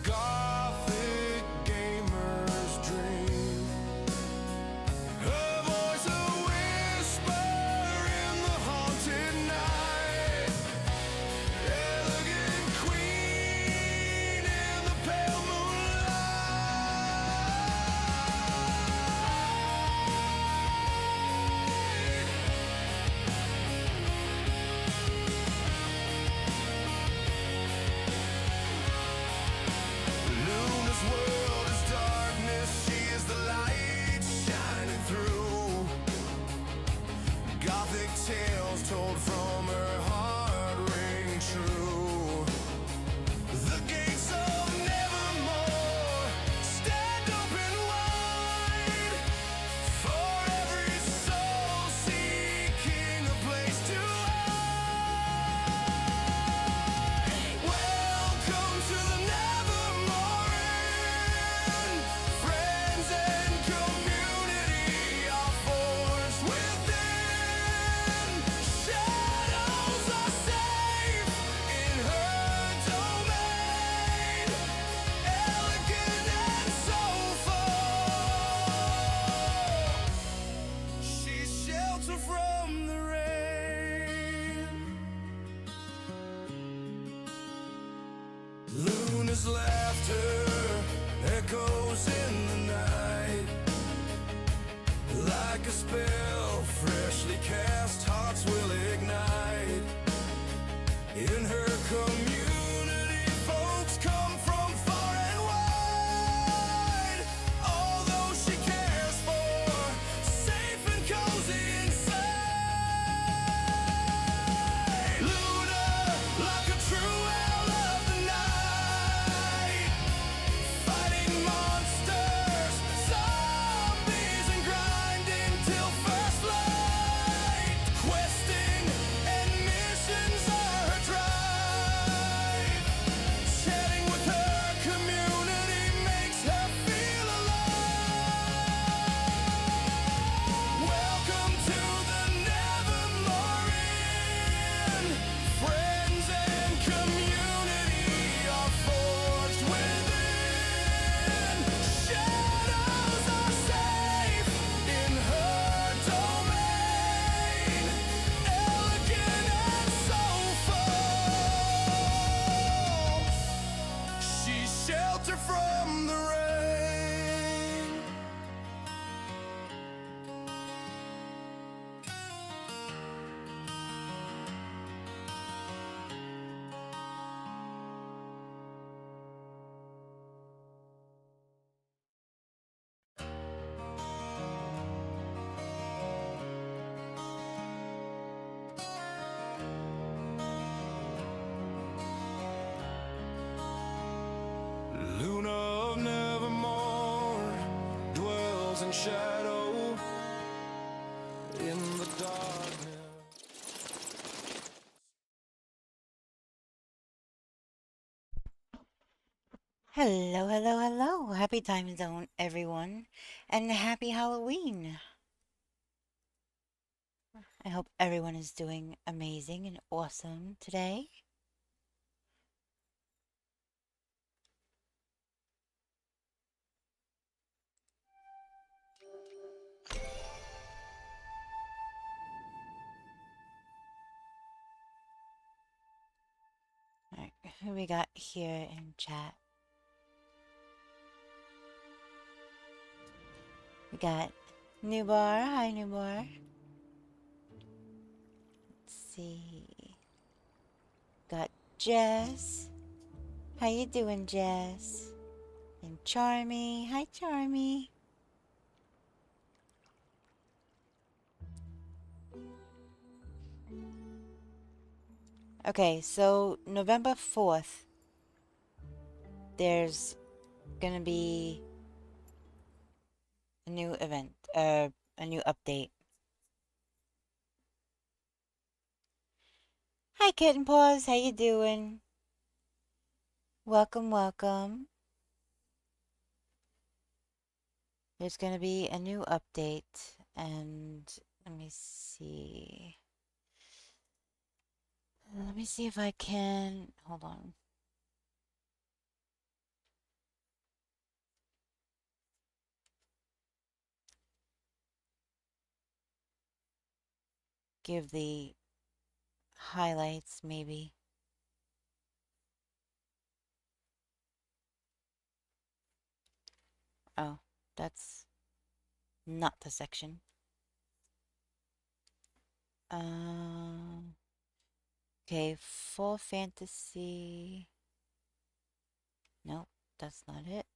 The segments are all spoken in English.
gothic gamer's dream. Her voice a whisper in the haunted night. Elegant queen in the pale Luna's world is darkness, she is the light shining through. Gothic tales told from her heart ring true. The gates of nevermore stand open wide for every soul seeking a place to hide. Welcome to the Nevermore Inn. Friends and community are forged within. Shadows are safe in her domain. Elegant and soulful, she's shelter from the rain. Luna's laughter echoes in the night. Like a spell freshly cast, hearts will ignite. In her community, folks come from far and wide. Although she cares for safe and cozy inside. Luna, like a true owl of the night, fighting monsters, zombies, and grinding till first light. Questing and missions are her drive. Chatting with her community makes her feel alive. Welcome to the Nevermore Inn. Friends and community are forged within. Shadows are safe in her domain. Elegant and soulful, she's shelter from the rain. Luna of Nevermore dwells in shadow in the darkness. Hello, hello, hello. Happy time zone, everyone, and happy Halloween. I hope everyone is doing amazing and awesome today. All right, who we got here in chat? We got Newbar. Hi, Newbar. Let's see. Got Jess. How you doing, Jess? And Charmy. Hi, Charmy. Okay, so November 4th, there's gonna be a new event, a new update. Hi, Kitten Paws. How you doing? Welcome, welcome. There's gonna be a new update, and let me see. Let me see if I can. Hold on. give the highlights, maybe. Oh, that's not the section. Okay, full fantasy. Nope, that's not it.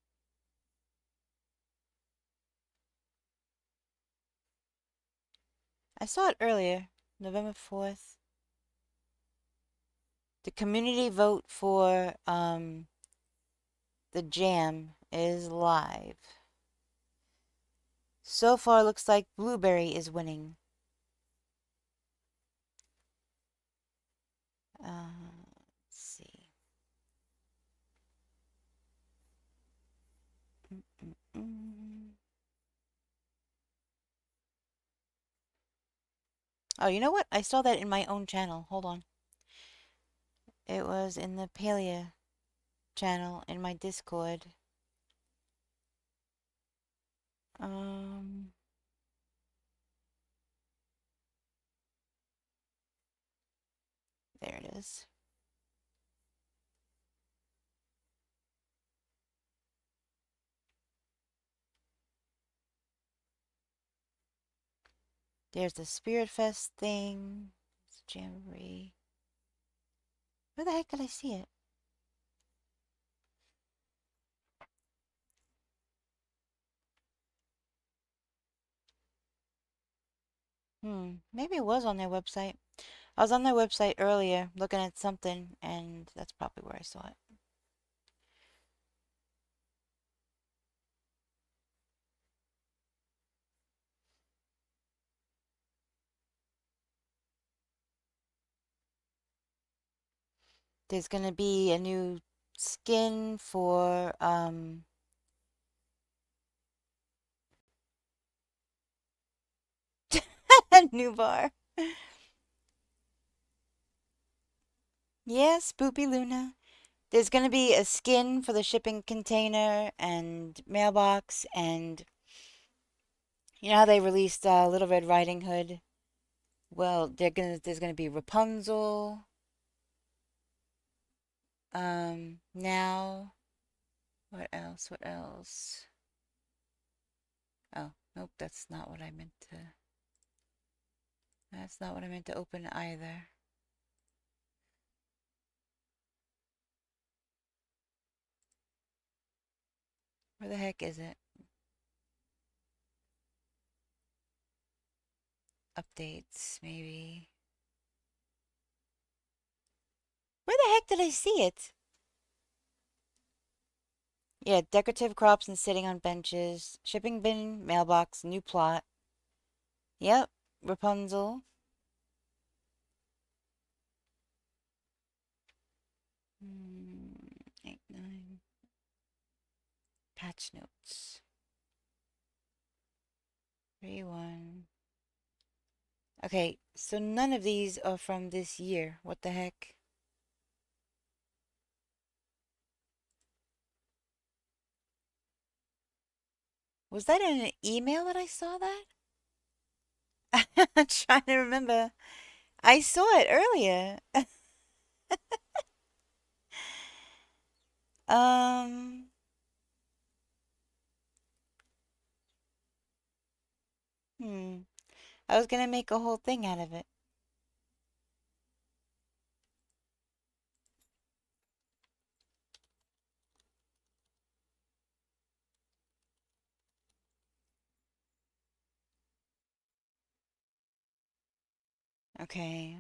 I saw it earlier, November 4th. The community vote for the jam is live. So far, looks like Blueberry is winning. Let's see. Mm-mm-mm. Oh, you know what? I saw that in my own channel. Hold on. It was in the Palia channel in my Discord. Um, there it is. There's the Spirit Fest thing. It's Jamboree. Where the heck did I see it? Maybe it was on their website. I was on their website earlier looking at something, and that's probably where I saw it. There's gonna be a new skin for new bar. Yes, Spoopy Luna. There's gonna be a skin for the shipping container and mailbox, and you know how they released Little Red Riding Hood? Well, there's gonna be Rapunzel. Now, what else? What else? Oh, nope, that's not what I meant to. That's not what I meant to open either. Where the heck is it? Updates, maybe. Where the heck did I see it? Yeah, decorative crops and sitting on benches. Shipping bin, mailbox, new plot. Yep, Rapunzel. 8, 9. Patch notes. 3, 1. Okay, so none of these are from this year. What the heck? Was that in an email that I saw that? I'm trying to remember. I saw it earlier. Um, hmm. I was gonna make a whole thing out of it. Okay.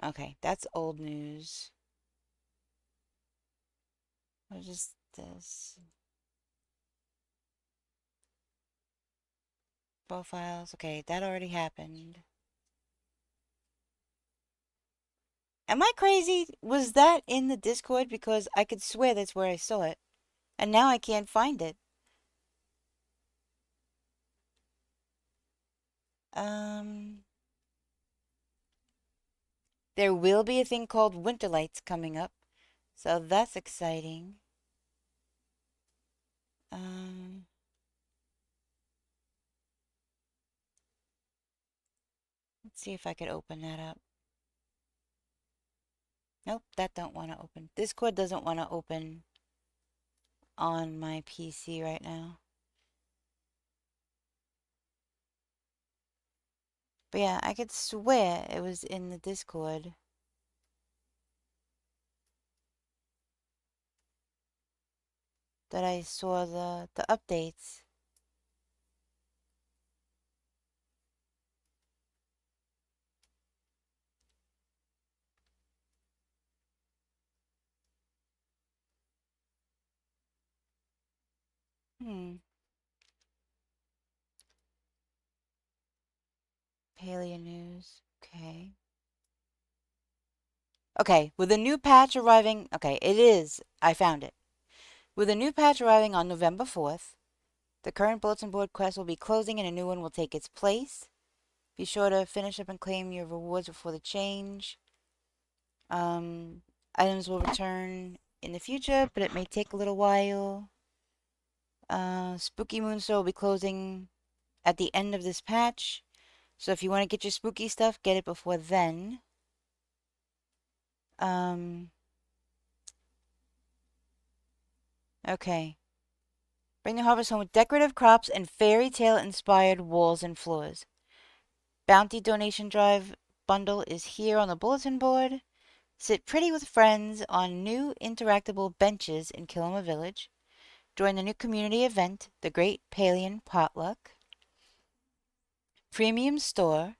Okay, that's old news. What is this? Profiles. Okay, that already happened. Am I crazy? Was that in the Discord? Because I could swear that's where I saw it. And now I can't find it. Um, there will be a thing called Winter Lights coming up. So that's exciting. Um, see if I could open that up. Nope, that don't want to open. Discord doesn't want to open on my PC right now. But yeah, I could swear it was in the Discord. That I saw the updates. Hmm. Paleo news. Okay. Okay, with a new patch arriving. Okay, it is. I found it. With a new patch arriving on November 4th, the current bulletin board quest will be closing and a new one will take its place. Be sure to finish up and claim your rewards before the change. Um, items will return in the future, but it may take a little while. Spooky Moon Store will be closing at the end of this patch. So if you want to get your spooky stuff, get it before then. Okay. Bring the harvest home with decorative crops and fairy tale inspired walls and floors. Bounty donation drive bundle is here on the bulletin board. Sit pretty with friends on new interactable benches in Kilima Village. Join the new community event, the Great Palia'ing Potluck. Premium store,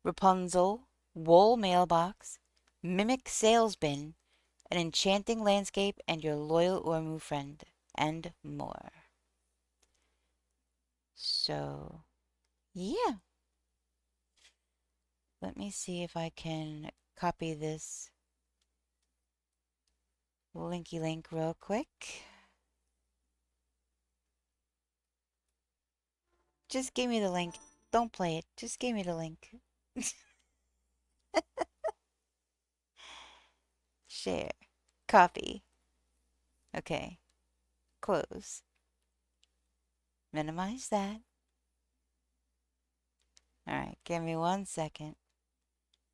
Rapunzel, wool mailbox, mimic sales bin, an enchanting landscape, and your loyal Ormu friend, and more. So, yeah. Let me see if I can copy this linky link real quick. Just give me the link. Don't play it. Just give me the link. Share. Copy. Okay. Close. Minimize that. Alright, give me 1 second.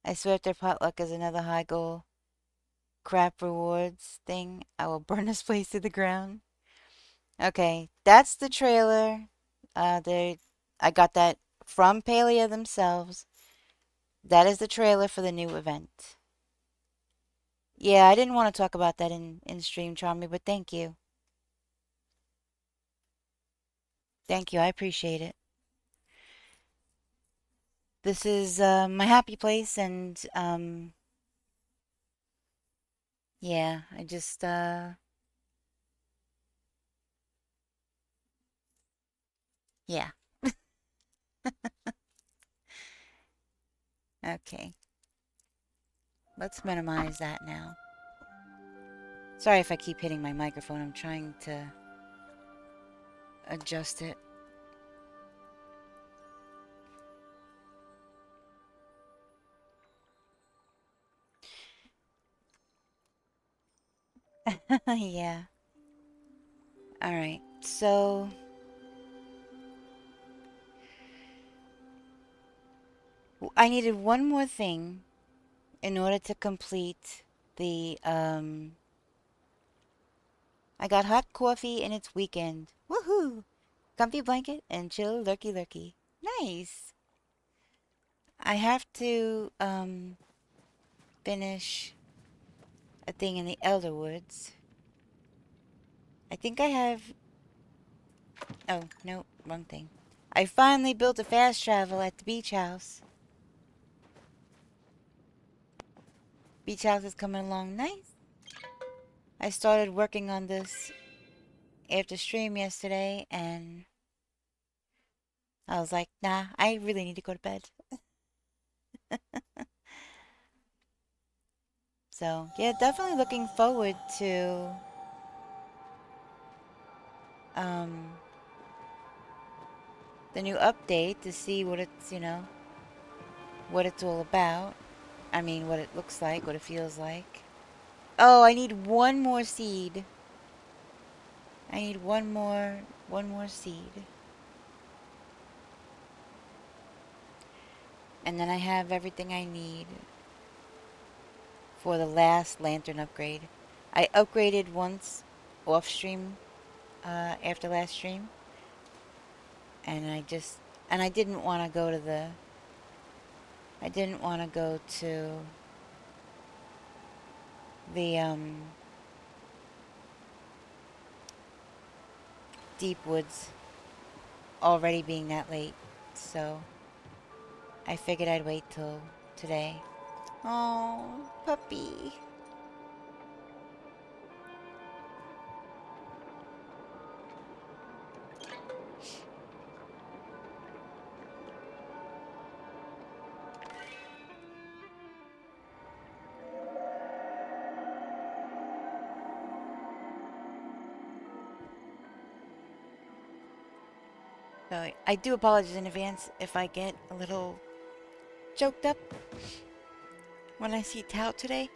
I swear if their potluck is another high goal crap rewards thing, I will burn this place to the ground. Okay, that's the trailer. I got that from Palia themselves. That is the trailer for the new event. Yeah, I didn't want to talk about that in stream, Charmy, but thank you. Thank you, I appreciate it. This is my happy place, and yeah, I just yeah. Okay, let's minimize that now. Sorry if I keep hitting my microphone. I'm trying to adjust it. Yeah. All right. So I needed one more thing in order to complete the I got hot coffee and it's weekend. Woohoo! Comfy blanket and chill lurky lurky. Nice. I have to finish a thing in the Elderwoods. I think I have. Oh, no, wrong thing. I finally built a fast travel at the beach house. Beach house is coming along nice. I started working on this after stream yesterday, and I was like, nah, I really need to go to bed. So, yeah, definitely looking forward to um, the new update to see what it's, what it's all about. I mean, what it looks like, what it feels like. Oh, I need one more seed. I need one more seed. And then I have everything I need for the last lantern upgrade. I upgraded once off stream after last stream, and I didn't want to go to the deep woods already being that late, so I figured I'd wait till today. Oh, puppy. So I do apologize in advance if I get a little choked up when I see Tao today.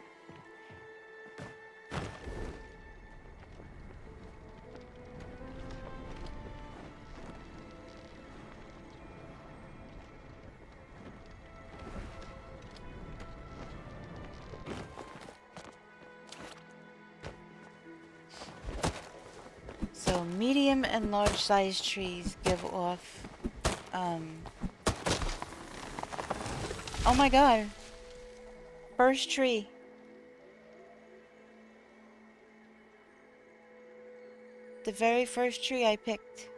So medium and large size trees give off, oh my god. First tree. The very first tree I picked.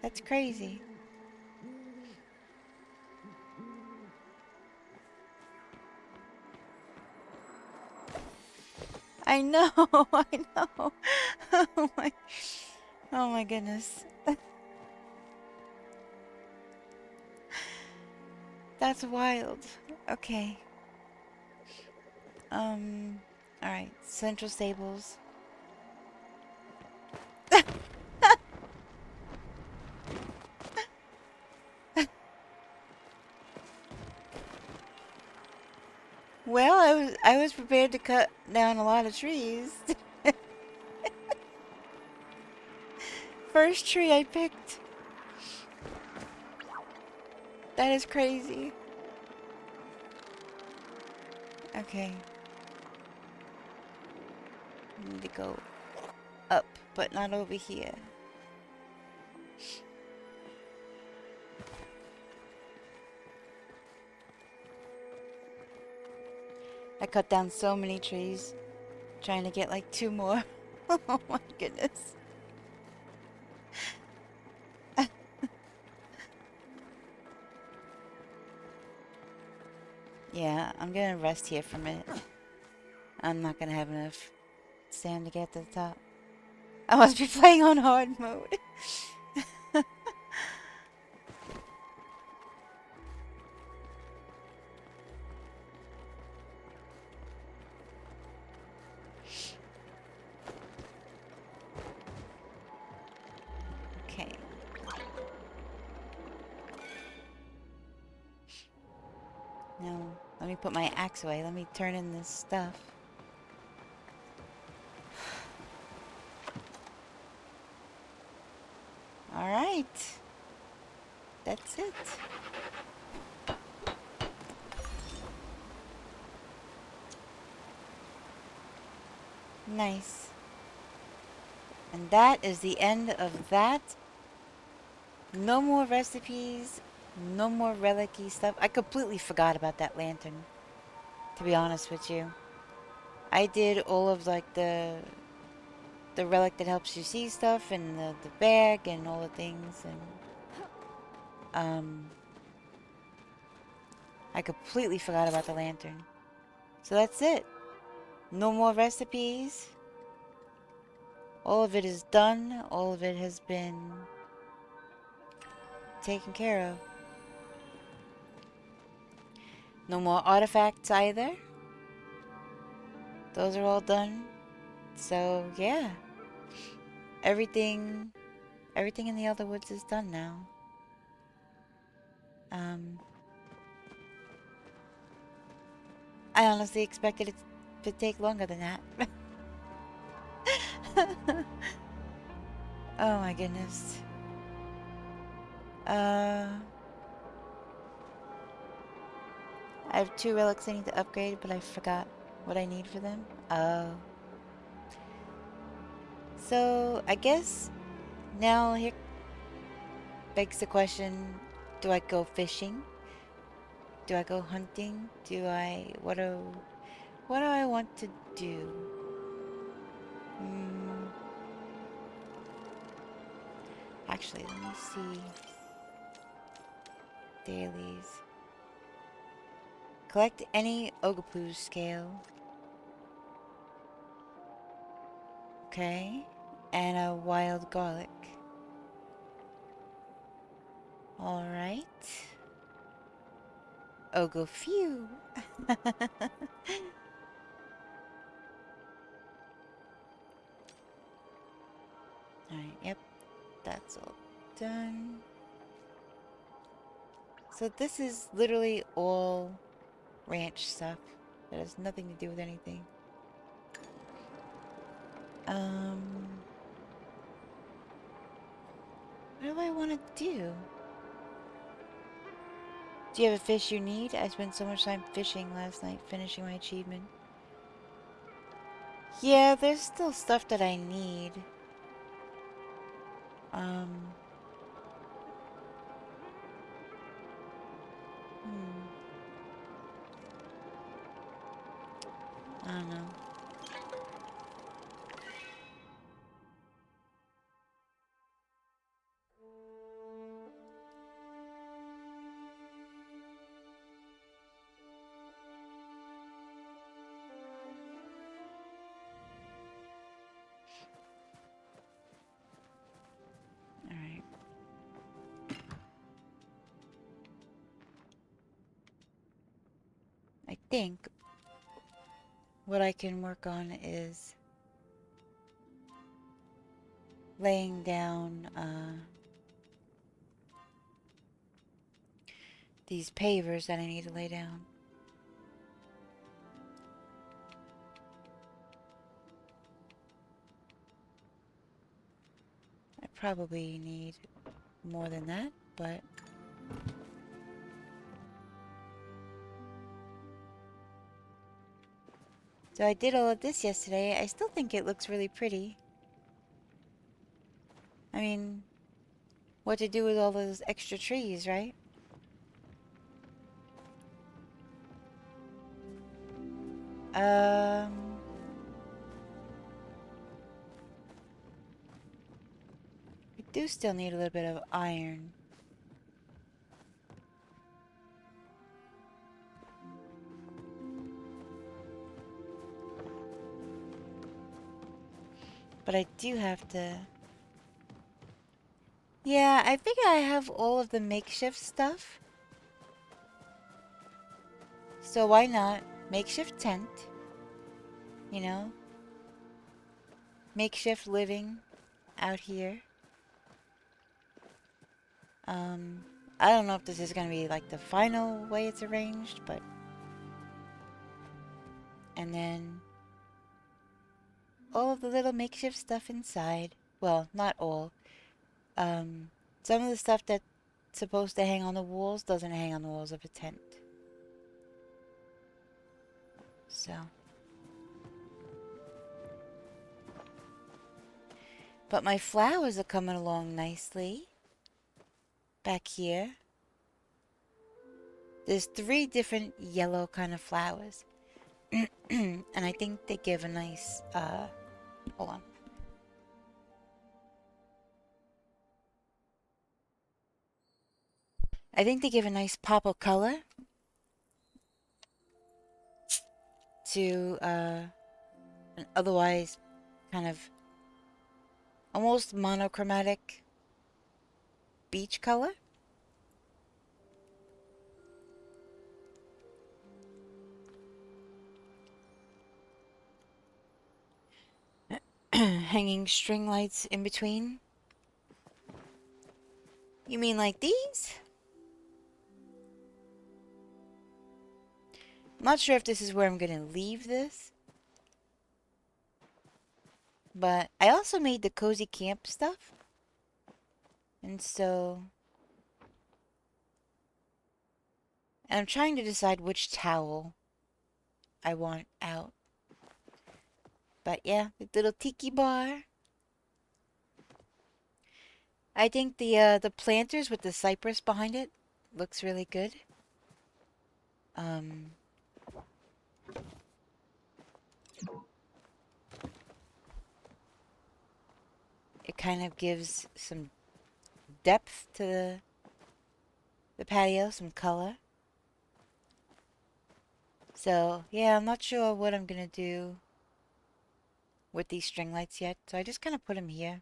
That's crazy. I know, I know. Oh my goodness. That's wild. Okay. Alright. Central Stables. Well, I was prepared to cut down a lot of trees. First tree I picked. That is crazy. Okay. I need to go up, but not over here. I cut down so many trees, trying to get like 2 more. Oh my goodness. Yeah, I'm gonna rest here for a minute. I'm not gonna have enough sand to get to the top. I must be playing on hard mode. Okay. No, let me put my axe away. Let me turn in this stuff. Alright. That's it. Nice. And that is the end of that. No more recipes. No more relic-y stuff. I completely forgot about that lantern, to be honest with you. I did all of like the relic that helps you see stuff and the bag and all the things, and I completely forgot about the lantern. So that's it. No more recipes. All of it is done. All of it has been taken care of. No more artifacts either. Those are all done. So yeah. Everything in the Elder Woods is done now. I honestly expected it to take longer than that. Oh my goodness. I have 2 relics I need to upgrade, but I forgot what I need for them. Oh. So, I guess now here begs the question, do I go fishing? Do I go hunting? What do I want to do? Hmm. Actually, let me see. Dailies. Collect any Ogapoo scale. Okay. And a wild garlic. Alright. Ogo phew. Alright, yep. That's all done. So this is literally all ranch stuff. That has nothing to do with anything. What do I want to do? Do you have a fish you need? I spent so much time fishing last night, finishing my achievement. Yeah, there's still stuff that I need. Um... I don't know. Alright. I think what I can work on is laying down these pavers that I need to lay down. I probably need more than that, but so I did all of this yesterday. I still think it looks really pretty. I mean, what to do with all those extra trees, right? Um... I do still need a little bit of iron. But I do have to... Yeah, I figure I have all of the makeshift stuff. So why not makeshift tent? You know? Makeshift living out here. I don't know if this is gonna be like the final way it's arranged, but... And then... all of the little makeshift stuff inside. Well, not all. Some of the stuff that's supposed to hang on the walls doesn't hang on the walls of a tent. So... But my flowers are coming along nicely. Back here. There's 3 different yellow kind of flowers. And I think they give a nice, hold on. I think they give a nice pop of color to, an otherwise kind of almost monochromatic beach color. Hanging string lights in between. You mean like these? I'm not sure if this is where I'm gonna leave this. But I also made the cozy camp stuff. And so And I'm trying to decide which towel I want out. But yeah, the little tiki bar. I think the planters with the cypress behind it looks really good. Um, it kind of gives some depth to the patio, some color. So yeah, I'm not sure what I'm gonna do with these string lights yet. So I just kind of put them here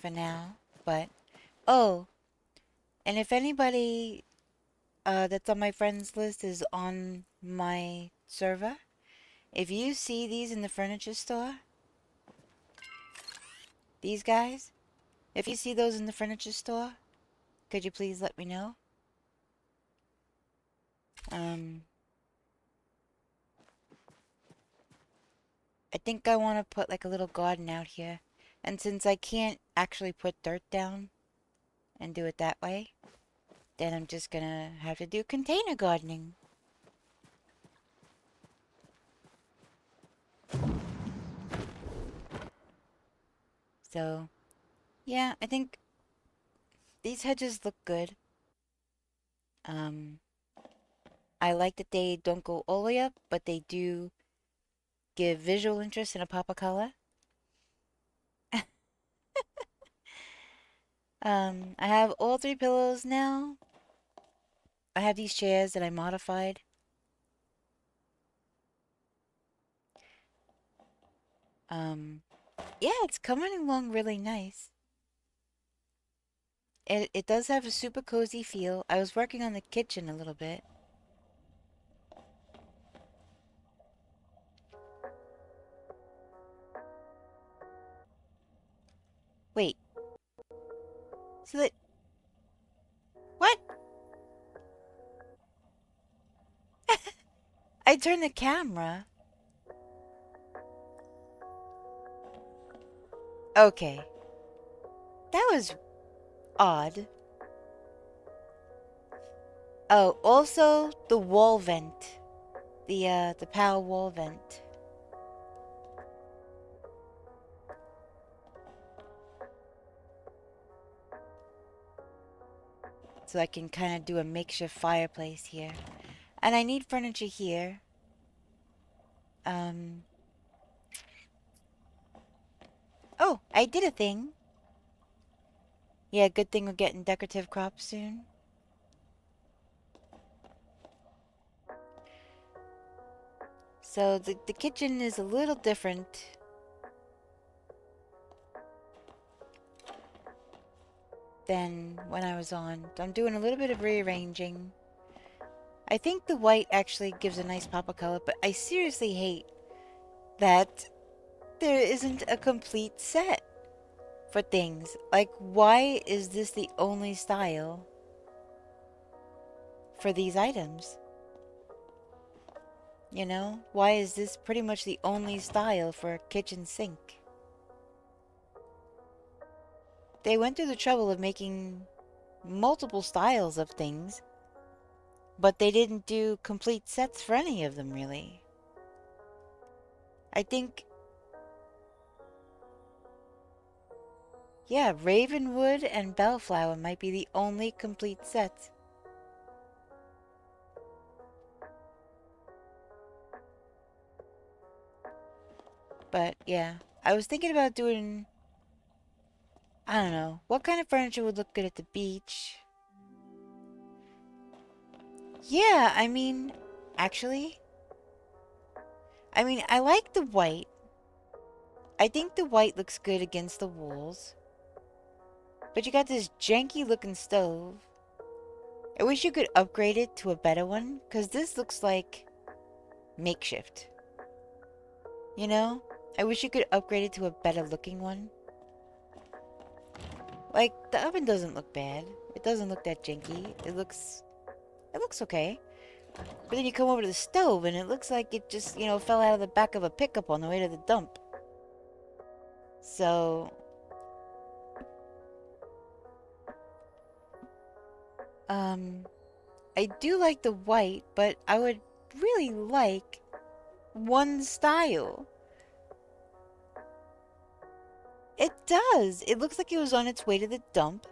for now. But oh, and if anybody that's on my friends list is on my server, if you see these in the furniture store, these guys, if you see those in the furniture store, could you please let me know? Um, I think I want to put like a little garden out here. And since I can't actually put dirt down and do it that way, then I'm just gonna have to do container gardening. So, yeah, I think these hedges look good. Um, I like that they don't go all the way up, but they do give visual interest and a pop of color. I have all three pillows now. I have these chairs that I modified. Um, yeah, it's coming along really nice. It does have a super cozy feel. I was working on the kitchen a little bit. Wait, so that what? I turned the camera. Okay, that was odd. Oh, also the wall vent, the power wall vent. So I can kind of do a makeshift fireplace here. And I need furniture here. Um, oh, I did a thing. Yeah, good thing we're getting decorative crops soon. So the kitchen is a little different than when I was on. I'm doing a little bit of rearranging. I think the white actually gives a nice pop of color, but I seriously hate that there isn't a complete set for things. Like, why is this the only style for these items? You know? Why is this pretty much the only style for a kitchen sink? They went through the trouble of making multiple styles of things, but they didn't do complete sets for any of them, really. I think, yeah, Ravenwood and Bellflower might be the only complete sets. But yeah, I was thinking about doing, I don't know, what kind of furniture would look good at the beach? Yeah, actually, I like the white. I think the white looks good against the walls. But you got this janky looking stove. I wish you could upgrade it to a better one, because this looks like makeshift. You know? I wish you could upgrade it to a better looking one. Like, the oven doesn't look bad. It doesn't look that janky. It looks okay. But then you come over to the stove and it looks like it just, fell out of the back of a pickup on the way to the dump. So, um, I do like the white, but I would really like one style. It does. It looks like it was on its way to the dump.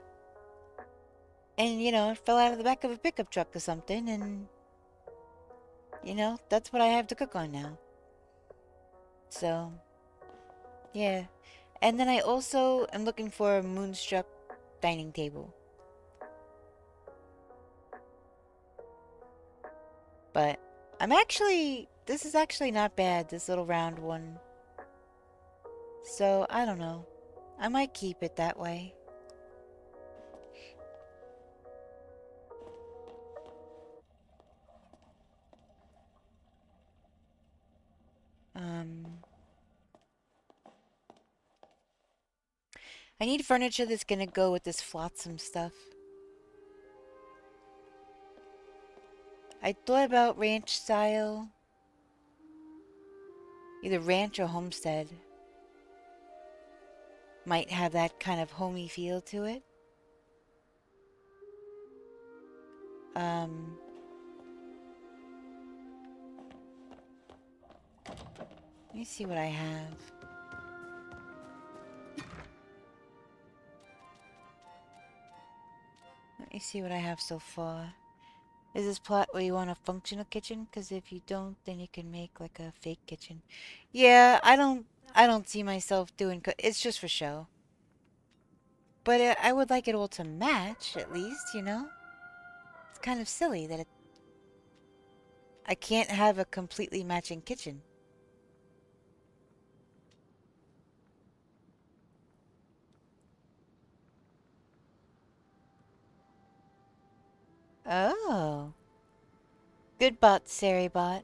And, it fell out of the back of a pickup truck or something. And, that's what I have to cook on now. So, yeah. And then I also am looking for a Moonstruck dining table. But this is actually not bad, this little round one. So, I don't know. I might keep it that way. Um, I need furniture that's gonna go with this flotsam stuff. I thought about ranch style. Either ranch or homestead. Might have that kind of homey feel to it. Um, let me see what I have. Let me see what I have so far. Is this plot where you want a functional kitchen? Because if you don't, then you can make like a fake kitchen. Yeah, I don't see myself doing. It's just for show. But I would like it all to match, at least. It's kind of silly that I can't have a completely matching kitchen. Oh. Good bot, Saribot.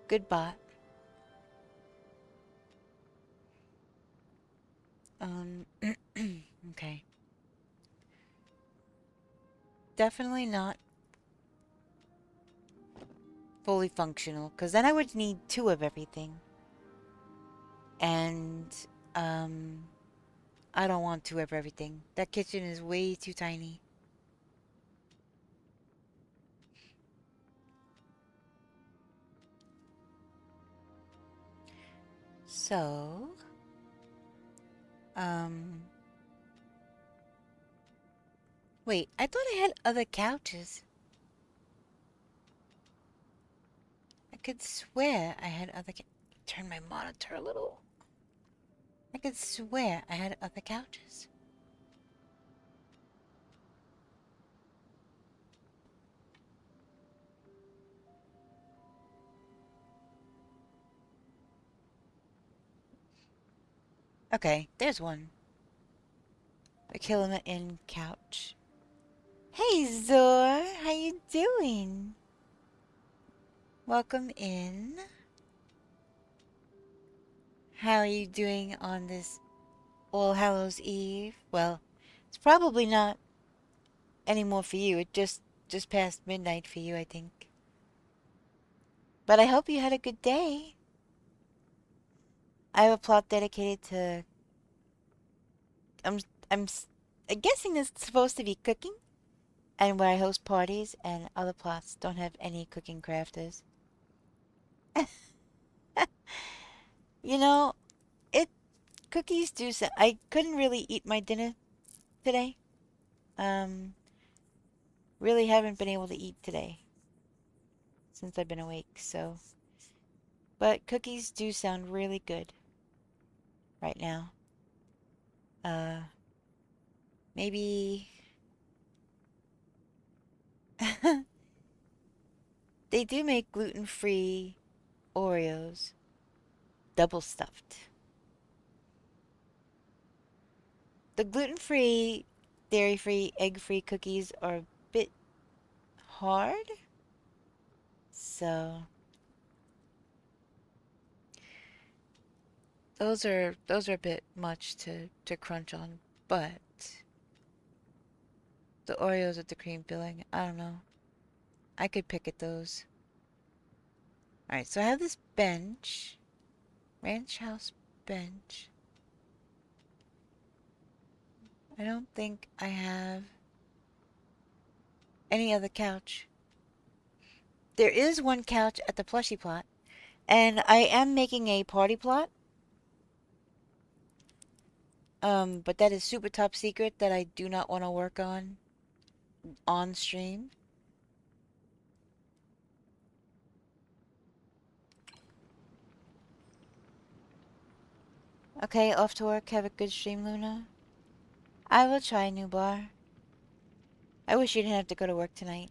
Good bot. Okay. Definitely not fully functional, because then I would need two of everything. And, um, I don't want two of everything. That kitchen is way too tiny. So, um, wait, I thought I had other couches. I could swear I had other turn my monitor a little. I could swear I had other couches. Okay, there's one. The Kilima Inn couch. Hey Zor, how you doing? Welcome in. How are you doing on this All Hallows Eve? Well, it's probably not anymore for you. It just past midnight for you, I think. But I hope you had a good day. I have a plot dedicated to I'm I'm guessing it's supposed to be cooking, and where I host parties, and other plots don't have any cooking crafters. You know, it cookies do so. I couldn't really eat my dinner today. Um, really haven't been able to eat today since I've been awake. So, but cookies do sound really good right now. Uh, maybe they do make gluten-free Oreos, double stuffed. The gluten-free, dairy-free, egg-free cookies are a bit hard. So, those are a bit much to crunch on, but the Oreos with the cream filling, I don't know. I could pick at those. All right, so I have this bench, ranch house bench. I don't think I have any other couch. There is one couch at the plushie plot, and I am making a party plot. But that is super top secret that I do not want to work on stream. Okay, off to work. Have a good stream, Luna. I will try, new bar. I wish you didn't have to go to work tonight.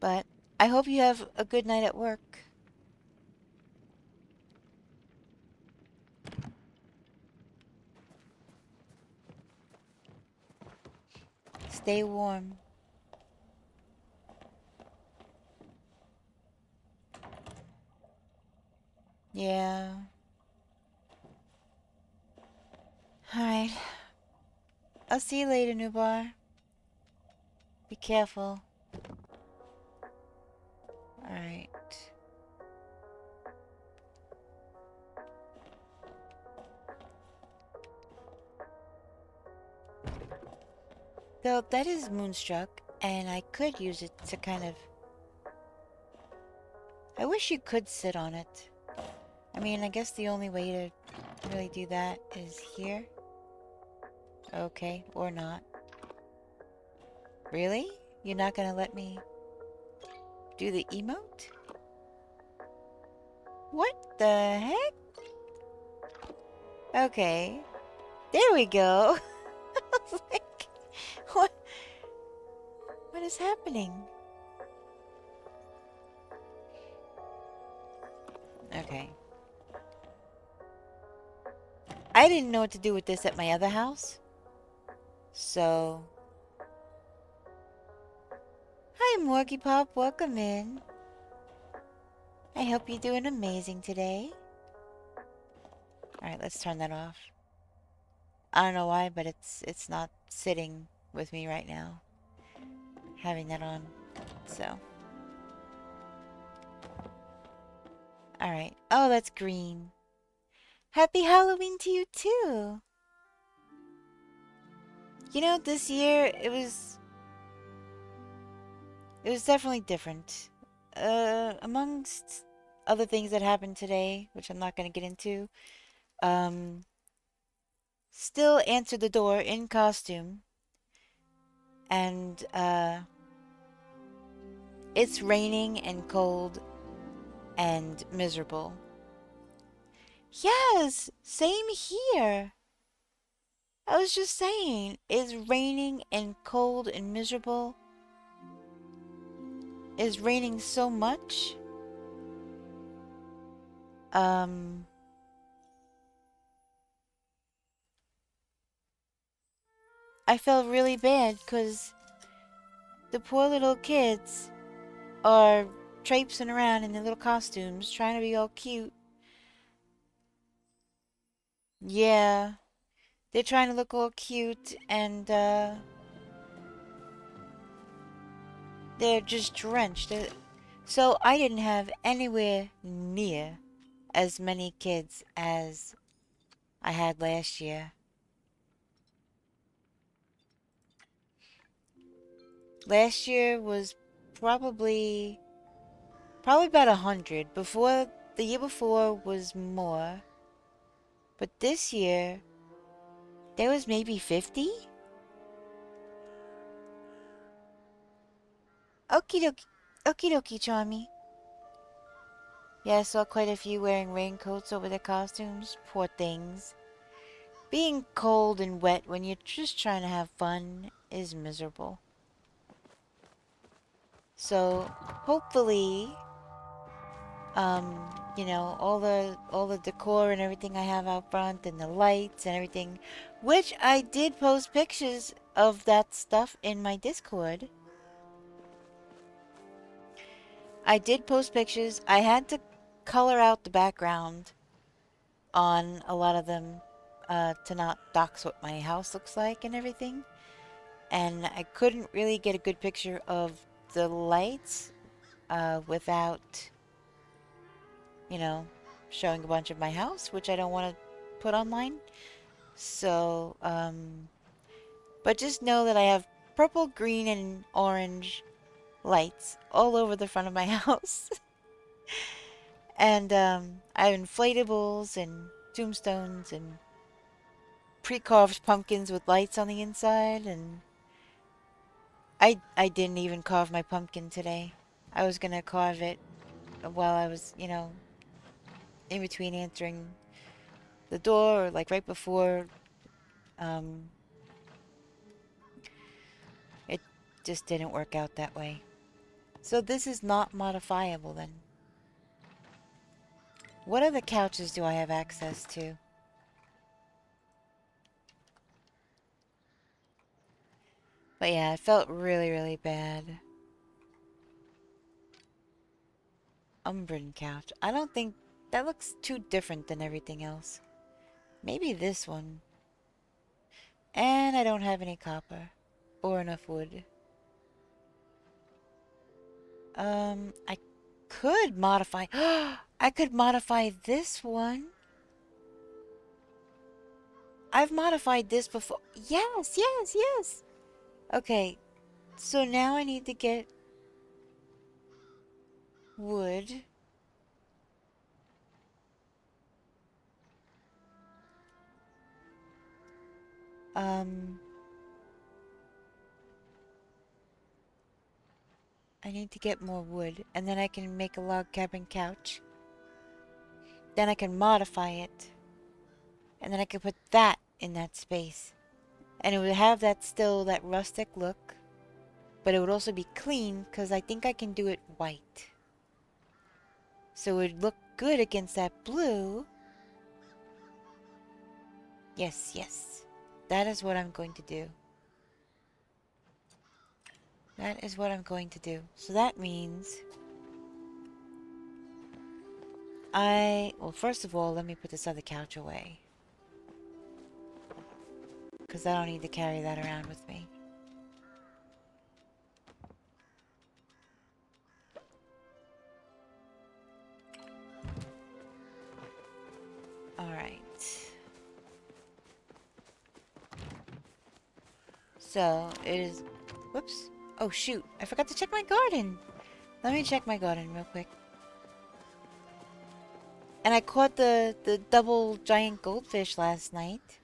But I hope you have a good night at work. Stay warm. Yeah. Alright. I'll see you later, new bar. Be careful. Alright. Though that is Moonstruck, and I could use it to kind of... I wish you could sit on it. I mean, I guess the only way to really do that is here. Okay, or not. Really? You're not gonna let me do the emote? What the heck? Okay. There we go. I was like, what? What is happening? Okay. I didn't know what to do with this at my other house. So... Hi, Morgie Pop. Welcome in. I hope you're doing amazing today. Alright, let's turn that off. I don't know why, but it's not sitting with me right now. Having that on. So. Alright. Oh, that's green. Happy Halloween to you too. You know, this year it was definitely different. Amongst other things that happened today, which I'm not going to get into, still answered the door in costume, and it's raining and cold and miserable. Yes, same here. I was just saying, it's raining and cold and miserable. It's raining so much. I felt really bad because the poor little kids are traipsing around in their little costumes, trying to be all cute. Yeah, they're trying to look all cute, and they're just drenched. So I didn't have anywhere near as many kids as I had last year. Last year was probably about 100. The year before was more. But this year, there was maybe 50? Okie dokie. Okie dokie, Charmy. Yeah, I saw quite a few wearing raincoats over their costumes. Poor things. Being cold and wet when you're just trying to have fun is miserable. So, hopefully, you know, all the decor and everything I have out front and the lights and everything, which I did post pictures of that stuff in my Discord. I did post pictures. I had to color out the background on a lot of them to not dox what my house looks like and everything. And I couldn't really get a good picture of the lights without, you know, showing a bunch of my house, which I don't want to put online. So, But just know that I have purple, green, and orange lights all over the front of my house. And I have inflatables and tombstones and pre-carved pumpkins with lights on the inside. And I didn't even carve my pumpkin today. I was gonna carve it while I was, in between answering the door, or like right before. Um, it just didn't work out that way. So this is not modifiable then. What other couches do I have access to? But yeah, it felt really, really bad. Umbran couch. I don't think that looks too different than everything else. Maybe this one. And I don't have any copper. Or enough wood. I could modify. I could modify this one. I've modified this before. Yes, yes, yes. Okay, so now I need to get wood. Um, I need to get more wood, and then I can make a log cabin couch. Then I can modify it, and then I can put that in that space. And it would have that rustic look, but it would also be clean, because I think I can do it white. So it would look good against that blue. Yes, yes. That is what I'm going to do. That is what I'm going to do. So that means well, first of all, let me put this other couch away. Because I don't need to carry that around with me. Alright. So, it is... Whoops. Oh, shoot. I forgot to check my garden. Let me check my garden real quick. And I caught the double giant goldfish last night.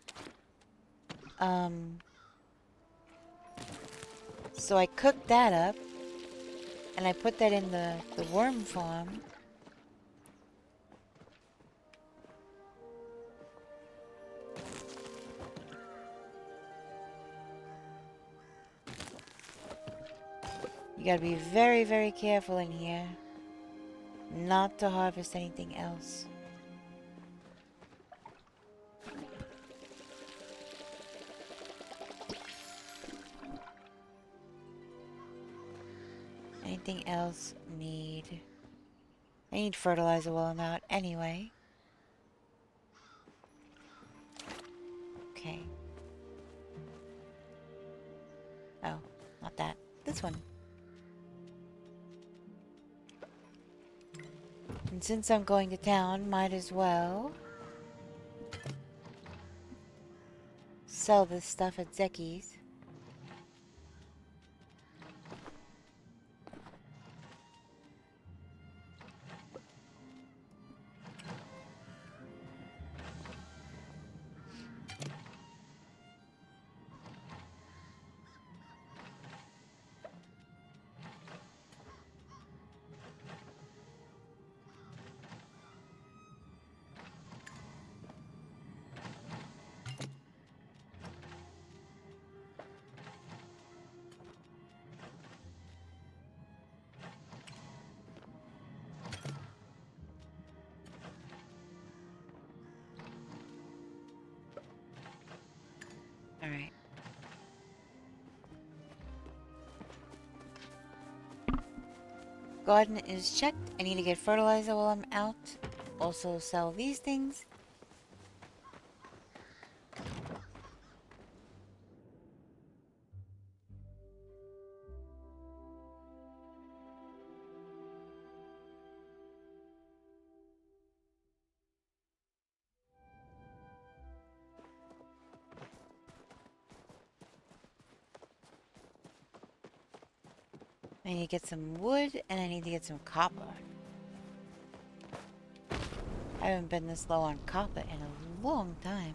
So I cooked that up. And I put that in the worm farm. You gotta be very, very careful in here. Not to harvest anything else. Anything else need... I need fertilizer while I'm out anyway. Okay. Oh, not that. This one. And since I'm going to town, might as well sell this stuff at Zeki's. Alright. Garden is checked. I need to get fertilizer while I'm out. Also sell these things. I need to get some wood, and I need to get some copper. I haven't been this low on copper in a long time.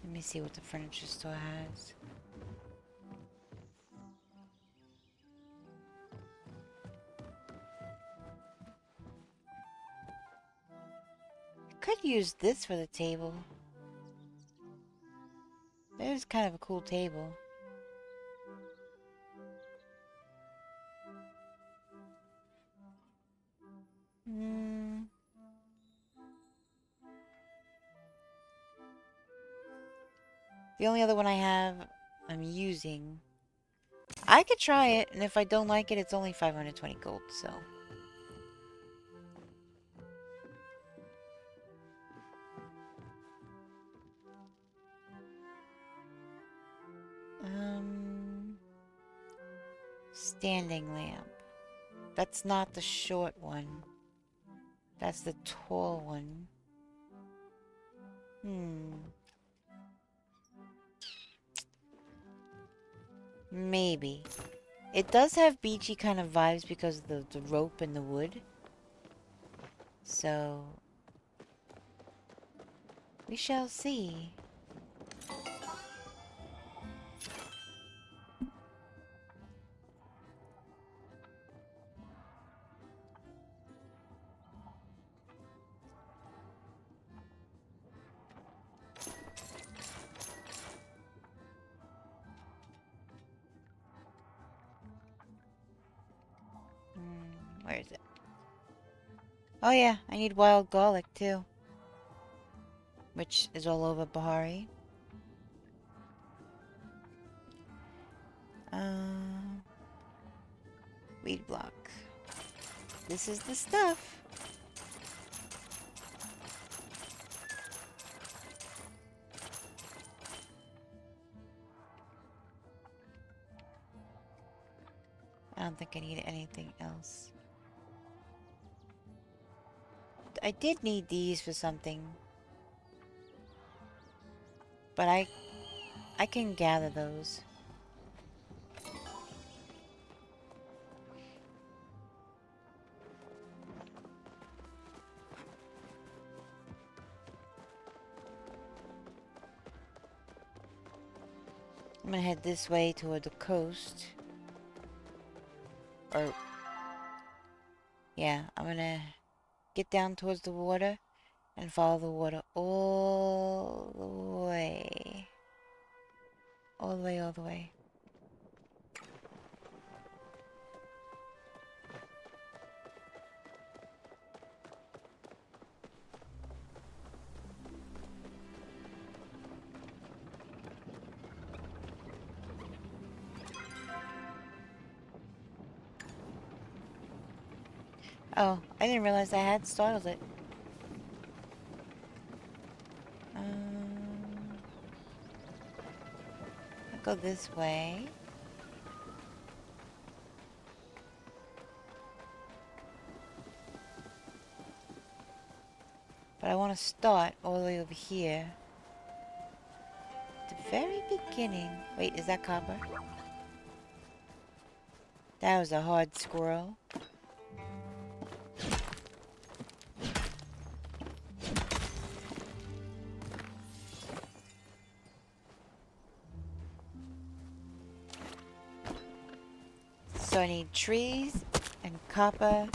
Let me see what the furniture store has. Could use this for the table. There's kind of a cool table. The only other one I have, I'm using. I could try it, and if I don't like it, it's only 520 gold, so. Standing lamp. That's not the short one. That's the tall one. Maybe. It does have beachy kind of vibes because of the rope and the wood. So, we shall see. Where is it? Oh yeah, I need wild garlic too. Which is all over Bahari. Weed block. This is the stuff. I don't think I need anything else. I did need these for something. But I can gather those. I'm gonna head this way toward the coast. Or, yeah, I'm gonna get down towards the water and follow the water all the way. All the way, all the way. Oh, I didn't realize I had startled it. I'll go this way. But I want to start all the way over here. At the very beginning. Wait, is that copper? That was a hard squirrel. So I need trees and copper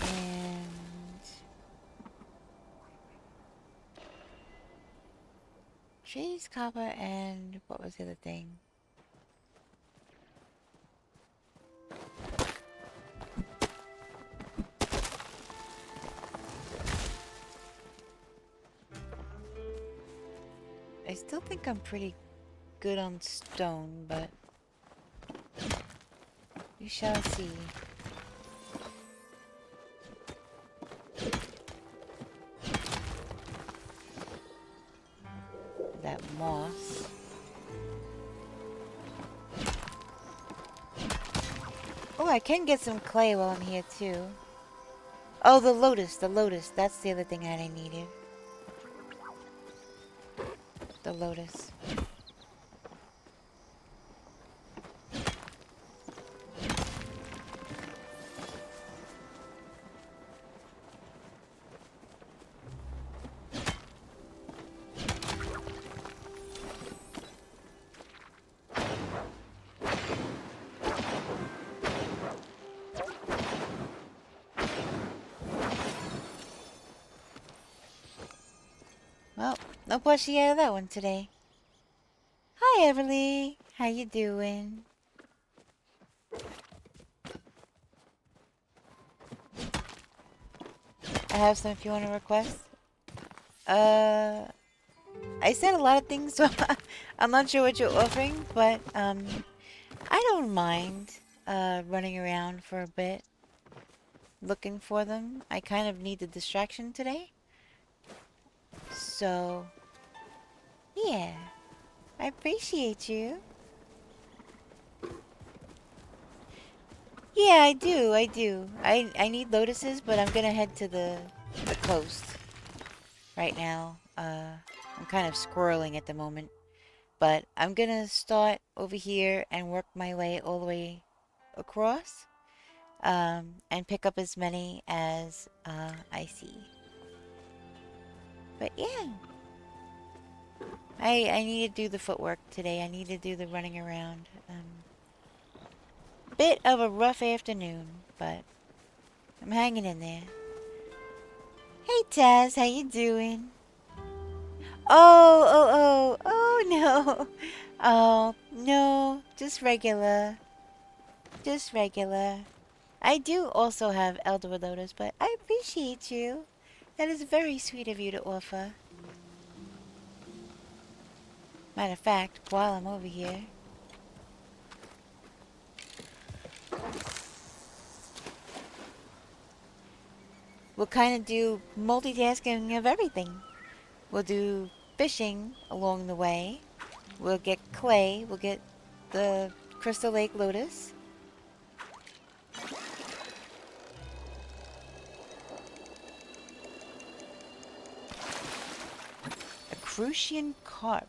and trees, copper, and what was the other thing? I still think I'm pretty good on stone, but we shall see. That moss. Oh, I can get some clay while I'm here too. Oh, the lotus, the lotus. That's the other thing that I needed. The lotus. Well, no plushie out of that one today. Hi, Everly. How you doing? I have some if you want to request. I said a lot of things, so I'm not sure what you're offering, but I don't mind running around for a bit looking for them. I kind of need the distraction today. So, yeah. I appreciate you. Yeah, I do. I do. I need lotuses, but I'm gonna head to the coast right now. I'm kind of squirreling at the moment, but I'm gonna start over here and work my way all the way across, and pick up as many as I see. But yeah, I need to do the footwork today. I need to do the running around. Bit of a rough afternoon, but I'm hanging in there. Hey Taz, how you doing? Oh no. Oh no, just regular. Just regular. I do also have Elder Lotus, but I appreciate you. That is very sweet of you to offer. Matter of fact, while I'm over here, we'll kind of do multitasking of everything. We'll do fishing along the way. We'll get clay. We'll get the Crystal Lake Lotus. A Crucian Carp.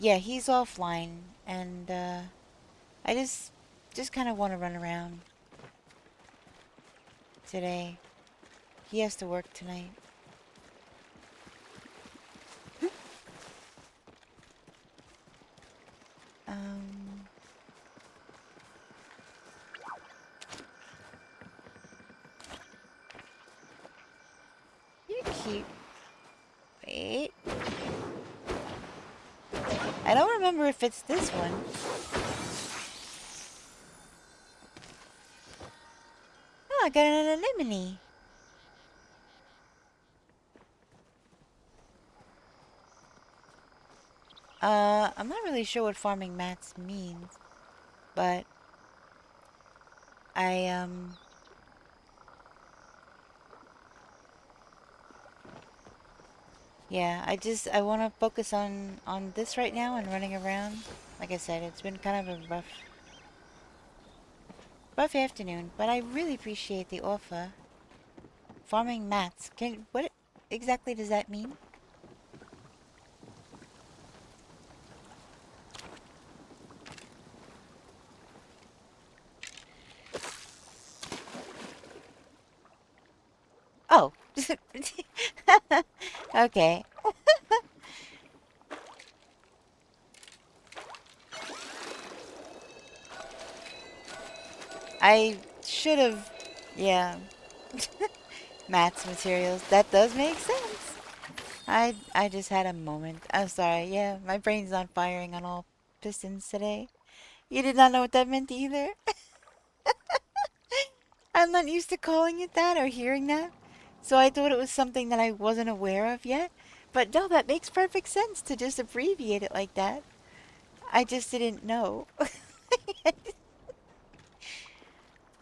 Yeah, he's offline, and, I just kind of want to run around today. He has to work tonight. Um, you're cute. Wait. I don't remember if it's this one. Oh, I got an anemone. I'm not really sure what farming mats means, but I, yeah, I want to focus on this right now and running around. Like I said, it's been kind of a rough afternoon, but I really appreciate the offer. Farming mats. What exactly does that mean? Oh. Okay. I should have, yeah. Mats materials. That does make sense. I just had a moment. I'm sorry. Yeah, my brain's not firing on all pistons today. You did not know what that meant either? I'm not used to calling it that or hearing that. So I thought it was something that I wasn't aware of yet. But no, that makes perfect sense to just abbreviate it like that. I just didn't know.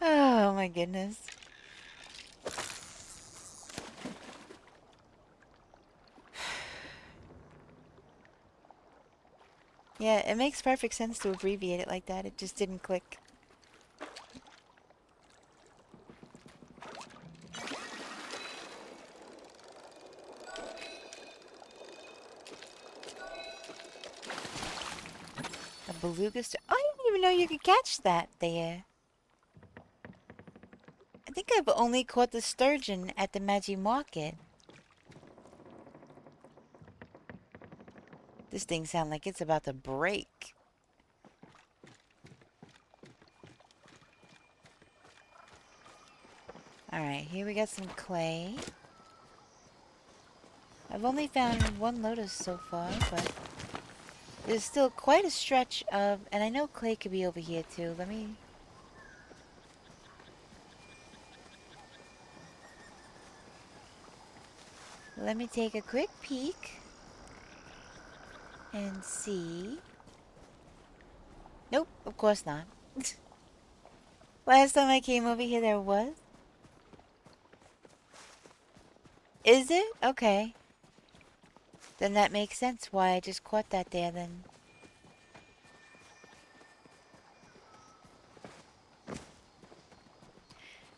Oh my goodness. Yeah, it makes perfect sense to abbreviate it like that. It just didn't click. A beluga sturgeon. Oh, I didn't even know you could catch that there. I think I've only caught the sturgeon at the Magi Market. This thing sounds like it's about to break. Alright, here we got some clay. I've only found one lotus so far, but there's still quite a stretch of... And I know clay could be over here too. Let me take a quick peek and see. Nope, of course not. Last time I came over here there was. Is it? Okay. Then that makes sense why I just caught that there then.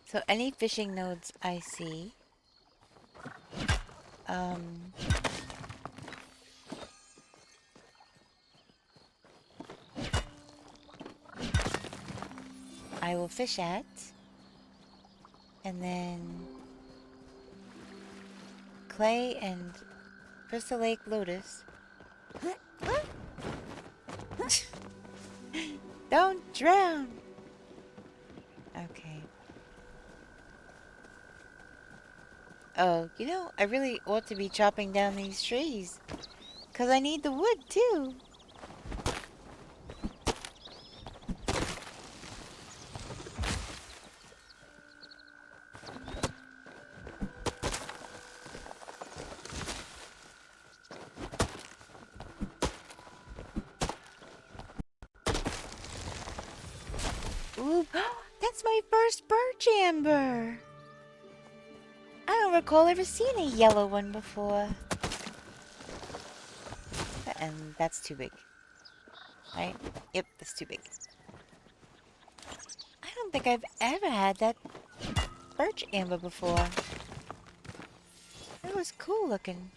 So any fishing nodes I see, I will fish at, and then clay and Crystal Lake Lotus. Don't drown! Okay. Oh, you know, I really ought to be chopping down these trees. 'Cause I need the wood, too. Ooh, that's my first birch amber! I don't recall ever seeing a yellow one before. And that's too big. Right? Yep, that's too big. I don't think I've ever had that birch amber before. It was cool looking.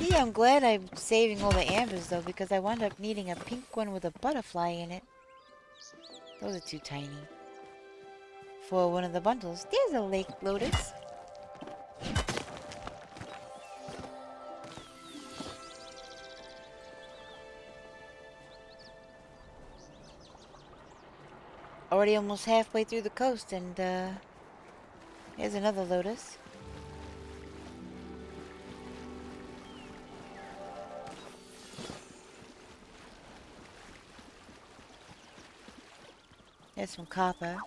Yeah, I'm glad I'm saving all the ambers though, because I wound up needing a pink one with a butterfly in it. Those are too tiny. For one of the bundles. There's a lake lotus. Already almost halfway through the coast, and here's another lotus. There's some copper.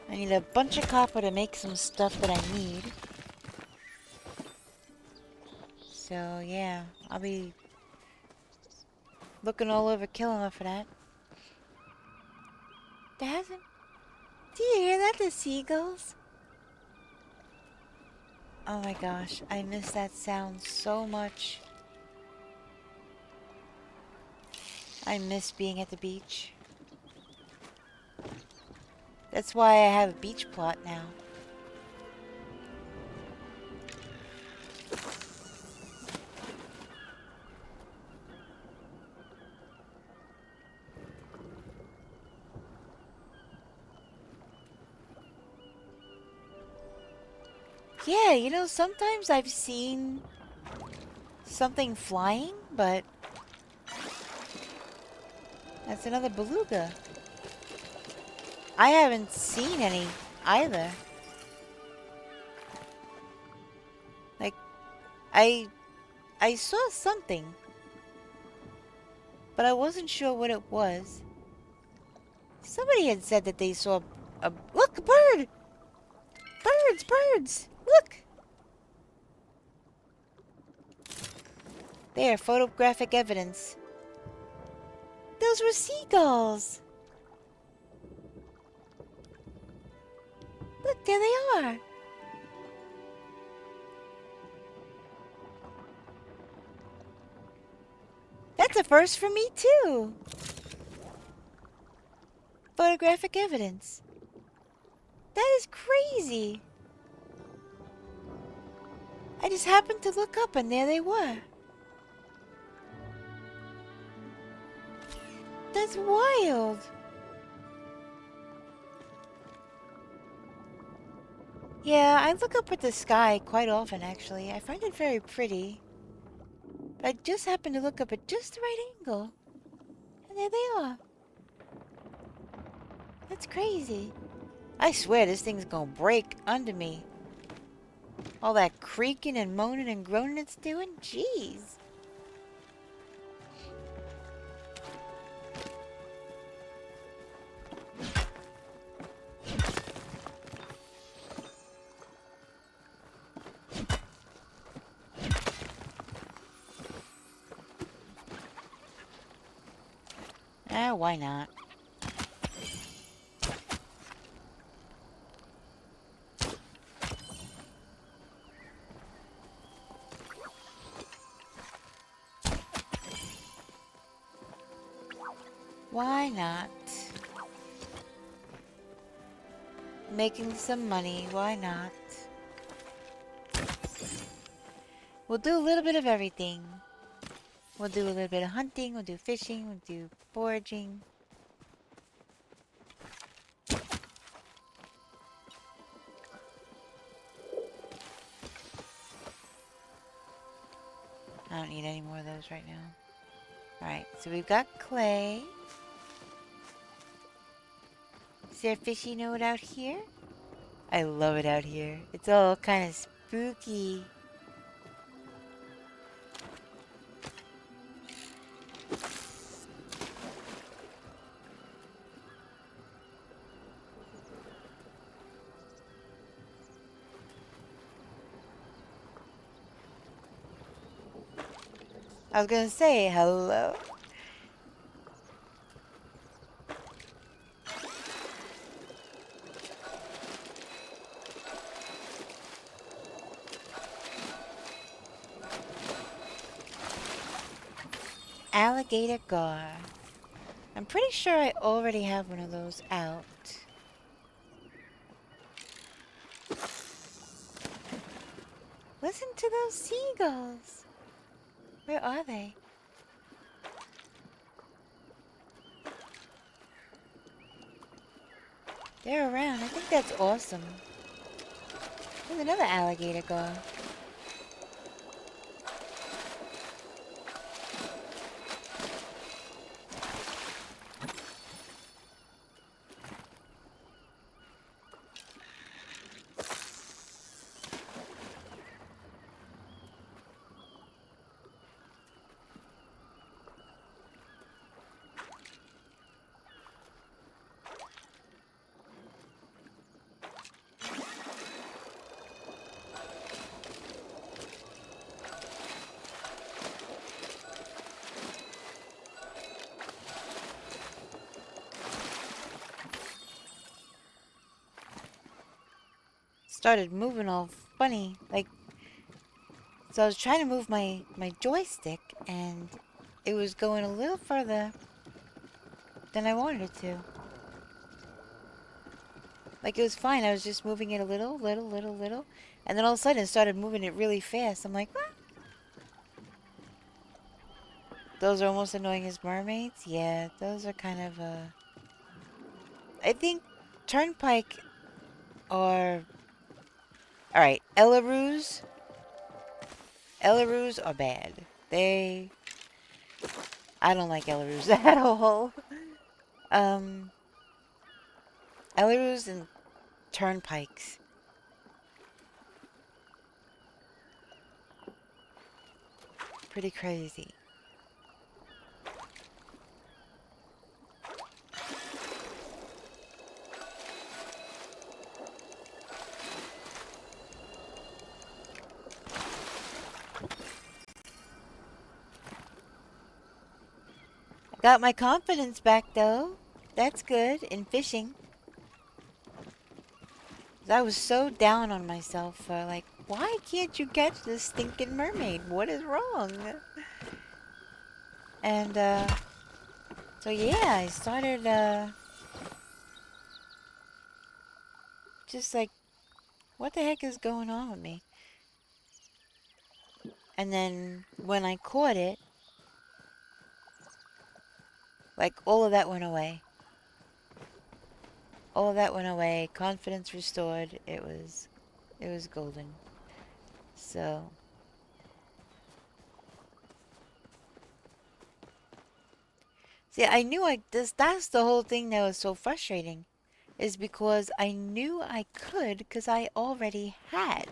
I need a bunch of copper to make some stuff that I need. So yeah, I'll be looking all over Kilima for that. There hasn't... Do you hear that? The seagulls? Oh my gosh, I miss that sound so much. I miss being at the beach. That's why I have a beach plot now. Yeah, you know, sometimes I've seen something flying, but that's another beluga. I haven't seen any either. Like, I saw something, but I wasn't sure what it was. Somebody had said that they saw a... Look, a bird! Birds, birds! Look! There, photographic evidence. Those were seagulls! Look, there they are! That's a first for me, too. Photographic evidence. That is crazy. I just happened to look up and there they were. That's wild. Yeah, I look up at the sky quite often, actually. I find it very pretty. But I just happened to look up at just the right angle. And there they are. That's crazy. I swear this thing's gonna break under me. All that creaking and moaning and groaning it's doing? Jeez. Why not? Why not? Making some money, why not? We'll do a little bit of everything. We'll do a little bit of hunting, we'll do fishing, we'll do foraging. I don't need any more of those right now. Alright, so we've got clay. Is there a fishy note out here? I love it out here. It's all kind of spooky. I was gonna say hello. Alligator gar. I'm pretty sure I already have one of those out. Listen to those seagulls. Where are they? They're around. I think that's awesome. There's another alligator gar. Started moving all funny, like, so I was trying to move my joystick and it was going a little further than I wanted it to. Like, it was fine, I was just moving it a little, and then all of a sudden it started moving it really fast. I'm like, what? Those are almost annoying as mermaids? Yeah, those are kind of, I think turnpike are... Alright, Elaroos. Elaroos are bad. I don't like Elaroos at all. Elaroos and turnpikes. Pretty crazy. Got my confidence back though. That's good in fishing. I was so down on myself for like, why can't you catch this stinking mermaid? What is wrong? And, so yeah, I started, just like, what the heck is going on with me? And then when I caught it, like, all of that went away. All of that went away. Confidence restored. It was golden. So, see, I knew that's the whole thing that was so frustrating, is because I knew I could, because I already had.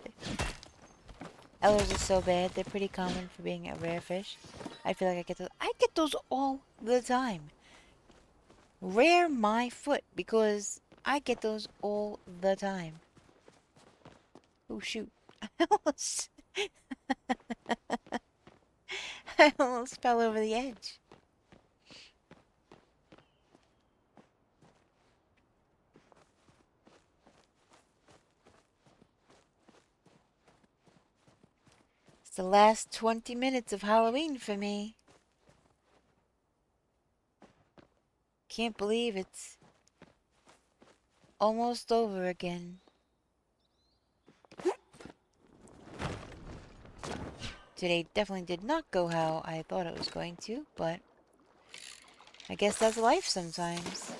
Ellers are so bad. They're pretty common for being a rare fish. I feel like I get those all the time. Rare my foot, because I get those all the time. Oh shoot. I almost I almost fell over the edge. It's the last 20 minutes of Halloween for me. Can't believe it's almost over again. Today definitely did not go how I thought it was going to, but I guess that's life sometimes.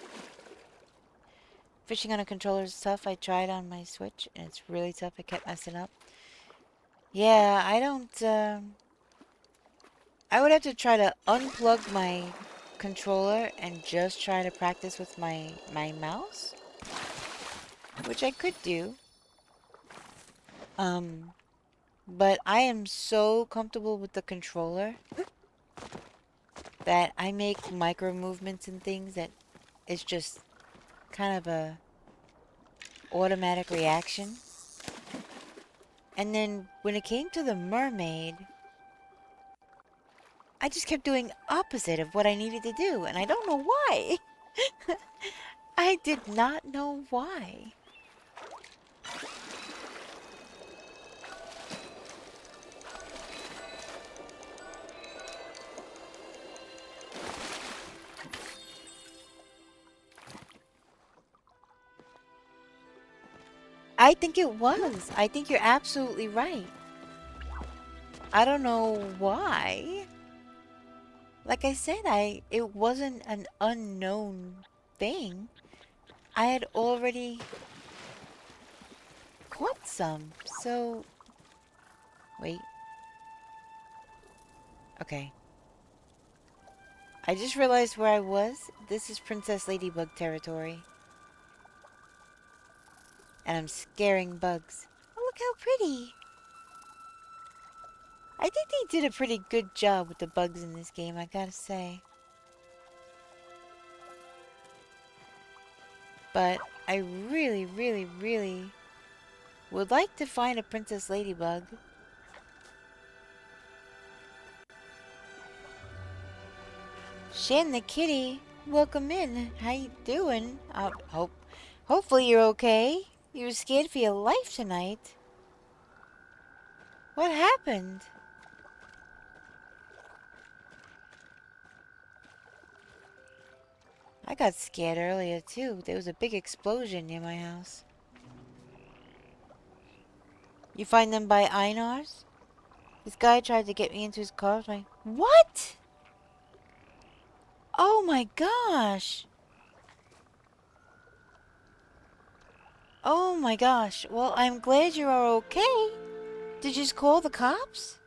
Fishing on a controller is tough. I tried on my Switch, and it's really tough. I kept messing up. Yeah, I don't, I would have to try to unplug my controller and just try to practice with my mouse, which I could do. But I am so comfortable with the controller that I make micro movements and things that it's just kind of a automatic reaction. And then when it came to the mermaid, I just kept doing opposite of what I needed to do, and I don't know why. I did not know why. I think it was. I think you're absolutely right. I don't know why. Like I said, it wasn't an unknown thing. I had already caught some. So wait. Okay. I just realized where I was. This is Princess Ladybug territory. And I'm scaring bugs. Oh, look how pretty. I think they did a pretty good job with the bugs in this game, I gotta say. But I really, really, really would like to find a Princess Ladybug. Shan the kitty, welcome in. How you doing? Hopefully you're okay. You were scared for your life tonight. What happened? I got scared earlier too. There was a big explosion near my house. You find them by Einar's? This guy tried to get me into his car with my... What? Oh my gosh. Oh my gosh. Well, I'm glad you are okay. Did you just call the cops?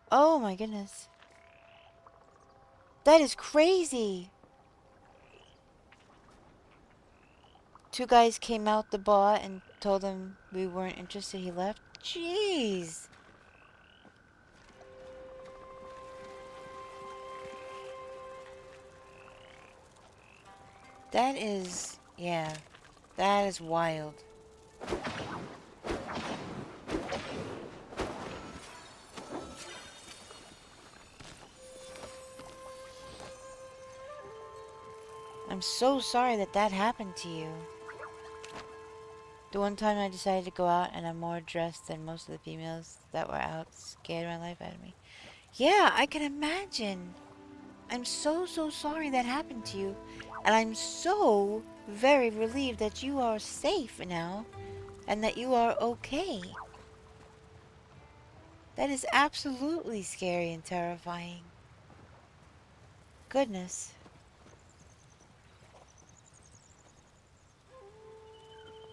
Oh my goodness. That is crazy. Two guys came out the bar and told him we weren't interested. He left. Jeez. That is... yeah. That is wild. I'm so sorry that that happened to you. The one time I decided to go out and I'm more dressed than most of the females that were out scared my life out of me. Yeah, I can imagine. I'm so, so sorry that happened to you. And I'm so very relieved that you are safe now and that you are okay. That is absolutely scary and terrifying. Goodness.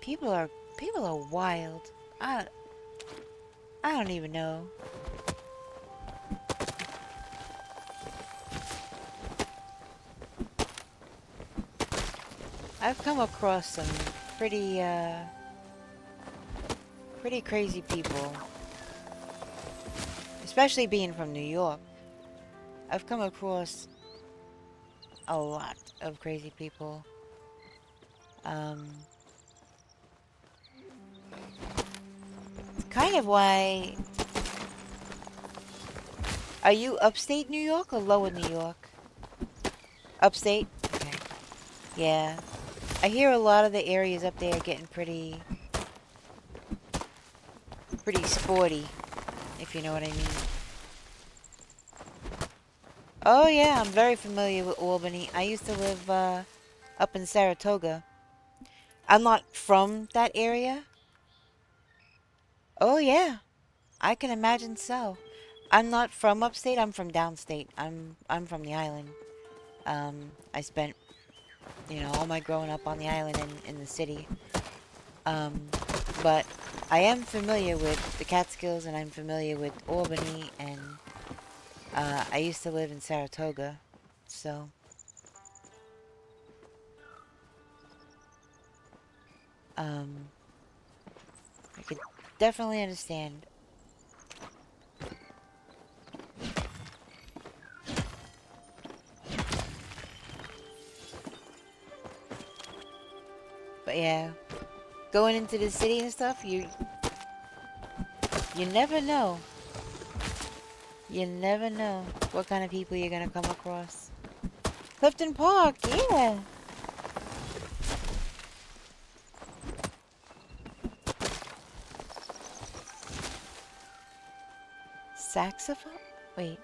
People are people are wild. I I don't even know. I've come across some pretty pretty crazy people. Especially being from New York. I've come across a lot of crazy people. Um it's kind of why. Are you upstate New York or lower New York? Upstate? Okay. Yeah. I hear a lot of the areas up there are getting pretty sporty, if you know what I mean. Oh yeah, I'm very familiar with Albany. I used to live up in Saratoga. I'm not from that area. Oh yeah, I can imagine so. I'm not from upstate, I'm from downstate. I'm from the island. I spent, all my growing up on the island in the city. Um, but I am familiar with the Catskills and I'm familiar with Albany and I used to live in Saratoga. So, um, I could definitely understand. But yeah, going into the city and stuff, you never know. You never know what kind of people you're gonna come across. Clifton Park, yeah. Saxophone? Wait.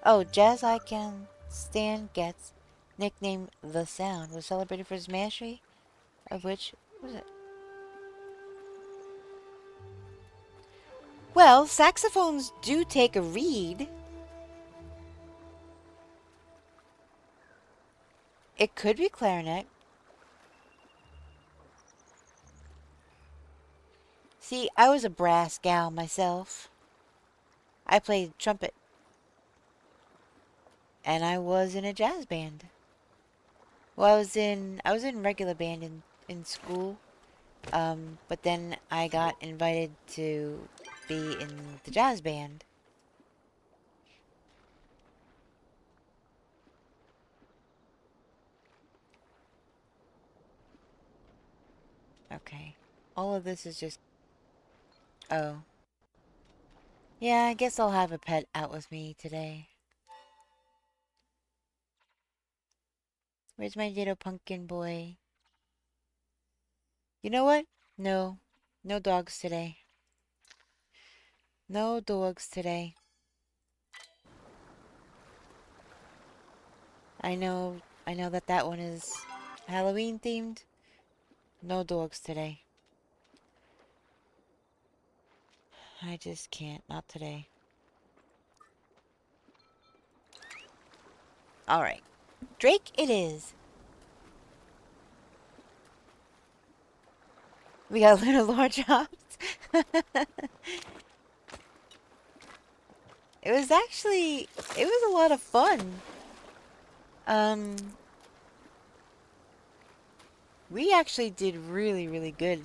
Oh, jazz icon Stan Getz, nicknamed The Sound, was celebrated for his mastery, of which, what was it? Well, saxophones do take a reed. It could be clarinet. See, I was a brass gal myself. I played trumpet. And I was in a jazz band. Well, I was in regular band in school. But then I got invited to be in the jazz band. Okay. All of this is just, oh. Yeah, I guess I'll have a pet out with me today. Where's my little pumpkin boy? You know what? No. No dogs today. No dogs today. I know that one is Halloween themed. No dogs today. I just can't. Not today. Alright. Drake it is. We got little large hops. It was actually, it was a lot of fun. Um, we actually did really, really good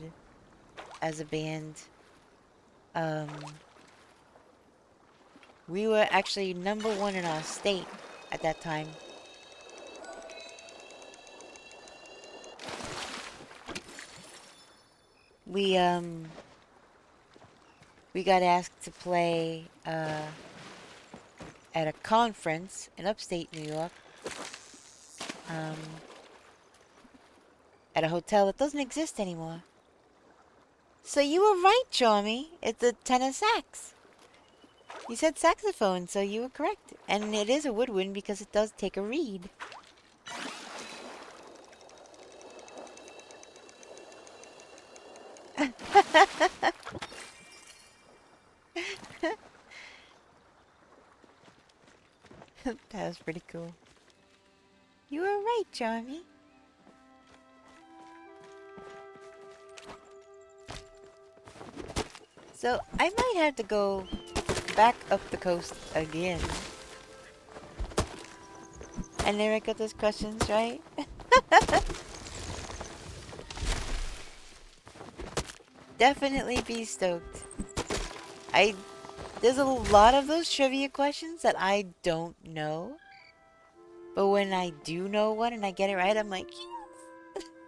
as a band. Um, we were actually #1 in our state at that time. We, we got asked to play, at a conference in upstate New York. Um, at a hotel that doesn't exist anymore. So you were right, Charmy. It's a tenor sax. You said saxophone, so you were correct. And it is a woodwind because it does take a reed. That was pretty cool. You were right, Charmy. So I might have to go back up the coast again. I never got those questions right. Definitely be stoked. There's a lot of those trivia questions that I don't know. But when I do know one and I get it right, I'm like,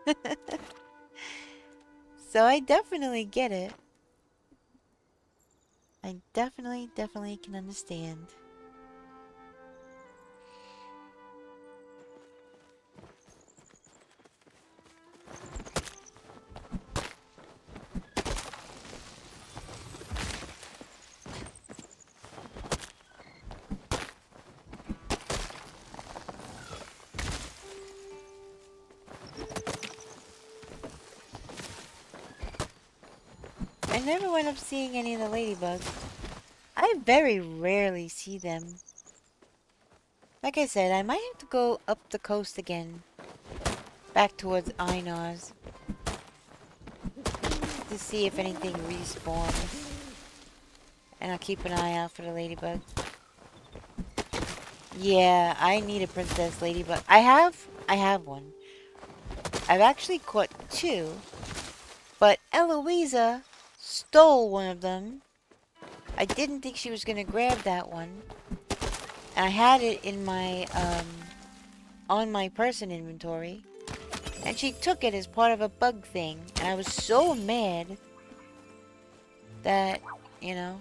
yes. So I definitely get it. I definitely can understand. I never went up seeing any of the ladybugs. I very rarely see them. Like I said, I might have to go up the coast again. Back towards Einar's. To see if anything respawns. And I'll keep an eye out for the ladybug. Yeah, I need a princess ladybug. I have one. I've actually caught two. But Eloisa stole one of them. I didn't think she was gonna grab that one. And I had it in my, on my person inventory. And she took it as part of a bug thing. And I was so mad that, you know,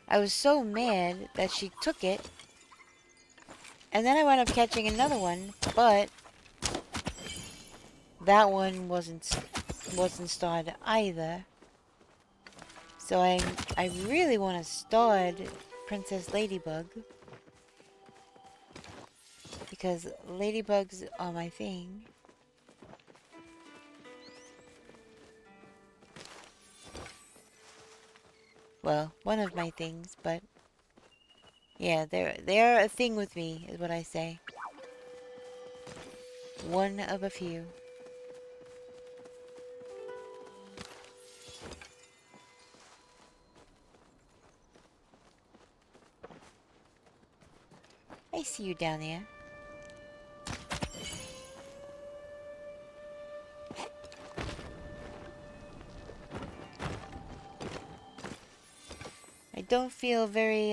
I was so mad that she took it. And then I wound up catching another one, but that one wasn't starred either. So I really want to start Princess Ladybug. Because ladybugs are my thing. Well, one of my things, but yeah, they're a thing with me, is what I say. One of a few. I see you down there. I don't feel very,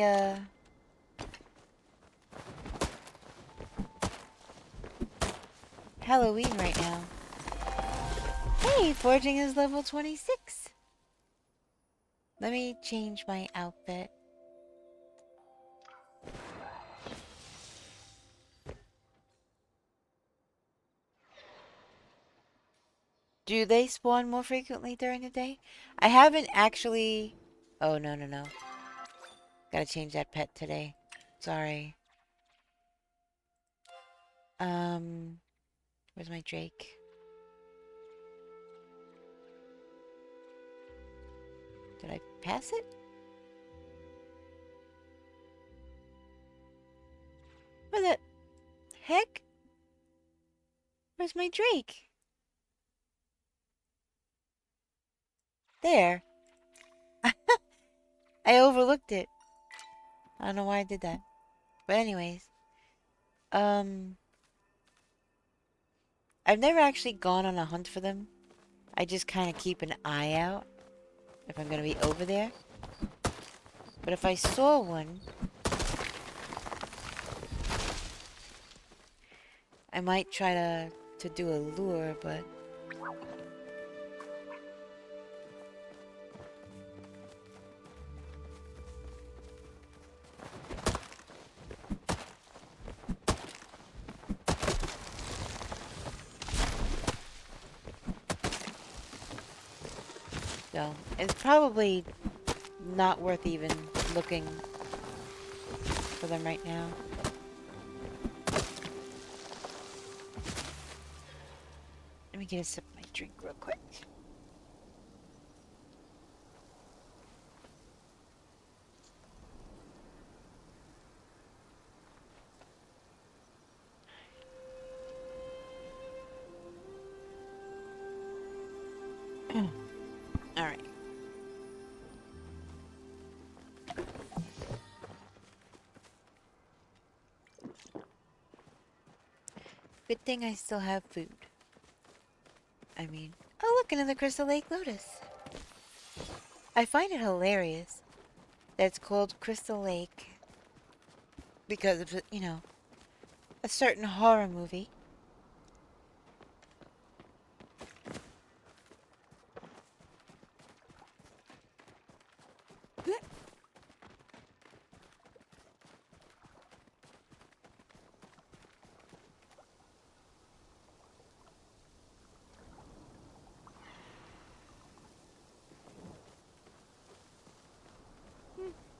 Halloween right now. Hey, foraging is level 26. Let me change my outfit. Do they spawn more frequently during the day? I haven't actually... Oh, no. Gotta change that pet today. Sorry. Where's my Drake? Did I pass it? Where the heck? Where's my Drake? There. I overlooked it. I don't know why I did that. But anyways. I've never actually gone on a hunt for them. I just kind of keep an eye out if I'm gonna be over there. But if I saw one, I might try to do a lure, but... So, it's probably not worth even looking for them right now. Let me get a sip of my drink real quick. Alright. Good thing I still have food. I mean, oh look, another Crystal Lake Lotus. I find it hilarious that it's called Crystal Lake because of, you know, a certain horror movie.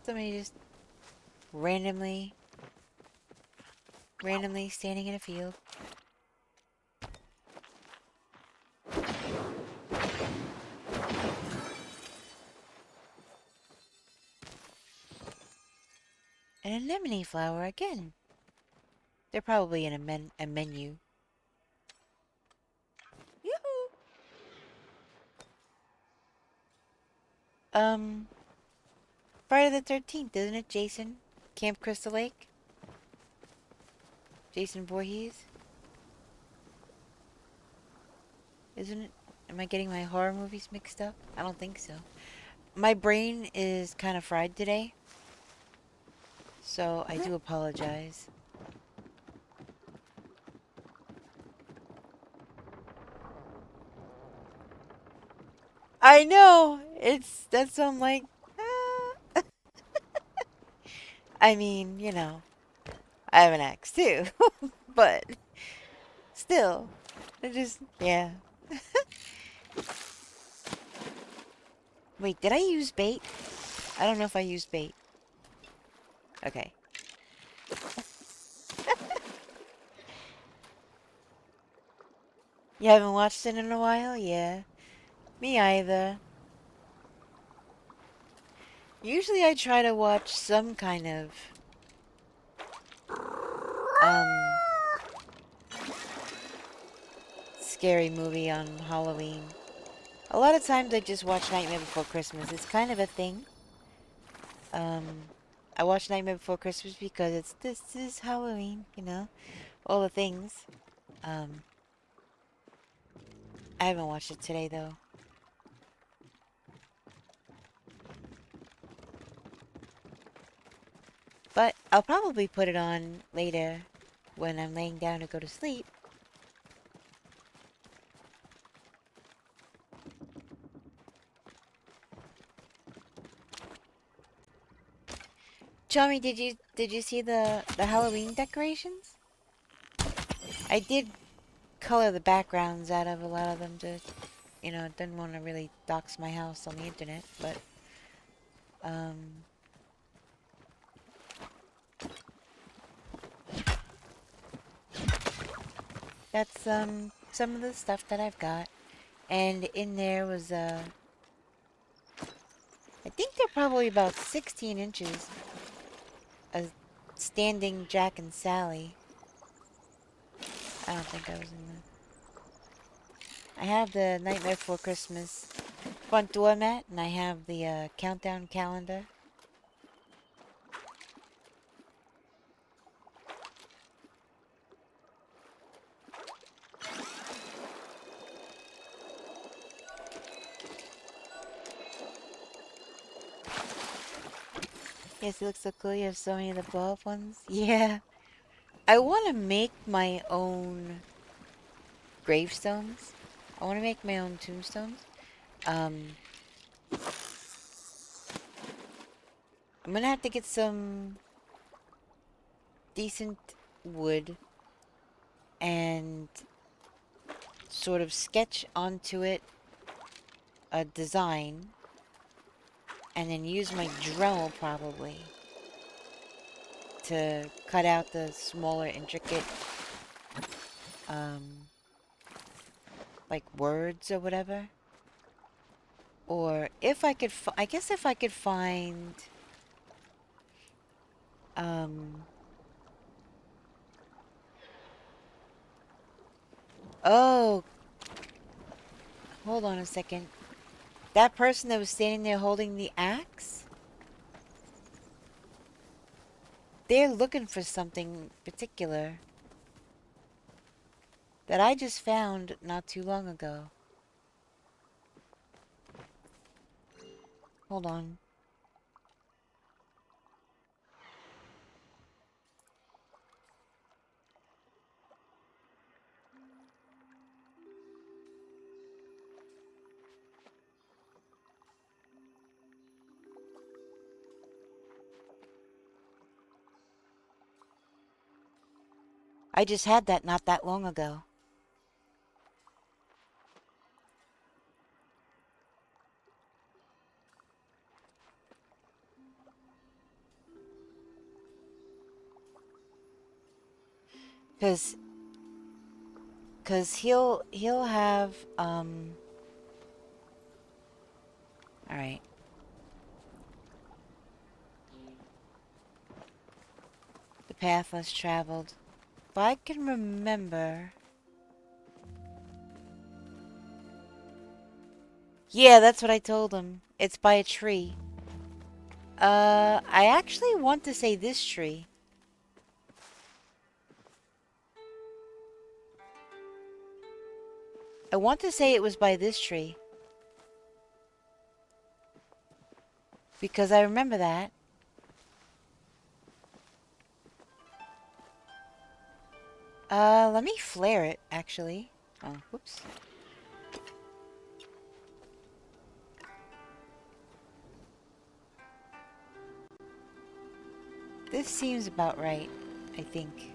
Somebody just randomly standing in a field. An anemone flower again. They're probably in a menu. Yoo-hoo! Friday the 13th, isn't it, Jason? Camp Crystal Lake? Jason Voorhees? Isn't it? Am I getting my horror movies mixed up? I don't think so. My brain is kind of fried today, so I do apologize. I know! That's I'm like, ah. I mean, you know, I have an axe too, but still, yeah. Wait, did I use bait? I don't know if I used bait. Okay. You haven't watched it in a while? Yeah. Me either. Usually I try to watch some kind of, um, scary movie on Halloween. A lot of times I just watch Nightmare Before Christmas. It's kind of a thing. Um, I watch Nightmare Before Christmas because this is Halloween, you know? All the things. Um, I haven't watched it today though. But I'll probably put it on later when I'm laying down to go to sleep. Chummy, did you see the Halloween decorations? I did color the backgrounds out of a lot of them to, you know, didn't want to really dox my house on the internet, but that's some of the stuff that I've got. And in there was I think they're probably about 16 inches, a standing Jack and Sally. I don't think I was in the... I have the Nightmare Before Christmas front door mat, and I have the countdown calendar. Yes, it looks so cool. You have so many of the blow-up ones. Yeah. I want to make my own gravestones. I want to make my own tombstones. I'm gonna have to get some decent wood and sort of sketch onto it a design and then use my Dremel probably to cut out the smaller, intricate, um, like words or whatever. Or if I could, I guess if I could find, um, oh, hold on a second. That person that was standing there holding the axe, they're looking for something particular that I just found not too long ago. Hold on. I just had that not that long ago. Cause, cause he'll have all right. The path less traveled. If I can remember. Yeah, that's what I told him. It's by a tree. I actually want to say this tree. I want to say it was by this tree. Because I remember that. Let me flare it, actually. Oh, whoops. This seems about right, I think.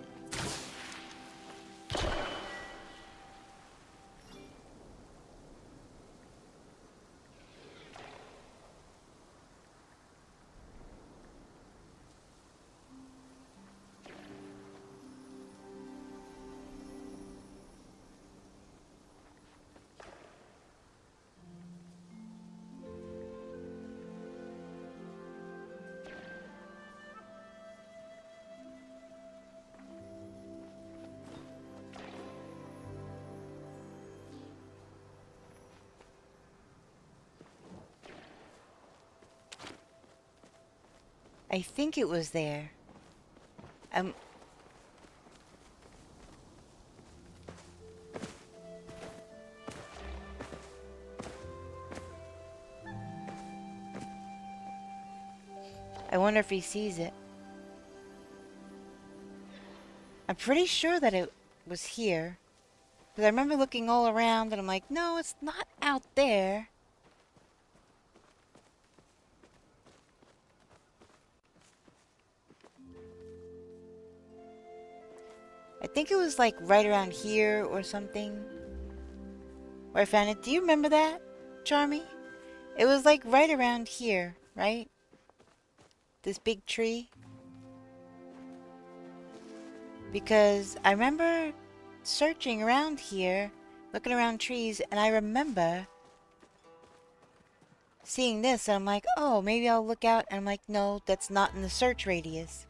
I think it was there. Um, I wonder if he sees it. I'm pretty sure that it was here. Because I remember looking all around and I'm like, no, it's not out there. I think it was like right around here or something. Where I found it. Do you remember that, Charmy? It was like right around here, right? This big tree. Because I remember searching around here, looking around trees, and I remember seeing this, and I'm like, oh, maybe I'll look out, and I'm like, no, that's not in the search radius.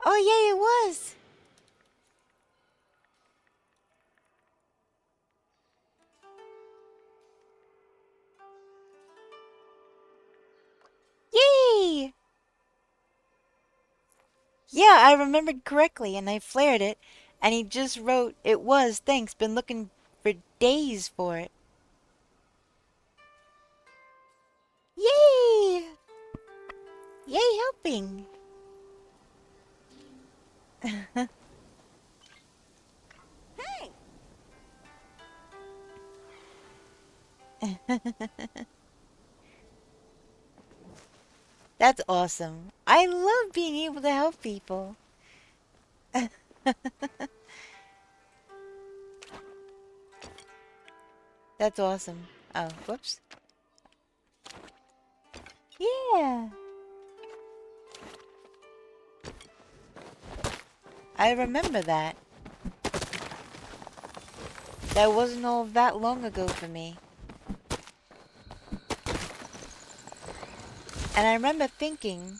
Oh, yeah, it was! Yay! Yeah, I remembered correctly, and I flared it, and he just wrote, it was, thanks, been looking for days for it. Yay! Yay, helping! That's awesome. I love being able to help people. That's awesome. Oh, whoops. Yeah. I remember that. That wasn't all that long ago for me. And I remember thinking,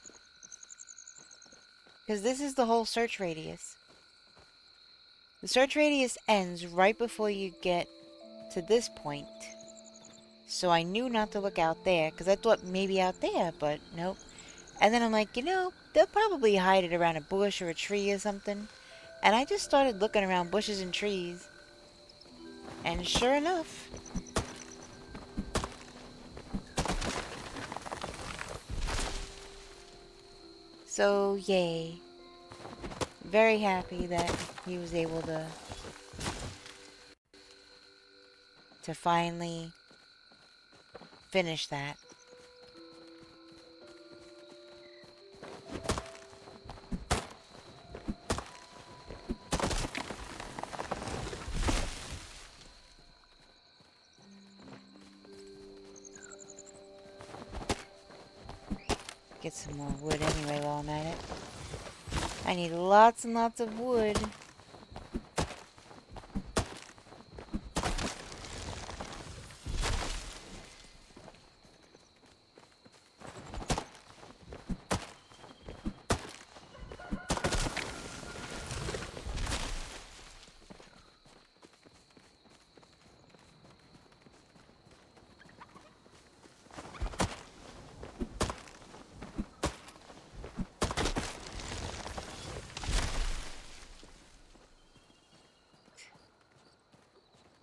because this is the whole search radius. The search radius ends right before you get to this point. So I knew not to look out there, because I thought maybe out there, but nope. And then I'm like, you know, they'll probably hide it around a bush or a tree or something. And I just started looking around bushes and trees. And sure enough. So, yay. Very happy that he was able to finally finish that. Get some more wood anyway while I'm at it. I need lots and lots of wood.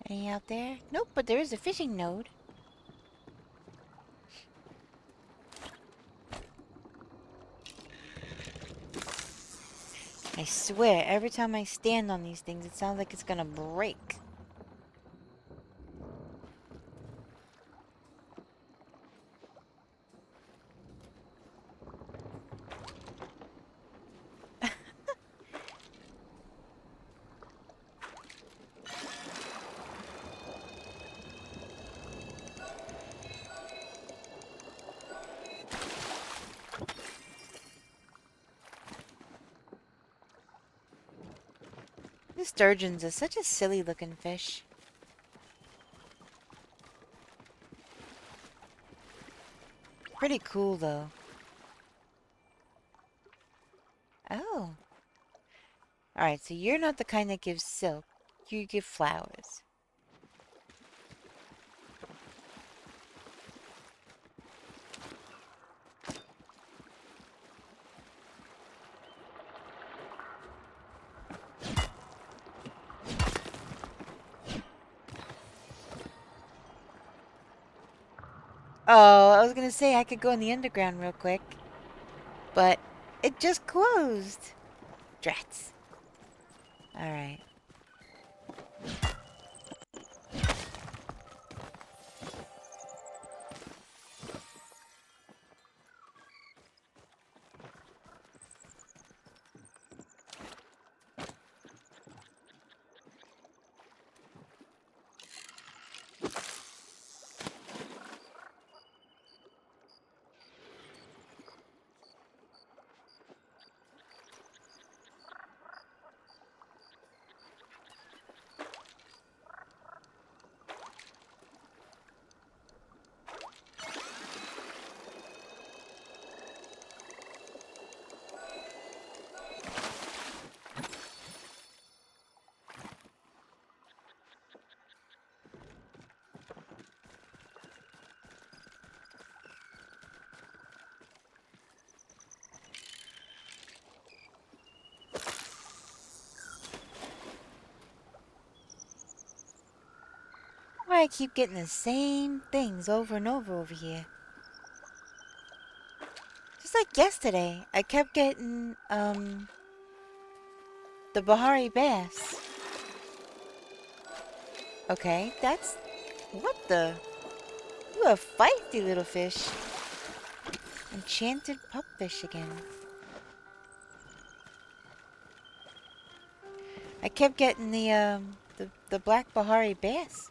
Any out there? Nope, but there is a fishing node. I swear, every time I stand on these things, it sounds like it's gonna break. The sturgeons are such a silly looking fish. Pretty cool though. Oh. Alright, so you're not the kind that gives silk. You give flowers. Oh, I was gonna say I could go in the underground real quick. But it just closed. Drats. Alright. Why I keep getting the same things over and over here. Just like yesterday, I kept getting, the Bahari bass. Okay, that's... What the... You a feisty little fish. Enchanted pupfish again. I kept getting the black Bahari bass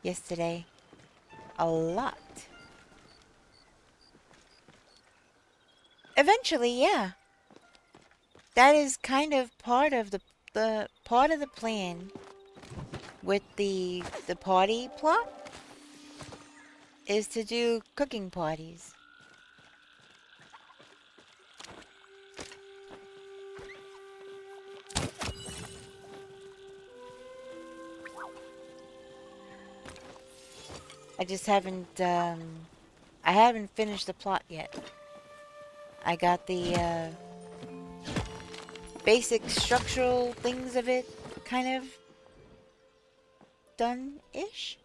yesterday. A lot. Eventually, yeah. That is kind of part of the part of the plan with the party plot is to do cooking parties. I just haven't I haven't finished the plot yet. I got the basic structural things of it kind of done-ish,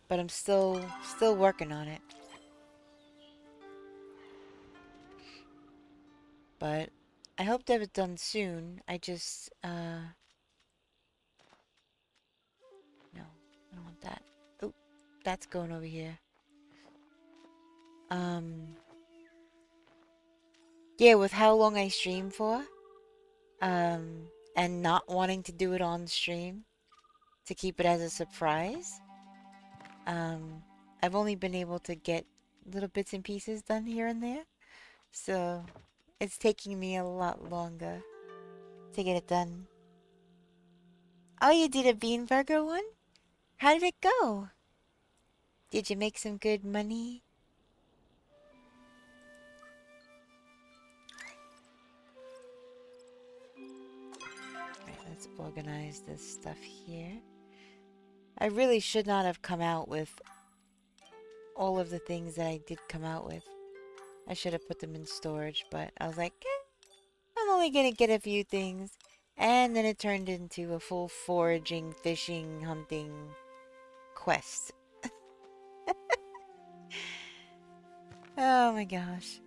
but I'm still working on it. But I hope to have it done soon. I just no, I don't want that. Oh, that's going over here. Yeah, with how long I stream for, and not wanting to do it on stream to keep it as a surprise, I've only been able to get little bits and pieces done here and there. So it's taking me a lot longer to get it done. Oh, you did a bean burger one? How did it go? Did you make some good money? Alright, let's organize this stuff here. I really should not have come out with all of the things that I did come out with. I should have put them in storage, but I was like, I'm only gonna get a few things. And then it turned into a full foraging, fishing, hunting quest. Oh my gosh.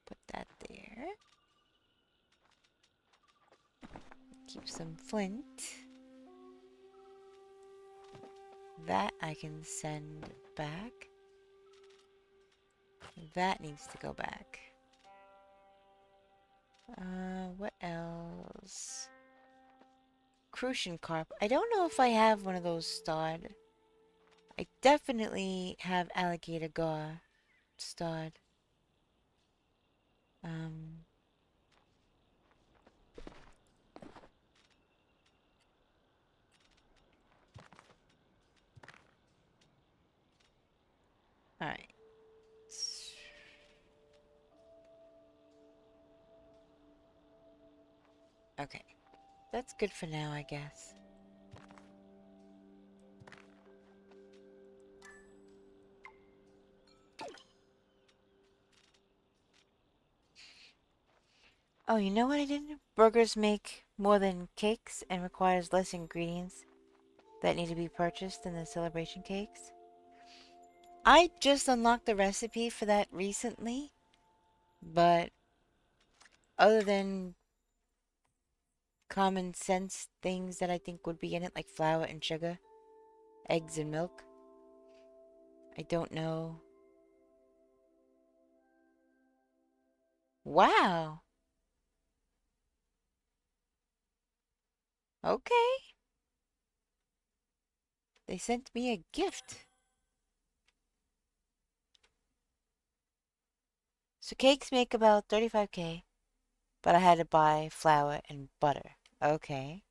Put that there. Keep some flint. That I can send back. That needs to go back. What else? Crucian carp. I don't know if I have one of those starred. I definitely have alligator gar starred. Um, Alright. Okay. That's good for now, I guess. Oh, you know what I didn't? Burgers make more than cakes and requires less ingredients that need to be purchased than the celebration cakes. I just unlocked the recipe for that recently, but other than common sense things that I think would be in it, like flour and sugar, eggs and milk, I don't know. Wow. Okay. They sent me a gift. So cakes make about 35K, but I had to buy flour and butter. Okay.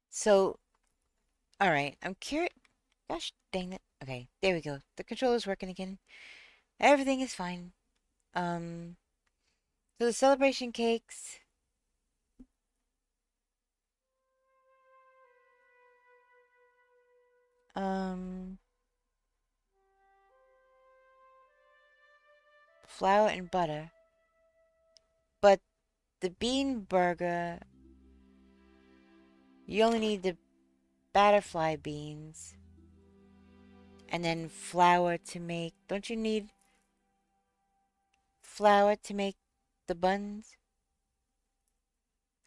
So, alright, I'm curious. Gosh dang it. Okay, there we go. The controller's working again. Everything is fine. So the celebration cakes. Um, Flour and butter. But the bean burger, you only need the butterfly beans. And then flour to make. Don't you need flour to make the buns?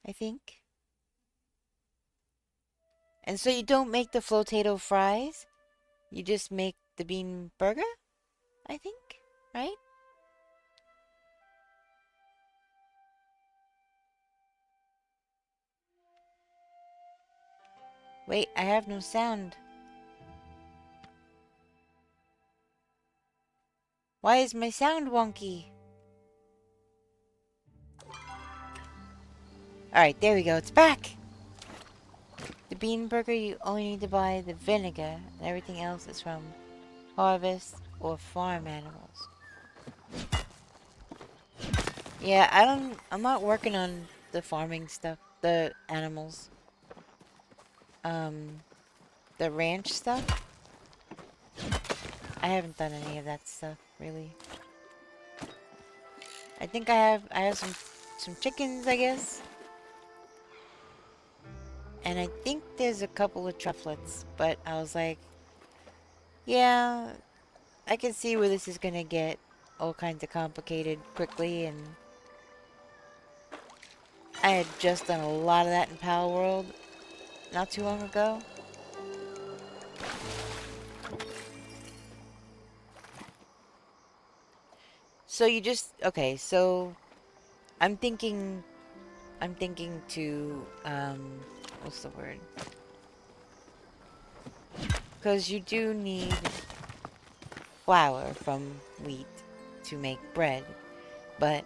I think. And so you don't make the flotato fries. You just make the bean burger, I think, right? Wait, I have no sound. Why is my sound wonky? Alright, there we go. It's back! The bean burger, you only need to buy the vinegar, and everything else is from harvest or farm animals. Yeah, I'm not working on the farming stuff, the animals. The ranch stuff. I haven't done any of that stuff, really. I think I have some chickens, I guess. And I think there's a couple of trufflets, but I was like, yeah, I can see where this is gonna get all kinds of complicated quickly, and I had just done a lot of that in Pal World not too long ago. So you just, okay, so I'm thinking, to, what's the word? Because you do need flour from wheat to make bread, but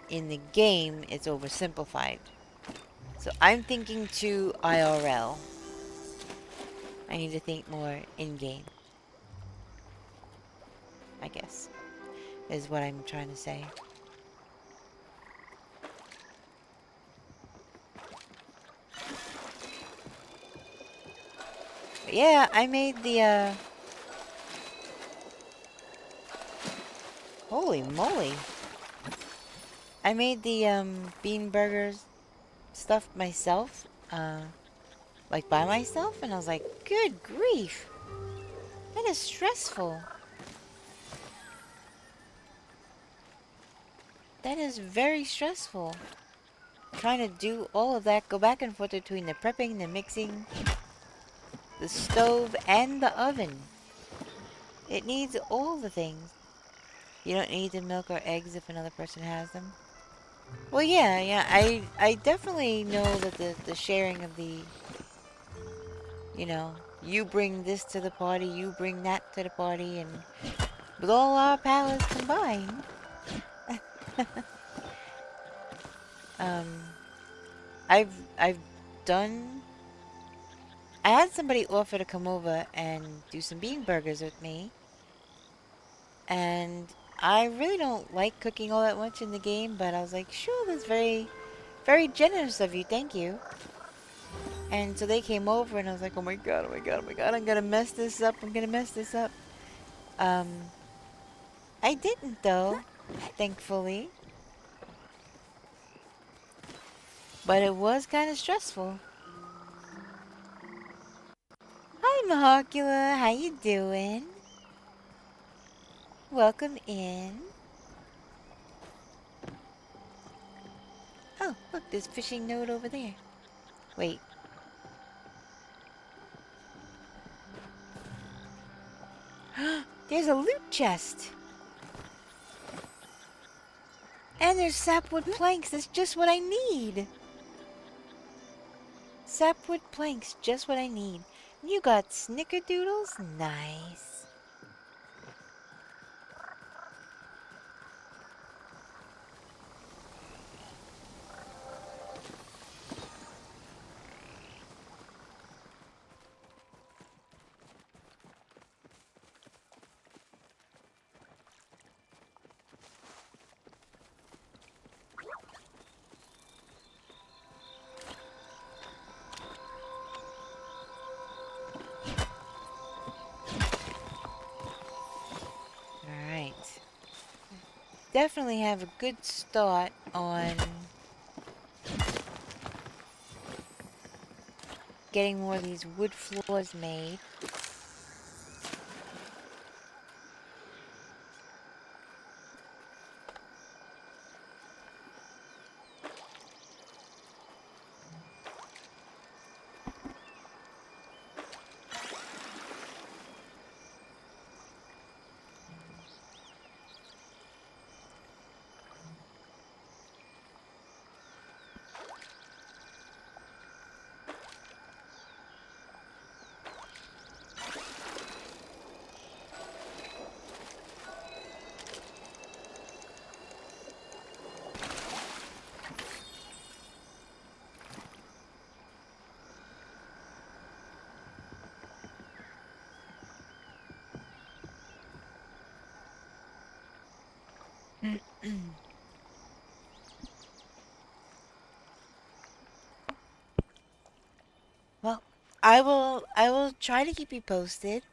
in the game, it's oversimplified. So I'm thinking to IRL. I need to think more in-game, I guess, is what I'm trying to say. But yeah, I made the, holy moly. I made the, bean burgers stuff myself, like by myself, and I was like, good grief. That is stressful. That is very stressful. Trying to do all of that, go back and forth between the prepping, the mixing, the stove, and the oven. It needs all the things. You don't need the milk or eggs if another person has them. Well, yeah, I definitely know that the sharing of the, you know, you bring this to the party, you bring that to the party, and with all our powers combined, um, I've done. I had somebody offer to come over and do some bean burgers with me, and I really don't like cooking all that much in the game, but I was like, sure, that's very, very generous of you, thank you. And so they came over, and I was like, oh my god, oh my god, oh my god, I'm gonna mess this up, I'm gonna mess this up. Um, I didn't though, thankfully. But it was kind of stressful. Hi, Mahocula, how you doing? Welcome in. Oh, look, there's a fishing node over there. Wait. There's a loot chest. And there's sapwood planks. That's just what I need. Sapwood planks, just what I need. You got snickerdoodles? Nice. Alright. Definitely have a good start on getting more of these wood floors made. Well, I will try to keep you posted.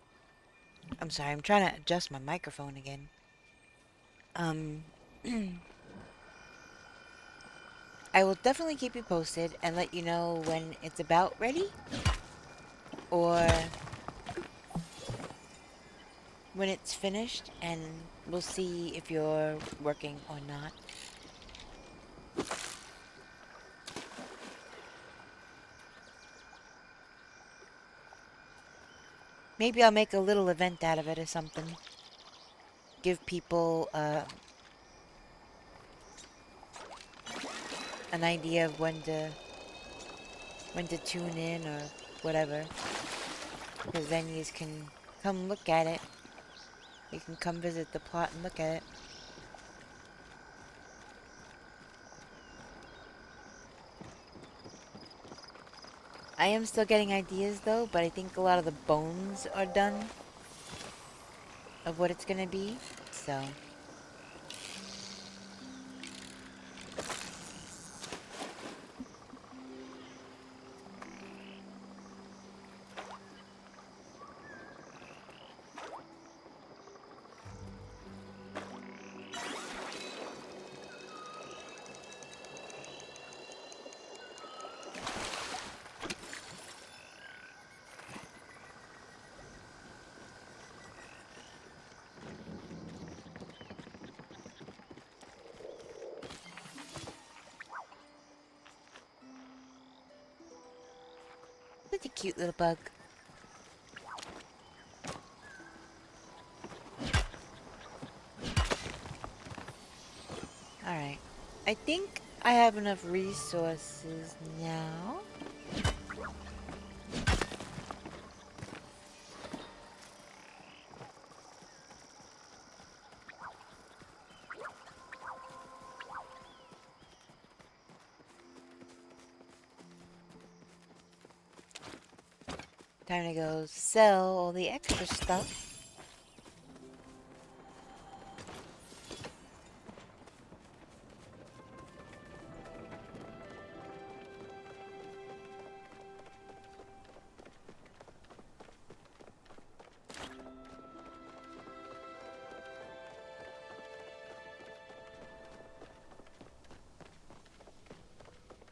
I'm sorry, I'm trying to adjust my microphone again. Um I will definitely keep you posted and let you know when it's about ready or when it's finished, and we'll see if you're working or not. Maybe I'll make a little event out of it or something. Give people an idea of when to tune in or whatever. Because then you can come look at it. You can come visit the plot and look at it. I am still getting ideas though, but I think a lot of the bones are done of what it's gonna be. So such a cute little bug. Alright. I think I have enough resources now. Time to go sell all the extra stuff.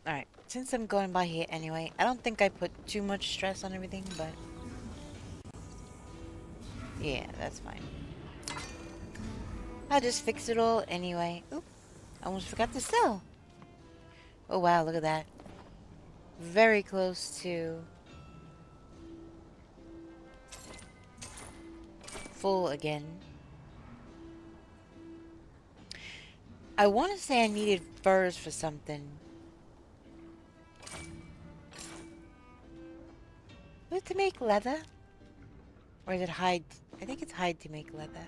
Alright, since I'm going by here anyway, I don't think I put too much stress on everything, but yeah, that's fine. I'll just fix it all anyway. Oop, I almost forgot to sell. Oh wow, look at that. Very close to full again. I want to say I needed furs for something. Was it to make leather? Or is it hide? I think it's hide to make leather.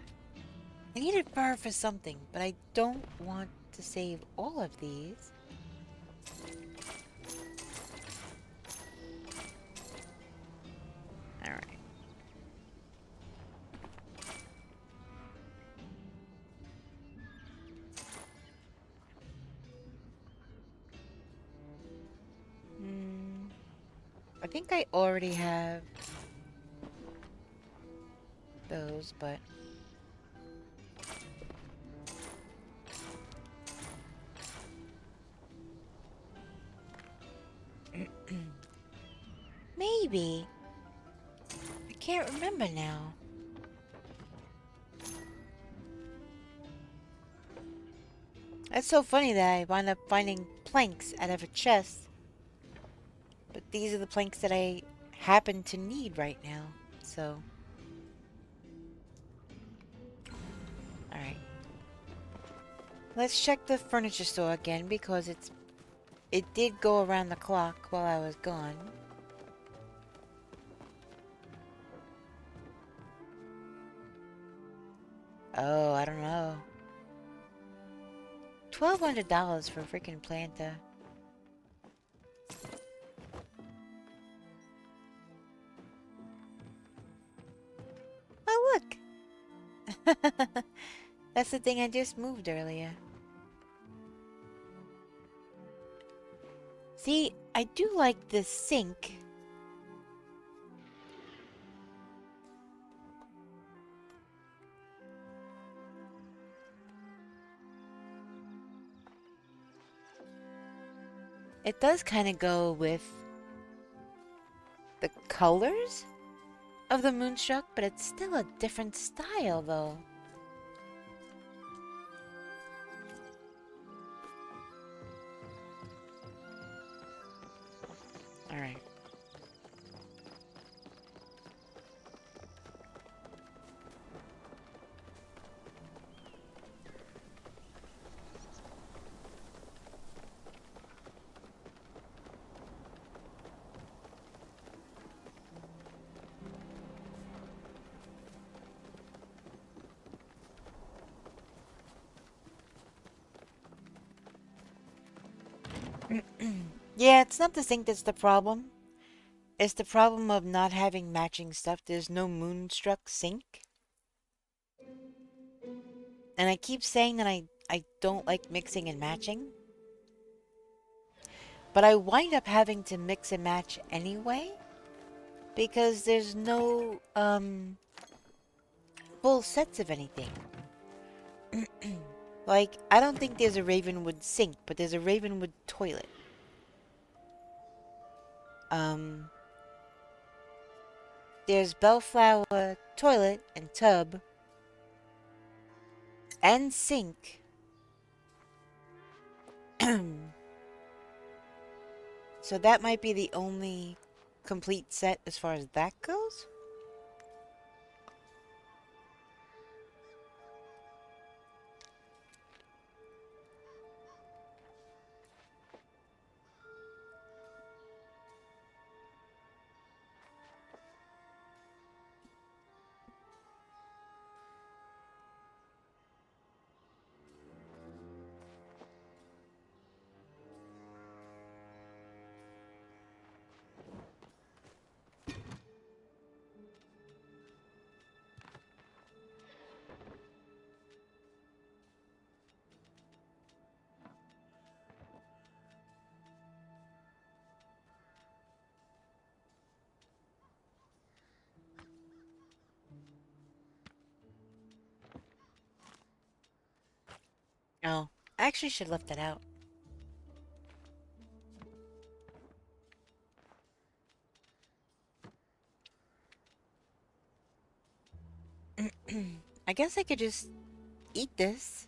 I needed fur for something, but I don't want to save all of these. Alright. I think I already have those, but maybe. I can't remember now. That's so funny that I wound up finding planks out of a chest. But these are the planks that I happen to need right now. So, alright. Let's check the furniture store again because it did go around the clock while I was gone. Oh, I don't know. $1,200 for a freaking planter. Oh, look! That's the thing I just moved earlier. See, I do like this sink. It does kind of go with the colors of the Moonstruck, but it's still a different style, though. Alright. Yeah, it's not the sink that's the problem. It's the problem of not having matching stuff. There's no Moonstruck sink. And I keep saying that I don't like mixing and matching. But I wind up having to mix and match anyway. Because there's no, full sets of anything. Like, I don't think there's a Ravenwood sink, but there's a Ravenwood toilet. There's Bellflower toilet and tub and sink. So that might be the only complete set as far as that goes. Oh, I actually should have left that out. I guess I could just eat this.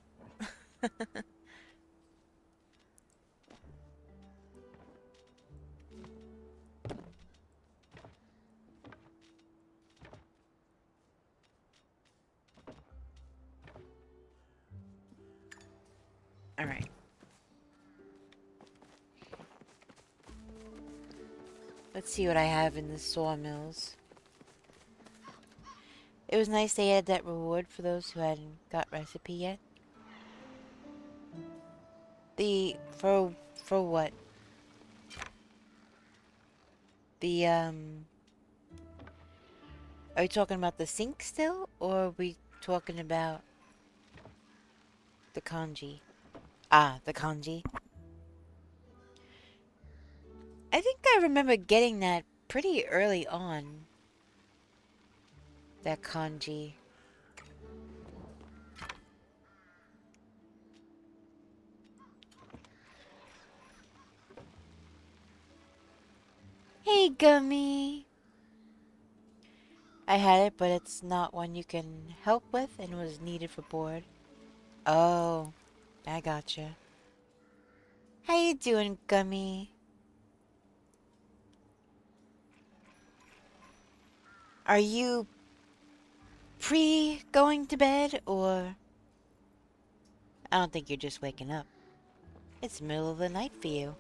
Alright. Let's see what I have in the sawmills. It was nice they had that reward for those who hadn't got recipe yet. For what? The, are we talking about the sink still? Or are we talking about the kanji? Ah, the kanji. I think I remember getting that pretty early on. That kanji. Hey, Gummy! I had it, but it's not one you can help with and was needed for board. Oh, I gotcha. How you doing, Gummy? Are you pre-going to bed, or... I don't think you're just waking up. It's the middle of the night for you.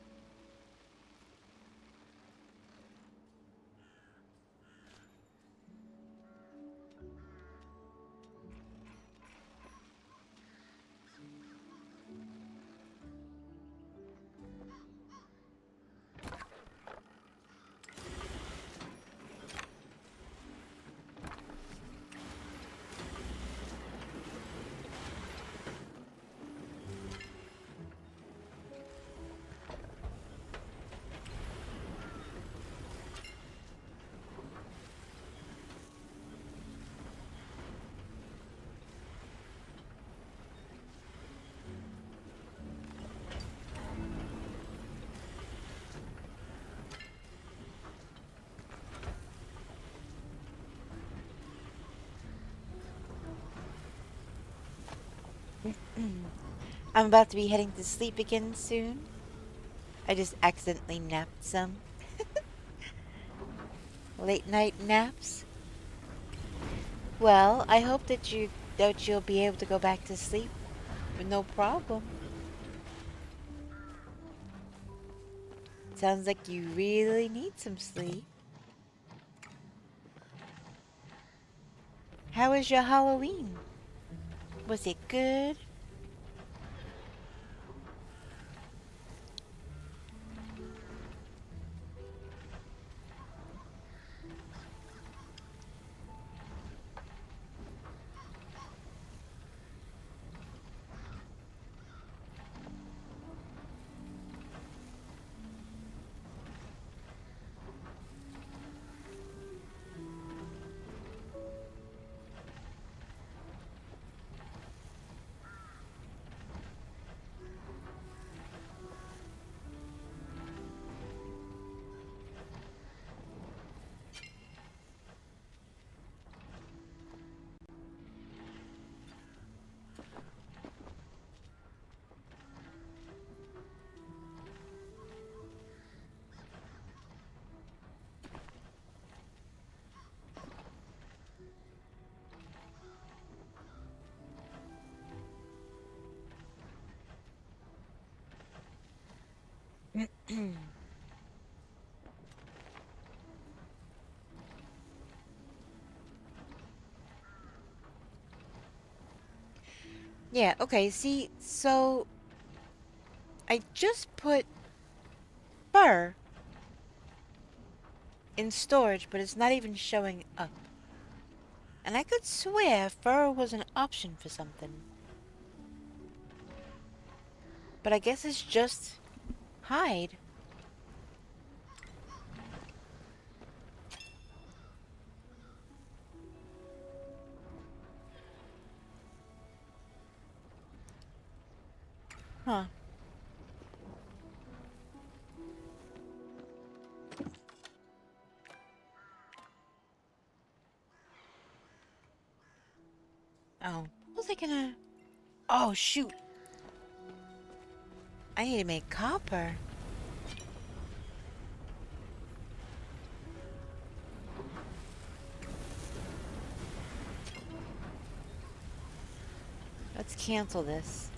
I'm about to be heading to sleep again soon. I just accidentally napped some. Late night naps. Well, I hope that you'll be able to go back to sleep with no problem. Sounds like you really need some sleep. How was your Halloween? Was it good? Yeah, okay, see, so I just put fur in storage, but it's not even showing up. And I could swear fur was an option for something. But I guess it's just hide. Huh. Oh. What was I gonna... Oh, shoot. I need to make copper. Let's cancel this.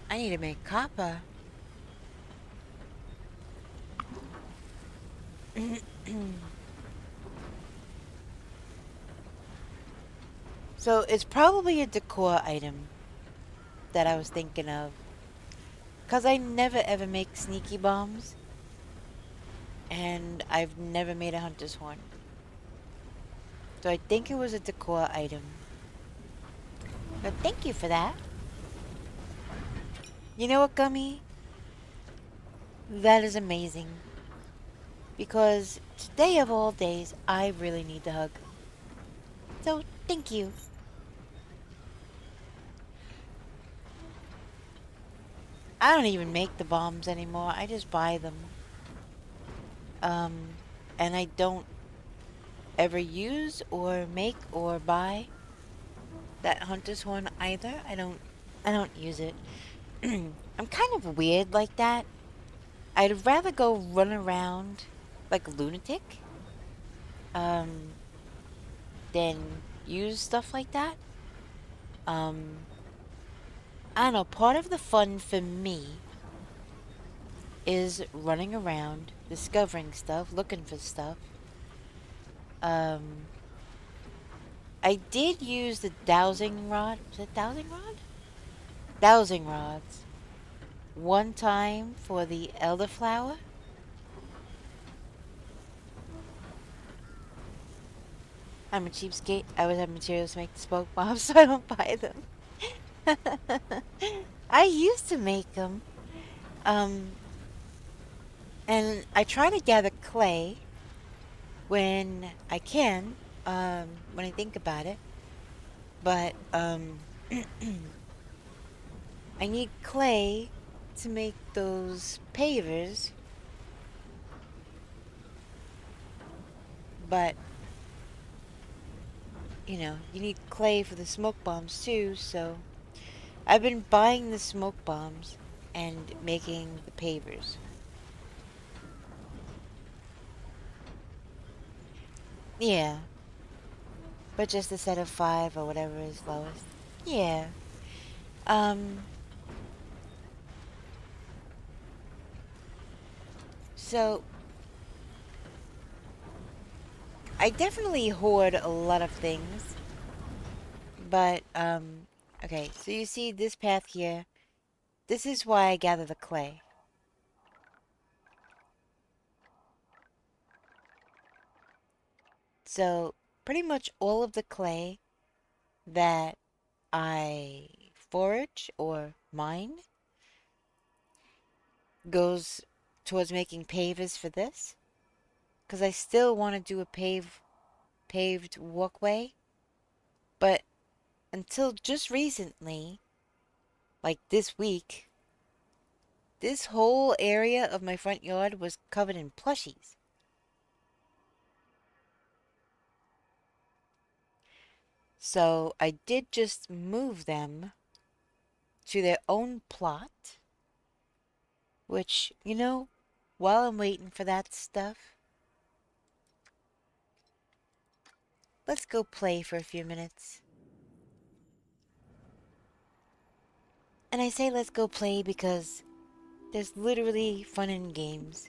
I need to make copper. So it's probably a decor item that I was thinking of. Because I never ever make sneaky bombs. And I've never made a hunter's horn. So I think it was a decor item. But thank you for that. You know what, Gummy? That is amazing. Because today of all days, I really need the hug. So, thank you. I don't even make the bombs anymore. I just buy them. Um, and I don't ever use or make or buy that hunter's horn either. I don't use it. I'm kind of weird like that. I'd rather go run around like a lunatic, um, than use stuff like that. Um, I don't know, part of the fun for me is running around, discovering stuff, looking for stuff. Um, I did use the dowsing rod. Was it dowsing rod? Dowsing rods. One time for the elderflower. I'm a cheapskate. I always have materials to make the smoke bombs, so I don't buy them. I used to make them. Um, and I try to gather clay when I can, when I think about it. But, I need clay to make those pavers. But you know, you need clay for the smoke bombs too, so I've been buying the smoke bombs and making the pavers. Yeah, but just a set of 5 or whatever is lowest. Yeah. Um, so I definitely hoard a lot of things, but, okay, so you see this path here. This is why I gather the clay. So, pretty much all of the clay that I forage or mine goes towards making pavers for this. Because I still want to do a paved walkway. But until just recently, like this week, this whole area of my front yard was covered in plushies. So I did just move them to their own plot. Which, you know, while I'm waiting for that stuff, let's go play for a few minutes. And I say let's go play because there's literally fun and games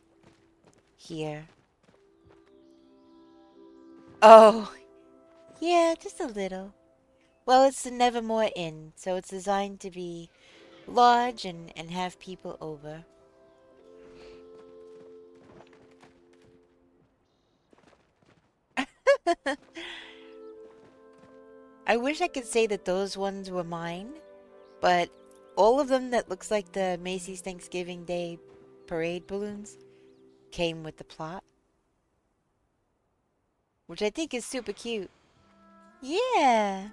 here. Oh, yeah, just a little. Well, it's the Nevermore Inn, so it's designed to be large and have people over. I wish I could say that those ones were mine, but all of them that looks like the Macy's Thanksgiving Day parade balloons came with the plot, which I think is super cute. Yeah,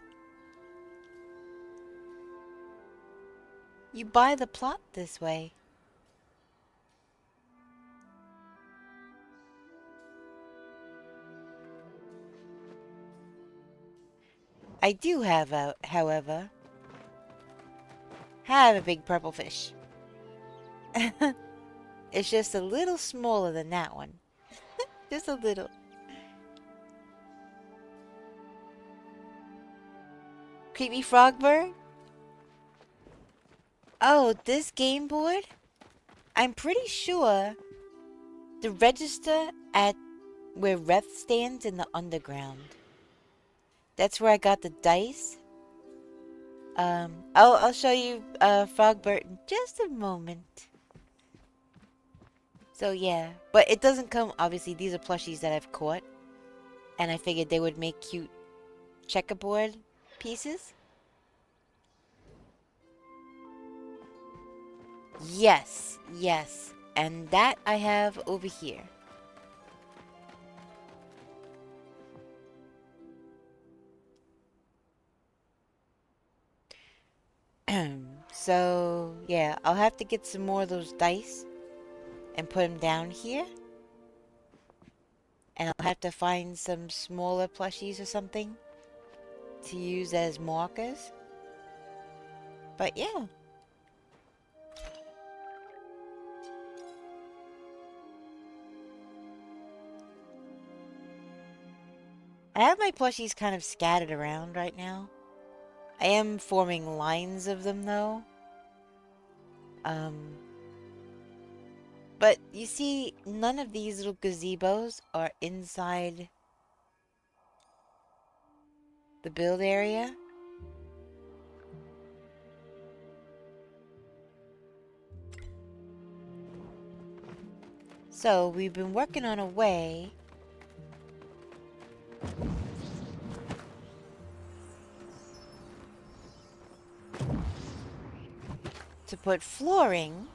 you buy the plot this way. I do have, however, have a big purple fish. It's just a little smaller than that one. Just a little. Creepy frog bird? Oh, this game board? I'm pretty sure the register at where Reth stands in the underground. That's where I got the dice. I'll show you Frogbert in just a moment. So yeah, but it doesn't come. Obviously, these are plushies that I've caught, and I figured they would make cute checkerboard pieces. Yes, yes, and that I have over here. So yeah, I'll have to get some more of those dice and put them down here. And I'll have to find some smaller plushies or something to use as markers. But yeah. I have my plushies kind of scattered around right now. I am forming lines of them though. Um, but you see, none of these little gazebos are inside the build area. So we've been working on a way to put flooring.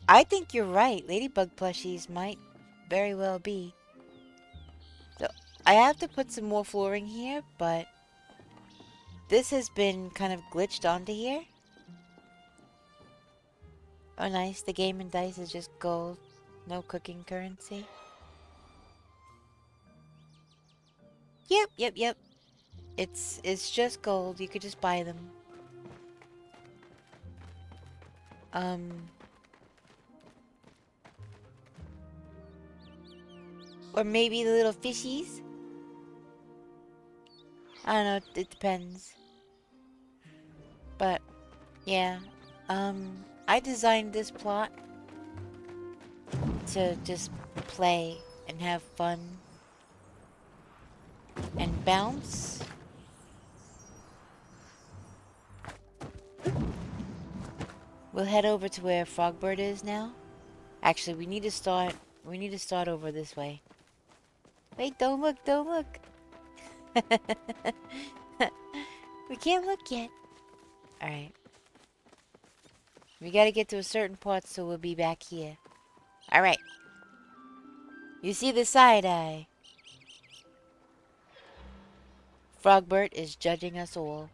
I think you're right. Ladybug plushies might very well be. So I have to put some more flooring here, but this has been kind of glitched onto here. Oh nice, the game and dice is just gold. No cooking currency. Yep. It's just gold. You could just buy them. Or maybe the little fishies. I don't know. It depends. But yeah, I designed this plot to just play and have fun and bounce. We'll head over to where Frogbird is now. Actually, we need to start. We need to start over this way. Wait, don't look, don't look. We can't look yet. Alright. We gotta get to a certain part, so we'll be back here. Alright. You see the side eye. Frogbert is judging us all.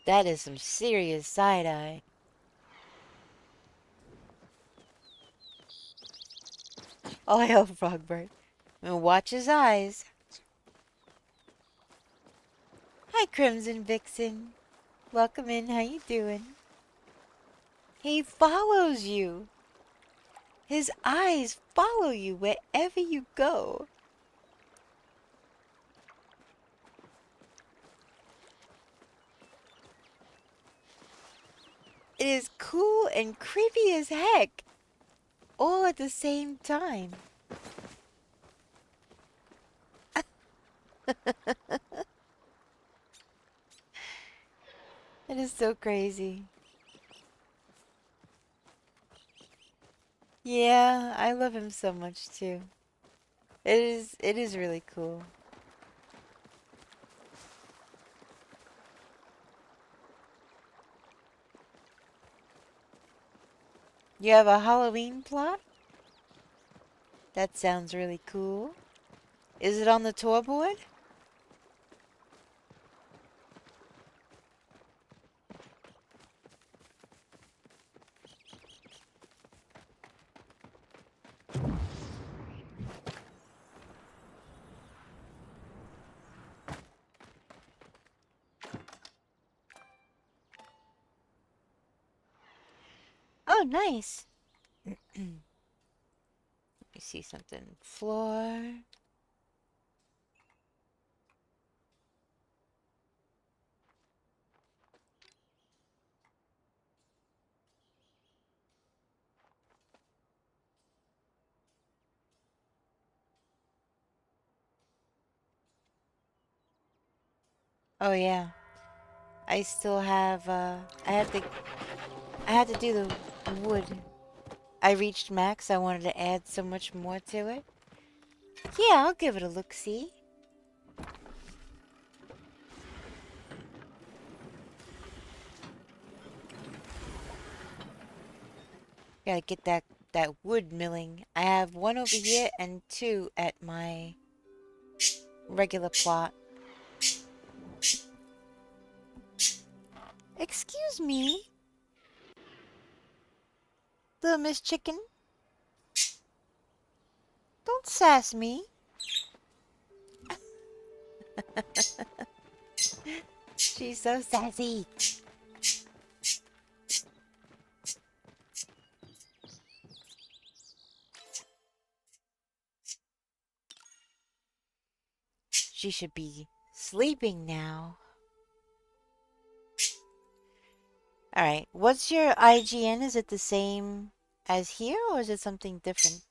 That is some serious side eye. Oh, I hope Frogbert. And watch his eyes. Hi, Crimson Vixen. Welcome in. How you doing? He follows you. His eyes follow you wherever you go. It is cool and creepy as heck. All at the same time. It is so crazy. Yeah, I love him so much too. It is really cool. You have a Halloween plot? That sounds really cool. Is it on the tour board? Oh, nice. Let me see something. Floor. Oh yeah. I still have I had to do the wood. I reached max. I wanted to add so much more to it. Yeah, I'll give it a look-see. Gotta get that wood milling. I have one over here and two at my regular plot. Excuse me, little Miss Chicken. Don't sass me. She's so sassy. She should be sleeping now. Alright, what's your IGN? Is it the same as here, or is it something different?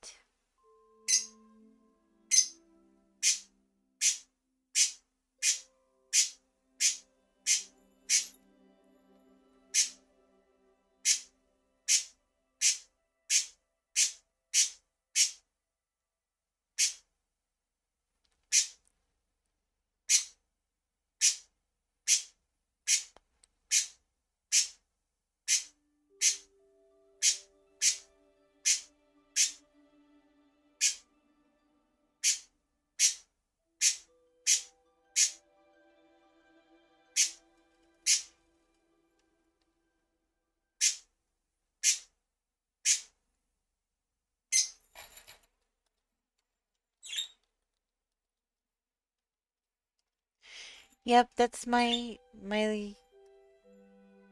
Yep, that's my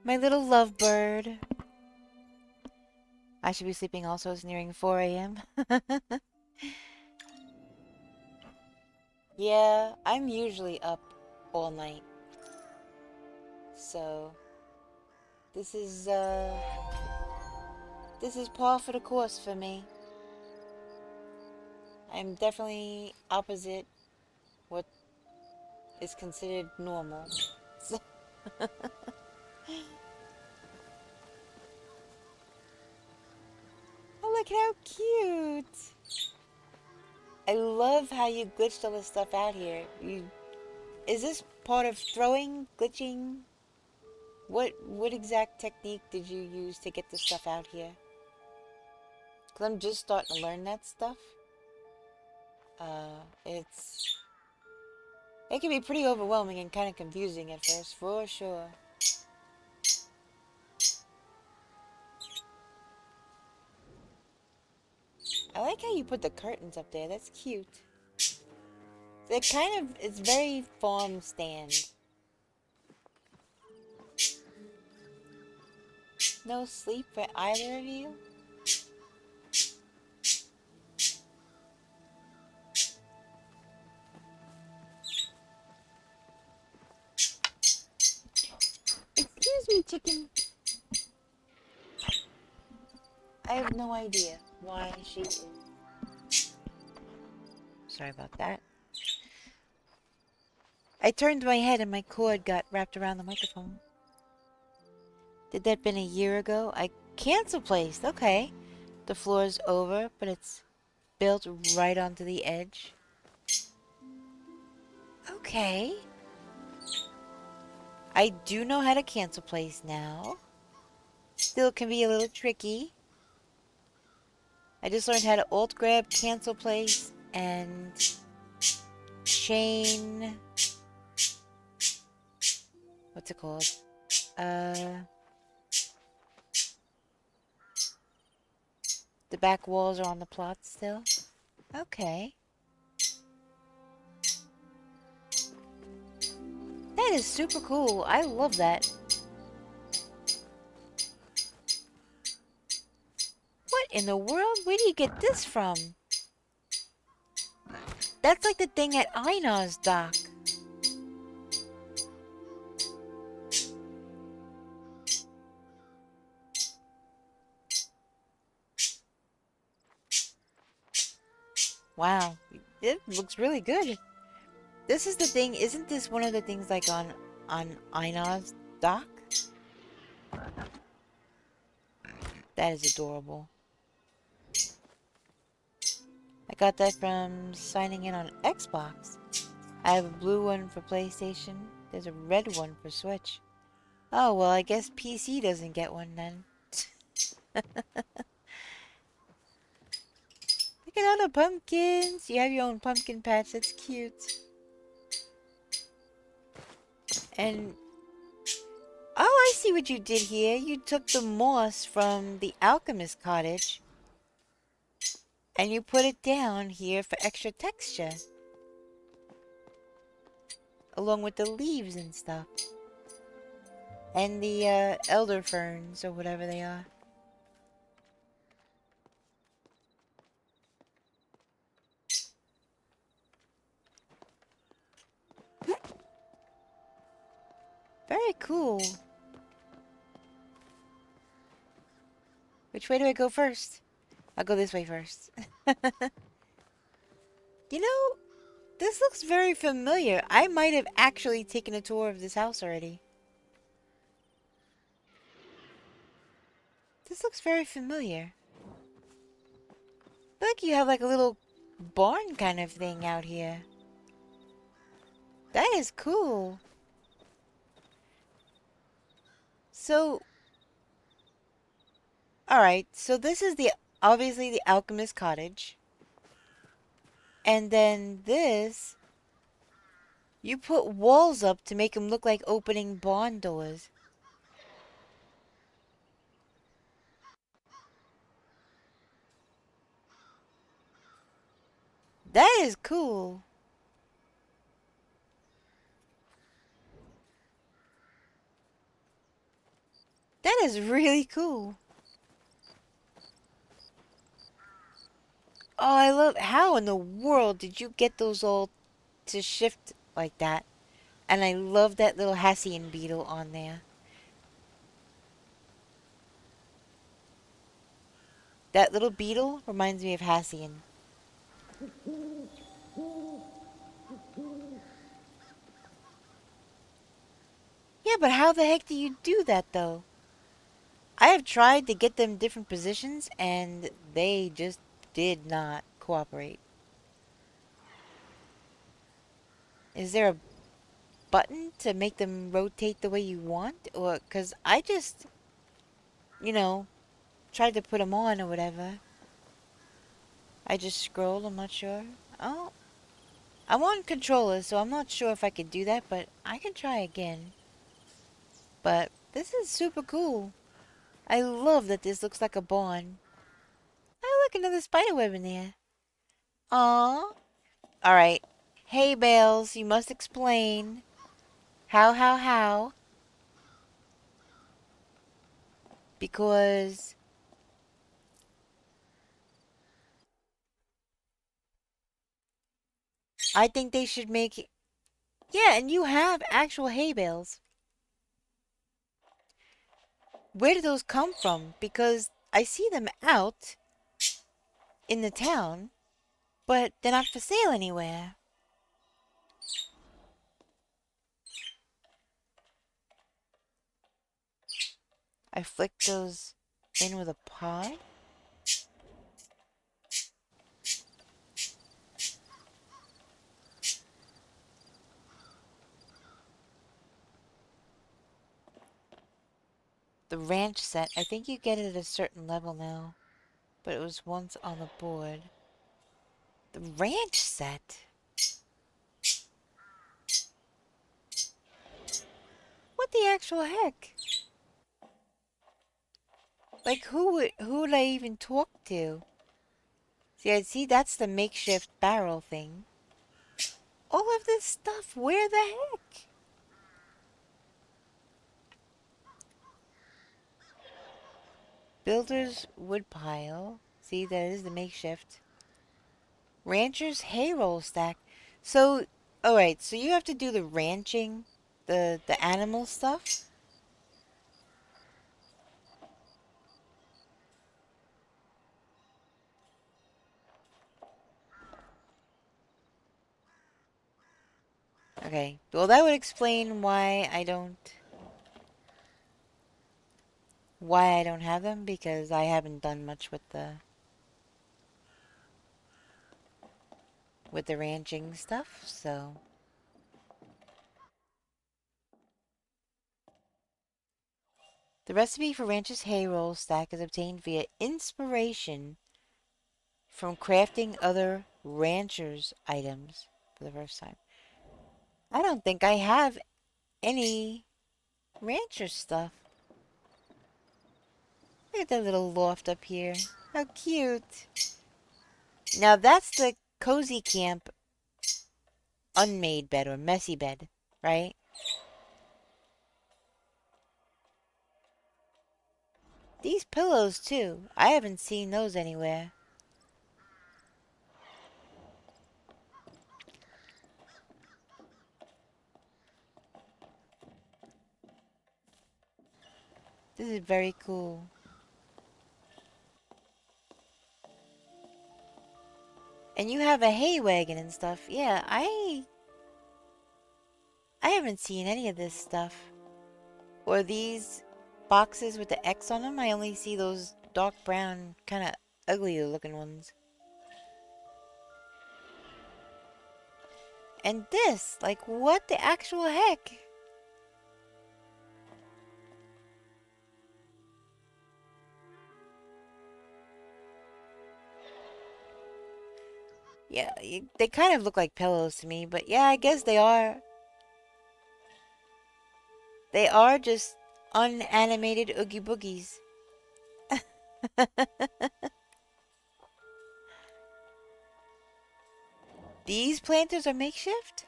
little lovebird. I should be sleeping also. It's nearing 4 a.m. Yeah, I'm usually up all night. So, this is uh this is par for the course for me. I'm definitely opposite what is considered normal. So, oh, look how cute! I love how you glitched all this stuff out here. Is this part of throwing, glitching? What exact technique did you use to get the stuff out here? Cause I'm just starting to learn that stuff. It's it can be pretty overwhelming and kind of confusing at first, for sure. I like how you put the curtains up there. That's cute. It kind of it's very farm stand. No sleep for either of you? Excuse me, chicken. I have no idea why she is. Sorry about that. I turned my head and my cord got wrapped around the microphone. Did that been a year ago? I cancel placed. Okay. The floor's over, but it's built right onto the edge. Okay. I do know how to cancel place now. Still can be a little tricky. I just learned how to alt grab, cancel place, and chain. What's it called? The back walls are on the plot still. Okay. That is super cool. I love that. What in the world? Where do you get this from? That's like the thing at Einar's dock. Wow. It looks really good. This is the thing. Isn't this one of the things like on Einar's dock? That is adorable. I got that from signing in on Xbox. I have a blue one for PlayStation. There's a red one for Switch. Oh, well, I guess PC doesn't get one then. Look at all the pumpkins. You have your own pumpkin patch. That's cute. And, oh, I see what you did here. You took the moss from the alchemist cottage and you put it down here for extra texture. Along with the leaves and stuff. And the elder ferns or whatever they are. Very cool. Which way do I go first? I'll go this way first. You know, this looks very familiar. I might have actually taken a tour of this house already. This looks very familiar. Look, you have like a little barn kind of thing out here. That is cool. So, alright, so this is obviously the alchemist cottage. And then this, you put walls up to make them look like opening barn doors. That is cool. That is really cool. Oh, I love... How in the world did you get those all to shift like that? And I love that little Hassian beetle on there. That little beetle reminds me of Hassian. Yeah, but how the heck do you do that, though? I have tried to get them different positions, and they just did not cooperate. Is there a button to make them rotate the way you want? Or, because I just, you know, tried to put them on or whatever. I just scrolled, I'm not sure. Oh, I'm on controller, so I'm not sure if I can do that, but I can try again. But this is super cool. I love that this looks like a barn. Oh, look, another spider web in there. Aww. Alright. Hey, Bales, you must explain. How? Because I think they should make... Yeah, and you have actual hay bales. Where do those come from? Because I see them out in the town, but they're not for sale anywhere. I flick those in with a pod. The ranch set, I think you get it at a certain level now, but it was once on the board. The ranch set? What the actual heck? Like, who would I even talk to? See, that's the makeshift barrel thing. All of this stuff, where the heck? Builder's woodpile. See, that is the makeshift. Rancher's hay roll stack. So, alright, so you have to do the ranching, the animal stuff? Okay, well that would explain why I don't have them, because I haven't done much with the ranching stuff, so... The recipe for Rancher's hay roll stack is obtained via inspiration from crafting other ranchers' items for the first time. I don't think I have any rancher stuff. Look at that little loft up here. How cute. Now that's the cozy camp unmade bed or messy bed, right? These pillows too. I haven't seen those anywhere. This is very cool. And you have a hay wagon and stuff. Yeah, I haven't seen any of this stuff. Or these boxes with the X on them. I only see those dark brown, kind of ugly looking ones. And this, like, what the actual heck? Yeah, they kind of look like pillows to me, but yeah, I guess they are. They are just unanimated Oogie Boogies. These planters are makeshift?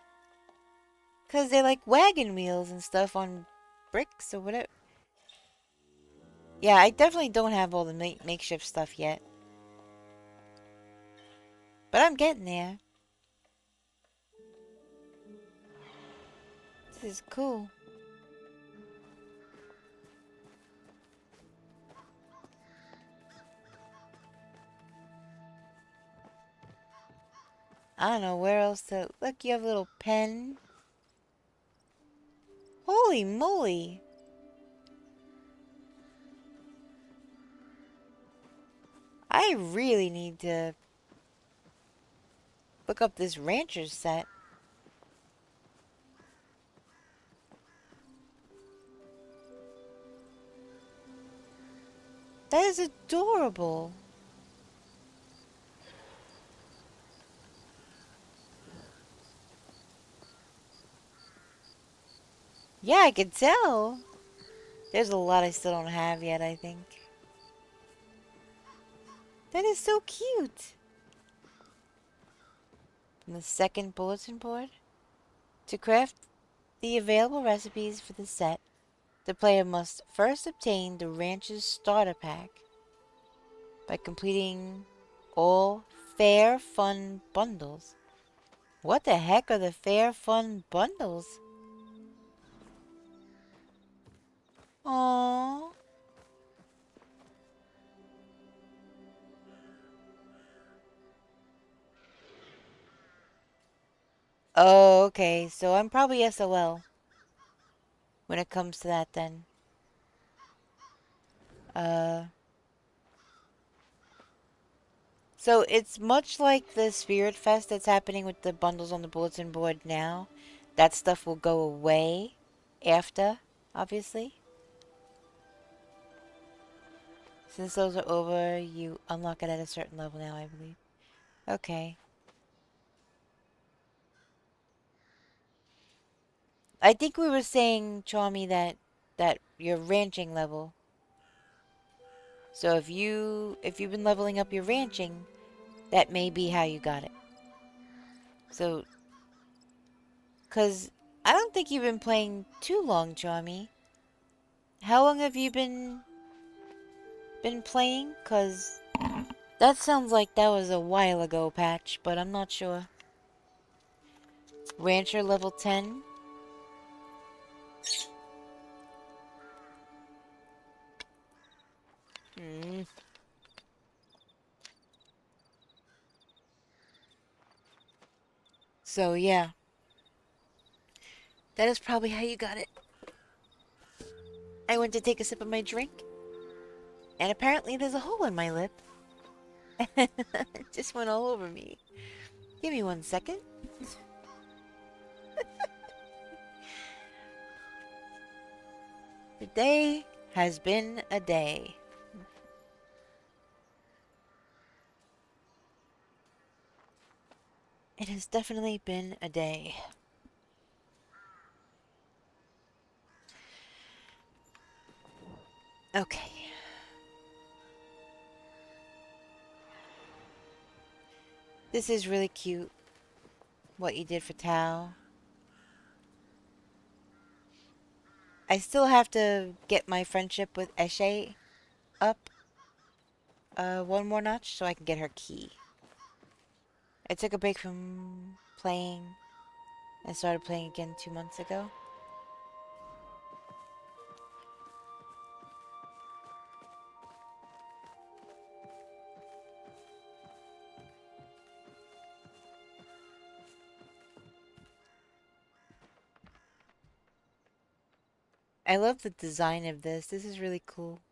Because they're like wagon wheels and stuff on bricks or whatever. Yeah, I definitely don't have all the makeshift stuff yet. But I'm getting there. This is cool. I don't know where else to... Look, you have a little pen. Holy moly. I really need to look up this rancher's set. That is adorable. Yeah, I can tell. There's a lot I still don't have yet, I think. That is so cute. And the second bulletin board. To craft the available recipes for the set, the player must first obtain the ranch's starter pack by completing all Fair Fun bundles. What the heck are the Fair Fun bundles? Aww. Oh, okay. So I'm probably SOL when it comes to that then. Uh, so it's much like the Spirit Fest that's happening with the bundles on the bulletin board now. That stuff will go away after, obviously. Since those are over, you unlock it at a certain level now, I believe. Okay. I think we were saying, Chaumy, that your ranching level. So if you've been leveling up your ranching, that may be how you got it. So, cause I don't think you've been playing too long, Chaumy. How long have you been playing? Cause that sounds like that was a while ago, Patch, but I'm not sure. Rancher level 10. Hmm. So yeah, that is probably how you got it. I went to take a sip of my drink, and apparently there's a hole in my lip. It just went all over me. Give me 1 second. The day has been a day. It has definitely been a day. Okay. This is really cute. What you did for Tao. I still have to get my friendship with Eshe up one more notch so I can get her key. I took a break from playing and started playing again 2 months ago. I love the design of this. This is really cool.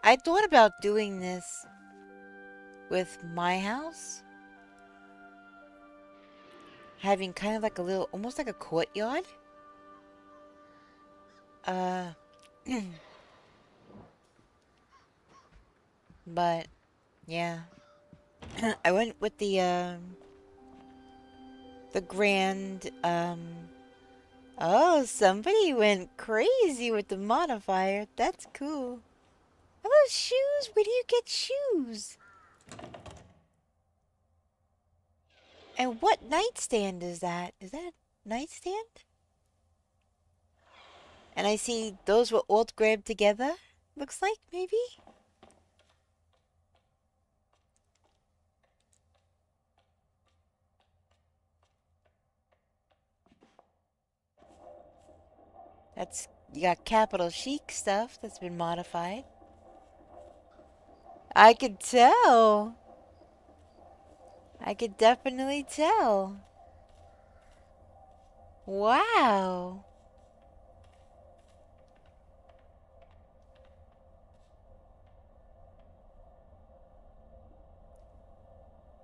I thought about doing this with my house. Having kind of like a little, almost like a courtyard. Uh, but yeah, I went with the grand. Oh, somebody went crazy with the modifier. That's cool. How about shoes? Where do you get shoes? And what nightstand is that? Is that a nightstand? And I see those were all grabbed together. looks like, maybe? That's, you got capital chic stuff that's been modified. I could tell. I could definitely tell. Wow.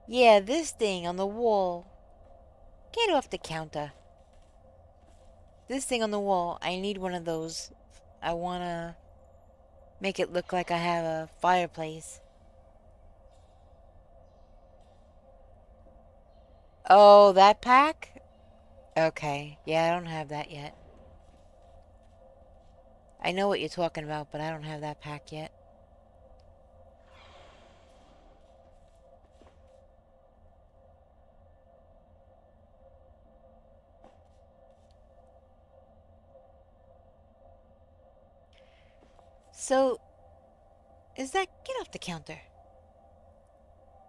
Yeah, this thing on the wall. Get off the counter. This thing on the wall. I need one of those. I wanna make it look like I have a fireplace. Oh, that pack? Okay. Yeah, I don't have that yet. I know what you're talking about, but I don't have that pack yet. So, is that... Get off the counter.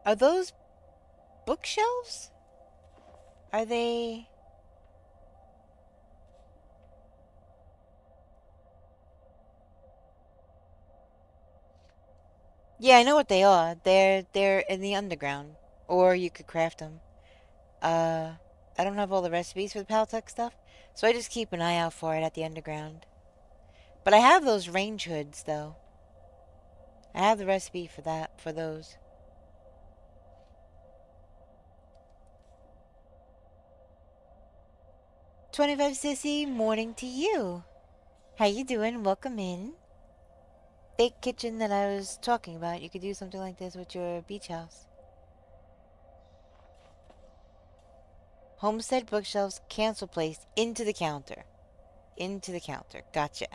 Are those bookshelves? Are they... Yeah, I know what they are. They're in the underground. Or you could craft them. Uh, I don't have all the recipes for the Paltech stuff, so I just keep an eye out for it at the underground. But I have those range hoods, though. I have the recipe for that, for those. 25 Sissy, morning to you. How you doing? Welcome in. Big kitchen that I was talking about. You could do something like this with your beach house. Homestead bookshelves, cancel place, into the counter. Into the counter. Gotcha.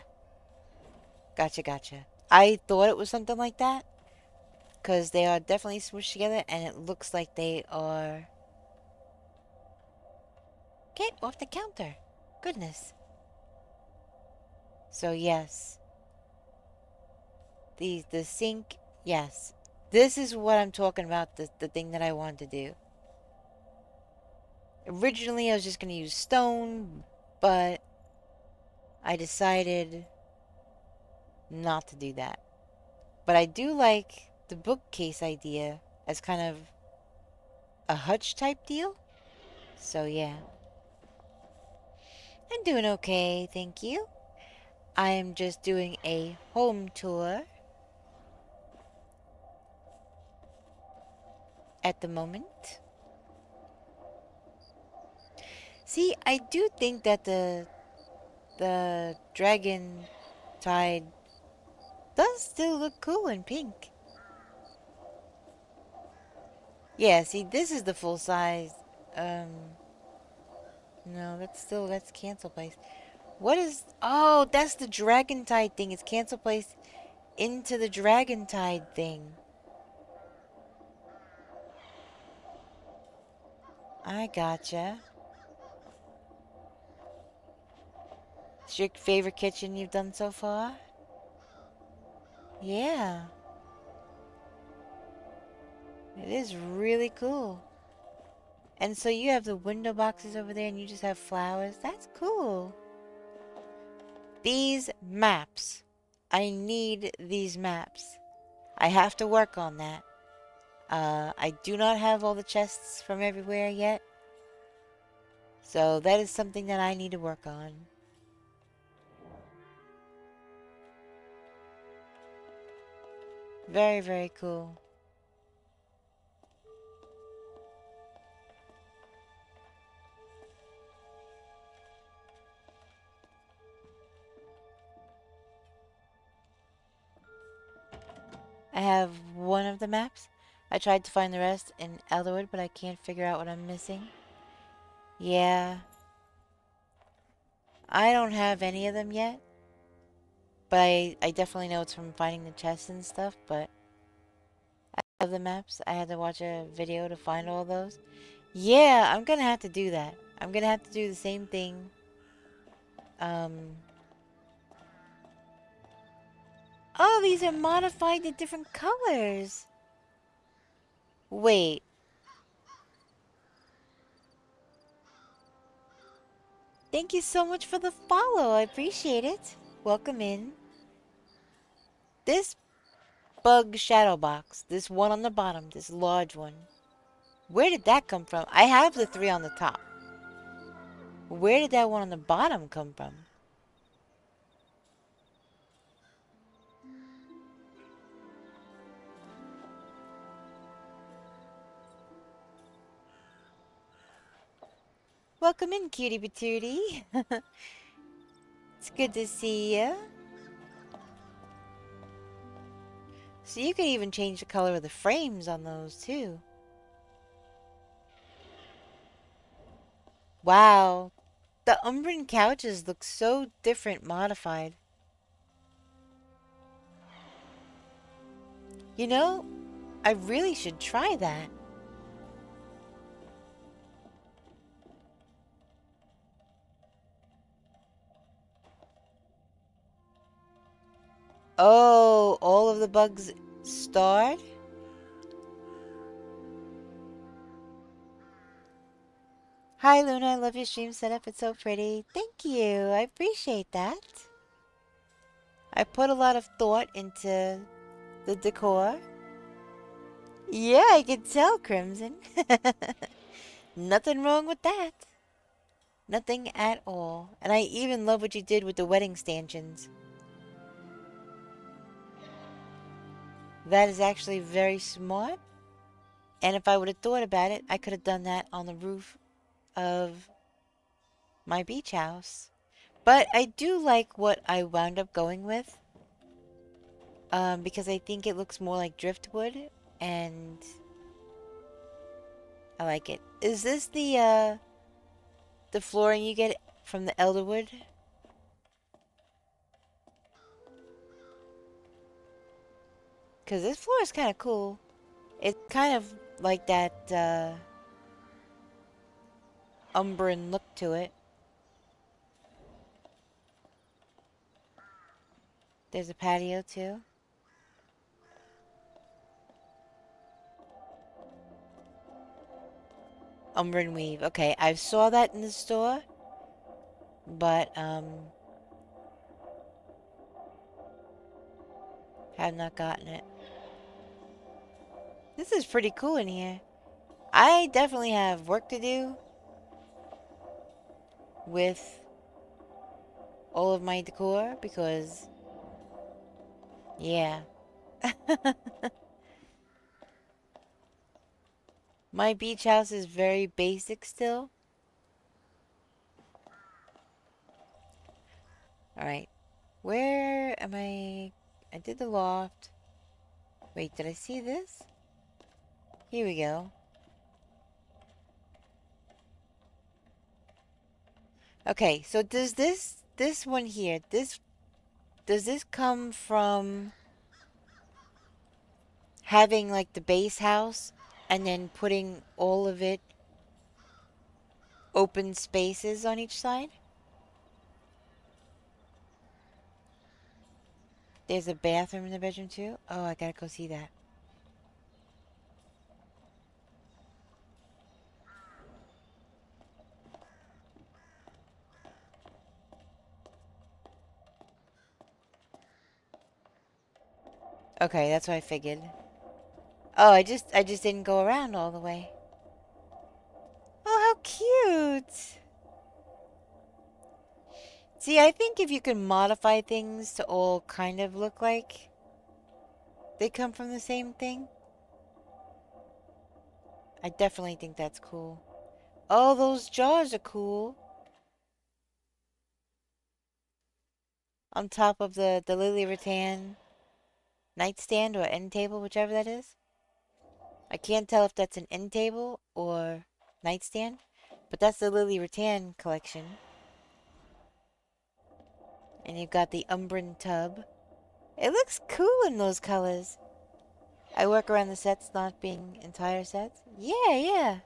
Gotcha, gotcha. I thought it was something like that, because they are definitely smushed together, and it looks like they are... Get off the counter. Goodness. So yes. The sink, yes. This is what I'm talking about, the thing that I wanted to do. Originally, I was just going to use stone, but I decided not to do that. But I do like the bookcase idea as kind of a hutch type deal. So yeah. I'm doing okay, thank you. I am just doing a home tour at the moment. See, I do think that the dragon tide does still look cool in pink. Yeah, see, this is the full size. Um, no, that's cancel place. What is... Oh, that's the dragon tide thing. It's cancel place into the dragon tide thing. I gotcha. It's your favorite kitchen you've done so far? Yeah. It is really cool. And so you have the window boxes over there and you just have flowers. That's cool. These maps. I need these maps. I have to work on that. I do not have all the chests from everywhere yet. So that is something that I need to work on. Very, very cool. I have one of the maps. I tried to find the rest in Elderwood, but I can't figure out what I'm missing. Yeah. I don't have any of them yet. But I definitely know it's from finding the chests and stuff, but I have the maps. I had to watch a video to find all those. Yeah, I'm gonna have to do that. I'm gonna have to do the same thing. Um, Oh, these are modified to different colors. Wait. Thank you so much for the follow. I appreciate it. Welcome in. This bug shadow box, this one on the bottom, this large one. Where did that come from? I have the three on the top. Where did that one on the bottom come from? Welcome in, cutie patootie. It's good to see you. So you can even change the color of the frames on those too. Wow. The Umbran couches look so different modified. You know, I really should try that. Oh, all of the bugs starred? Hi Luna, I love your stream setup. It's so pretty. Thank you. I appreciate that. I put a lot of thought into the decor. Yeah, I can tell, Crimson. Nothing wrong with that. Nothing at all. And I even love what you did with the wedding stanchions. That is actually very smart. And if I would have thought about it, I could have done that on the roof of my beach house. But I do like what I wound up going with. Because I think it looks more like driftwood. And I like it. Is this the flooring you get from the elderwood? Because this floor is kind of cool. It's kind of like that Umbran look to it. There's a patio too. Umbran weave. Okay, I saw that in the store, but have not gotten it. This is pretty cool in here. I definitely have work to do with all of my decor because, yeah. My beach house is very basic still. Alright. Where am I? I did the loft. Wait, did I see this? Here we go. Okay, so does this one here, does this come from having like the base house and then putting all of it open spaces on each side? There's a bathroom in the bedroom too? Oh, I gotta go see that. Okay, that's what I figured. Oh, I just didn't go around all the way. Oh, how cute! See, I think if you can modify things to all kind of look like they come from the same thing, I definitely think that's cool. Oh, those jars are cool. On top of the lily rattan nightstand or end table, whichever that is. I can't tell if that's an end table or nightstand, but that's the lily rattan collection. And you've got the Umbran tub. It looks cool in those colors. I work around the sets not being entire sets. Yeah, yeah.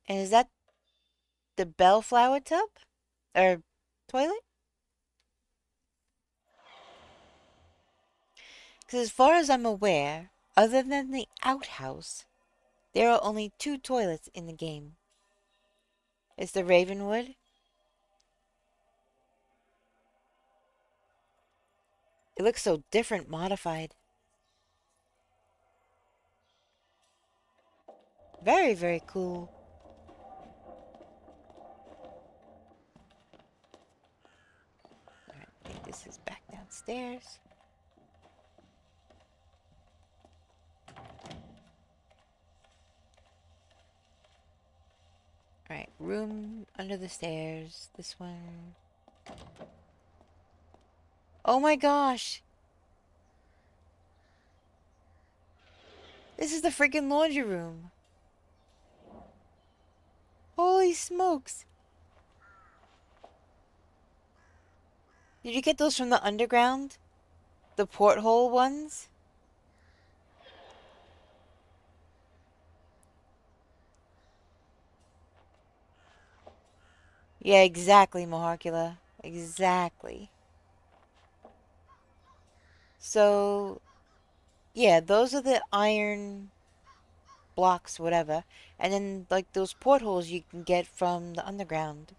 And is that the bellflower tub? Or toilet? Because as far as I'm aware, other than the outhouse, there are only two toilets in the game. It's the Ravenwood. It looks so different modified. Very, very cool. Alright, I think this is back downstairs. Alright, room under the stairs. This one. Oh my gosh! This is the freaking laundry room. Holy smokes! Did you get those from the underground? The porthole ones? Yeah, exactly, Maharkula. Exactly. So, yeah, those are the iron blocks, whatever. And then, like, those portholes you can get from the underground.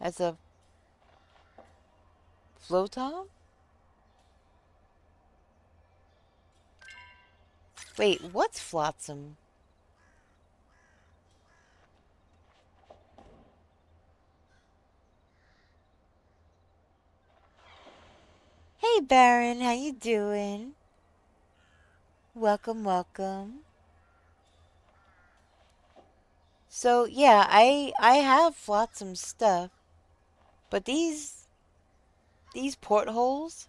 As a floatom? Wait, what's flotsam? Hey, Baron, how you doing? Welcome, welcome. So, yeah, I have flotsam stuff, but these portholes,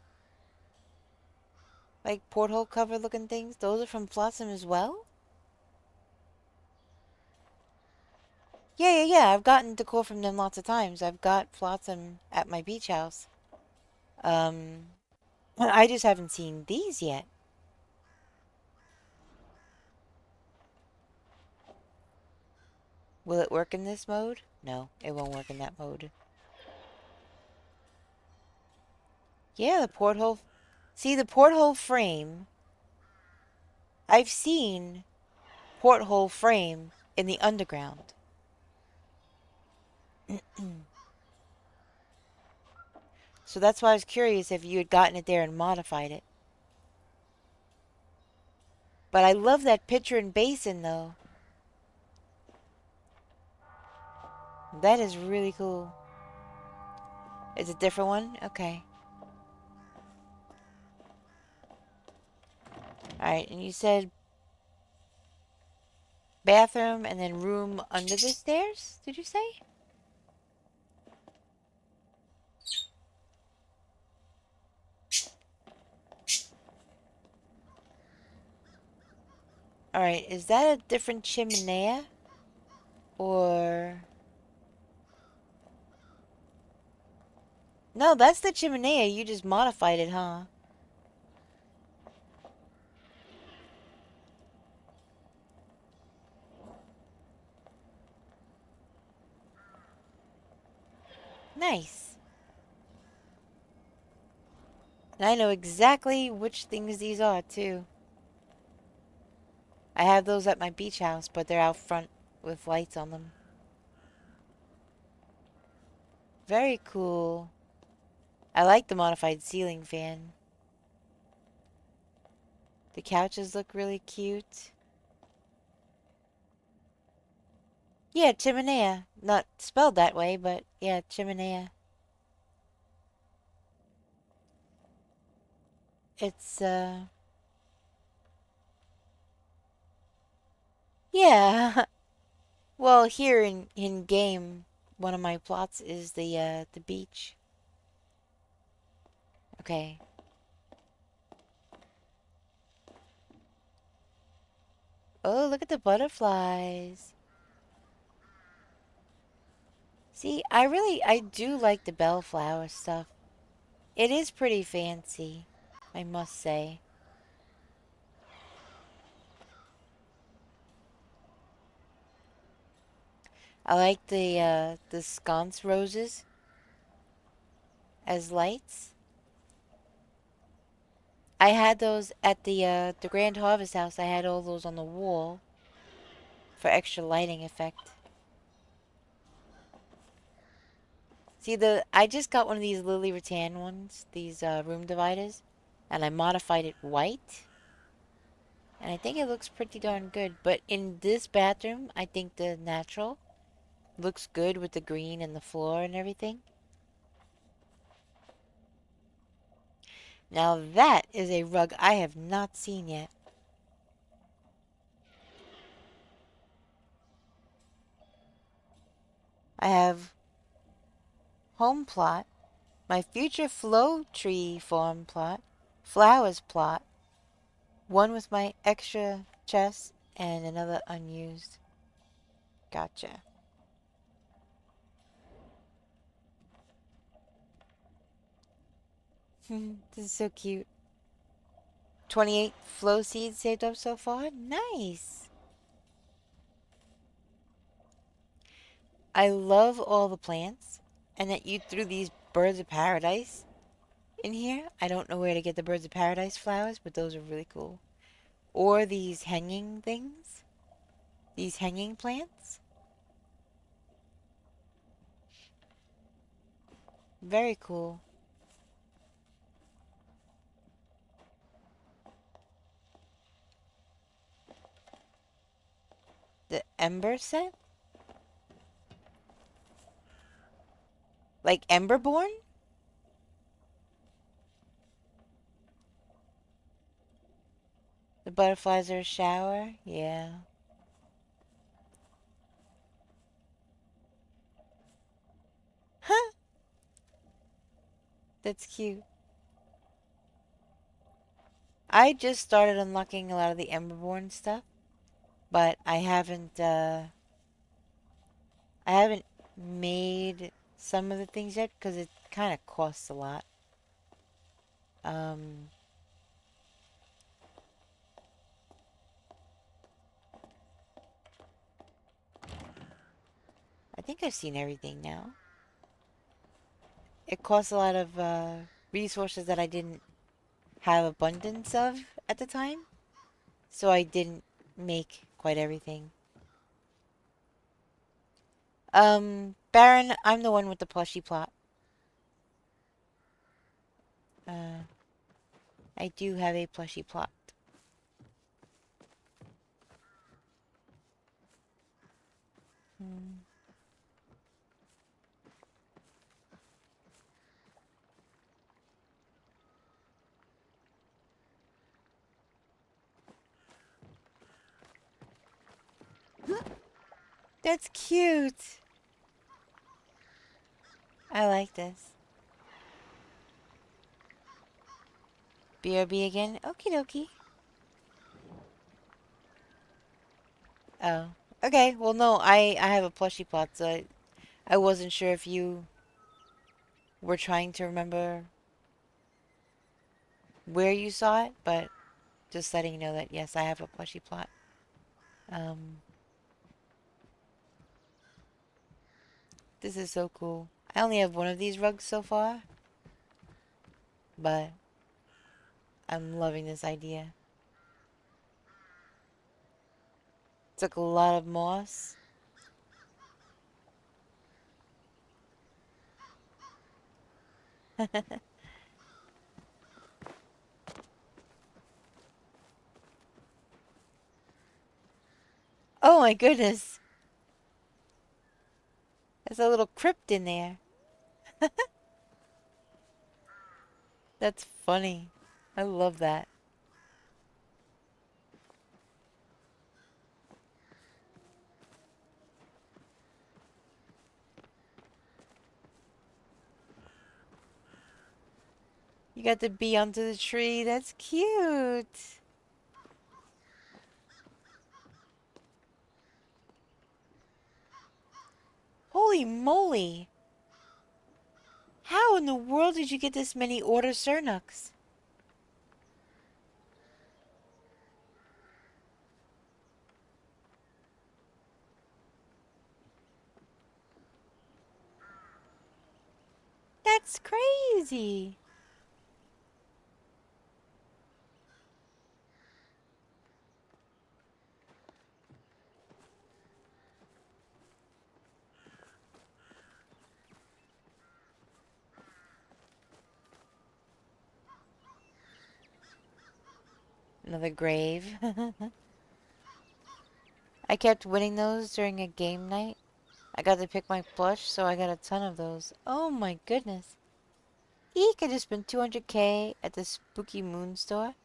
like porthole cover looking things, those are from flotsam as well? Yeah. I've gotten decor from them lots of times. I've got flotsam at my beach house. Um, I just haven't seen these yet. Will it work in this mode? No, it won't work in that mode. Yeah, the porthole. See, the porthole frame. I've seen porthole frame in the underground. So that's why I was curious if you had gotten it there and modified it. But I love that pitcher and basin, though. That is really cool. It's a different one? Okay. Alright, and you said bathroom and then room under the stairs, did you say? Alright, is that a different chimney? Or... No, that's the chimney. You just modified it, huh? Nice. And I know exactly which things these are, too. I have those at my beach house, but they're out front with lights on them. Very cool. I like the modified ceiling fan. The couches look really cute. Yeah, chimenea. Not spelled that way, but yeah, chimenea. It's, yeah. Well, here in game, one of my plots is the beach. Okay. Oh, look at the butterflies. See, I do like the bellflower stuff. It is pretty fancy, I must say. I like the sconce roses as lights. I had those at the Grand Harvest House. I had all those on the wall for extra lighting effect. See, I just got one of these Lily Rattan ones, these room dividers, and I modified it white, and I think it looks pretty darn good. But in this bathroom, I think the natural looks good with the green and the floor and everything. Now that is a rug I have not seen yet. I have home plot, my future flow tree farm plot, flowers plot, one with my extra chest, and another unused. Gotcha. This is so cute. 28 flow seeds saved up so far. Nice. I love all the plants and that you threw these birds of paradise in here. I don't know where to get the birds of paradise flowers, but those are really cool. Or these hanging things. These hanging plants. Very cool. The Ember set? Like Emberborn? The butterflies are a shower? Yeah. Huh! That's cute. I just started unlocking a lot of the Emberborn stuff, but I haven't made some of the things yet because it kind of costs a lot. Um, I think I've seen everything now. It costs a lot of resources that I didn't have abundance of at the time, so I didn't make quite everything. Baron, I'm the one with the plushy plot. Uh, I do have a plushy plot. Hmm. That's cute. I like this. BRB again? Okie dokie. Oh. Okay, well no, I have a plushie plot, so I wasn't sure if you were trying to remember where you saw it, but just letting you know that yes, I have a plushie plot. Um, this is so cool. I only have one of these rugs so far, but I'm loving this idea. Took a lot of moss. Oh my goodness. There's a little crypt in there. That's funny. I love that. You got the bee onto the tree. That's cute. Holy moly. How in the world did you get this many order Cernucks? That's crazy. Another grave. I kept winning those during a game night. I got to pick my plush, so I got a ton of those. Oh my goodness. Eek, I just spent 200k at the Spooky Moon store.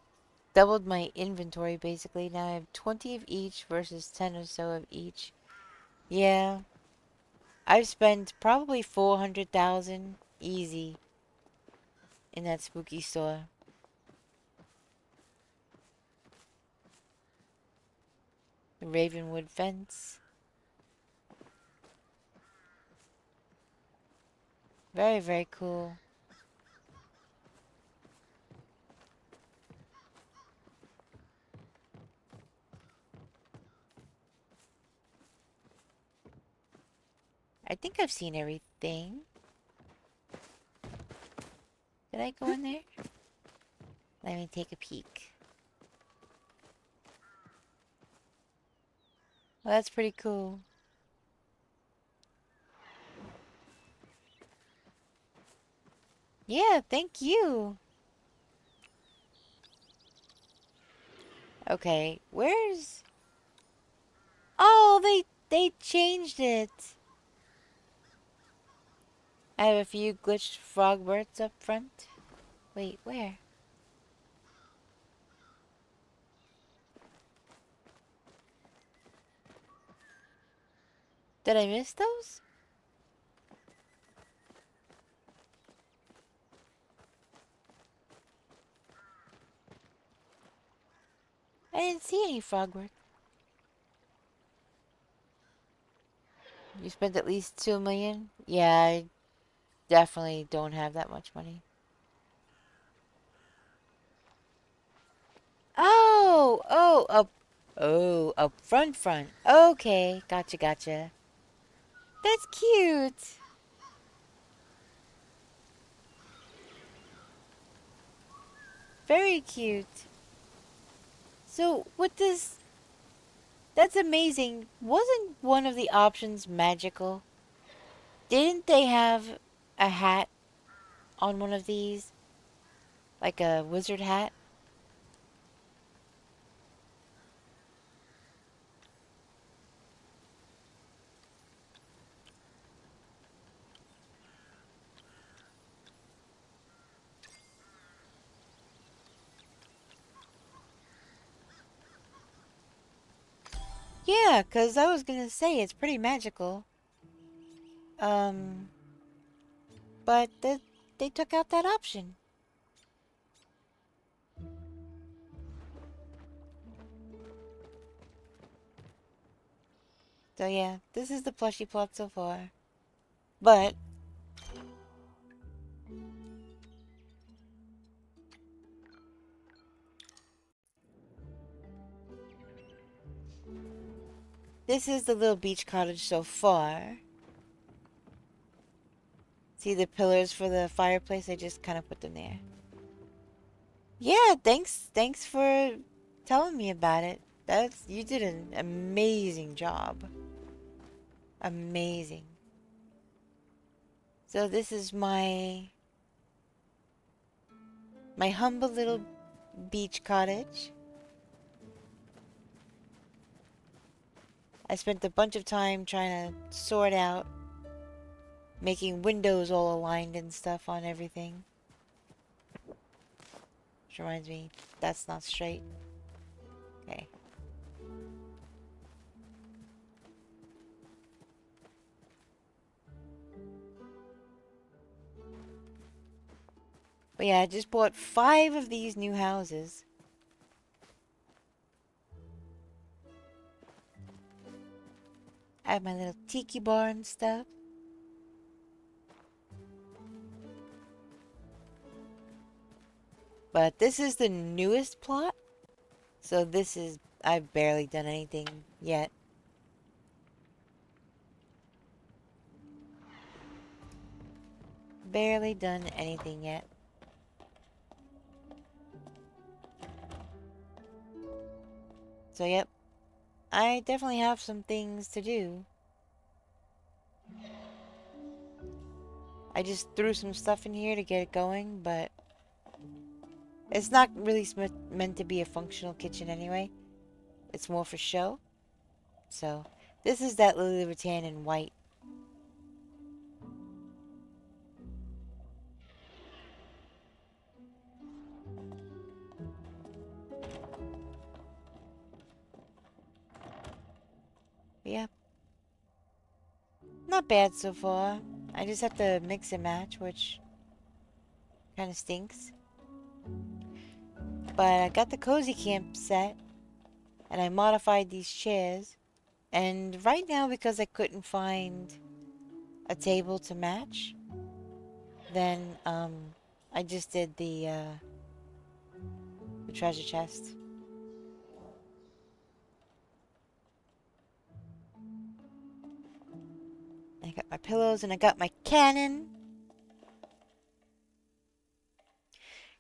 Doubled my inventory basically. Now I have 20 of each versus 10 or so of each. Yeah. I've spent probably 400,000 easy in that spooky store. The Ravenwood fence. Very, very cool. I think I've seen everything. Did I go in there? Let me take a peek. Well, that's pretty cool. Yeah, thank you. Okay, where's... Oh, they changed it. I have a few glitched frog birds up front. Wait, where? Did I miss those? I didn't see any frog birds. You spent at least 2 million? Yeah, I definitely don't have that much money. Up front. Okay, gotcha. That's cute. Very cute. So, with this, that's amazing. Wasn't one of the options magical? Didn't they have a hat on one of these? Like a wizard hat? Yeah, 'cause I was gonna say it's pretty magical. Um, but they took out that option. So yeah, this is the plushie plot so far. But this is the little beach cottage so far. See the pillars for the fireplace? I just kind of put them there. Yeah, thanks for telling me about it. You did an amazing job. Amazing. So this is my humble little beach cottage. I spent a bunch of time trying to sort out making windows all aligned and stuff on everything. Which reminds me, that's not straight. Okay. But yeah, I just bought 5 of these new houses. I have my little tiki bar and stuff. But this is the newest plot. So this is... I've barely done anything yet. Barely done anything yet. So yep. I definitely have some things to do. I just threw some stuff in here to get it going, but It's not really meant to be a functional kitchen anyway. It's more for show. So, this is that Lily Rattan in white. Yep. Not bad so far. I just have to mix and match, which kind of stinks. But I got the cozy camp set, and I modified these chairs. And right now, because I couldn't find a table to match, then I just did the treasure chest. I got my pillows and I got my cannon.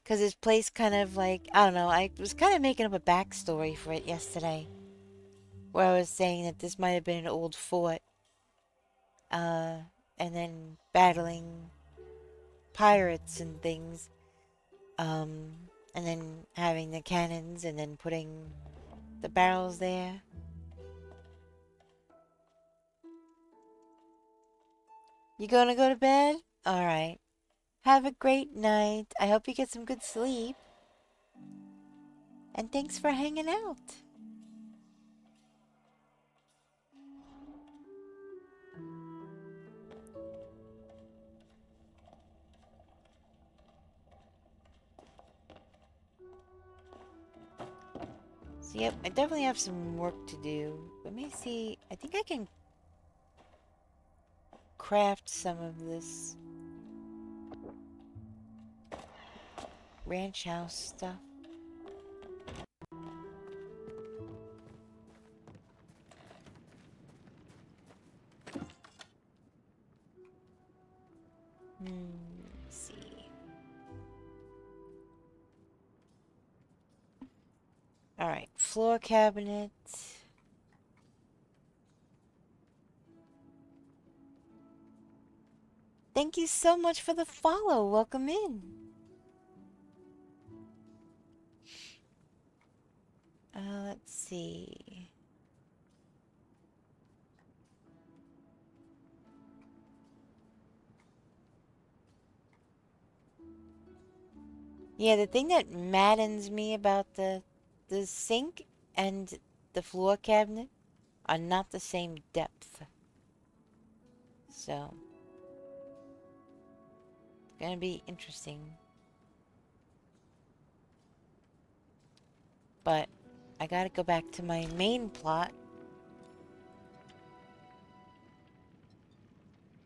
Because this place kind of like, I don't know, I was kind of making up a backstory for it yesterday. Where I was saying that this might have been an old fort. Uh, and then battling pirates and things. And then having the cannons and then putting the barrels there. You gonna go to bed? Alright. Have a great night. I hope you get some good sleep. And thanks for hanging out. So, yep, I definitely have some work to do. Let me see. I think I can craft some of this ranch house stuff. Let's see. Alright, floor cabinet. Thank you so much for the follow. Welcome in. Let's see. Yeah, the thing that maddens me about the sink and the floor cabinet are not the same depth. So, it's gonna be interesting. But I gotta go back to my main plot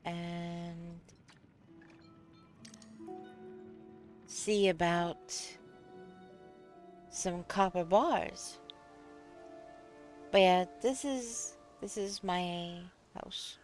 and see about some copper bars. But yeah, this is my house.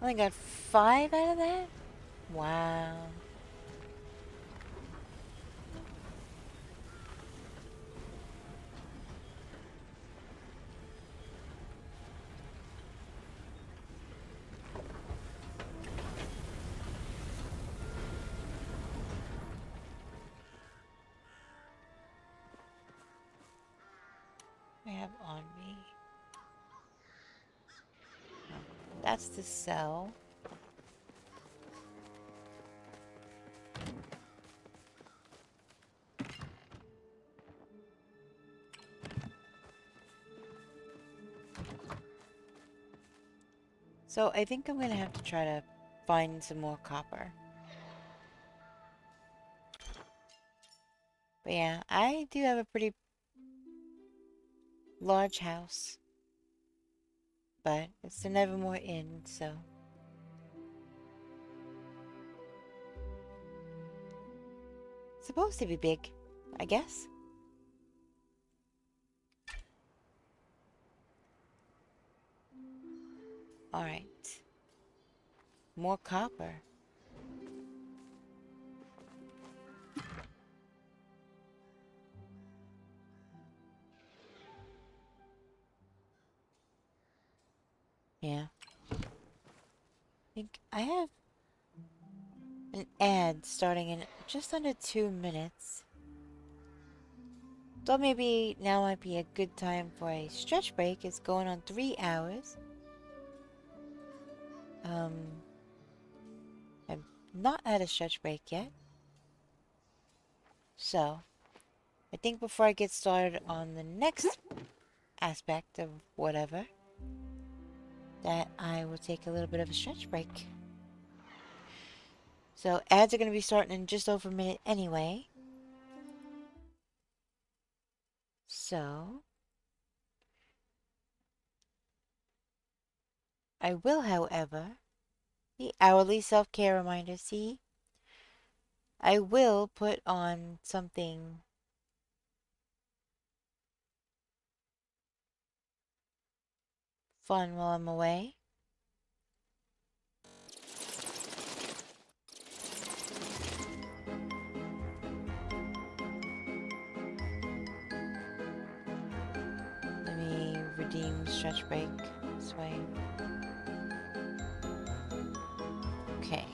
I only got 5 out of that? Wow. I have on me. Oh, that's the cell. So I think I'm gonna have to try to find some more copper. But yeah, I do have a pretty large house. But it's the Nevermore Inn, so. Supposed to be big, I guess. Alright. More copper. Yeah. I think I have an ad starting in just under 2 minutes. Thought maybe now might be a good time for a stretch break. It's going on 3 hours. I've not had a stretch break yet. So, I think before I get started on the next aspect of whatever, that I will take a little bit of a stretch break. So, ads are going to be starting in just over a minute anyway. So, I will, however, the hourly self-care reminder, see, I will put on something fun while I'm away. Let me redeem stretch break this way. Okay.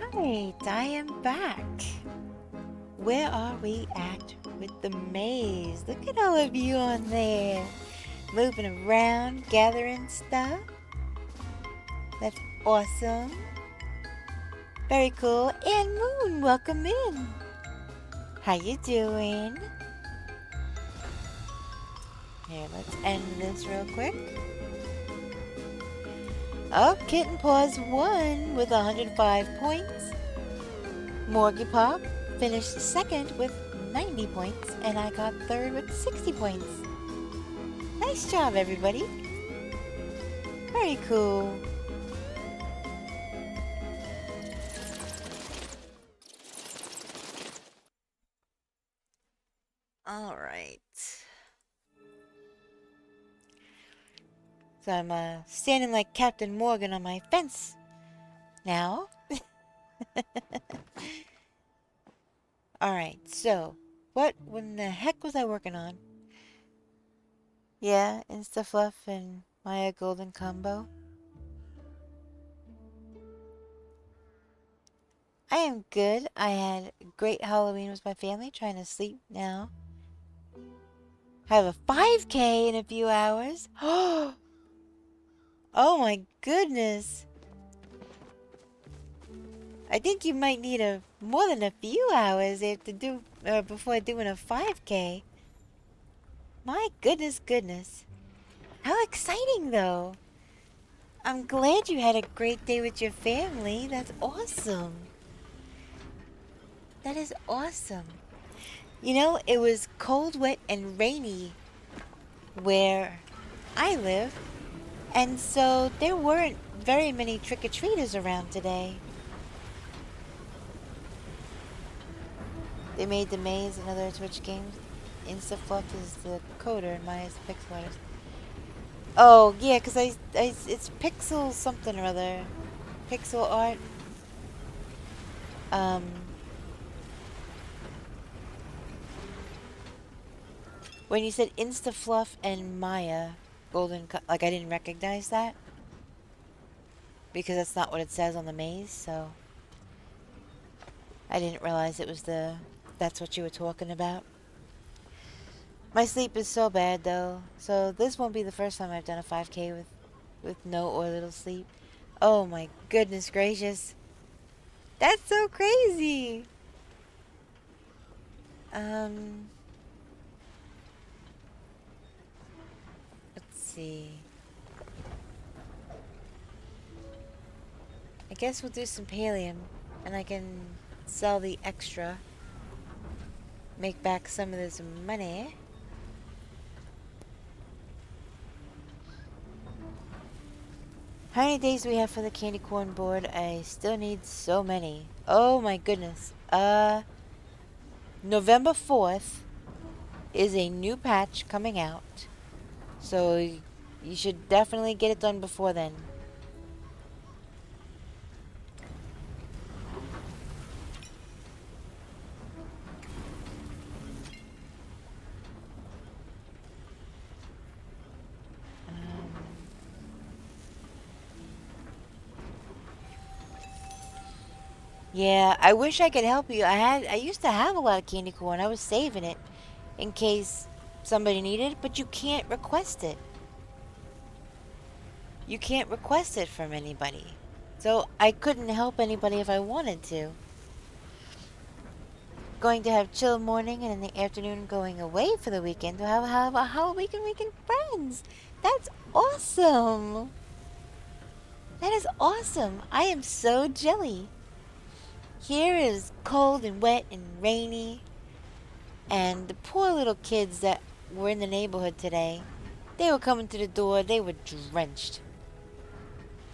Alright, I am back. Where are we at with the maze? Look at all of you on there. Moving around, gathering stuff. That's awesome. Very cool. And Moon, welcome in. How you doing? Here, let's end this real quick. Oh, Kitten Paws won with 105 points. Morgie Pop finished second with 90 points, and I got third with 60 points. Nice job, everybody. Very cool. All right. So I'm standing like Captain Morgan on my fence now. Alright, so what in the heck was I working on? Yeah, Instafluff and Maya Golden Combo. I am good. I had a great Halloween with my family, trying to sleep now. I have a 5K in a few hours. Oh my goodness. I think you might need more than a few hours to do before doing a 5K. My goodness. How exciting though. I'm glad you had a great day with your family. That's awesome. That is awesome. You know, it was cold, wet, and rainy where I live, and so there weren't very many trick-or-treaters around today. They made the maze and other Twitch games. Instafluff is the coder and Maya's the pixel artist. Oh, yeah, because it's pixel something or other. Pixel art. When you said Instafluff and Maya, like I didn't recognize that. Because that's not what it says on the maze, so I didn't realize it was that's what you were talking about. My sleep is so bad though, so this won't be the first time I've done a 5K with no or little sleep. Oh my goodness gracious. That's so crazy. Let's see. I guess we'll do some Palia'ing, and I can sell the extra. Make back some of this money. How many days do we have for the candy corn board? I still need so many. Oh my goodness. November 4th is a new patch coming out. So you should definitely get it done before then. Yeah, I wish I could help you. I used to have a lot of candy corn. I was saving it in case somebody needed it, but you can't request it. You can't request it from anybody. So I couldn't help anybody if I wanted to. Going to have chill morning, and in the afternoon going away for the weekend to have a Halloween weekend friends. That's awesome. That is awesome. I am so jelly. Here is cold and wet and rainy. And the poor little kids that were in the neighborhood today, they were coming to the door, they were drenched.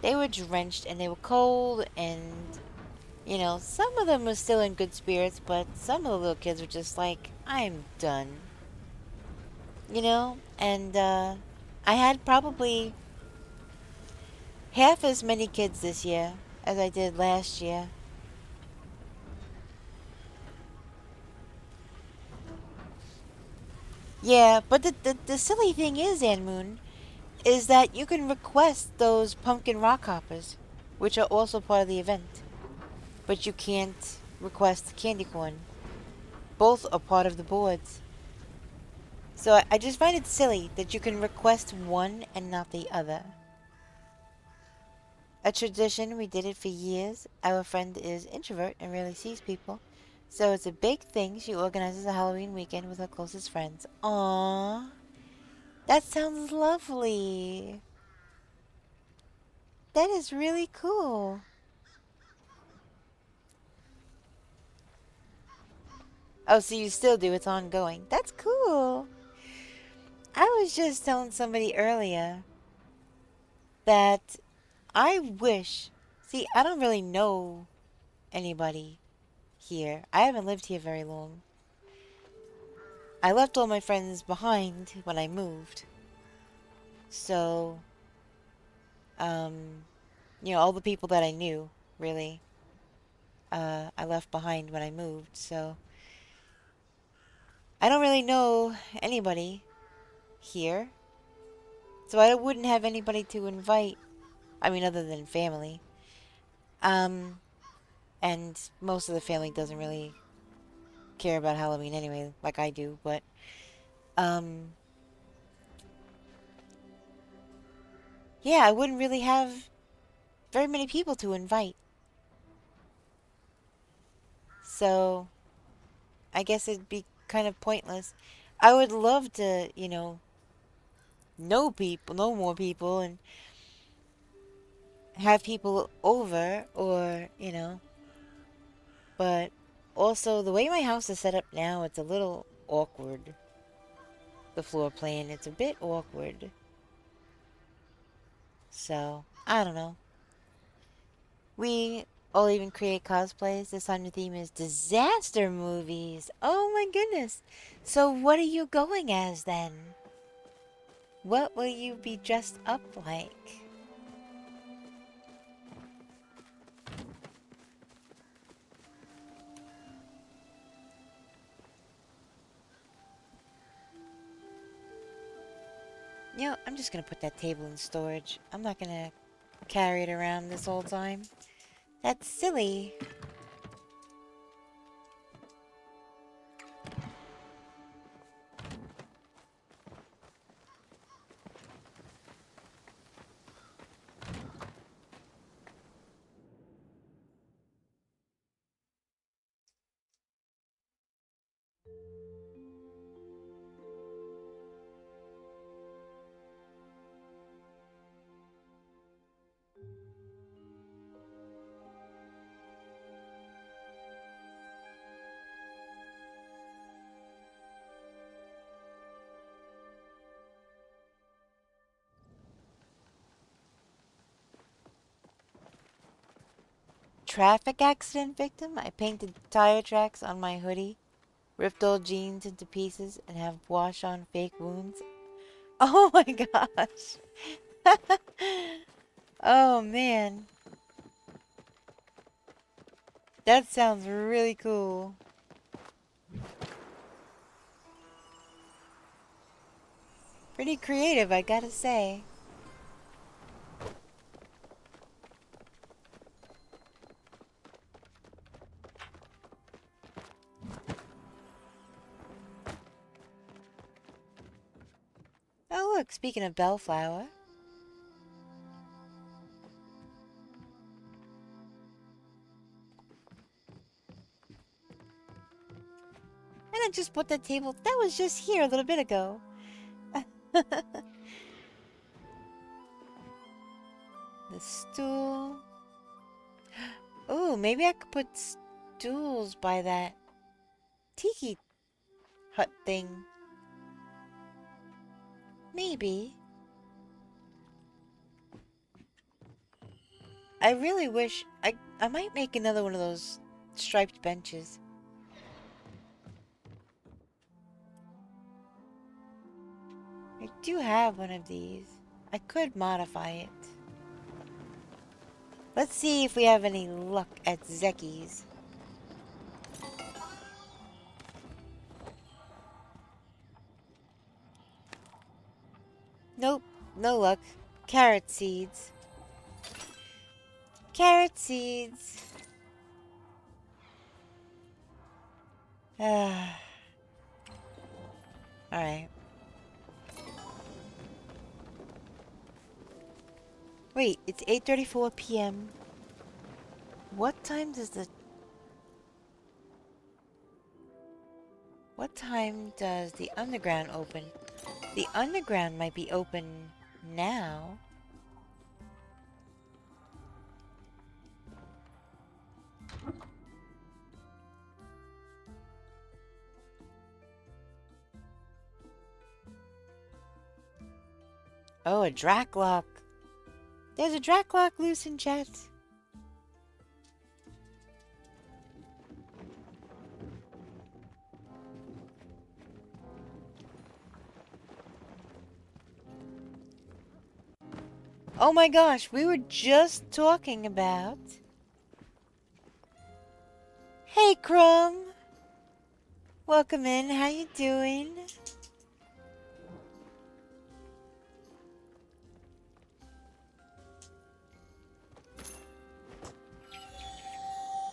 They were drenched and they were cold, and, you know, some of them were still in good spirits, but some of the little kids were just like, I'm done. You know? And I had probably half as many kids this year as I did last year. Yeah, but the silly thing is, Ann Moon, is that you can request those pumpkin rock hoppers, which are also part of the event. but you can't request candy corn. Both are part of the boards. So I just find it silly that you can request one and not the other. A tradition, we did it for years. Our friend is introvert and rarely sees people. So it's a big thing. She organizes a Halloween weekend with her closest friends. Aww. That sounds lovely. That is really cool. Oh, so you still do. It's ongoing. That's cool. I was just telling somebody earlier that I wish. See, I don't really know anybody here. I haven't lived here very long. I left all my friends behind when I moved. So, um, all the people that I knew, really, I left behind when I moved. So, I don't really know anybody here. So I wouldn't have anybody to invite. I mean, other than family. Um, and most of the family doesn't really care about Halloween anyway, like I do. But, um, yeah, I wouldn't really have very many people to invite. So, I guess it'd be kind of pointless. I would love to, know people, know more people, and have people over, or, but also the way my house is set up now, it's a little awkward. The floor plan, it's a bit awkward. So, I don't know. We all even create cosplays. This time the theme is disaster movies. Oh my goodness. So, what are you going as then? What will you be dressed up like? I'm just gonna put that table in storage. I'm not gonna carry it around this whole time. That's silly. Traffic accident victim? I painted tire tracks on my hoodie, ripped old jeans into pieces, and have wash on fake wounds. Oh my gosh. Oh man. That sounds really cool. Pretty creative, I gotta say. Oh look, speaking of bellflower. And I just put that table that was just here a little bit ago. The stool. Oh, maybe I could put stools by that tiki hut thing. Maybe. I really wish I might make another one of those striped benches. I do have one of these. I could modify it. Let's see if we have any luck at Zeki's. Nope, no luck. Carrot seeds. Carrot seeds. Alright. Wait, it's 8:34 p.m. What time does the... What time does the underground open? The underground might be open now. Oh, a Draclock. There's a Draclock loose in chat. Oh my gosh, we were just talking about... Hey, Crumb. Welcome in. How you doing?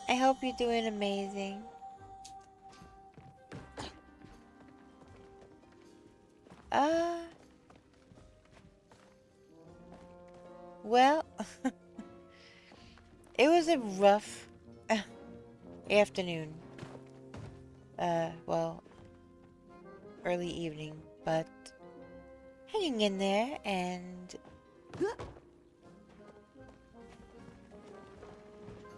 I hope you're doing amazing. Well, it was a rough afternoon. Well, early evening, but hanging in there and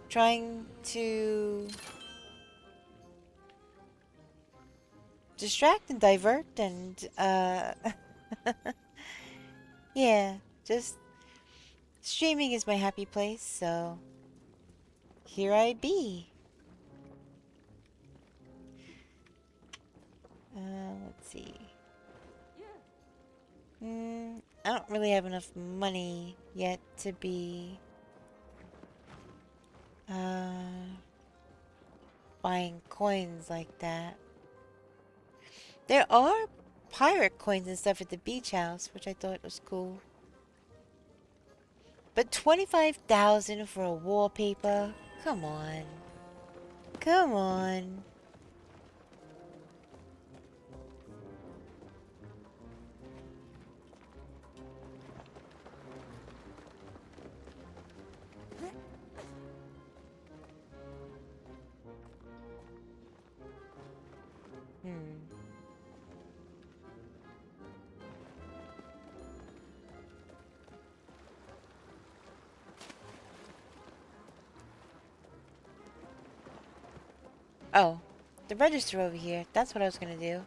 trying to distract and divert and, yeah, just streaming is my happy place, so here I be. Let's see. I don't really have enough money yet to be, buying coins like that. There are pirate coins and stuff at the beach house, which I thought was cool. But 25,000 for a wallpaper? Come on. Come on. Oh, the register over here. That's what I was gonna do.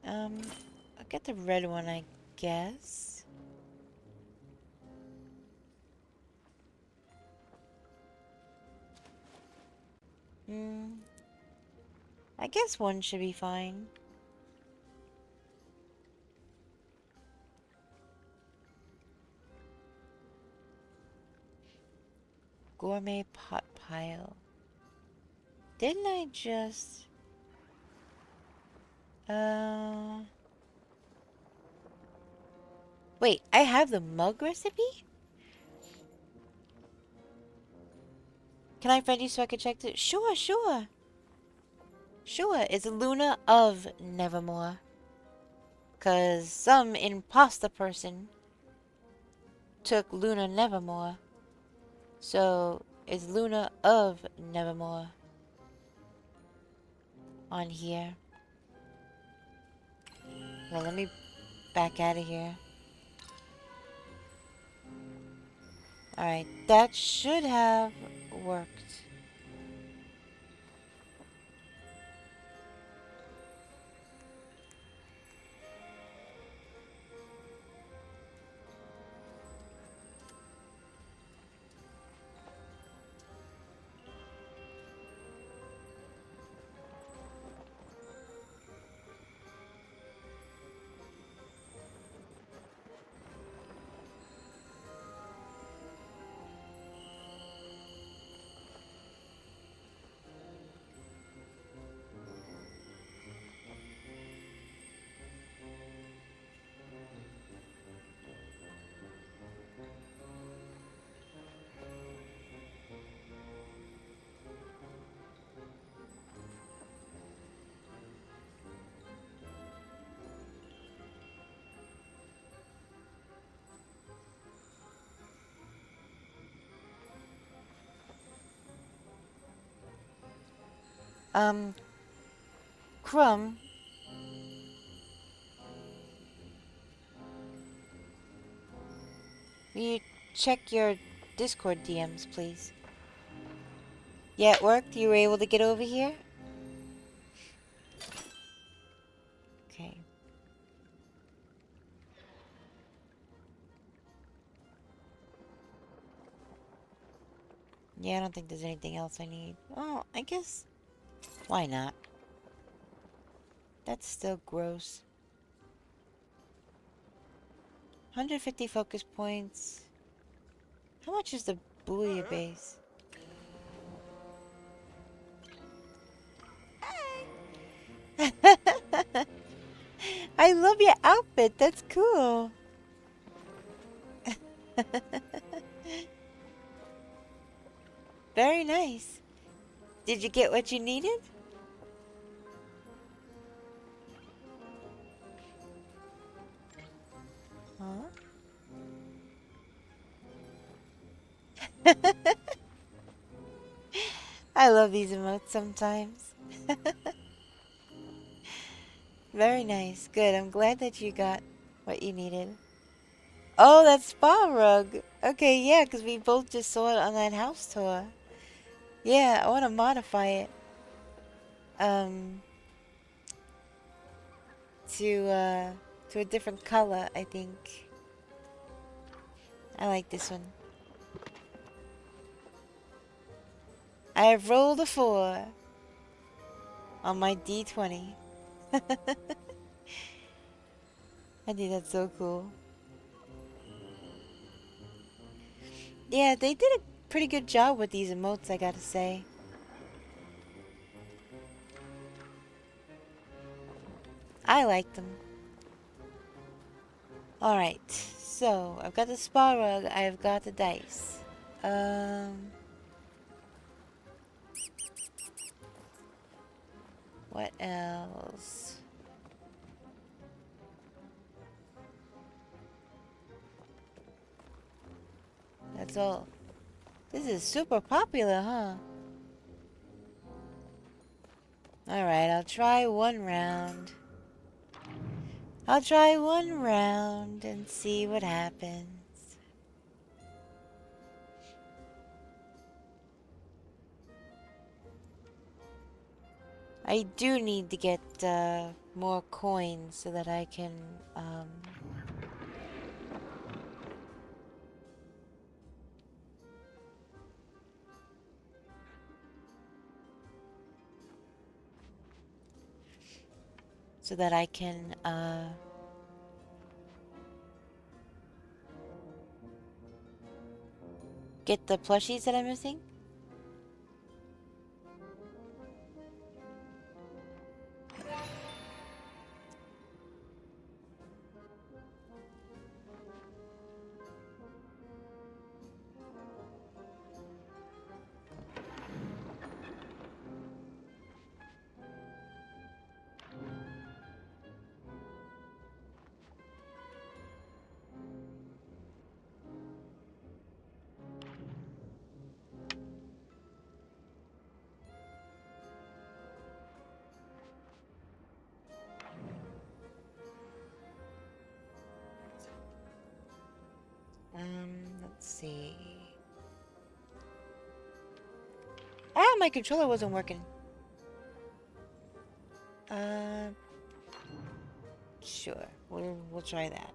I'll get the red one, I guess. I guess one should be fine. Gourmet pot pile. Didn't I just... Wait, I have the mug recipe? Can I friend you so I can check it? Sure, sure. Sure, it's Luna of Nevermore. 'Cause some imposter person took Luna Nevermore. So, it's Luna of Nevermore on here. Well, let me back out of here. Alright, that should have worked. Um, Crumb, will you check your Discord DMs, please? Yeah, it worked? You were able to get over here? Okay. Yeah, I don't think there's anything else I need. Oh, I guess... Why not? That's still gross. 150 focus points. How much is the bouillabaisse? I love your outfit. That's cool. Very nice. Did you get what you needed? Huh? I love these emotes sometimes. Very nice. Good. I'm glad that you got what you needed. Oh, that spa rug. Okay, yeah, because we both just saw it on that house tour. Yeah, I want to modify it. Um, to, uh, to a different color, I think. I like this one. I have rolled a 4 on my D20. I think that's so cool. Yeah, they did a pretty good job with these emotes, I gotta say. I like them. Alright, so I've got the spa rug, I've got the dice. What else? That's all. This is super popular, huh? Alright, I'll try one round. I'll try one round and see what happens. I do need to get more coins so that I can so that I can get the plushies that I'm missing. Let's see. Ah, my controller wasn't working. Uh, sure. We'll try that.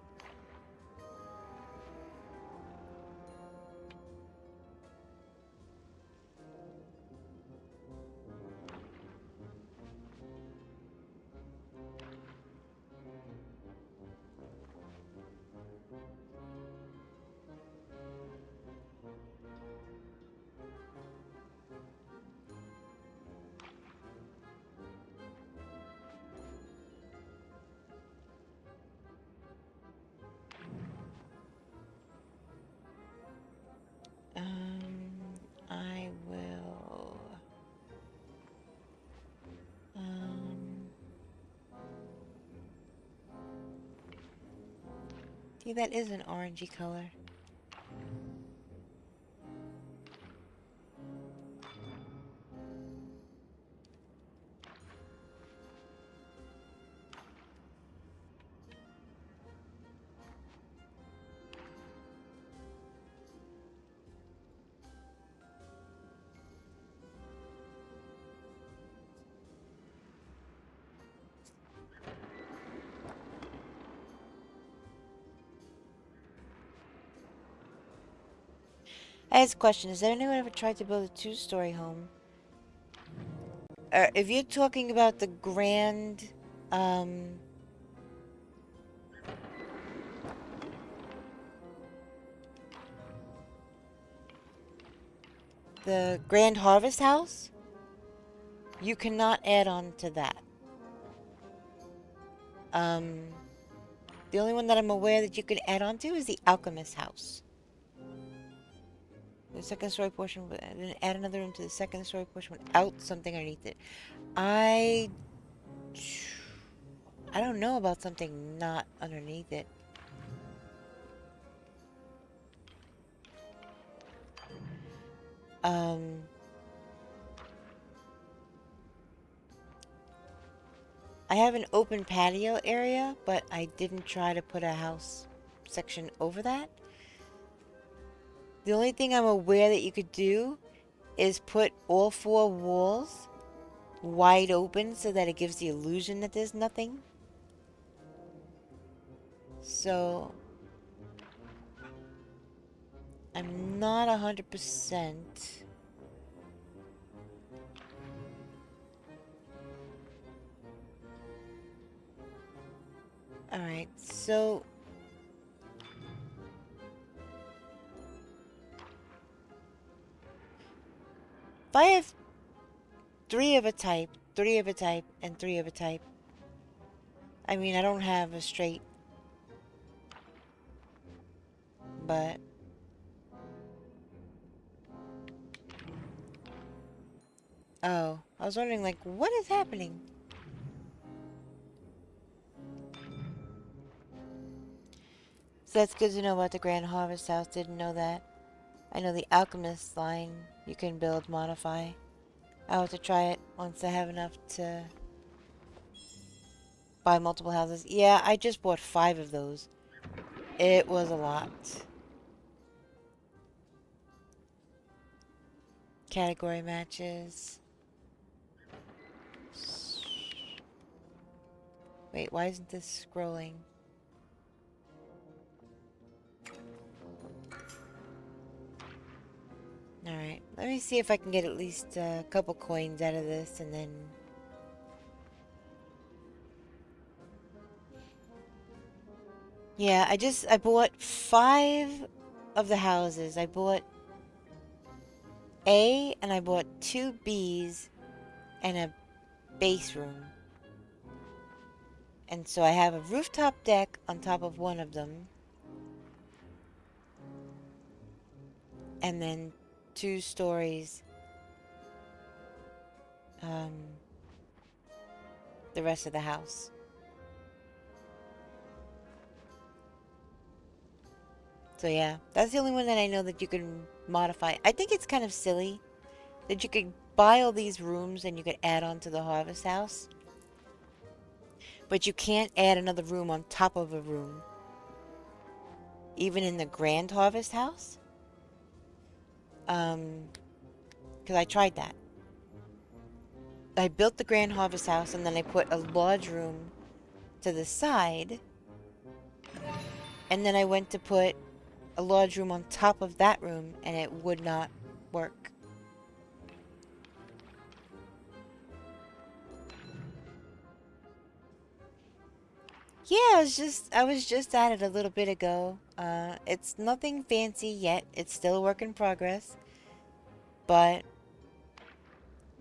I will. See, that is an orangey color. I ask a question. Has anyone ever tried to build a two-story home? If you're talking about the grand, um, the Grand Harvest House, you cannot add on to that. Um, the only one that I'm aware that you could add on to is the Alchemist House. The second story portion, then add another room to the second story portion without something underneath it. I don't know about something not underneath it. Um, I have an open patio area, but I didn't try to put a house section over that. The only thing I'm aware that you could do is put all four walls wide open so that it gives the illusion that there's nothing. So, I'm not 100%. Alright, so if I have three of a type, three of a type, and three of a type, I mean, I don't have a straight, but oh, I was wondering, like, what is happening? So that's good to know about the Grand Harvest House. Didn't know that. I know the Alchemist line you can build, modify. I'll have to try it once I have enough to buy multiple houses. Yeah, I just bought 5 of those. It was a lot. Category matches. Wait, why isn't this scrolling? Alright, let me see if I can get at least a couple coins out of this and then... Yeah, I bought 5 of the houses. I bought A and I bought 2 Bs and a base room. And so I have a rooftop deck on top of one of them. And then 2 stories. The rest of the house. So yeah, that's the only one that I know that you can modify. I think it's kind of silly that you could buy all these rooms and you could add on to the harvest house. But you can't add another room on top of a room. Even in the grand harvest house. Because I tried that. I built the grand harvest house and then I put a large room to the side. And then I went to put a large room on top of that room and it would not work. Yeah, I was just at it a little bit ago. It's nothing fancy yet. It's still a work in progress. But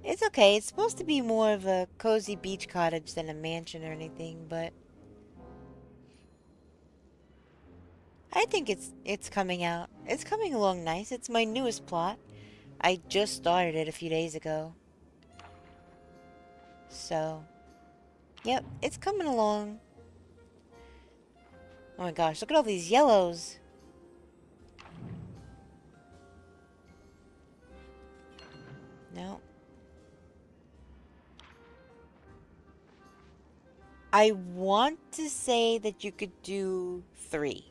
it's okay. It's supposed to be more of a cozy beach cottage than a mansion or anything, but I think it's coming out. It's coming along nice. It's my newest plot. I just started it a few days ago. So, yep, it's coming along. Oh my gosh, look at all these yellows. No. I want to say that you could do 3.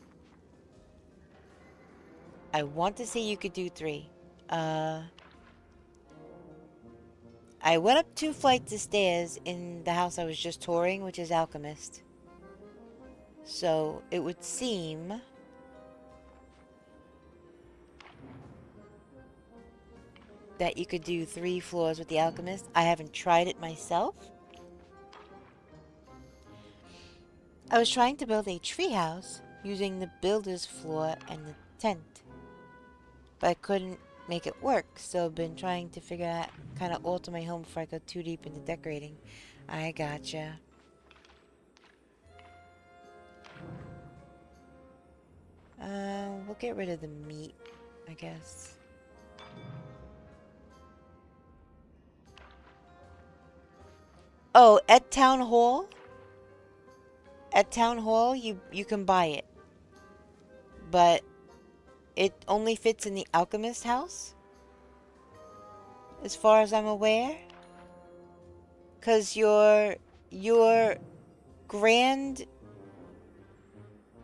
I want to say you could do 3. I went up 2 flights of stairs in the house I was just touring, which is Alchemist. So, it would seem... that you could do 3 floors with the alchemist. I haven't tried it myself. I was trying to build a treehouse using the builder's floor and the tent, but I couldn't make it work, so I've been trying to figure out kind of alter my home before I go too deep into decorating. I gotcha. We'll get rid of the meat, I guess. Oh, at Town Hall? At Town Hall, you can buy it. But it only fits in the alchemist house? As far as I'm aware? 'Cause your grand...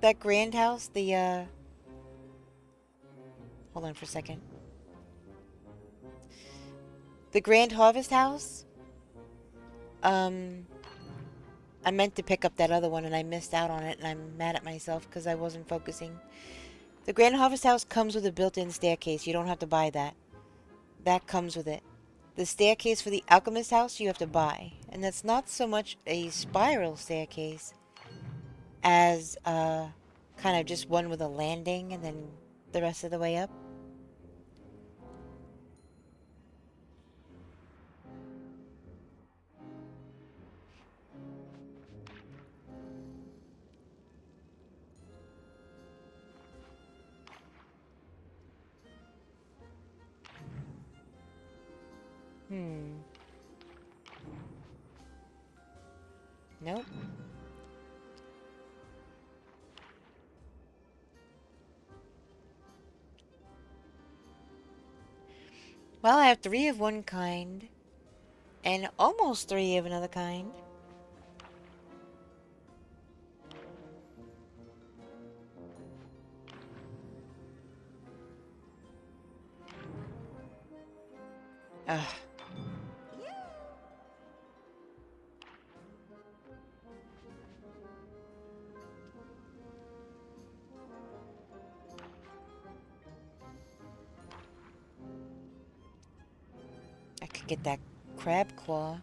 That grand house, the, hold on for a second. The Grand Harvest House? I meant to pick up that other one and I missed out on it and I'm mad at myself because I wasn't focusing. The Grand Harvest House comes with a built-in staircase. You don't have to buy that. That comes with it. The staircase for the Alchemist House you have to buy. And that's not so much a spiral staircase as kind of just one with a landing and then the rest of the way up. Nope. Well, I have 3 of one kind and almost 3 of another kind. Ugh. I could get that crab claw.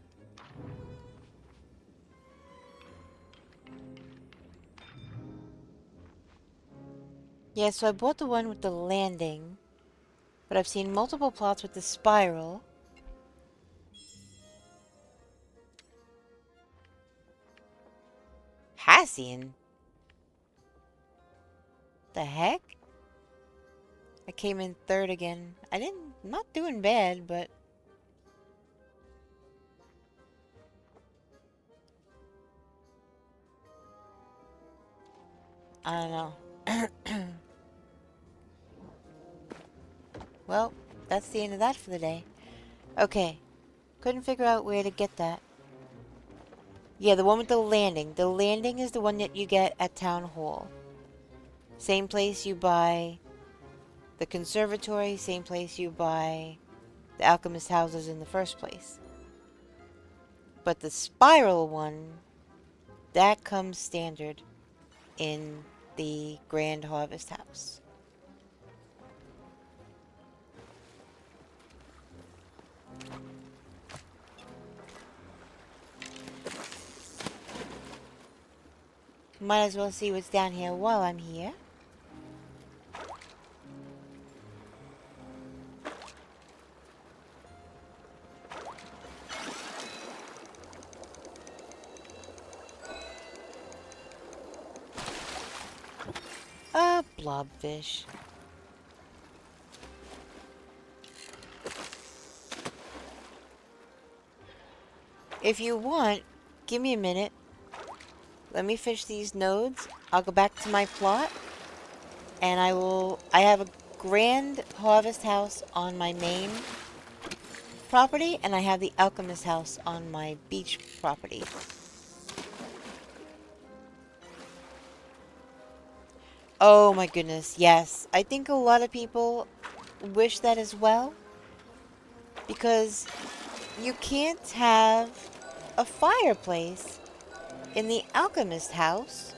Yeah, so I bought the one with the landing, but I've seen multiple plots with the spiral. Hassian? The heck? I came in 3rd again. Not doing bad, but... I don't know. Well, that's the end of that for the day. Okay. Couldn't figure out where to get that. Yeah, the one with the landing. The landing is the one that you get at Town Hall. Same place you buy the conservatory, same place you buy the alchemist houses in the first place. But the spiral one, that comes standard in the Grand Harvest House. Might as well see what's down here while I'm here. A blobfish. If you want, give me a minute. Let me fish these nodes. I'll go back to my plot. And I have a Grand Harvest House on my main property. And I have the Alchemist House on my beach property. Oh my goodness, yes. I think a lot of people wish that as well. Because you can't have a fireplace in the alchemist house.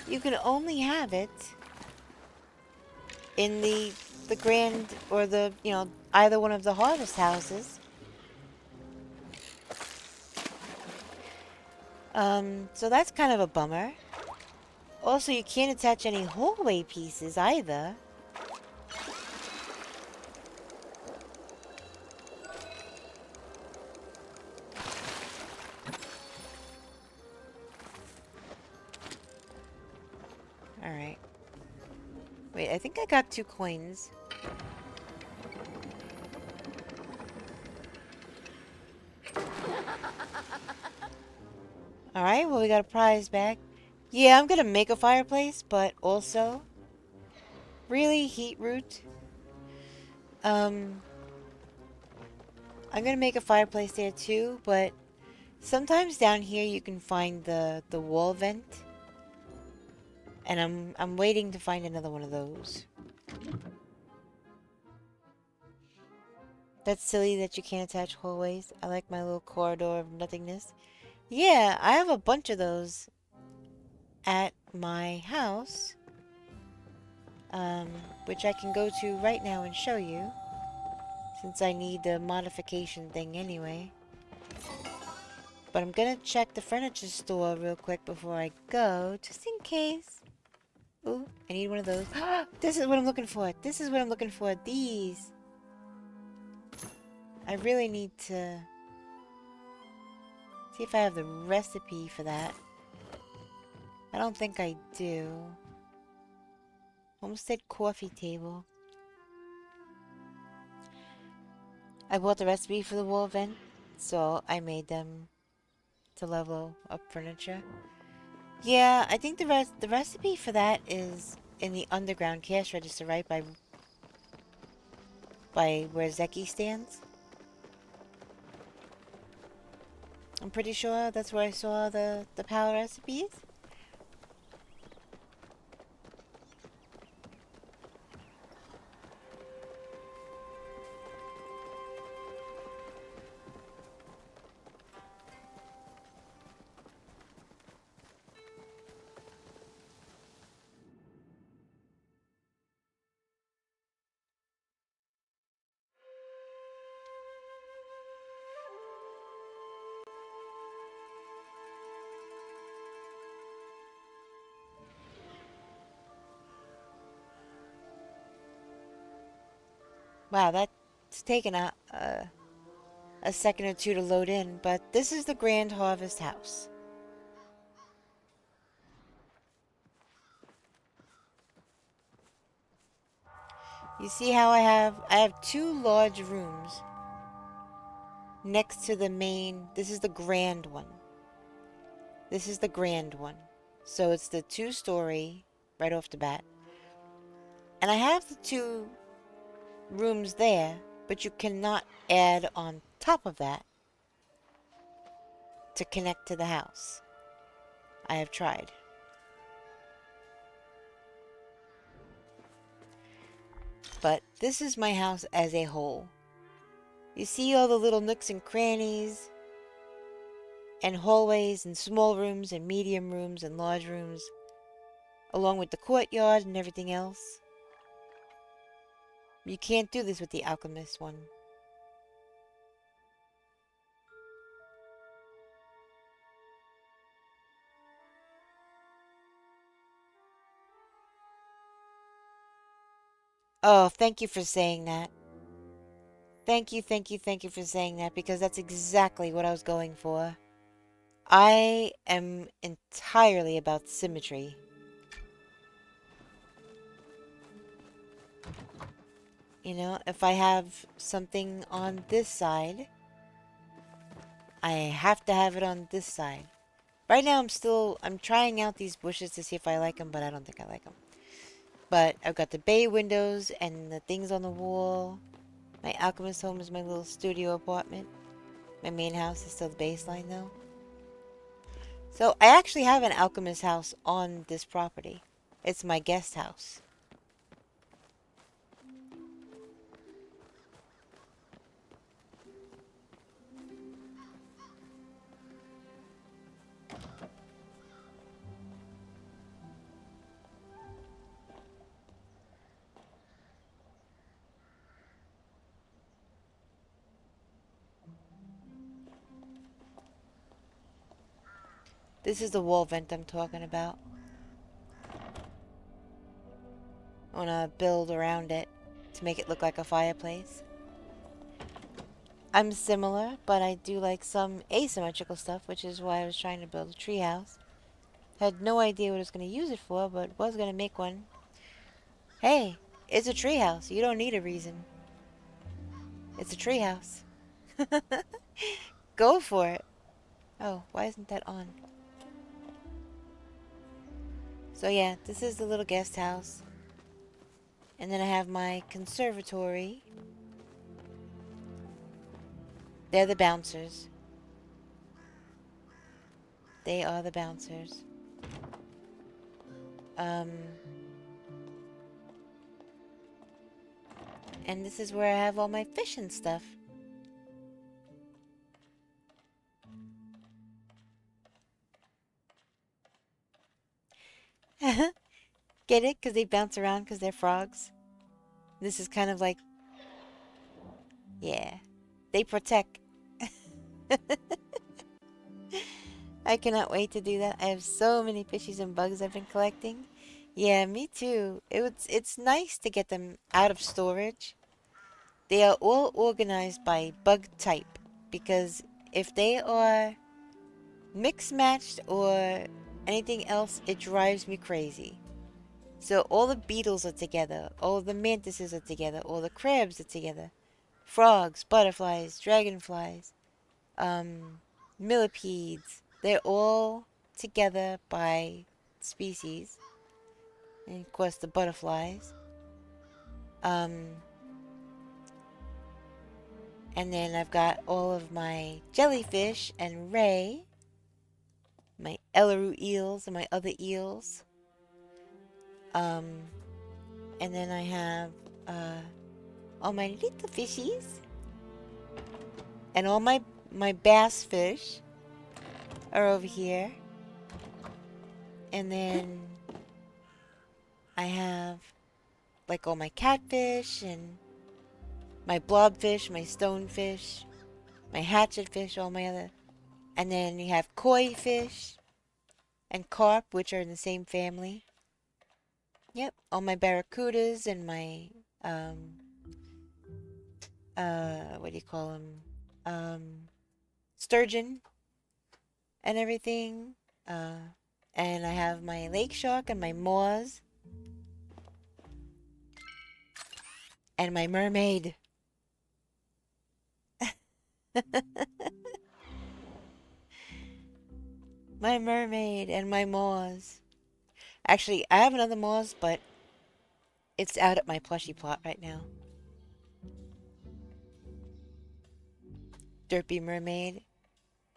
You can only have it in the the grand, or the, you know, either one of the harvest houses. So that's kind of a bummer. Also, you can't attach any hallway pieces either. Alright. Wait, I think I got 2 coins. Alright, well, we got a prize back. Yeah, I'm gonna make a fireplace, but also... Really, heat root? I'm gonna make a fireplace there too, but... Sometimes down here you can find the wall vent. And I'm waiting to find another one of those. That's silly that you can't attach hallways. I like my little corridor of nothingness. Yeah, I have a bunch of those at my house. Which I can go to right now and show you. Since I need the modification thing anyway. But I'm gonna check the furniture store real quick before I go. Just in case. Ooh, I need one of those. This is what I'm looking for. This is what I'm looking for. These. I really need to see if I have the recipe for that. I don't think I do. Homestead coffee table. I bought the recipe for the wall vent, so I made them to level up furniture. Yeah, I think the recipe for that is in the underground cash register, right by where Zeki stands. I'm pretty sure that's where I saw the power recipes. Wow, that's taken a second or two to load in, but this is the Grand Harvest House. You see how I have 2 large rooms next to the main. This is the grand one. This is the grand one. So it's the 2-story right off the bat. And I have the 2 rooms there, but you cannot add on top of that to connect to the house. I have tried. But this is my house as a whole. You see all the little nooks and crannies, and hallways, and small rooms, and medium rooms, and large rooms, along with the courtyard and everything else. You can't do this with the alchemist one. Oh, thank you for saying that. Thank you, thank you, thank you for saying that, because that's exactly what I was going for. I am entirely about symmetry. You know, if I have something on this side, I have to have it on this side. Right now I'm trying out these bushes to see if I like them, but I don't think I like them. But I've got the bay windows and the things on the wall. My alchemist home is my little studio apartment. My main house is still the baseline though. So I actually have an alchemist house on this property. It's my guest house. This is the wall vent I'm talking about. I want to build around it to make it look like a fireplace. I'm similar, but I do like some asymmetrical stuff, which is why I was trying to build a treehouse. Had no idea what I was going to use it for, but was going to make one. Hey, it's a treehouse. You don't need a reason. It's a treehouse. Go for it. Oh, why isn't that on? So yeah, this is the little guest house. And then I have my conservatory. They're the bouncers. They are the bouncers. And this is where I have all my fish and stuff. Get it? Because they bounce around because they're frogs. This is kind of like, yeah, they protect. I cannot wait to do that. I have so many fishies and bugs I've been collecting. Yeah, me too. It's nice to get them out of storage. They are all organized by bug type because if they are mixed matched or anything else, it drives me crazy. So all the beetles are together, all the mantises are together, all the crabs are together. Frogs, butterflies, dragonflies, millipedes. They're all together by species. And of course the butterflies. And then I've got all of my jellyfish and ray. My Elleru eels and my other eels. And then I have all my little fishies. And all my bass fish are over here. And then I have like all my catfish and my blobfish, my stonefish, my hatchetfish, all my other. And then you have koi fish and carp, which are in the same family. Yep, all my barracudas and my what do you call them? Sturgeon and everything. And I have my lake shark and my moors and my mermaid. My mermaid and my moors. Actually, I have another moors, but it's out at my plushie plot right now. Derpy mermaid.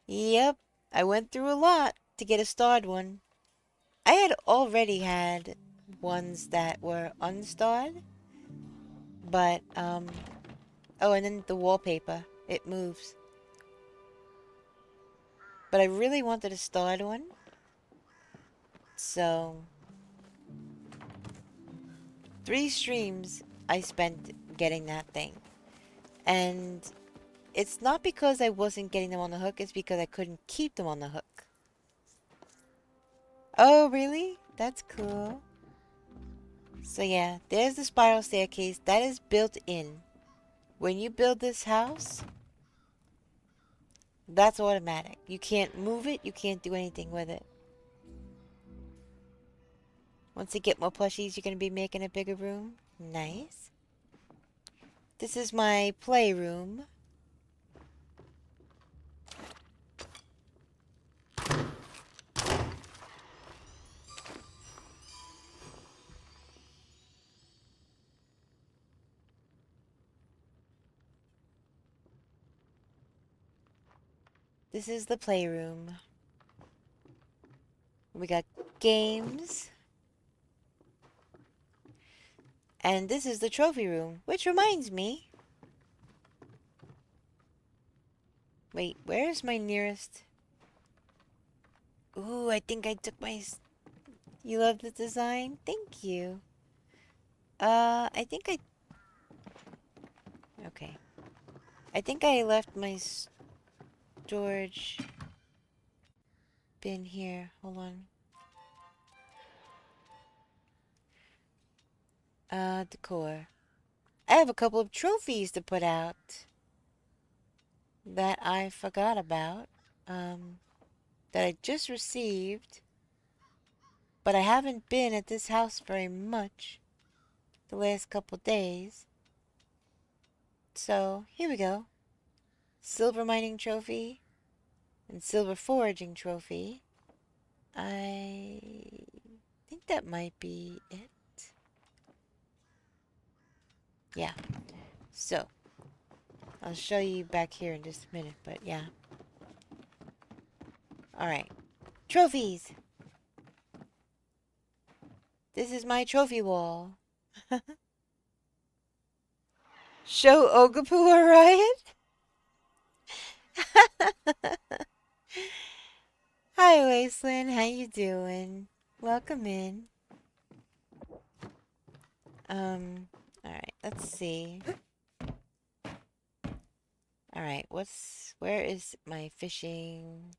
Yep, I went through a lot to get a starred one. I had already had ones that were unstarred, but, oh, and then the wallpaper. It moves. But I really wanted a starred one. So, 3 streams I spent getting that thing. And it's not because I wasn't getting them on the hook, it's because I couldn't keep them on the hook. Oh, really? That's cool. So yeah, there's the spiral staircase. That is built in. When you build this house, that's automatic. You can't move it, you can't do anything with it. Once you get more plushies, you're going to be making a bigger room. Nice. This is my playroom. This is the playroom. We got games. And this is the trophy room, which reminds me. Wait, where's my nearest? Ooh, I think I took my... You love the design? Thank you. I think I... Okay. I think I left my storage been here. Hold on. Decor. I have a couple of trophies to put out that I forgot about. That I just received. But I haven't been at this house very much the last couple days. So, here we go. Silver mining trophy and silver foraging trophy. I think that might be it. Yeah. So, I'll show you back here in just a minute, but yeah. Alright. Trophies! This is my trophy wall. Show Ogapu a riot? Hi, Wasteland. How you doing? Welcome in. Alright, let's see. Alright, where is my fishing?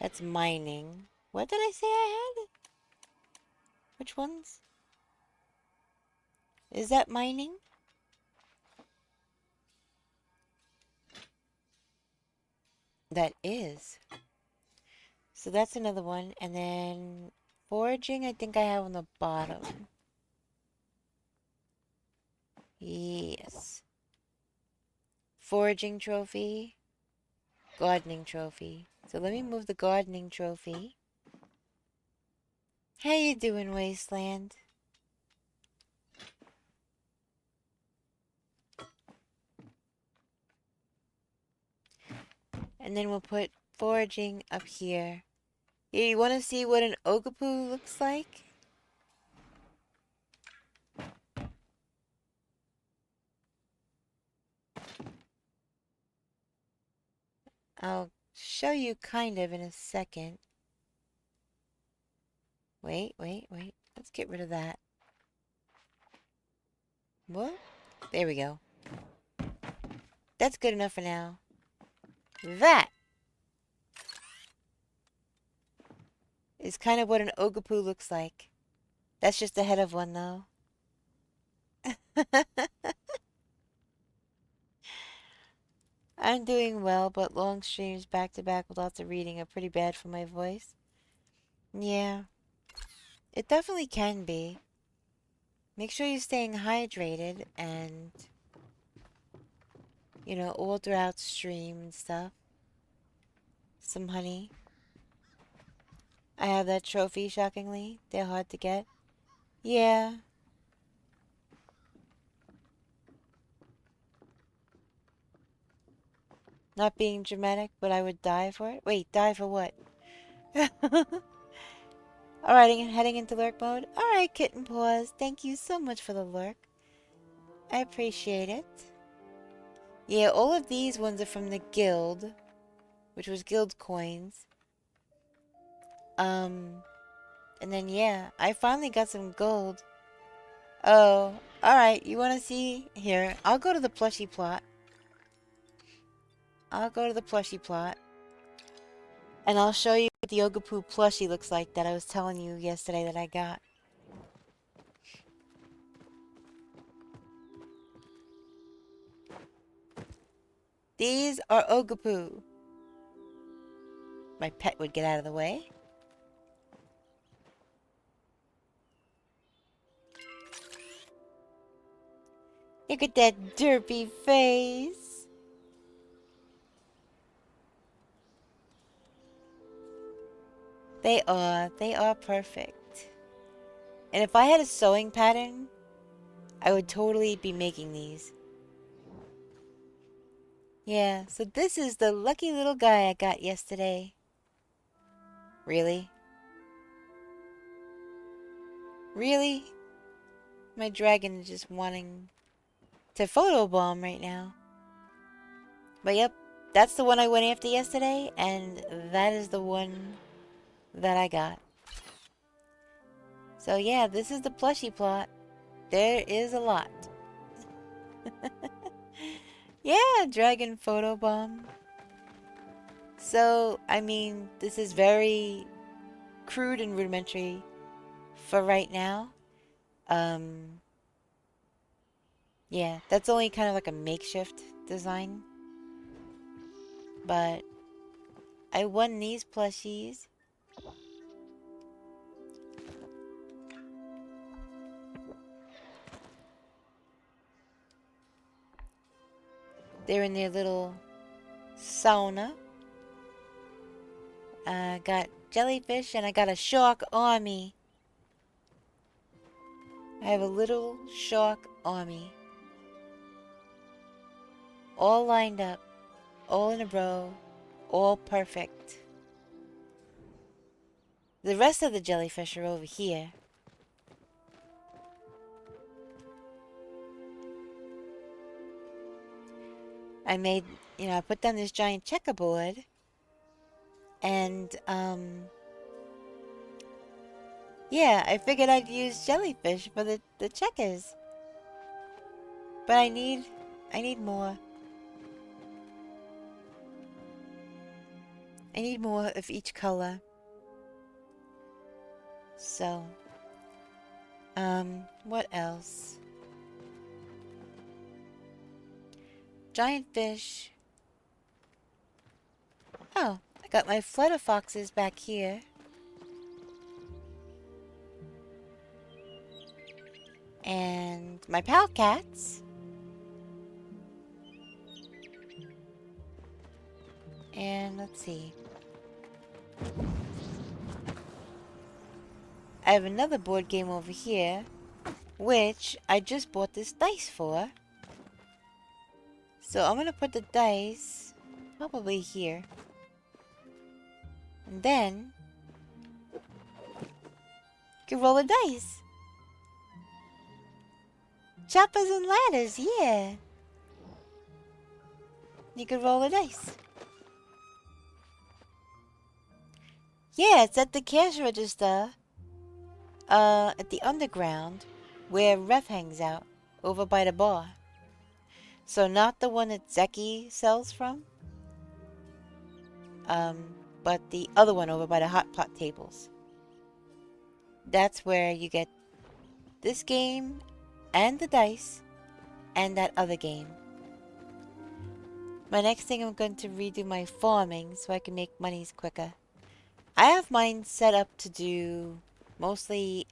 That's mining. What did I say I had? Which ones? Is that mining? That is. So that's another one. And then foraging, I think I have on the bottom. Yes. Foraging trophy. Gardening trophy. So let me move the gardening trophy. How you doing, Wasteland? And then we'll put foraging up here. Yeah, you want to see what an Ogapu looks like? I'll show you kind of in a second. Wait. Let's get rid of that. What? There we go. That's good enough for now. That is kind of what an Ogapu looks like. That's just the head of one, though. I'm doing well, but long streams back to back with lots of reading are pretty bad for my voice. Yeah, it definitely can be. Make sure you're staying hydrated and, you know, all throughout stream and stuff. Some honey. I have that trophy, shockingly. They're hard to get. Yeah. Not being dramatic, but I would die for it. Wait, die for what? Alright, heading into lurk mode. Alright, Kitten Paws. Thank you so much for the lurk. I appreciate it. Yeah, all of these ones are from the guild, which was guild coins. And then yeah, I finally got some gold. Oh, alright, you wanna see? Here, I'll go to the plushie plot. And I'll show you what the Ogapu plushie looks like that I was telling you yesterday that I got. These are Ogapu. My pet would get out of the way. Look at that derpy face. They are perfect. And if I had a sewing pattern, I would totally be making these. Yeah, so this is the lucky little guy I got yesterday. Really? Really? My dragon is just wanting to photobomb right now. But yep, that's the one I went after yesterday, and that is the one that I got. So yeah, this is the plushie plot. There is a lot. Yeah, dragon photobomb. So, I mean, this is very crude and rudimentary for right now. Um, yeah, that's only kind of like a makeshift design. But I won these plushies. They're in their little sauna. I got jellyfish and I got a shark army. I have a little shark army. All lined up, all in a row, all perfect. The rest of the jellyfish are over here. I made, I put down this giant checkerboard and, yeah, I figured I'd use jellyfish for the checkers. But I need more. I need more of each color. So, what else? Giant fish. Oh, I got my flutter foxes back here. And my pal cats. And let's see. I have another board game over here, which I just bought this dice for. So I'm going to put the dice probably here. And then you can roll the dice. Choppers and ladders, yeah. You can roll the dice. Yeah, it's at the cash register. At the underground, where Ref hangs out, over by the bar. So not the one that Zeki sells from, but the other one over by the hot pot tables. That's where you get this game, and the dice, and that other game. My next thing, I'm going to redo my farming so I can make monies quicker. I have mine set up to do mostly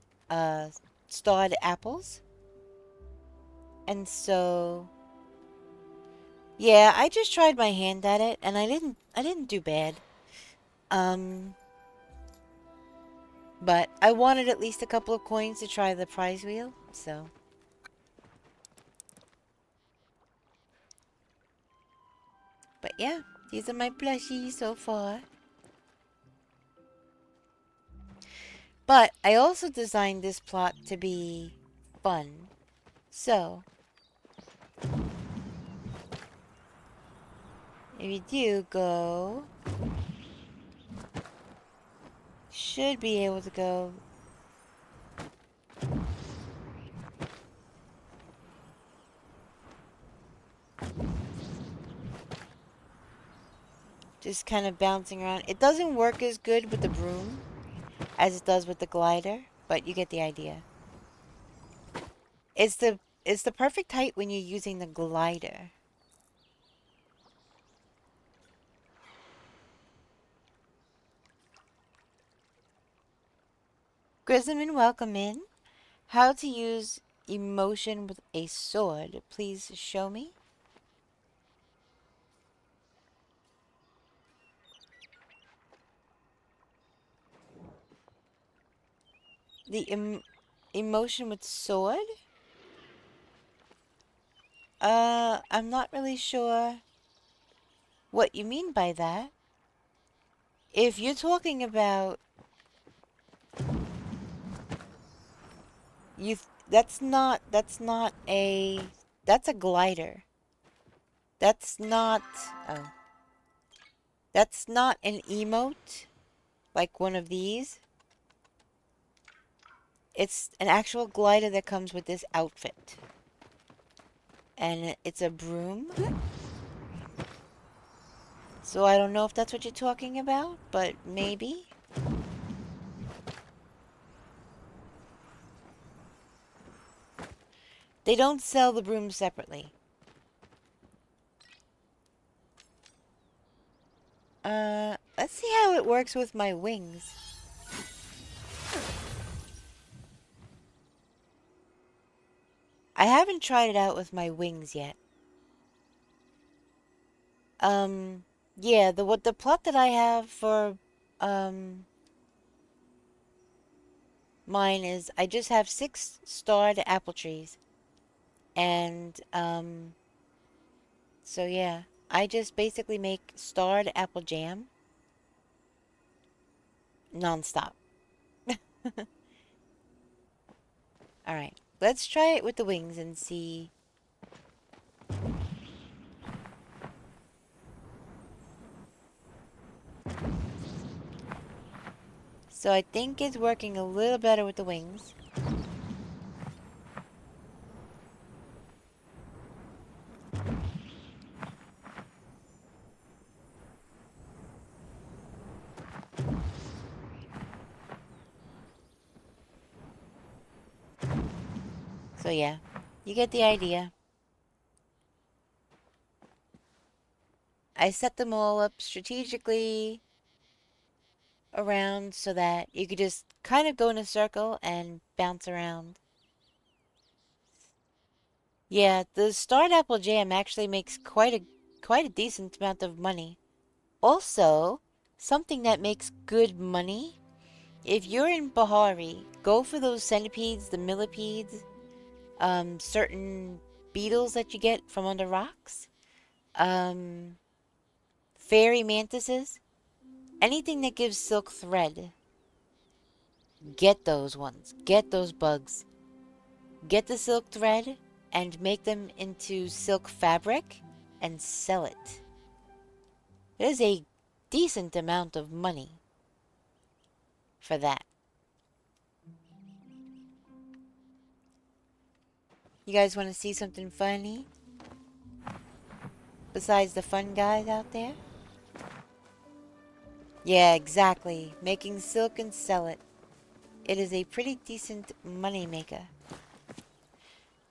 starred apples. And so, yeah, I just tried my hand at it and I didn't do bad. But I wanted at least a couple of coins to try the prize wheel, so. But yeah, these are my plushies so far. But I also designed this plot to be fun. So, if you do go, should be able to go. Just kind of bouncing around. It doesn't work as good with the broom as it does with the glider, but you get the idea. It's the perfect height when you're using the glider. Grisman, welcome in. How to use emotion with a sword? Please show me. The emotion with sword? I'm not really sure what you mean by that. If you're talking about that's not a that's a glider. That's not oh. That's not an emote like one of these. It's an actual glider that comes with this outfit. And it's a broom. So I don't know if that's what you're talking about, but maybe. They don't sell the brooms separately. Let's see how it works with my wings. I haven't tried it out with my wings yet. Um, yeah, the plot that I have for, um, mine is I just have 6 starred apple trees. And, so yeah, I just basically make starred apple jam nonstop. Alright, let's try it with the wings and see. So I think it's working a little better with the wings. So yeah, you get the idea. I set them all up strategically around so that you could just kind of go in a circle and bounce around. Yeah, the starred apple jam actually makes quite a decent amount of money. Also, something that makes good money, if you're in Bahari, go for those centipedes, the millipedes, certain beetles that you get from under rocks, um, fairy mantises, anything that gives silk thread. Get those ones. Get those bugs. Get the silk thread and make them into silk fabric and sell it. There's a decent amount of money for that. You guys want to see something funny? Besides the fun guys out there? Yeah, exactly. Making silk and sell it. It is a pretty decent money maker.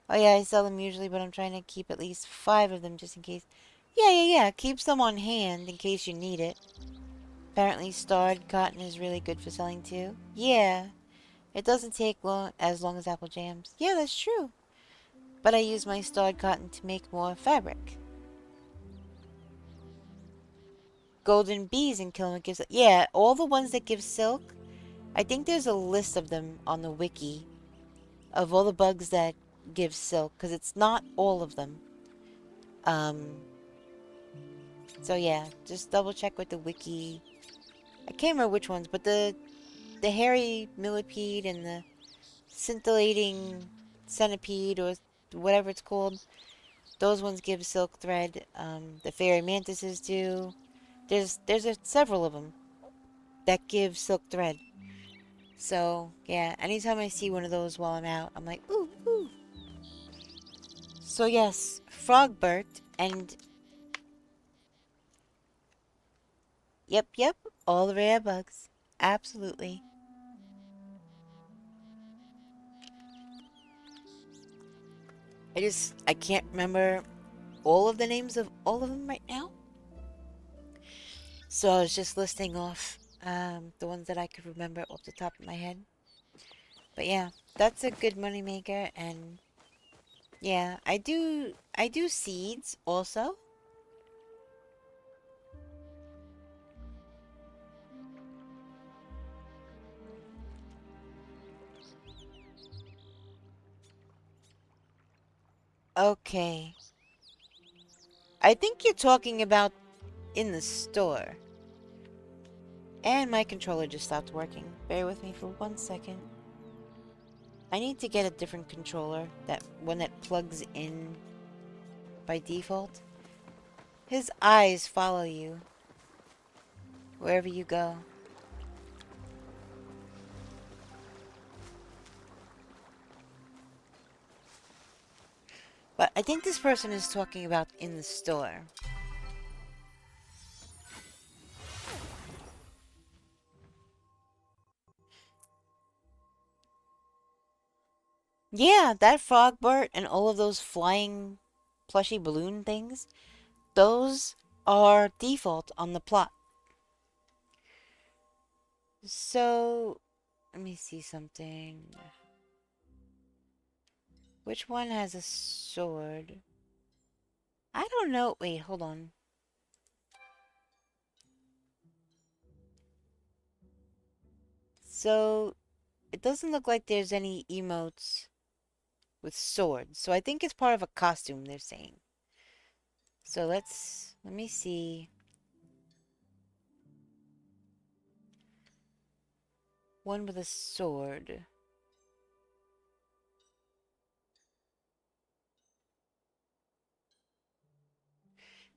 Oh yeah, I sell them usually, but I'm trying to keep at least 5 of them just in case. Yeah. Keep some on hand in case you need it. Apparently starred cotton is really good for selling too. Yeah, it doesn't take as long as apple jams. Yeah, that's true. But I use my starred cotton to make more fabric. Golden bees and Kilma gives... Yeah, all the ones that give silk. I think there's a list of them on the wiki of all the bugs that give silk, because it's not all of them. Um, so yeah, just double check with the wiki. I can't remember which ones, but the hairy millipede and the scintillating centipede or whatever it's called, those ones give silk thread. The fairy mantises do. Several of them that give silk thread. So yeah, anytime I see one of those while I'm out, I'm like, ooh, ooh. So yes, Frogbert and yep, all the rare bugs. Absolutely. I can't remember all of the names of all of them right now. So I was just listing off the ones that I could remember off the top of my head. But yeah, that's a good money maker, and yeah, I do seeds also. Okay. I think you're talking about in the store. And my controller just stopped working. Bear with me for 1 second. I need to get a different controller, that one that plugs in by default. His eyes follow you wherever you go. But I think this person is talking about in the store. Yeah, that frog Bert and all of those flying plushy balloon things, those are default on the plot. So, let me see something. Which one has a sword? I don't know. Wait, hold on. So, it doesn't look like there's any emotes with swords. So I think it's part of a costume, they're saying. So let me see. One with a sword.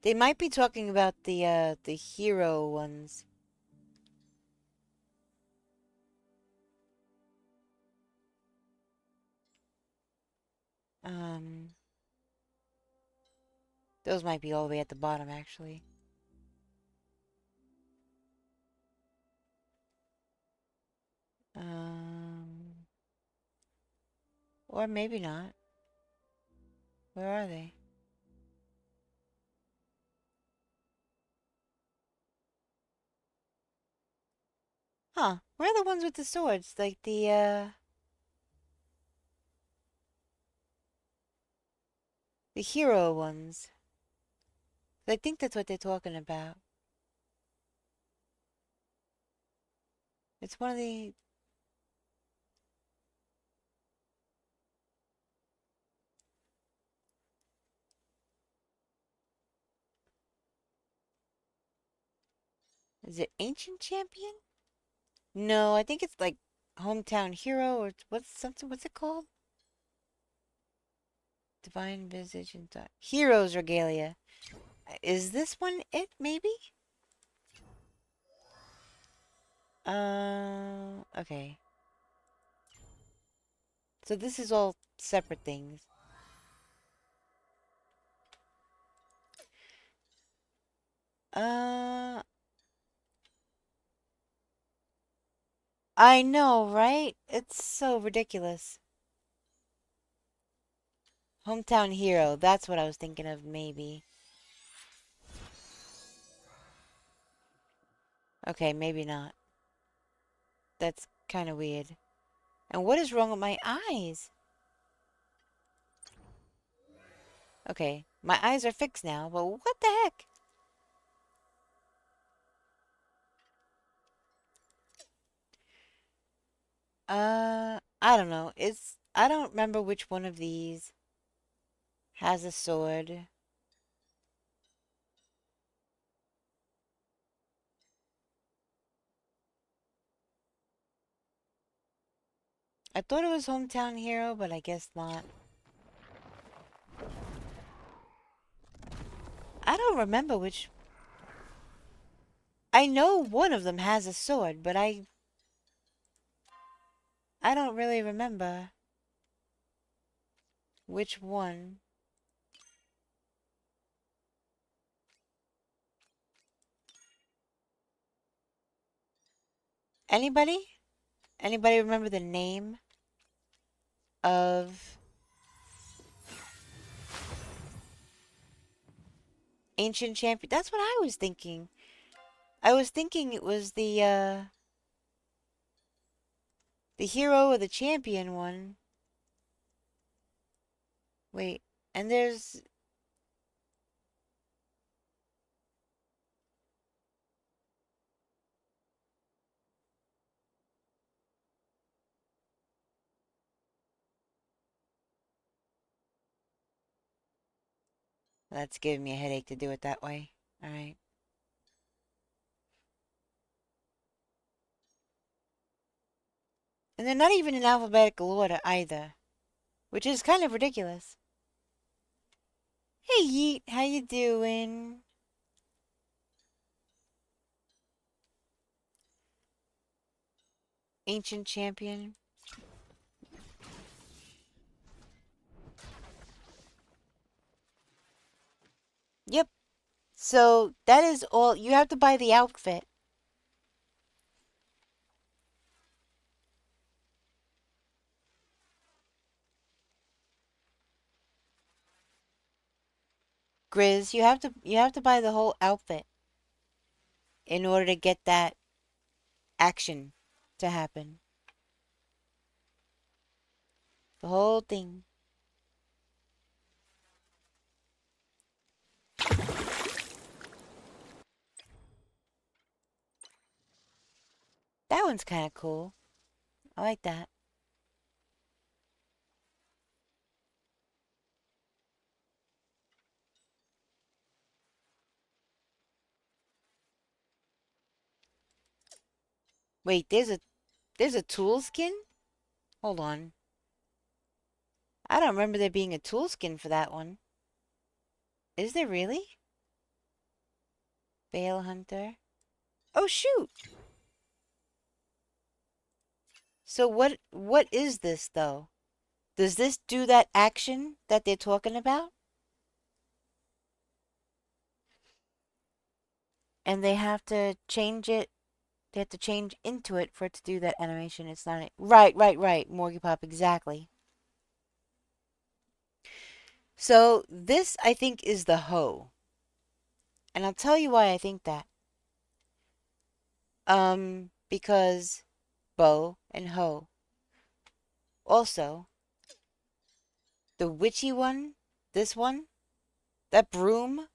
They might be talking about the hero ones. Um, those might be all the way at the bottom, actually. Um, or maybe not. Where are they? Huh? Where are the ones with the swords? Like the hero ones. I think that's what they're talking about. It's one of the. Is it Ancient Champion? No, I think it's like Hometown Hero or what's something. What's it called? Divine Visage and Heroes Regalia. Is this one it? Maybe. Okay. So this is all separate things. Uh, I know, right? It's so ridiculous. Hometown Hero. That's what I was thinking of, maybe. Okay, maybe not. That's kind of weird. And what is wrong with my eyes? Okay, my eyes are fixed now, but what the heck? I don't know. I don't remember which one of these has a sword. I thought it was Hometown Hero, but I guess not. I don't remember which. I know one of them has a sword, but I don't really remember which one. Anybody? Anybody remember the name of Ancient Champion? That's what I was thinking. I was thinking it was the hero or the champion one. Wait, and there's. That's giving me a headache to do it that way. Alright. And they're not even in alphabetical order either, which is kind of ridiculous. Hey Yeet, how you doing? Ancient champion. Yep. So that is all. You have to buy the outfit. Grizz, you have to buy the whole outfit in order to get that action to happen. The whole thing. That one's kind of cool. I like that. Wait, there's a tool skin? Hold on. I don't remember there being a tool skin for that one. Is there really? Bale Hunter. Oh shoot. So what is this though? Does this do that action that they're talking about? And they have to change it. They have to change into it for it to do that animation. It's not right. Morgie Pop, exactly. So this I think is the hoe. And I'll tell you why I think that. Because bow and hoe. Also, the witchy one, this one, that broom,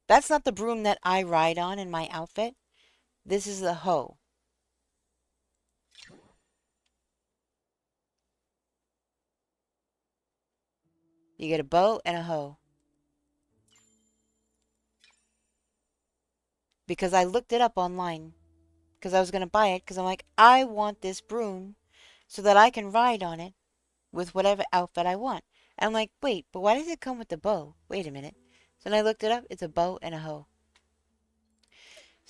that's not the broom that I ride on in my outfit. This is the hoe. You get a bow and a hoe. Because I looked it up online. Because I was going to buy it. Because I'm like, I want this broom so that I can ride on it with whatever outfit I want. And I'm like, wait, but why does it come with the bow? Wait a minute. So then I looked it up. It's a bow and a hoe.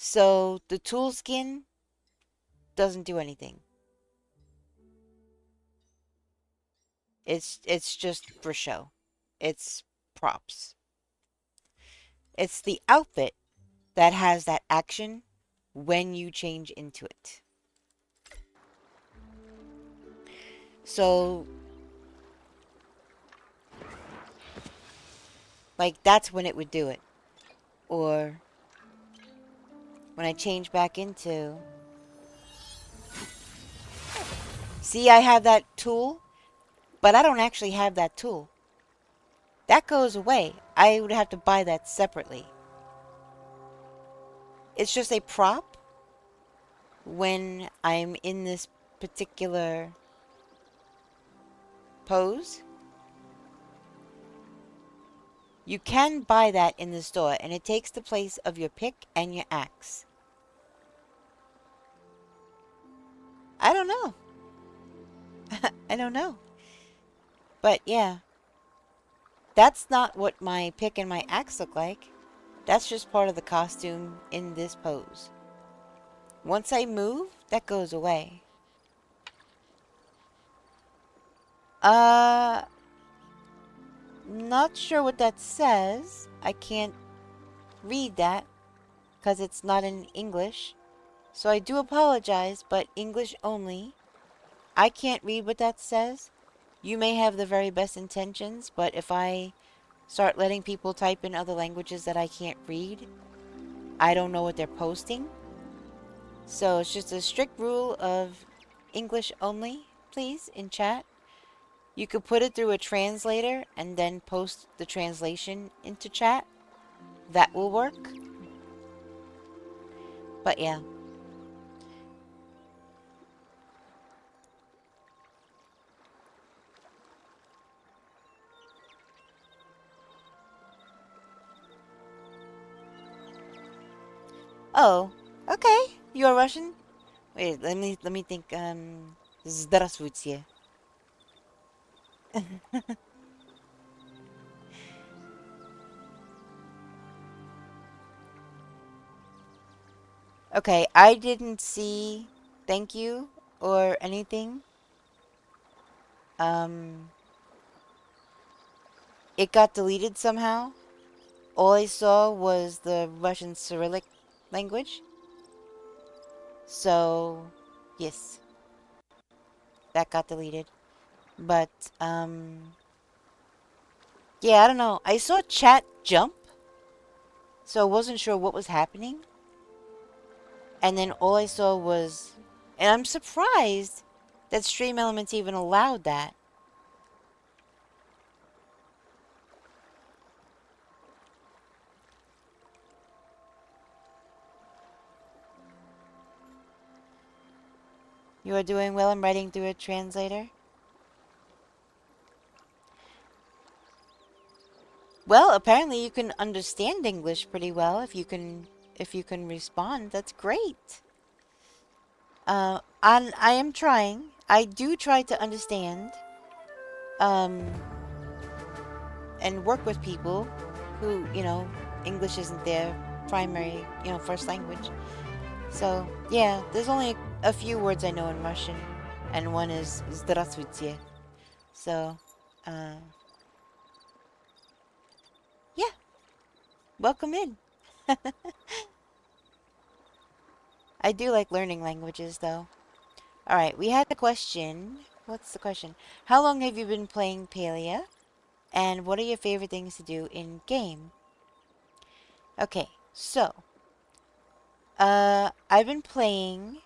So the tool skin doesn't do anything. It's just for show. It's props. It's the outfit that has that action when you change into it. So like that's when it would do it. Or when I change back into. See, I have that tool, but I don't actually have that tool. That goes away. I would have to buy that separately. It's just a prop when I'm in this particular pose. You can buy that in the store, and it takes the place of your pick and your axe. I don't know. I don't know. But yeah, that's not what my pick and my axe look like. That's just part of the costume in this pose. Once I move, that goes away. Uh, not sure what that says. I can't read that because it's not in English. So I do apologize, but English only. I can't read what that says. You may have the very best intentions, but if I start letting people type in other languages that I can't read, I don't know what they're posting. So it's just a strict rule of English only, please, in chat. You could put it through a translator and then post the translation into chat. That will work. But yeah. Oh, okay. You're Russian? Wait, let me think. Здравствуйте. Okay, I didn't see thank you or anything. Um, it got deleted somehow. All I saw was the Russian Cyrillic language. So, yes, that got deleted. But, yeah, I don't know. I saw jump, so I wasn't sure what was happening. And then all I saw was, and I'm surprised that Stream Elements even allowed that. You are doing well. I'm writing through a translator. Well, apparently you can understand English pretty well if you can respond. That's great. And I am trying. I do try to understand um and work with people who, English isn't their primary, first language. So, yeah, there's only a few words I know in Russian, and one is "здравствуйте." So, uh, yeah, welcome in. I do like learning languages, though. All right, we had a question. What's the question? How long have you been playing Palia? And what are your favorite things to do in game? Okay, so, I've been playing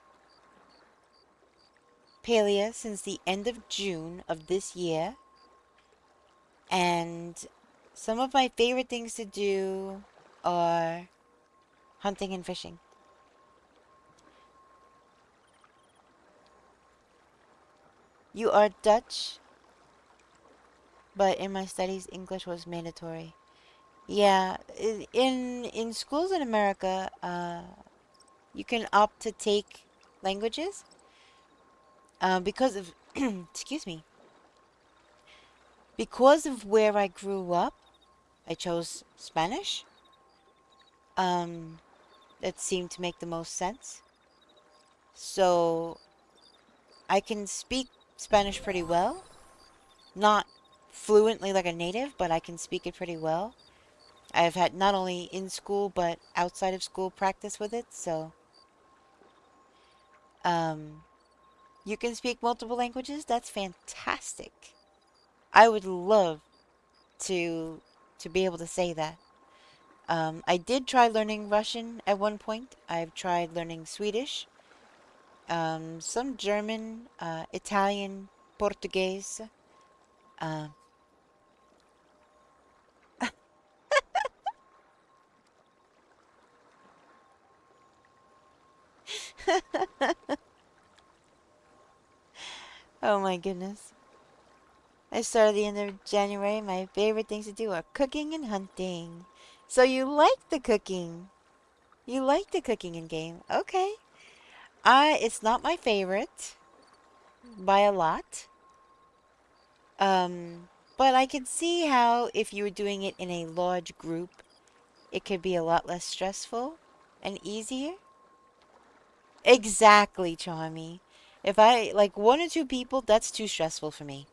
Palia since the end of June of this year, and some of my favorite things to do are hunting and fishing. You are Dutch, but in my studies, English was mandatory. Yeah, in schools in America, you can opt to take languages because of excuse me, because of where I grew up. I chose Spanish. Um, it seemed to make the most sense. So I can speak Spanish pretty well. Not fluently like a native, but I can speak it pretty well. I've had not only in school but outside of school practice with it, so um, you can speak multiple languages. That's fantastic. I would love to be able to say that. I did try learning Russian at one point. I've tried learning Swedish, some German, Italian, Portuguese. Uh, oh my goodness. I started the end of January. My favorite things to do are cooking and hunting. So you like the cooking. You like the cooking in game. Okay. It's not my favorite by a lot. Um, but I can see how if you were doing it in a large group, it could be a lot less stressful and easier. Exactly, Charmy. If I like one or two people, that's too stressful for me.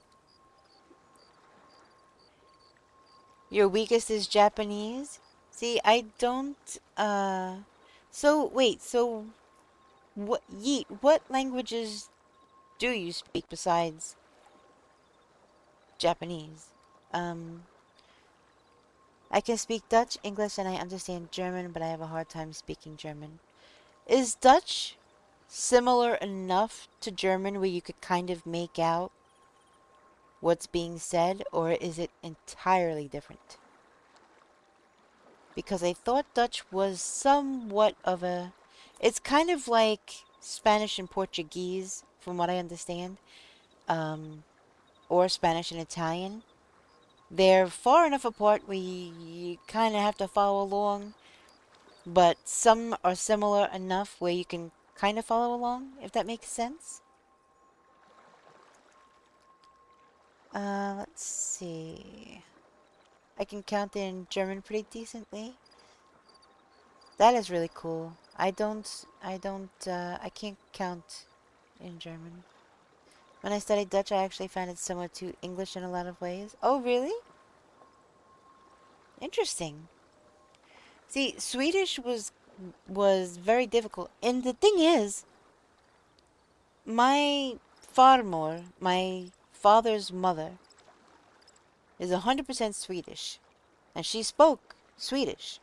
Your weakest is Japanese? See, I don't so wait, so what languages do you speak besides Japanese? Um I can speak Dutch, English, and I understand German, but I have a hard time speaking German. Is Dutch similar enough to German where you could kind of make out what's being said, or is it entirely different? Because I thought Dutch was somewhat of a. It's kind of like Spanish and Portuguese, from what I understand, um, or Spanish and Italian. They're far enough apart where you kind of have to follow along, but some are similar enough where you can kind of follow along, if that makes sense. Let's see. I can count in German pretty decently. That is really cool. I can't count in German. When I studied Dutch, I actually found it similar to English in a lot of ways. Oh, really? Interesting. See, Swedish was very difficult. And the thing is, my farmor, my father's mother, is 100% Swedish. And she spoke Swedish.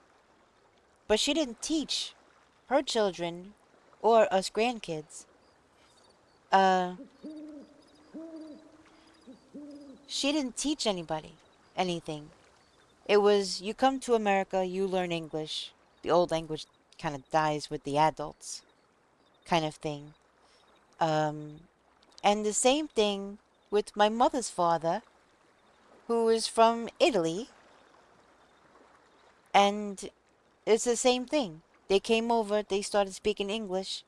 But she didn't teach her children or us grandkids. Uh, she didn't teach anybody anything. It was you come to America, you learn English. The old language kind of dies with the adults, kind of thing. Um, and the same thing with my mother's father, who is from Italy, and it's the same thing. They came over, they started speaking English.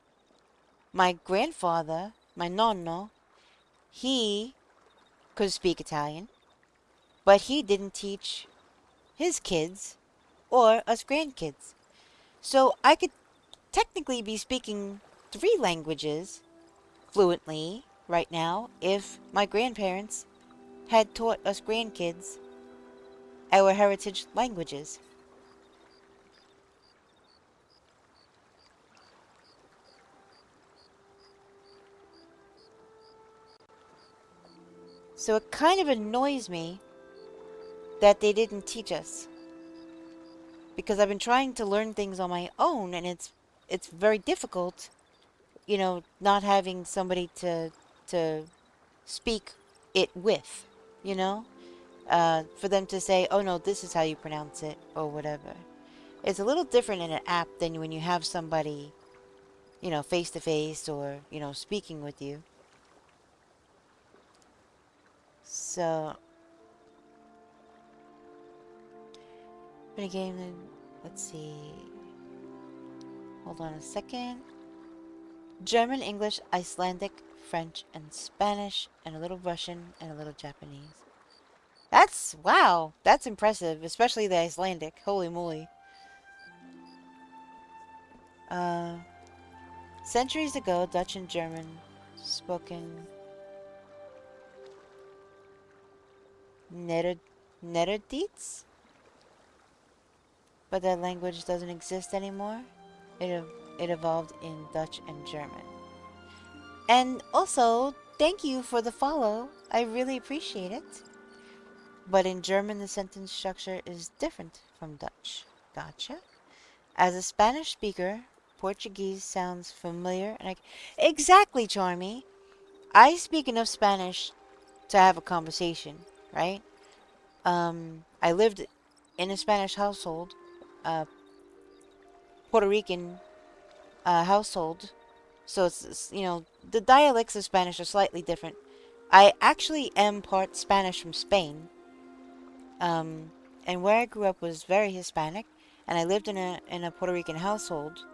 My grandfather, my nonno, he could speak Italian, but he didn't teach his kids or us grandkids. So I could technically be speaking 3 languages fluently right now if my grandparents had taught us grandkids our heritage languages. So it kind of annoys me that they didn't teach us because I've been trying to learn things on my own and it's very difficult, not having somebody to speak it with, you know, for them to say, "Oh no, this is how you pronounce it" or whatever. It's a little different in an app than when you have somebody, face to face or, speaking with you. So, been a game, let's see. Hold on a second. German, English, Icelandic, French, and Spanish, and a little Russian, and a little Japanese. Wow, that's impressive, especially the Icelandic. Holy moly. Uh, Centuries ago, Dutch and German spoken Neder Nederdiets, but that language doesn't exist anymore. It, it evolved in Dutch and German. And also, thank you for the follow. I really appreciate it. But in German, the sentence structure is different from Dutch. Gotcha. As a Spanish speaker, Portuguese sounds familiar, and exactly, Charmy. I speak enough Spanish to have a conversation, right? I lived in a Spanish household, Puerto Rican household, so the dialects of Spanish are slightly different. I actually am part Spanish from Spain, and where I grew up was very Hispanic, and I lived in a Puerto Rican household,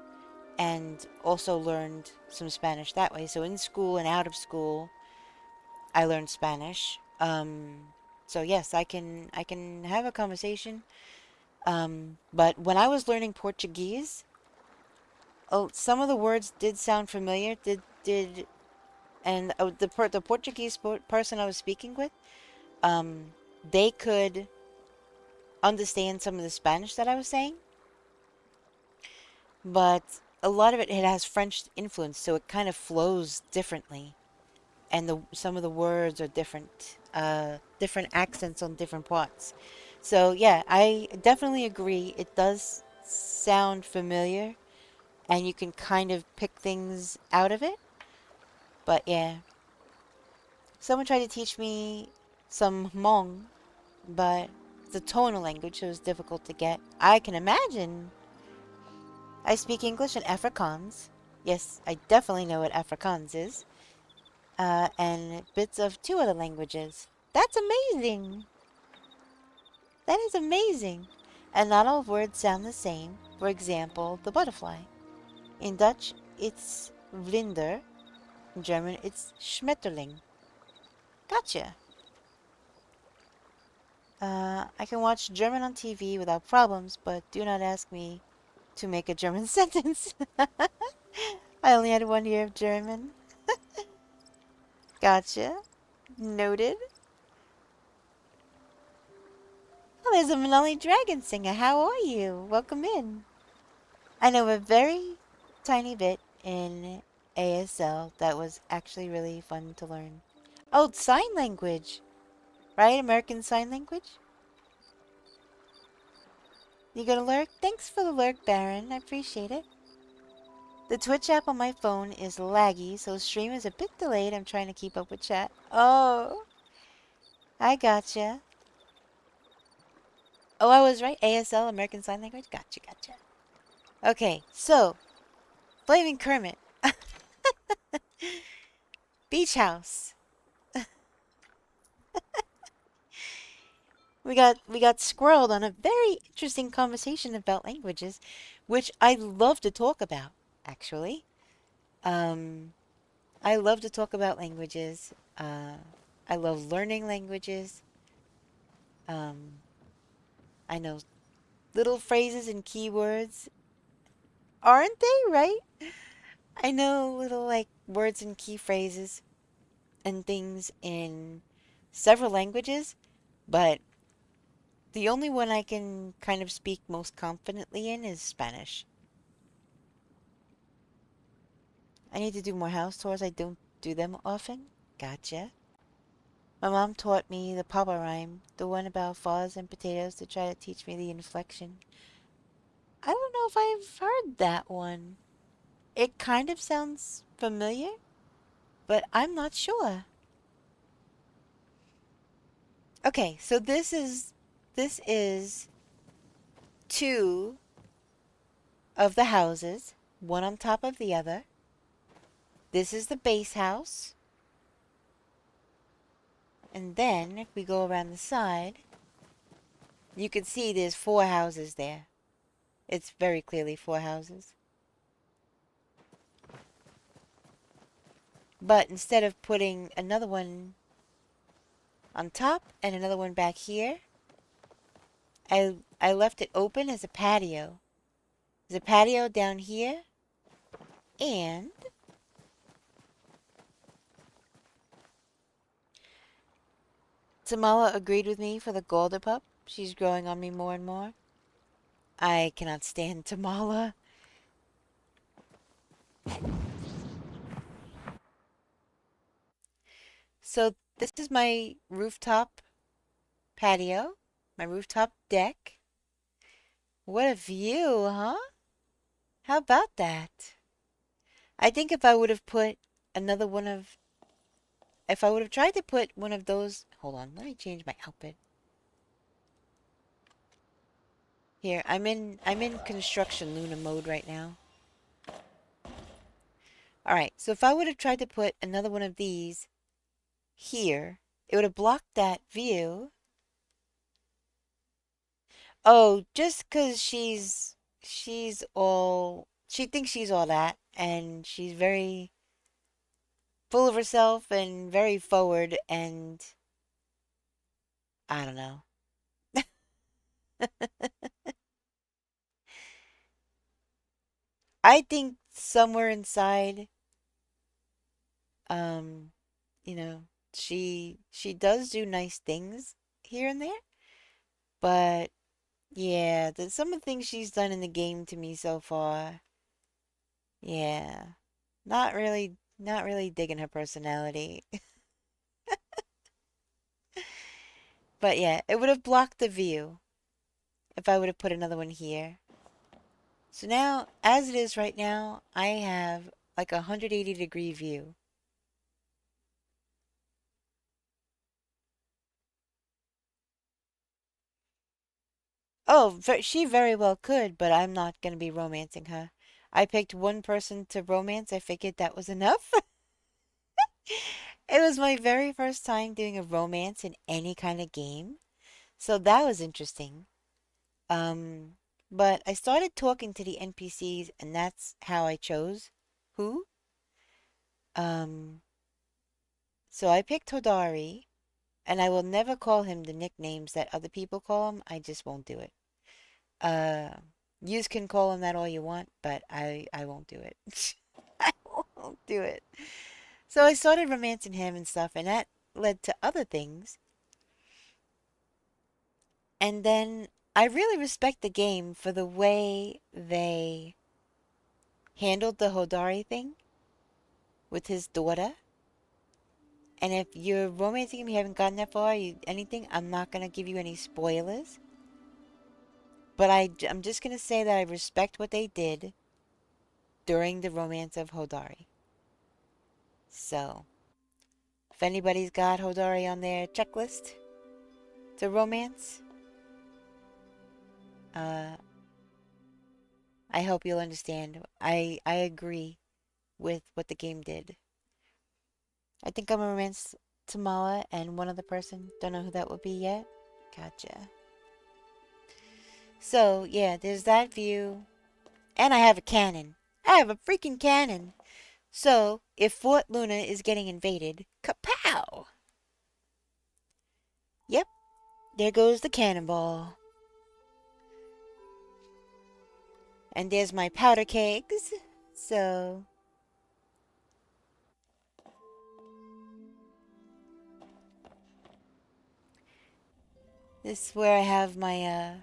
and also learned some Spanish that way. So in school and out of school, I learned Spanish. So yes, I can have a conversation. But when I was learning Portuguese, oh, some of the words did sound familiar. And the Portuguese person I was speaking with, they could understand some of the Spanish that I was saying, but a lot of it has French influence, so it kind of flows differently, and some of the words are different, different accents on different parts. So yeah, I definitely agree. It does sound familiar, and you can kind of pick things out of it. But yeah, someone tried to teach me some Hmong, but the tonal language was difficult to get. I can imagine. I speak English and Afrikaans. Yes, I definitely know what Afrikaans is. And bits of 2 other languages. That's amazing. That is amazing. And not all words sound the same. For example, the butterfly. In Dutch, it's vlinder. In German, it's Schmetterling. Gotcha. I can watch German on TV without problems, but do not ask me to make a German sentence. I only had 1 year of German. Gotcha. Noted. Oh, there's a Manali Dragon Singer. How are you? Welcome in. I know a very tiny bit in ASL that was actually really fun to learn. Oh, sign language, right? American Sign Language? You gonna lurk? Thanks for the lurk, Baron. I appreciate it. The Twitch app on my phone is laggy, so stream is a bit delayed. I'm trying to keep up with chat. Oh, I gotcha. Oh, I was right. ASL, American Sign Language. Gotcha, gotcha. Okay, so Flaming Kermit, Beach House. We got squirreled on a very interesting conversation about languages, which I love to talk about. Actually, um, I love to talk about languages. I love learning languages. Um, I know little phrases and keywords, aren't they? Right? I know little like words and key phrases and things in several languages, but the only one I can kind of speak most confidently in is Spanish. I need to do more house tours. I don't do them often. Gotcha. My mom taught me the Papa rhyme, the one about fuzz and potatoes, to try to teach me the inflection. I don't know if I've heard that one. It kind of sounds familiar, but I'm not sure. Okay, so this is two of the houses, one on top of the other. This is the base house. And then if we go around the side, you can see there's four houses there. It's very clearly four houses. But instead of putting another one on top and another one back here, I left it open as a patio. There's a patio down here, and Tamala agreed with me for the Golden Pup. She's growing on me more and more. I cannot stand Tamala. So this is my rooftop patio, my rooftop deck. What a view, huh? How about that? I think if I would have put another one of, if I would have tried to put one of those, hold on, let me change my outfit. Here, I'm in construction Luna mode right now. All right, so if I would have tried to put another one of these here, it would have blocked that view. Oh, just 'cause she thinks she's all that, and she's very full of herself and very forward, and I don't know. I think somewhere inside, um, you know, she does do nice things here and there, but yeah, some of the things she's done in the game to me so far, yeah, not really digging her personality. But yeah, it would have blocked the view if I would have put another one here. So now, as it is right now, I have like a 180-degree view. Oh, she very well could, but I'm not going to be romancing her. I picked one person to romance. I figured that was enough. It was my very first time doing a romance in any kind of game, so that was interesting. Um, but I started talking to the NPCs, and that's how I chose who. Um, so I picked Hodari, and I will never call him the nicknames that other people call him. I just won't do it. Uh, you can call him that all you want, but I won't do it. I won't do it. So I started romancing him and stuff, and that led to other things. And then I really respect the game for the way they handled the Hodari thing with his daughter. And if you're romancing him, you haven't gotten that far, anything, I'm not gonna give you any spoilers. But I'm just going to say that I respect what they did during the romance of Hodari. So, if anybody's got Hodari on their checklist to romance, uh, I hope you'll understand. I agree with what the game did. I think I'm gonna romance Tamala and one other person. Don't know who that would be yet. Gotcha. So, yeah, there's that view. And I have a cannon. I have a freaking cannon. So, if Fort Luna is getting invaded, kapow! Yep, there goes the cannonball. And there's my powder kegs. So, this is where I have my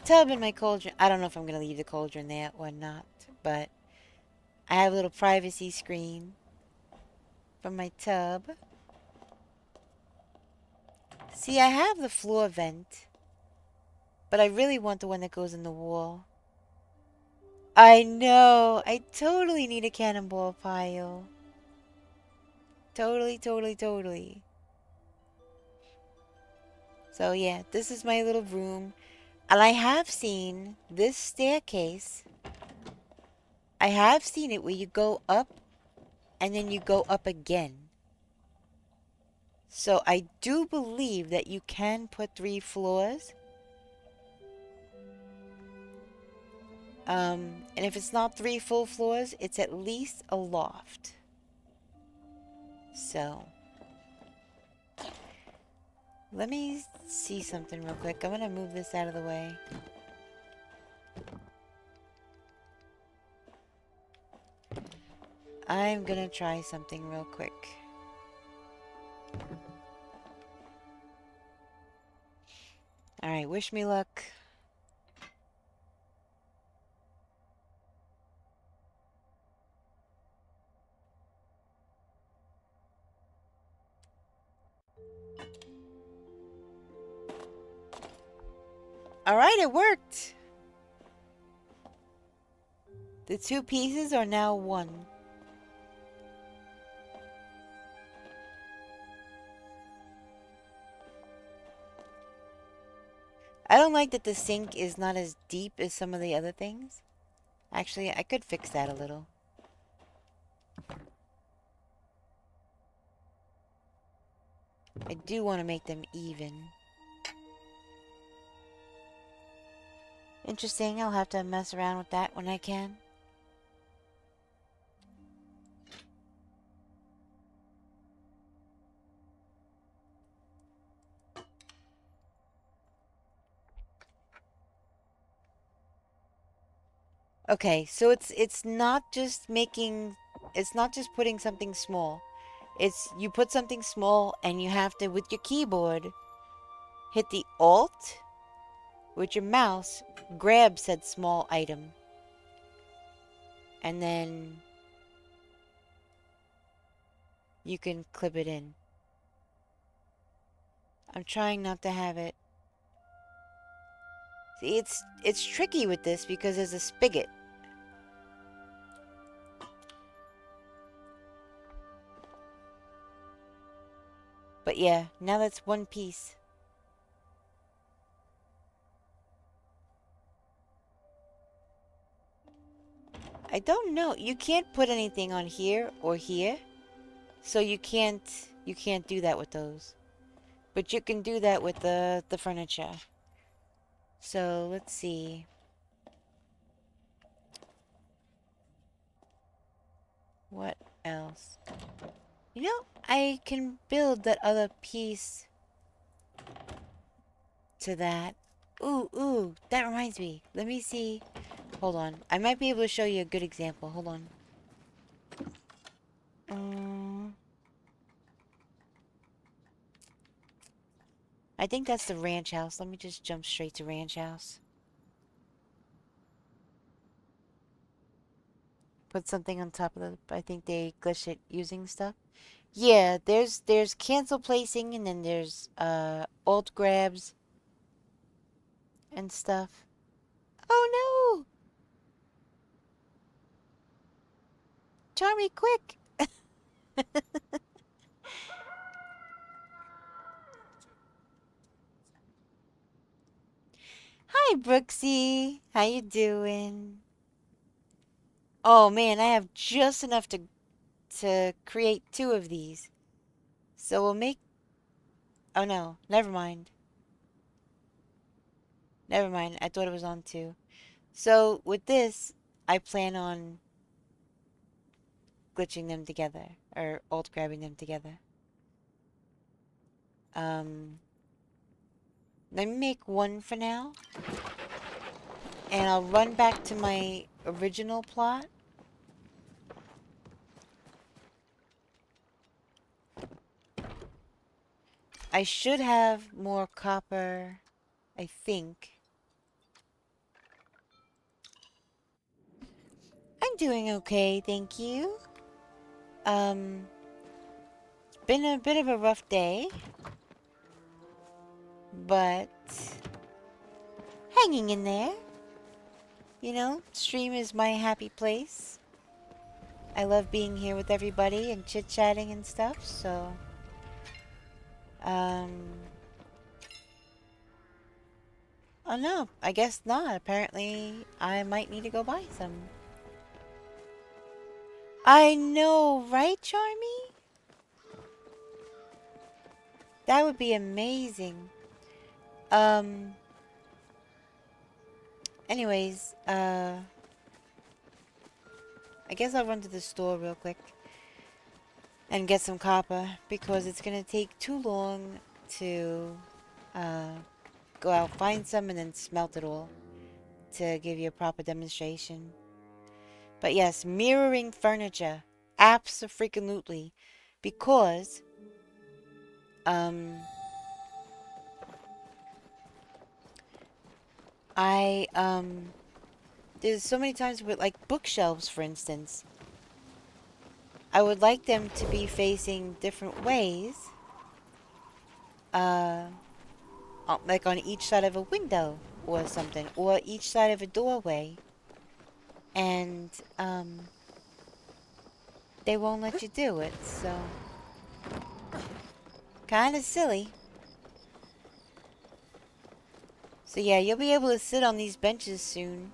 tub and my cauldron. I don't know if I'm gonna leave the cauldron there or not, but I have a little privacy screen from my tub. See, I have the floor vent, but I really want the one that goes in the wall. I know. I totally need a cannonball pile. Totally, totally, totally. So yeah, this is my little room. And I have seen this staircase. I have seen it where you go up and then you go up again. So I do believe that you can put 3 floors. And if it's not 3 full floors, it's at least a loft. So, let me see something real quick. I'm gonna move this out of the way. I'm gonna try something real quick. Alright, wish me luck. Alright, it worked! The 2 pieces are now 1. I don't like that the sink is not as deep as some of the other things. Actually, I could fix that a little. I do want to make them even. Interesting, I'll have to mess around with that when I can. Okay, so it's not just putting something small. It's you put something small and you have to, with your keyboard, hit the Alt with your mouse, grab said small item, and then you can clip it in. I'm trying not to have it. See, it's tricky with this because there's a spigot. But yeah, now that's 1 piece. I don't know. You can't put anything on here or here. So you can't do that with those. But you can do that with the furniture. So let's see. What else? You know, I can build that other piece to that. Ooh, that reminds me. Let me see. Hold on. I might be able to show you a good example. Hold on. I think that's the ranch house. Let me just jump straight to ranch house. Put something on top of the... I think they glitched it using stuff. Yeah, there's cancel placing and then there's alt grabs. and stuff. Oh no! Charmy, quick! Hi, Brooksy. How you doing? Oh man, I have just enough to create 2 of these. So we'll make... Oh no, never mind. Never mind, I thought it was on 2. So with this, I plan on glitching them together, or alt grabbing them together. Um, Let me make 1 for now, and I'll run back to my original plot. I should have more copper, I think. I'm doing okay, thank you. Been a bit of a rough day, but hanging in there. You know, stream is my happy place. I love being here with everybody and chit-chatting and stuff, so... Oh no, I guess not. Apparently, I might need to go buy some. I know, right, Charmy? That would be amazing. Anyways, I guess I'll run to the store real quick and get some copper because it's gonna take too long to, go out, find some, and then smelt it all to give you a proper demonstration. But yes, mirroring furniture. Abso-freaking-lutely. Because, there's so many times with, like, bookshelves, for instance. I would like them to be facing different ways. Like on each side of a window or something. Or each side of a doorway. And, they won't let you do it, so... Kinda silly. So yeah, you'll be able to sit on these benches soon.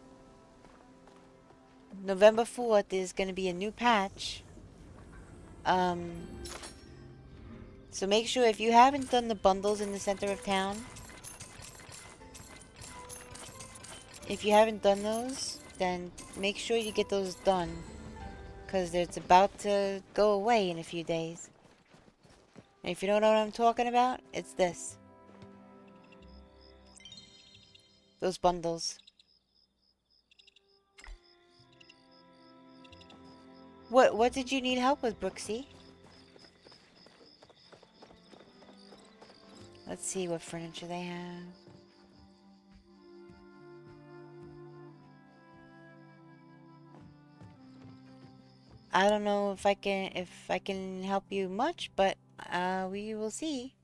November 4th is going to be a new patch. So make sure if you haven't done the bundles in the center of town, if you haven't done those, then make sure you get those done. Because it's about to go away in a few days. And if you don't know what I'm talking about, it's this. Those bundles. What did you need help with, Brooksy? Let's see what furniture they have. I don't know if I can help you much, but we will see.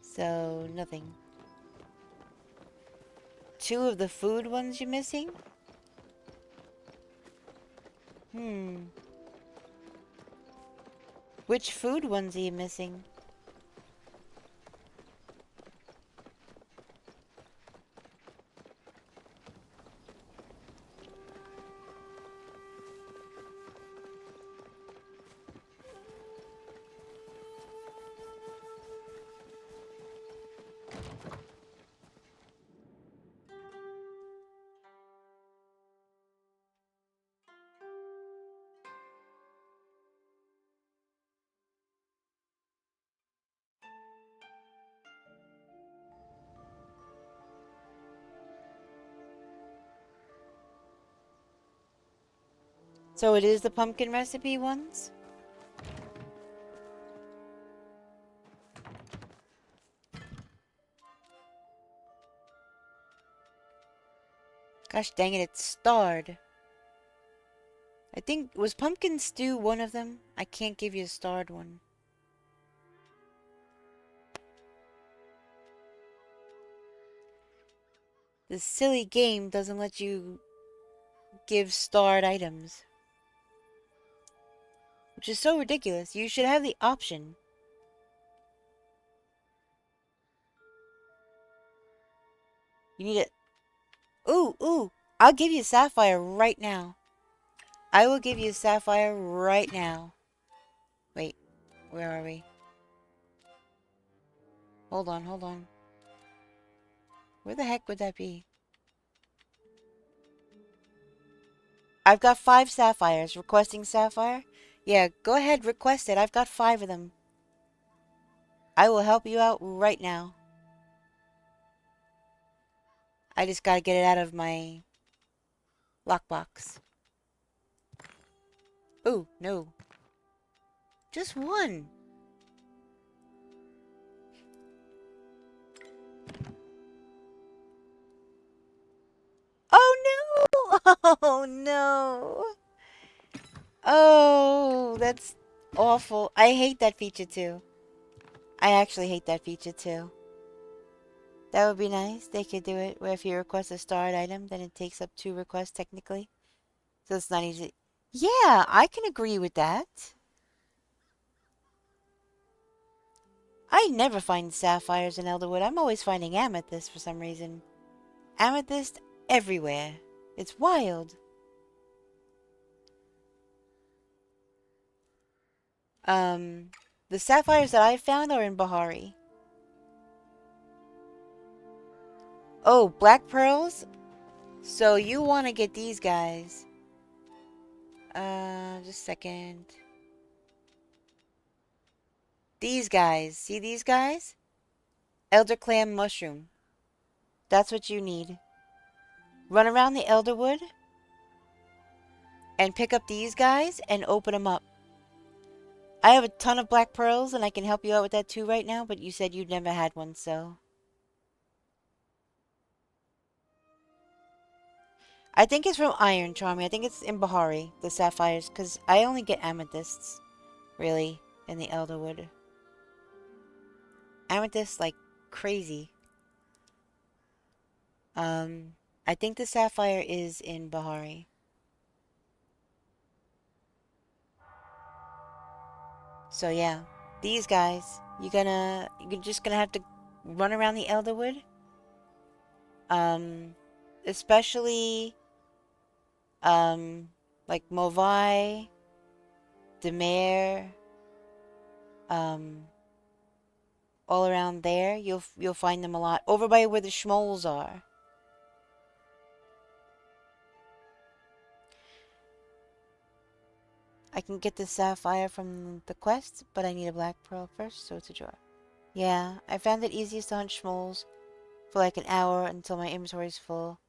So nothing. 2 of the food ones you're missing? Which food ones are you missing? So it is the pumpkin recipe ones? Gosh dang it, it's starred. I think, was pumpkin stew one of them? I can't give you a starred one. This silly game doesn't let you give starred items. Which is so ridiculous. You should have the option. You need it. Ooh, ooh. I'll give you sapphire right now. I will give you sapphire right now. Wait, where are we? Hold on, hold on. Where the heck would that be? I've got 5 sapphires. Requesting sapphire? Yeah, go ahead, request it. I've got 5 of them. I will help you out right now. I just gotta get it out of my lockbox. Ooh, no. Just one. Oh no! Oh no! Oh, that's awful. I hate that feature too. I actually hate that feature too. That would be nice. They could do it where if you request a starred item, then it takes up 2 requests technically. So it's not easy. Yeah, I can agree with that. I never find sapphires in Elderwood. I'm always finding amethyst for some reason. Amethyst everywhere. It's wild. The sapphires that I found are in Bahari. Oh, black pearls? So you want to get these guys. Just a second. These guys. See these guys? Elder clam mushroom. That's what you need. Run around the Elderwood and pick up these guys and open them up. I have a ton of black pearls and I can help you out with that too right now, but you said you'd never had one, so. I think it's from Iron Charmy. I think it's in Bahari, the sapphires, because I only get amethysts, really, in the Elderwood. Amethysts like crazy. I think the sapphire is in Bahari. So yeah, these guys, you're just gonna have to run around the Elderwood. Um, especially, like Movai, Demare, um, all around there. You'll find them a lot. Over by where the Schmoles are. I can get the sapphire from the quest, but I need a black pearl first, so it's a draw. Yeah, I found it easiest to hunt Schmoles for like an hour until my inventory's full.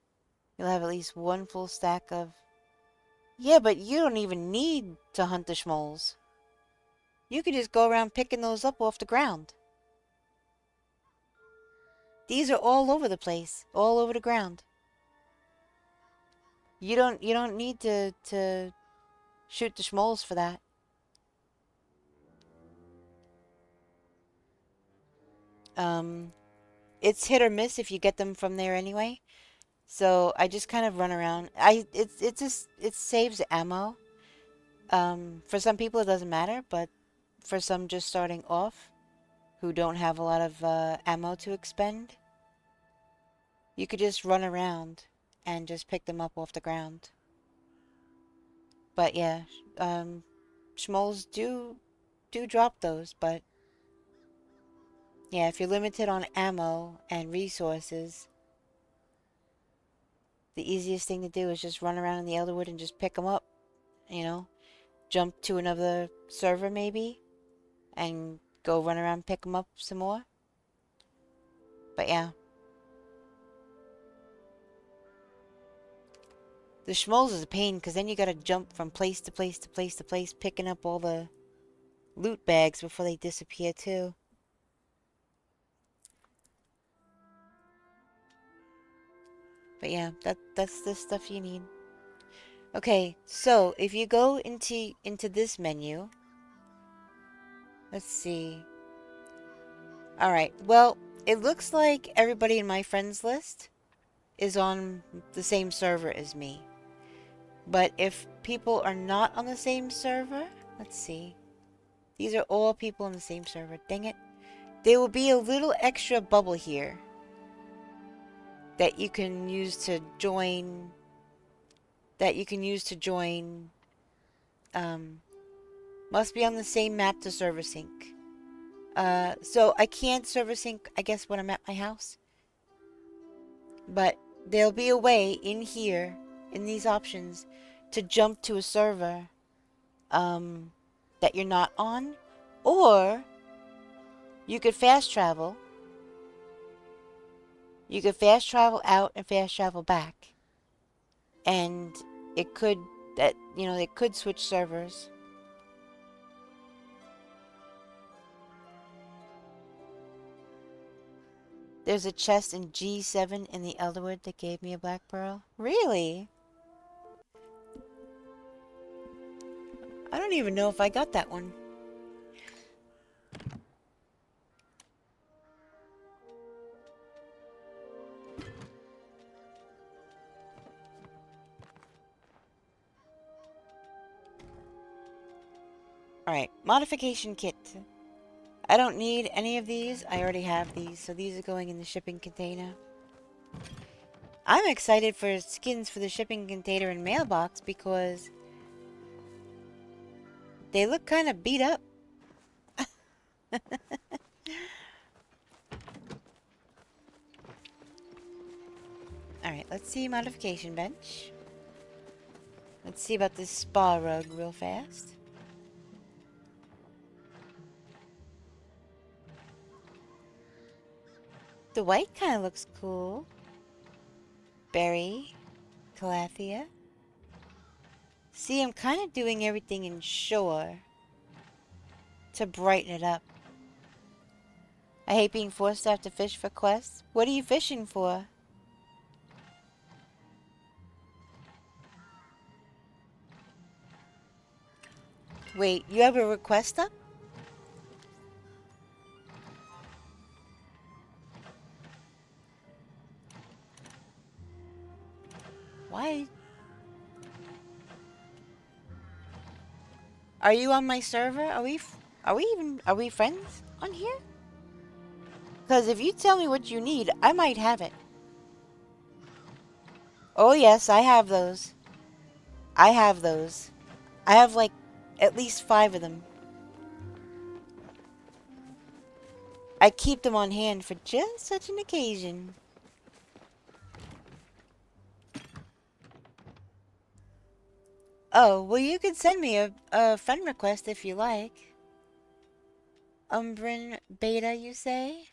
You'll have at least 1 full stack of... Yeah, but you don't even need to hunt the Schmoles. You could just go around picking those up off the ground. These are all over the place, all over the ground. You don't need to shoot the Schmoles for that. Um, it's hit or miss if you get them from there anyway. So I just kind of run around. It saves ammo. For some people it doesn't matter, but for some just starting off who don't have a lot of ammo to expend, you could just run around and just pick them up off the ground. But yeah, schmoles do drop those, but yeah, if you're limited on ammo and resources, the easiest thing to do is just run around in the Elderwood and just pick them up, you know? Jump to another server maybe and go run around and pick them up some more. But yeah. The schmoles is a pain because then you gotta jump from place to place to place to place picking up all the loot bags before they disappear too. But yeah, that's the stuff you need. Okay, so if you go into this menu, let's see. All right. Well, it looks like everybody in my friends list is on the same server as me. But if people are not on the same server, let's see. These are all people on the same server. Dang it. There will be a little extra bubble here that you can use to join um must be on the same map to server sync. So I can't server sync, I guess, when I'm at my house. But there'll be a way in here, in these options, to jump to a server um, that you're not on. Or you could fast travel. You could fast travel out and fast travel back. And it could, it could switch servers. There's a chest in G7 in the Elderwood that gave me a black pearl. Really? I don't even know if I got that one. Alright, modification kit. I don't need any of these. I already have these, so these are going in the shipping container. I'm excited for skins for the shipping container and mailbox because they look kind of beat up. Alright, let's see modification bench. Let's see about this spa rug real fast. The white kind of looks cool. Berry. Calathea. See, I'm kind of doing everything in shore to brighten it up. I hate being forced to have to fish for quests. What are you fishing for? Wait, you have a request up? Why? Are you on my server? Are we friends on here? Because if you tell me what you need, I might have it. Oh yes, I have those. I have those. I have like at least 5 of them. I keep them on hand for just such an occasion. Oh, well you could send me a friend request if you like. Umbran Beta, you say?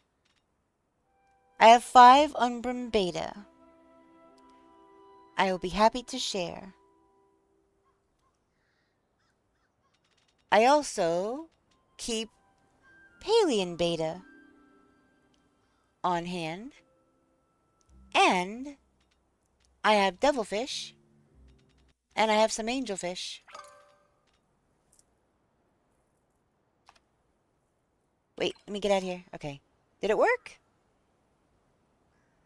I have 5 Umbran Beta. I will be happy to share. I also keep Palia'ing Beta on hand. And I have devilfish. And I have some angelfish. Wait, let me get out of here. Okay. Did it work?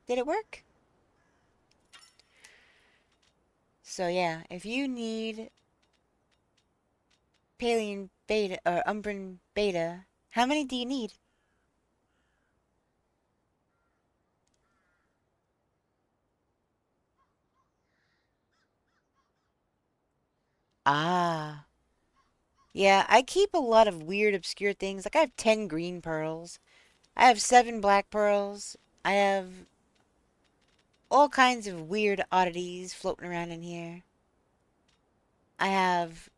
Did it work? So yeah, if you need Palia'ing Beta or Umbran Beta, how many do you need? Ah. Yeah, I keep a lot of weird, obscure things. Like I have 10 green pearls. I have 7 black pearls. I have all kinds of weird oddities floating around in here. I have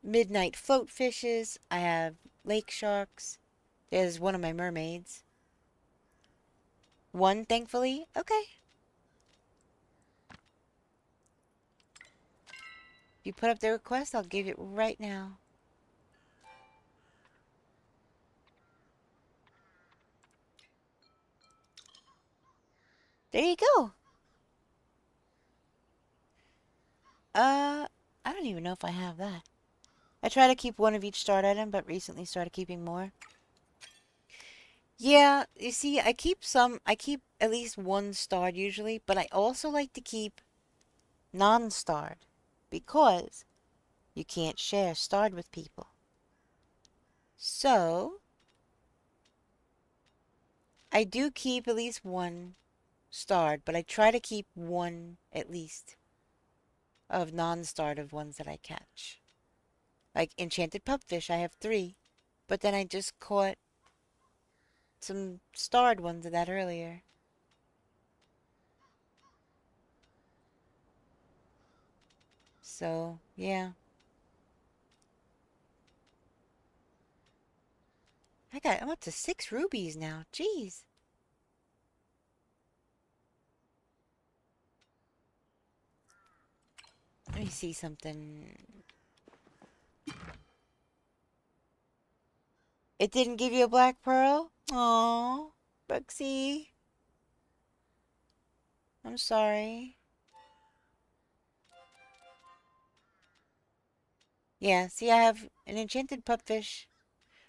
midnight float fishes. I have lake sharks. There's one of my mermaids. One, thankfully. Okay. If you put up the request, I'll give it right now. There you go. I don't even know if I have that. I try to keep one of each starred item, but recently started keeping more. Yeah, you see, I keep at least one starred usually, but I also like to keep non-starred because you can't share starred with people. So, I do keep at least one starred, but I try to keep one at least of non-starred of ones that I catch. Like enchanted pupfish, I have 3, but then I just caught some starred ones of that earlier. So, yeah. I'm up to 6 rubies now. Jeez. Let me see something. It didn't give you a black pearl? Aww. Bugsy. I'm sorry. Yeah, see, I have an enchanted pupfish.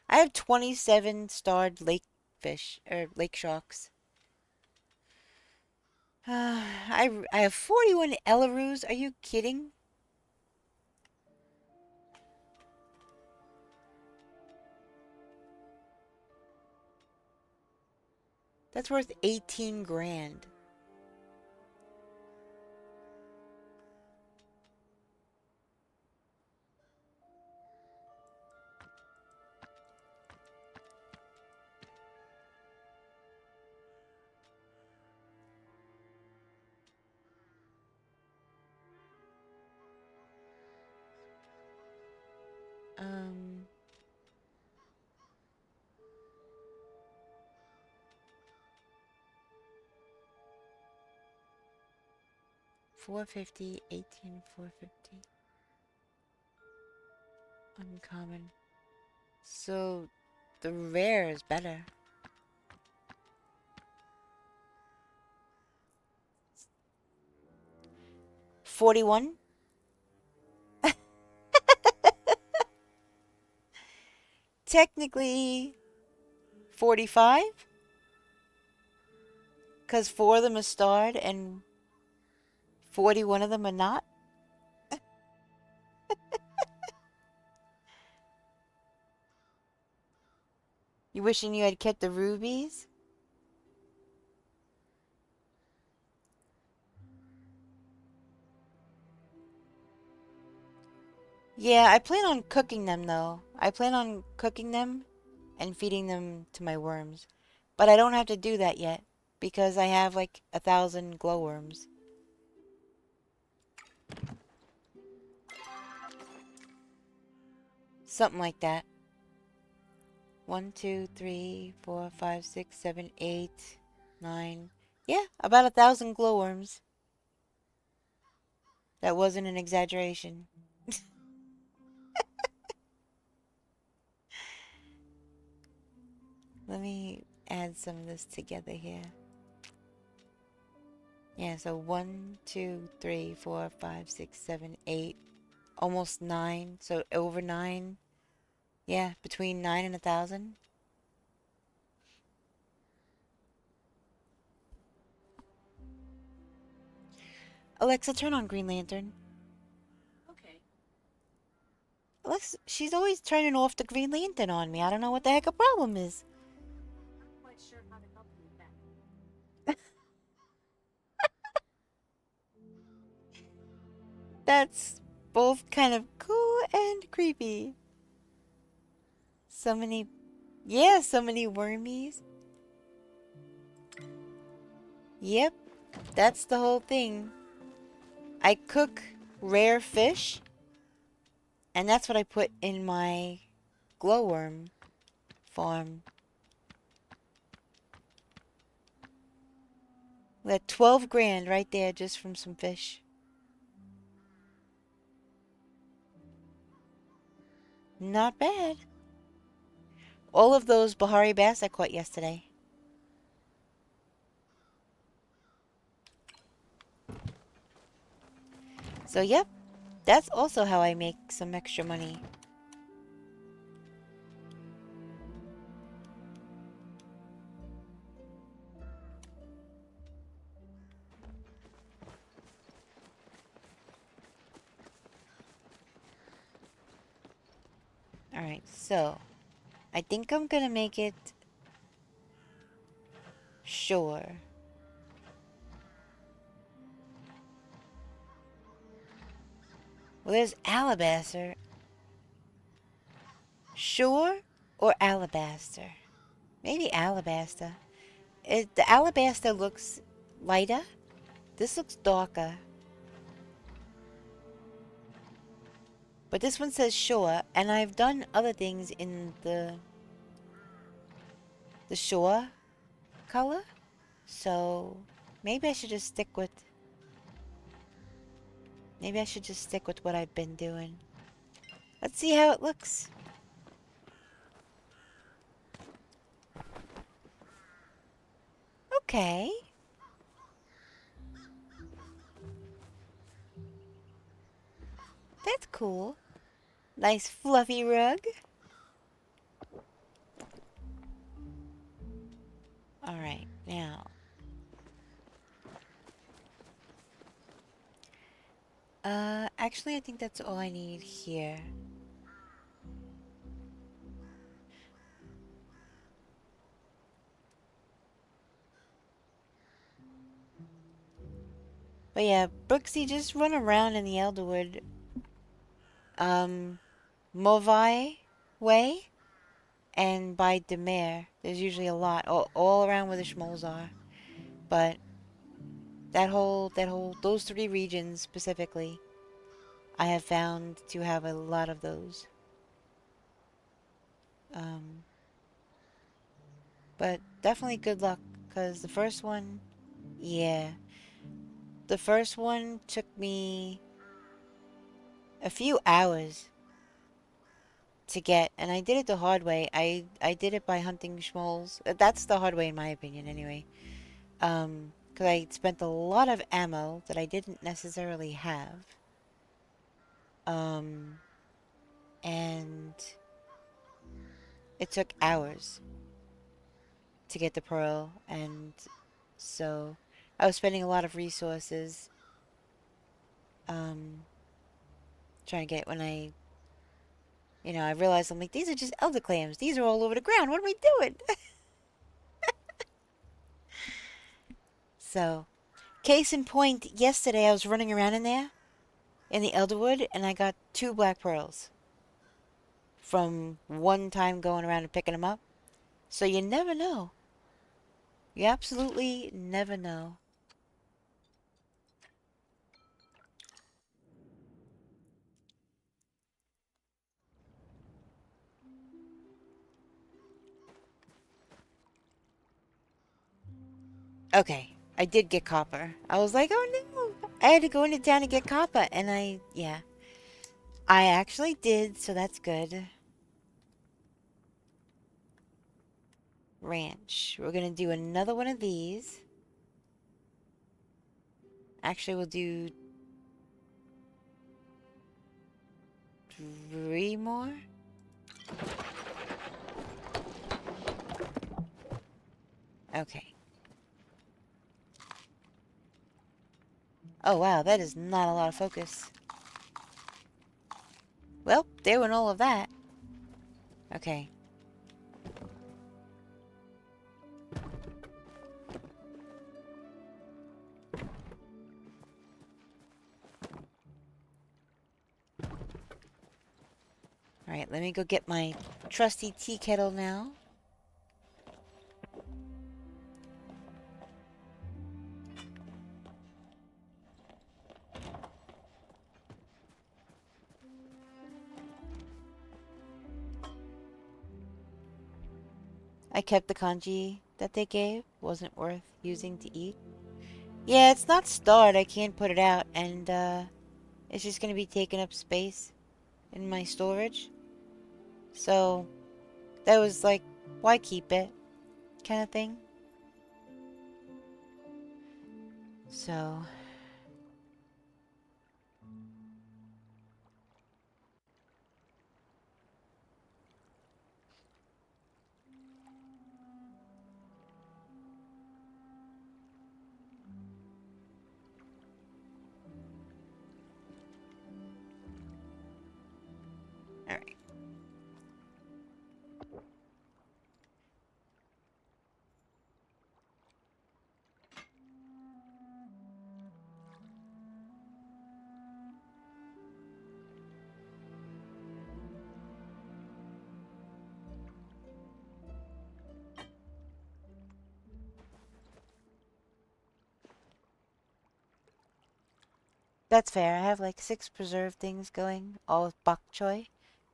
I have 27 starred lake fish, or lake sharks. I have 41 Elaroos. Are you kidding? That's worth 18 grand. Um, 450, 18, 450. Uncommon. So, the rare is better. 41? Technically, 45? Because 4 of them are starred and 41 of them are not? You wishing you had kept the rubies? Yeah, I plan on cooking them though. I plan on cooking them and feeding them to my worms. But I don't have to do that yet because I have like 1,000 glowworms. Something like that. 1, 2, 3, 4, 5, 6, 7, 8, 9. Yeah, about 1,000 glowworms. That wasn't an exaggeration. Let me add some of this together here. Yeah, so 1, 2, 3, 4, 5, 6, 7, 8, almost 9. So over 9. Yeah, between 9 and 1,000. Alexa, turn on Green Lantern. Okay. Alexa, she's always turning off the Green Lantern on me. I don't know what the heck her problem is. Not quite sure how to help you with that. That's both kind of cool and creepy. So many, yeah, so many wormies. Yep, that's the whole thing. I cook rare fish, and that's what I put in my glowworm farm. That 12 grand right there just from some fish. Not bad. All of those Bahari bass I caught yesterday. So, yep. That's also how I make some extra money. Alright, so I think I'm gonna make it sure. Well, there's alabaster. Sure or alabaster? Maybe alabaster. The alabaster looks lighter. This looks darker. But this one says shore, and I've done other things in the shore color. So maybe I should just stick with what I've been doing. Let's see how it looks. Okay. That's cool. Nice fluffy rug. Alright, now. Actually I think that's all I need here. But yeah, Brooksy, just run around in the Elderwood, Movai way, and by Demare. There's usually a lot, all around where the schmoles are. But those three regions specifically, I have found to have a lot of those. But definitely good luck, because the first one, yeah. The first one took me a few hours to get, and I did it the hard way. I did it by hunting schmoles. That's the hard way in my opinion anyway. Because I spent a lot of ammo that I didn't necessarily have. And it took hours to get the pearl, and so I was spending a lot of resources trying to get when I realized I'm like, these are just elder clams. These are all over the ground. What am I doing? So, case in point, yesterday I was running around in there, in the Elderwood, and I got 2 black pearls from one time going around and picking them up. So you never know. You absolutely never know. Okay, I did get copper. I was like, oh no! I had to go into town to get copper, and yeah. I actually did, so that's good. Ranch. We're gonna do another one of these. Actually, we'll do 3 more. Okay. Oh wow, that is not a lot of focus. Well, there went all of that. Okay. Alright, let me go get my trusty tea kettle now. I kept the kanji that they gave. Wasn't worth using to eat. Yeah, it's not starred. I can't put it out. And, it's just gonna be taking up space in my storage. So, that was like, why keep it? Kind of thing. So... That's fair. I have like 6 preserved things going, all with bok choy,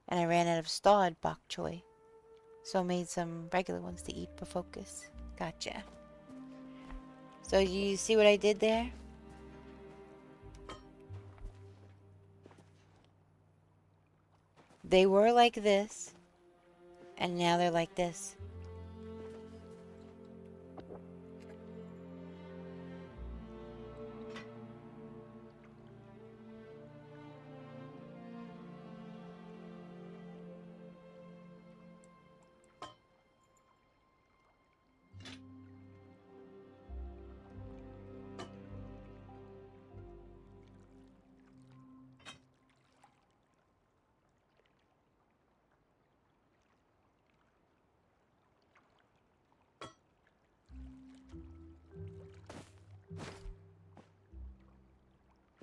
and I ran out of stawed bok choy. So I made some regular ones to eat for focus. Gotcha. So you see what I did there? They were like this, and now they're like this.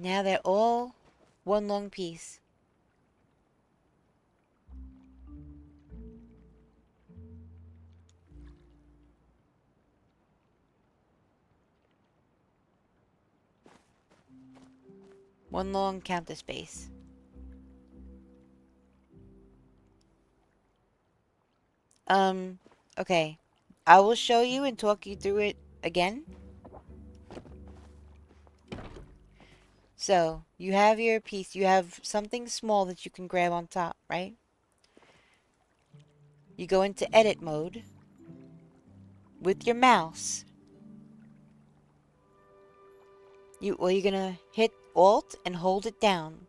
Now they're all one long piece. One long counter space. Okay. I will show you and talk you through it again. So, you have your piece. You have something small that you can grab on top, right? You go into edit mode with your mouse. You're gonna hit Alt and hold it down.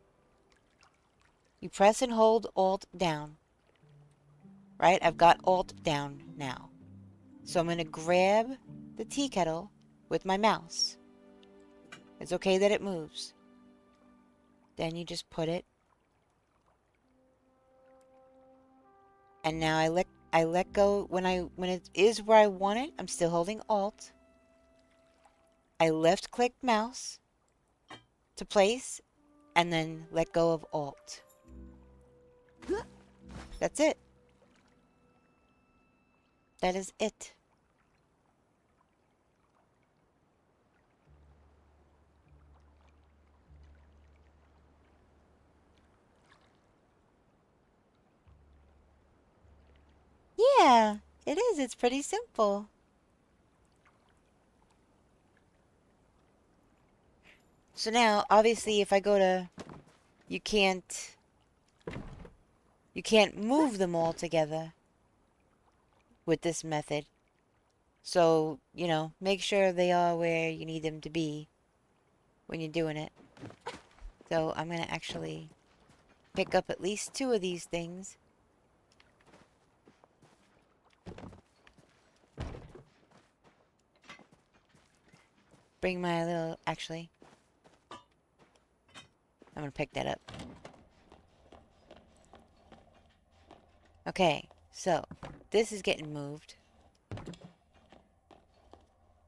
You press and hold Alt down. Right? I've got Alt down now. So I'm gonna grab the tea kettle with my mouse. It's okay that it moves. Then you just put it. And now I let go when it is where I want it. I'm still holding Alt. I left click mouse to place and then let go of Alt. That's it. That is it. Yeah, it is. It's pretty simple. So now, obviously, if I go to, you can't move them all together with this method. So, make sure they are where you need them to be when you're doing it. So I'm going to actually pick up at least 2 of these things. Bring my little, actually, I'm going to pick that up. Okay, so this is getting moved.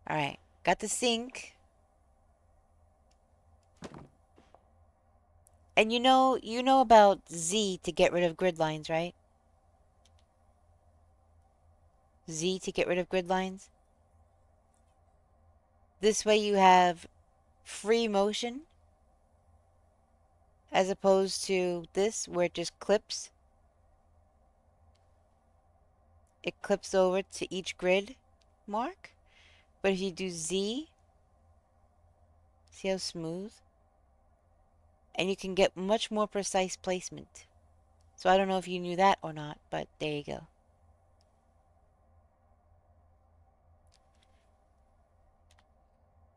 Alright, got the sink. And you know about Z to get rid of grid lines, right? Z to get rid of grid lines. This way you have free motion as opposed to this where it just clips. It clips over to each grid mark. But if you do Z, see how smooth? And you can get much more precise placement. So I don't know if you knew that or not, but there you go.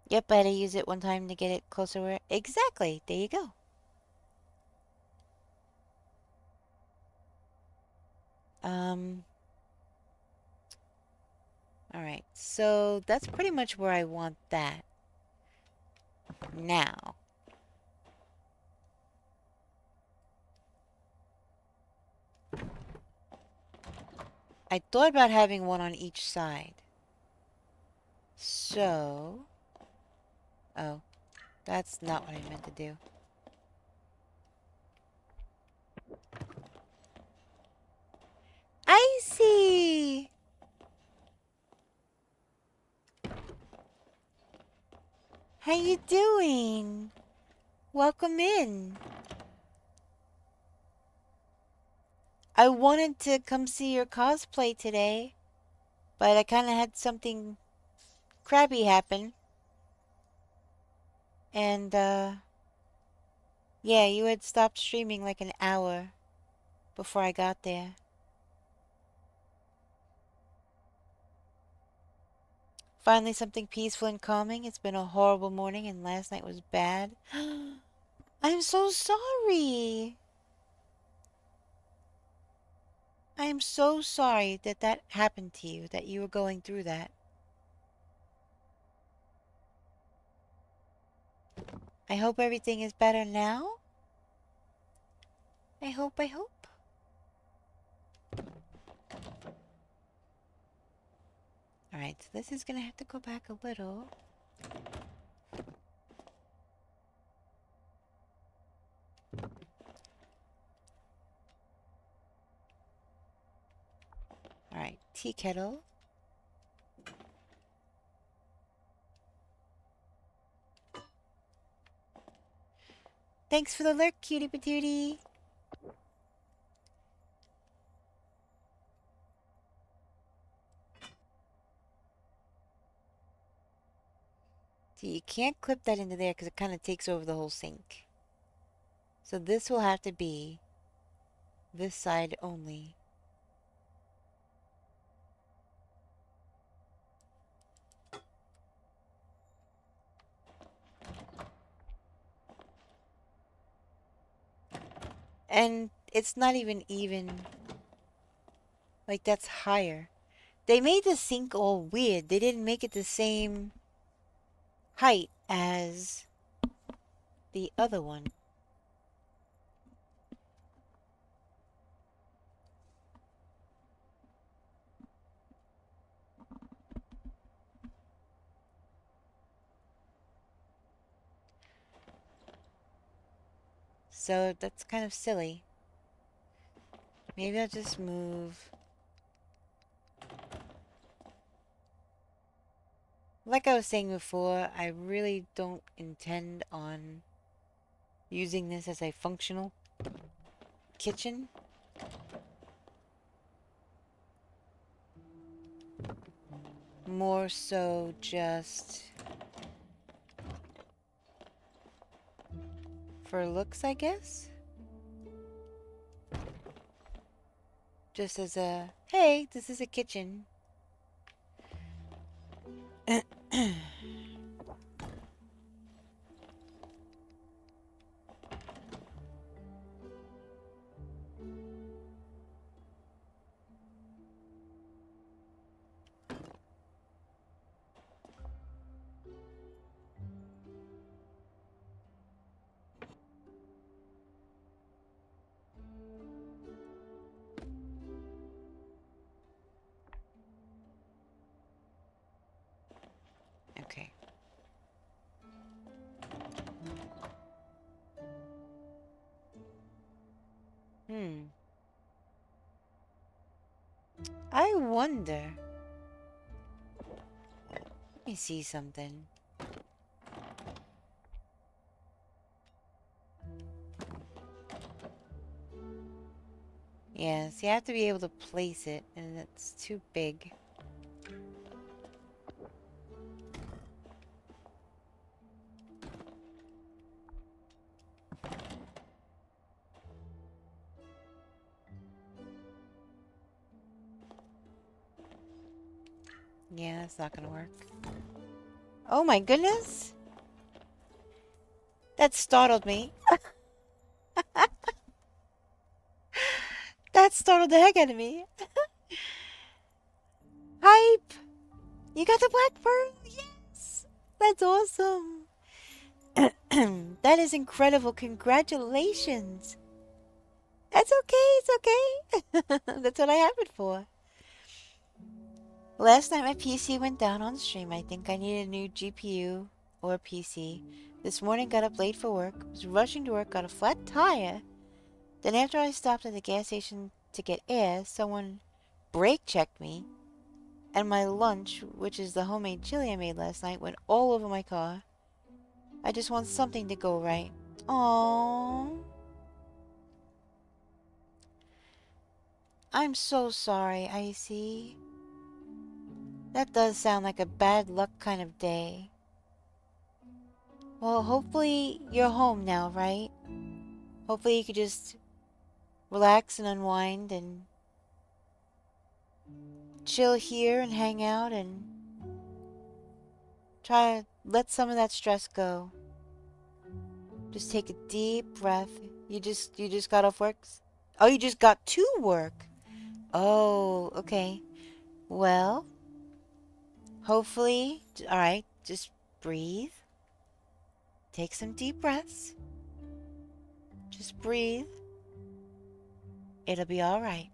Yep, I had to use it one time to get it closer where... Exactly, there you go. Alright, so that's pretty much where I want that. Now. I thought about having one on each side. So... Oh, that's not what I meant to do. I see! How you doing? Welcome in. I wanted to come see your cosplay today, but I kind of had something crabby happen. And, yeah, you had stopped streaming like an hour before I got there. Finally, something peaceful and calming. It's been a horrible morning, and last night was bad. I'm so sorry. I am so sorry that that happened to you, that you were going through that. I hope everything is better now. I hope, I hope. Alright, so this is gonna have to go back a little. Alright, tea kettle. Thanks for the lurk, cutie patootie. See, you can't clip that into there because it kind of takes over the whole sink. So this will have to be this side only. And it's not even, like that's higher. They made the sink all weird. They didn't make it the same height as the other one. So that's kind of silly. Maybe I'll just move. Like I was saying before, I really don't intend on using this as a functional kitchen. More so just for looks, I guess. Just as a, hey, this is a kitchen. Okay. I wonder. Let me see something. Yes, you have to be able to place it, and it's too big. Yeah, that's not gonna work. Oh my goodness! That startled me. That startled the heck out of me. Hype! You got the black pearl? Yes! That's awesome! That is incredible. Congratulations! That's okay, it's okay. That's what I have it for. Last night my PC went down on stream. I think I need a new GPU or PC. This morning got up late for work, was rushing to work, got a flat tire. Then after I stopped at the gas station to get air, someone brake checked me. And my lunch, which is the homemade chili I made last night, went all over my car. I just want something to go right. Aww. I'm so sorry, Icy. That does sound like a bad luck kind of day. Well, hopefully you're home now, right? Hopefully you could just relax and unwind and chill here and hang out and try to let some of that stress go. Just take a deep breath. You just got off work? Oh, you just got to work. Oh, okay. Well, hopefully, all right, just breathe. Take some deep breaths. Just breathe. It'll be all right.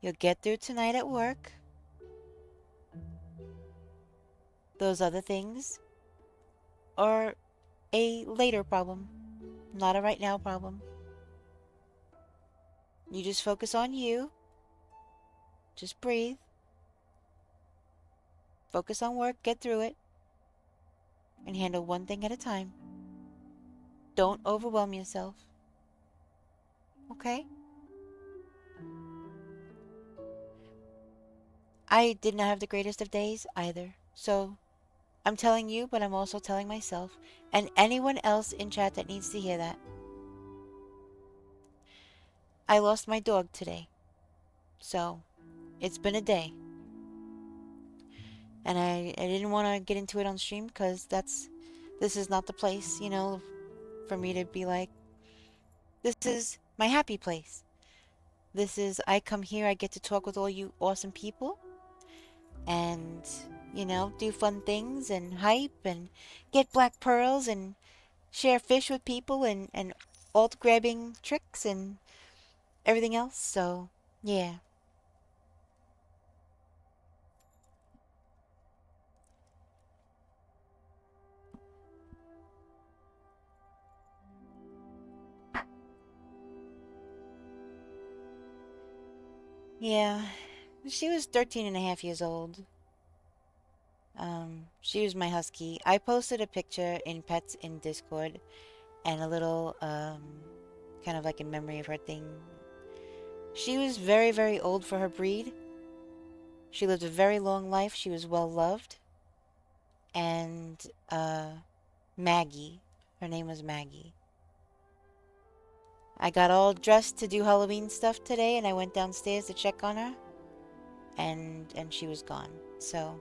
You'll get through tonight at work. Those other things are a later problem, not a right now problem. You just focus on you. Just breathe. Focus on work, get through it, and handle one thing at a time. Don't overwhelm yourself. Okay? I did not have the greatest of days either. So, I'm telling you, but I'm also telling myself and anyone else in chat that needs to hear that. I lost my dog today. So, it's been a day. And I didn't want to get into it on stream because this is not the place, for me to be like, this is my happy place. This is, I come here, I get to talk with all you awesome people and, do fun things and hype and get black pearls and share fish with people and alt grabbing tricks and everything else. So, yeah. Yeah. She was 13 and a half years old. She was my husky. I posted a picture in Pets in Discord and a little, kind of like in memory of her thing. She was very, very old for her breed. She lived a very long life. She was well loved. And, Maggie. Her name was Maggie. I got all dressed to do Halloween stuff today and I went downstairs to check on her. And she was gone. So,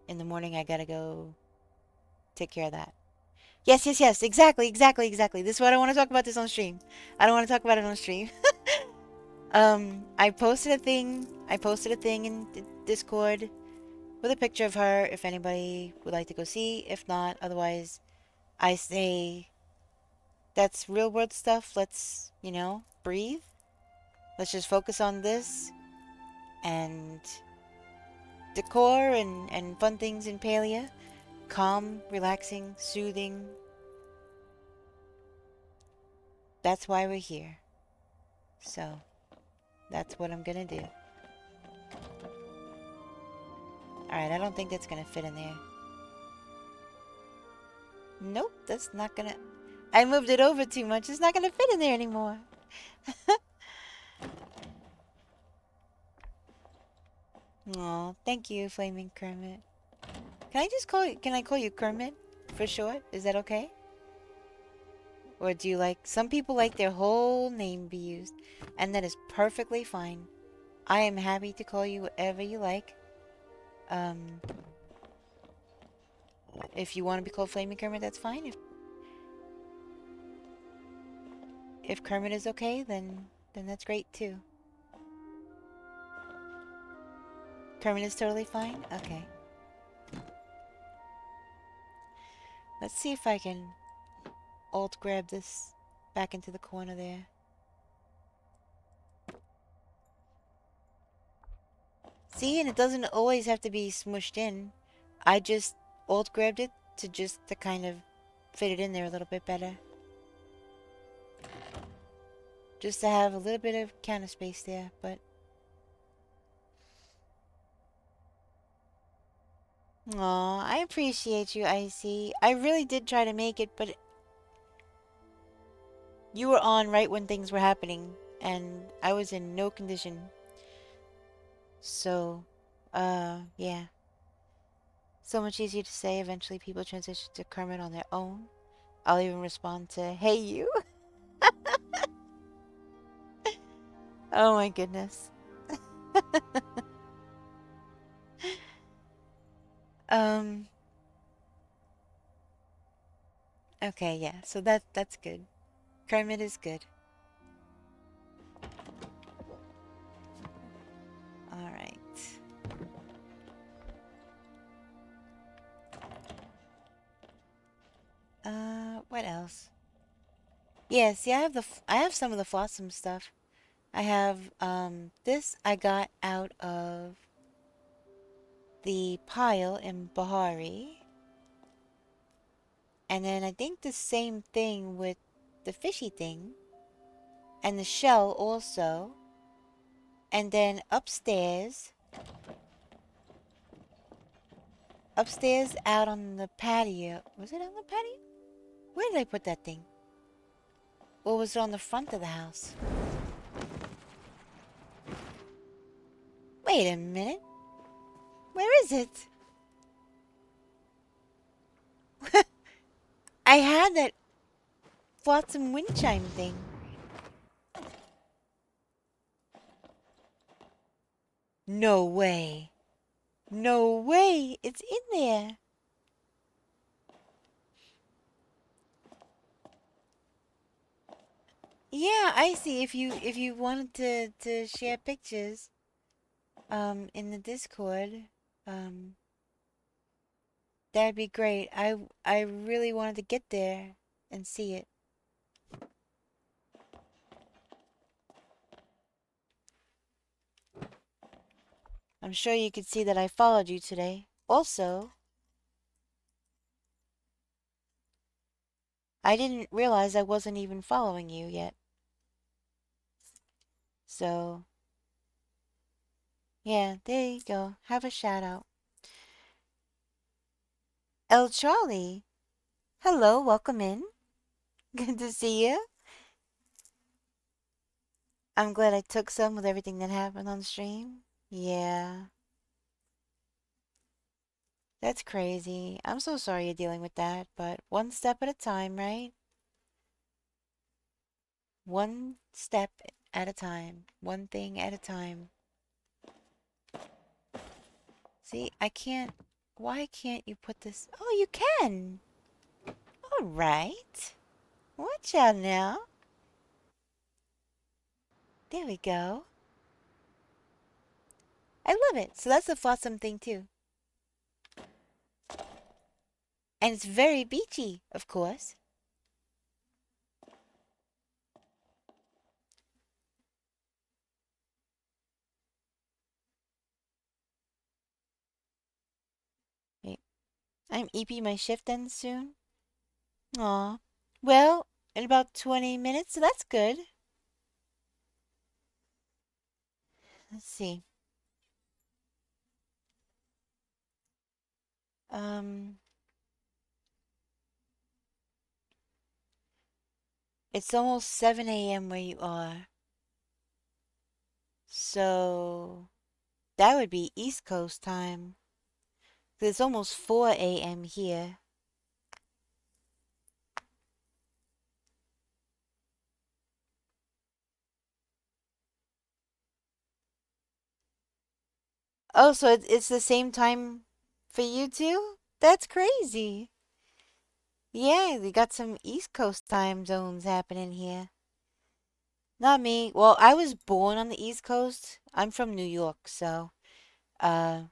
in the morning I gotta go take care of that. Yes, yes, yes. Exactly, exactly, exactly. This is what I want to talk about this on stream. I don't want to talk about it on stream. I posted a thing. I posted a thing in Discord with a picture of her if anybody would like to go see. If not, otherwise, I say that's real world stuff. Let's, breathe. Let's just focus on this and decor and fun things in Palia. Calm, relaxing, soothing. That's why we're here. So, that's what I'm gonna do. Alright, I don't think that's gonna fit in there. Nope, that's not gonna... I moved it over too much. It's not gonna fit in there anymore. Aw, thank you, Flaming Kermit. Can I call you Kermit for short? Is that okay? Or do you like... Some people like their whole name be used, and that is perfectly fine. I am happy to call you whatever you like. If you want to be called Flaming Kermit, that's fine. If Kermit is okay, then that's great too. Kermit is totally fine? Okay. Let's see if I can alt grab this back into the corner there. See, and it doesn't always have to be smushed in. I just alt grabbed it to kind of fit it in there a little bit better. Just to have a little bit of counter space there, but Aw, I appreciate you, Icy. I really did try to make it, but you were on right when things were happening, and I was in no condition. So, yeah. So much easier to say. Eventually, people transition to Kermit on their own. I'll even respond to, hey, you. Oh my goodness. Um, okay, yeah. So that's good. Kermit is good. All right. What else? Yeah, see, I have some of the Flotsam stuff. I have this I got out of the pile in Bahari. And then I think the same thing with the fishy thing. And the shell also. And then upstairs out on the patio. Was it on the patio? Where did I put that thing? Or was it on the front of the house? Wait a minute. Where is it? I had that Flotsam wind chime thing. No way. No way. It's in there. Yeah, I see. If you wanted to share pictures in the Discord, um that'd be great. I really wanted to get there and see it. I'm sure you could see that I followed you today. Also, I didn't realize I wasn't even following you yet. So, yeah, there you go. Have a shout out. El Charlie. Hello, welcome in. Good to see you. I'm glad I took some with everything that happened on stream. Yeah, that's crazy. I'm so sorry you're dealing with that, but one step at a time, right? One step at a time. One thing at a time. See, I can't. Why can't you put this? Oh, you can. All right. Watch out now. There we go. I love it. So that's the Flotsam thing too. And it's very beachy, of course. Wait, I'm EP my shift ends soon. Aw. Well, in about 20 minutes, so that's good. Let's see. Um, it's almost 7 a.m. where you are. So that would be East Coast time. 'Cause it's almost 4 a.m. here. Oh, so it's the same time for you too? That's crazy. Yeah, we got some East Coast time zones happening here. Not me. Well, I was born on the East Coast. I'm from New York, so uh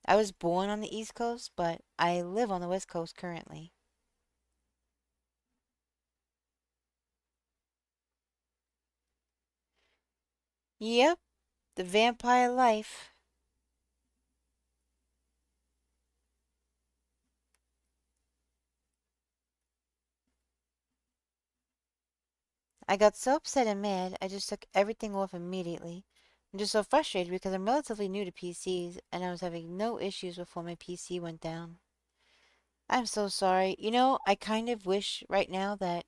I was born on the East Coast, but I live on the West Coast currently. Yep, the vampire life. I got so upset and mad, I just took everything off immediately. I'm just so frustrated because I'm relatively new to PCs and I was having no issues before my PC went down. I'm so sorry. You know, I kind of wish right now that,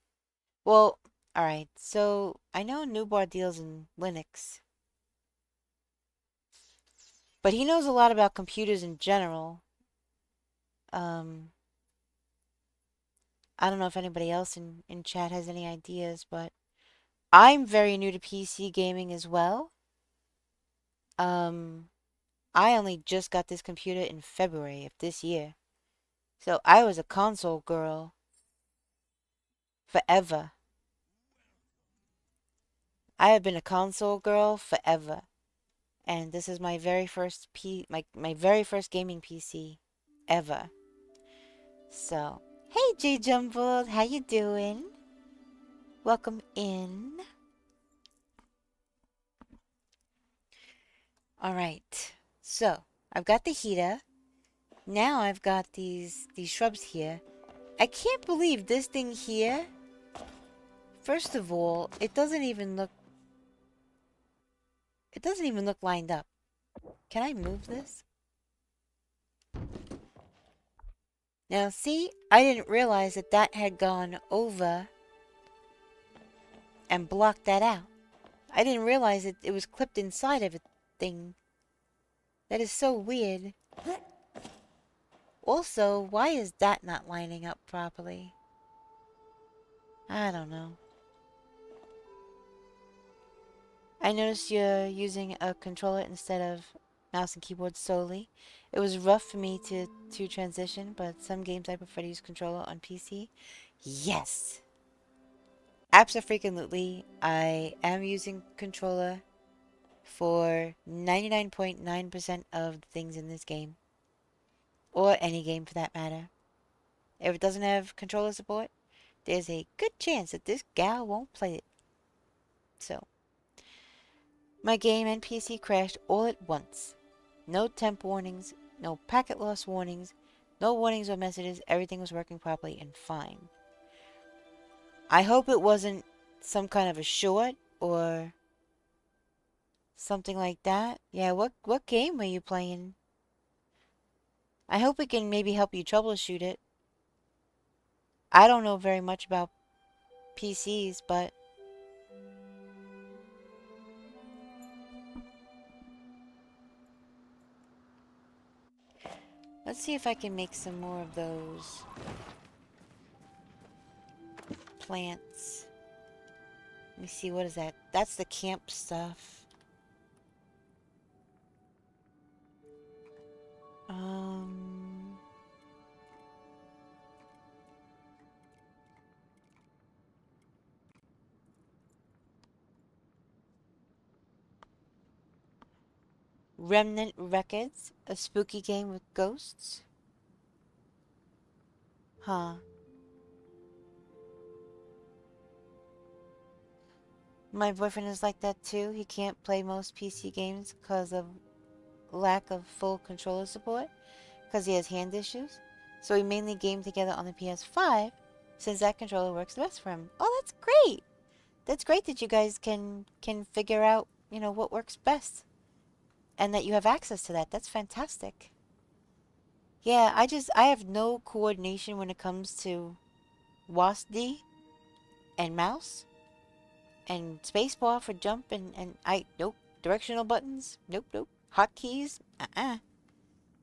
well, alright, so I know Newbar deals in Linux, but he knows a lot about computers in general. Um, I don't know if anybody else in chat has any ideas, but I'm very new to PC gaming as well. Um, I only just got this computer in February of this year. So I was a console girl forever. I have been a console girl forever. And this is my very first my very first gaming PC ever. So, hey J Jumbled, how you doing? Welcome in. All right. So, I've got the heater. Now I've got these shrubs here. I can't believe this thing here. First of all, it doesn't even look lined up. Can I move this? Now see, I didn't realize that that had gone over and blocked that out. I didn't realize that it was clipped inside of a thing. That is so weird. Also, why is that not lining up properly? I don't know. I noticed you're using a controller instead of mouse and keyboard solely. It was rough for me to transition, but some games I prefer to use controller on PC. Yes! Absolutely, I am using controller for 99.9% of the things in this game. Or any game for that matter. If it doesn't have controller support, there's a good chance that this gal won't play it. So, my game and PC crashed all at once. No temp warnings, no packet loss warnings, no warnings or messages. Everything was working properly and fine. I hope it wasn't some kind of a short or something like that. Yeah, what game were you playing? I hope it can maybe help you troubleshoot it. I don't know very much about PCs, but let's see if I can make some more of those plants. Let me see, what is that? That's the camp stuff. Um, Remnant Records, a spooky game with ghosts? Huh. My boyfriend is like that too. He can't play most PC games because of lack of full controller support, because he has hand issues. So we mainly game together on the PS5, since that controller works the best for him. Oh, that's great! That's great that you guys can figure out, you know, what works best. And that you have access to that. That's fantastic. Yeah, I have no coordination when it comes to WASD and mouse and spacebar for jump and nope. Directional buttons? Nope, nope. Hotkeys?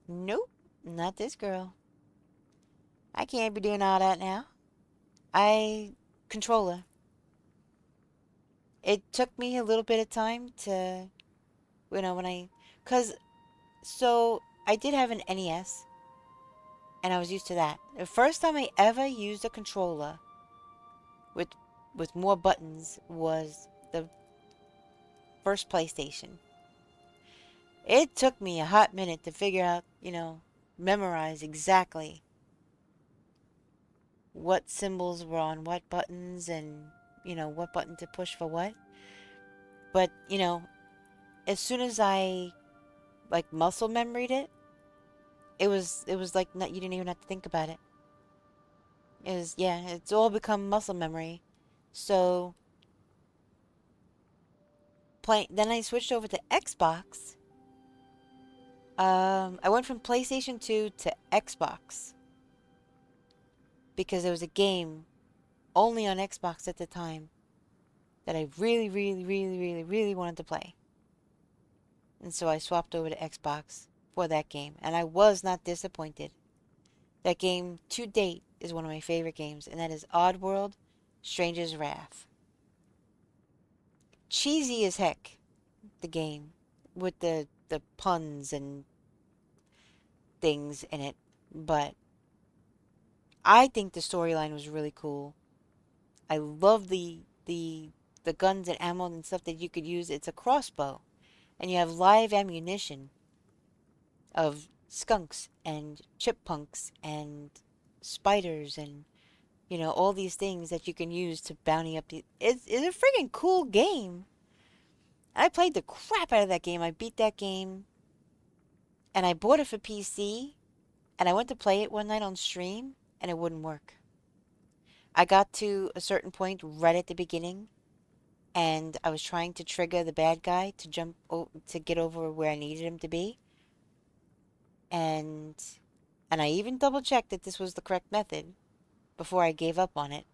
Nope. Not this girl. I can't be doing all that now. Controller. It took me a little bit of time to, so I did have an NES, and I was used to that. The first time I ever used a controller with more buttons was the first PlayStation. It took me a hot minute to figure out, memorize exactly what symbols were on what buttons and, what button to push for what. But, as soon as I, like, muscle memoried it, it was like, you didn't even have to think about it. Yeah, it's all become muscle memory. So, Then I switched over to Xbox. I went from PlayStation 2 to Xbox because there was a game only on Xbox at the time that I really, really, really, really, really wanted to play. And so I swapped over to Xbox for that game, and I was not disappointed. That game, to date, is one of my favorite games, and that is Oddworld Stranger's Wrath. Cheesy as heck, the game, with the puns and things in it, but I think the storyline was really cool. I love the guns and ammo and stuff that you could use. It's a crossbow, and you have live ammunition of skunks and chipmunks and spiders and all these things that you can use to bounty up the. It's a friggin' cool game. I played the crap out of that game. I beat that game, and I bought it for PC, and I went to play it one night on stream, and it wouldn't work. I got to a certain point right at the beginning, and I was trying to trigger the bad guy to to get over where I needed him to be, and I even double checked that this was the correct method before I gave up on it,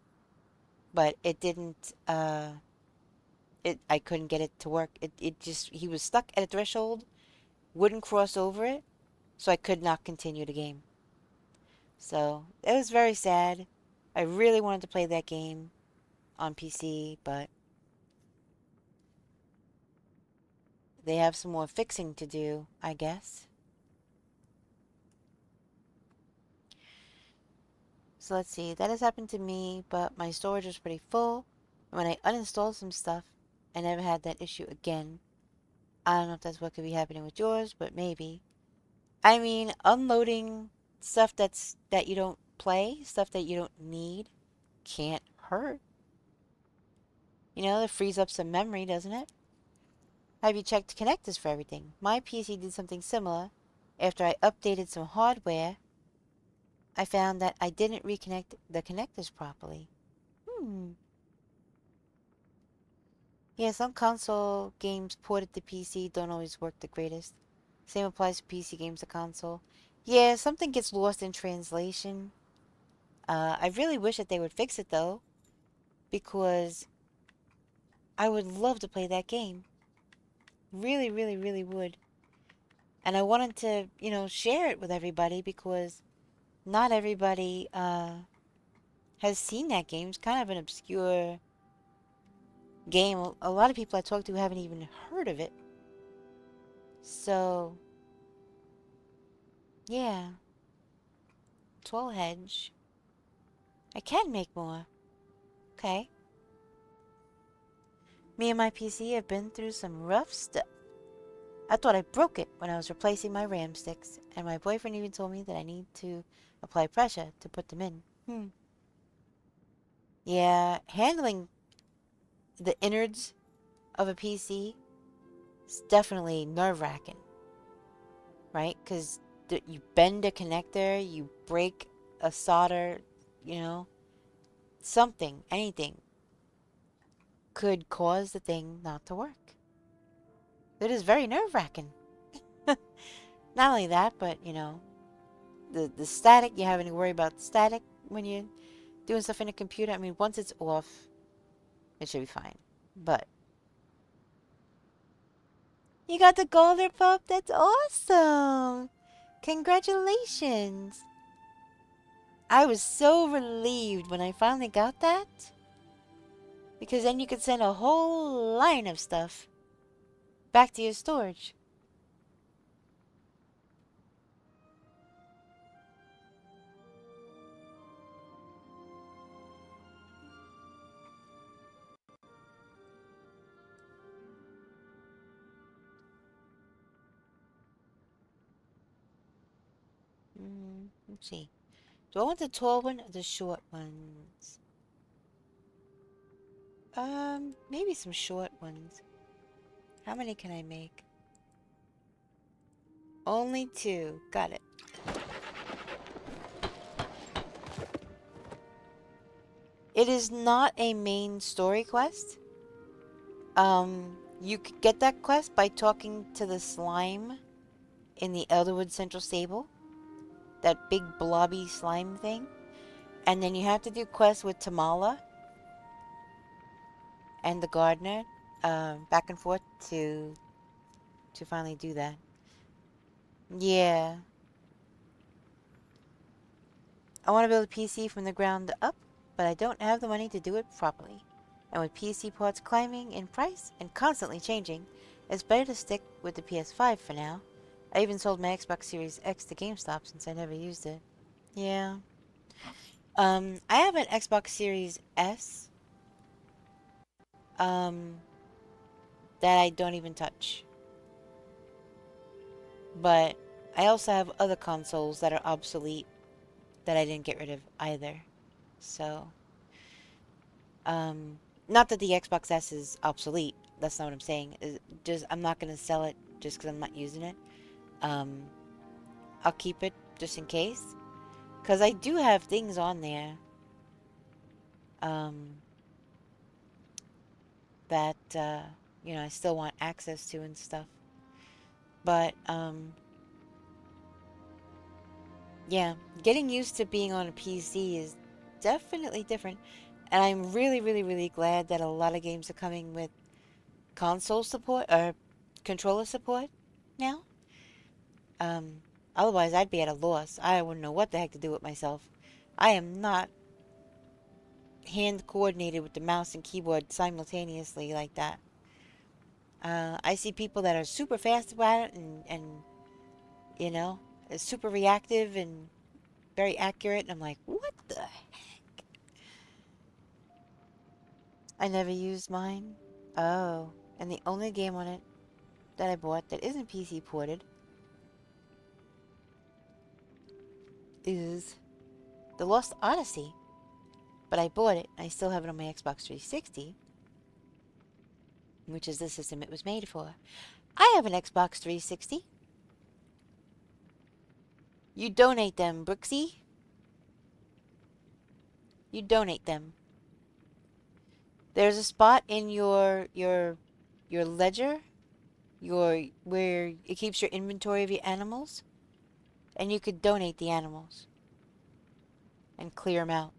but it didn't. I couldn't get it to work. It just he was stuck at a threshold, wouldn't cross over it, so I could not continue the game. So it was very sad. I really wanted to play that game on PC, but they have some more fixing to do, I guess. So let's see. That has happened to me, but my storage was pretty full. And when I uninstalled some stuff, I never had that issue again. I don't know if that's what could be happening with yours, but maybe. I mean, unloading stuff that you don't play, stuff that you don't need, can't hurt. It frees up some memory, doesn't it? Have you checked connectors for everything? My PC did something similar. After I updated some hardware, I found that I didn't reconnect the connectors properly. Yeah, some console games ported to PC don't always work the greatest. Same applies to PC games to console. Yeah, something gets lost in translation. I really wish that they would fix it though, because I would love to play that game. Really, really, really would. And I wanted to, share it with everybody because not everybody has seen that game. It's kind of an obscure game. A lot of people I talk to haven't even heard of it. So, yeah. Toll hedge. I can make more. Okay. Me and my PC have been through some rough stuff. I thought I broke it when I was replacing my RAM sticks, and my boyfriend even told me that I need to apply pressure to put them in. Yeah, handling the innards of a PC is definitely nerve-wracking, right? Because you bend a connector, you break a solder, something, anything could cause the thing not to work. It is very nerve-wracking. Not only that, but, the static, you're having to worry about the static when you're doing stuff in a computer. I mean, once it's off, it should be fine. But you got the golden pup? That's awesome! Congratulations! I was so relieved when I finally got that. Because then you could send a whole line of stuff back to your storage. Let's see. Do I want the tall one or the short ones? Maybe some short ones. How many can I make? Only 2. Got it. It is not a main story quest. You could get that quest by talking to the slime in the Elderwood Central Stable. That big blobby slime thing. And then you have to do quests with Tamala and the gardener, back and forth to finally do that. Yeah. I want to build a PC from the ground up, but I don't have the money to do it properly. And with PC parts climbing in price and constantly changing, it's better to stick with the PS5 for now. I even sold my Xbox Series X to GameStop since I never used it. Yeah. I have an Xbox Series S, um, that I don't even touch. But I also have other consoles that are obsolete that I didn't get rid of either. So, not that the Xbox S is obsolete. That's not what I'm saying. Just I'm not gonna sell it just because I'm not using it. Um, I'll keep it just in case, because I do have things on there. Um, that I still want access to and stuff. But yeah, getting used to being on a PC is definitely different. And I'm really, really, really glad that a lot of games are coming with console support or controller support now. Um, Otherwise, I'd be at a loss. I wouldn't know what the heck to do with myself. I am not hand coordinated with the mouse and keyboard simultaneously like that. I see people that are super fast about it and you know, is super reactive and very accurate. And I'm like, what the I never used mine. Oh, and the only game on it that I bought that isn't PC ported is The Lost Odyssey. But I bought it. I still have it on my Xbox 360, which is the system it was made for. I have an Xbox 360. You donate them, Brooksy. You donate them. There's a spot in your ledger, your where it keeps your inventory of your animals, and you could donate the animals and clear them out.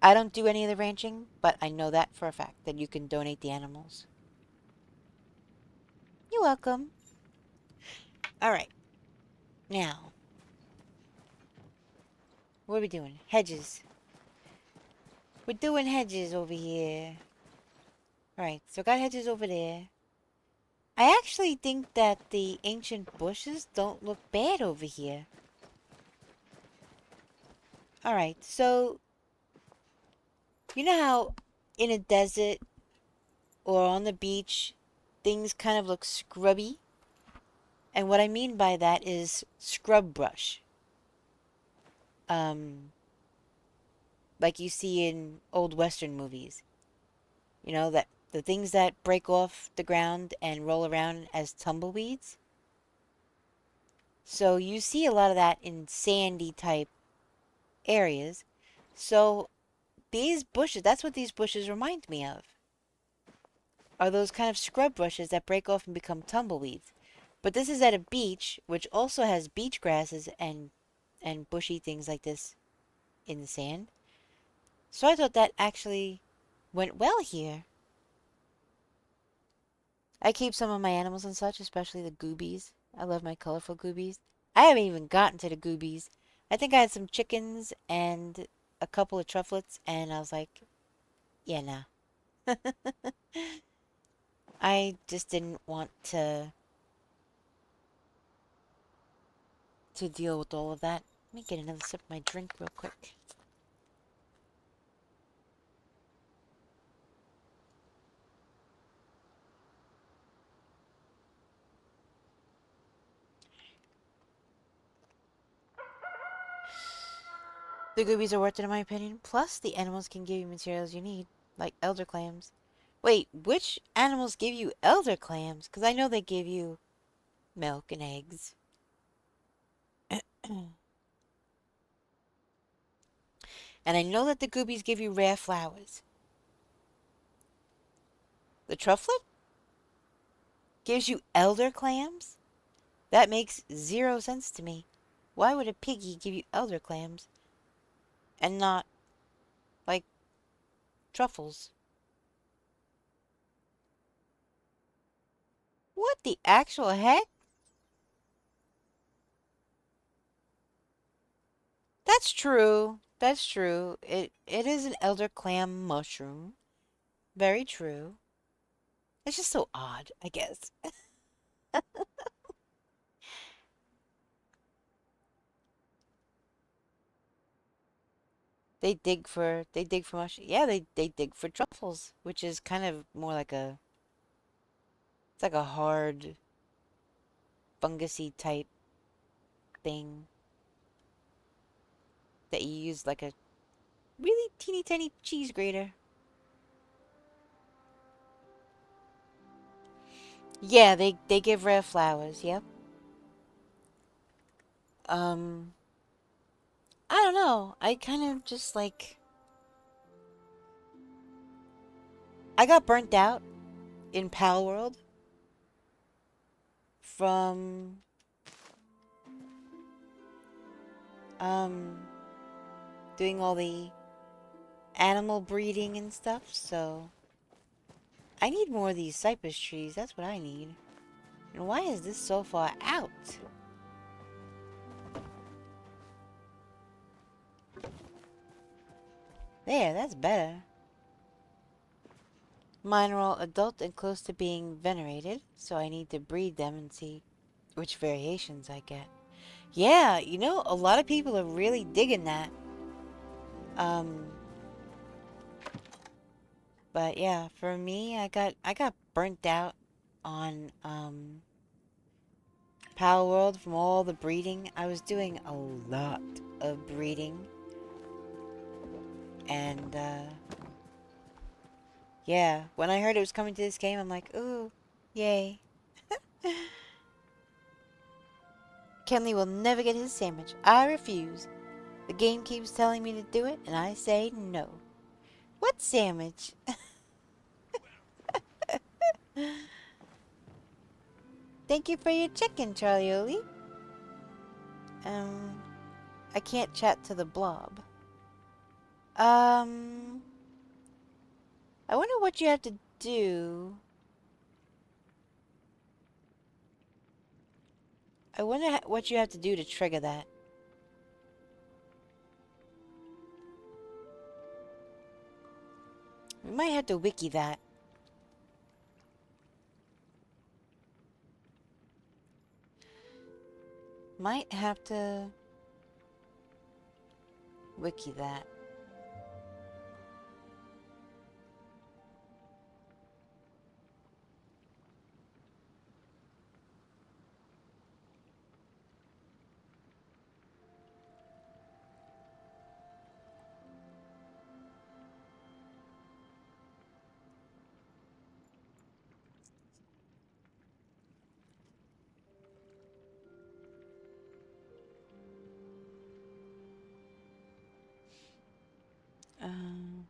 I don't do any of the ranching, but I know that for a fact that you can donate the animals. You're welcome. All right. Now, what are we doing? Hedges. We're doing hedges over here. All right, so got hedges over there. I actually think that the ancient bushes don't look bad over here. All right, so you know how in a desert or on the beach, things kind of look scrubby? And what I mean by that is scrub brush. Um, like you see in old Western movies. You know, that the things that break off the ground and roll around as tumbleweeds. So you see a lot of that in sandy type areas. So these bushes, that's what these bushes remind me of. Are those kind of scrub brushes that break off and become tumbleweeds. But this is at a beach, which also has beach grasses and bushy things like this in the sand. So I thought that actually went well here. I keep some of my animals and such, especially the goobies. I love my colorful goobies. I haven't even gotten to the goobies. I think I had some chickens and a couple of trufflets, and I was like, yeah, nah. I just didn't want to deal with all of that. Let me get another sip of my drink real quick. The goobies are worth it in my opinion. Plus, the animals can give you materials you need, like elder clams. Wait, which animals give you elder clams? Because I know they give you milk and eggs. And I know that the goobies give you rare flowers. The trufflet gives you elder clams? That makes 0 sense to me. Why would a piggy give you elder clams and not, like, truffles? What the actual heck? That's true. That's true. It is an elder clam mushroom. Very true. It's just so odd, I guess. They dig for mushroom. Yeah, they dig for truffles, which is kind of more like it's like a hard fungusy type thing that you use like a really teeny tiny cheese grater. Yeah, they give rare flowers. Yep. Um, I don't know. I kind of just like I got burnt out in Pal World from um doing all the animal breeding and stuff. So I need more of these cypress trees. That's what I need. And why is this so far out? There, that's better. Mine are all adult and close to being venerated, so I need to breed them and see which variations I get. Yeah, a lot of people are really digging that. Um, but yeah, for me, I got burnt out on Pal World from all the breeding. I was doing a lot of breeding, and yeah, when I heard it was coming to this game, I'm like, ooh, yay. Kenley will never get his sandwich. I refuse. The game keeps telling me to do it, and I say no. What sandwich? Thank you for your chicken, Charlie Oli. Um, I can't chat to the blob. Um, I wonder what you have to do. I wonder what you have to do to trigger that. We might have to wiki that. Might have to wiki that. Um,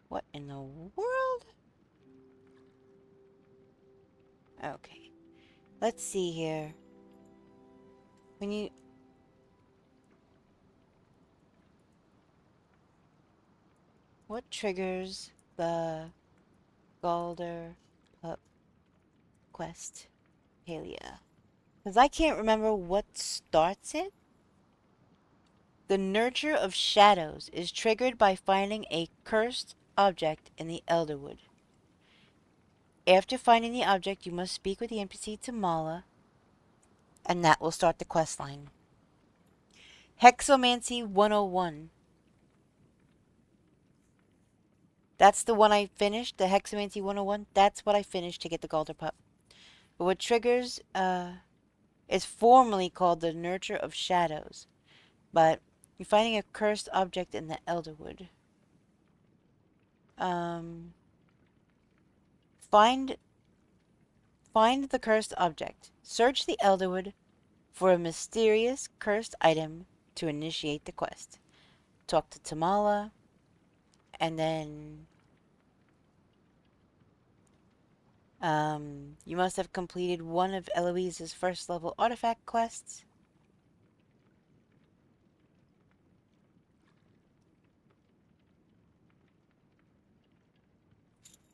what in the world? Okay. Let's see here. When you... What triggers the Galder Pup quest? Palia. Because I can't remember what starts it. The Nurture of Shadows is triggered by finding a cursed object in the Elderwood. After finding the object, you must speak with the NPC Tamala, and that will start the quest line. Hexomancy 101. That's the one I finished, the Hexomancy 101. That's what I finished to get the Galder Pup. But what triggers is formally called the Nurture of Shadows. But you're finding a cursed object in the Elderwood. Find the cursed object. Search the Elderwood for a mysterious cursed item to initiate the quest. Talk to Tamala, and then You must have completed one of Eloise's first level artifact quests.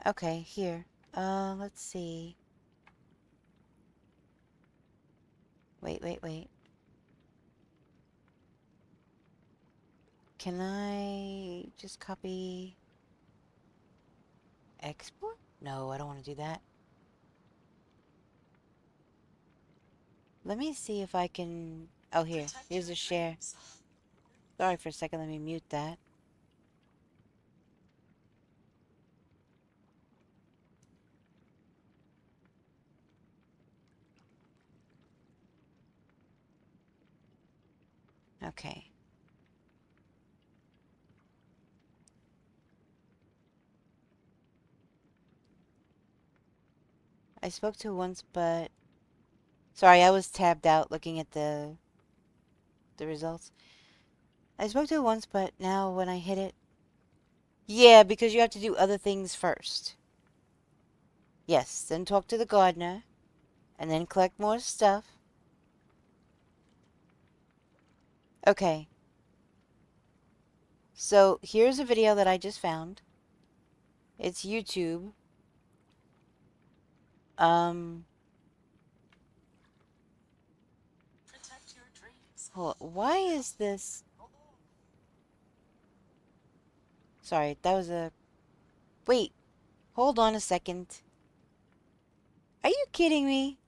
Okay, here. Let's see. Wait. Can I just copy export? No, I don't want to do that. Let me see if I can... Oh, here. Here's a share. Sorry for a second. Let me mute that. Okay. I spoke to her once, but... Sorry, I was tabbed out looking at the results. I spoke to her once, but now when I hit it... Yeah, because you have to do other things first. Yes, then talk to the gardener, and then collect more stuff. Okay. So, here's a video that I just found. It's YouTube. Hold on. Why is this... Sorry, that was a... Wait. Hold on a second. Are you kidding me?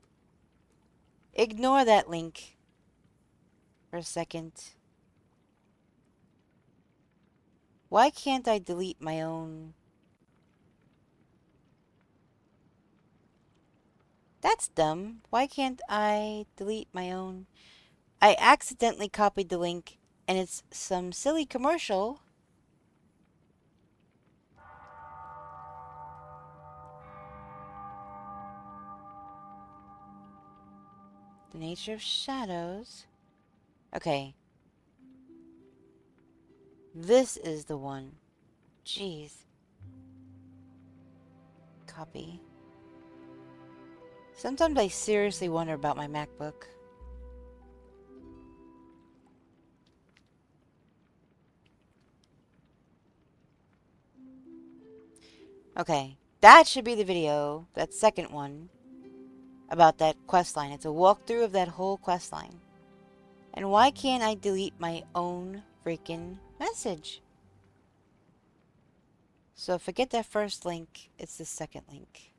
Ignore that link for a second. Why can't I delete my own... That's dumb. Why can't I delete my own... I accidentally copied the link, and it's some silly commercial. The nature of shadows. Okay. This is the one. Jeez. Copy. Sometimes I seriously wonder about my MacBook. Okay. That should be the video. That second one. About that quest line. It's a walkthrough of that whole quest line. And why can't I delete my own freaking message? So forget that first link. It's the second link.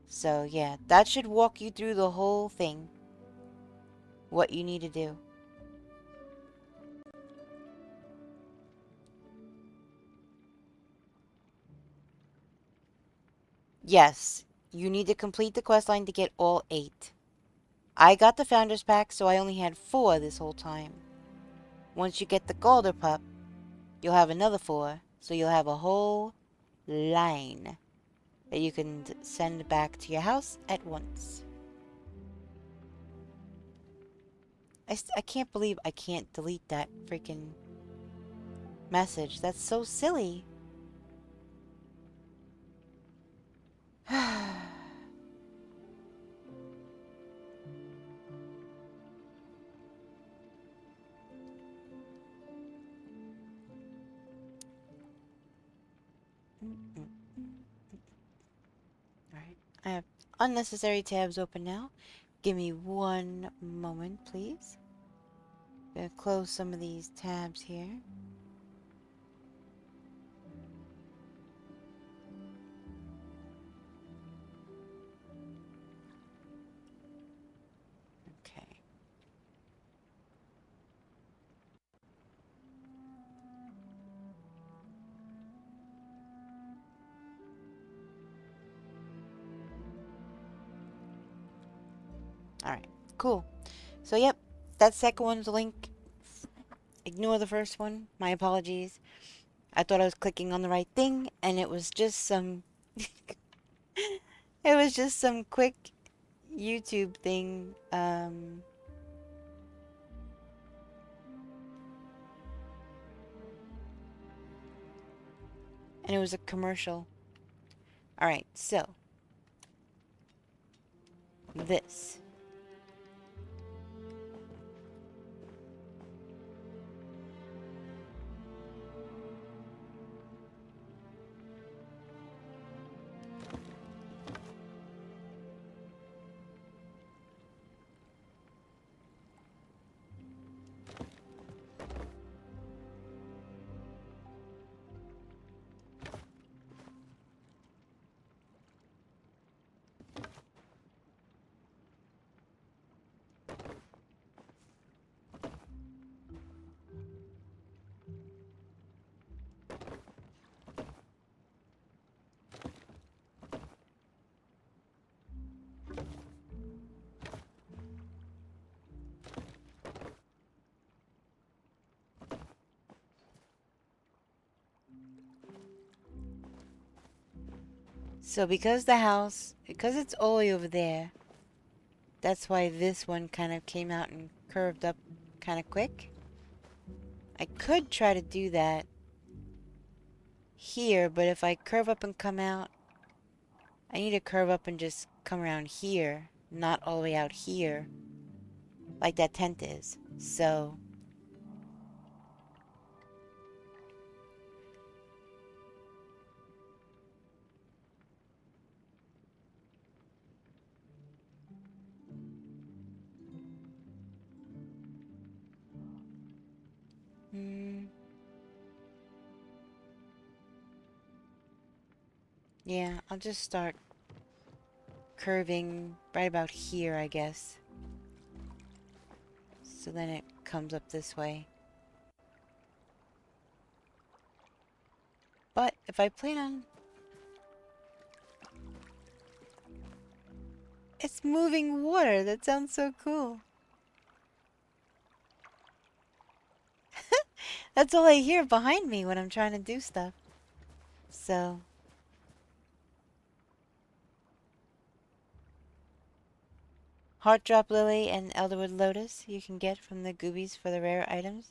So yeah, that should walk you through the whole thing. What you need to do. Yes, you need to complete the quest line to get all 8. I got the Founder's Pack, so I only had 4 this whole time. Once you get the Galder Pup, you'll have another 4, so you'll have a whole line that you can send back to your house at once. I can't believe I can't delete that freaking message. That's so silly. Alright, I have unnecessary tabs open now. Give me one moment, please. Gonna close some of these tabs here. Okay. Alright, cool. So, yep, that second one's a link. Ignore the first one. My apologies. I thought I was clicking on the right thing, and it was just some... it was just some quick YouTube thing. And it was a commercial. Alright, so. This. So because it's all the way over there, that's why this one kind of came out and curved up kind of quick. I could try to do that here, but if I curve up and come out, I need to curve up and just come around here, not all the way out here, like that tent is. So, yeah, I'll just start curving right about here, I guess. So then it comes up this way. But if I plan on... It's moving water! That sounds so cool. That's all I hear behind me when I'm trying to do stuff. So... Heart Drop Lily and Elderwood Lotus you can get from the Goobies for the rare items.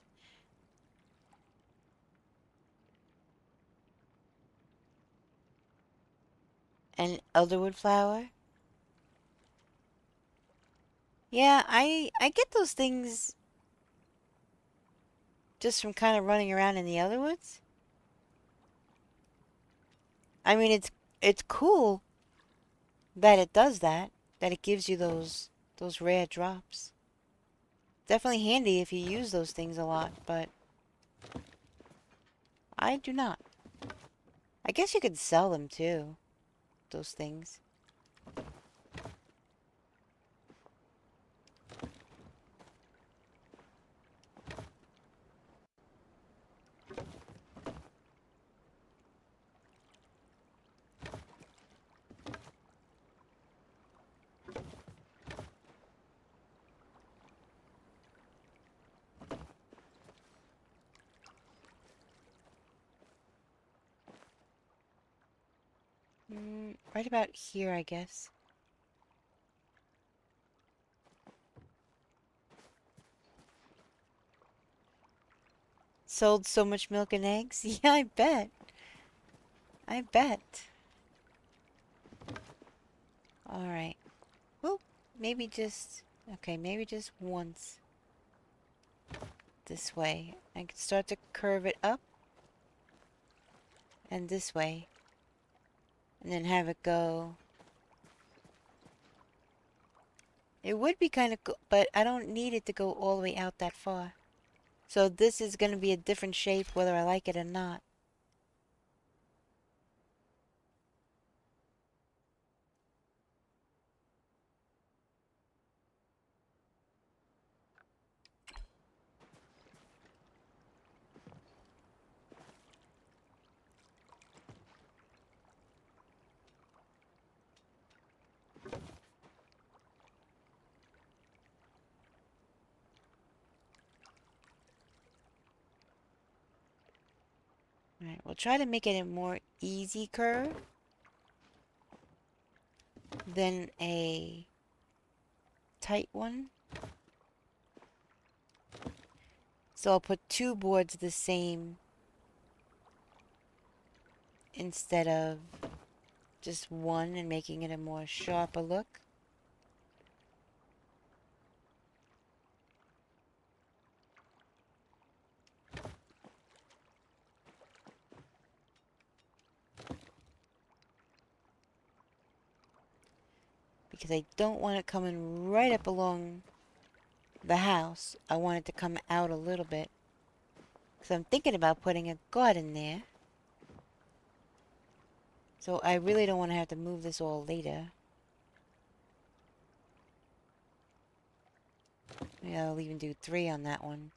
And Elderwood Flower. Yeah, I get those things just from kind of running around in the Elderwoods. I mean, it's cool that it does that, that it gives you those rare drops. Definitely handy if you use those things a lot, but I do not. I guess you could sell them too, those things. Right about here, I guess. Sold so much milk and eggs? Yeah, I bet. I bet. Alright. Well, maybe just... Okay, maybe just once. This way. I can start to curve it up. And this way. And then have it go... It would be kind of cool, but I don't need it to go all the way out that far. So this is going to be a different shape whether I like it or not. Alright, we'll try to make it a more easy curve than a tight one. So I'll put two boards the same instead of just one and making it a more sharper look. Because I don't want it coming right up along the house. I want it to come out a little bit. Because I'm thinking about putting a garden there. So I really don't want to have to move this all later. Maybe I'll even do 3 on that one.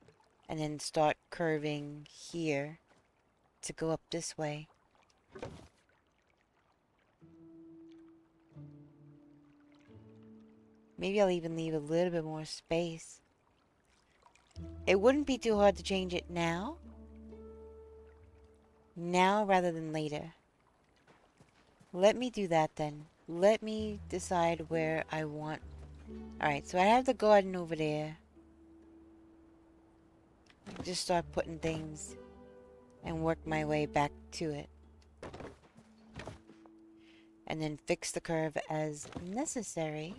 And then start curving here to go up this way. Maybe I'll even leave a little bit more space. It wouldn't be too hard to change it now. Now rather than later. Let me do that then. Let me decide where I want. Alright, so I have the garden over there. Just start putting things and work my way back to it. And then fix the curve as necessary.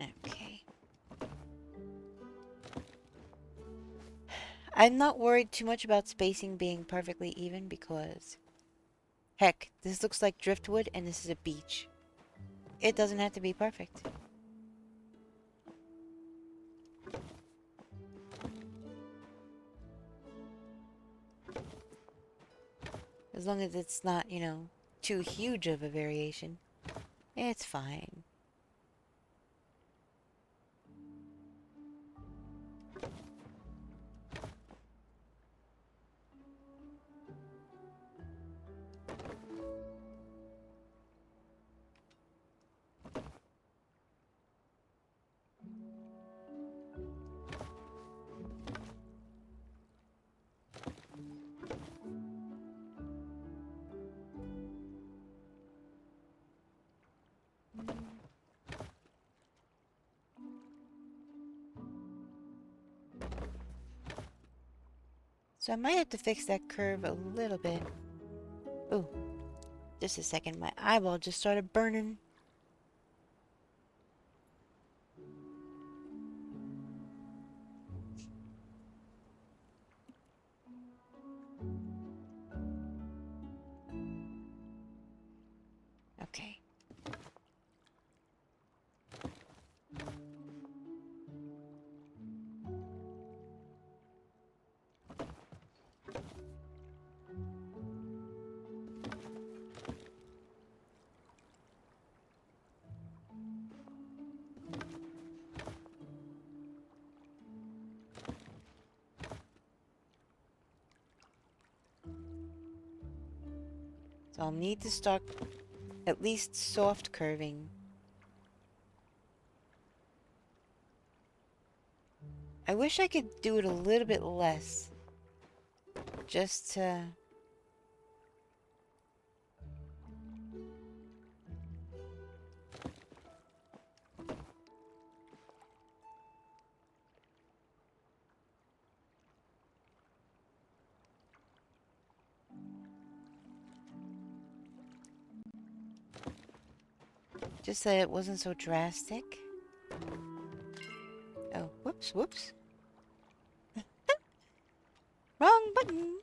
Okay. I'm not worried too much about spacing being perfectly even because, heck, this looks like driftwood and this is a beach. It doesn't have to be perfect. As long as it's not, you know, too huge of a variation, it's fine. So I might have to fix that curve a little bit. Ooh, just a second, my eyeball just started burning. Okay. So I'll need to start at least soft curving. I wish I could do it a little bit less. Just to... Just that it wasn't so drastic. Oh, whoops, whoops. Wrong button!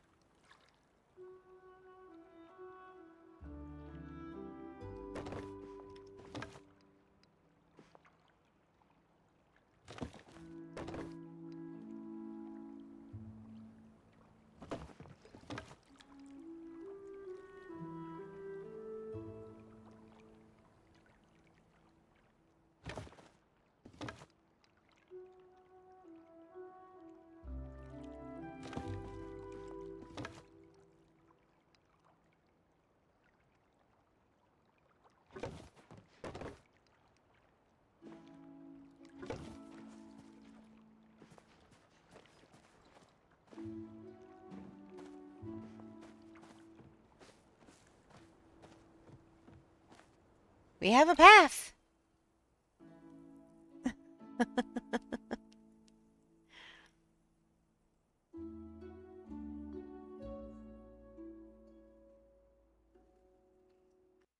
We have a path.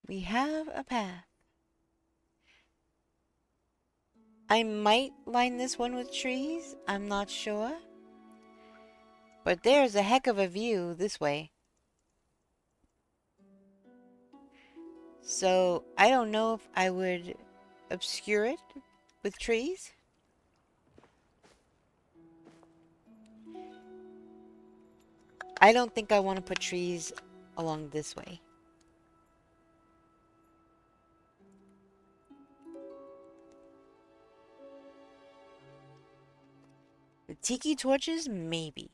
We have a path. I might line this one with trees. I'm not sure. But there's a heck of a view this way. So I don't know if I would obscure it with trees. I don't think I want to put trees along this way. The tiki torches, maybe.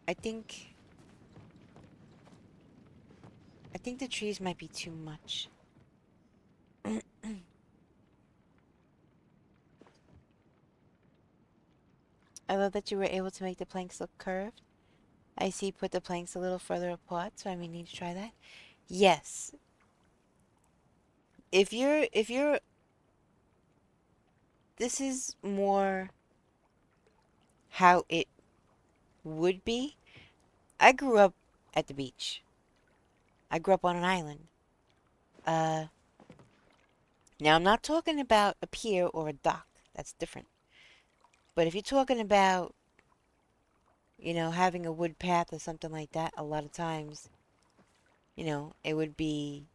I think the trees might be too much. I love that you were able to make the planks look curved. I see you put the planks a little further apart, so I may need to try that. Yes. If you're this is more how it would be. I grew up at the beach. I grew up on an island. Now I'm not talking about a pier or a dock. That's different. But if you're talking about, having a wood path or something like that, a lot of times, it would be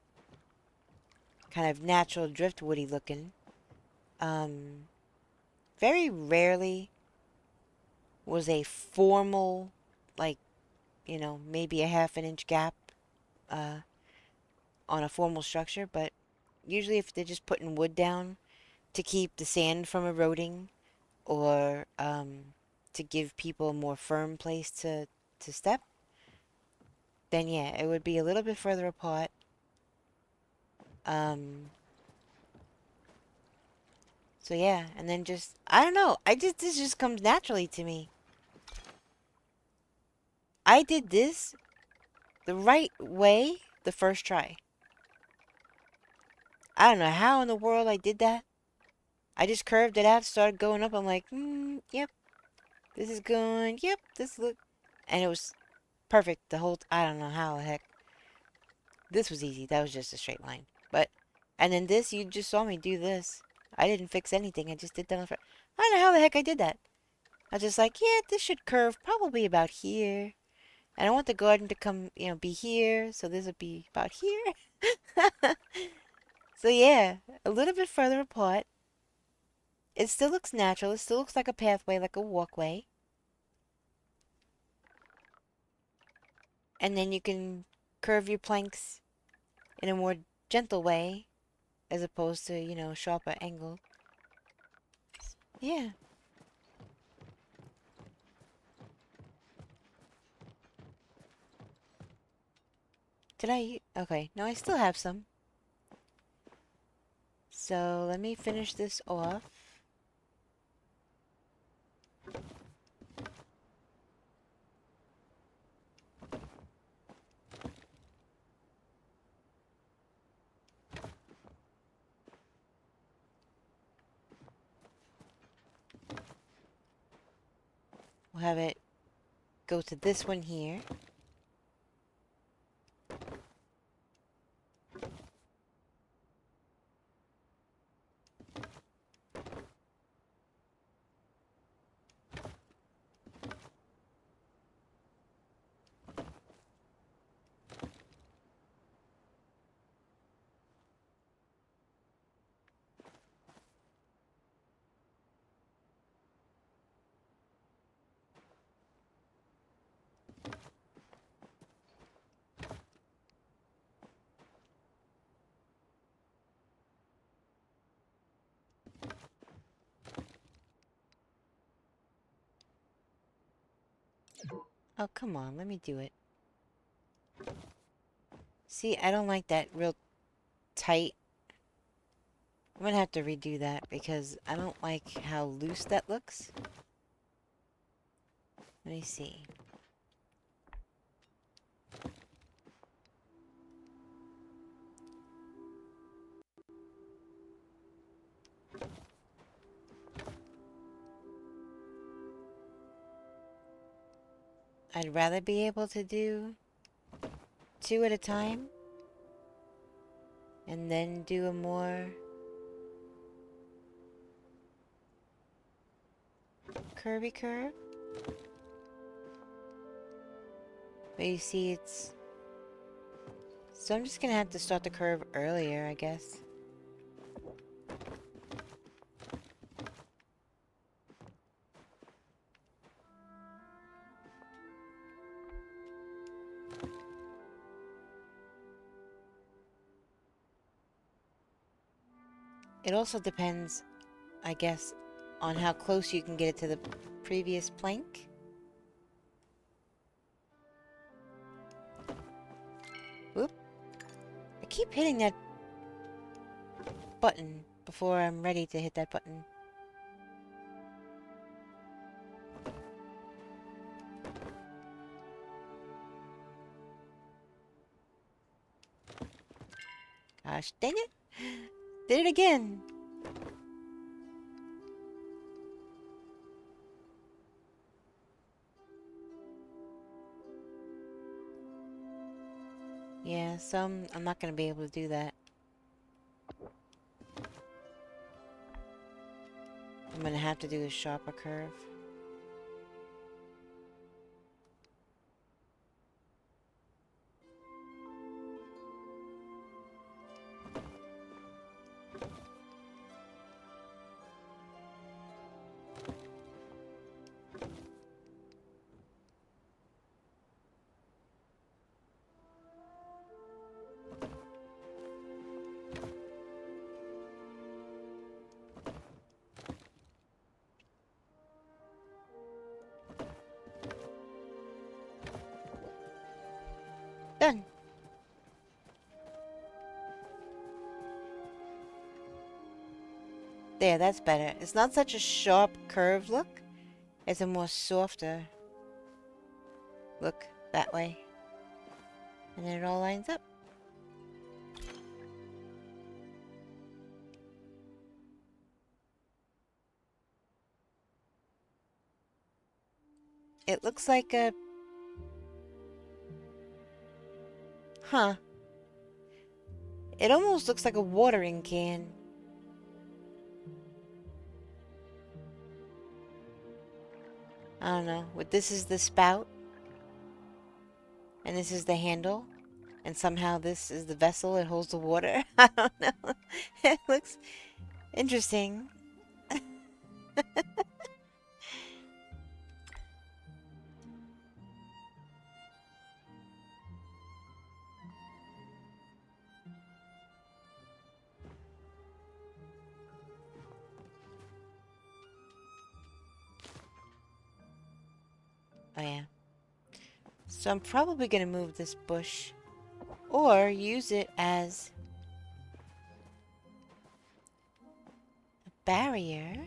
kind of natural driftwoody looking. Very rarely was a formal, like, maybe a half an inch gap uh, on a formal structure, but usually if they're just putting wood down to keep the sand from eroding or to give people a more firm place to step, then yeah, it would be a little bit further apart. So yeah, and then just, I don't know, this just comes naturally to me. I did this the right way the first try. I don't know how in the world I did that. I just curved it out, started going up. I'm like, yep, this is going, yep, this look. And it was perfect the whole, I don't know how the heck. This was easy. That was just a straight line. But, and then this, you just saw me do this. I didn't fix anything. I just did that on the front. I don't know how the heck I did that. I was just like, yeah, this should curve probably about here. And I want the garden to come, be here. So this would be about here. So yeah, a little bit further apart. It still looks natural. It still looks like a pathway, like a walkway. And then you can curve your planks in a more gentle way as opposed to, sharper angle. Yeah. Did I? Okay. No, I still have some. So let me finish this off. We'll have it go to this one here. Oh, come on. Let me do it. See, I don't like that real tight I'm gonna have to redo that because I don't like how loose that looks. Let me see. I'd rather be able to do 2 at a time and then do a more curvy curve. But you see, it's... So I'm just gonna have to start the curve earlier, I guess. It also depends, I guess, on how close you can get it to the previous plank. Whoop. I keep hitting that button before I'm ready to hit that button. Gosh dang it! Did it again! Yeah, I'm not gonna be able to do that. I'm gonna have to do a sharper curve. Done! There, that's better. It's not such a sharp curved look. It's a more softer look that way. And then it all lines up. It looks like a... Huh. It almost looks like a watering can. I don't know. This is the spout. And this is the handle. And somehow this is the vessel that holds the water. I don't know. It looks interesting. Oh yeah. So I'm probably going to move this bush. Or use it as a barrier.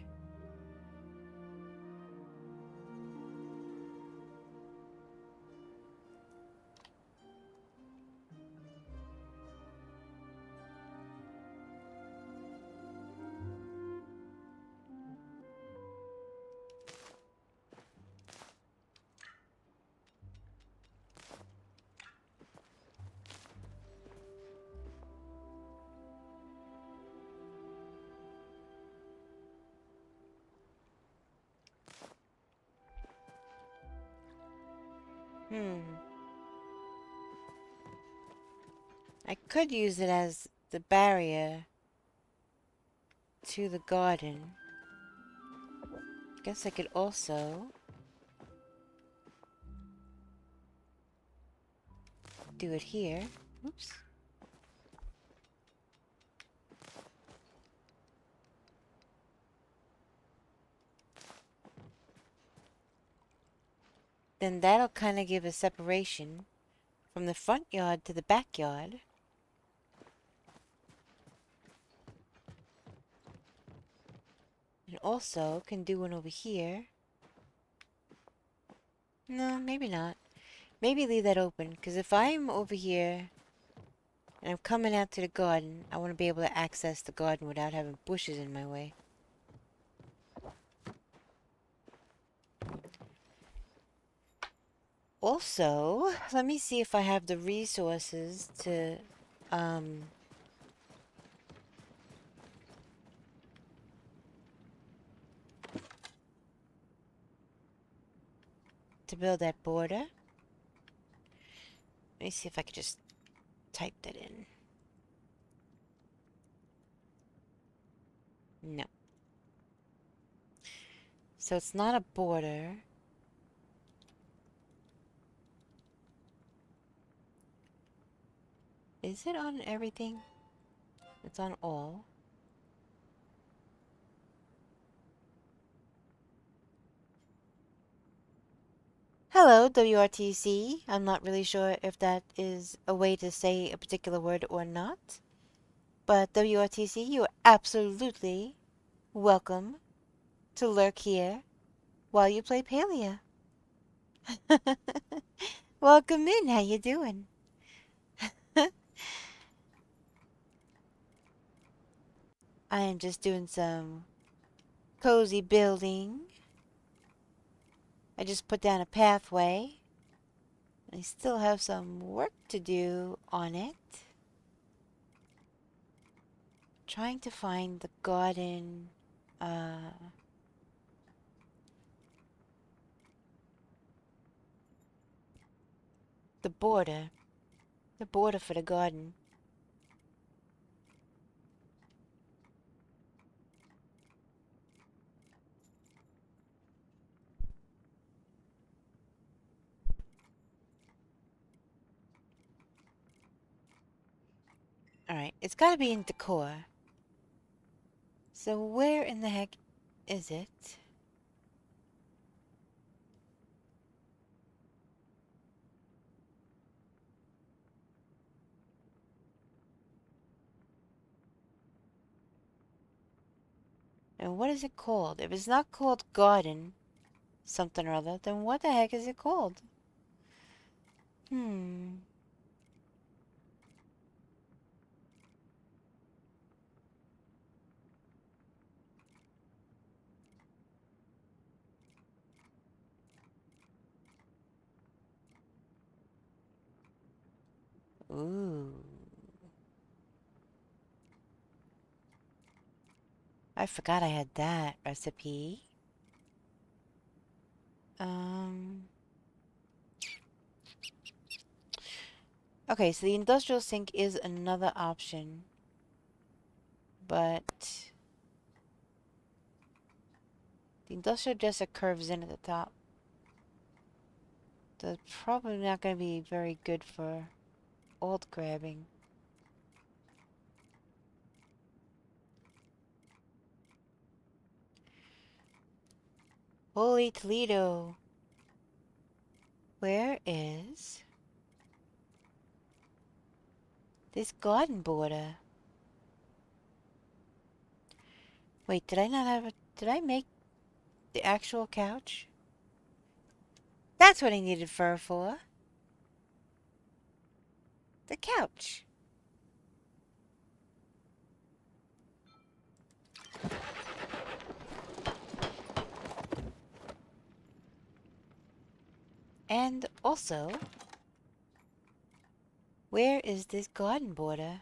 I could use it as the barrier to the garden. Guess I could also do it here. Oops. Then that'll kind of give a separation from the front yard to the backyard. And also can do one over here. No, maybe not. Maybe leave that open, because if I'm over here and I'm coming out to the garden, I want to be able to access the garden without having bushes in my way. Also, let me see if I have the resources to build that border. Let me see if I could just type that in. No. So it's not a border. Is it on everything? It's on all. Hello, WRTC. I'm not really sure if that is a way to say a particular word or not. But WRTC, you are absolutely welcome to lurk here while you play Palia. Welcome in. How you doing? I am just doing some cozy building. I just put down a pathway. I still have some work to do on it. Trying to find the garden, the border. The border for the garden. Alright, it's gotta be in decor. So where in the heck is it? And what is it called? If it's not called garden, something or other, then what the heck is it called? Hmm. Ooh. I forgot I had that recipe. Okay, so the industrial sink is another option. But the industrial dresser curves in at the top. So it's probably not going to be very good for old grabbing. Holy Toledo. Where is this garden border? Wait, did I not have a... Did I make the actual couch? That's what I needed fur for. The couch. And also, where is this garden border?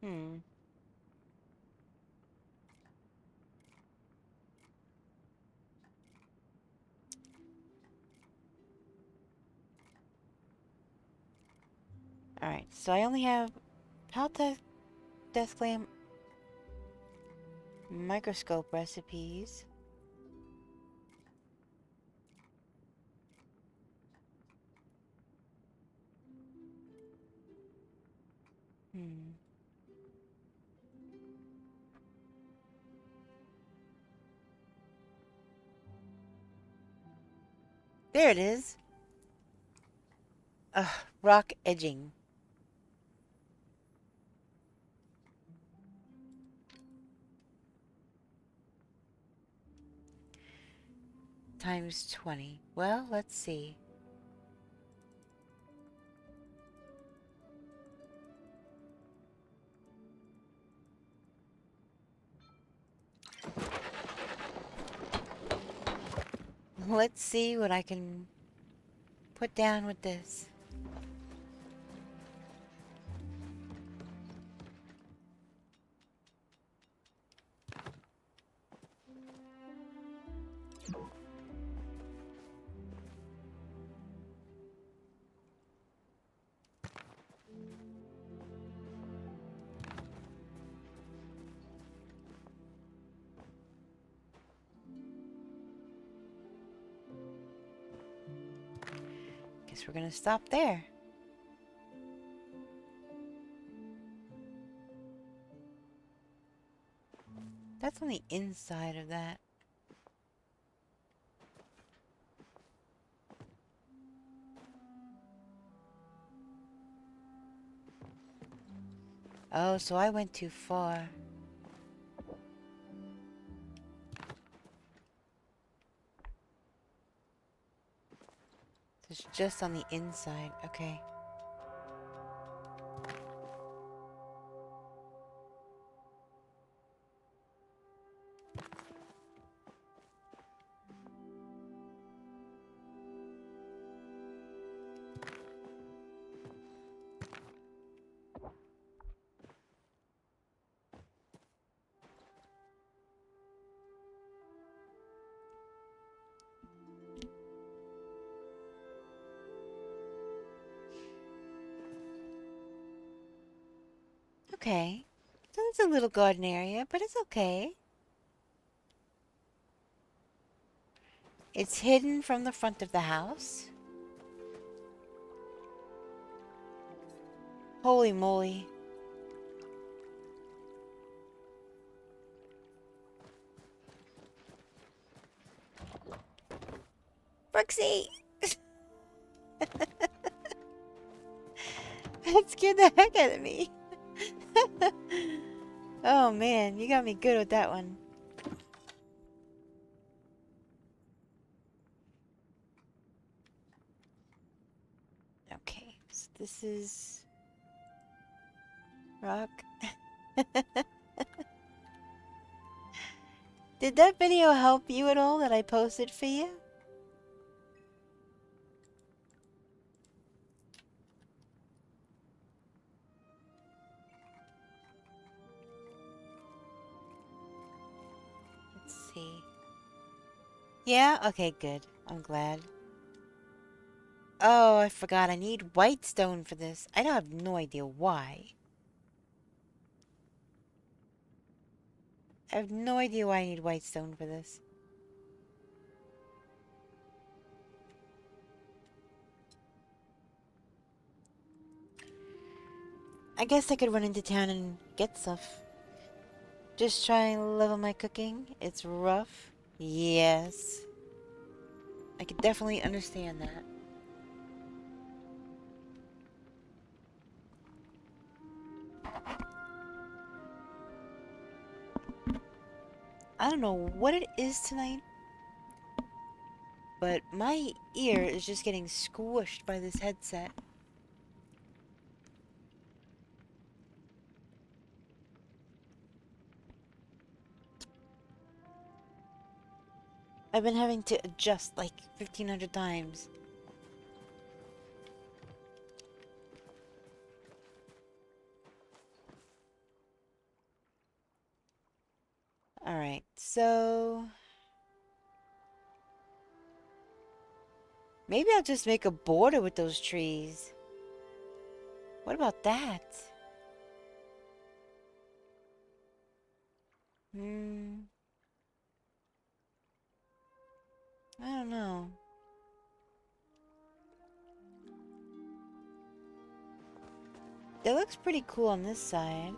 Hmm. Alright, so I only have Paltech desk lamp microscope recipes. Hmm. There it is. Ugh, rock edging. Times 20. Well, let's see. Let's see what I can put down with this. Guess we're gonna stop there. That's on the inside of that. Oh, so I went too far. It's just on the inside. Okay. Okay. So it's a little garden area, but it's okay. It's hidden from the front of the house. Holy moly. Brooksy! That scared the heck out of me. Oh man, you got me good with that one. Okay, so this is rock. Did that video help you at all that I posted for you? Let's see. Yeah? Okay, good. I'm glad. Oh, I forgot. I need white stone for this. I don't have no idea why. I have no idea why I need white stone for this. I guess I could run into town and get stuff. Just trying to level my cooking. It's rough. Yes. I could definitely understand that. I don't know what it is tonight, but my ear is just getting squished by this headset. I've been having to adjust like 1,500 times. Alright, so... maybe I'll just make a border with those trees. What about that? I don't know. That looks pretty cool on this side.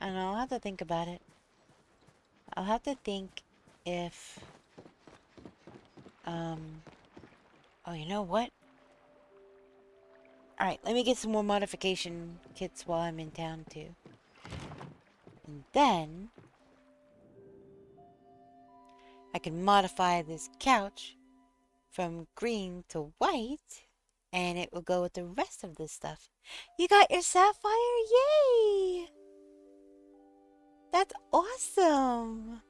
I don't know, I'll have to think about it. I'll have to think if, oh, you know what? Alright, let me get some more modification kits while I'm in town, too. And then, I can modify this couch from green to white, and it will go with the rest of this stuff. You got your sapphire? Yay! That's awesome!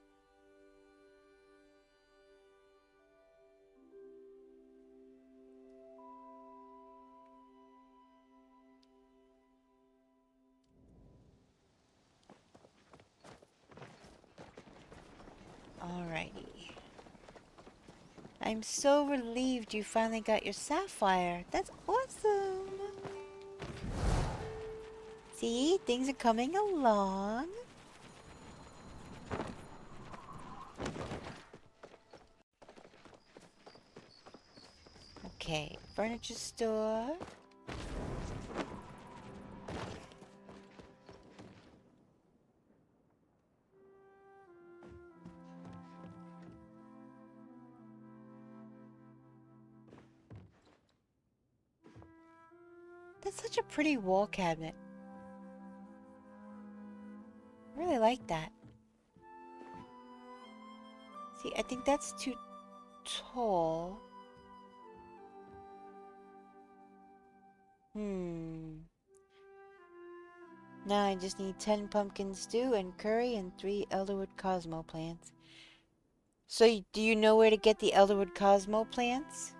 Alrighty. I'm so relieved you finally got your sapphire. That's awesome! See, things are coming along. Okay, furniture store. That's such a pretty wall cabinet. I really like that. See, I think that's too tall. Now I just need 10 pumpkin stew and curry and 3 elderwood cosmo plants. So do you know where to get the elderwood cosmo plants?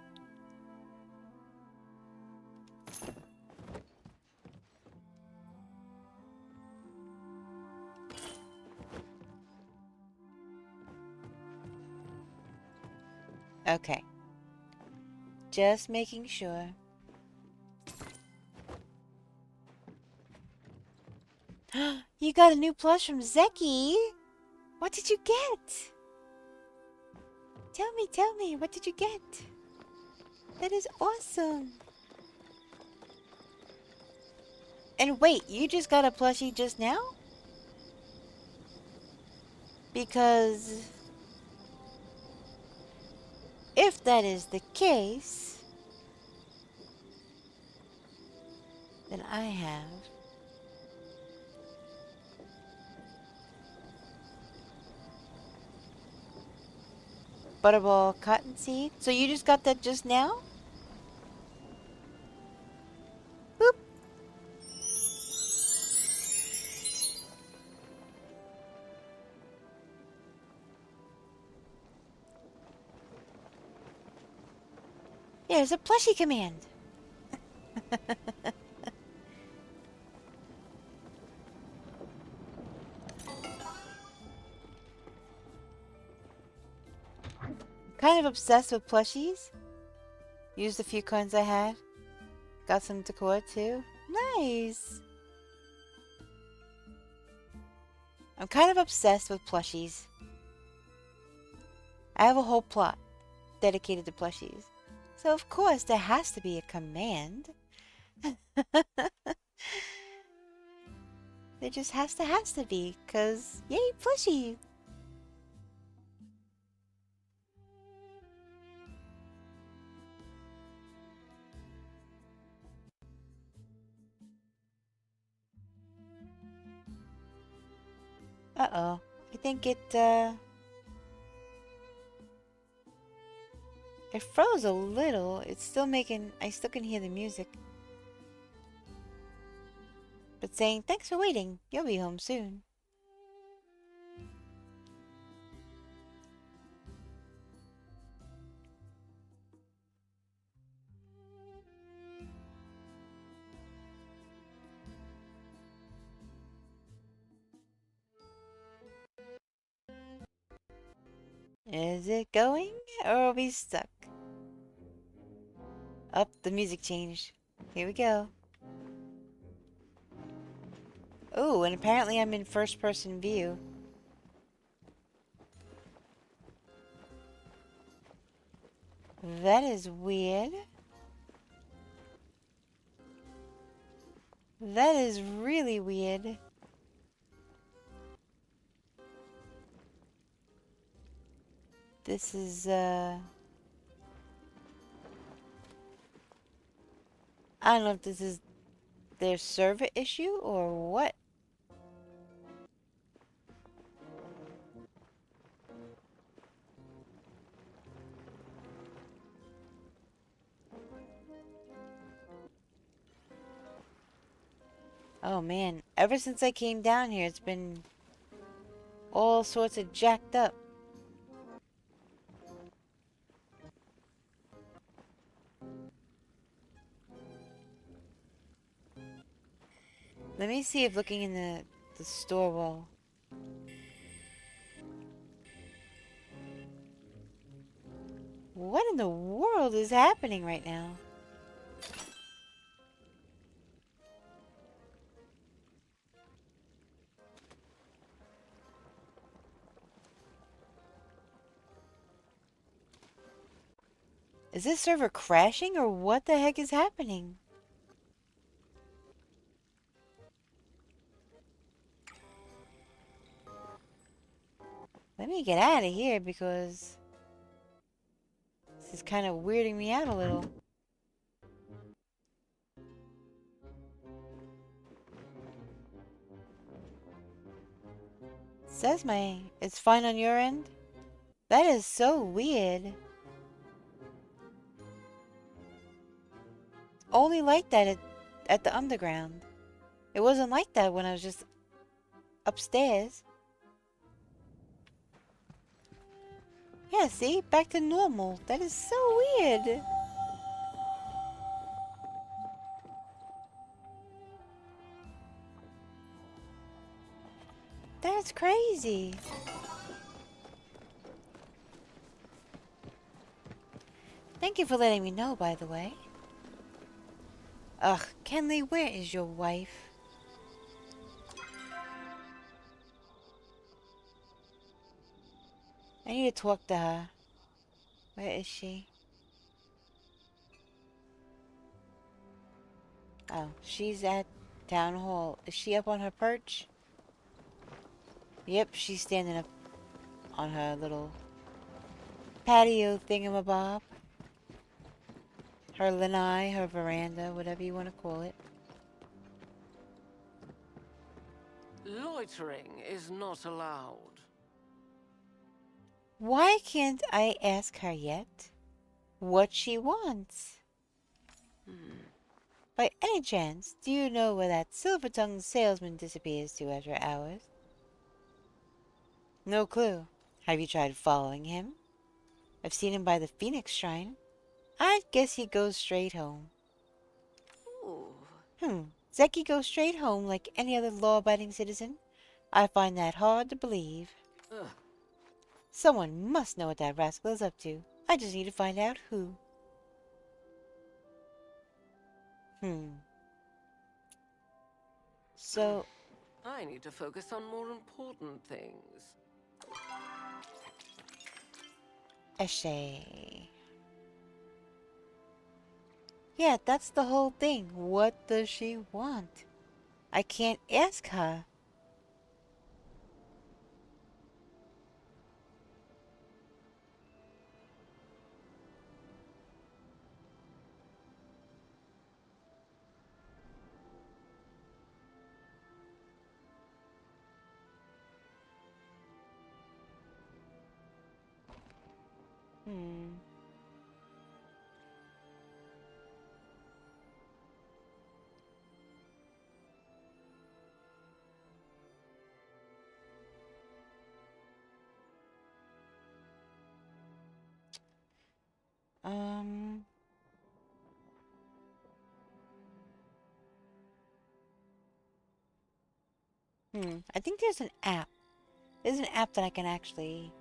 Okay. Just making sure. You got a new plush from Zeki. What did you get? Tell me, what did you get? That is awesome. And wait, you just got a plushie just now? Because if that is the case, then I have Butterball Cottonseed. So you just got that just now? Boop. There's a plushie command. Kind of obsessed with plushies. Used a few coins I had. Got some decor too. Nice. I'm kind of obsessed with plushies. I have a whole plot dedicated to plushies. So of course there has to be a command. There just has to be, cause yay plushie. Uh-oh. I think it froze a little. It's still making, I still can hear the music. But saying, thanks for waiting. You'll be home soon. Is it going? Or are we stuck? Up, the music changed. Here we go. Oh, and apparently I'm in first person view. That is weird. That is really weird. This is, I don't know if this is their server issue or what. Oh man, ever since I came down here, it's been all sorts of jacked up. Let me see if looking in the store will. What in the world is happening right now? Is this server crashing or what the heck is happening? Let me get out of here because this is kind of weirding me out a little. Says it's fine on your end? That is so weird. Only like that at the underground. It wasn't like that when I was just upstairs. Yeah, see? Back to normal. That is so weird. That's crazy. Thank you for letting me know, by the way. Ugh, Kenley, where is your wife? I need to talk to her. Where is she? Oh, she's at Town Hall. Is she up on her perch? Yep, she's standing up on her little patio thingamabob. Her lanai, her veranda, whatever you want to call it. Loitering is not allowed. Why can't I ask her yet what she wants? By any chance, do you know where that silver-tongued salesman disappears to after hours? No clue. Have you tried following him? I've seen him by the Phoenix Shrine. I guess he goes straight home. Ooh. Zeki goes straight home like any other law-abiding citizen? I find that hard to believe. Ugh. Someone must know what that rascal is up to. I just need to find out who. So, I need to focus on more important things. Eshe. Yeah, that's the whole thing. What does she want? I can't ask her. Hmm. Um. I think there's an app. There's an app that I can actually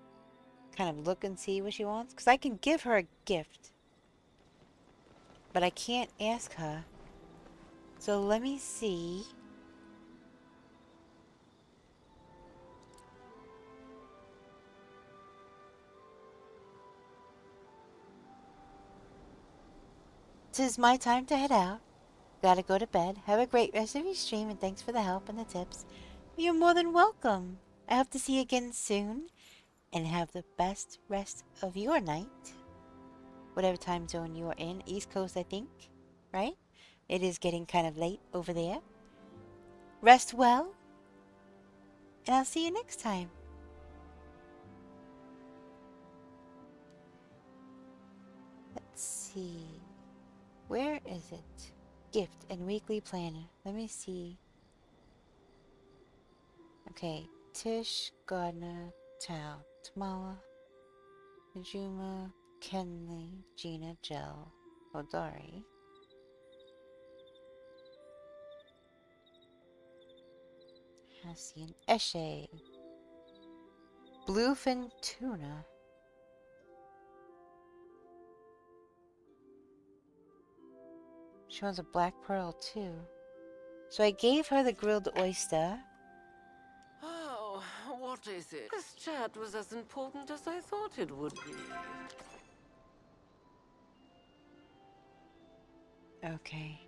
kind of look and see what she wants. Because I can give her a gift. But I can't ask her. So let me see. Tis my time to head out. Gotta go to bed. Have a great rest of your stream, and thanks for the help and the tips. You're more than welcome. I hope to see you again soon, and have the best rest of your night. Whatever time zone you're in. East Coast, I think. Right? It is getting kind of late over there. Rest well, and I'll see you next time. Let's see. Where is it? Gift and weekly planner. Let me see. Okay. Tish, Gardner, Tao, Tamala, Najuma, Kenley, Gina, Jell, Odari. Hassian, Eshe, Bluefin Tuna. She wants a black pearl too. So I gave her the grilled oyster. Oh, what is it? This chat was as important as I thought it would be. Okay.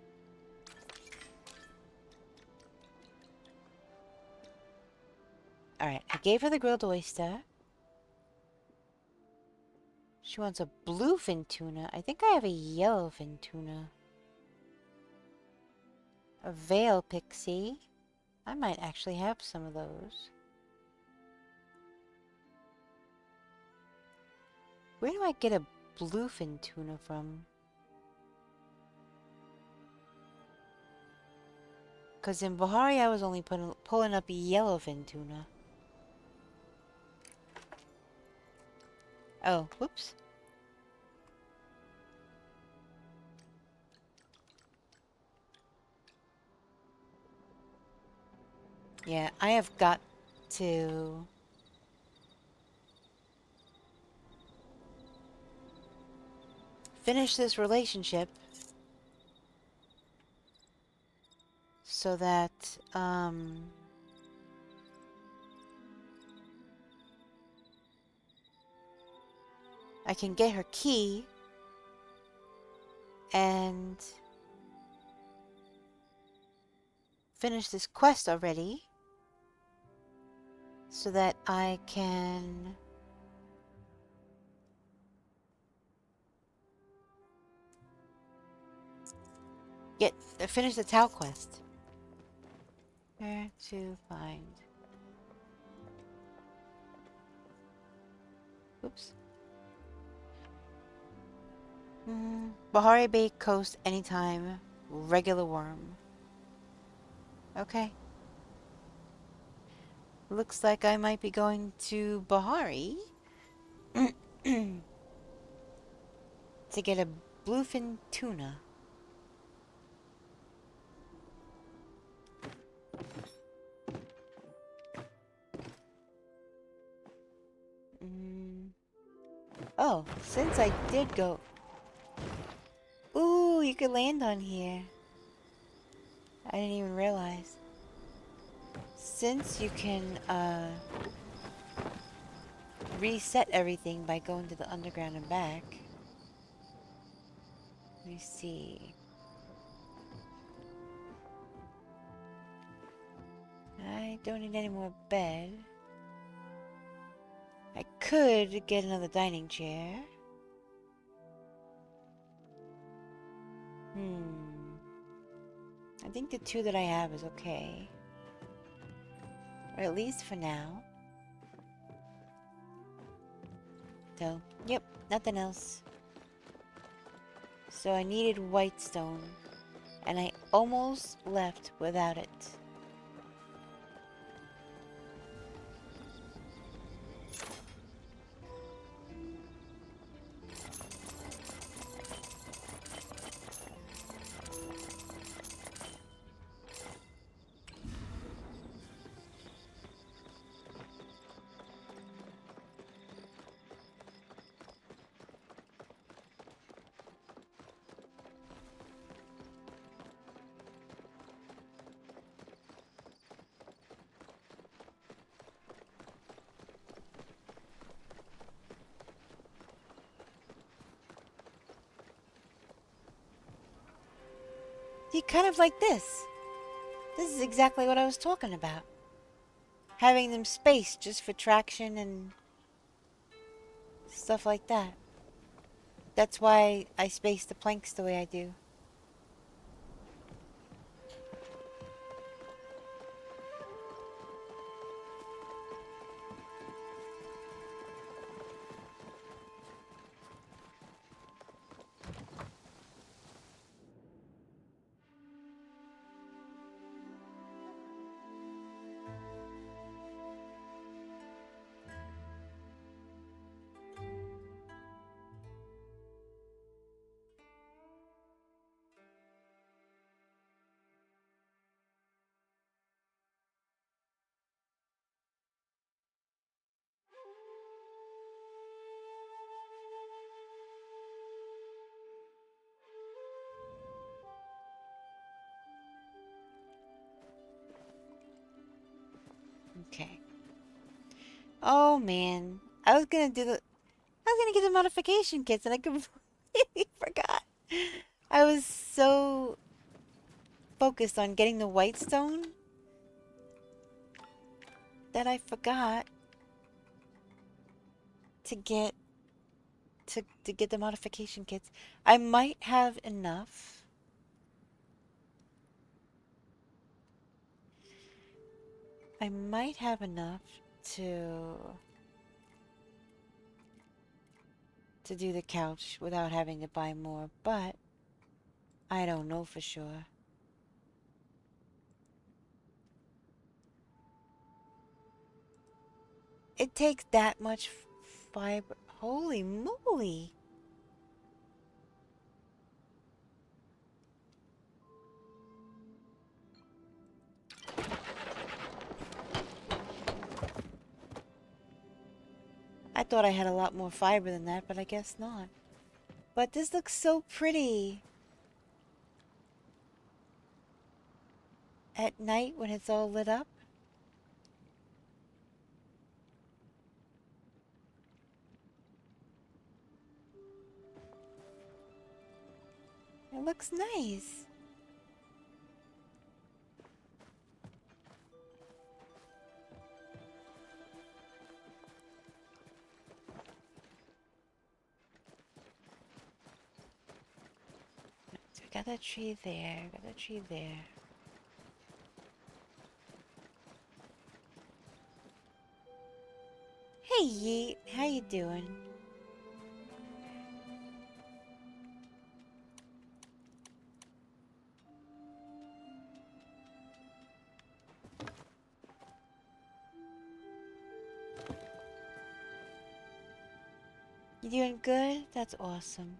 Alright, I gave her the grilled oyster. She wants a bluefin tuna. I think I have a yellowfin tuna. A veil pixie. I might actually have some of those. Where do I get a bluefin tuna from? Because in Bahari I was only pulling up yellowfin tuna. Oh, whoops. Yeah, I have got to finish this relationship so that, I can get her key and finish this quest already so that I can finish the Tau quest. Where to find? Oops. Bahari Bay Coast anytime. Regular worm. Okay. Looks like I might be going to Bahari to get a bluefin tuna. Oh, since I did go... Ooh, you could land on here. I didn't even realize. Since you can, reset everything by going to the underground and back. Let me see. I don't need any more bed. I could get another dining chair. I think the two that I have is okay. Or at least for now. So, yep, nothing else. So I needed white stone, and I almost left without it. See, kind of like this. This is exactly what I was talking about. Having them spaced just for traction and stuff like that. That's why I space the planks the way I do. Okay. Oh man, I was gonna get the modification kits and I completely forgot. I was so focused on getting the white stone that I forgot to get to get the modification kits. I might have enough. I might have enough to do the couch without having to buy more, but I don't know for sure. It takes that much fiber. Holy moly! I thought I had a lot more fiber than that, but I guess not. But this looks so pretty at night when it's all lit up. It looks nice. So we got that tree there, got that tree there. Hey Yeet, how you doing? You doing good? That's awesome.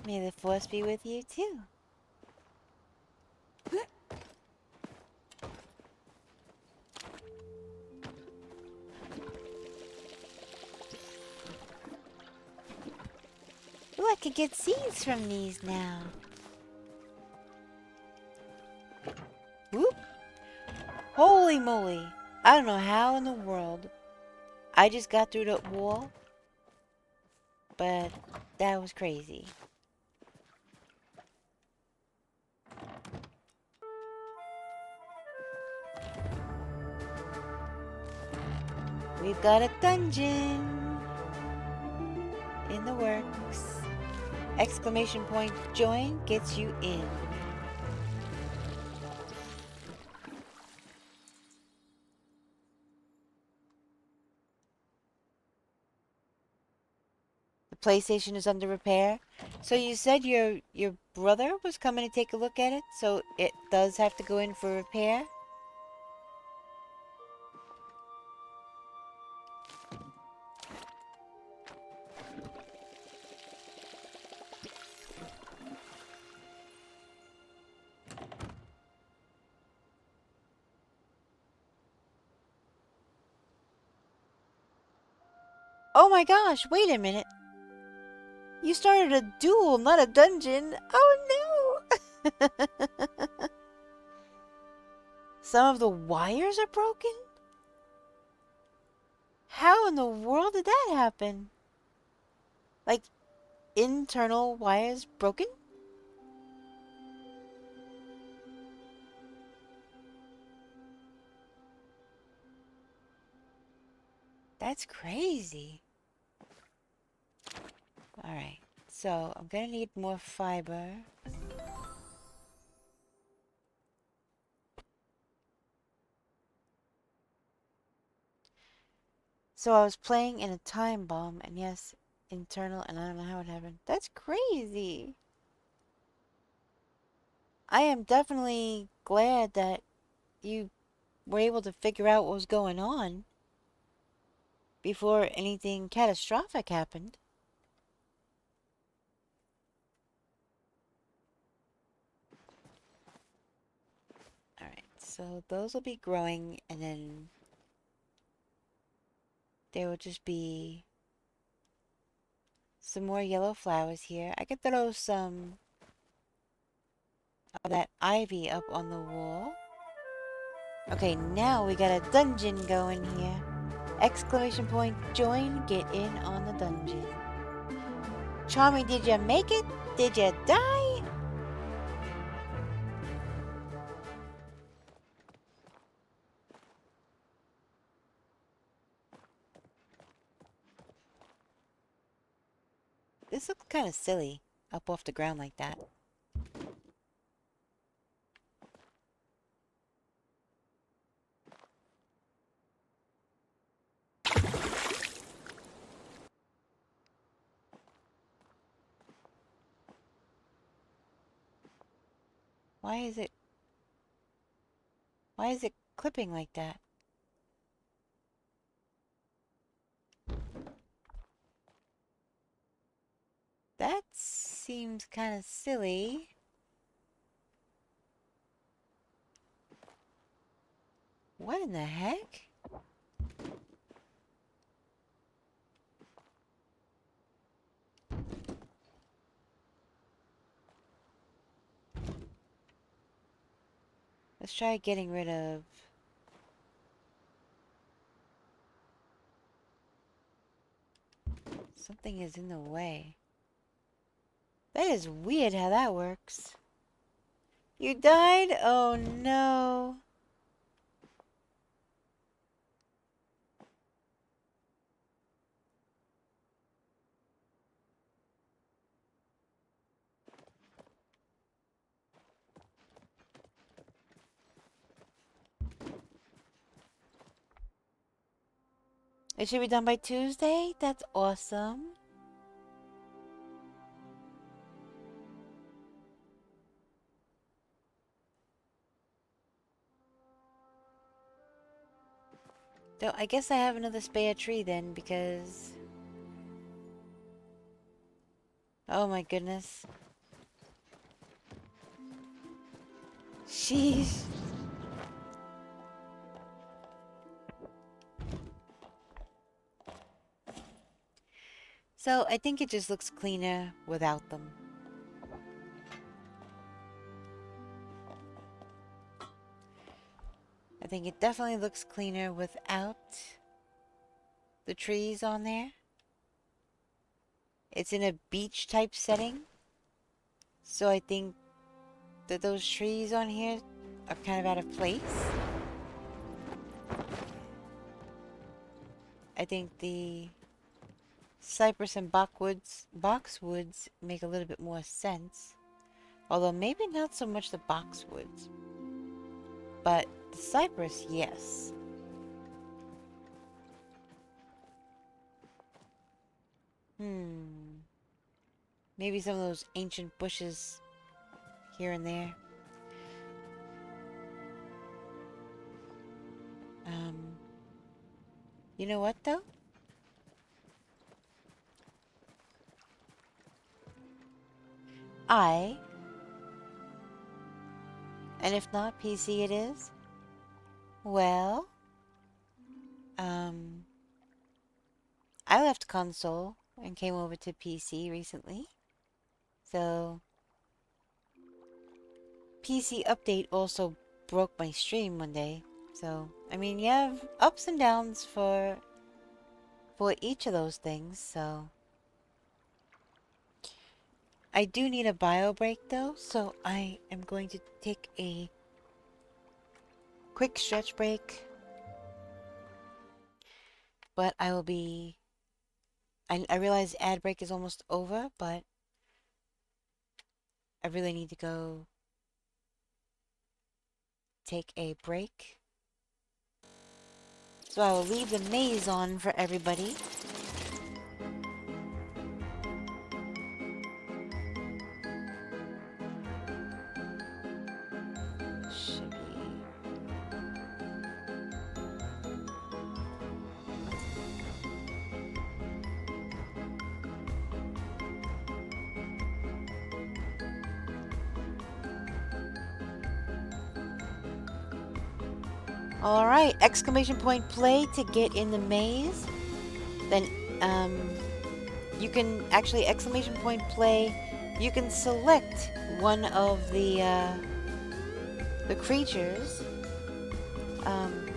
May the force be with you too. Ooh, I could get seeds from these now. Whoop! Holy moly! I don't know how in the world I just got through that wall, but that was crazy. We've got a dungeon in the works. Exclamation point join gets you in. The PlayStation is under repair. So you said your brother was coming to take a look at it, so it does have to go in for repair? Oh my gosh, wait a minute. You started a duel, not a dungeon. Oh no! Some of the wires are broken? How in the world did that happen? Like, internal wires broken? That's crazy. Alright, so I'm gonna need more fiber. So I was playing in a time bomb, and yes, internal, and I don't know how it happened. That's crazy. I am definitely glad that you were able to figure out what was going on before anything catastrophic happened. Alright, so those will be growing, and then there will just be some more yellow flowers here. I could throw some of that ivy up on the wall. Okay, now we got a dungeon going here. Exclamation point, join, get in on the dungeon. Charming, did you make it? Did you die? This looks kind of silly, up off the ground like that. Why is it clipping like that? That seems kind of silly. What in the heck? Let's try getting rid of... Something is in the way. That is weird how that works. You died? Oh no. It should be done by Tuesday? That's awesome. Though I guess I have another spare tree then, because... Oh my goodness. Sheesh. So I think it just looks cleaner without them. I think it definitely looks cleaner without the trees on there. It's in a beach type setting. So I think that those trees on here are kind of out of place. I think the cypress and boxwoods make a little bit more sense. Although maybe not so much the boxwoods. But the cypress, yes. Maybe some of those ancient bushes here and there. You know what though? And if not, PC it is. Well, I left console and came over to PC recently. So, PC update also broke my stream one day. So, I mean, you have ups and downs for each of those things, so... I do need a bio break though, so I am going to take a quick stretch break. But I will be... I realize ad break is almost over, but I really need to go take a break. So I will leave the maze on for everybody. Should be... Alright, exclamation point play to get in the maze. Then, you can actually exclamation point play. You can select one of the creatures,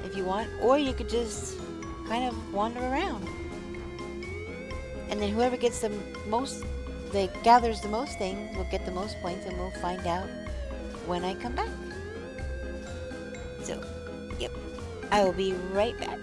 if you want, or you could just kind of wander around. And then whoever gets the most, gathers the most things, will get the most points, and we'll find out when I come back. So, yep, I will be right back.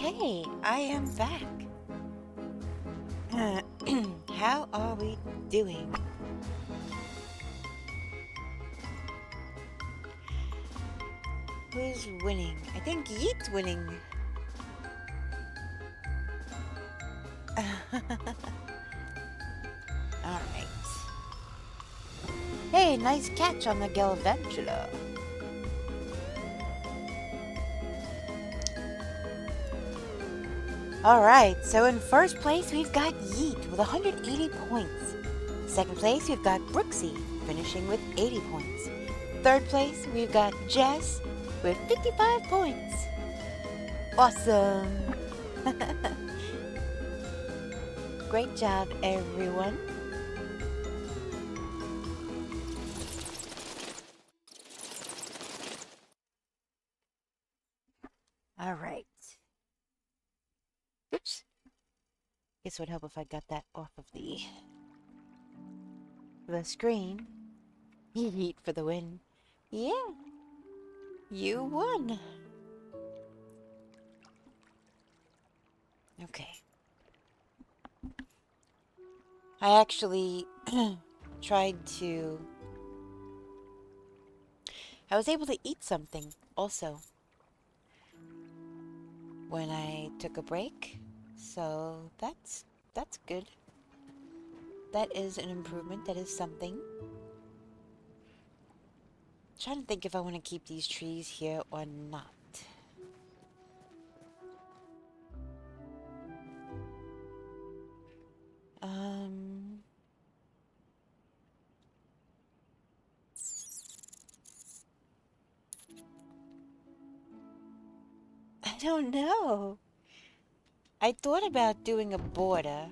Okay, I am back. How are we doing? Who's winning? I think Yeet's winning. Alright. Hey, nice catch on the Galvantula. Alright, so in first place we've got Yeet with 180 points. Second place we've got Brooksy finishing with 80 points. Third place we've got Jess with 55 points. Awesome! Great job, everyone. Alright. Oops. Guess it would help if I got that off of the screen. Yeet for the win. Yeah. You won. Okay. I actually tried to... I was able to eat something also when I took a break. So that's good. That is an improvement. That is something. Trying to think if I want to keep these trees here or not. I don't know. I thought about doing a border.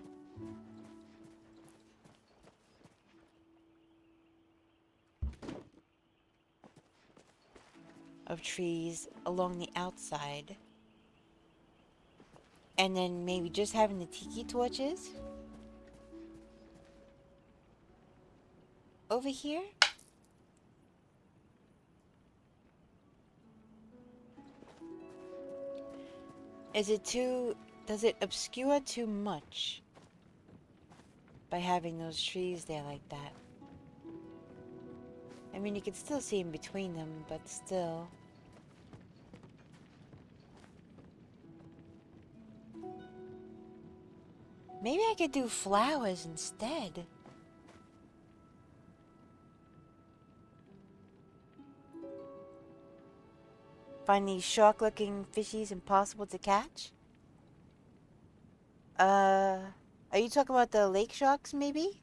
Of trees along the outside. And then maybe just having the tiki torches over here. Is it too... does it obscure too much by having those trees there like that? I mean, you can still see in between them, but still. Maybe I could do flowers instead. Find these shark-looking fishies impossible to catch? Are you talking about the lake sharks, maybe?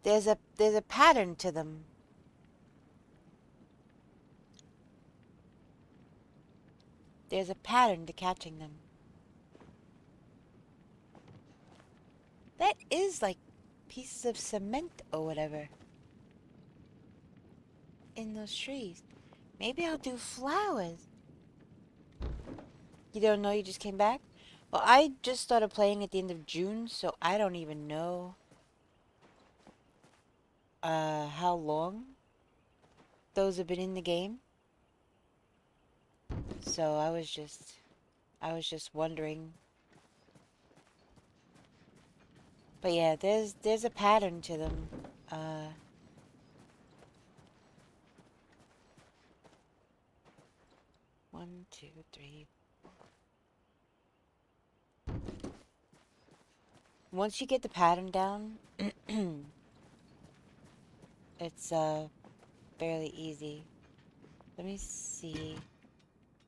There's a pattern to them. There's a pattern to catching them. That is like pieces of cement or whatever in those trees. Maybe I'll do flowers. You don't know, you just came back? Well, I just started playing at the end of June, so I don't even know how long those have been in the game. So I was just wondering. But yeah, there's a pattern to them. One, two, three. Once you get the pattern down, it's fairly easy. Let me see.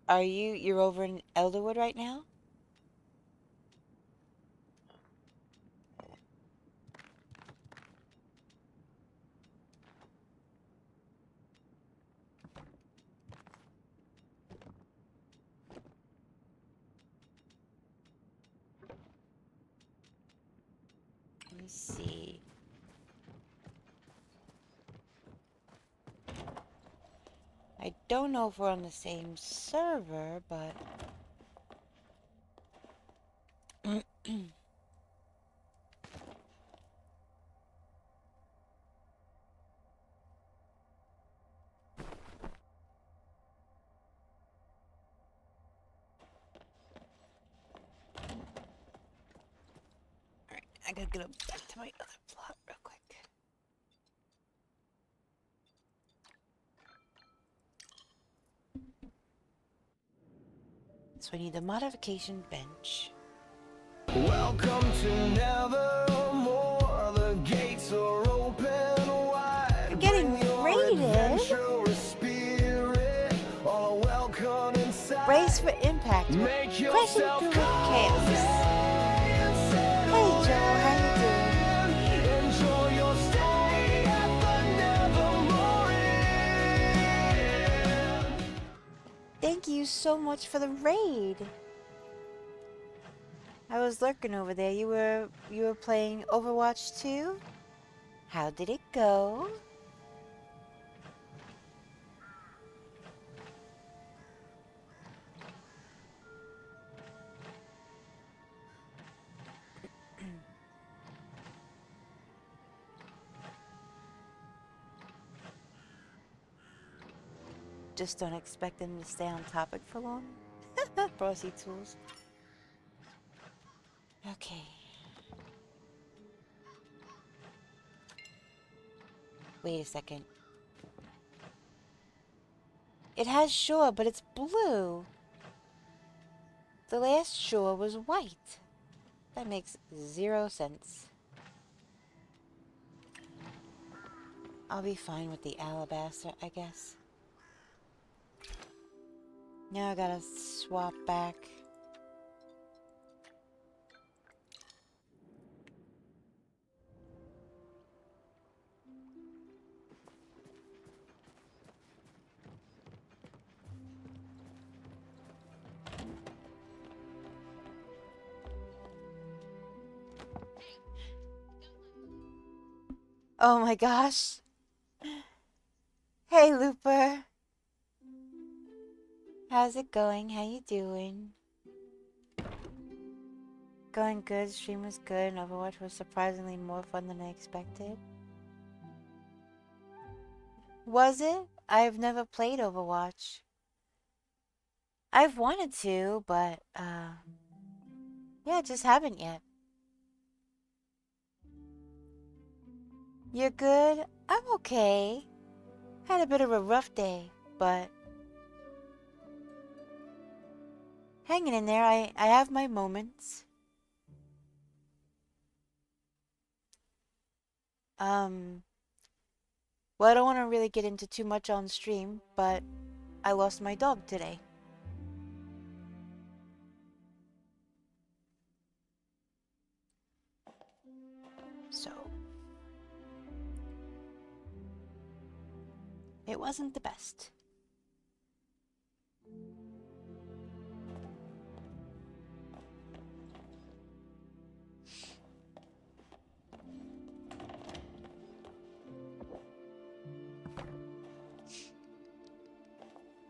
You're over in Elderwood right now? Let me see. I don't know if we're on the same server, but... I gotta go back to my other plot real quick. So I need the modification bench. Welcome to Nevermore. The gates are open wide. I'm getting Bring your raided. adventurous spirit. All welcome inside. Brace for impact. We're Make crashing yourself through with chaos. Hey Joe, how you doing? Enjoy your stay at the Nevermore Inn. Thank you so much for the raid. I was lurking over there. You were playing Overwatch 2? How did it go? Just don't expect them to stay on topic for long. Bossy tools. Okay. Wait a second. It has shore, but it's blue. The last shore was white. That makes 0 sense. I'll be fine with the alabaster, I guess. Now I gotta swap back. Oh my gosh. Hey Looper. How's it going? How you doing? Going good. Stream was good and Overwatch was surprisingly more fun than I expected. Was it? I've never played Overwatch. I've wanted to, but yeah, just haven't yet. You're good? I'm okay. Had a bit of a rough day, but hanging in there. I have my moments. Well, I don't want to really get into too much on stream, but I lost my dog today. So it wasn't the best.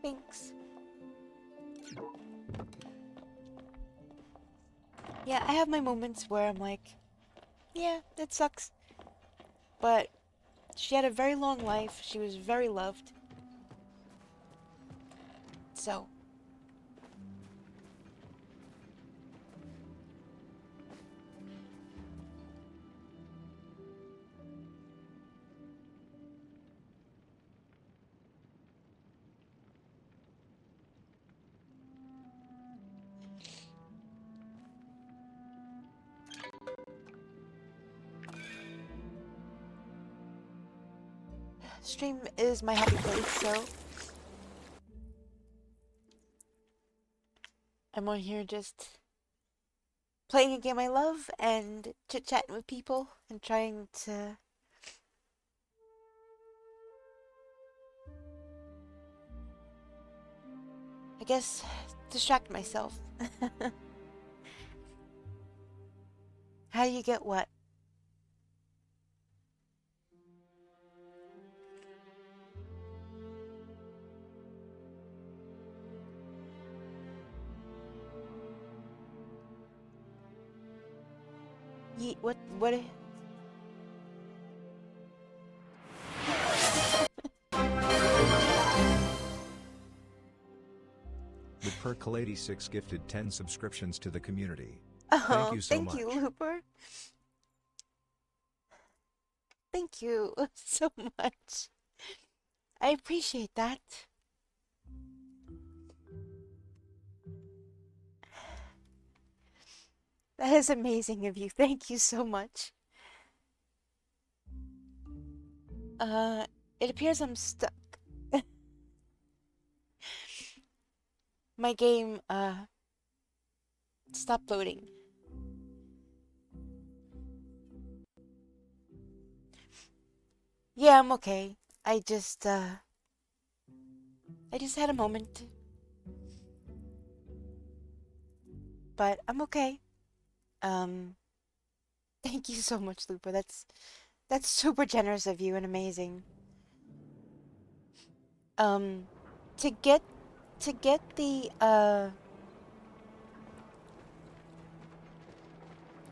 Thanks. Yeah, I have my moments where I'm like, yeah, it sucks. But she had a very long life. She was very loved. So stream is my happy place, so I'm on here just playing a game I love and chit-chatting with people and trying to I guess distract myself. How do you get what? What? The Percolate86 gifted 10 subscriptions to the community. Oh, Thank you so thank much. you, Looper. Thank you so much. I appreciate that. That is amazing of you. Thank you so much. It appears I'm stuck. My game, stopped loading. Yeah, I'm okay. I just had a moment. But I'm okay. Um, Thank you so much, Lupa. That's super generous of you and amazing. Um, to get the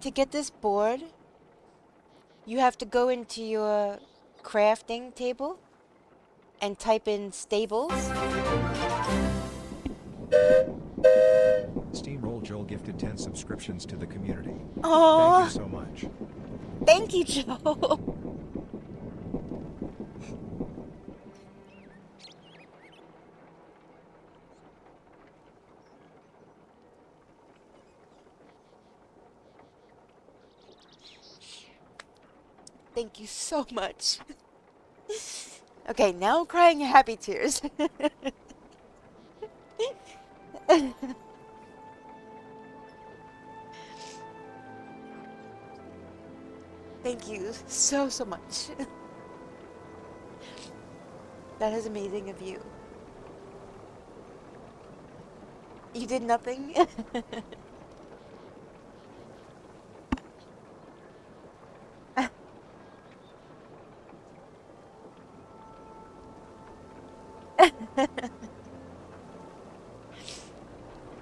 to get this board, you have to go into your crafting table and type in stables. Steamroll Joel gifted 10 subscriptions to the community. Oh, Thank you so much. thank you, Joe. Thank you so much. Okay, now I'm crying happy tears. Thank you so much. That is amazing of you. You did nothing?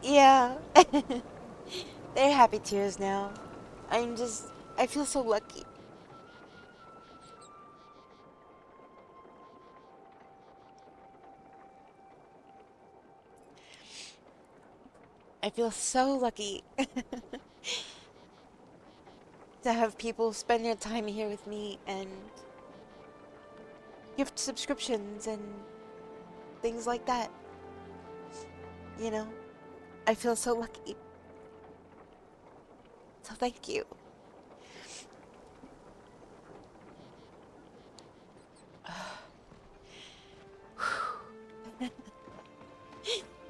Yeah. They're happy tears now. I feel so lucky. I feel so lucky to have people spend their time here with me and gift subscriptions and things like that. You know, I feel so lucky. So thank you.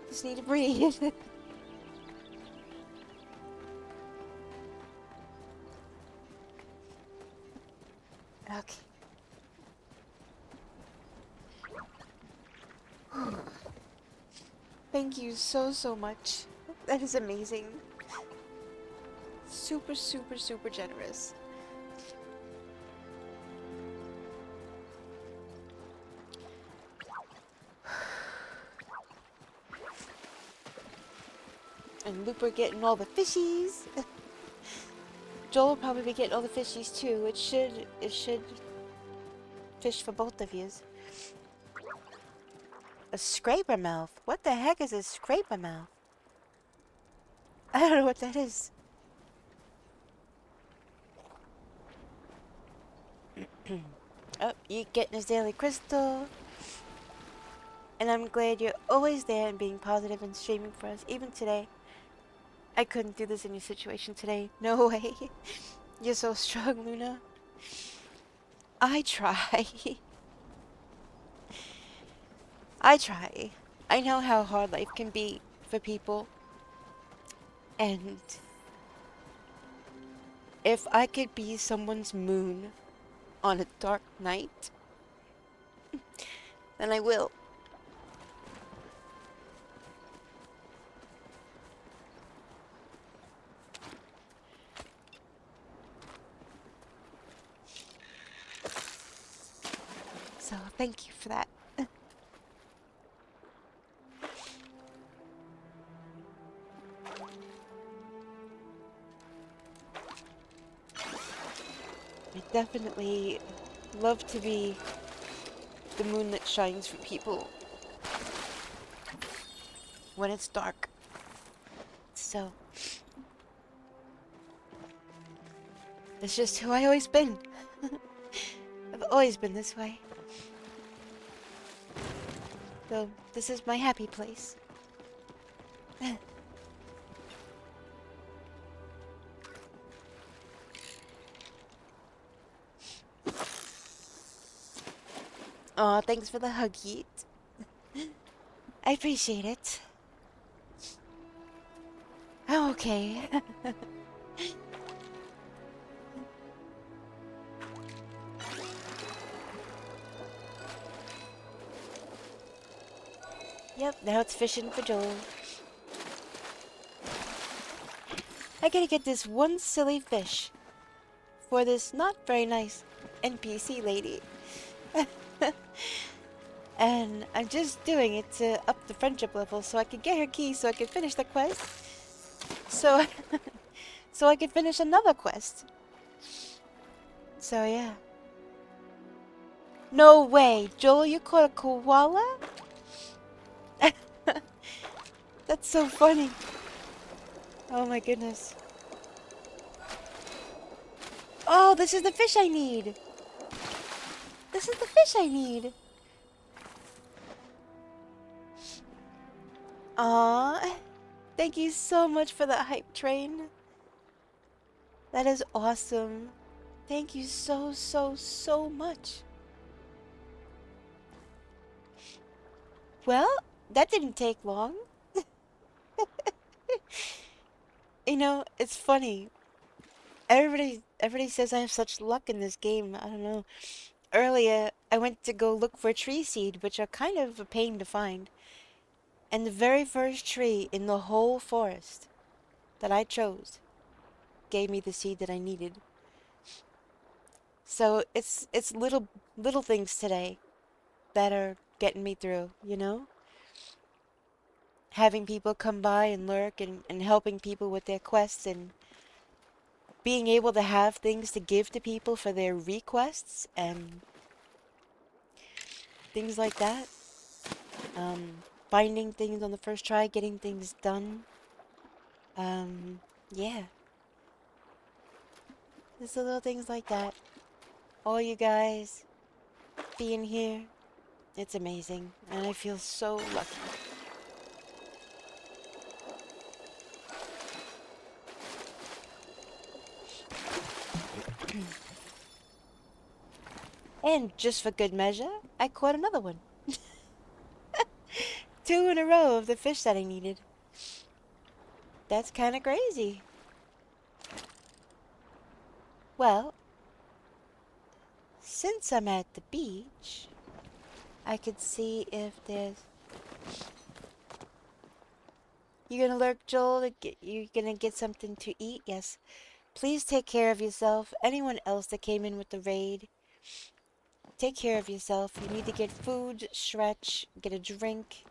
Just need to breathe. Okay. Thank you so much. That is amazing. Super generous. And Looper getting all the fishies. Joel will probably be getting all the fishies too. It should fish for both of yous. A scraper mouth? What the heck is a scraper mouth? I don't know what that is. Oh, you getting his daily crystal. And I'm glad you're always there and being positive and streaming for us, even today. I couldn't do this in your situation today. No way. You're so strong, Luna. I try. I try. I know how hard life can be for people. And if I could be someone's moon on a dark night, then I will. So thank you for that. I definitely love to be the moon that shines for people when it's dark. So that's just who I always been. always been this way. Though this is my happy place. Aw, thanks for the hug, Yeet. I appreciate it. Oh, okay. Yep, now it's fishing for Joel. I gotta get this one silly fish for this not very nice NPC lady. And I'm just doing it to up the friendship level so I can get her key so I can finish the quest. So, so I can finish another quest. So yeah. No way, Joel, you caught a koala? That's so funny. Oh my goodness. Oh, this is the fish I need. This is the fish I need. Aw, thank you so much for the hype train. That is awesome. Thank you so, so, so much. Well, that didn't take long. You know, it's funny. Everybody says I have such luck in this game. I don't know. Earlier, I went to go look for tree seed, which are kind of a pain to find. And the very first tree in the whole forest that I chose gave me the seed that I needed. So it's little things today that are getting me through, you know? Having people come by and lurk and helping people with their quests and being able to have things to give to people for their requests and things like that. Finding things on the first try, getting things done. Yeah. Just the little things like that. All you guys being here, it's amazing. And I feel so lucky. And just for good measure, I caught another one. 2 in a row of the fish that I needed. That's kind of crazy. Well, since I'm at the beach, I could see if there's... You gonna lurk, Joel? You gonna get something to eat? Yes. Please take care of yourself. Anyone else that came in with the raid, take care of yourself. You need to get food, stretch, get a drink.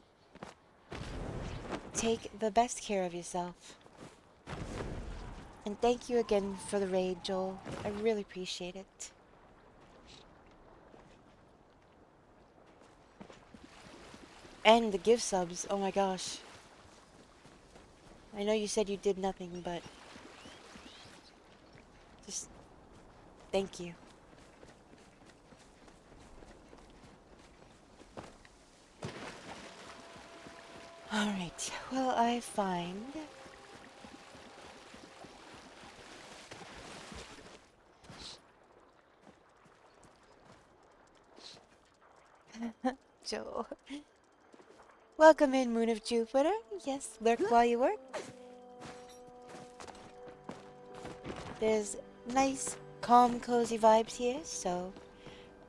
Take the best care of yourself. And thank you again for the raid, Joel. I really appreciate it. And the gift subs. Oh my gosh. I know you said you did nothing, but just thank you. Alright, will I find... Joel. Welcome in, Moon of Jupiter. Yes, lurk while you work. There's nice, calm, cozy vibes here, so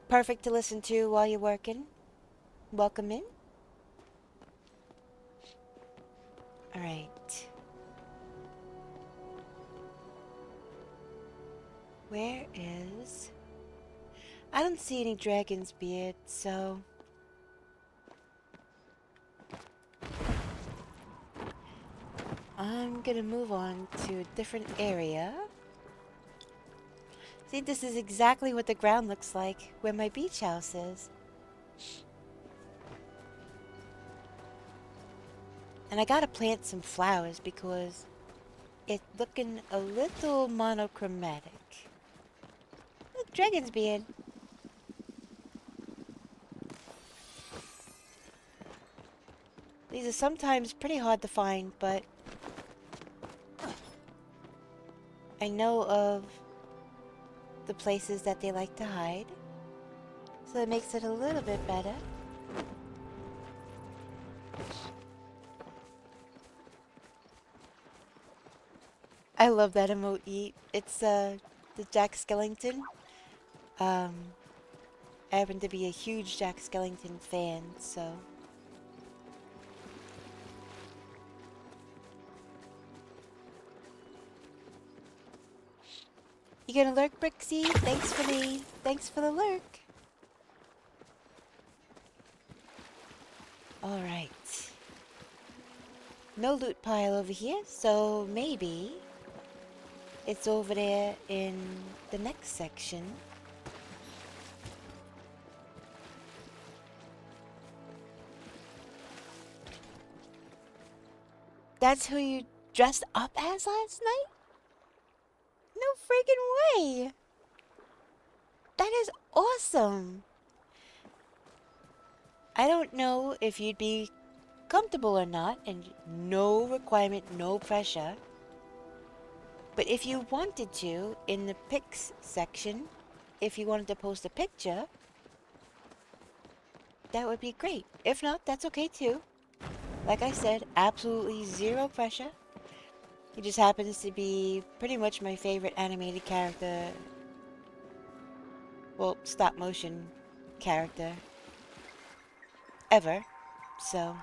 perfect to listen to while you're working. Welcome in. Alright. Where is... I don't see any dragon's beard, so... I'm gonna move on to a different area. See, this is exactly what the ground looks like where my beach house is. And I gotta plant some flowers because it's looking a little monochromatic. Look, dragon's beard. These are sometimes pretty hard to find, but I know of the places that they like to hide, so it makes it a little bit better. I love that emote, Yeet. It's the Jack Skellington. I happen to be a huge Jack Skellington fan, so. You gonna lurk, Brixie? Thanks for the lurk. Alright. No loot pile over here, so maybe it's over there in the next section. That's who you dressed up as last night? No freaking way! That is awesome! I don't know if you'd be comfortable or not, and no requirement, no pressure. But if you wanted to, in the pics section, if you wanted to post a picture, that would be great. If not, that's okay too. Like I said, absolutely zero pressure. He just happens to be pretty much my favorite animated character. Well, stop motion character. Ever. So.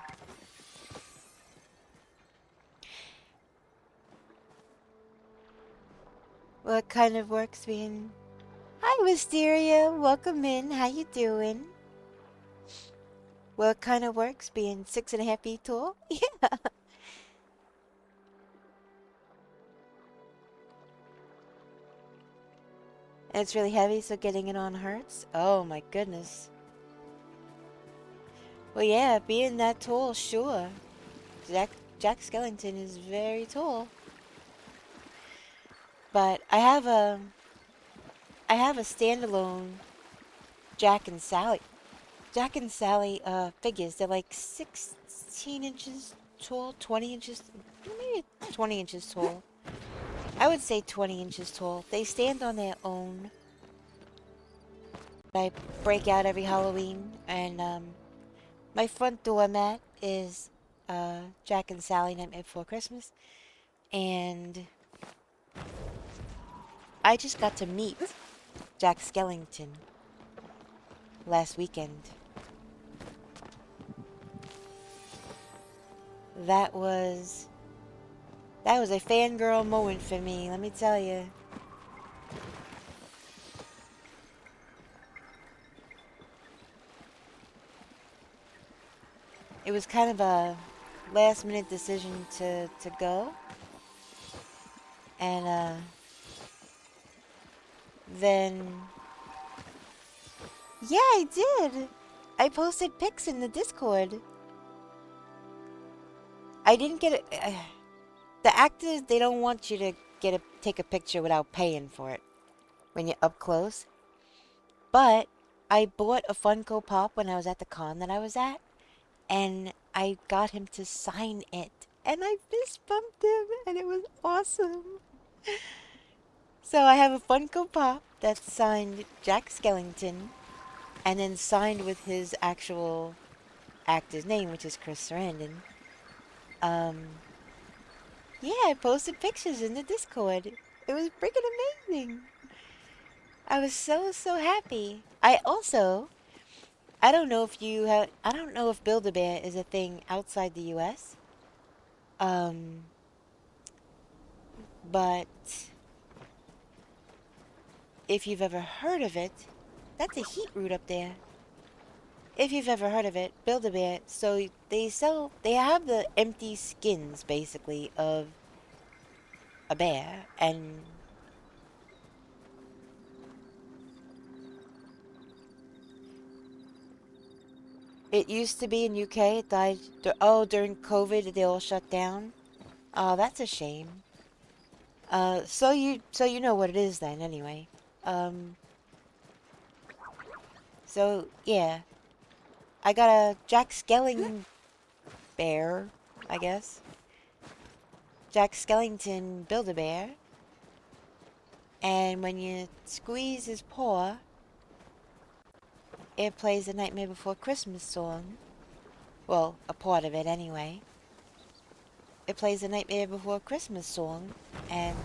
What kind of works being... Hi, Wisteria. Welcome in. How you doing? What kind of works being 6.5 feet tall? Yeah. And it's really heavy, so getting it on hurts? Oh my goodness. Well, yeah, being that tall, sure. Jack Skellington is very tall. But I have a standalone Jack and Sally figures. They're like 16 inches tall, 20 inches, maybe 20 inches tall. I would say 20 inches tall. They stand on their own. I break out every Halloween, and my front doormat is Jack and Sally Nightmare Before Christmas, and I just got to meet Jack Skellington last weekend. That was a fangirl moment for me, let me tell you. It was kind of a last minute decision to go. And then yeah, I did. I posted pics in the Discord. I didn't get it. The actors, they don't want you to take a picture without paying for it when you're up close. But I bought a Funko Pop when I was at the con that I was at, and I got him to sign it. And I fist bumped him, and it was awesome. So I have a Funko Pop that's signed Jack Skellington, and then signed with his actual actor's name, which is Chris Sarandon. Yeah, I posted pictures in the Discord. It was freaking amazing. I was so happy. I don't know if Build-A-Bear is a thing outside the US. But if you've ever heard of it, that's a heat root up there. If you've ever heard of it, Build-A-Bear, so they have the empty skins, basically, of a bear, and it used to be in UK, it died, during COVID, they all shut down. Oh, that's a shame. So you know what it is then, anyway. So, yeah. I got a Jack Skellington bear, I guess. Jack Skellington Build-A-Bear. And when you squeeze his paw, it plays the Nightmare Before Christmas song. Well, a part of it anyway. It plays the Nightmare Before Christmas song, and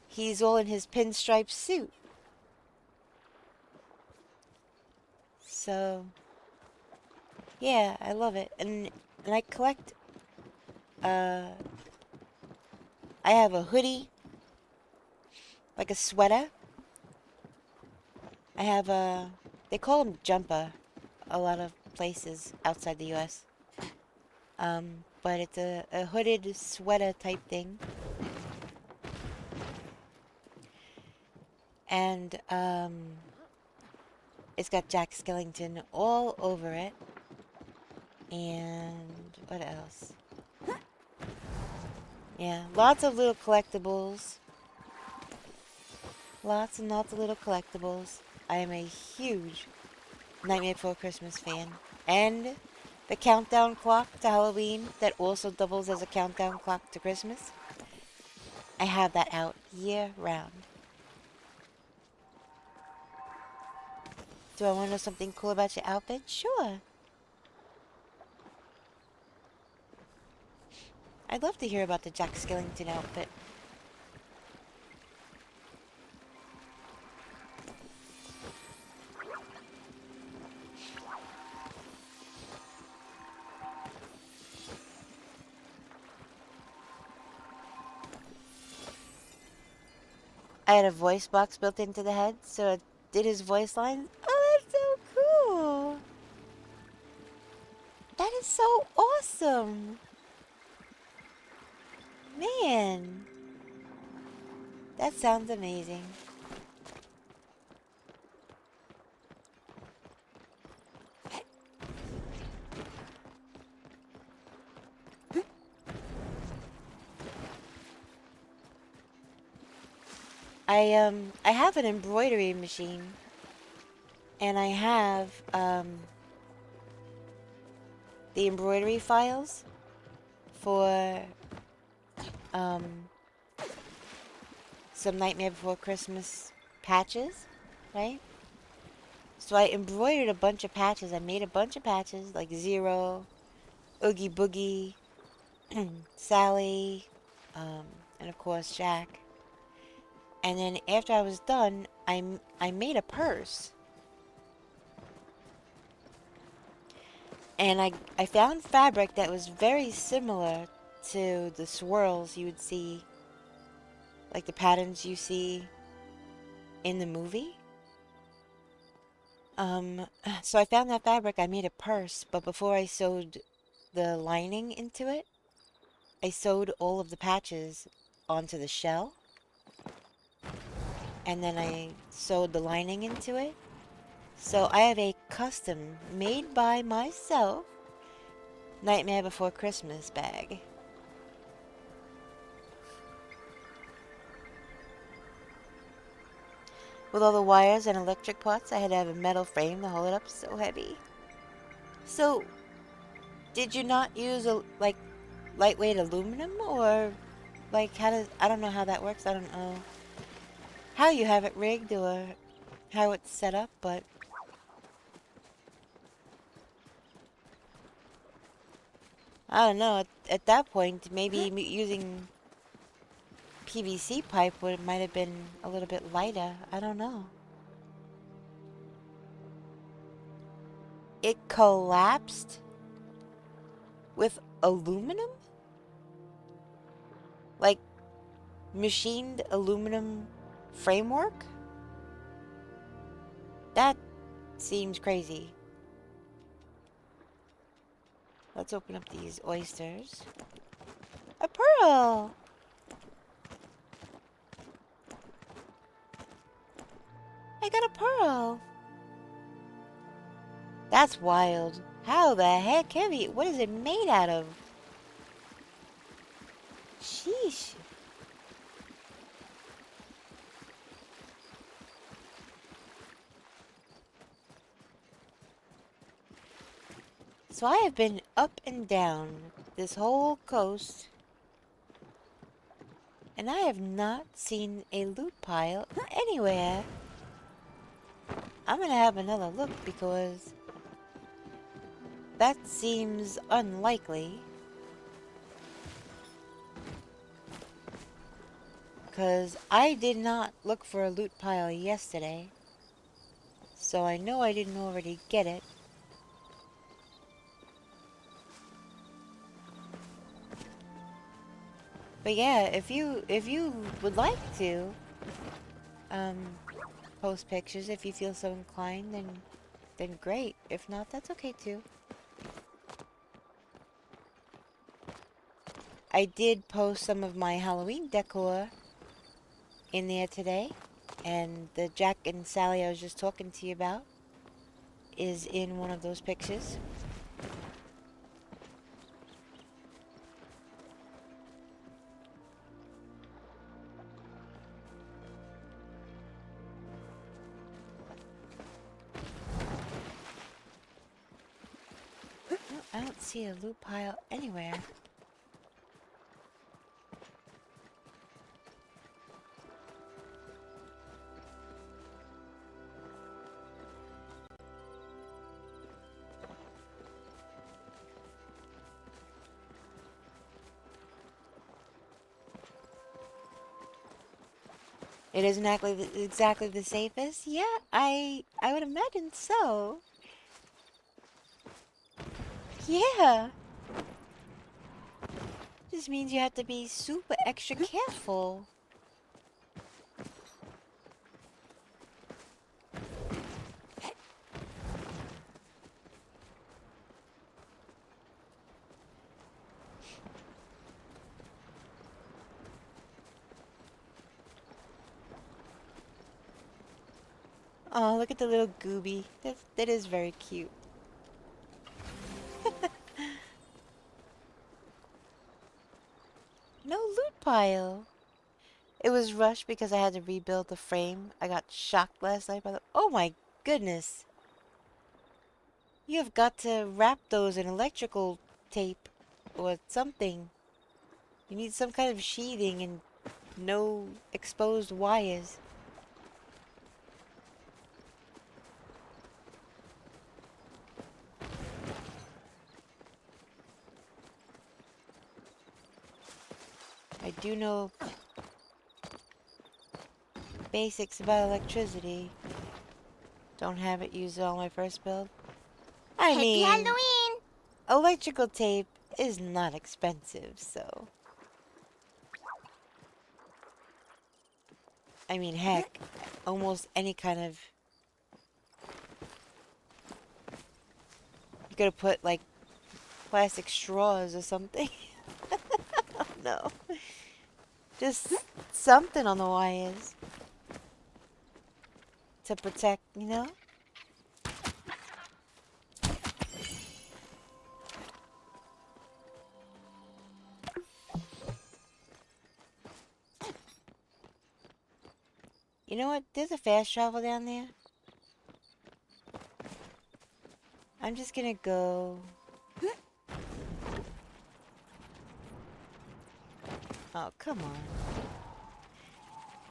he's all in his pinstripe suit. So, yeah, I love it. And I collect, I have a hoodie, like a sweater. I have a, they call them jumper, a lot of places outside the U.S. But it's a hooded sweater type thing. And, it's got Jack Skellington all over it. And what else? Yeah, lots of little collectibles. Lots and lots of little collectibles. I am a huge Nightmare Before Christmas fan. And the countdown clock to Halloween that also doubles as a countdown clock to Christmas. I have that out year round. Do I want to know something cool about your outfit? Sure. I'd love to hear about the Jack Skellington outfit. I had a voice box built into the head, so it did his voice lines. Oh, that's so cool! That is so awesome! Man! That sounds amazing. I have an embroidery machine, and I have the embroidery files for some Nightmare Before Christmas patches, right? So I embroidered a bunch of patches. I made a bunch of patches like Zero, Oogie Boogie, Sally, and of course Jack. And then after I was done, I made a purse. And I found fabric that was very similar to the swirls you would see, like the patterns you see in the movie. So I found that fabric, I made a purse, but before I sewed the lining into it, I sewed all of the patches onto the shell. And then I sewed the lining into it. So I have a custom, made by myself, Nightmare Before Christmas bag. With all the wires and electric parts, I had to have a metal frame to hold it up. So heavy. So, did you not use like lightweight aluminum, or like how does, I don't know how that works. I don't know how you have it rigged or how it's set up, but I don't know. At that point, maybe using PVC pipe might have been a little bit lighter. I don't know. It collapsed with aluminum? Like machined aluminum framework? That seems crazy. Let's open up these oysters. A pearl! I got a pearl! That's wild. How the heck heavy? What is it made out of? Sheesh. So I have been up and down this whole coast, and I have not seen a loot pile anywhere. I'm gonna have another look because that seems unlikely. Because I did not look for a loot pile yesterday, so I know I didn't already get it. But yeah, if you would like to um post pictures if you feel so inclined, then great. If not, that's okay too. I did post some of my Halloween decor in there today, and the Jack and Sally I was just talking to you about is in one of those pictures. No, I don't see a loot pile anywhere. It isn't exactly the safest? Yeah, I would imagine so. Yeah. This means you have to be super extra careful. Oh, look at the little gooby. That is very cute. No loot pile. It was rushed because I had to rebuild the frame. I got shocked last night by the... Oh my goodness. You have got to wrap those in electrical tape or something. You need some kind of sheathing and no exposed wires. I do know basics about electricity. Don't have it used on my first build. I mean, Halloween! electrical tape is not expensive, so... I mean, heck, almost any kind of... You could have put, like, plastic straws or something. Oh, no. Just something on the wires. To protect, you know? You know what? There's a fast travel down there. I'm just gonna go... Oh, come on.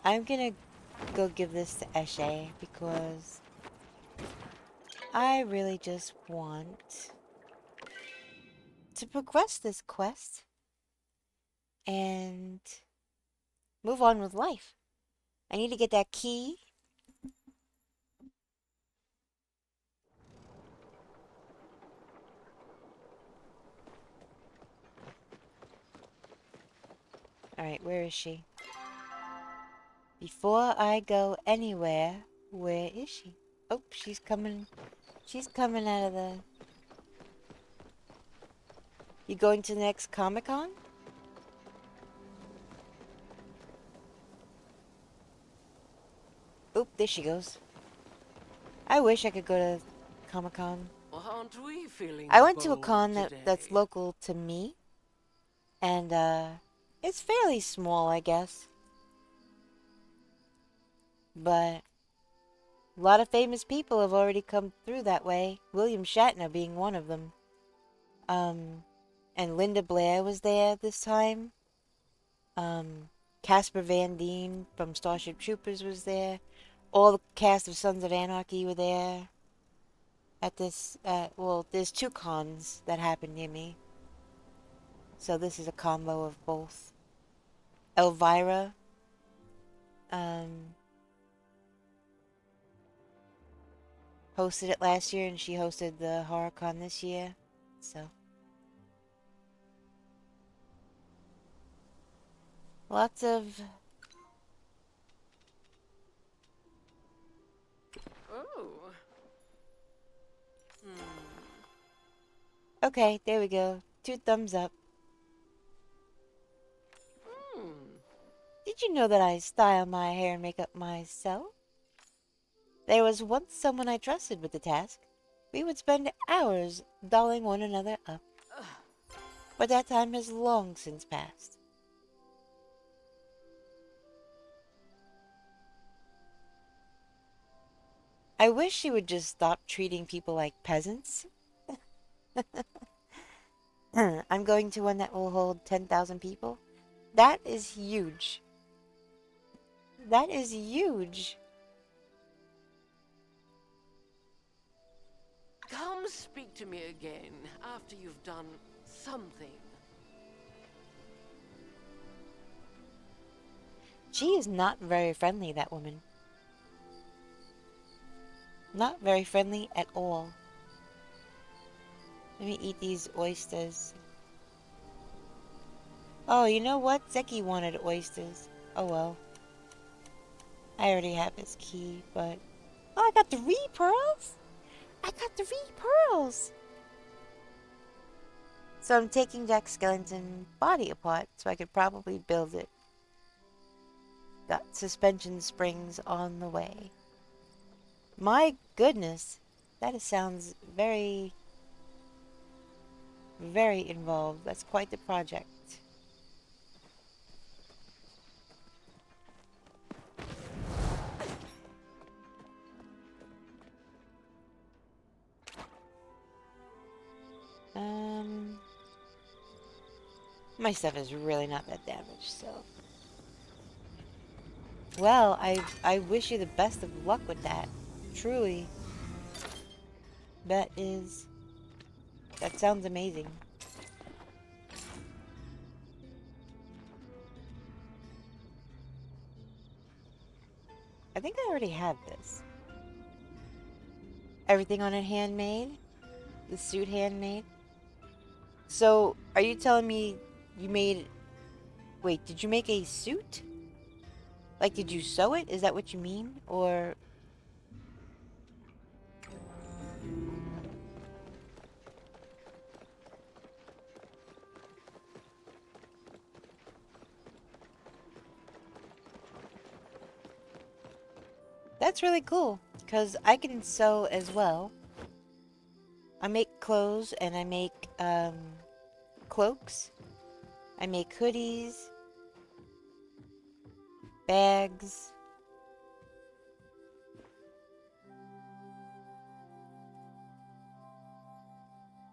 I'm gonna go give this to Eshe because I really just want to progress this quest and move on with life. I need to get that key. Alright, where is she? Before I go anywhere, where is she? Oh, she's coming. She's coming out of the... You going to the next Comic-Con? Oop, there she goes. I wish I could go to Comic-Con. Aren't we feeling I went to a bold con today? that's local to me. And, it's fairly small, I guess. But a lot of famous people have already come through that way. William Shatner being one of them. And Linda Blair was there this time. Casper Van Dien from Starship Troopers was there. All the cast of Sons of Anarchy were there. At this, well, there's 2 cons that happen near me. So this is a combo of both. Elvira, hosted it last year, and she hosted the HorrorCon this year. So lots of... Oh. Okay, there we go. 2 thumbs up. Did you know that I style my hair and makeup myself? There was once someone I trusted with the task. We would spend hours dolling one another up. But that time has long since passed. I wish she would just stop treating people like peasants. I'm going to one that will hold 10,000 people. That is huge. That is huge. Come speak to me again after you've done something. She is not very friendly, that woman. Not very friendly at all. Let me eat these oysters. Oh, you know what? Zeki wanted oysters. Oh well. I already have his key, but... Oh, I got 3 pearls? I got 3 pearls! So I'm taking Jack Skellington's body apart, so I could probably build it. Got suspension springs on the way. My goodness! That sounds very... very involved. That's quite the project. My stuff is really not that damaged, so... Well, I wish you the best of luck with that. Truly. That sounds amazing. I think I already have this. Everything on it handmade? The suit handmade? So, are you telling me you made... Wait, did you make a suit? Like, did you sew it? Is that what you mean? Or... That's really cool, because I can sew as well. I make clothes, and I make, cloaks. I make hoodies. Bags.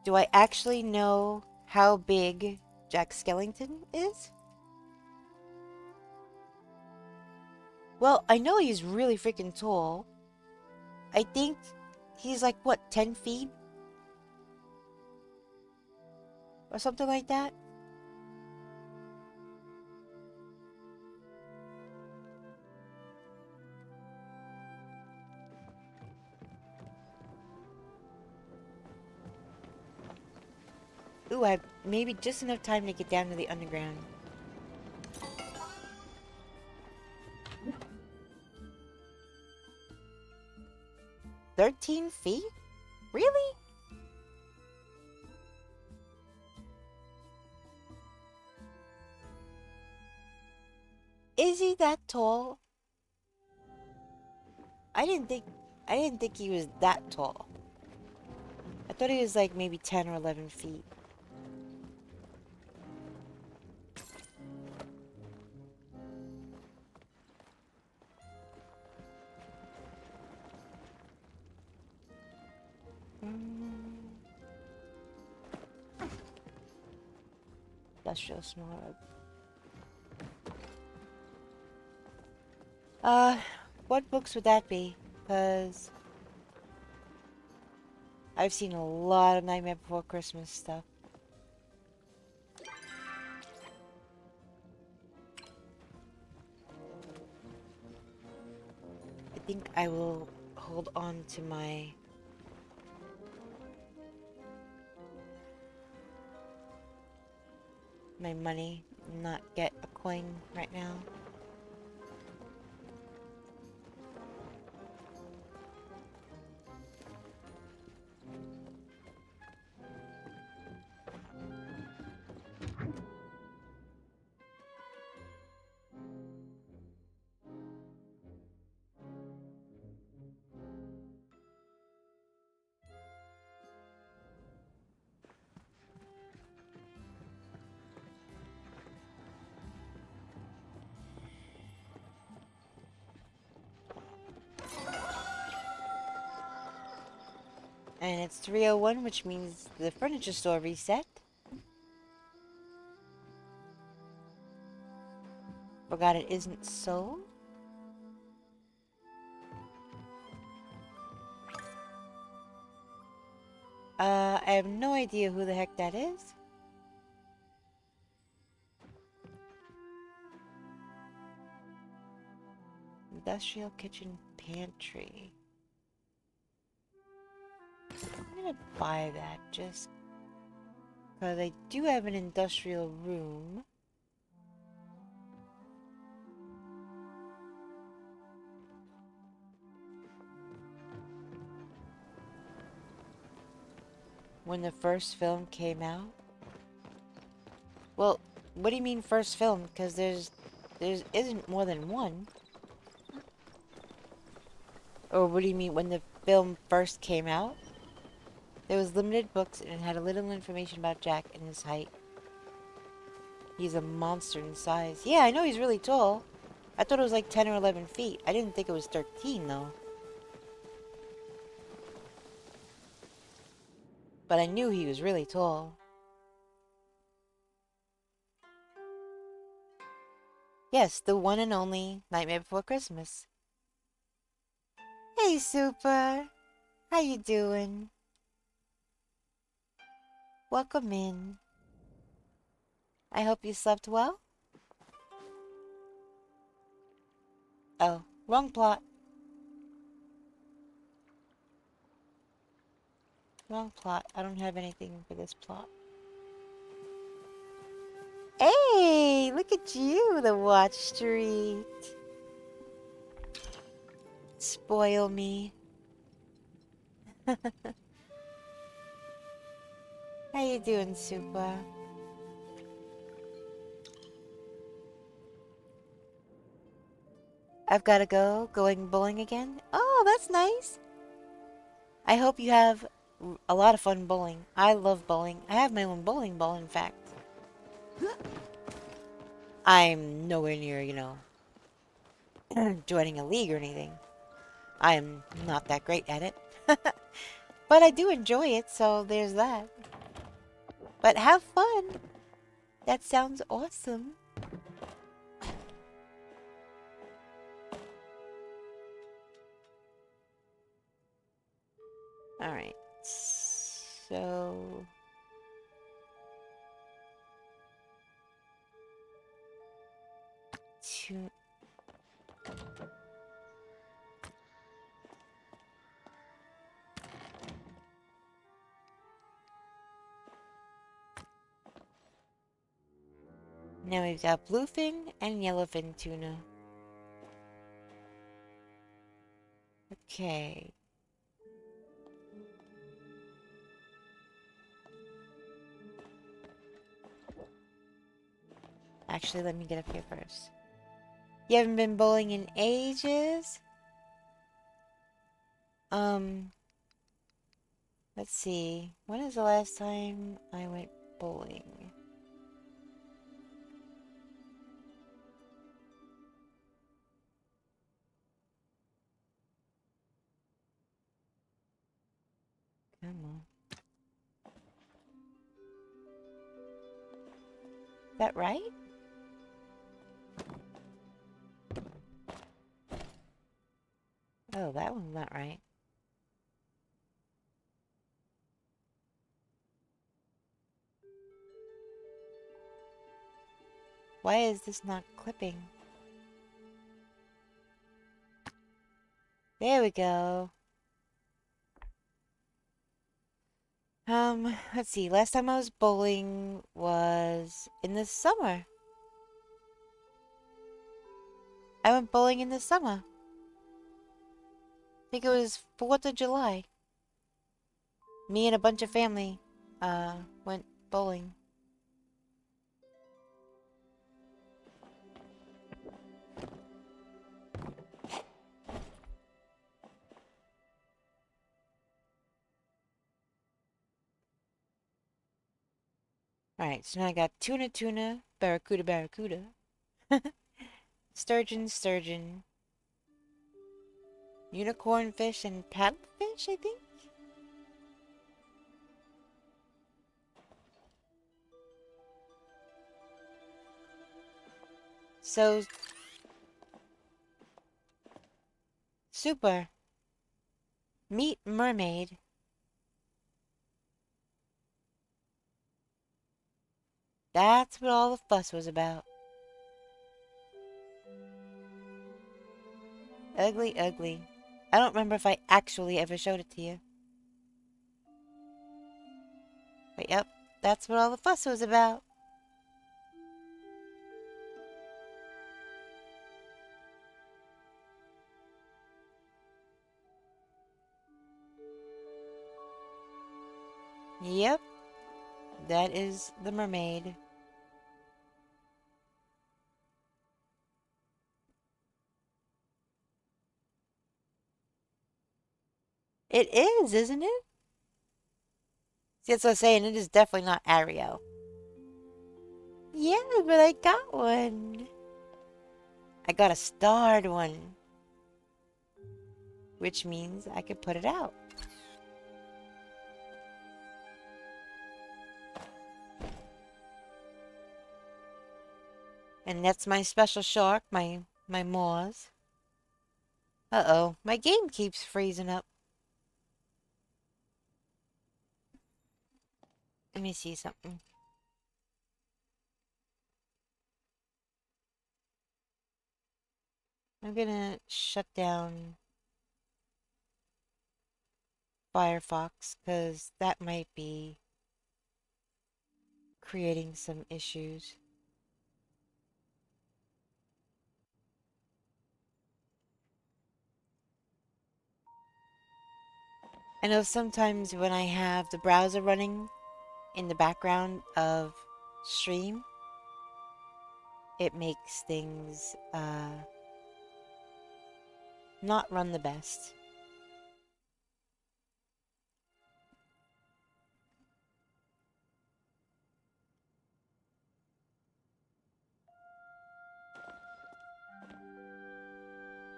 Do I actually know how big Jack Skellington is? Well, I know he's really freaking tall. I think he's like, what, 10 feet? Or something like that? Ooh, I have maybe just enough time to get down to the underground. $13 feet? Really? Is he that tall? I didn't think he was that tall. I thought he was like maybe 10 or 11 feet. Industrial small. What books would that be? Because I've seen a lot of Nightmare Before Christmas stuff. I think I will hold on to my money and not get a coin right now. And it's 3:01, which means the furniture store reset. Forgot it isn't so. I have no idea who the heck that is. Industrial kitchen pantry. I'm gonna buy that just because I do have an industrial room. When the first film came out. Well, what do you mean first film? Because there isn't more than one. Or what do you mean when the film first came out? There was limited books and it had a little information about Jack and his height. He's a monster in size. Yeah, I know he's really tall. I thought it was like 10 or 11 feet. I didn't think it was 13 though. But I knew he was really tall. Yes, the one and only Nightmare Before Christmas. Hey, Super. How you doing? Welcome in. I hope you slept well. Oh, wrong plot. Wrong plot. I don't have anything for this plot. Hey, look at you, the Watch Street. Spoil me. How you doing, Super? I've gotta go. Going bowling again? Oh, that's nice. I hope you have a lot of fun bowling. I love bowling. I have my own bowling ball, in fact. I'm nowhere near, joining a league or anything. I am not that great at it. But I do enjoy it, so there's that. But have fun. That sounds awesome. Alright. So... Now we've got bluefin and yellowfin tuna. Okay. Actually, let me get up here first. You haven't been bowling in ages? Let's see. When is the last time I went bowling? Come on. that right? Oh, that one's not right. Why is this not clipping? There we go. Let's see. Last time I was bowling was in the summer. I went bowling in the summer. I think it was 4th of July. Me and a bunch of family, went bowling. Alright, so now I got tuna, barracuda, sturgeon, unicorn fish, and paddlefish, I think? So, super. Meat mermaid. That's what all the fuss was about. Ugly, ugly. I don't remember if I actually ever showed it to you. But yep, that's what all the fuss was about. Yep, that is the mermaid. It is, isn't it? See, that's what I'm saying. It is definitely not Ariel. Yeah, but I got one. I got a starred one. Which means I could put it out. And that's my special shark, my Moors. Uh-oh, my game keeps freezing up. Let me see something. I'm gonna shut down Firefox, because that might be creating some issues. I know sometimes when I have the browser running in the background of stream, it makes things not run the best.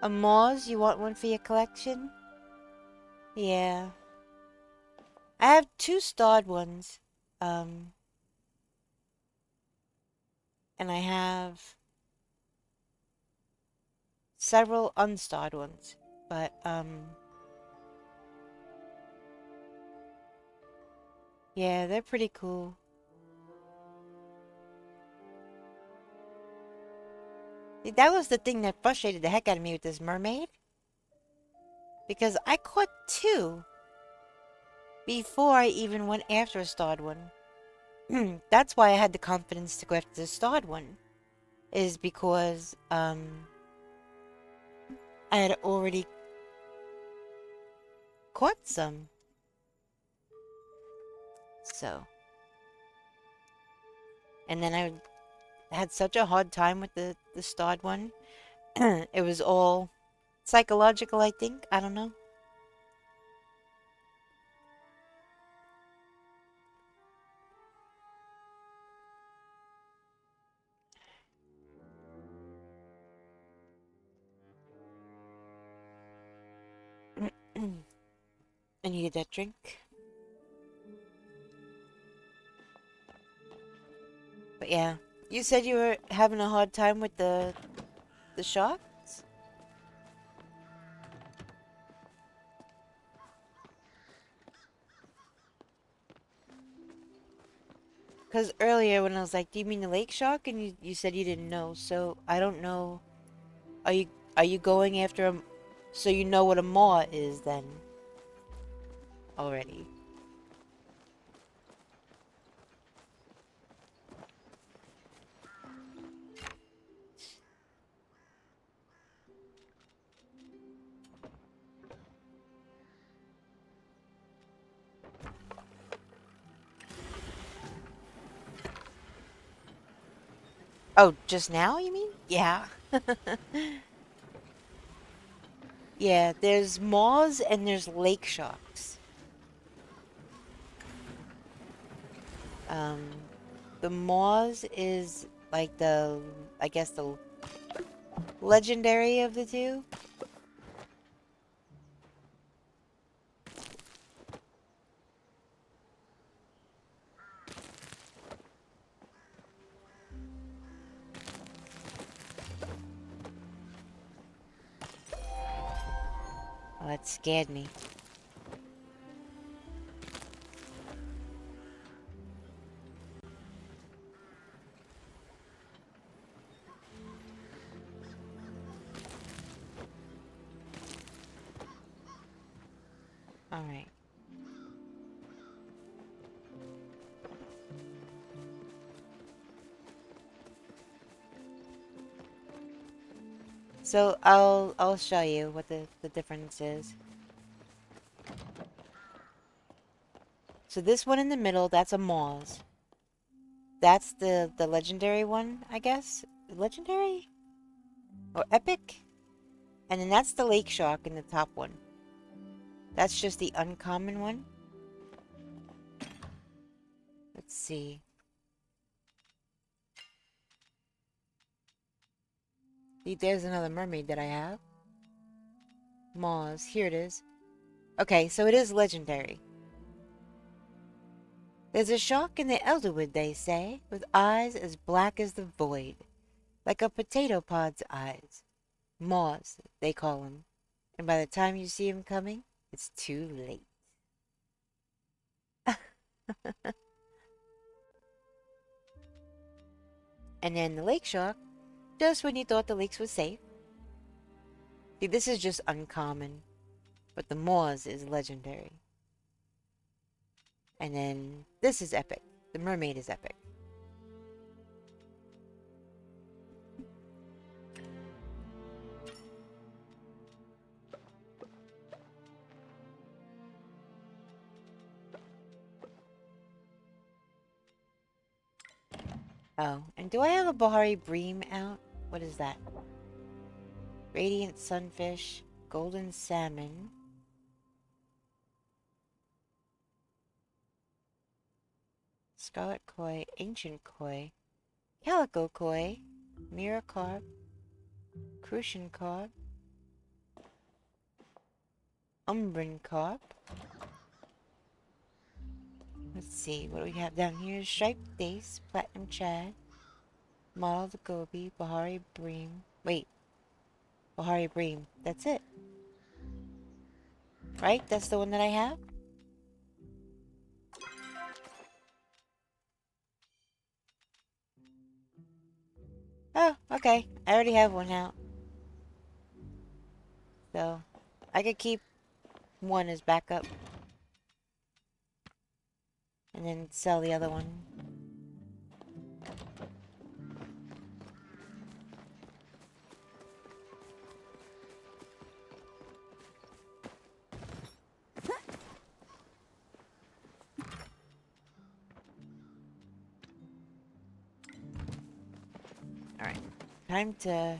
A Moz, you want one for your collection? Yeah. I have 2 starred ones. And I have several unstarred ones. But, yeah, they're pretty cool. That was the thing that frustrated the heck out of me with this mermaid. Because I caught 2 before I even went after a starred one. That's why I had the confidence to go after the starred one. Is because, I had already caught some. So. And then I had such a hard time with the starred one. It was all psychological, I think. I don't know. I needed that drink. But yeah, You said you were having a hard time with the sharks? Because earlier when I was like, do you mean the lake shark? And you said you didn't know, so I don't know. Are you going after a... So you know what a maw is then? Already. Oh, just now, you mean? Yeah. Yeah, there's maws and there's lake sharks. Um, the maws is like the, I guess the legendary of the two. Oh, that scared me. Alright. So I'll show you what the difference is. So this one in the middle, that's a Moz. That's the legendary one, I guess. Legendary? Or epic? And then that's the lake shark in the top one. That's just the uncommon one. Let's see. See, there's another mermaid that I have. Moz. Here it is. Okay, so it is legendary. There's a shark in the Elderwood, they say, with eyes as black as the void, like a potato pod's eyes. Moz, they call him. And by the time you see him coming, it's too late. And then the lake shark, just when you thought the lakes was safe. See, this is just uncommon, but the Moz is legendary. And then this is epic. The mermaid is epic. Oh, and do I have a Bahari Bream out? What is that? Radiant Sunfish, Golden Salmon. Scarlet Koi, Ancient Koi, Calico Koi, Mirror Carp, Crucian Carp, Umbran Carp. Let's see, what do we have down here? Striped Dace, Platinum Chad, Mottled Goby, Bahari Bream. Wait, Bahari Bream. That's it. Right? That's the one that I have? Oh, okay. I already have one out. So, I could keep one as backup. And then sell the other one. Alright. Time to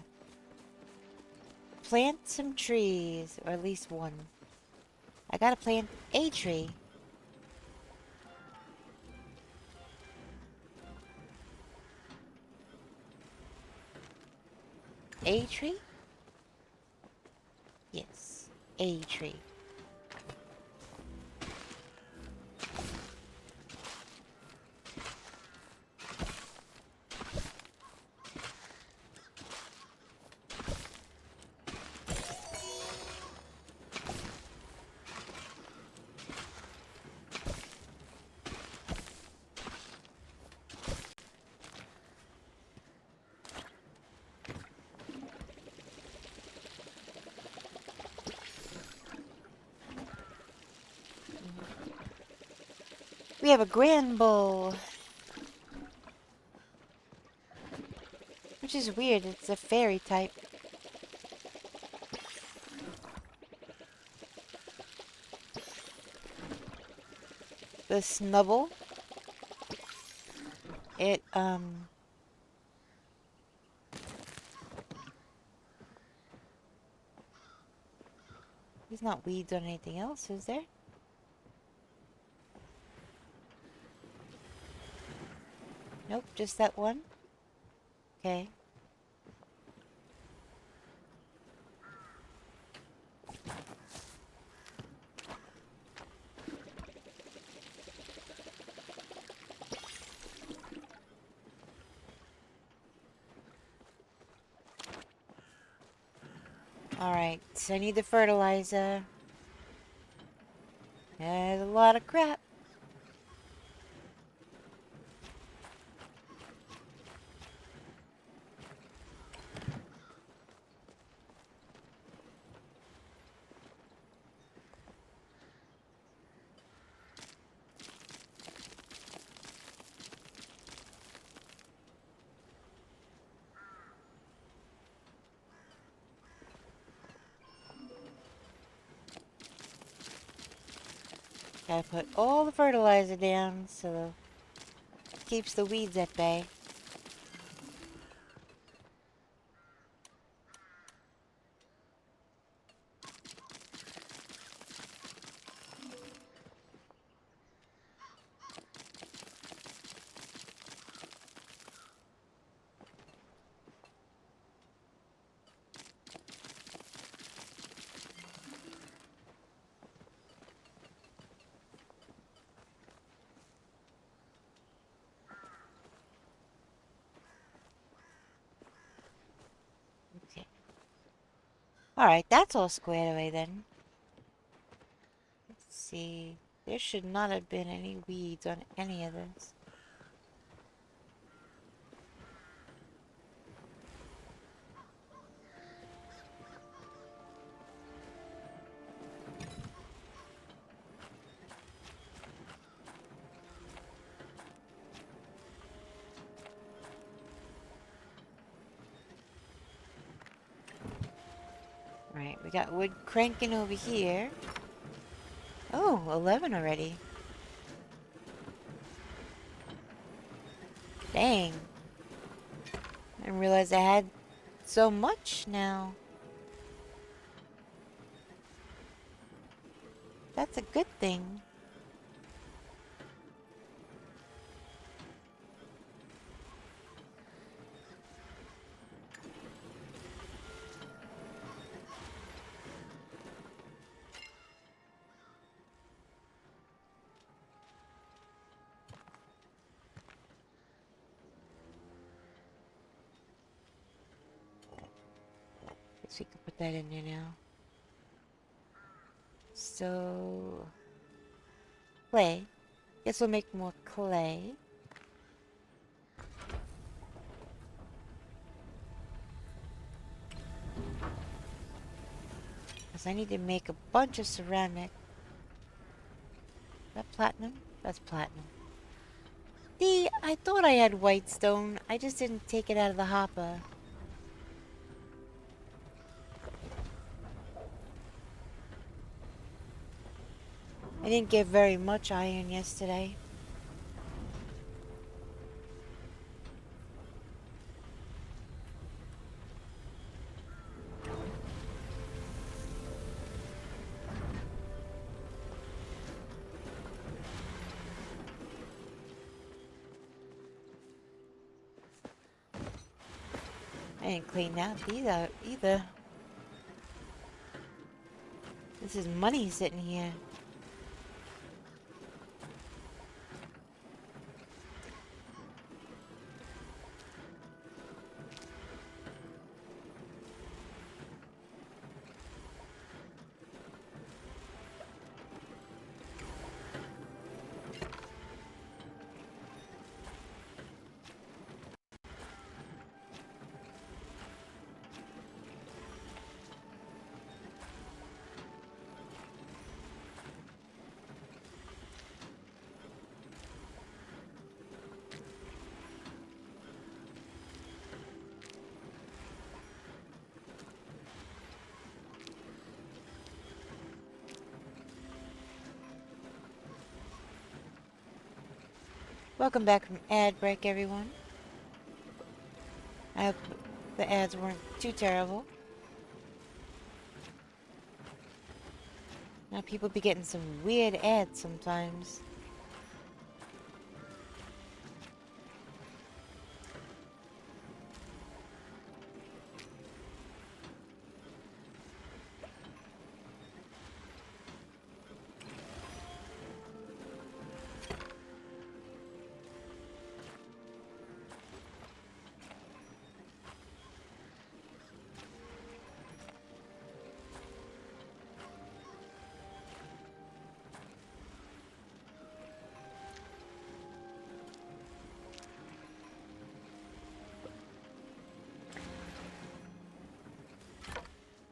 plant some trees. Or at least one. I gotta plant a tree. A tree? Yes. A tree. We have a grand bowl. Which is weird, it's a fairy type. The snubble. It, there's not weeds on anything else, is there? Nope, just that one. Okay. Alright, so I need the fertilizer. There's a lot of crap. Gotta put all the fertilizer down so it keeps the weeds at bay. Okay. Alright, that's all squared away then. Let's see. There should not have been any weeds on any of this. Right, we got wood cranking over here. Oh, 11 already. Dang. I didn't realize I had so much now. That's a good thing. Guess we can put that in there now. So, clay. Guess we'll make more clay. Because I need to make a bunch of ceramic. Is that platinum? That's platinum. See, I thought I had white stone. I just didn't take it out of the hopper. I didn't get very much iron yesterday. I didn't clean that either. This is money sitting here. Welcome back from ad break, everyone. I hope the ads weren't too terrible. Now people be getting some weird ads sometimes.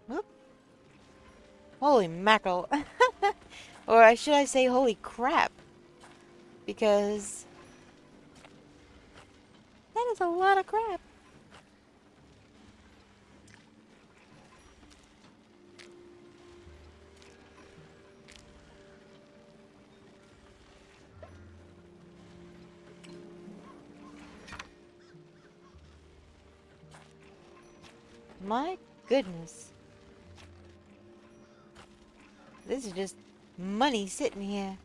Whoop. Holy mackerel. Or should I say holy crap? Because that is a lot of crap. My goodness. This is just money sitting here.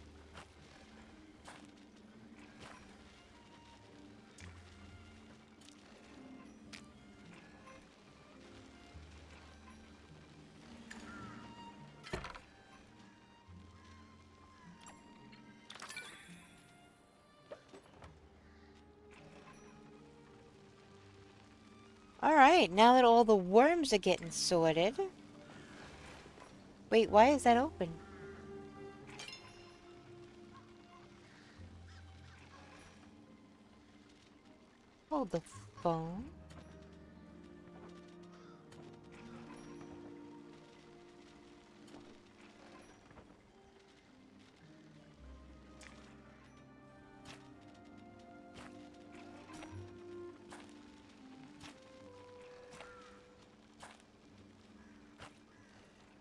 Alright, now that all the worms are getting sorted. Wait, why is that open? Hold the phone.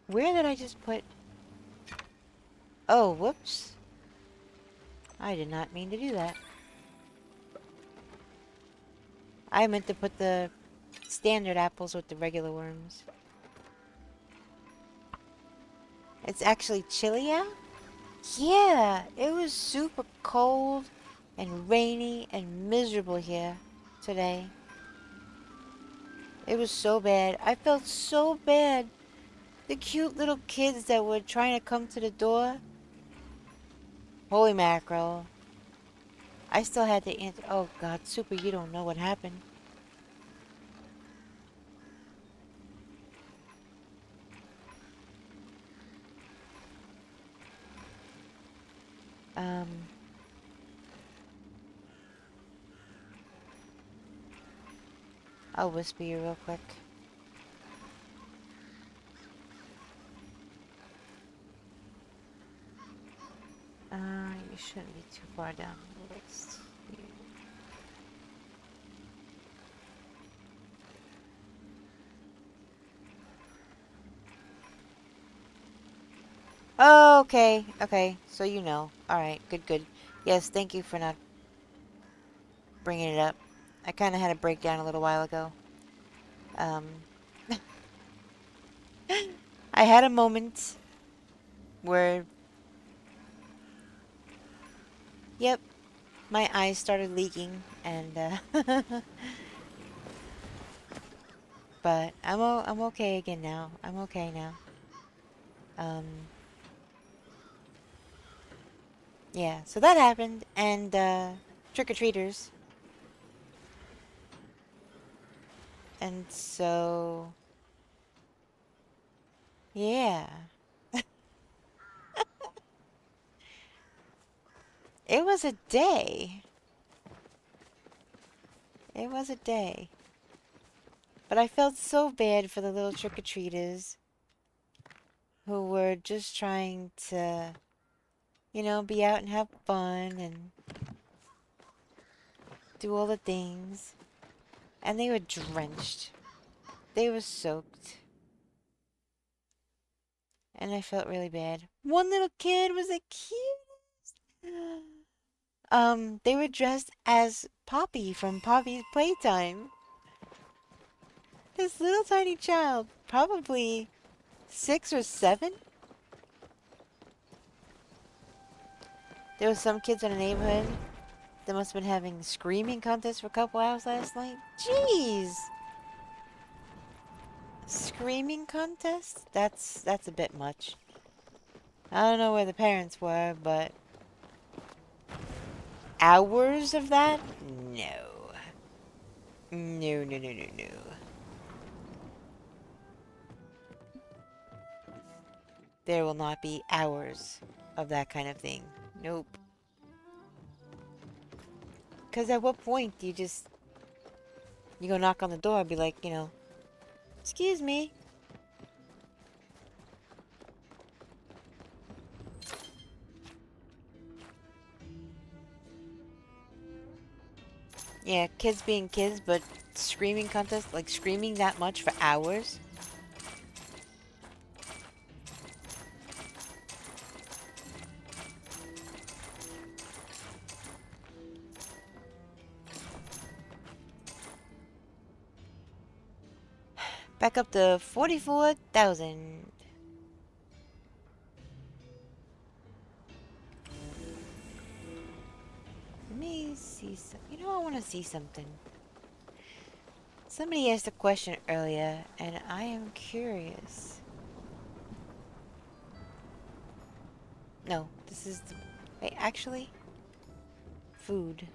Where did I just put... Oh, whoops. I did not mean to do that. I meant to put the standard apples with the regular worms. It's actually chilly out? Yeah, it was super cold and rainy and miserable here today. It was so bad. I felt so bad. The cute little kids that were trying to come to the door. Holy mackerel. I still had to answer. Oh God, Super, you don't know what happened. Um... I'll whisper you real quick. You shouldn't be too far down the list. Oh, okay, okay, so you know. Alright, good, good. Yes, thank you for not bringing it up. I kind of had a breakdown a little while ago. I had a moment where... Yep, my eyes started leaking, and, but I'm okay again now. I'm okay now. Yeah, so that happened, and, trick-or-treaters. And so... Yeah. It was a day. It was a day. But I felt so bad for the little trick-or-treaters who were just trying to, you know, be out and have fun and do all the things. And they were drenched. They were soaked. And I felt really bad. One little kid was the cutest. They were dressed as Poppy from Poppy's Playtime. This little tiny child, probably 6 or 7. There was some kids in the neighborhood that must have been having screaming contests for a couple hours last night. Jeez! Screaming contest? That's a bit much. I don't know where the parents were, but hours of that? No. No, no, no, no, no. There will not be hours of that kind of thing. Nope. Because at what point do you go knock on the door and be like, excuse me. Yeah, kids being kids, but screaming contest, like screaming that much for hours. Back up to 44,000. Let me see some. I want to see something. Somebody asked a question earlier, and I am curious. No, this is the... Wait, actually? Food.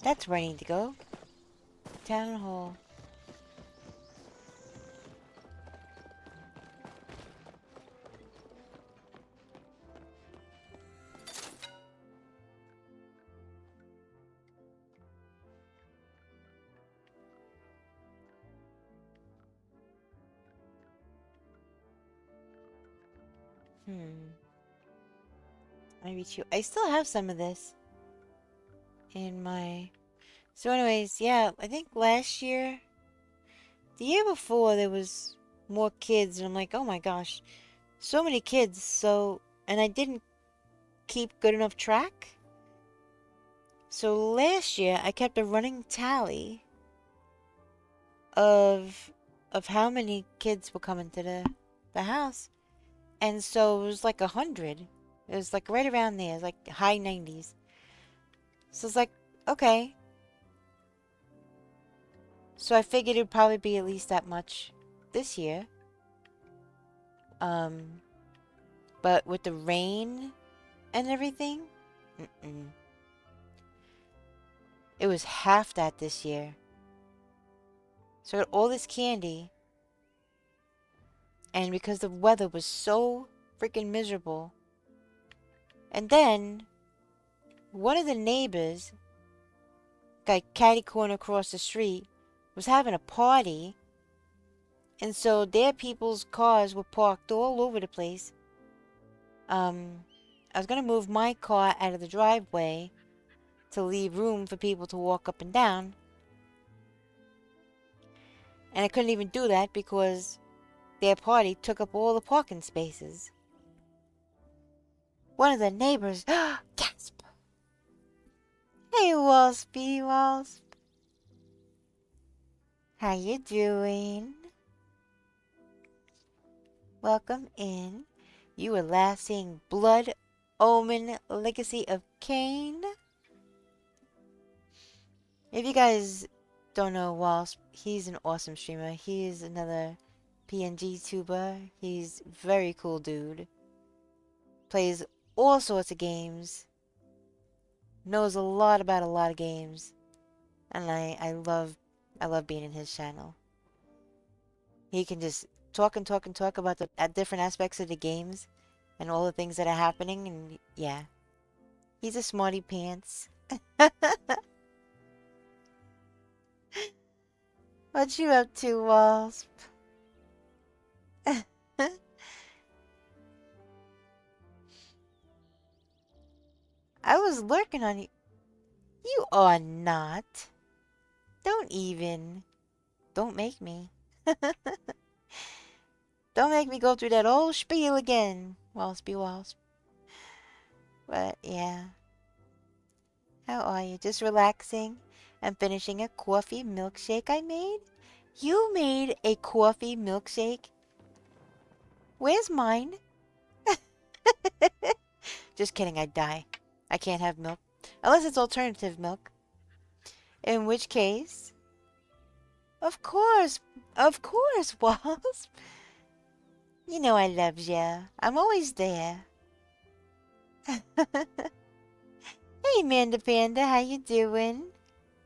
That's where I need to go. Town hall. I still have some of this in my... So anyways, yeah, I think last year, the year before, there was more kids, and I'm like, oh my gosh, so many kids, and I didn't keep good enough track. So last year, I kept a running tally of how many kids were coming to the house. And so it was like 100. It was like right around there. It was like high 90s. So it's like, okay. So I figured it'd probably be at least that much this year. But with the rain and everything, it was half that this year. So I got all this candy, and because the weather was so freaking miserable, and then one of the neighbors, like catty corner across the street, was having a party, and so their people's cars were parked all over the place. I was gonna move my car out of the driveway to leave room for people to walk up and down, and I couldn't even do that because their party took up all the parking spaces. One of the neighbors, gasp! Hey, Waspy Wasp. How you doing? Welcome in. You were last seeing Blood Omen Legacy of Cain. If you guys don't know Wasp, he's an awesome streamer. He is another PNG tuber. He's very cool dude. Plays all sorts of games. Knows a lot about a lot of games. And I love being in his channel. He can just talk and talk and talk about the different aspects of the games and all the things that are happening, and yeah. He's a smarty pants. What you up to, Wasp? I was lurking on you. You are not. Don't even. Don't make me. Don't make me go through that old spiel again. Wallaby Walls. But yeah. How are you? Just relaxing and finishing a coffee milkshake I made? You made a coffee milkshake? Where's mine? Just kidding, I'd die. I can't have milk. Unless it's alternative milk. In which case... Of course, Walls. You know I love ya. I'm always there. Hey, Manda Panda, how you doing?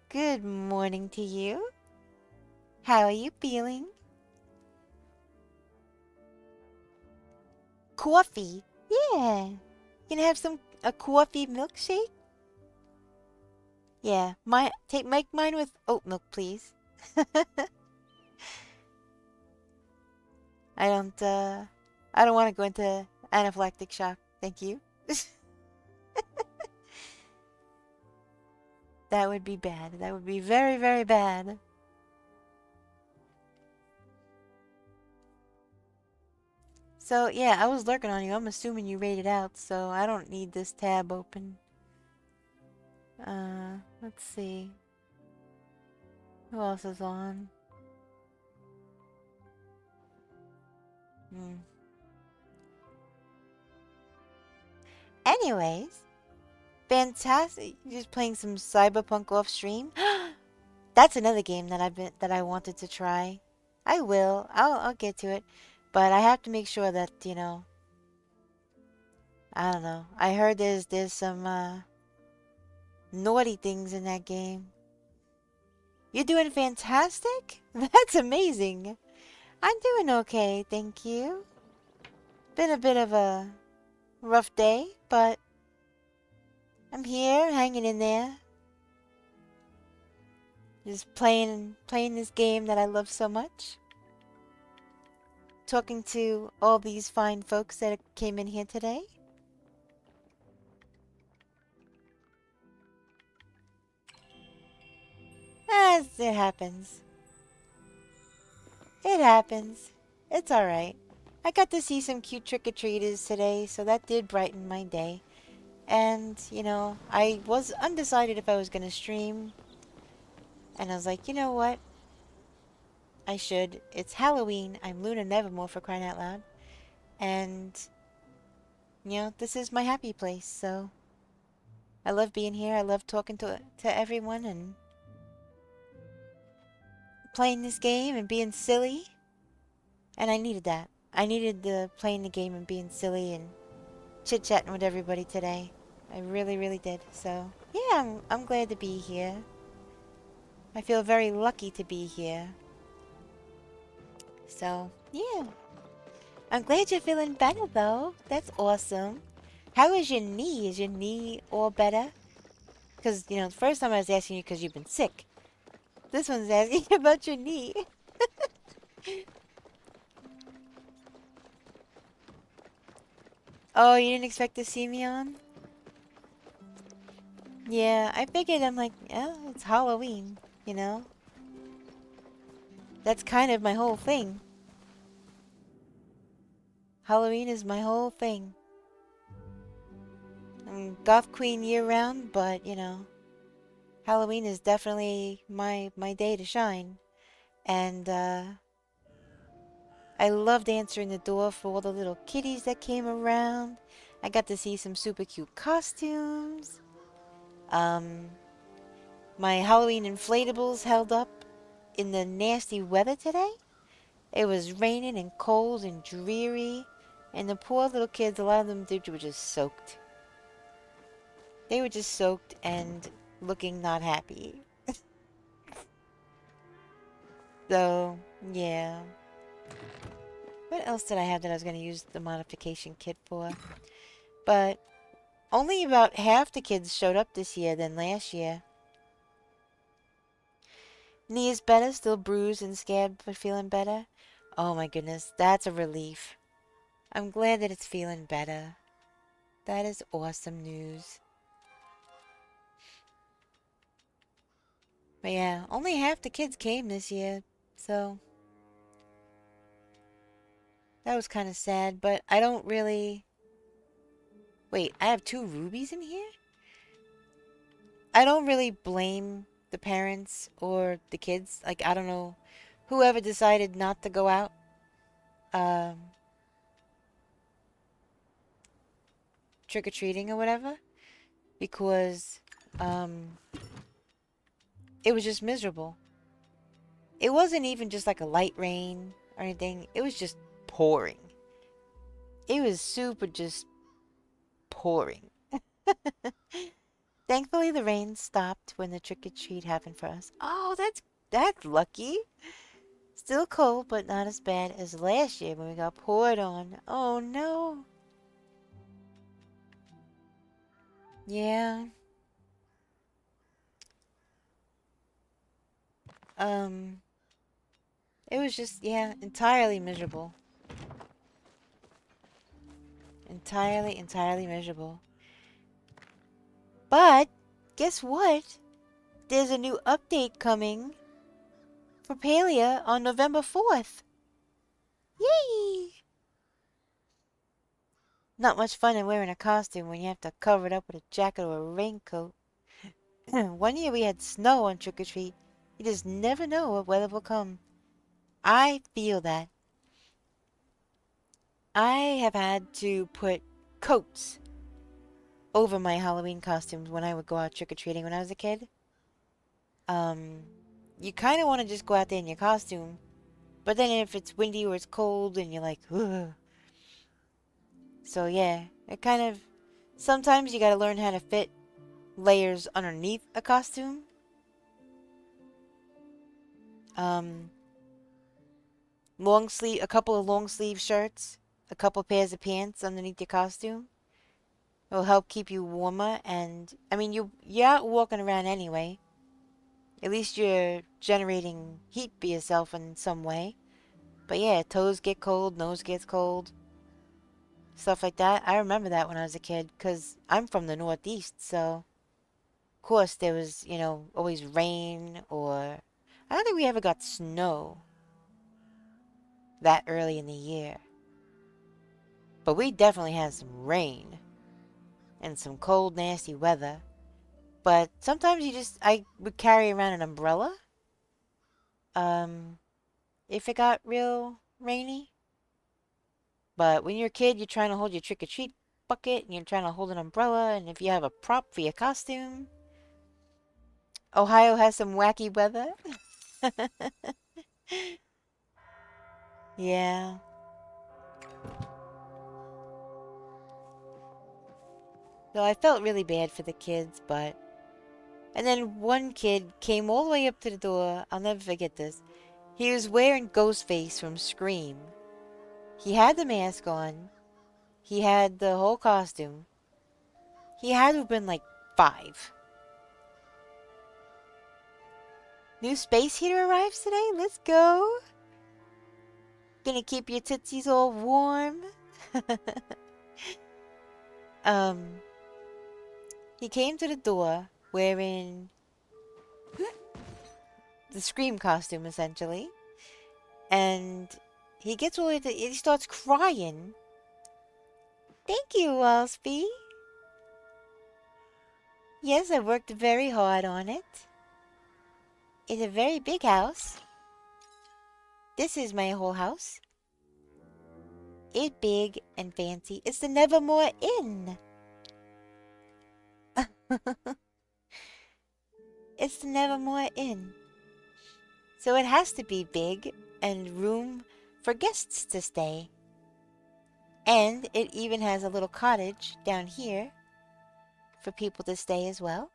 Good morning to you. How are you feeling? Coffee? Yeah. You gonna have a coffee milkshake? Yeah, make mine with oat milk, please. I don't want to go into anaphylactic shock. Thank you. That would be bad. That would be very, very bad. So, yeah, I was lurking on you. I'm assuming you raided out, so I don't need this tab open. Let's see. Who else is on? Anyways, fantastic. Just playing some Cyberpunk off stream. That's another game that I wanted to try. I will. I'll get to it. But I have to make sure that, you know, I don't know. I heard there's some naughty things in that game. You're doing fantastic? That's amazing. I'm doing okay, thank you. Been a bit of a rough day, but I'm here, hanging in there. Just playing this game that I love so much. Talking to all these fine folks that came in here today. As it happens. It happens. It's alright. I got to see some cute trick-or-treaters today, so that did brighten my day. And, you know, I was undecided if I was going to stream. And I was like, you know what? I should. It's Halloween. I'm Luna Nevermore, for crying out loud. And, you know, this is my happy place, so... I love being here. I love talking to everyone and... playing this game and being silly. And I needed that. I needed the playing the game and being silly and chit-chatting with everybody today. I really, really did. So, yeah, I'm glad to be here. I feel very lucky to be here. So, yeah. I'm glad you're feeling better, though. That's awesome. How is your knee? Is your knee all better? Because, you know, the first time I was asking you because you've been sick. This one's asking about your knee. Oh, you didn't expect to see me on? Yeah, I figured. I'm like, oh, it's Halloween, you know? That's kind of my whole thing. Halloween is my whole thing. I'm goth queen year round, but, you know, Halloween is definitely my day to shine. And, I loved answering the door for all the little kitties that came around. I got to see some super cute costumes. My Halloween inflatables held up in the nasty weather today. It was raining and cold and dreary, and the poor little kids, a lot of them were just soaked. They were just soaked and looking not happy. So, yeah. What else did I have that I was going to use the modification kit for? But only about half the kids showed up this year than last year. Knee is better, still bruised and scabbed, but feeling better. Oh my goodness, that's a relief. I'm glad that it's feeling better. That is awesome news. But yeah, only half the kids came this year, so that was kind of sad. But I don't really. Wait, I have 2 rubies in here? I don't really blame the parents or the kids. Like, I don't know whoever decided not to go out. Um, Trick-or-treating or whatever. Because, um, it was just miserable. It wasn't even just like a light rain or anything. It was just pouring. It was super just pouring. Thankfully, the rain stopped when the trick-or-treat happened for us. Oh, that's lucky. Still cold, but not as bad as last year when we got poured on. Oh, no. Yeah. Um, it was just, yeah, entirely miserable. Entirely miserable. But, guess what? There's a new update coming for Palia on November 4th. Yay! Not much fun in wearing a costume when you have to cover it up with a jacket or a raincoat. One year we had snow on Trick or Treat. You just never know what weather will come. I feel that. I have had to put coats over my Halloween costumes when I would go out trick-or-treating when I was a kid. You kind of want to just go out there in your costume, but then if it's windy or it's cold and you're like, ugh. So yeah, it kind of, sometimes you gotta learn how to fit layers underneath a costume. A couple of long sleeve shirts, a couple pairs of pants underneath your costume. It will help keep you warmer, and I mean you're out walking around anyway. At least you're generating heat for yourself in some way. But yeah, toes get cold, nose gets cold, stuff like that. I remember that when I was a kid, because I'm from the Northeast, so of course there was, always rain, or I don't think we ever got snow that early in the year. But we definitely had some rain and some cold, nasty weather. But sometimes I would carry around an umbrella. If it got real rainy. But when you're a kid, you're trying to hold your trick-or-treat bucket, and you're trying to hold an umbrella, and if you have a prop for your costume. Ohio has some wacky weather. Yeah. So I felt really bad for the kids, but... And then one kid came all the way up to the door. I'll never forget this. He was wearing Ghostface from Scream. He had the mask on. He had the whole costume. He had to have been like 5. New space heater arrives today? Let's go! Gonna keep your tootsies all warm. He came to the door wearing the Scream costume, essentially. And he gets all the way to, he starts crying. Thank you, Walsby. Yes, I worked very hard on it. It's a very big house. This is my whole house. It's big and fancy. It's the Nevermore Inn. It's the Nevermore Inn. So it has to be big and room for guests to stay. And it even has a little cottage down here for people to stay as well.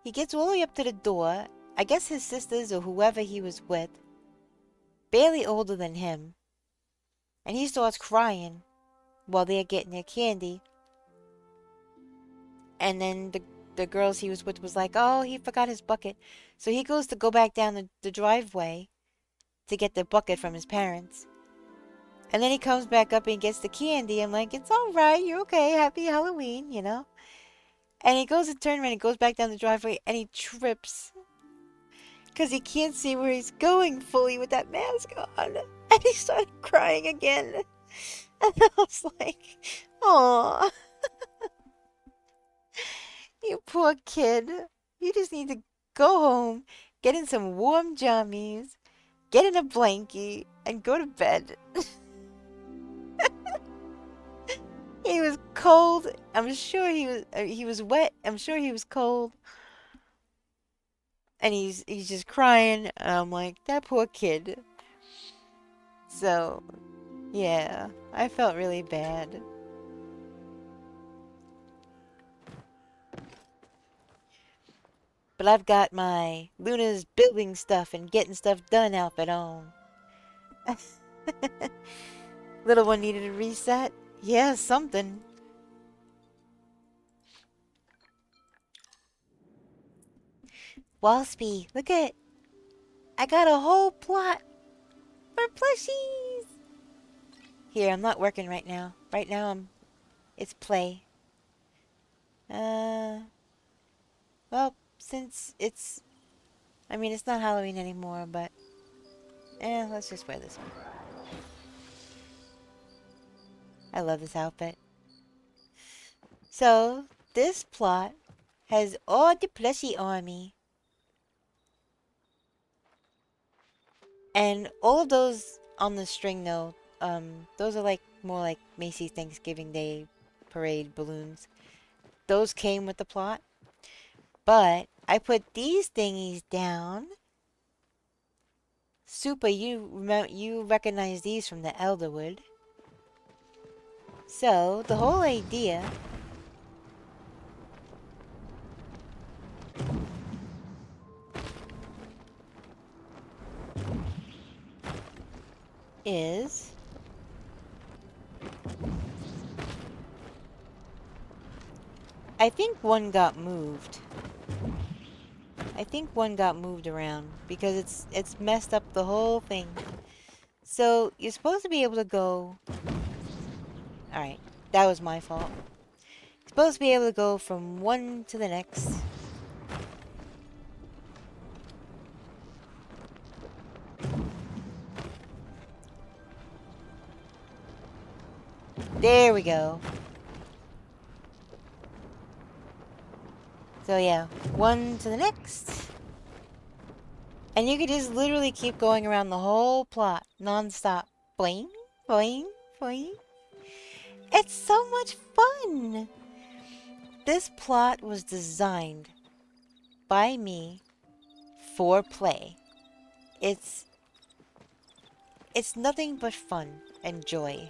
He gets all the way up to the door. I guess his sisters or whoever he was with, barely older than him. And he starts crying while they're getting their candy. And then the girls he was with was like, oh, he forgot his bucket. So he goes to go back down the driveway to get the bucket from his parents. And then he comes back up and gets the candy. I'm like, it's all right. You're okay. Happy Halloween, you know? And he goes to turn around and goes back down the driveway and he trips. Because he can't see where he's going fully with that mask on. And he started crying again. And I was like, aw. You poor kid. You just need to go home, get in some warm jammies, get in a blankie, and go to bed. He was cold. I'm sure he was wet. I'm sure he was cold. And he's just crying. And I'm like, that poor kid. So, yeah, I felt really bad. But I've got my Luna's building stuff and getting stuff done outfit on. Little one needed a reset? Yeah, something. Waspy, look at... I got a whole plot for plushies! Here, I'm not working right now. Right now, it's play. Well, since it's... I mean, it's not Halloween anymore, but... let's just wear this one. I love this outfit. So, this plot has all the plushie on me. And all of those on the string, though, those are like more like Macy's Thanksgiving Day parade balloons. Those came with the plot. But I put these thingies down. Super, you recognize these from the Elderwood. So, the whole idea is I think one got moved. I think one got moved around because it's messed up the whole thing. So, you're supposed to be able to go... Alright, that was my fault. You're supposed to be able to go from one to the next. There we go. So yeah, one to the next. And you could just literally keep going around the whole plot, non-stop. Boing, boing, boing. It's so much fun! This plot was designed by me for play. It's nothing but fun and joy.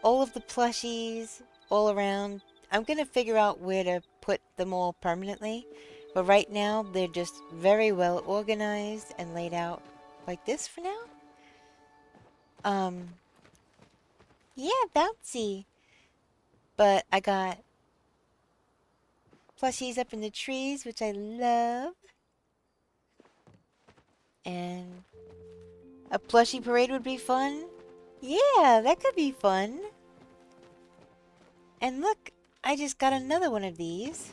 All of the plushies all around. I'm gonna figure out where to put them all permanently. But right now, they're just very well organized and laid out like this for now. Yeah, bouncy. But I got plushies up in the trees, which I love. And a plushie parade would be fun. Yeah, that could be fun. And look, I just got another one of these.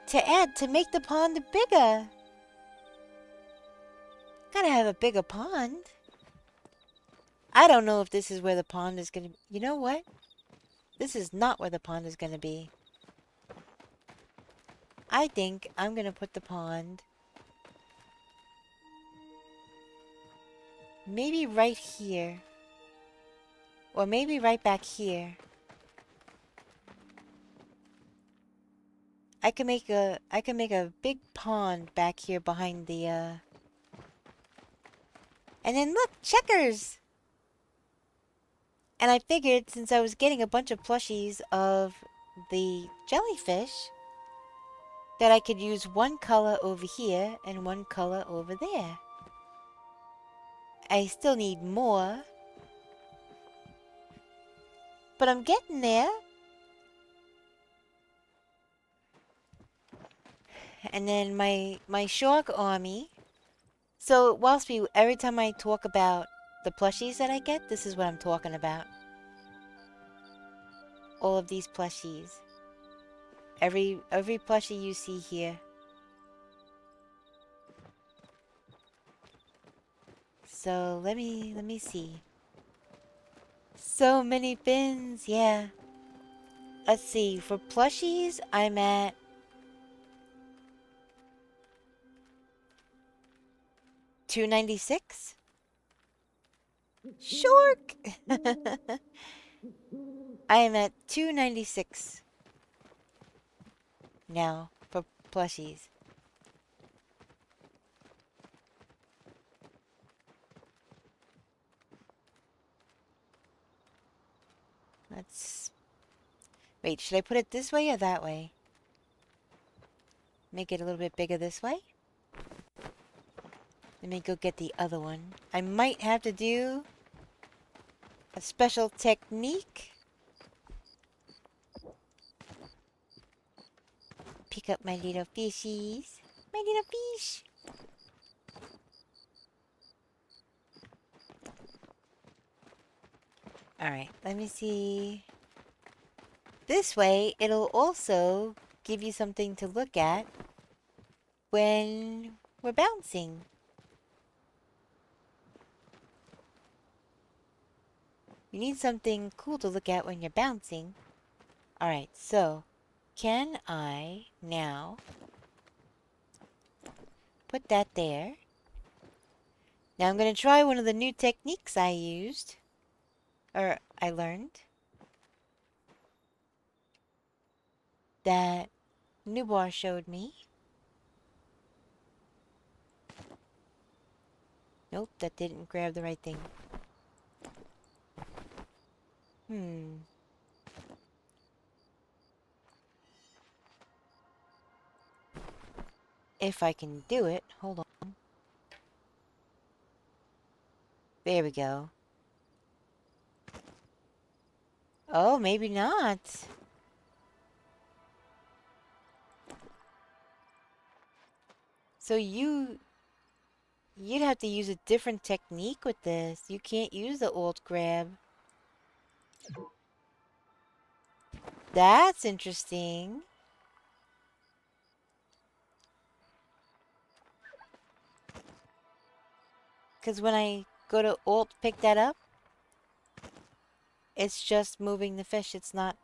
To add, to make the pond bigger. Gotta have a bigger pond. I don't know if this is where the pond is gonna be. You know what? This is not where the pond is gonna be. I think I'm gonna put the pond maybe right here. Or maybe right back here. I can make a big pond back here behind the And then look, checkers. And I figured since I was getting a bunch of plushies of the jellyfish that I could use one color over here and one color over there. I still need more, but I'm getting there. And then my shark army So, whilst every time I talk about the plushies that I get, this is what I'm talking about. All of these plushies. Every plushie you see here. So, let me see. So many bins, yeah. Let's see, for plushies, I'm at $2.96. Shork! I am at $2.96 now for plushies. Let's... Wait, should I put it this way or that way? Make it a little bit bigger this way. Let me go get the other one. I might have to do a special technique. Pick up my little fishies. My little fish. Alright, let me see. This way, it'll also give you something to look at when we're bouncing. You need something cool to look at when you're bouncing. Alright, so can I now put that there? Now I'm going to try one of the new techniques I used. Or I learned. That Nubar showed me. Nope, that didn't grab the right thing. If I can do it. Hold on. There we go. Oh, maybe not. So you'd have to use a different technique with this. You can't use the alt grab. That's interesting. Because when I go to alt pick that up, it's just moving the fish. It's not...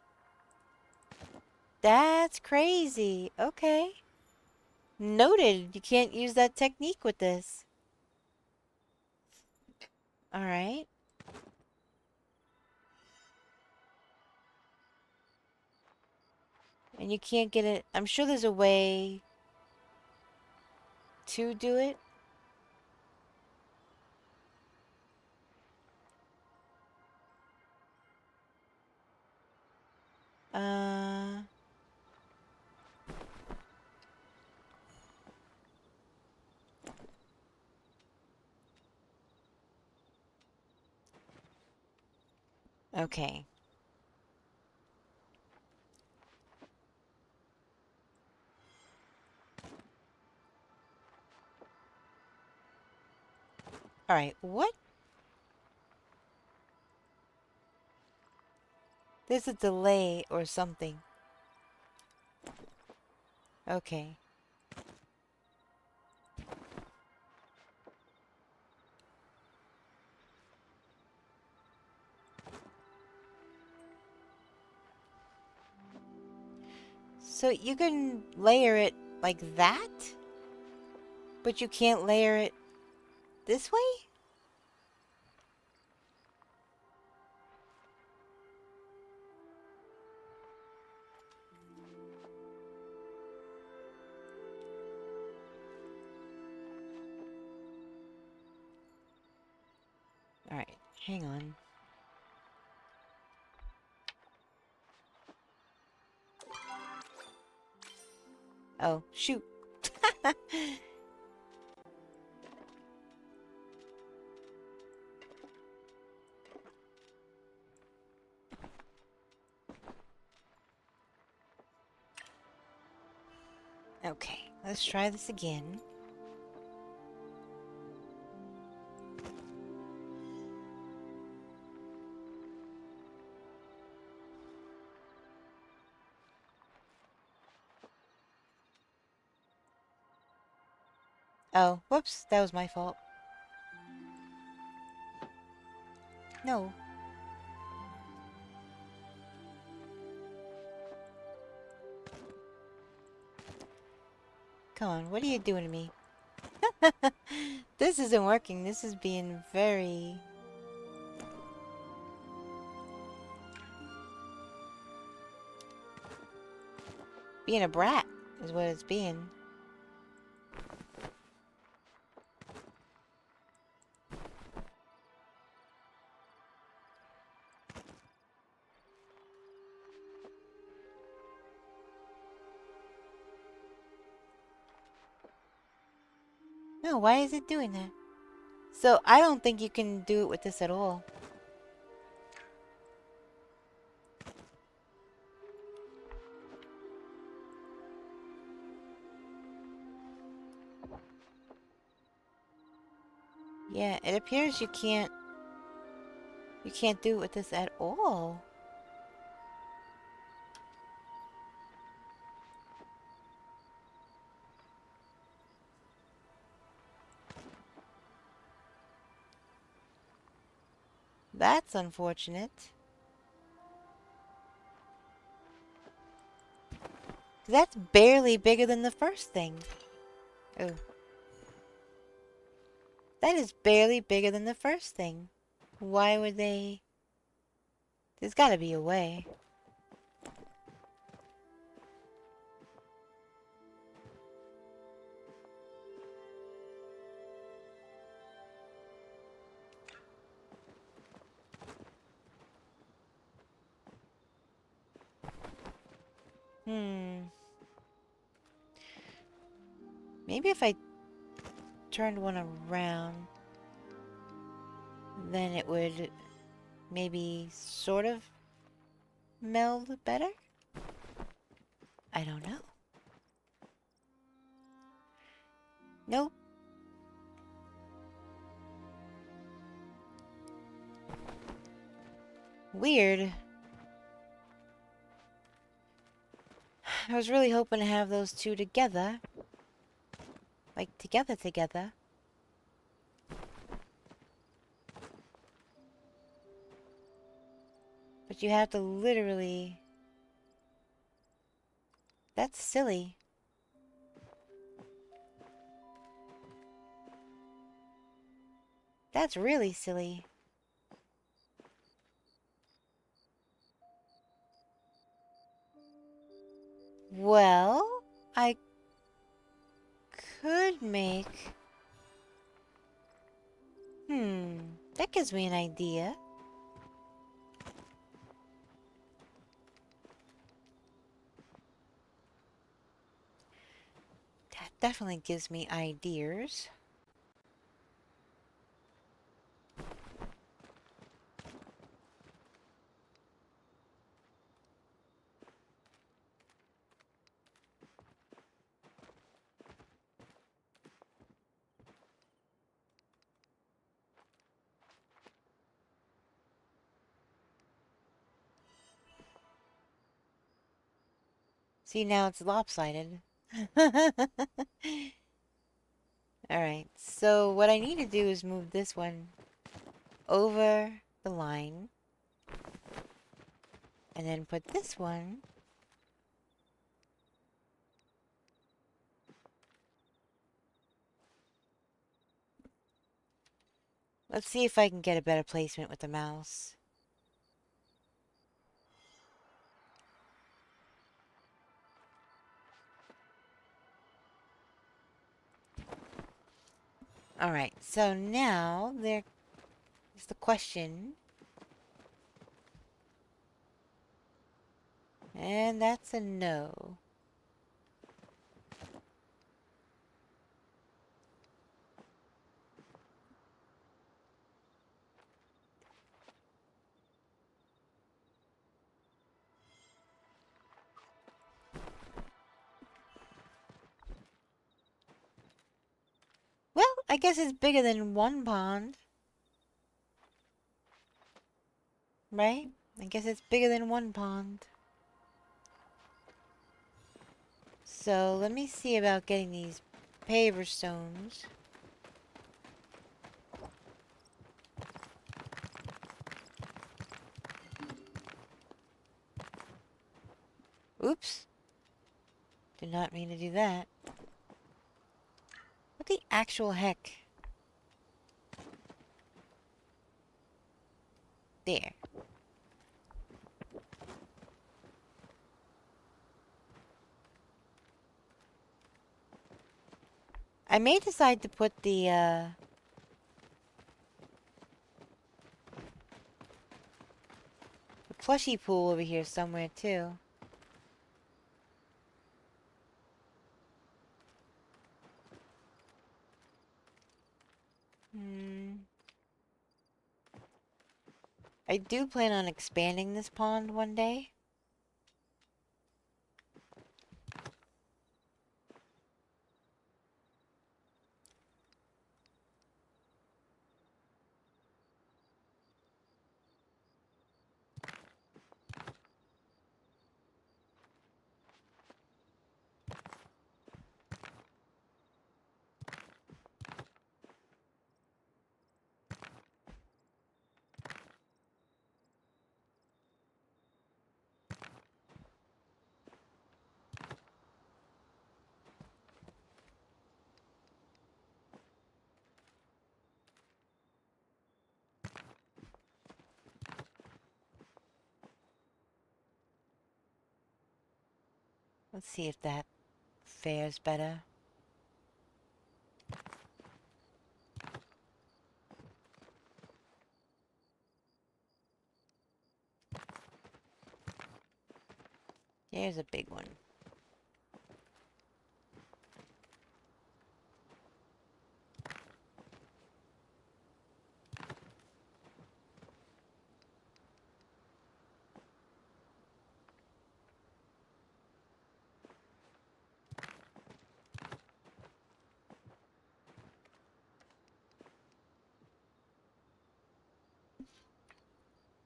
That's crazy. Okay. Noted. You can't use that technique with this. Alright. And you can't get it... I'm sure there's a way to do it. Okay. Alright, what? There's a delay or something. Okay. So you can layer it like that? But you can't layer it this way? Alright, hang on. Oh, shoot. Okay, let's try this again. Oh, whoops, that was my fault. No. Come on, what are you doing to me? This isn't working. This is being very... being a brat is what it's being. No, why is it doing that? So, I don't think you can do it with this at all. Yeah, it appears you can't do it with this at all. That's unfortunate. That's barely bigger than the first thing. Oh. That is barely bigger than the first thing. Why would they... There's gotta be a way. Maybe if I turned one around, then it would maybe sort of meld better? I don't know. Nope. Weird. I was really hoping to have those two together. Like, together. But you have to literally... That's silly. That's really silly. Well, I could make... that gives me an idea. That definitely gives me ideas. See, now it's lopsided. Alright, so what I need to do is move this one over the line. And then put this one... Let's see if I can get a better placement with the mouse. Alright, so now there is the question. And that's a no. Well, I guess it's bigger than one pond. Right? I guess it's bigger than one pond. So, let me see about getting these paver stones. Oops. Did not mean to do that. What the actual heck? There. I may decide to put the plushie pool over here somewhere too. I do plan on expanding this pond one day. Let's see if that fares better. There's a big one.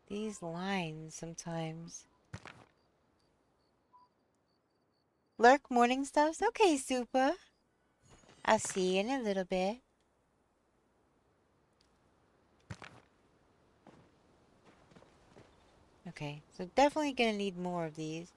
These lines sometimes. Lurk morning stuffs? Okay, super. I'll see you in a little bit. Okay, so definitely gonna need more of these.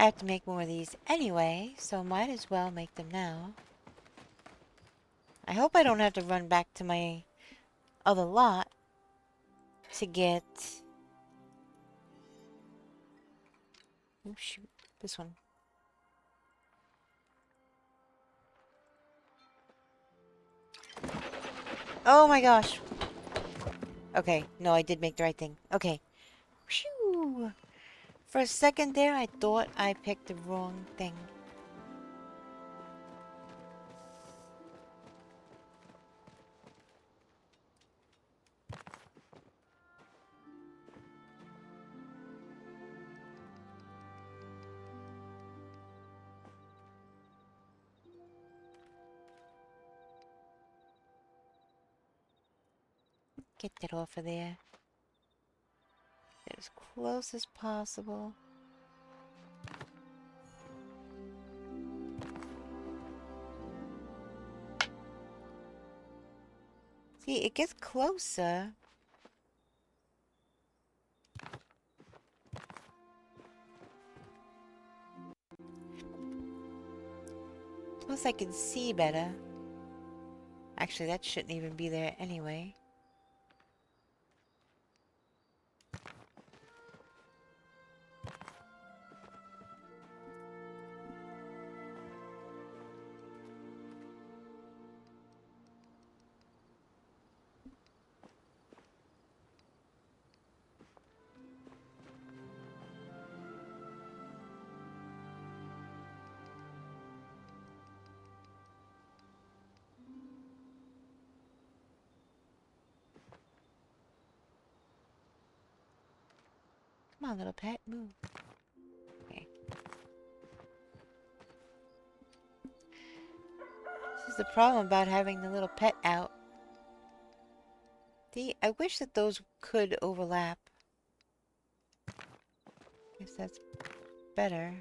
I have to make more of these anyway, so might as well make them now. I hope I don't have to run back to my other lot to get... Oh shoot, this one. Oh my gosh. Okay, no, I did make the right thing. Okay. Phew. For a second there, I thought I picked the wrong thing. Get that off of there. Get as close as possible. See, it gets closer. Plus I can see better. Actually, that shouldn't even be there anyway. Come on, little pet, move. Okay. This is the problem about having the little pet out. I wish that those could overlap. Guess that's better.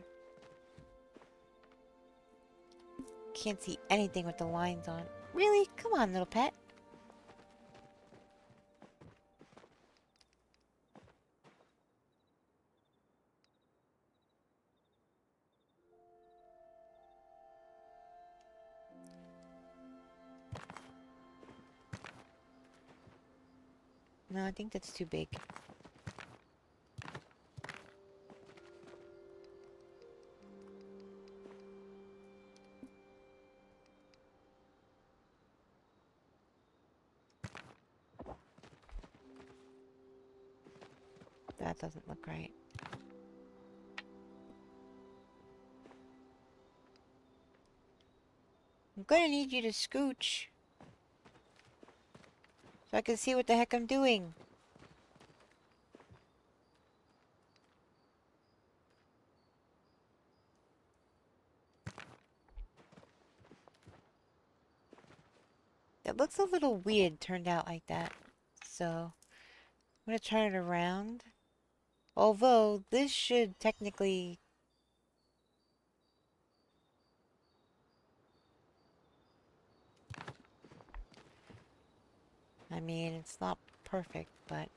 Can't see anything with the lines on. Really? Come on, little pet. No, I think that's too big. That doesn't look right. I'm gonna need you to scooch so I can see what the heck I'm doing. It looks a little weird turned out like that. So, I'm gonna turn it around. Although, this should technically... I mean, it's not perfect, but...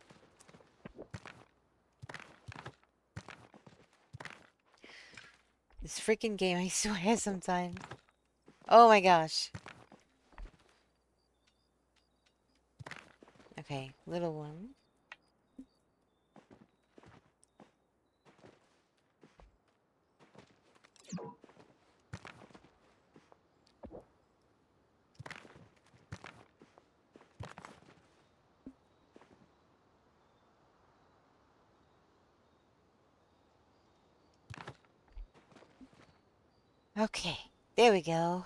This freaking game, I swear sometimes. Oh my gosh. Okay, little one. Okay, there we go.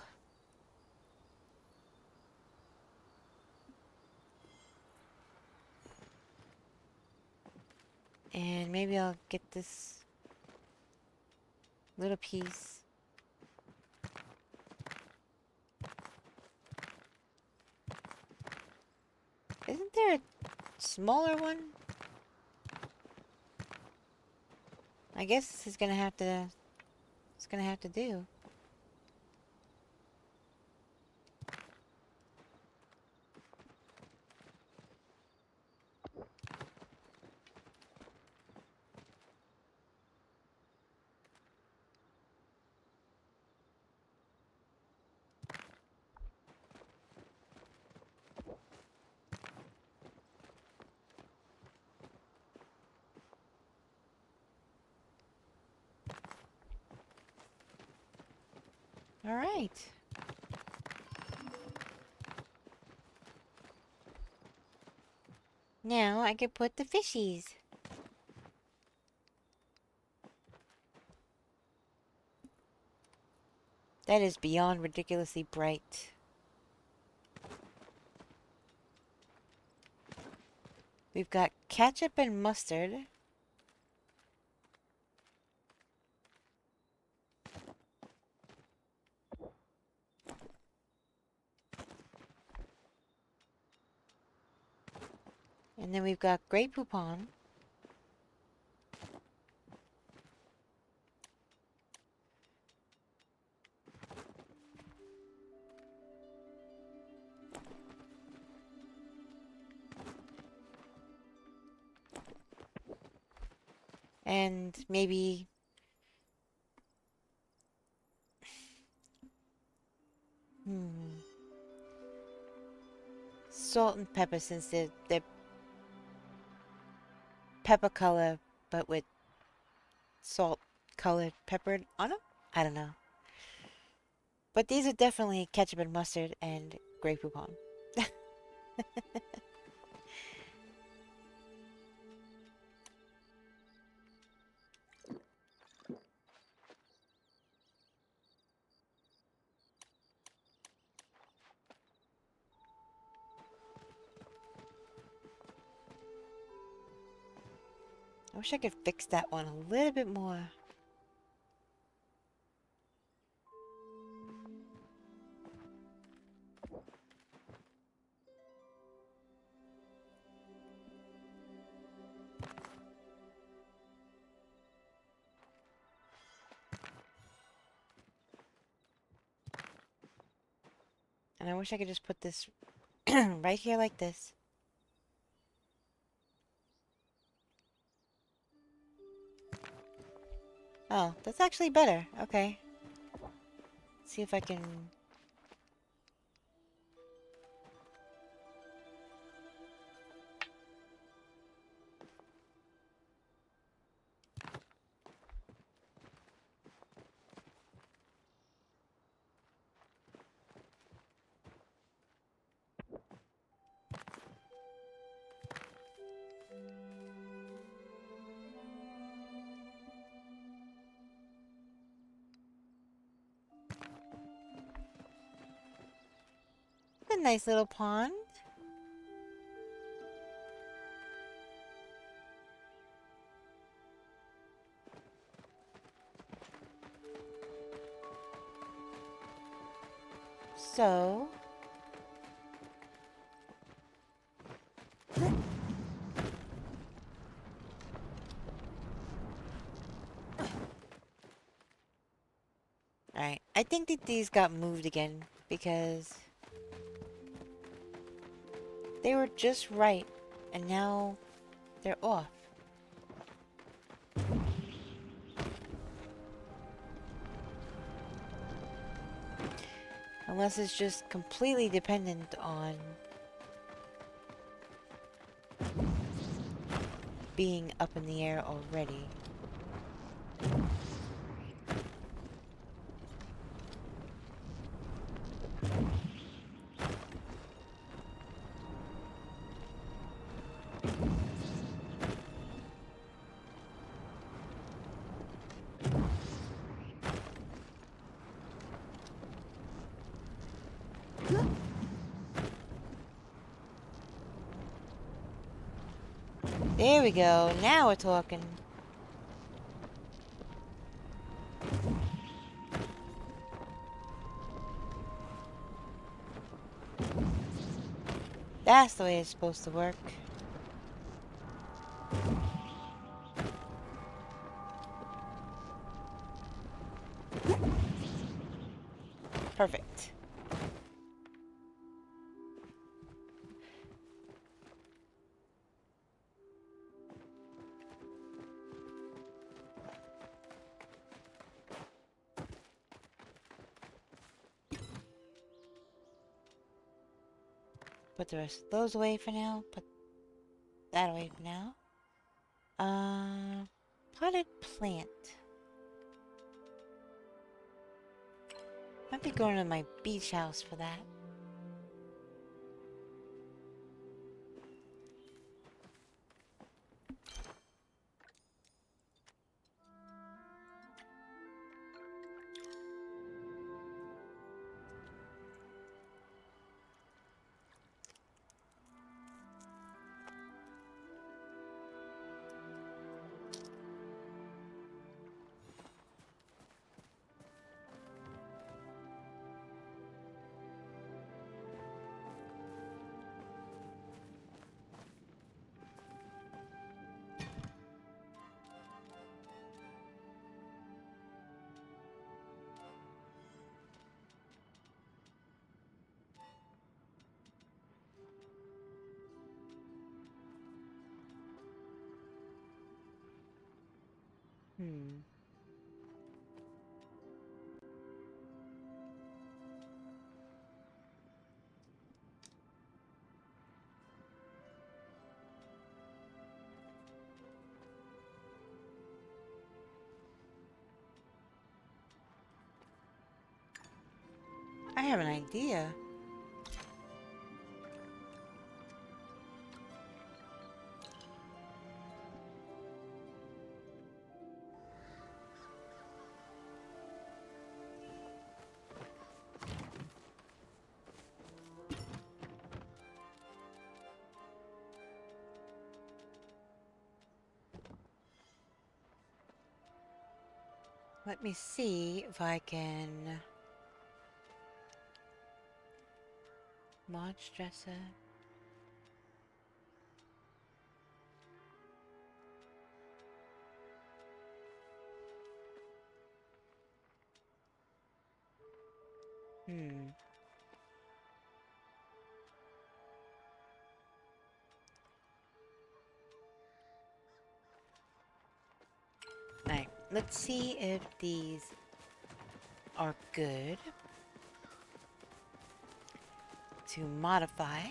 And maybe I'll get this little piece. Isn't there a smaller one? I guess this is gonna have to... It's gonna have to do. Alright. Now I can put the fishies. That is beyond ridiculously bright. We've got ketchup and mustard. And then we've got Grey Poupon. And maybe... Salt and pepper, since they're pepper color, but with salt colored peppered on them? I don't know. But these are definitely ketchup and mustard and Grey Poupon. I wish I could fix that one a little bit more. And I wish I could just put this right here like this. Oh, that's actually better. Okay. See if I can... A nice little pond. So... Alright, I think that these got moved again because they were just right and now they're off. Unless it's just completely dependent on being up in the air already. There we go. Now we're talking. That's the way it's supposed to work. Perfect. Put the rest of those away for now. Put that away for now. Potted plant. Might be going to my beach house for that. Hmm. I have an idea. Let me see if I can... March dresser. Alright, let's see if these are good to modify.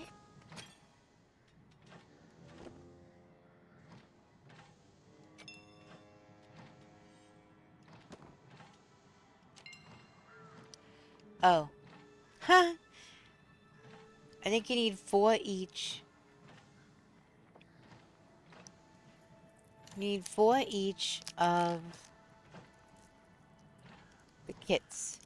Oh. Huh. I think you need 4 each. You need 4 each of the kits.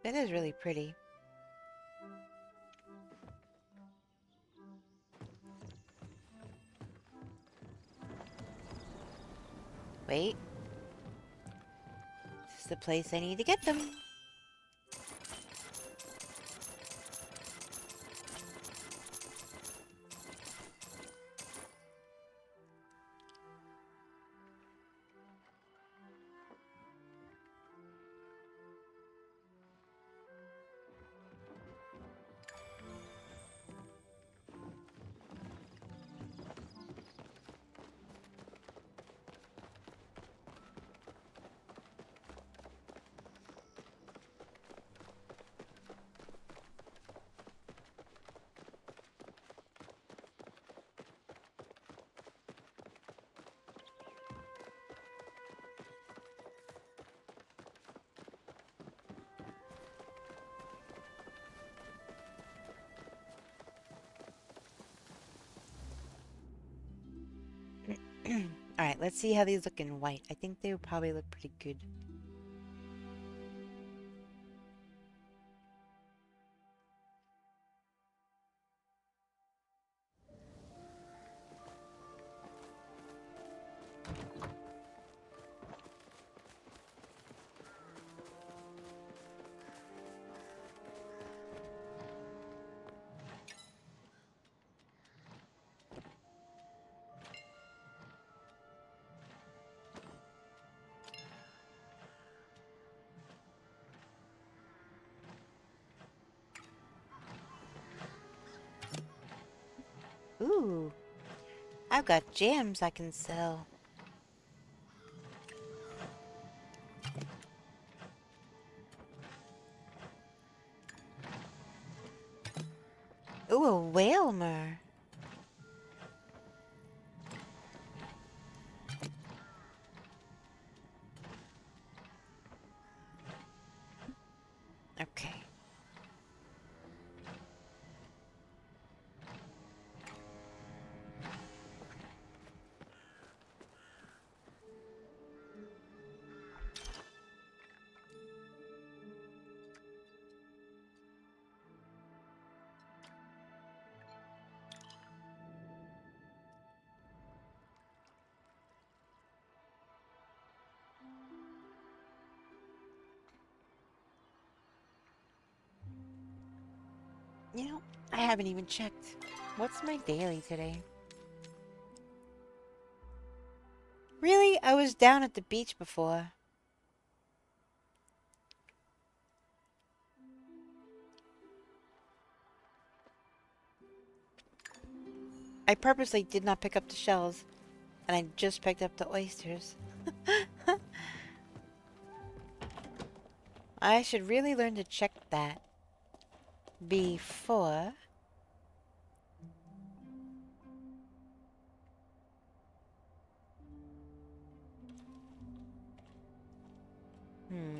That is really pretty. Wait. This is the place I need to get them. Alright, let's see how these look in white. I think they would probably look pretty good. Ooh, I've got jams I can sell. Ooh, a whalmer. Okay. You know, I haven't even checked. What's my daily today? Really? I was down at the beach before. I purposely did not pick up the shells, and I just picked up the oysters. I should really learn to check that before. Hmm.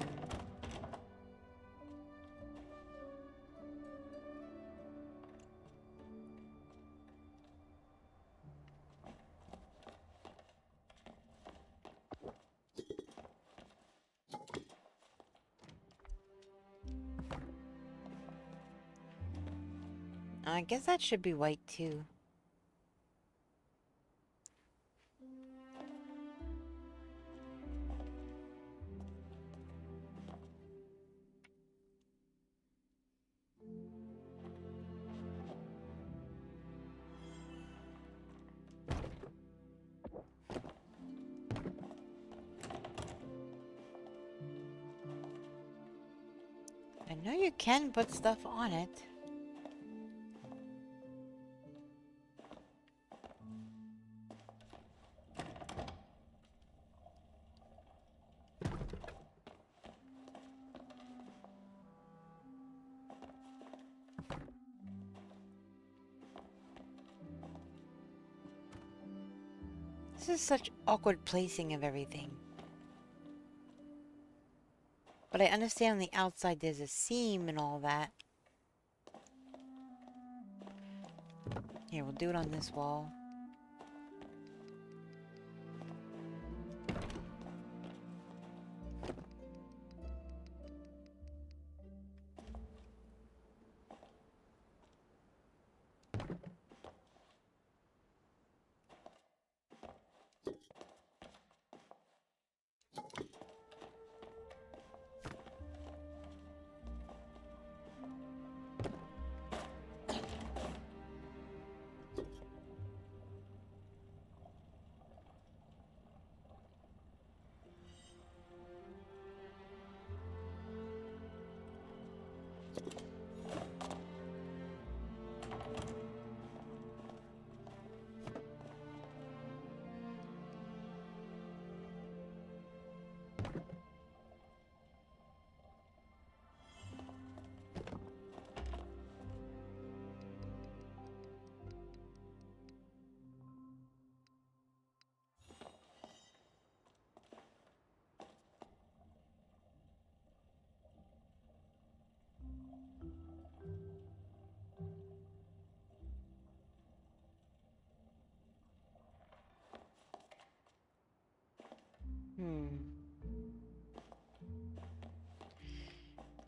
I guess that should be white too. I know you can put stuff on it. This is such awkward placing of everything. But I understand on the outside there's a seam and all that. Here, we'll do it on this wall.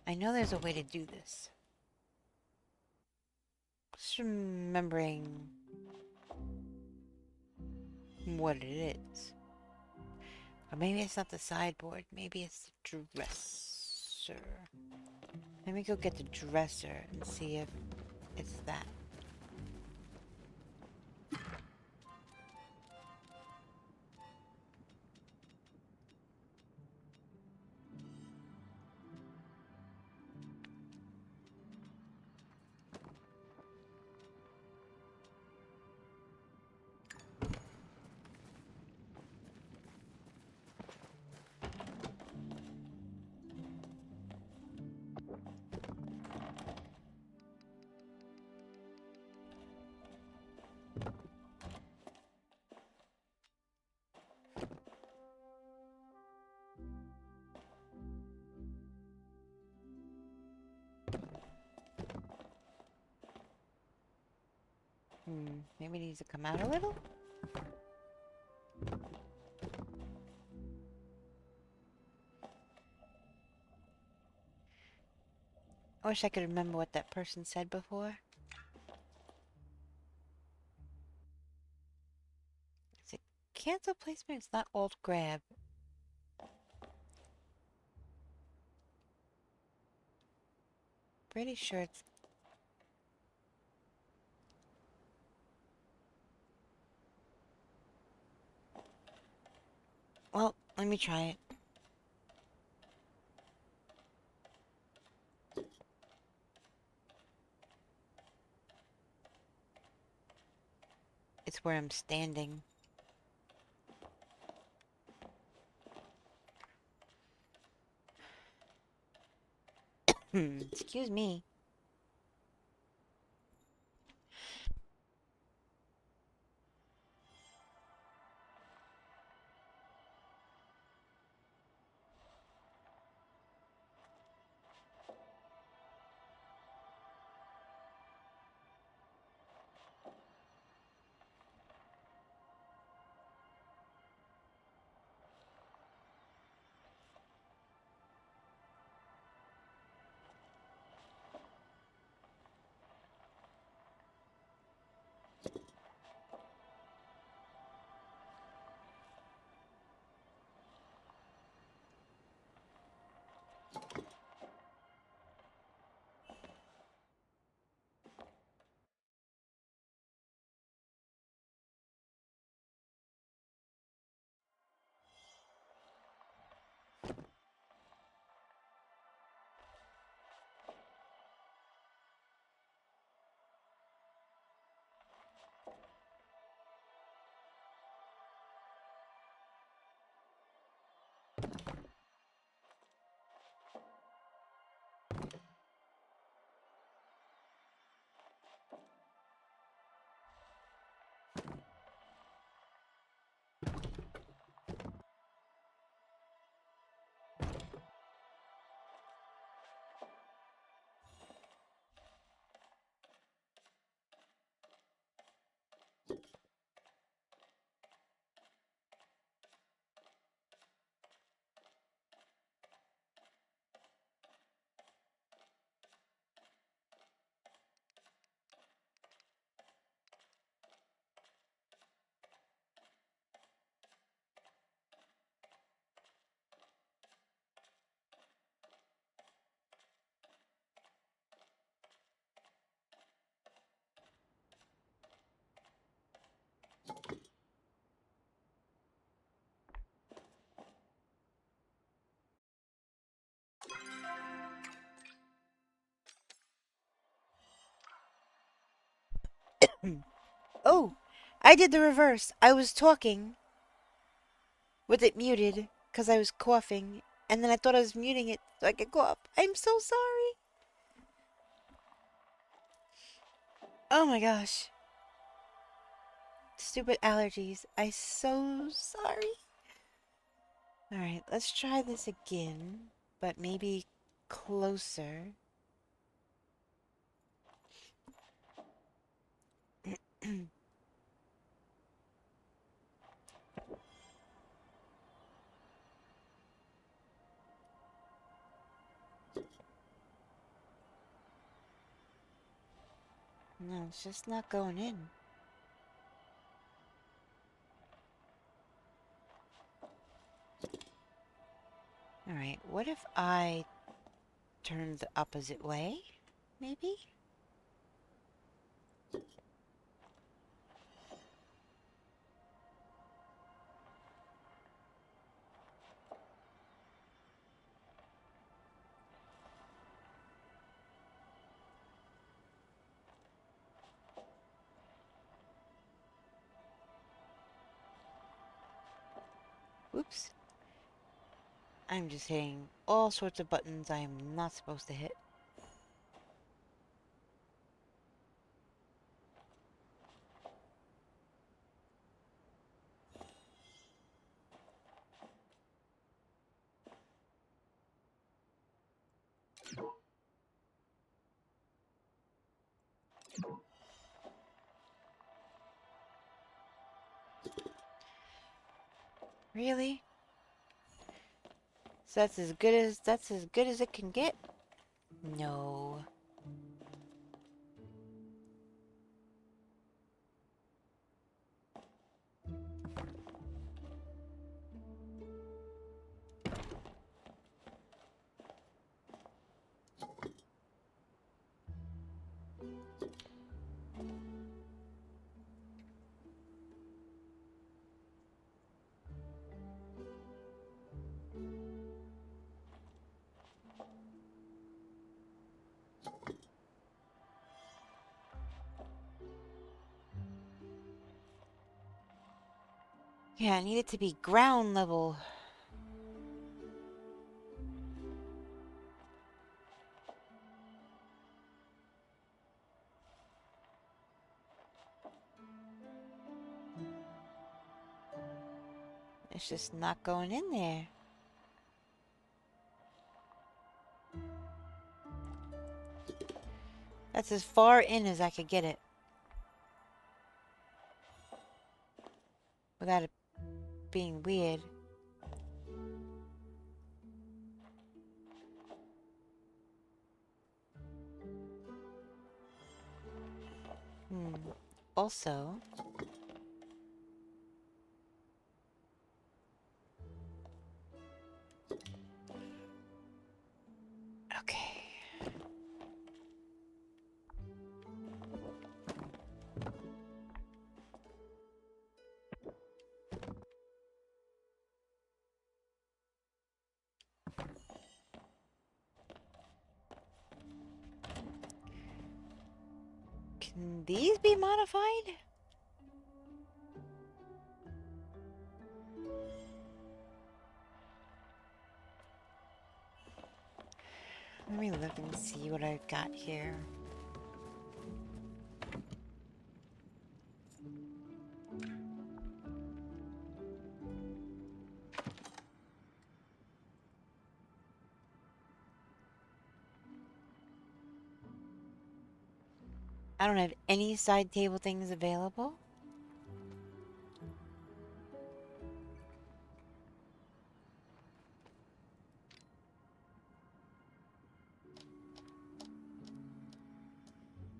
I know there's a way to do this. Just remembering what it is. Or maybe it's not the sideboard. Maybe it's the dresser. Let me go get the dresser and see if it's that. Maybe it needs to come out a little? I wish I could remember what that person said before. Is it cancel placement? It's not alt grab. Pretty sure it's Well, let me try it. It's where I'm standing. Excuse me. Oh, I did the reverse. I was talking with it muted because I was coughing, and then I thought I was muting it so I could cough. I'm so sorry. Oh my gosh. Stupid allergies. I'm so sorry. Alright, let's try this again, but maybe closer. No, it's just not going in. Alright, what if I turn the opposite way? Maybe? Oops. I'm just hitting all sorts of buttons I am not supposed to hit. Really? So that's as good as it can get? No. Yeah, I need it to be ground level. It's just not going in there. That's as far in as I could get it. Without it being weird. Also, okay. Can these be modified? Let me look and see what I've got here. I don't have any side table things available.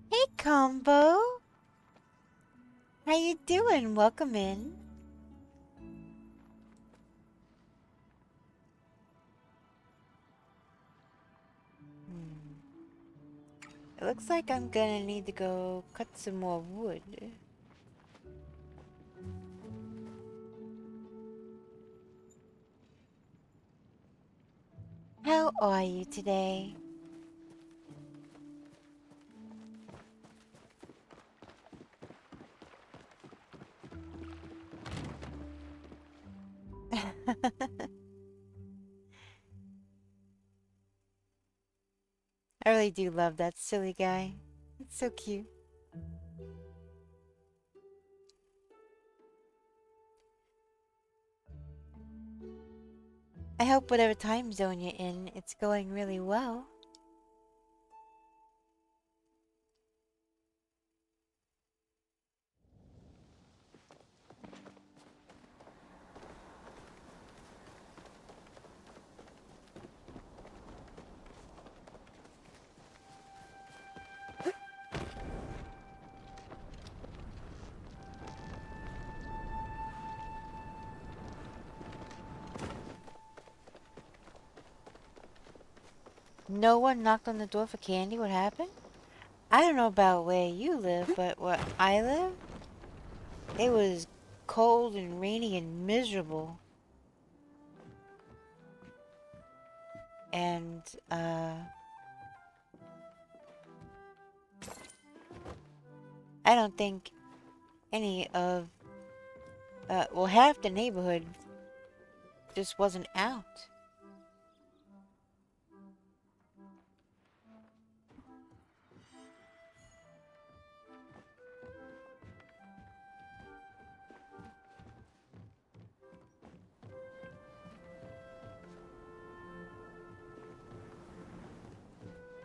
Hey, Combo! How you doing? Welcome in. It looks like I'm gonna need to go cut some more wood. How are you today? I really do love that silly guy. It's so cute. I hope whatever time zone you're in, it's going really well. No one knocked on the door for candy? What happened? I don't know about where you live, but where I live, it was cold and rainy and miserable. And, I don't think any of, well, half the neighborhood just wasn't out.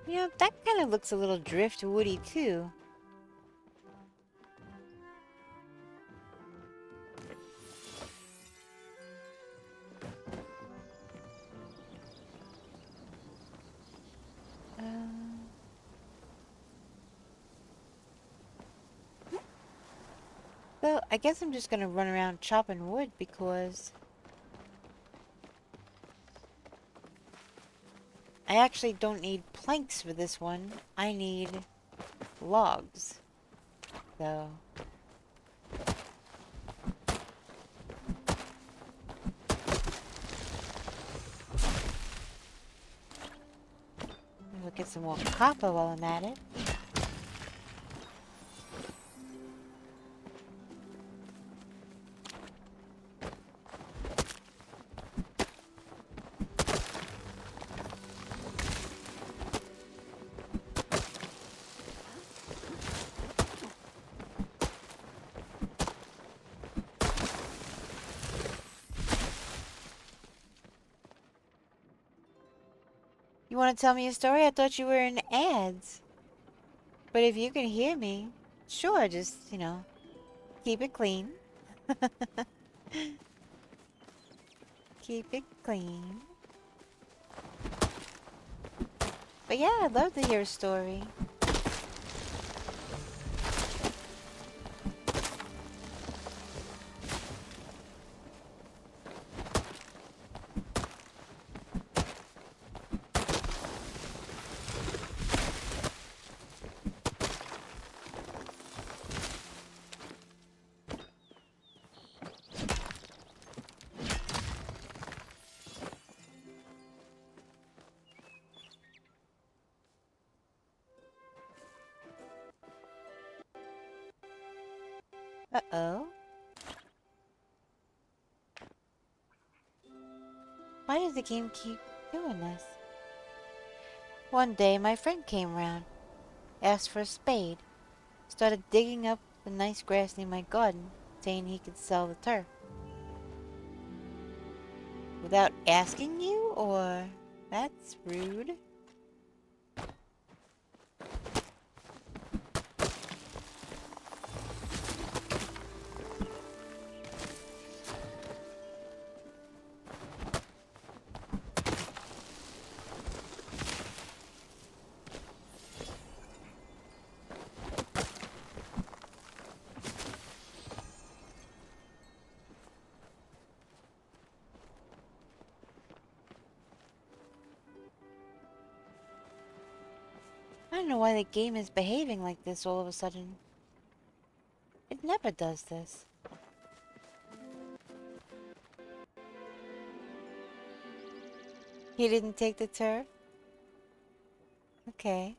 You know, that kind of looks a little driftwoody too. Well, I guess I'm just gonna run around chopping wood because I actually don't need planks for this one. I need logs. So we'll get some more copper while I'm at it. You want to tell me a story? I thought you were in ads. But if you can hear me, sure, just, keep it clean. Keep it clean. But yeah, I'd love to hear a story. Uh-oh. Why does the game keep doing this? One day, my friend came around, asked for a spade, started digging up the nice grass near my garden, saying he could sell the turf. Without asking you, or? That's rude. I don't know why the game is behaving like this all of a sudden. It never does this. He didn't take the turf? Okay.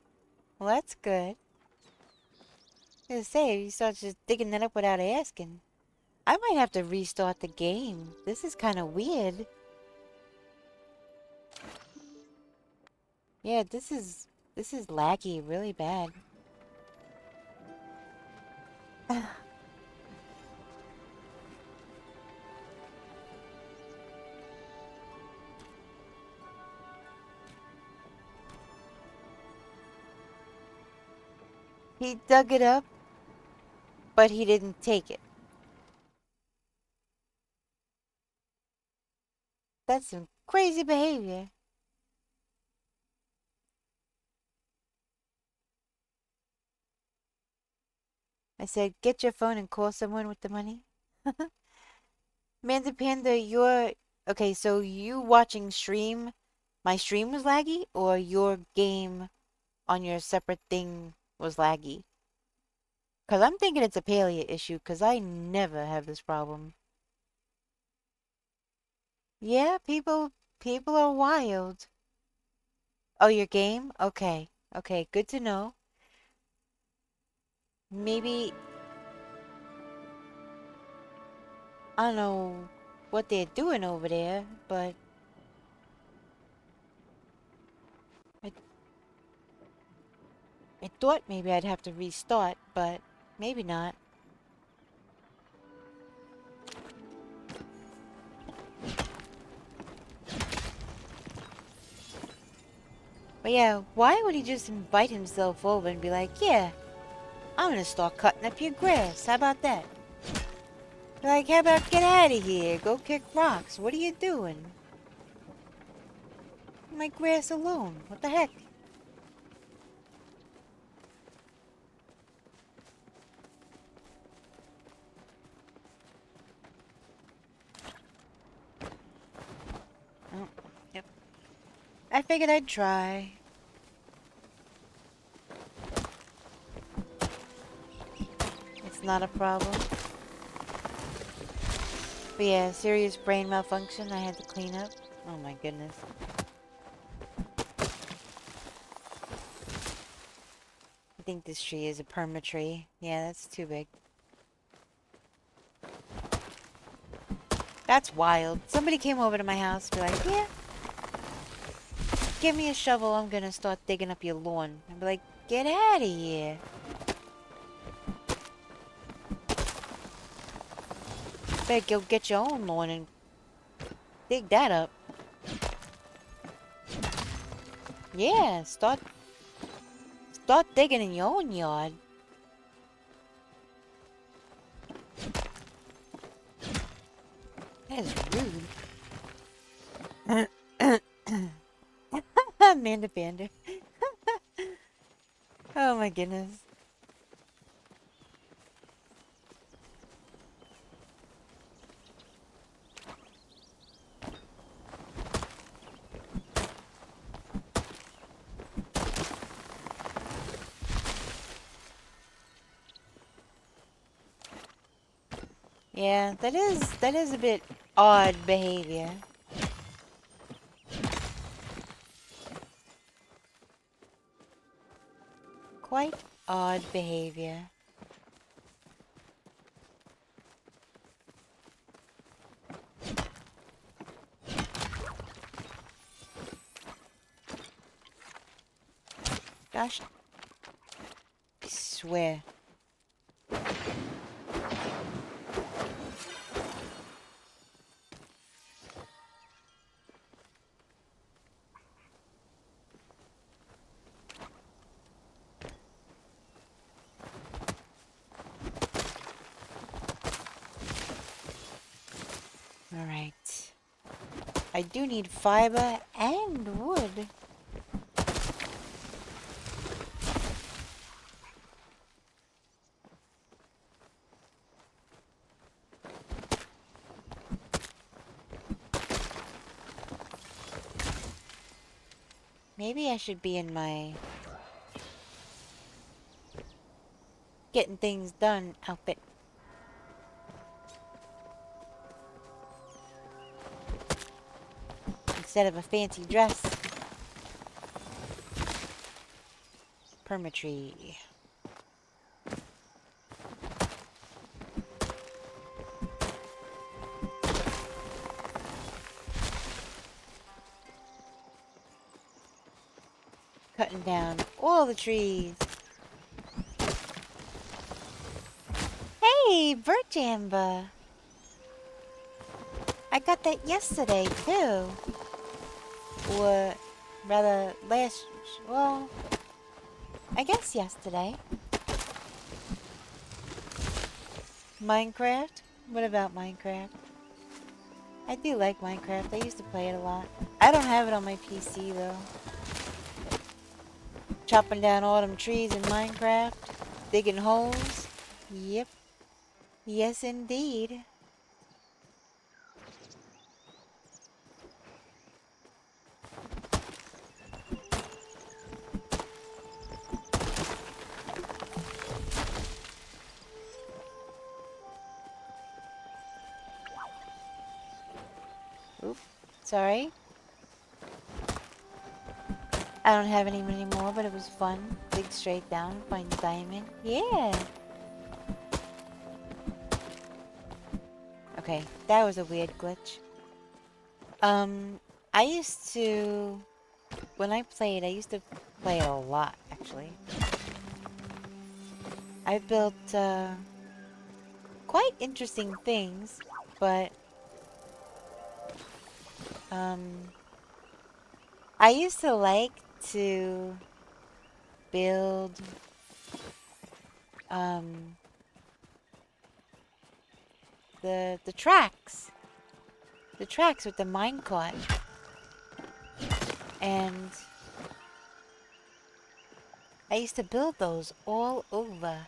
Well, that's good. I was gonna say, if you start just digging that up without asking, I might have to restart the game. This is kind of weird. Yeah, this is laggy really bad. He dug it up, but he didn't take it. That's some crazy behavior. I said, get your phone and call someone with the money. Manda Panda, you're... Okay, so you watching stream, my stream was laggy, or your game on your separate thing was laggy? Because I'm thinking it's a Palia issue, because I never have this problem. Yeah, people are wild. Oh, your game? Okay. Okay, good to know. Maybe... I don't know what they're doing over there, but... I thought maybe I'd have to restart, but maybe not. But yeah, why would he just invite himself over and be like, yeah, I'm gonna start cutting up your grass. How about that? Like, how about get out of here? Go kick rocks. What are you doing? Leave my grass alone. What the heck? Oh, yep. I figured I'd try. It's not a problem. But yeah, serious brain malfunction I had to clean up. Oh my goodness. I think this tree is a perma tree. Yeah, that's too big. That's wild. Somebody came over to my house and be like, yeah, give me a shovel, I'm gonna start digging up your lawn. I'd be like, get out of here. Better go get your own lawn and dig that up. Yeah, start digging in your own yard. That is rude. Amanda Panda. Oh my goodness. Yeah, that is a bit odd behavior. Quite odd behavior. Gosh. I swear. Alright. I do need fiber and wood. Maybe I should be in my getting things done outfit. Instead of a fancy dress. Permatree. Cutting down all the trees. Hey, birch amber. I got that yesterday, too. Or, rather, well, I guess yesterday. Minecraft? What about Minecraft? I do like Minecraft. I used to play it a lot. I don't have it on my PC, though. Chopping down all them trees in Minecraft. Digging holes. Yep. Yes, indeed. Oop. Sorry. I don't have any anymore, but it was fun. Dig straight down, find the diamond. Yeah. Okay, that was a weird glitch. I used to... When I played, I used to play a lot, actually. I built, quite interesting things, but... I used to like to build, the tracks. The tracks with the minecart. And I used to build those all over.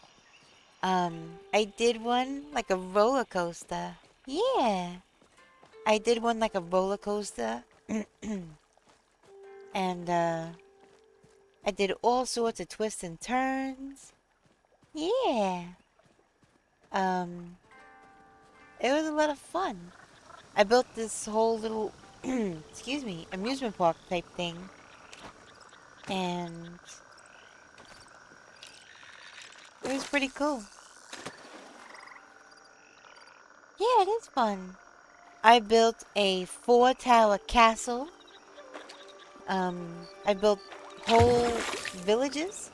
I did one like a roller coaster. Yeah. I did one like a roller coaster. And, I did all sorts of twists and turns. Yeah. It was a lot of fun. I built this whole little, excuse me, amusement park type thing. And it was pretty cool. Yeah, it is fun. I built a 4-tower castle. I built whole villages.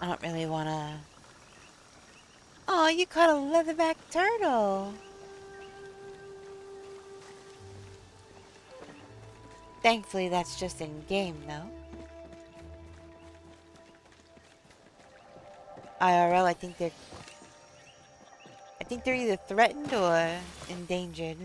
I don't really wanna... Oh, you caught a leatherback turtle! Thankfully, that's just in game, though. IRL, I think they're either threatened or endangered.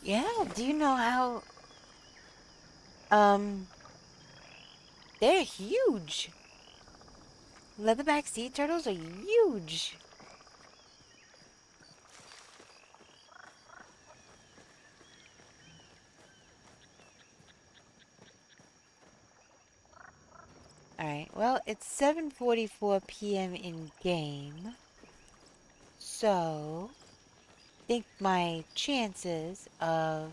Yeah, do you know how... They're huge! Leatherback sea turtles are huge! Alright, well, it's 7:44 p.m. in game. So, I think my chances of,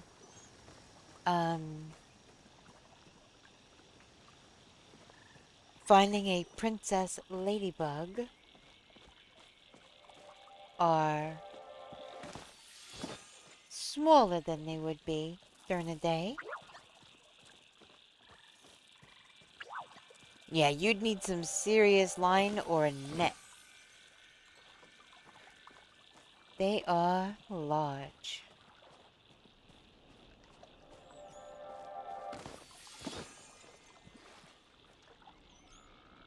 finding a princess ladybug are smaller than they would be during the day. Yeah, you'd need some serious line or a net. They are large.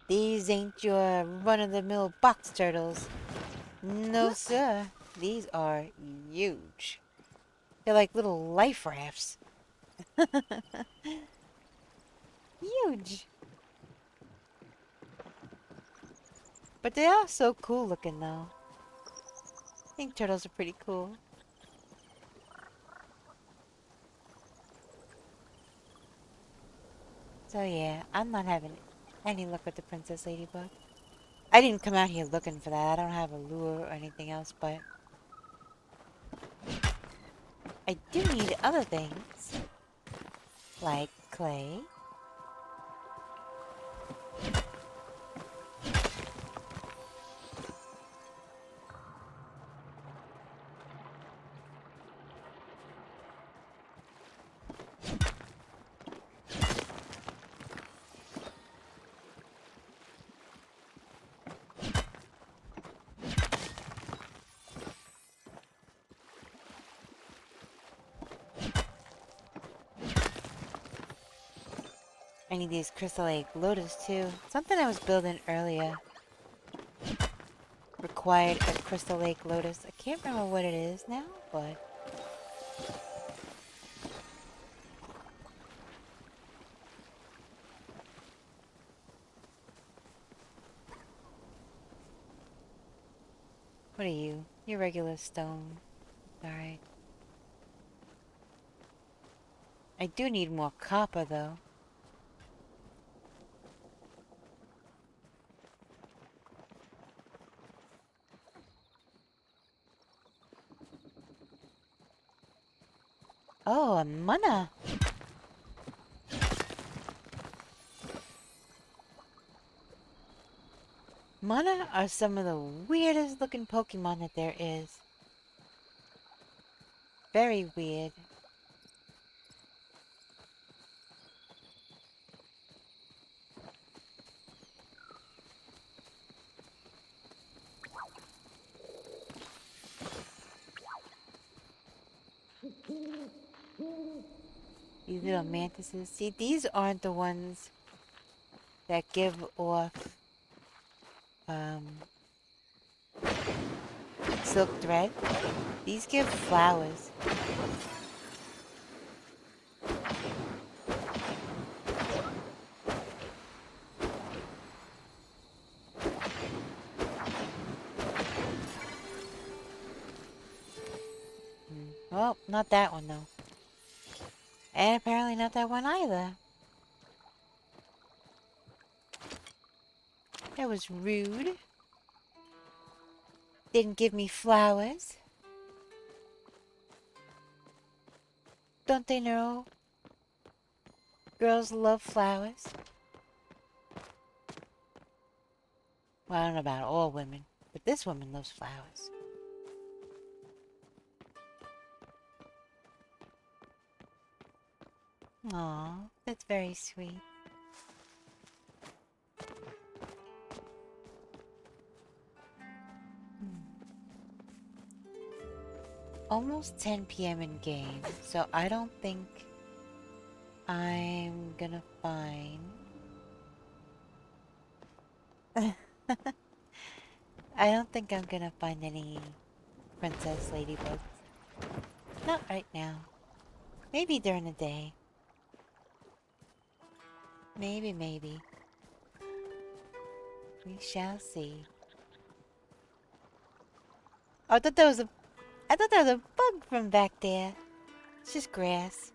These ain't your run-of-the-mill box turtles. No, sir. These are huge. They're like little life rafts. Huge. But they are so cool looking, though. I think turtles are pretty cool. So yeah, I'm not having any luck with the Princess Ladybug. I didn't come out here looking for that. I don't have a lure or anything else, but I do need other things. Like clay. I need these Crystal Lake Lotus too. Something I was building earlier required a Crystal Lake Lotus. I can't remember what it is now, but... What are you? You're regular stone. Alright. I do need more copper, though. Oh, a mana! Mana are some of the weirdest looking Pokemon that there is. Very weird. These little mantises. See, these aren't the ones that give off, silk thread. These give flowers. Well, not that one, though. And apparently not that one either. That was rude. Didn't give me flowers. Don't they know? Girls love flowers. Well, I don't know about all women, but this woman loves flowers. Aw, that's very sweet. Almost 10 p.m. in game, so I don't think I'm gonna find... I don't think I'm gonna find any princess ladybugs. Not right now. Maybe during the day. Maybe. We shall see. Oh, I thought that was a bug from back there. It's just grass.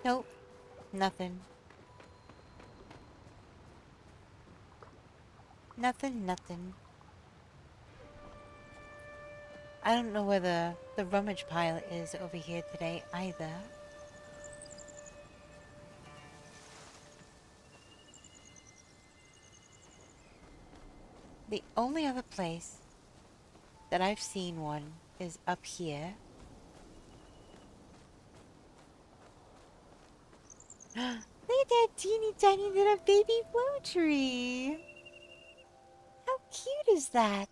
Nope. Nothing. Nothing. I don't know where the rummage pile is over here today either. The only other place that I've seen one is up here. Look at that teeny tiny little baby blue tree. How cute is that?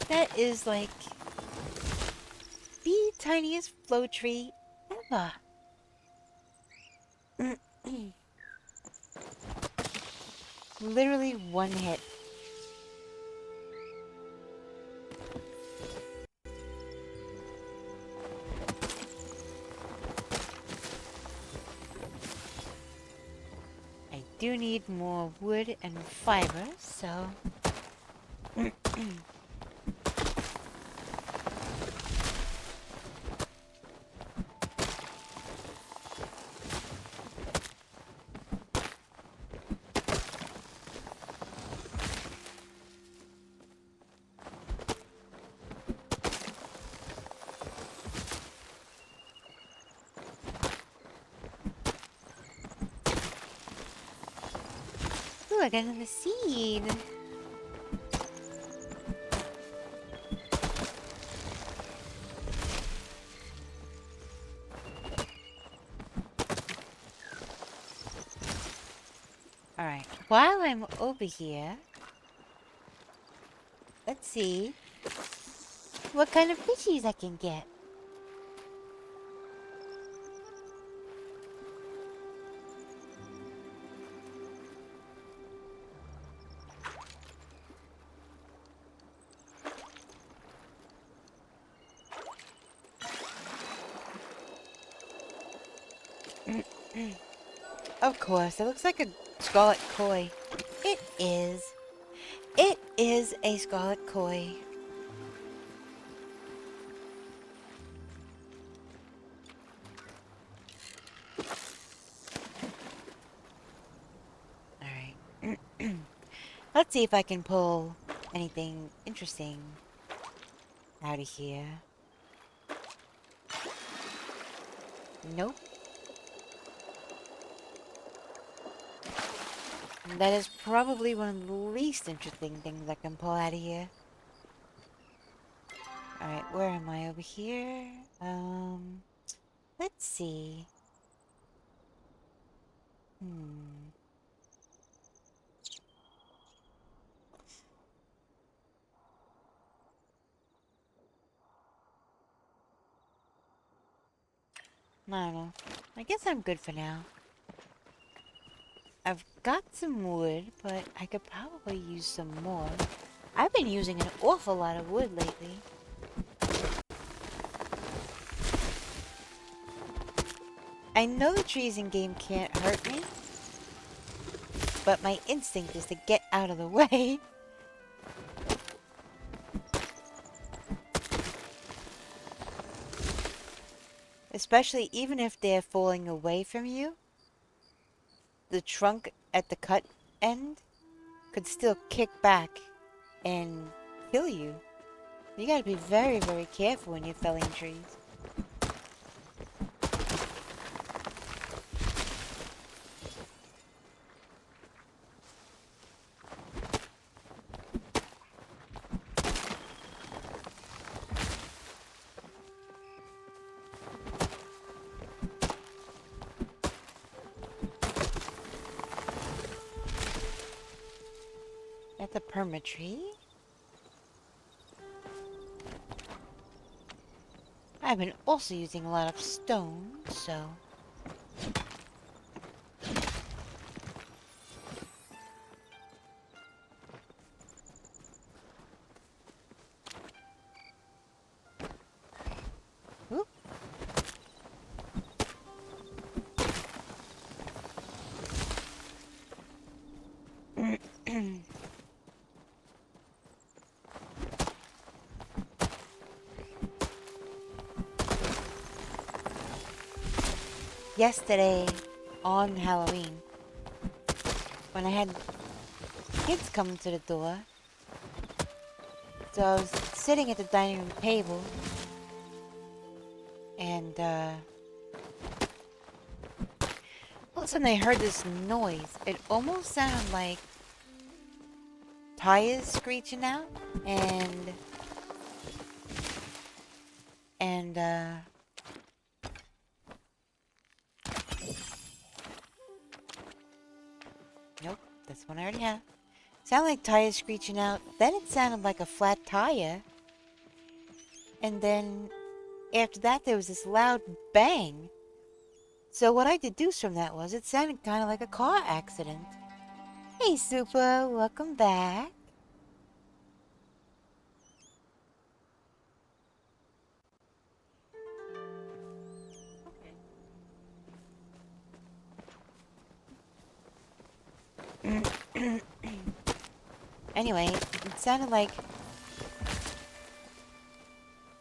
That is like the tiniest flow tree ever. Literally one hit. I do need more wood and fiber, so... Ooh, I got another seed. Alright, while I'm over here, let's see what kind of fishies I can get. Of course, it looks like a scarlet koi. It is. It is a scarlet koi. Alright. Let's see if I can pull anything interesting out of here. Nope. That is probably one of the least interesting things I can pull out of here. Alright, where am I over here? Let's see. I don't know. I guess I'm good for now. I've got some wood, but I could probably use some more. I've been using an awful lot of wood lately. I know the trees in game can't hurt me, but my instinct is to get out of the way. especially even if they're falling away from you, the trunk at the cut end could still kick back and kill you. You gotta be very, very careful when you're felling trees. That's a perma tree. I've been also using a lot of stone, so... Oop. Yesterday, on Halloween, when I had kids come to the door, so I was sitting at the dining room table, and all of a sudden I heard this noise. It almost sounded like tires screeching out, and nope, this one I already have. Sounded like tires screeching out. Then it sounded like a flat tire. And then after that there was this loud bang. So what I deduced from that was it sounded kind of like a car accident. Hey Super, welcome back. Anyway, it sounded like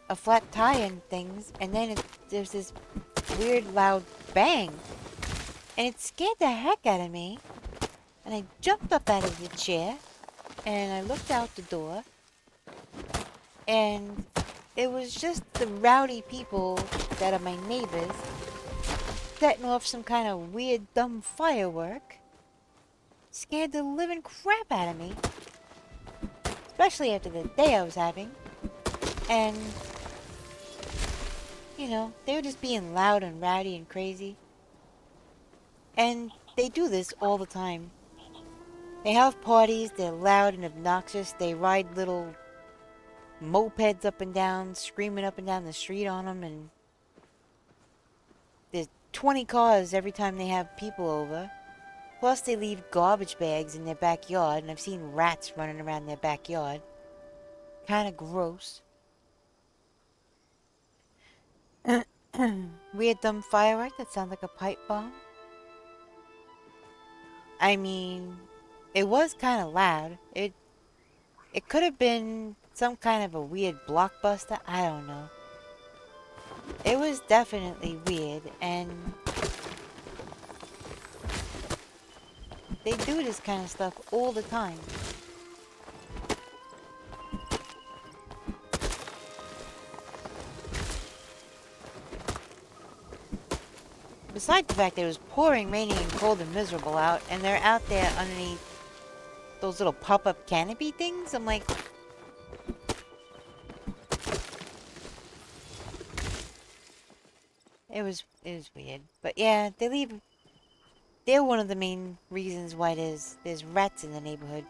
a flat tire and things, and then there's this weird loud bang, and it scared the heck out of me, and I jumped up out of the chair, and I looked out the door, and it was just the rowdy people that are my neighbors setting off some kind of weird dumb firework. Scared the living crap out of me, especially after the day I was having. And you know, they were just being loud and rowdy and crazy. And they do this all the time. They have parties, they're loud and obnoxious, they ride little mopeds up and down, screaming up and down the street on them, and there's 20 cars every time they have people over. Plus they leave garbage bags in their backyard, and I've seen rats running around their backyard. Kinda gross. Weird dumb firework that sounds like a pipe bomb. I mean, it was kind of loud. It could have been some kind of a weird blockbuster. I don't know. It was definitely weird, and they do this kind of stuff all the time. Besides the fact that it was pouring, raining, and cold and miserable out, and they're out there underneath those little pop-up canopy things, I'm like... It was weird. But yeah, they're one of the main reasons why there's rats in the neighborhood.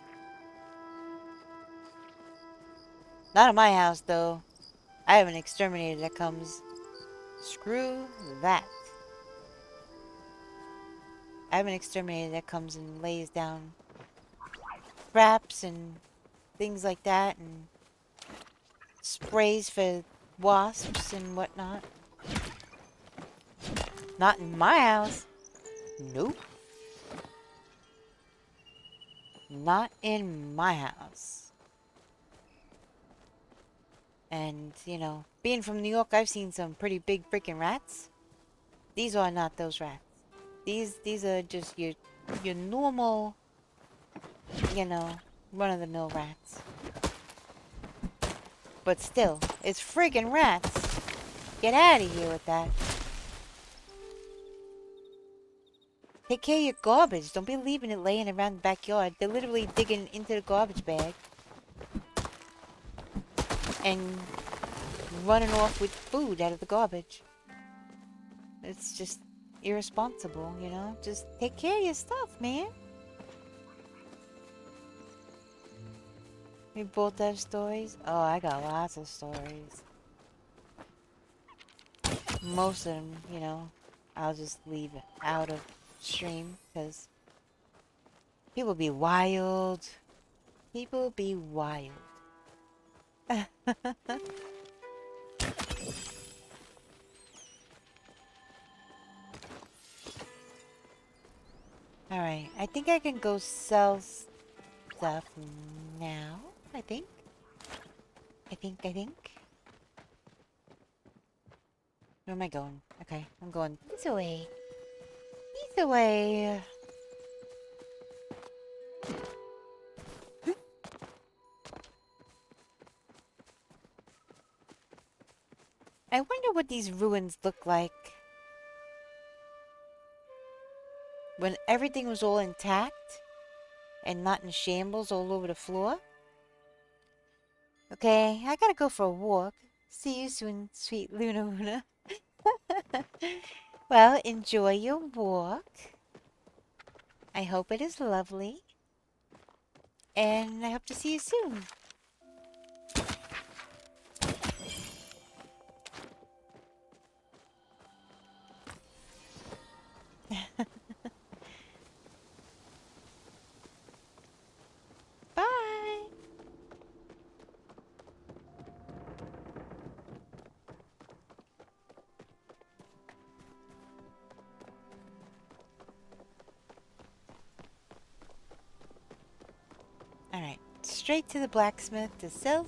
Not at my house, though. I have an exterminator that comes. Screw that. I have an exterminator that comes and lays down traps and things like that, and sprays for wasps and whatnot. Not in my house. Nope. Not in my house. And, you know, being from New York, I've seen some pretty big freaking rats. These are not those rats. These are just your normal, you know, run-of-the-mill rats. But still, it's friggin' rats. Get out of here with that. Take care of your garbage. Don't be leaving it laying around the backyard. They're literally digging into the garbage bag and running off with food out of the garbage. It's just irresponsible, you know? Just take care of your stuff, man. We both have stories? Oh, I got lots of stories. Most of them, you know, I'll just leave out of stream because people be wild. People be wild. Alright, I think I can go sell stuff now. I think. Where am I going? Okay, I'm going this way. This way. I wonder what these ruins look like when everything was all intact and not in shambles all over the floor. Okay, I gotta go for a walk. See you soon, sweet Luna Luna. Well, enjoy your walk. I hope it is lovely. And I hope to see you soon. Bye! Alright, straight to the blacksmith to sell.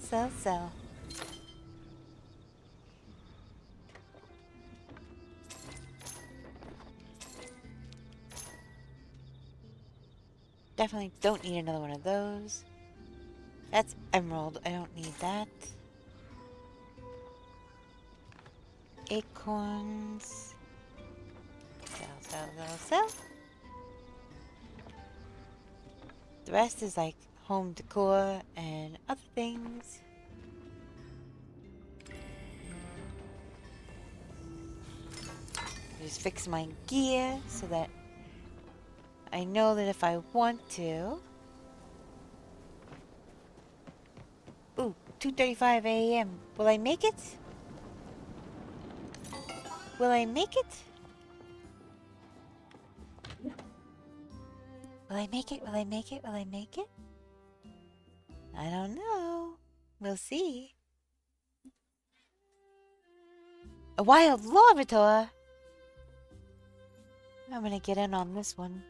Definitely don't need another one of those. That's emerald. I don't need that. Acorns. Sell. The rest is like home decor and other things. Just fix my gear so that I know that if I want to. Ooh, 2:35 a.m. Will I make it? Will I make it? Will I make it? Will I make it? Will I make it? I don't know. We'll see. A wild larvitor? I'm gonna get in on this one.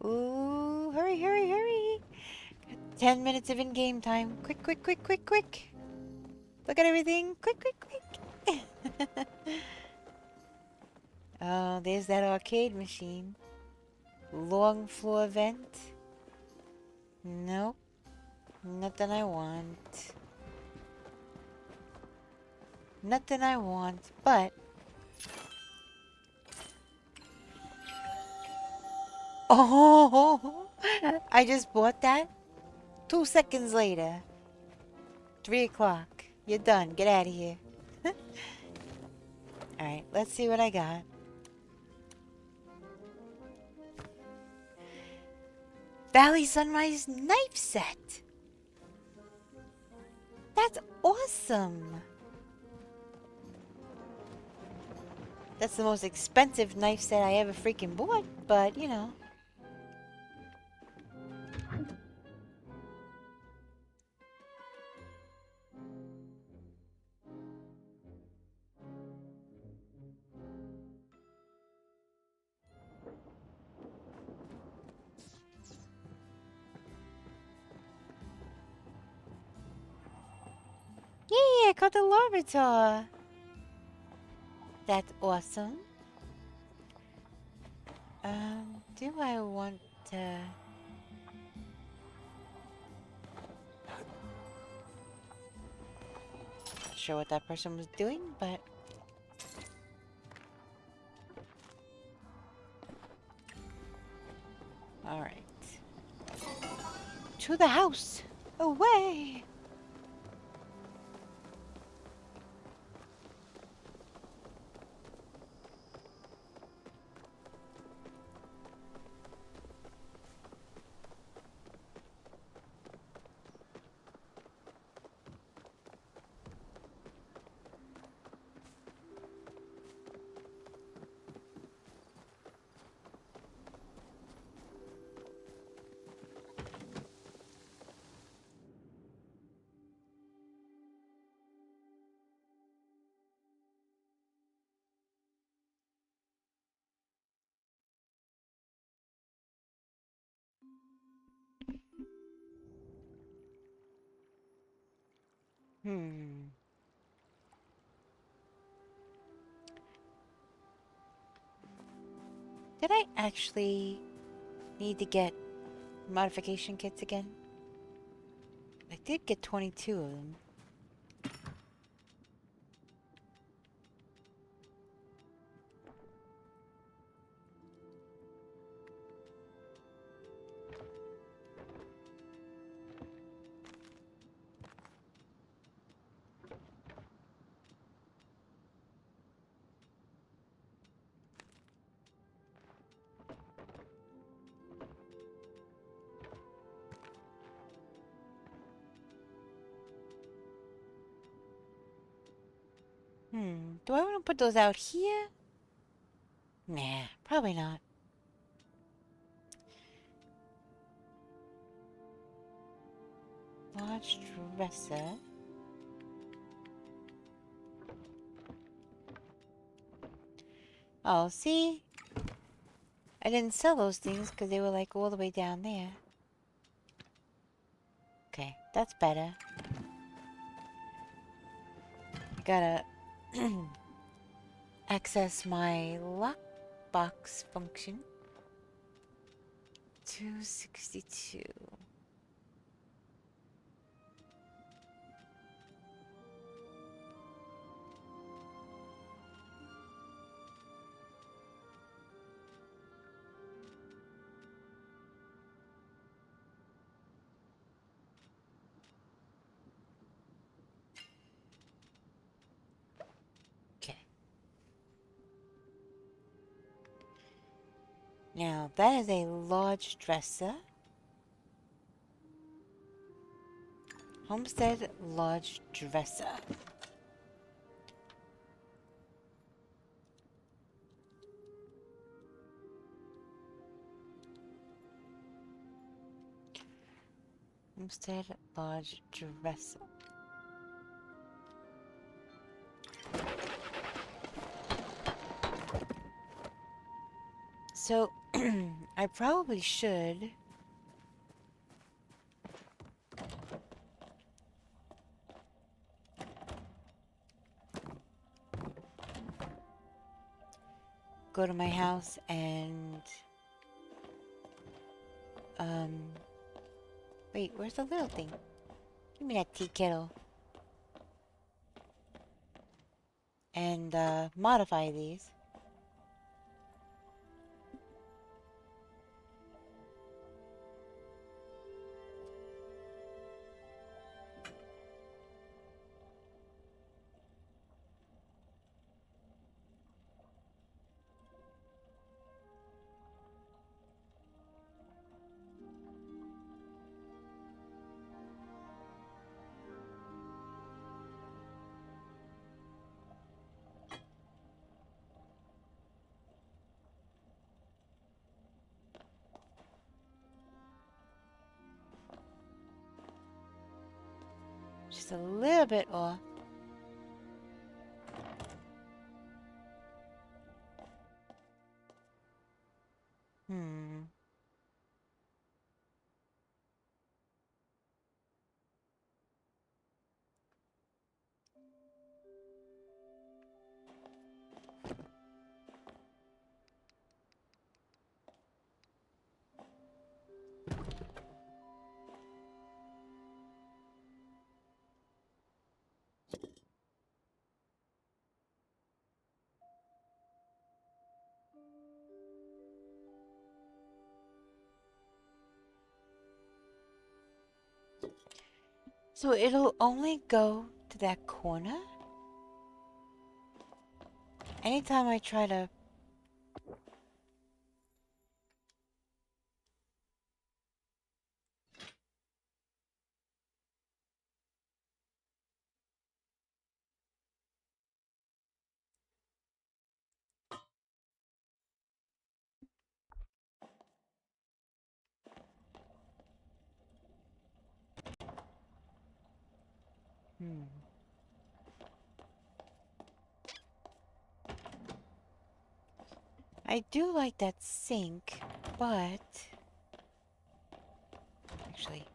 Ooh, hurry, hurry, hurry. Got 10 minutes of in-game time. Quick, quick, quick, quick, quick. Look at everything. Quick, quick, quick. Oh, there's that arcade machine. Long floor vent. Nope. Nothing I want. Nothing I want, but... Oh! I just bought that. 2 seconds later. 3 o'clock. You're done. Get out of here. Alright, let's see what I got. Valley Sunrise knife set. That's awesome. That's the most expensive knife set I ever freaking bought, but you know. caught the Larvitar. That's awesome. Do I want to... Not sure what that person was doing, but... Alright. To the house! Away! Did I actually need to get modification kits again? I did get 22 of them. Do I want to put those out here? Nah, probably not. Large dresser. Oh, see? I didn't sell those things because they were like all the way down there. Okay, that's better. I gotta access my lockbox function. 262. Okay. Now, that is a large dresser. Homestead large dresser. Homestead large dresser. So, I probably should go to my house and wait, where's the little thing? Give me that tea kettle. And modify these. Just a little bit off. So it'll only go to that corner? Anytime I try to... I do like that sink, but... Actually...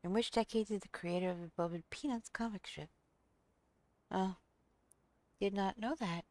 In which decade did the creator of the beloved Peanuts comic strip? Oh, did not know that.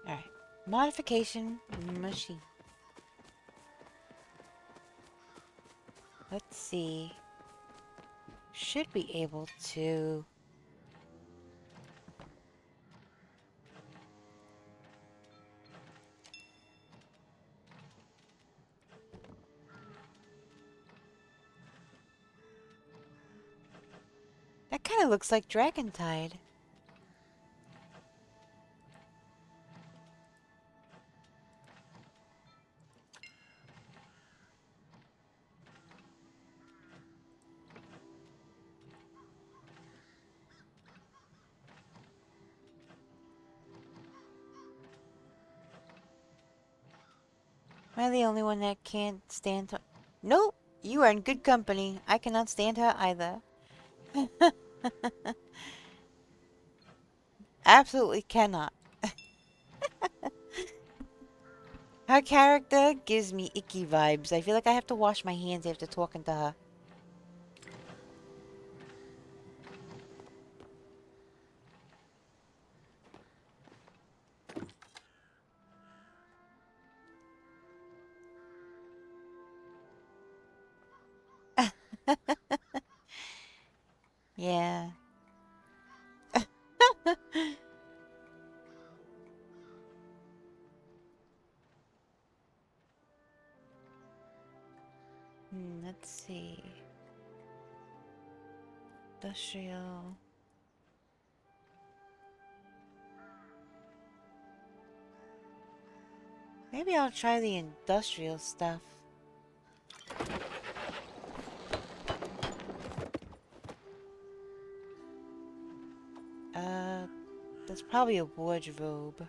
Alright. Modification machine. Let's see. Should be able to... That kind of looks like Dragon Tide. Am I the only one that can't stand her? Nope, you are in good company. I cannot stand her either. Absolutely cannot. Her character gives me icky vibes. I feel like I have to wash my hands after talking to her. Yeah. Let's see. Industrial. Maybe I'll try the industrial stuff. That's probably a wardrobe.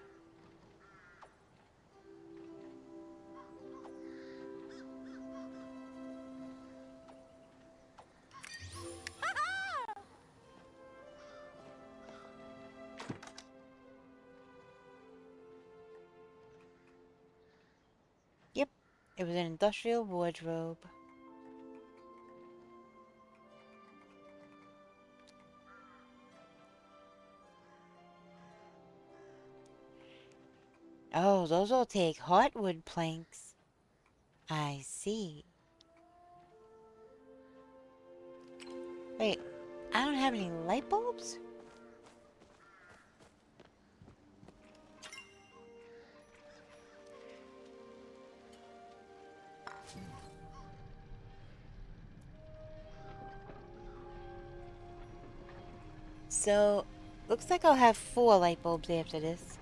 Yep, it was an industrial wardrobe. Oh, those will take heartwood planks. I see. Wait, I don't have any light bulbs? So, looks like I'll have 4 light bulbs after this.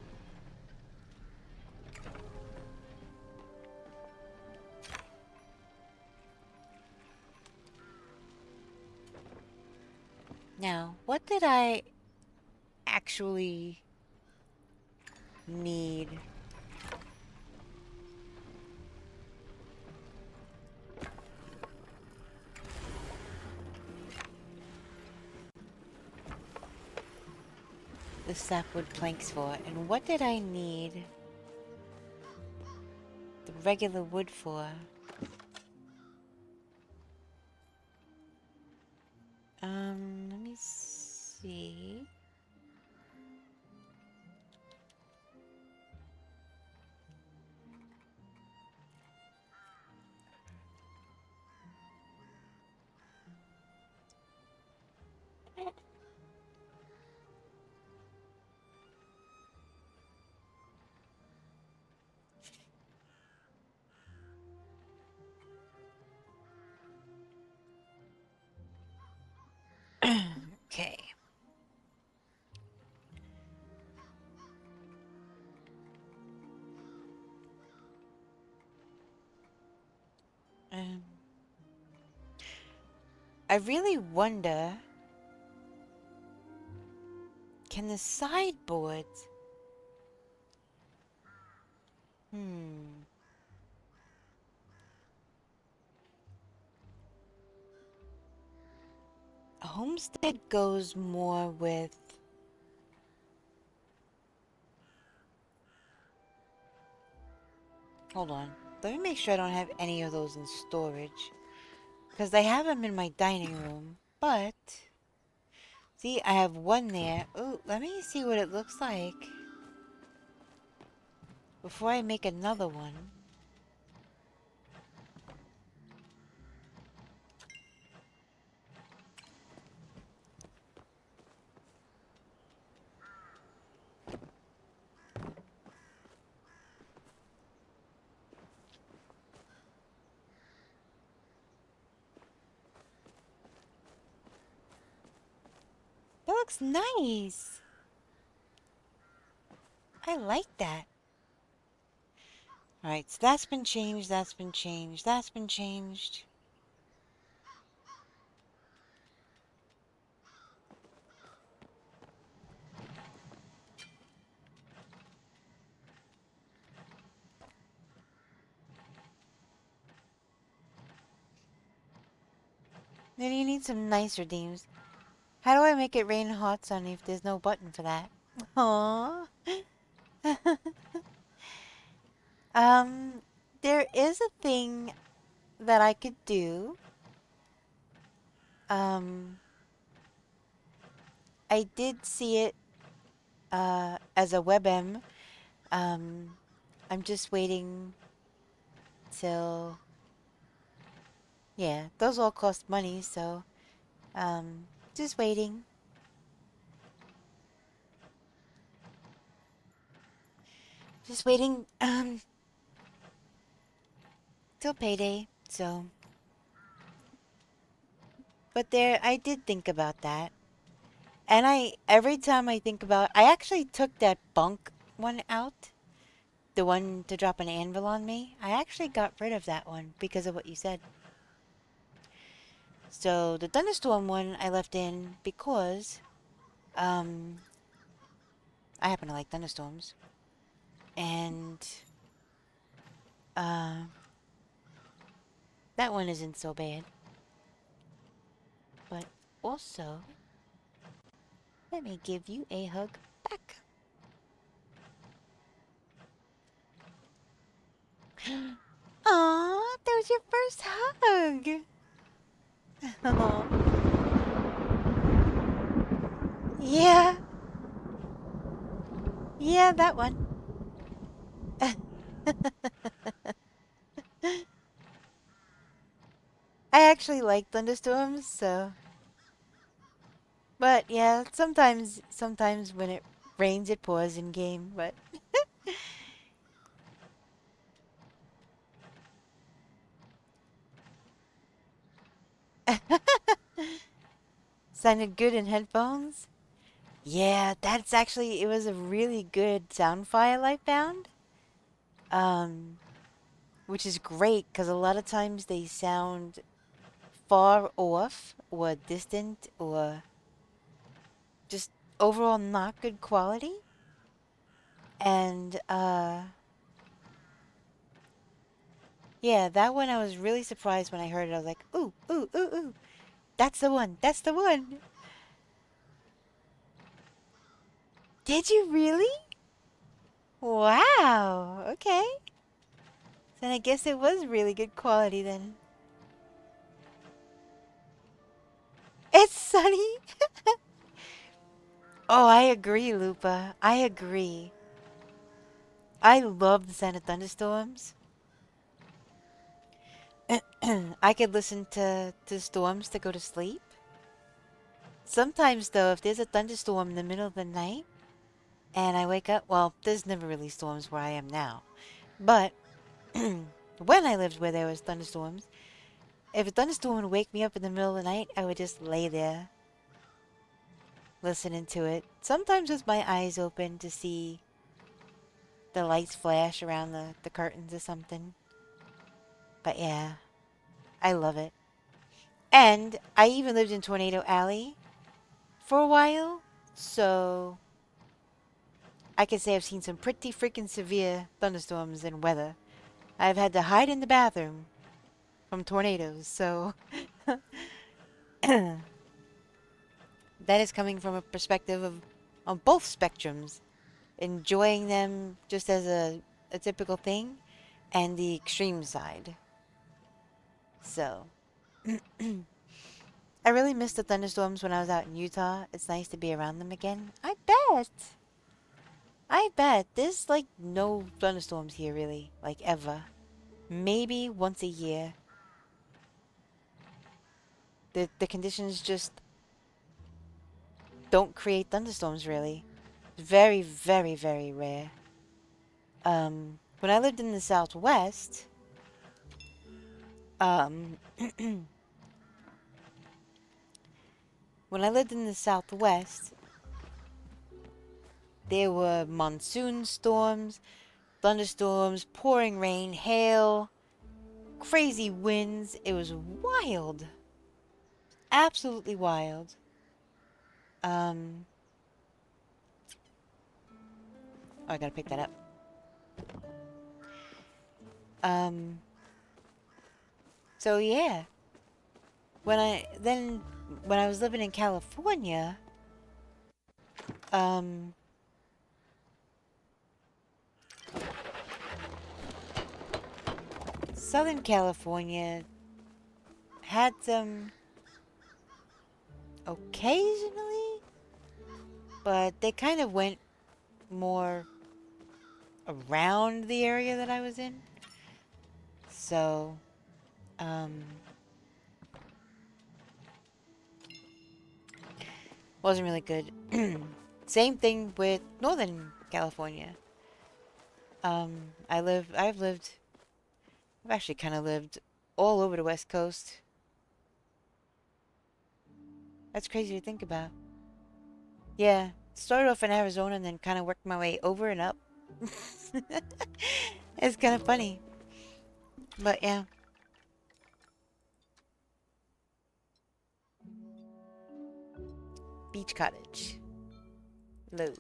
Now, what did I actually need? The sapwood planks for, and what did I need the regular wood for? Let me see. Okay. Um, I really wonder, can the sideboards? A homestead goes more with... Hold on. Let me make sure I don't have any of those in storage. Because I have them in my dining room. But... See, I have one there. Oh, let me see what it looks like before I make another one. That looks nice. I like that. Alright, so that's been changed, that's been changed, that's been changed. Then you need some nicer themes. How do I make it rain hearts on you if there's no button for that? Aww. There is a thing that I could do. I did see it, as a WebM. I'm just waiting till... Yeah, those all cost money, so... just waiting. Just waiting, till payday, so... But there, I did think about that. And every time I think about... I actually took that bunk one out. The one to drop an anvil on me. I actually got rid of that one because of what you said. So, the thunderstorm one I left in because... I happen to like thunderstorms. And... that one isn't so bad. But also... let me give you a hug back. Aw, that was your first hug. Aw. Yeah. Yeah, that one. I actually like thunderstorms, so... But yeah, sometimes when it rains it pours in game, but... Sounded good in headphones? Yeah, that's actually, it was a really good sound file I found. Which is great because a lot of times they sound far off or distant or just overall not good quality. And yeah, that one I was really surprised when I heard it. I was like, ooh, ooh, ooh, ooh. That's the one. That's the one. Did you really? Wow. Okay. Then I guess it was really good quality then. It's sunny. Oh, I agree, Lupa. I agree. I love the sound of thunderstorms. I could listen to storms to go to sleep. Sometimes, though, if there's a thunderstorm in the middle of the night and I wake up, well, there's never really storms where I am now. But when I lived where there was thunderstorms, if a thunderstorm would wake me up in the middle of the night, I would just lay there listening to it. Sometimes with my eyes open to see the lights flash around the curtains or something. But yeah, I love it. And I even lived in Tornado Alley for a while, so I can say I've seen some pretty freaking severe thunderstorms and weather. I've had to hide in the bathroom from tornadoes, so that is coming from a perspective of on both spectrums, enjoying them just as a typical thing, and the extreme side. So I really missed the thunderstorms when I was out in Utah. It's nice to be around them again. I bet. I bet. There's like no thunderstorms here really, like ever. Maybe once a year. The conditions just don't create thunderstorms really. Very, very, very rare. When I lived in the Southwest, um, when I lived in the Southwest, there were monsoon storms, thunderstorms, pouring rain, hail, crazy winds. It was wild. Absolutely wild. Oh, I gotta pick that up. Um, so yeah. When I was living in California, um, Southern California had some occasionally, but they kind of went more around the area that I was in. So, um, wasn't really good. Same thing with Northern California. I've actually kind of lived all over the West Coast. That's crazy to think about. Yeah, started off in Arizona and then kind of worked my way over and up. It's kind of funny. But yeah. Beach cottage. Load.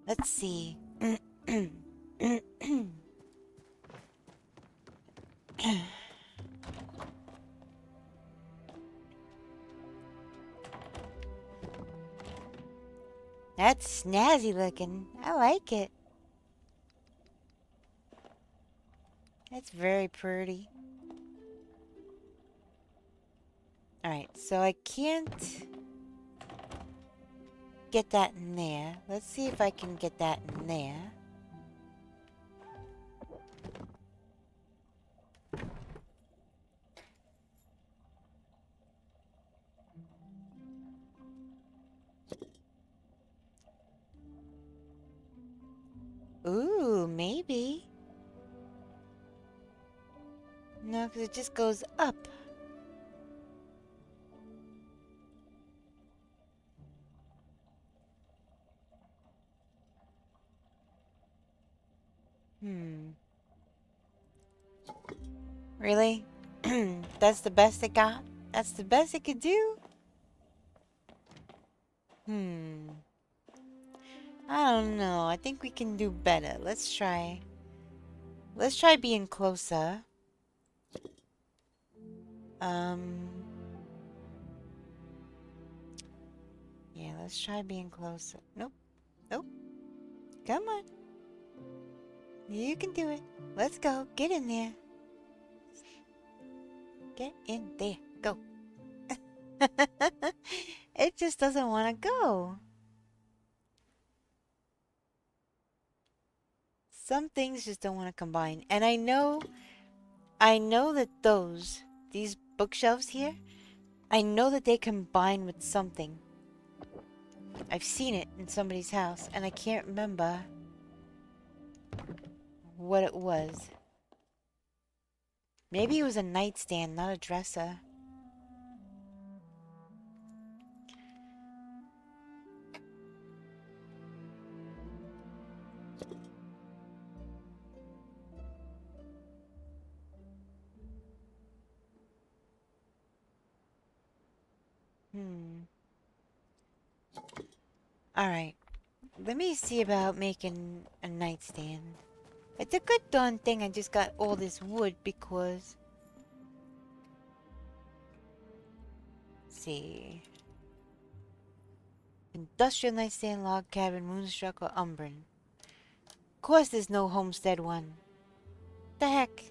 Let's see. That's snazzy looking. I like it. That's very pretty. Alright, so I can't get that in there. Let's see if I can get that in there. Ooh, maybe. No, because it just goes up. Really? That's the best it got? That's the best it could do? I don't know. I think we can do better. Let's try. Let's try being closer. Yeah, let's try being closer. Nope. Nope. Come on. You can do it. Let's go. Get in there. Get in there. Go. It just doesn't want to go. Some things just don't want to combine. And I know that these bookshelves here, I know that they combine with something. I've seen it in somebody's house, and I can't remember what it was. Maybe it was a nightstand, not a dresser. Alright. Let me see about making a nightstand. It's a good darn thing I just got all this wood because... Let's see. Industrial nightstand, log cabin, moonstruck, or umbran. Of course there's no homestead one. The heck?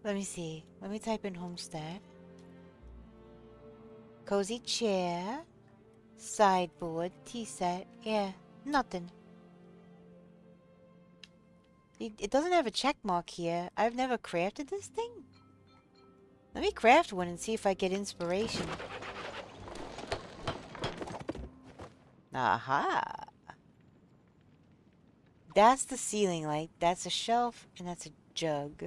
Let me see. Let me type in homestead. Cozy chair. Sideboard. Tea set. Yeah, nothing. It doesn't have a check mark here. I've never crafted this thing. Let me craft one and see if I get inspiration. Aha! That's the ceiling light. That's a shelf, and that's a jug.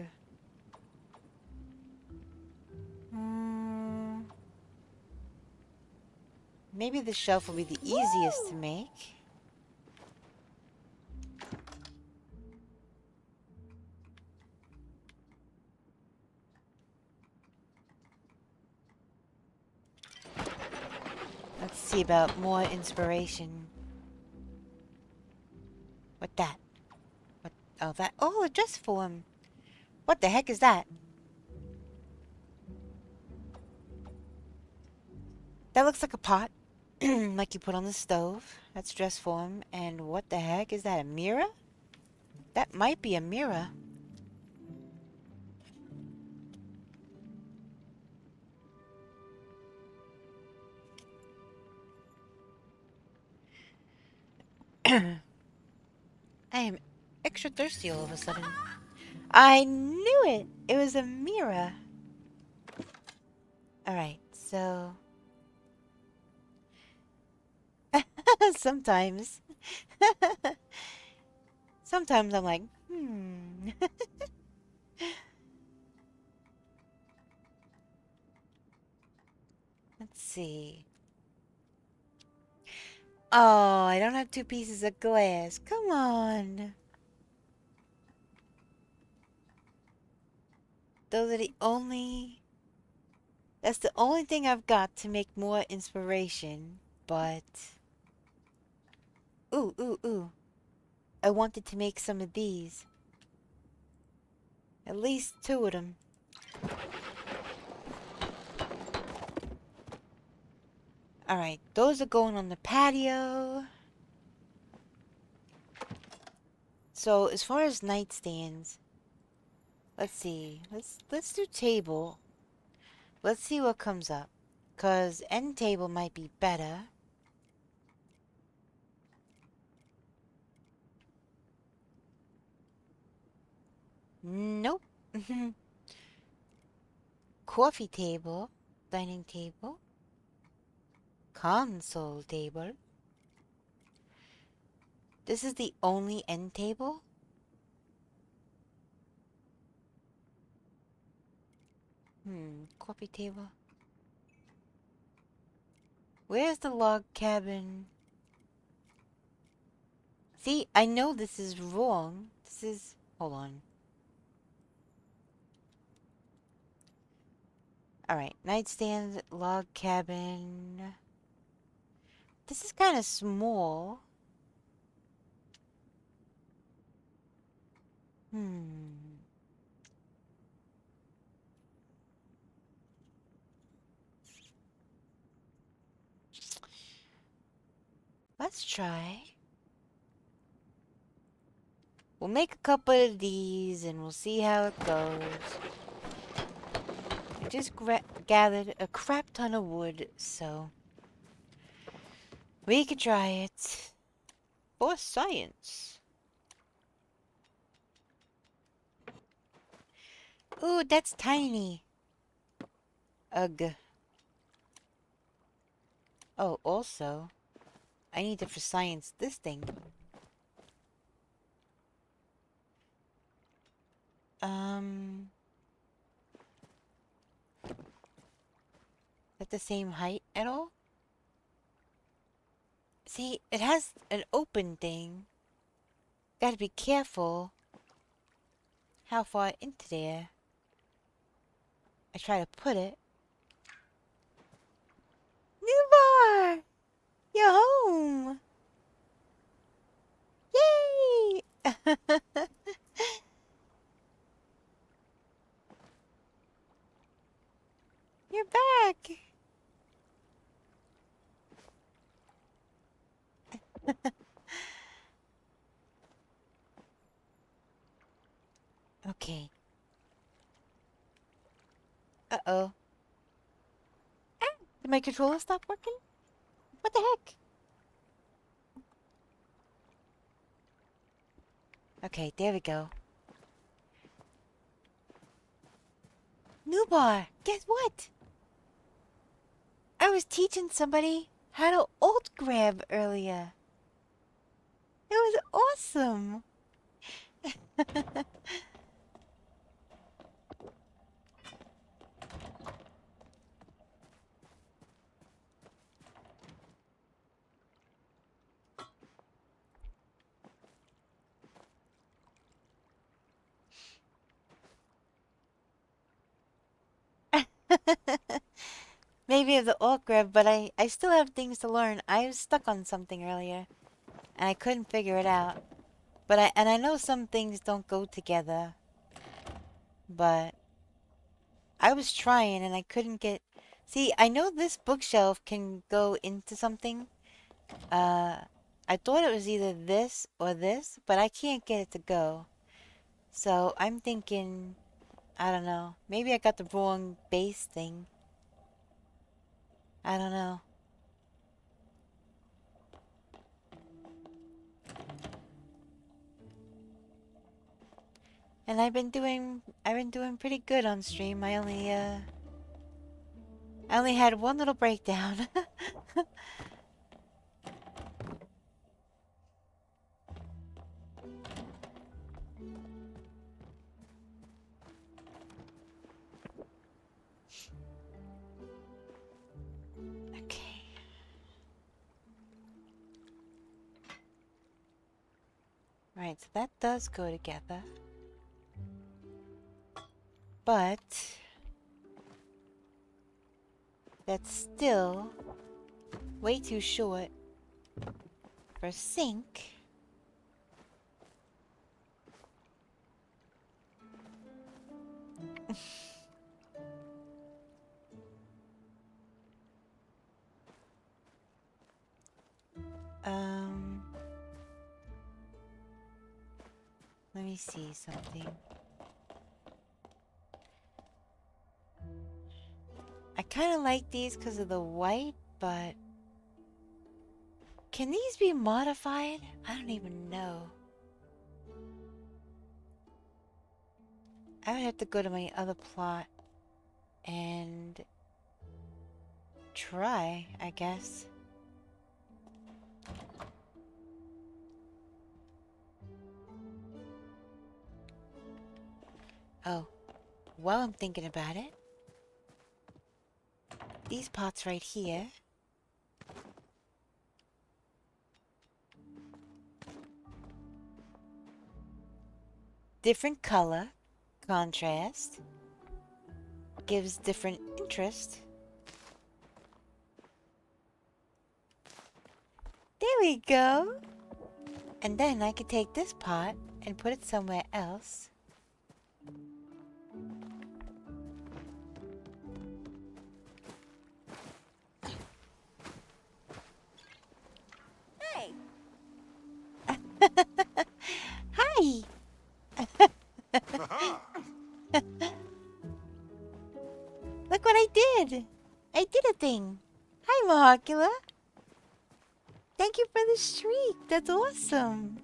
Maybe the shelf will be the easiest to make. Let's see about more inspiration. What that? What? Oh, that. Oh, a dress form. What the heck is that? That looks like a pot. Like you put on the stove. That's dress form. And what the heck is that? A mirror? That might be a mirror. I am extra thirsty all of a sudden. I knew it! It was a mirror. Alright, so... Sometimes. Sometimes I'm like, Let's see. Oh, I don't have 2 pieces of glass. Come on. Those are the only... That's the only thing I've got to make more inspiration. But... Ooh, ooh, ooh. I wanted to make some of these. At least 2 of them. Alright, those are going on the patio. So, as far as nightstands, let's see. Let's do table. Let's see what comes up. 'Cause end table might be better. Nope. Coffee table. Dining table. Console table. This is the only end table? Coffee table. Where's the log cabin? See, I know this is wrong. This is... Hold on. Alright, nightstand, log cabin. This is kind of small. Let's try. We'll make a couple of these and we'll see how it goes. I just gathered a crap ton of wood, so we could try it. For science. Ooh, that's tiny. Ugh. Oh, also, I need to for science this thing. At the same height at all? See, it has an open thing. Gotta be careful how far into there I try to put it. Newbar! You're home! Yay! You're back! Okay. Uh-oh. Ah! Did my controller stop working? What the heck? Okay, there we go. Newbar, guess what? I was teaching somebody how to alt grab earlier. It was awesome. Maybe of the alt grab, but I still have things to learn. I was stuck on something earlier, and I couldn't figure it out. But I know some things don't go together. But I was trying and I couldn't get... See, I know this bookshelf can go into something. I thought it was either this or this, but I can't get it to go. So I'm thinking, I don't know. Maybe I got the wrong base thing. I don't know. And I've been doing pretty good on stream. I only had one little breakdown. Okay. Right, so that does go together. But that's still way too short for a sink. Let me see something. I kind of like these because of the white, but can these be modified? I don't even know. I would have to go to my other plot and try, I guess. Oh, while I'm thinking about it, these pots right here. different color, contrast, gives different interest. There we go. And then I could take this pot and put it somewhere else. Hey! Hi! Look what I did! I did a thing! Hi, Mahocula! Thank you for the streak! That's awesome!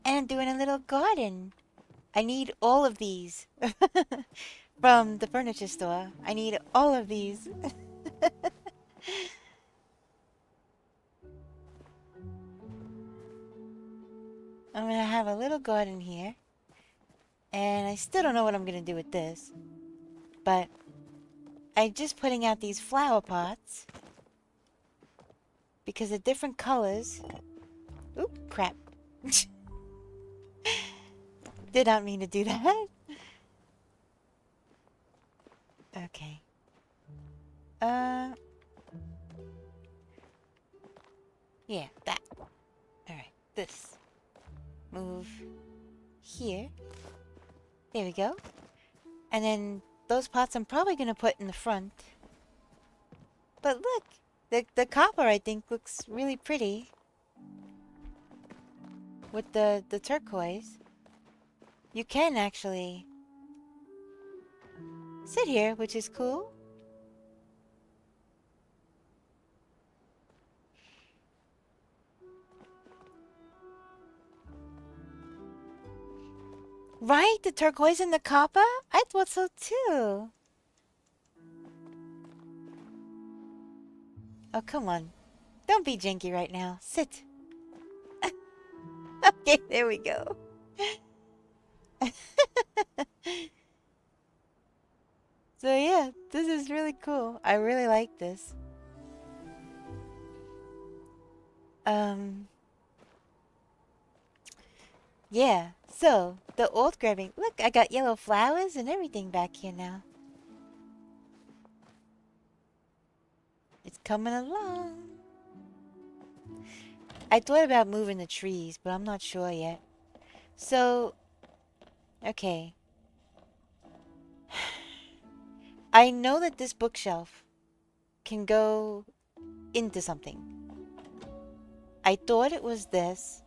And I'm doing a little garden. I need all of these. From the furniture store. I need all of these. I'm gonna have a little garden here. And I still don't know what I'm gonna do with this. But I'm just putting out these flower pots. Because of different colors. Oop, crap. Did not mean to do that. Okay. Yeah, that. Alright, this. Move here. There we go. And then those pots I'm probably going to put in the front. But look, the copper I think looks really pretty. With the turquoise. You can actually sit here, which is cool. Right? The turquoise and the copper? I thought so too. Oh, come on. Don't be janky right now. Sit. Okay, there we go. So yeah, this is really cool. I really like this. Yeah, so the old grabbing. Look, I got yellow flowers and everything back here now. It's coming along. I thought about moving the trees, but I'm not sure yet. So, okay. I know that this bookshelf can go into something. I thought it was this,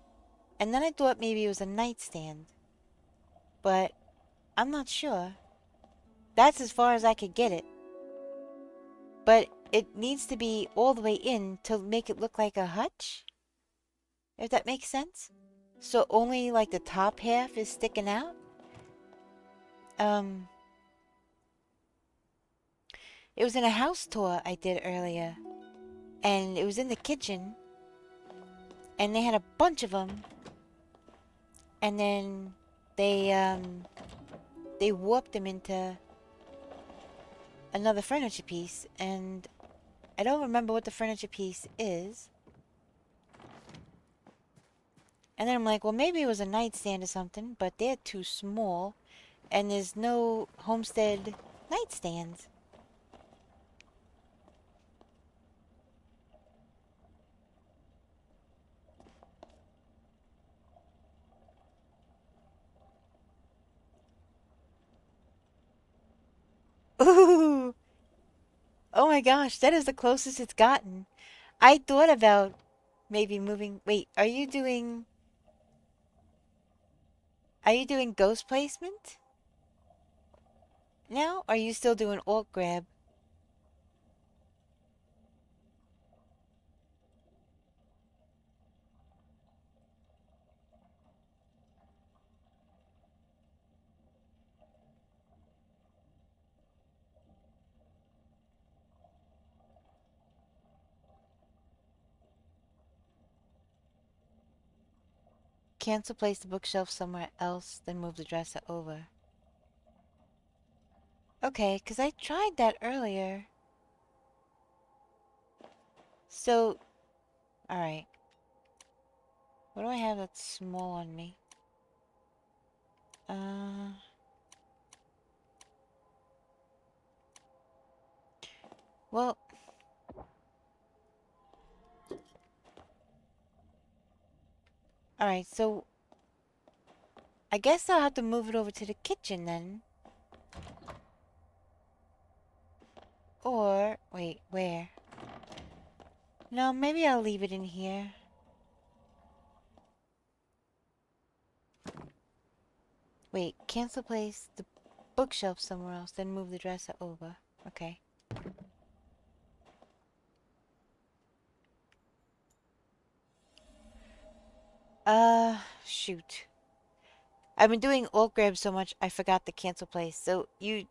and then I thought maybe it was a nightstand. But I'm not sure. That's as far as I could get it. But it needs to be all the way in to make it look like a hutch. If that makes sense. So only like the top half is sticking out. It was in a house tour I did earlier. And it was in the kitchen. And they had a bunch of them. And then they warped them into another furniture piece. And I don't remember what the furniture piece is. And then I'm like, well, maybe it was a nightstand or something, but they're too small, and there's no homestead nightstands. Ooh! Oh my gosh, that is the closest it's gotten. I thought about maybe moving... Wait, are you doing... Are you doing ghost placement? Now? Or are you still doing alt grab? Cancel, place the bookshelf somewhere else, then move the dresser over. Okay, because I tried that earlier. So, alright. What do I have that's small on me? Well, alright, so I guess I'll have to move it over to the kitchen then. Or, wait, where? No, maybe I'll leave it in here. Wait, cancel place the bookshelf somewhere else, then move the dresser over. Okay. Shoot. I've been doing alt grab so much I forgot the cancel place. So you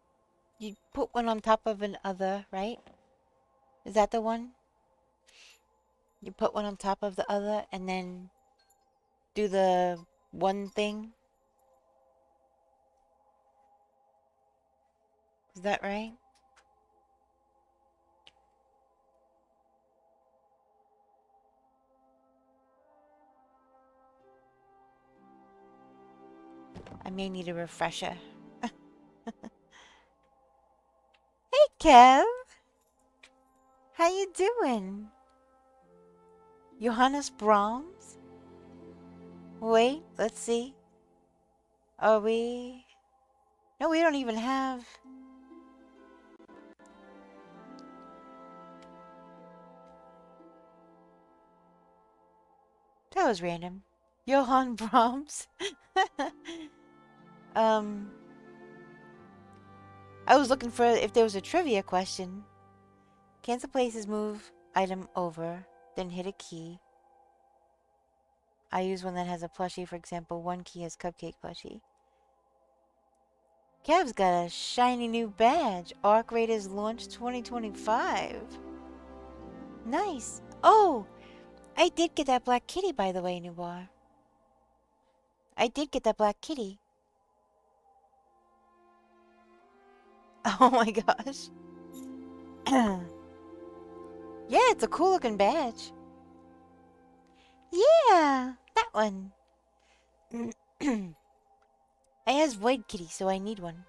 put one on top of another, right? Is that the one? You put one on top of the other and then do the one thing? Is that right? I may need a refresher. Hey, Kev! How you doing? Johannes Brahms? Wait, let's see. Are we... No, we don't even have... That was random. Johann Brahms? I was looking for if there was a trivia question. Cancel places, move item over, then hit a key. I use one that has a plushie, for example, one key has cupcake plushie. Kev's got a shiny new badge. Arc Raiders Launch 2025. Nice. Oh, I did get that black kitty, by the way, Nubar. I did get that black kitty. Oh my gosh. Yeah, it's a cool looking badge. Yeah, that one. It has white kitty, so I need one.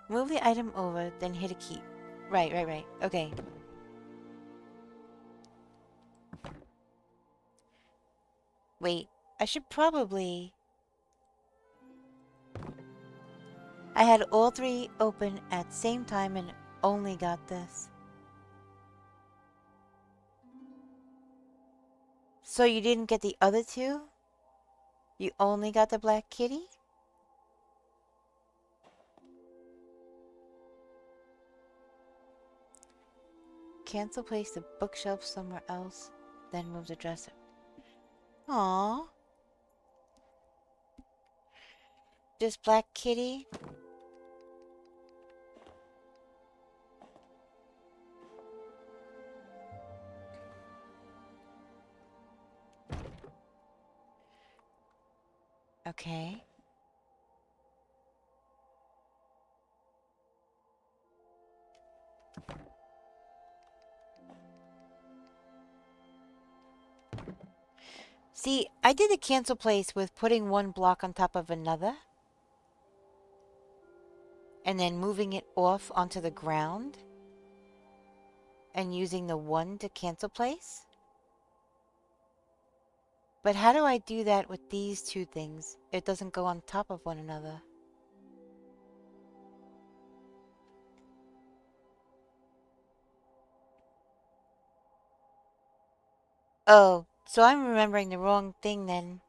Move the item over, then hit a key. Right. Okay. Wait, I should probably... I had all three open at the same time and only got this. So you didn't get the other two? You only got the black kitty? Cancel, place the bookshelf somewhere else, then move the dresser. Aww. Just black kitty? Okay. See, I did the cancel place with putting one block on top of another and then moving it off onto the ground and using the one to cancel place. But how do I do that with these two things? It doesn't go on top of one another. Oh, so I'm remembering the wrong thing then.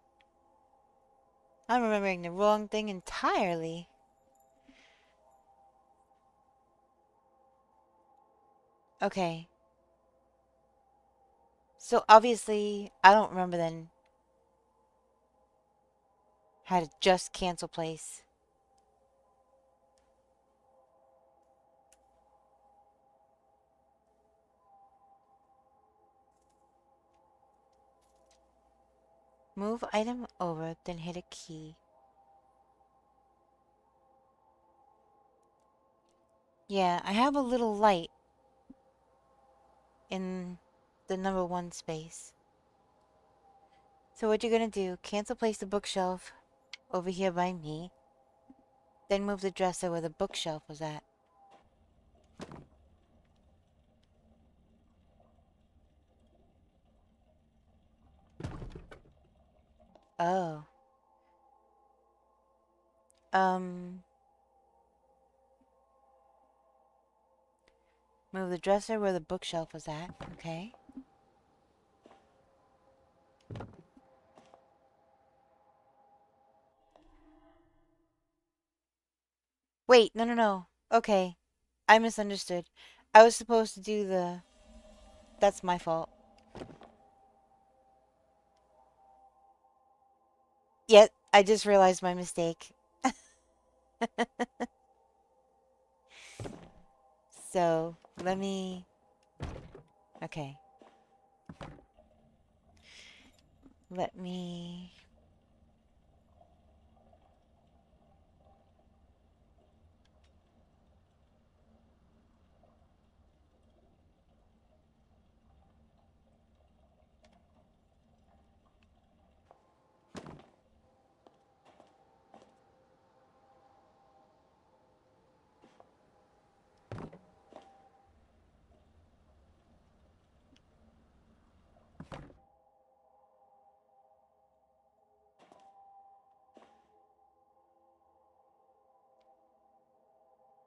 I'm remembering the wrong thing entirely. Okay. So obviously, I don't remember then how to just cancel place. Move item over, then hit a key. Yeah, I have a little light in the number 1 space. So what you're gonna do, cancel place the bookshelf over here by me. Then move the dresser where the bookshelf was at. Oh. Move the dresser where the bookshelf was at. Okay. Wait, no, no, no. Okay. I misunderstood. I was supposed to do the... That's my fault. Yet, I just realized my mistake. So, let me... Okay. Let me...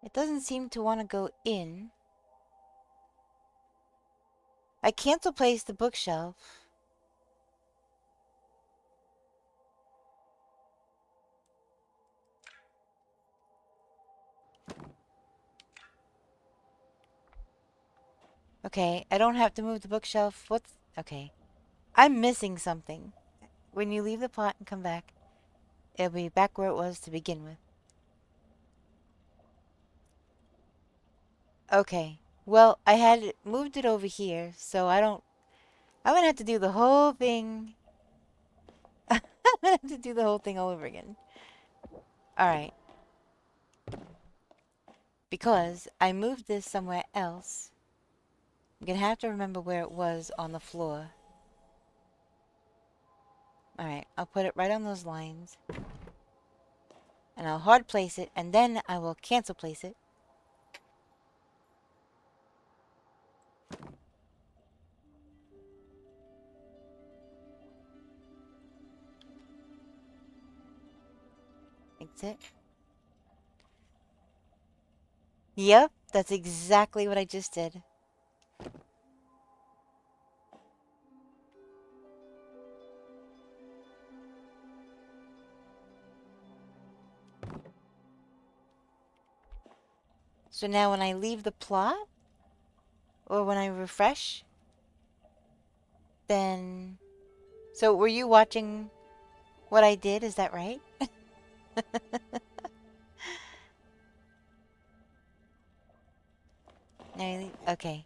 It doesn't seem to want to go in. I cancel place the bookshelf. Okay, I don't have to move the bookshelf. What's... Okay. I'm missing something. When you leave the plot and come back, it'll be back where it was to begin with. Okay. Well, I had moved it over here, so I don't... I'm gonna have to do the whole thing. I'm gonna have to do the whole thing all over again. Alright. Because I moved this somewhere else. I'm gonna have to remember where it was on the floor. Alright, I'll put it right on those lines. And I'll hard place it, and then I will cancel place it. Exit. Yep, that's exactly what I just did. So now when I leave the plot, or when I refresh, then... So were you watching what I did? Is that right? Okay.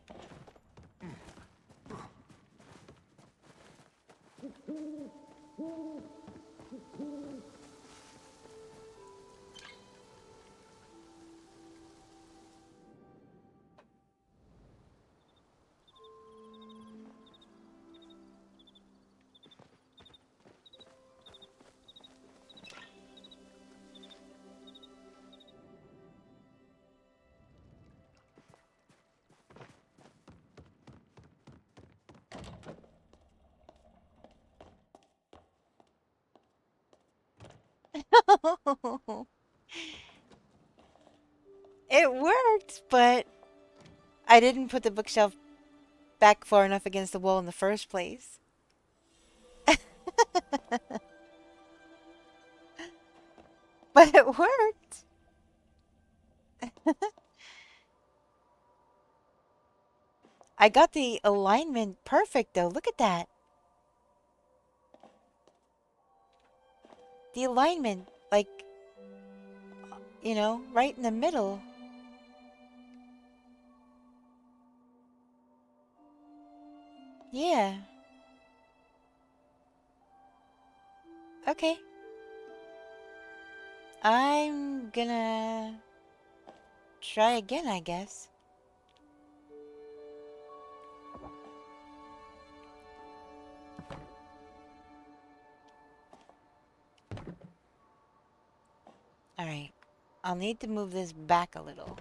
It worked, but I didn't put the bookshelf back far enough against the wall in the first place. But it worked. I got the alignment perfect, though. Look at that. The alignment, like, you know, right in the middle. Yeah. Okay. I'm gonna try again, I guess. Alright. I'll need to move this back a little.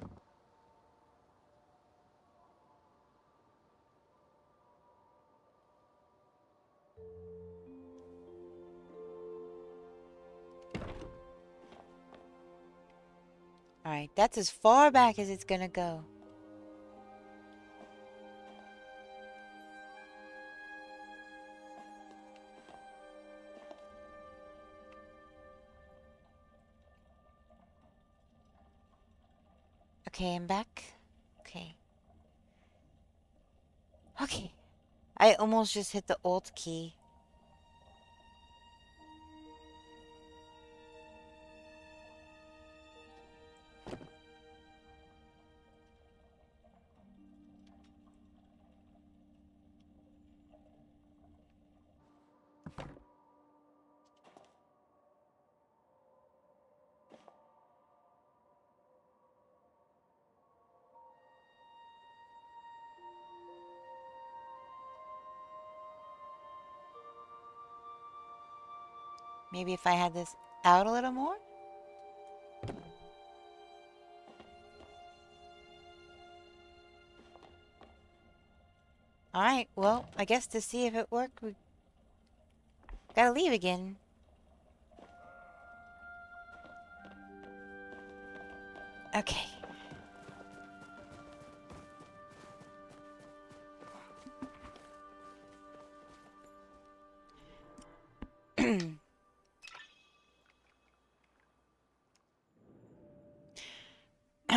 Alright, that's as far back as it's gonna go. Okay, I'm back. Okay. Okay. I almost just hit the Alt key. Maybe if I had this out a little more? Alright, well, I guess to see if it worked, we gotta leave again. Okay.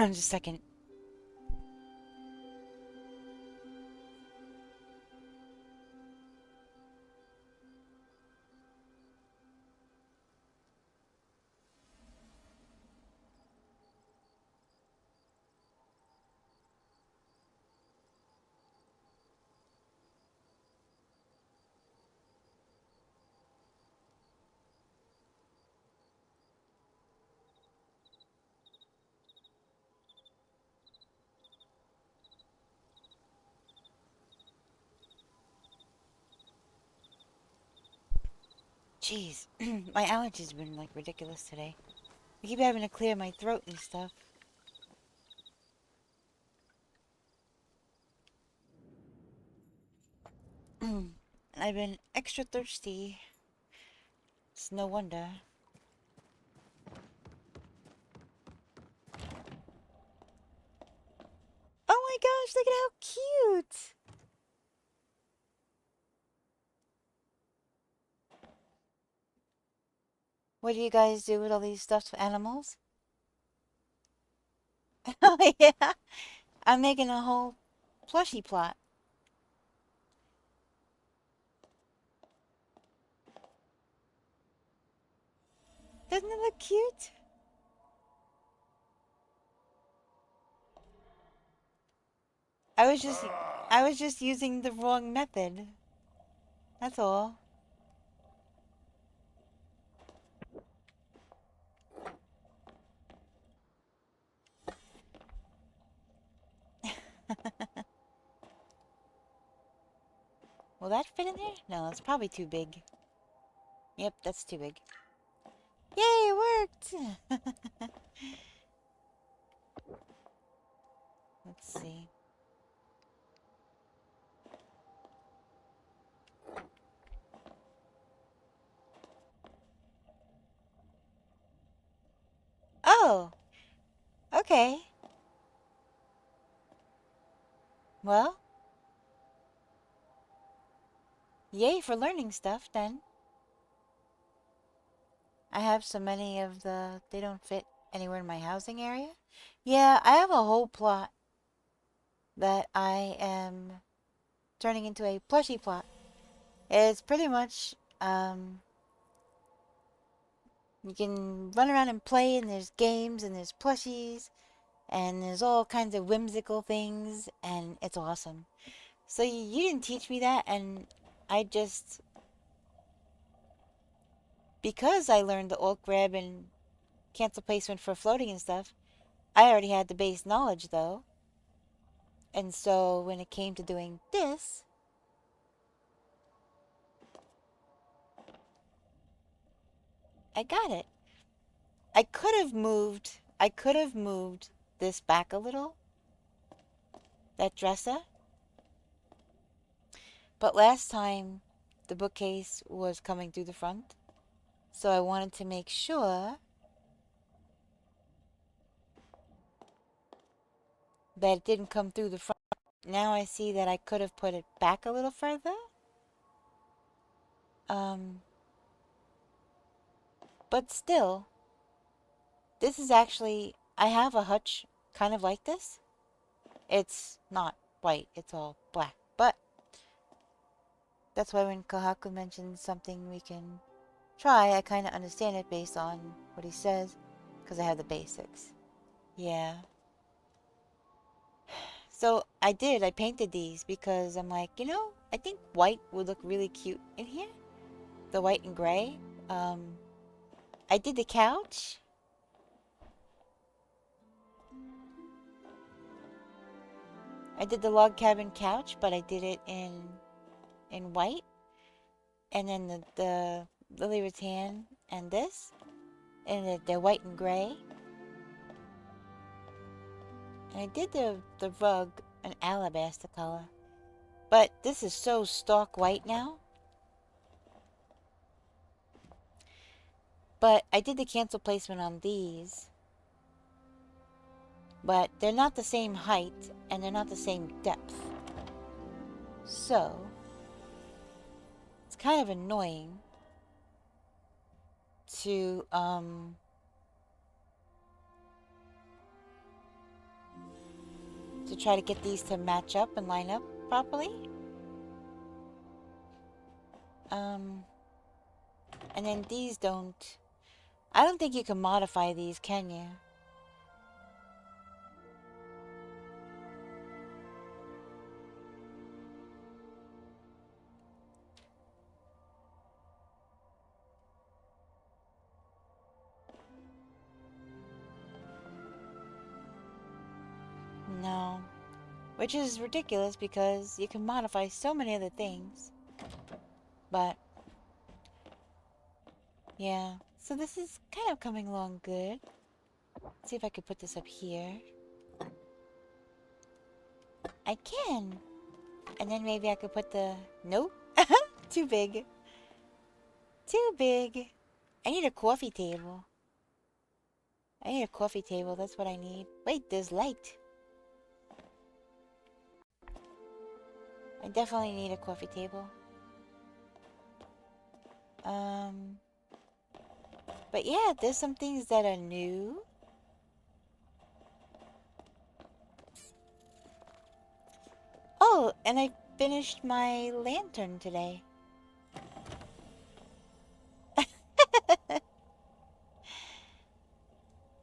Just a second. Jeez, my allergies have been like ridiculous today. I keep having to clear my throat and stuff. I've been extra thirsty. It's no wonder. Oh my gosh, look at how cute! What do you guys do with all these stuffed animals? Oh yeah, I'm making a whole plushie plot. Doesn't it look cute? I was just I was just using the wrong method. That's all. Will that fit in there? No, it's probably too big. Yep, that's too big. Yay, it worked! Let's see. Oh, okay. Well, yay for learning stuff then. I have so many of they don't fit anywhere in my housing area. Yeah, I have a whole plot that I am turning into a plushie plot. It's pretty much, you can run around and play, and there's games, and there's plushies, and there's all kinds of whimsical things, and it's awesome. So you didn't teach me that, and I just, because I learned the alt grab and cancel placement for floating and stuff, I already had the base knowledge though. And so when it came to doing this, I got it. I could have moved this back a little, that dresser. But last time the bookcase was coming through the front, so I wanted to make sure that it didn't come through the front. Now I see that I could have put it back a little further. But still, this is actually, I have a hutch kind of like this. It's not white, it's all black. But that's why when Kohaku mentions something we can try, I kind of understand it based on what he says, because I have the basics. Yeah. So I painted these because I'm like, I think white would look really cute in here. The white and gray. I did the couch. I did the log cabin couch, but I did it in white. And then the lily rattan and this. And they're white and gray. And I did the rug an alabaster color. But this is so stark white now. But I did the cancel placement on these. But they're not the same height and they're not the same depth. So, it's kind of annoying to try to get these to match up and line up properly. And then these don't. I don't think you can modify these, can you? No. Which is ridiculous because you can modify so many other things. But, yeah. So this is kind of coming along good. Let's see if I could put this up here. I can. And then maybe I could put the... Nope. Too big. Too big. I need a coffee table. That's what I need. Wait, there's light. I definitely need a coffee table. But yeah, there's some things that are new. Oh, and I finished my lantern today.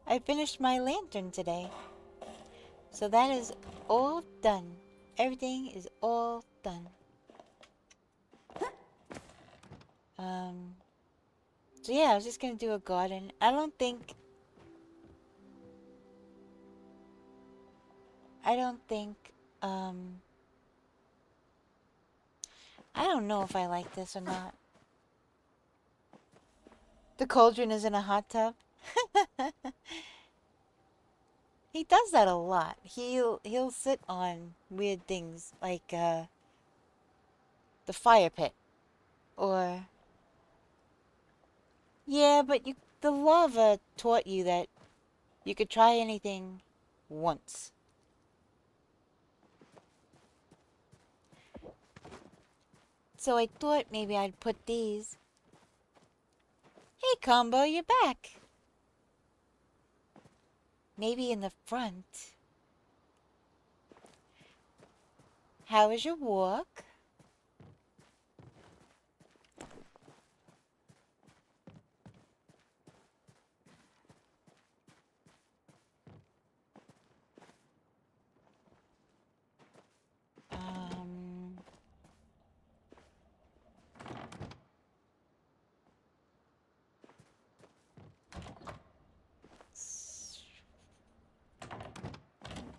I finished my lantern today. So that is all done. Everything is all done. So yeah, I was just gonna do a garden. I don't know if I like this or not. The cauldron is in a hot tub. He does that a lot. He'll sit on weird things like the fire pit or yeah, but the lava taught you that you could try anything once. So I thought maybe I'd put these. Hey, Combo, you're back. Maybe in the front. How was your walk?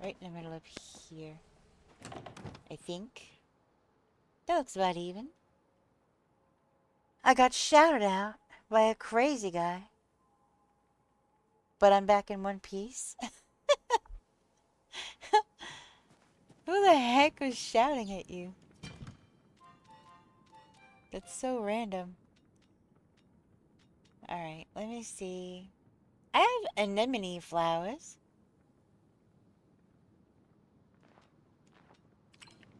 Right in the middle of here. I think. That looks about even. I got shouted out by a crazy guy. but I'm back in one piece. Who the heck was shouting at you? That's so random. Alright, let me see. I have anemone flowers.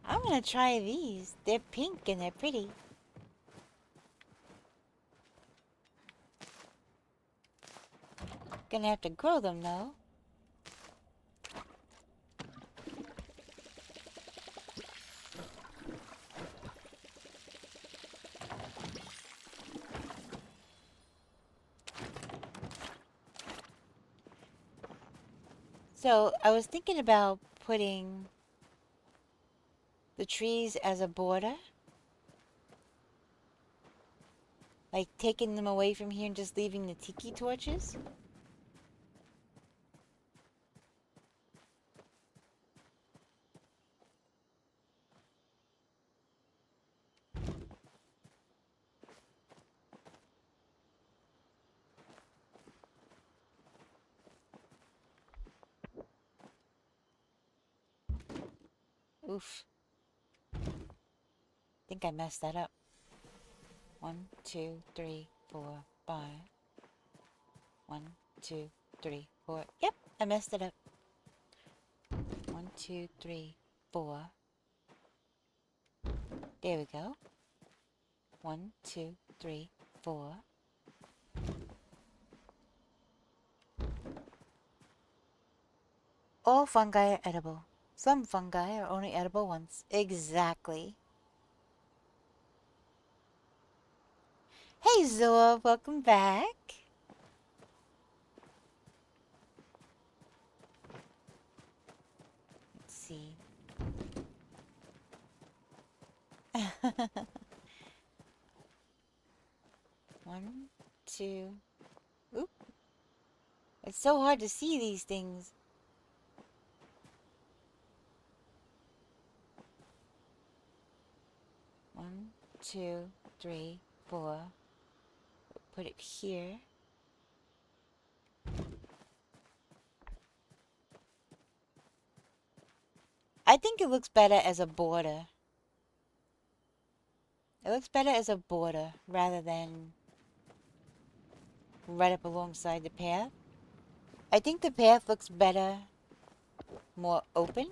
I'm gonna try these. They're pink and they're pretty. Gonna have to grow them though. So I was thinking about putting the trees as a border. Like taking them away from here and just leaving the tiki torches. Oof. Think I messed that up. 1, 2, 3, 4, 5. 1, 2, 3, 4. Yep, I messed it up. 1, 2, 3, 4. There we go. 1, 2, 3, 4. All fungi are edible. Some fungi are only edible once. Exactly. Hey Zoa, welcome back. Let's see. One, two. Oop. It's so hard to see these things. One, two, three, four. Put it here. I think it looks better as a border. It looks better as a border rather than right up alongside the path. I think the path looks better, more open.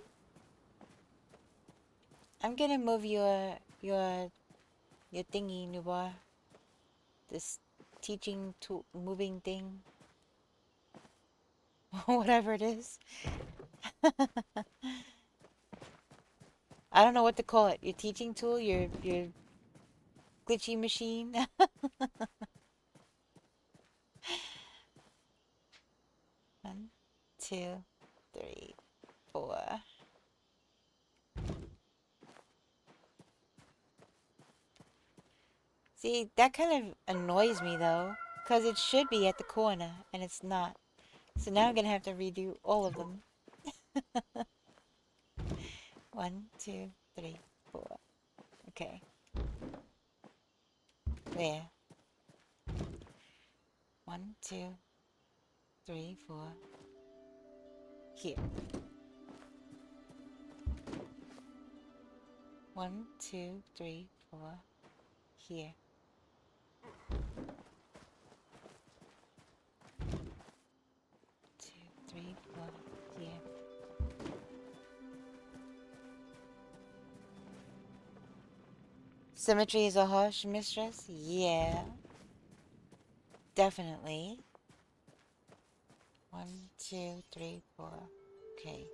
I'm gonna move your thingy, Nubar. This teaching tool, moving thing. Whatever it is. I don't know what to call it. Your teaching tool, your glitchy machine. 1, 2, 3, 4. See, that kind of annoys me though, because it should be at the corner, and it's not. So now I'm gonna have to redo all of them. 1, 2, 3, 4. Okay. There. 1, 2, 3, 4. Here. 1, 2, 3, 4. Here. 2, 3, 4. Here. Symmetry is a harsh mistress? Yeah. Definitely. 1, 2, 3, 4. Okay.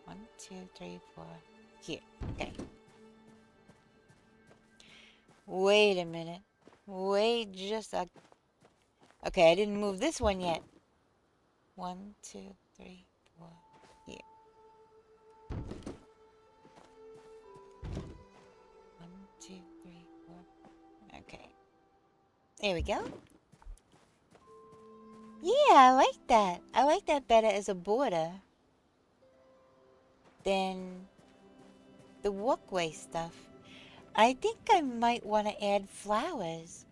1, 2, 3, 4. Here. Okay. Wait a minute. Wait just a... Okay, I didn't move this one yet. 1, 2, 3, 4. Here. 1, 2, 3, 4. Okay. There we go. Yeah, I like that. I like that better as a border than the walkway stuff. I think I might want to add flowers.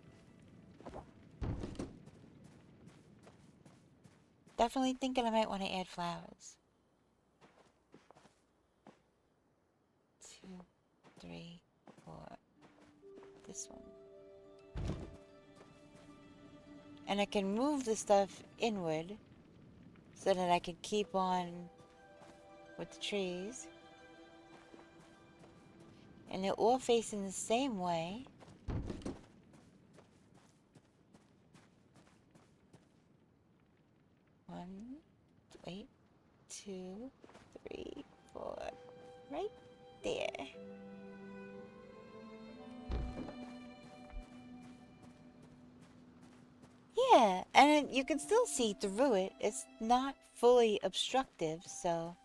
Definitely thinking I might want to add flowers. 2, 3, 4. This one. And I can move the stuff inward so that I can keep on with the trees. And they're all facing the same way. One, wait, 2, 3, 4. Right there. Yeah, and you can still see through it. It's not fully obstructive, so...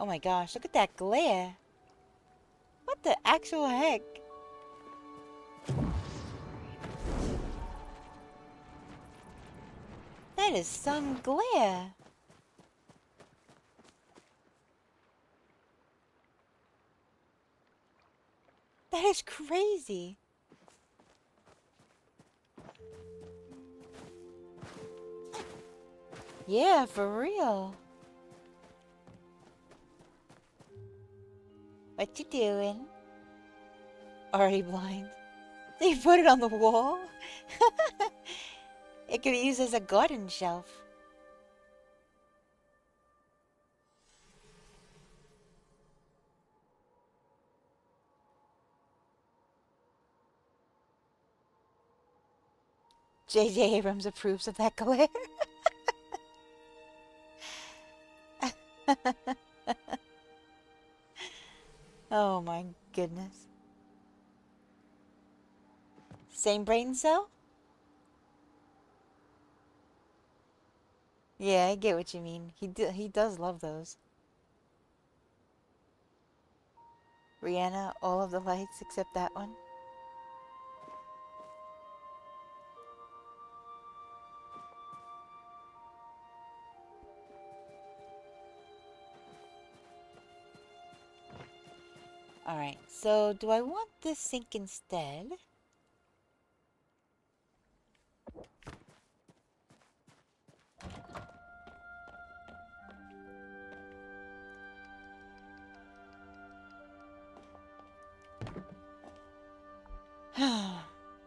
Oh my gosh, look at that glare. What the actual heck? That is some glare. That is crazy. Yeah, for real. What you doing? Already blind. They put it on the wall? It could be used as a garden shelf. J.J. Abrams approves of that glare. Oh my goodness. Same brain cell? Yeah, I get what you mean. He does love those. Rihanna, all of the lights except that one. Alright, so do I want this sink instead?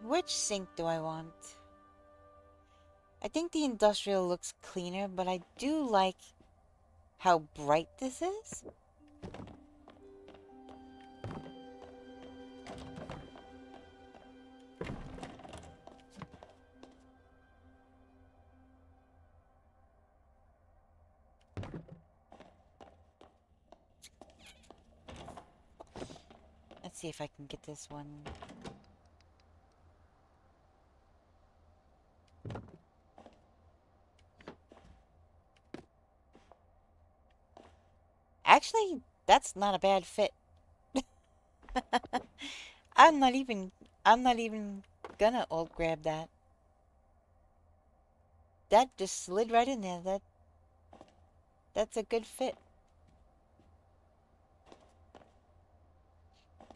Which sink do I want? I think the industrial looks cleaner, but I do like how bright this is. Let's see if I can get this one. Actually, that's not a bad fit. I'm not even gonna alt grab that. That just slid right in there. That's a good fit.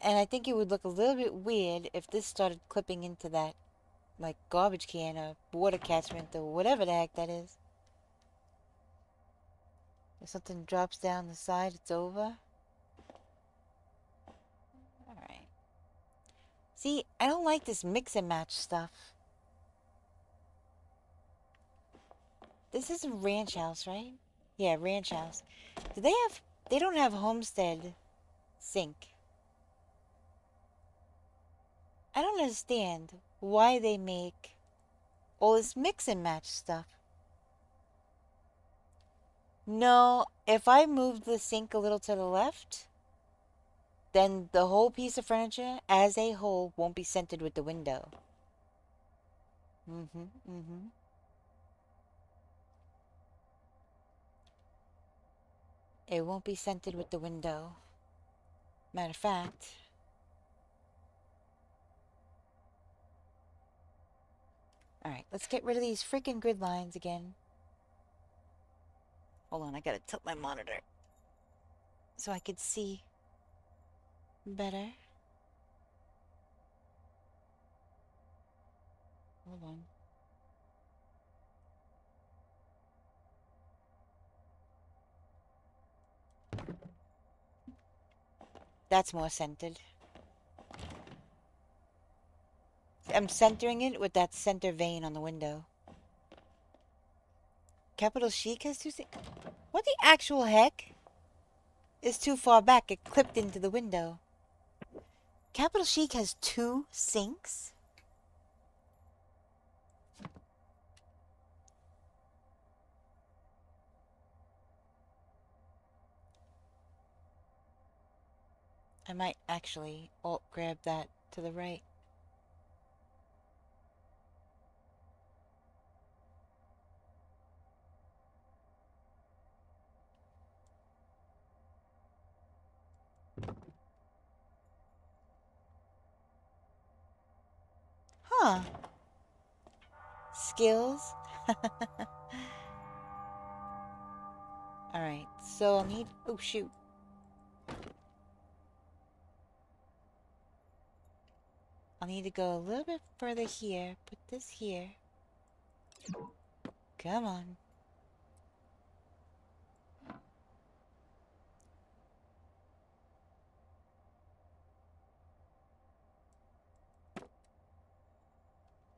And I think it would look a little bit weird if this started clipping into that, like, garbage can or water catchment or whatever the heck that is. If something drops down the side, it's over. Alright. See, I don't like this mix and match stuff. This is a ranch house, right? Yeah, ranch house. They don't have homestead sink. I don't understand why they make all this mix and match stuff. No, if I move the sink a little to the left, then the whole piece of furniture as a whole won't be centered with the window. It won't be centered with the window. Matter of fact, alright, let's get rid of these freaking grid lines again. Hold on, I gotta tilt my monitor so I could see better. Hold on. That's more centered. I'm centering it with that center vein on the window. Capital Chic has two sinks. What the actual heck? Is too far back. It clipped into the window. Capital Chic has 2 sinks? I might actually alt grab that to the right. Huh. Skills? Alright, so I'll need... Oh, shoot. I'll need to go a little bit further here. Put this here. Come on.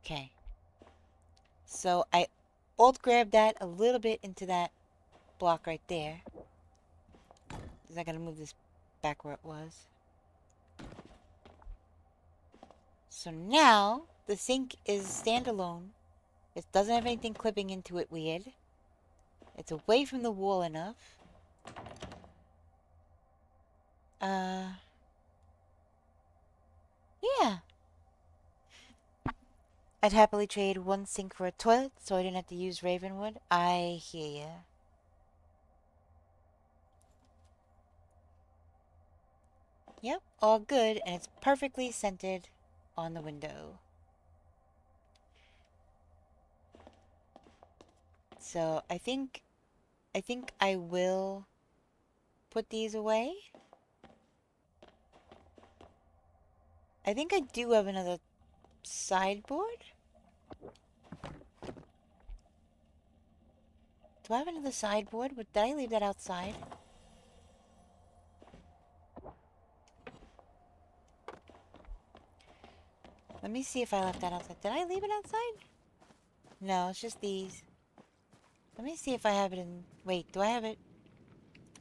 Okay. So I alt grab that a little bit into that block right there. Because I gotta move this back where it was. So now the sink is standalone. It doesn't have anything clipping into it weird. It's away from the wall enough. Yeah. I'd happily trade 1 sink for a toilet so I didn't have to use Ravenwood. I hear ya. Yep, all good, and it's perfectly centered on the window. So I think I will put these away. I think I do have another sideboard. Do I have another sideboard? Did I leave that outside? Let me see if I left that outside. Did I leave it outside? No, it's just these. Let me see if I have it in... Wait, do I have it?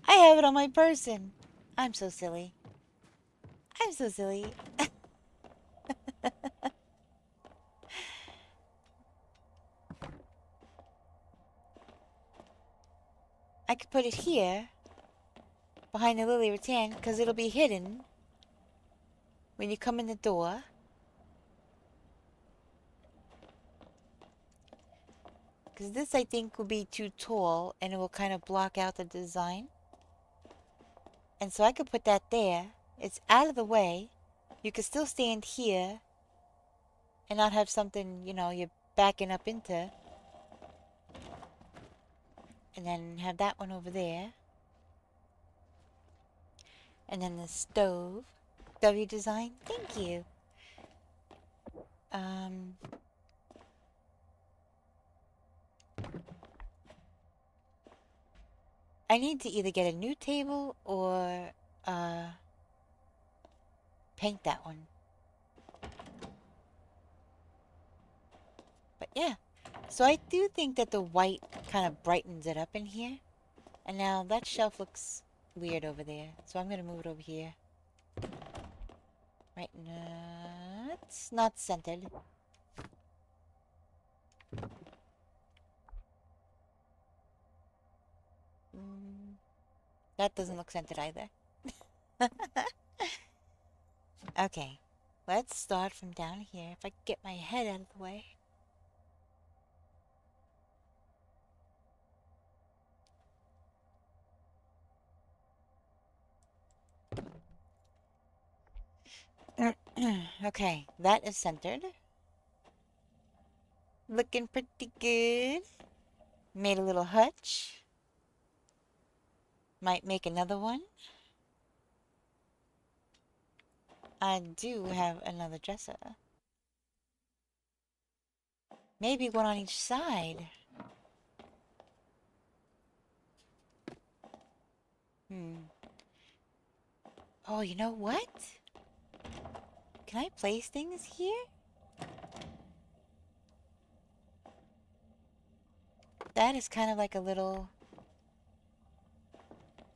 I have it on my person. I'm so silly. I'm so silly. I could put it here, behind the lily rattan, because it'll be hidden when you come in the door. Because this, I think, will be too tall, and it will kind of block out the design. And so I could put that there. It's out of the way. You could still stand here and not have something, you know, you're backing up into. And then have that one over there. And then the stove. W design. Thank you. I need to either get a new table or paint that one. But yeah. So I do think that the white kind of brightens it up in here. And now that shelf looks weird over there. So I'm going to move it over here. Right now, it's not scented. That doesn't look scented either. Okay, let's start from down here. If I can get my head out of the way. Okay, that is centered. Looking pretty good. Made a little hutch. Might make another one. I do have another dresser. Maybe one on each side. Oh, you know what? Can I place things here? That is kind of like a little...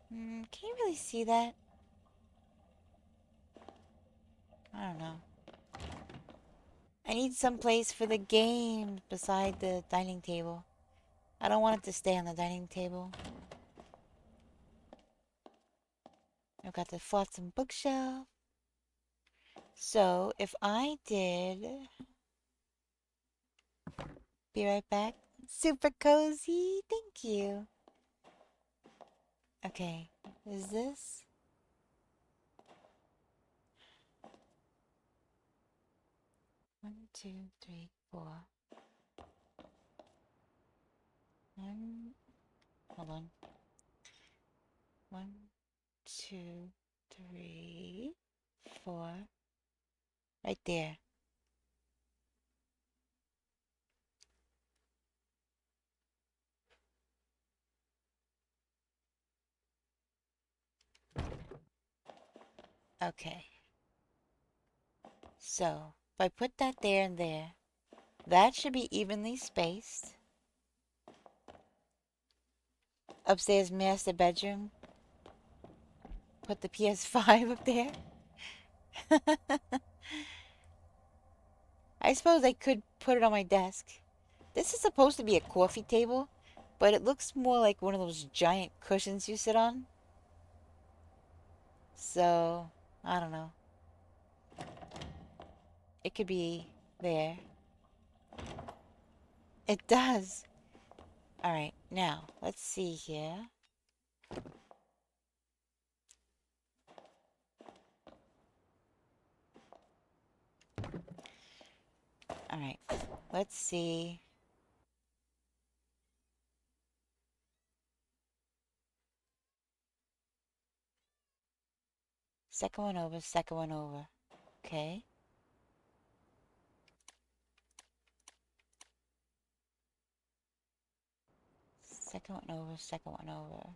can you really see that? I don't know. I need some place for the game beside the dining table. I don't want it to stay on the dining table. I've got the flotsam bookshelf. So, if I did... Be right back. Super cozy. Thank you. Okay. Is this... One, two, three, four. Hold on. 1, 2, 3, 4. Right there. Okay. So, if I put that there and there, that should be evenly spaced. Upstairs master bedroom. Put the PS5 up there. I suppose I could put it on my desk. This is supposed to be a coffee table, but it looks more like one of those giant cushions you sit on. So, I don't know. It could be there. It does. Alright, now, let's see here. Alright, let's see. Second one over, second one over. Okay. Second one over, second one over.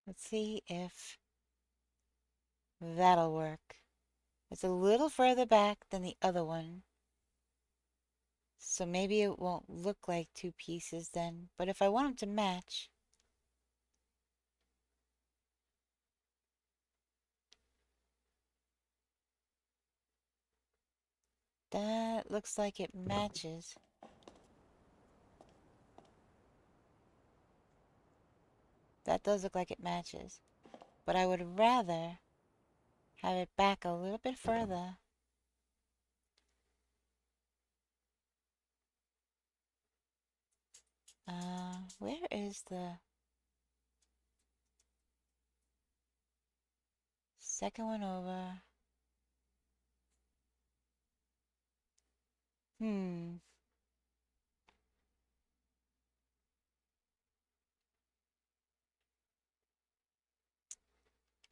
Let's see if that'll work. It's a little further back than the other one. So maybe it won't look like two pieces then. But if I want them to match... That looks like it matches. That does look like it matches. But I would rather have it back a little bit further. Where is the second one over?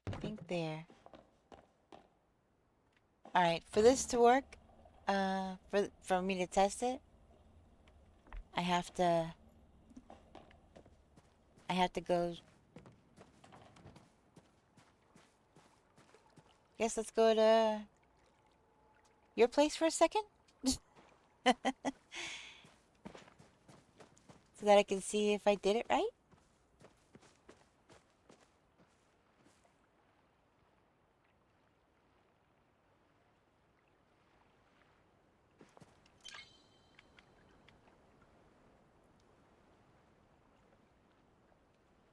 I think there. Alright, for this to work, for me to test it, I have to go. Guess let's go to your place for a second. So that I can see if I did it right.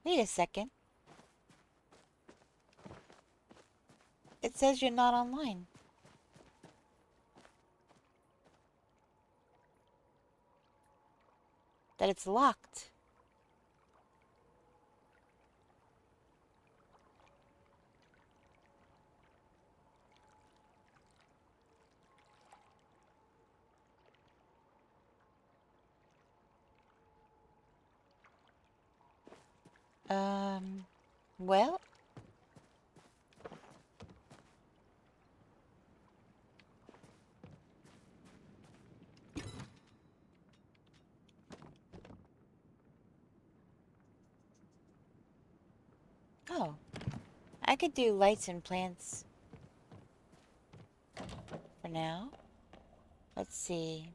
Wait a second. It says you're not online. That it's locked. Well, oh, I could do lights and plants for now. Let's see.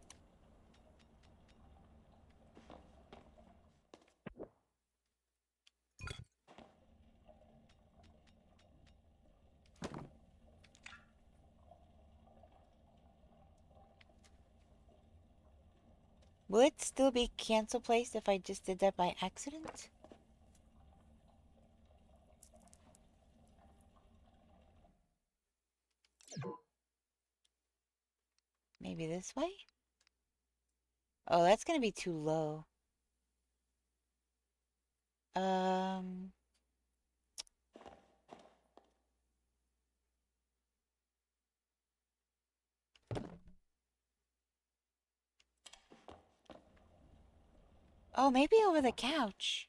Will it still be cancel placed if I just did that by accident? Maybe this way? Oh, that's gonna be too low. Um, oh, maybe over the couch.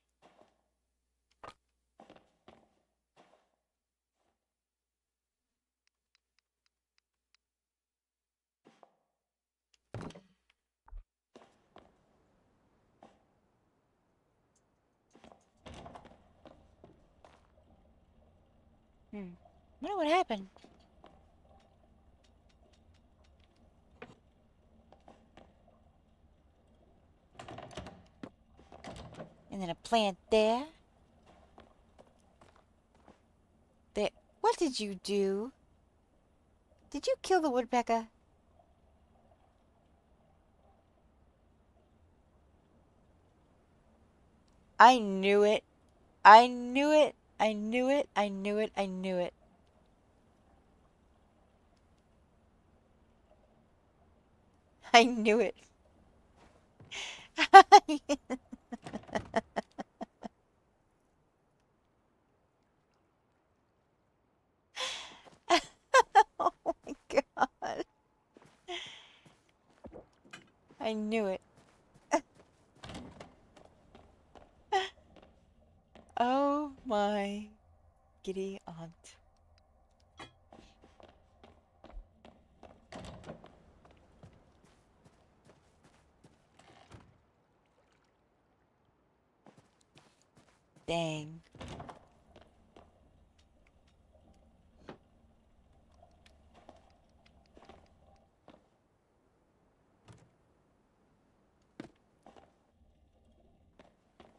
Wonder what happened. And then a plant there. There. What did you do? Did you kill the woodpecker? I knew it. I knew it. I knew it. I knew it. I knew it. I knew it. Oh my god. I knew it. Oh my giddy aunt. Dang.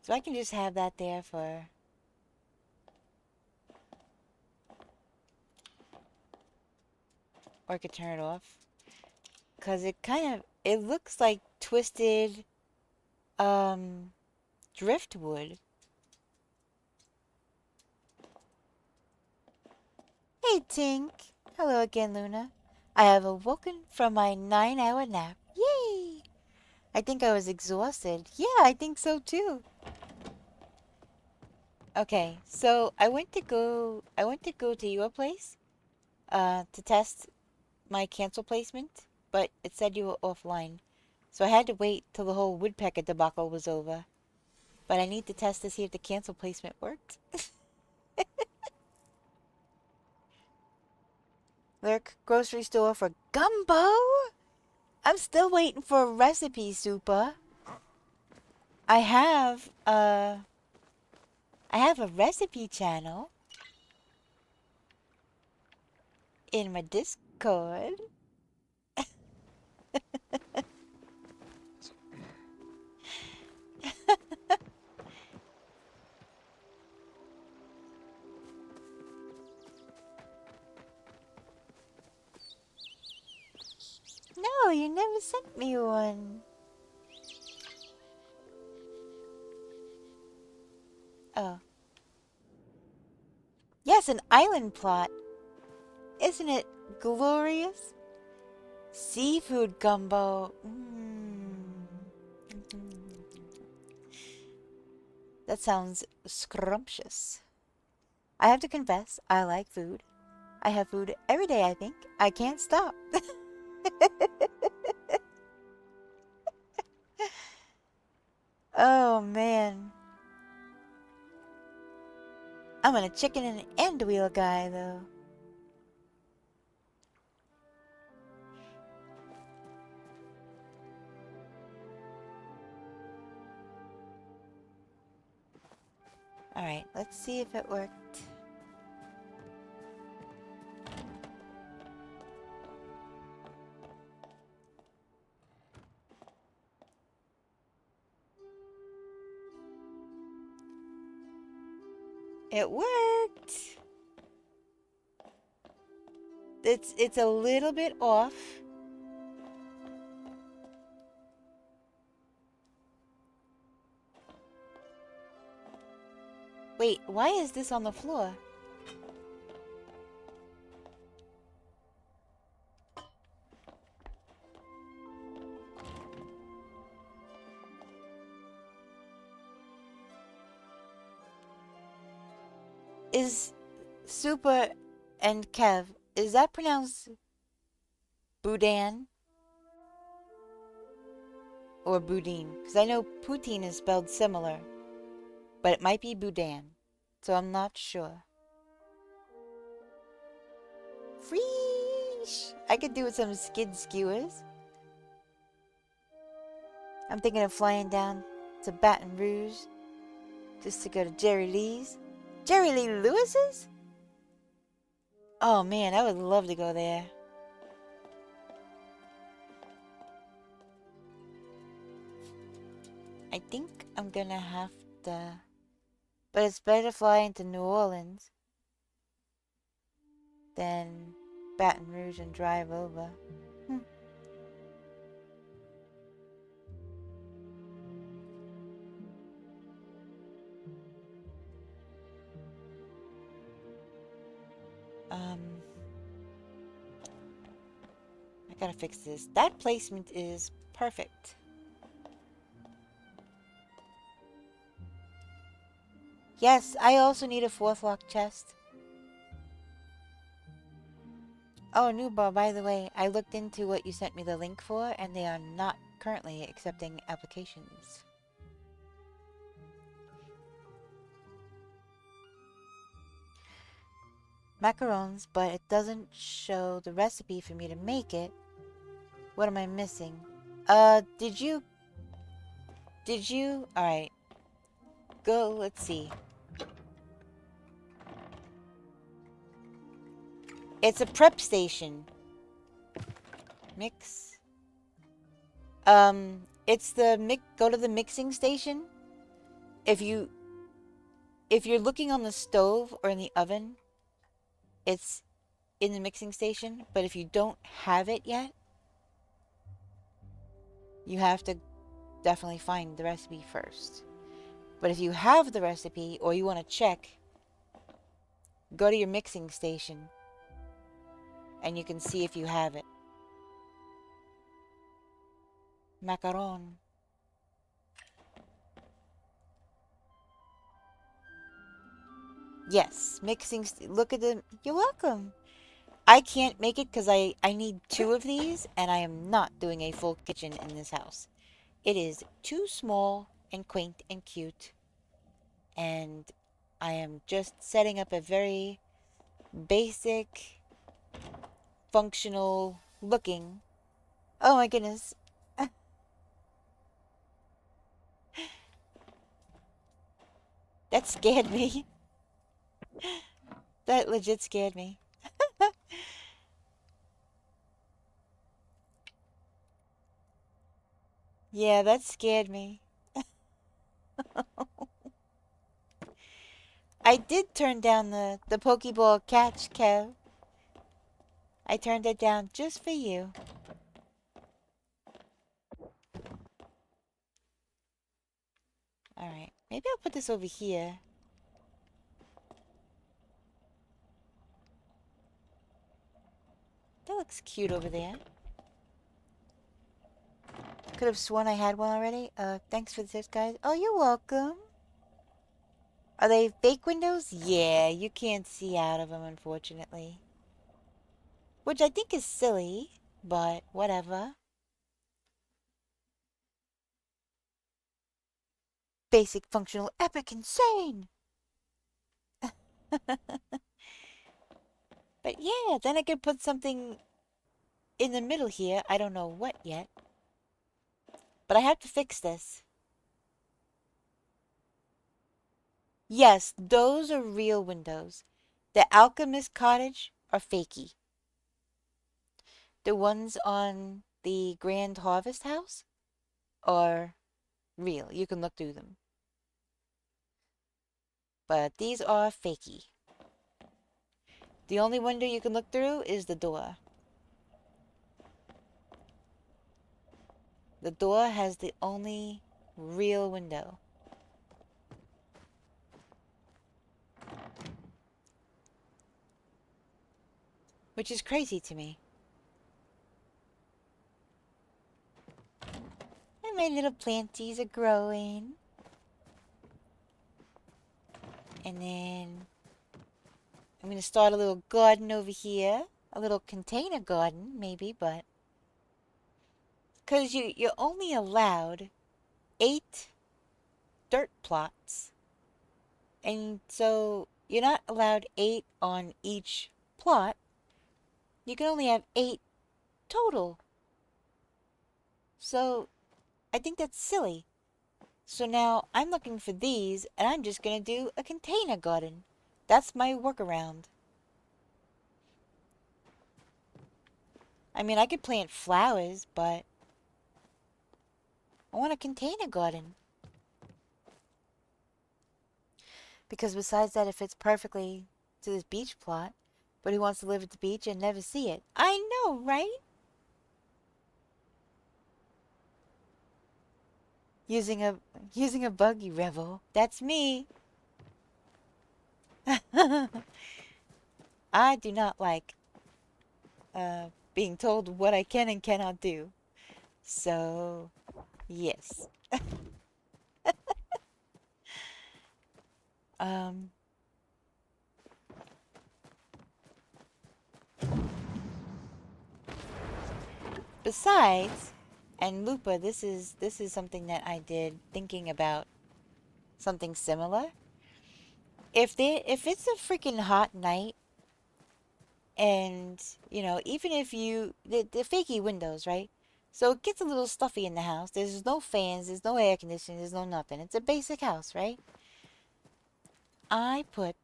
So I can just have that there for... Or I could turn it off. Because it kind of... It looks like twisted... Driftwood. Hey, Tink. Hello again, Luna. I have awoken from my 9-hour nap. Yay! I think I was exhausted. Yeah, I think so too. Okay, so I went to go to your place to test my cancel placement, but it said you were offline. So I had to wait till the whole woodpecker debacle was over. But I need to test to see if the cancel placement worked. Lurk grocery store for gumbo? I'm still waiting for a recipe, Super. I have a recipe channel in my Discord. No, you never sent me one. Oh. Yes, an island plot. Isn't it glorious? Seafood gumbo. That sounds scrumptious. I have to confess, I like food. I have food every day, I think. I can't stop. Oh, man. I'm a chicken and end wheel guy, though. Alright, let's see if it worked. It worked! It's a little bit off. Wait, why is this on the floor? Is Super and Kev, is that pronounced Boudin? Or Boudin? Because I know poutine is spelled similar, but it might be Boudin. So I'm not sure. Freesh! I could do with some skid skewers. I'm thinking of flying down to Baton Rouge just to go to Jerry Lee's. Jerry Lee Lewis's? Oh man, I would love to go there. I think I'm gonna have to... But it's better to fly into New Orleans than Baton Rouge and drive over. I gotta fix this. That placement is perfect. Yes, I also need a 4th lock chest. Oh, Newbar, by the way, I looked into what you sent me the link for, and they are not currently accepting applications. Macarons, but it doesn't show the recipe for me to make it. What am I missing? Did you... Alright. Go, let's see. It's a prep station. Mix. It's the go to the mixing station. If you're looking on the stove or in the oven, it's in the mixing station. But if you don't have it yet, you have to definitely find the recipe first. But if you have the recipe or you want to check, go to your mixing station and you can see if you have it. Macaron. Yes, look at the... You're welcome. I can't make it because I need 2 of these, and I am not doing a full kitchen in this house. It is too small and quaint and cute, and I am just setting up a very basic, functional looking... Oh my goodness. That scared me. That legit scared me. Yeah, that scared me. I did turn down the Pokeball catch, Kev. I turned it down just for you. Alright, maybe I'll put this over here. looks cute over there. Could have sworn I had one already. Thanks for the tips, guys. Oh, you're welcome. Are they fake windows? Yeah, you can't see out of them, unfortunately. Which I think is silly, but whatever. Basic, functional, epic, insane! But yeah, then I could put something in the middle here. I don't know what yet. But I have to fix this. Yes, those are real windows. The Alchemist Cottage are fakey. The ones on the Grand Harvest House are real. You can look through them. But these are fakey. The only window you can look through is the door. The door has the only real window. Which is crazy to me. And my little planties are growing. And then I'm going to start a little garden over here. A little container garden, maybe, but... Because you're only allowed 8 dirt plots. And so you're not allowed 8 on each plot. You can only have 8 total. So I think that's silly. So now I'm looking for these, and I'm just going to do a container garden. That's my workaround. I mean, I could plant flowers, but I want a container garden. Because besides that, it fits perfectly to this beach plot. But who wants to live at the beach and never see it? I know, right? Using a buggy rebel. That's me. I do not like being told what I can and cannot do. So, yes. um Besides, and Lupa, this is something that I did thinking about something similar. If it's a freaking hot night, and you know, even if the fakey windows, right? So it gets a little stuffy in the house. There's no fans, there's no air conditioning, there's no nothing. It's a basic house, right? I put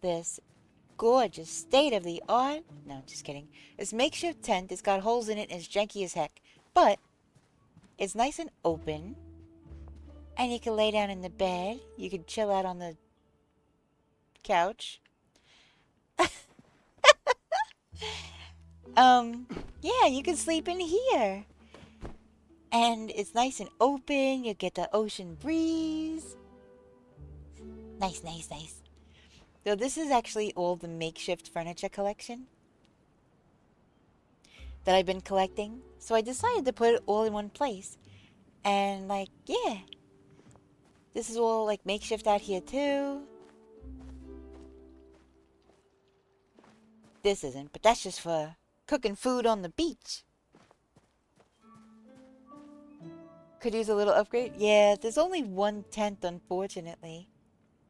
this gorgeous state of the art, no, just kidding. This makeshift tent. It's got holes in it and it's janky as heck. But it's nice and open. And you can lay down in the bed. You can chill out on the couch. Yeah, you can sleep in here. And it's nice and open. You get the ocean breeze. Nice, nice, nice. So this is actually all the makeshift furniture collection that I've been collecting. So I decided to put it all in one place. And like, yeah. This is all like makeshift out here too. This isn't, but that's just for cooking food on the beach. Could use a little upgrade. Yeah, there's only one tent, unfortunately.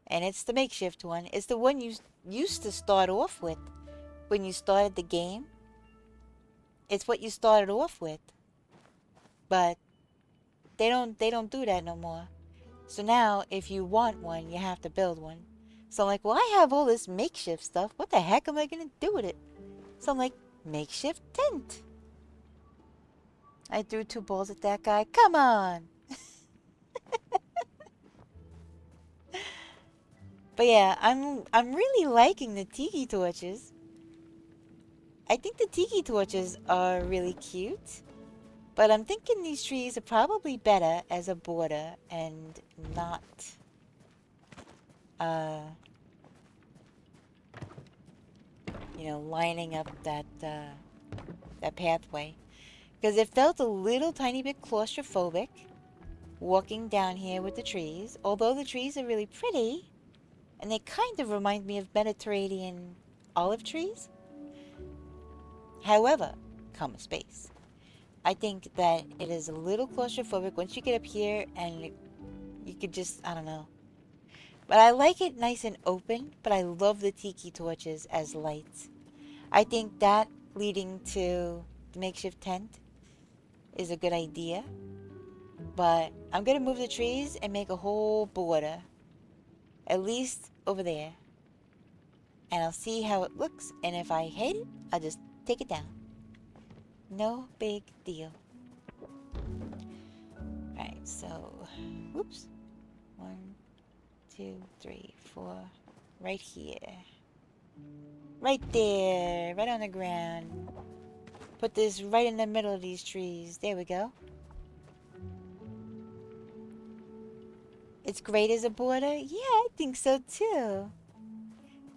And it's the makeshift one. It's the one you used to start off with when you started the game. It's what you started off with. But they don't do that no more. So now, if you want one, you have to build one. So I'm like, well, I have all this makeshift stuff. What the heck am I going to do with it? So I'm like, makeshift tent. I threw 2 balls at that guy. Come on! But yeah, I'm really liking the tiki torches. I think the tiki torches are really cute. But I'm thinking these trees are probably better as a border and not you know, lining up that pathway. Because it felt a little tiny bit claustrophobic walking down here with the trees. Although the trees are really pretty, and they kind of remind me of Mediterranean olive trees. However, comma space. I think that it is a little claustrophobic once you get up here and you could just, I don't know. But I like it nice and open, but I love the tiki torches as lights. I think that leading to the makeshift tent is a good idea. But I'm going to move the trees and make a whole border. At least over there. And I'll see how it looks. And if I hate it, I'll just take it down. No big deal. Alright, so, whoops. 1, 2, 3, 4. Right here. Right there. Right on the ground. Put this right in the middle of these trees. There we go. It's great as a border? Yeah, I think so too.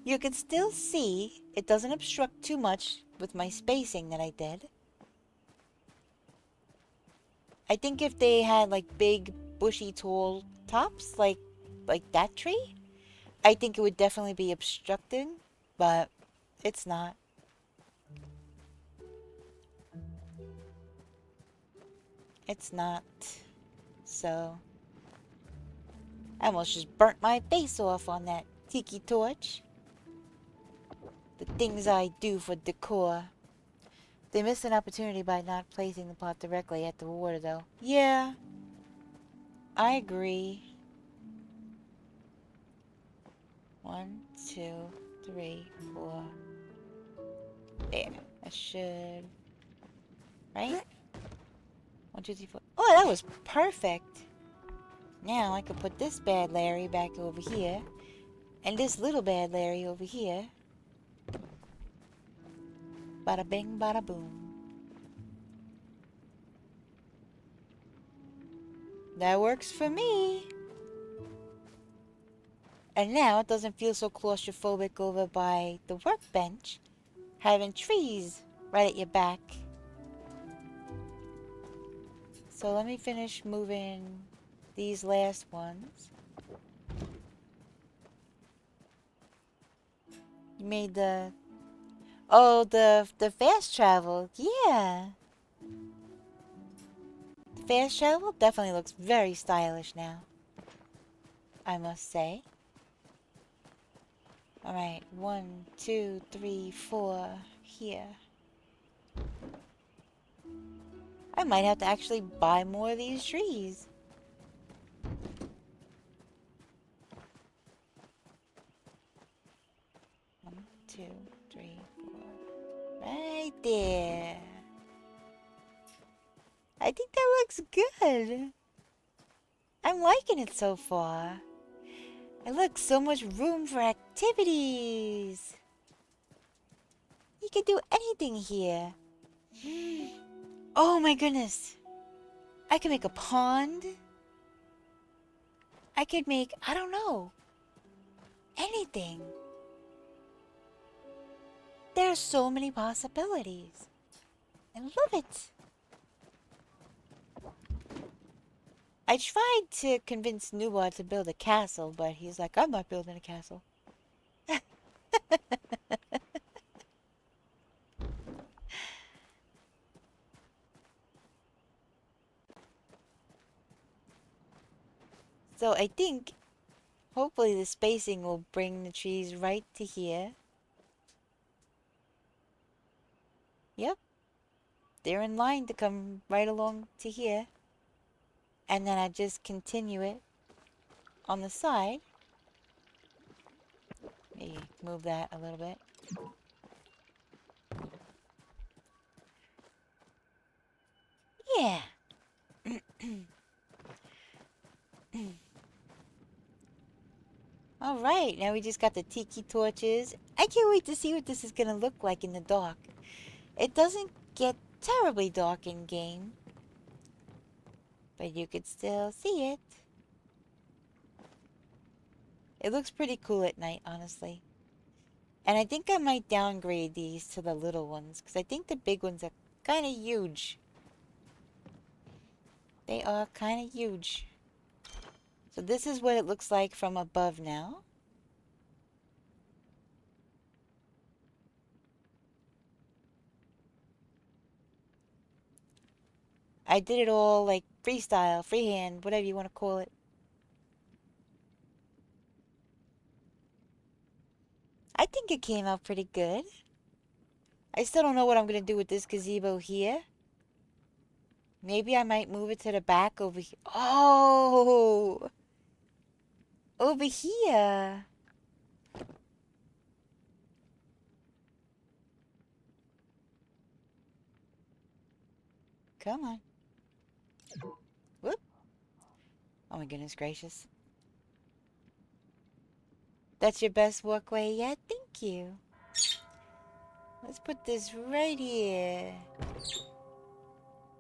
You can still see it doesn't obstruct too much with my spacing that I did. I think if they had like big, bushy, tall tops, like that tree, I think it would definitely be obstructing, but it's not. It's not. So, I almost just burnt my face off on that tiki torch. The things I do for decor. They missed an opportunity by not placing the pot directly at the water, though. Yeah, I agree. 1, 2, 3, 4. There. I should. Right? 1, 2, 3, 4. Oh, that was perfect. Now I can put this bad Larry back over here. And this little bad Larry over here. Bada bing, bada boom. That works for me. And now it doesn't feel so claustrophobic over by the workbench, having trees right at your back. So let me finish moving these last ones. You made the... Oh, the fast travel. Yeah. The fast travel definitely looks very stylish now, I must say. Alright, 1, 2, 3, 4 here. I might have to actually buy more of these trees. One, 2, 3, 4. Right there. I think that looks good. I'm liking it so far. And look, so much room for activities. You can do anything here. Oh my goodness. I could make a pond. I could make, I don't know, anything. There are so many possibilities. I love it. I tried to convince Nuba to build a castle, but he's like, I'm not building a castle. So I think, hopefully the spacing will bring the trees right to here. Yep. They're in line to come right along to here. And then I just continue it on the side. Maybe move that a little bit. Yeah. Alright, now we just got the tiki torches. I can't wait to see what this is going to look like in the dark. It doesn't get terribly dark in game, but you could still see it. It looks pretty cool at night, honestly. And I think I might downgrade these to the little ones, because I think the big ones are kind of huge. They are kind of huge. So this is what it looks like from above now. I did it all like freestyle, freehand, whatever you want to call it. I think it came out pretty good. I still don't know what I'm going to do with this gazebo here. Maybe I might move it to the back over here. Oh! Over here. Come on. Whoop. Oh my goodness gracious. That's your best walkway yet? Thank you. Let's put this right here.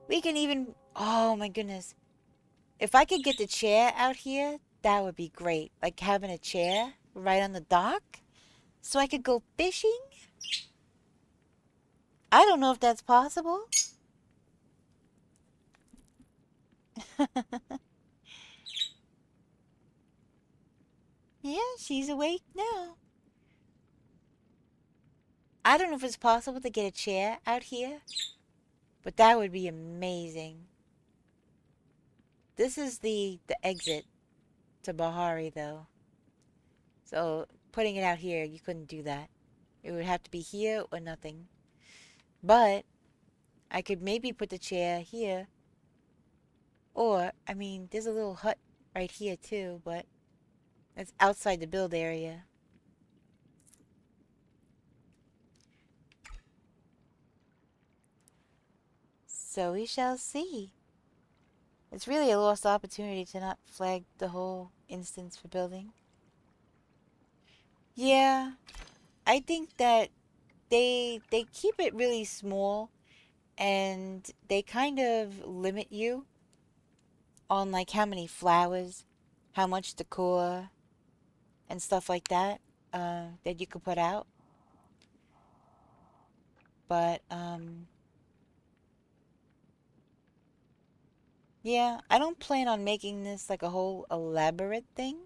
We can even... Oh my goodness. If I could get the chair out here, that would be great. Like having a chair right on the dock. So I could go fishing. I don't know if that's possible. Yeah, she's awake now. I don't know if it's possible to get a chair out here. But that would be amazing. This is the exit to Bahari, though. So putting it out here, you couldn't do that. It would have to be here or nothing. But I could maybe put the chair here. Or, I mean, there's a little hut right here too, but that's outside the build area. So we shall see. It's really a lost opportunity to not flag the whole instance for building. Yeah, I think that they keep it really small and they kind of limit you on like how many flowers, how much decor and stuff like that that you could put out. But yeah, I don't plan on making this like a whole elaborate thing.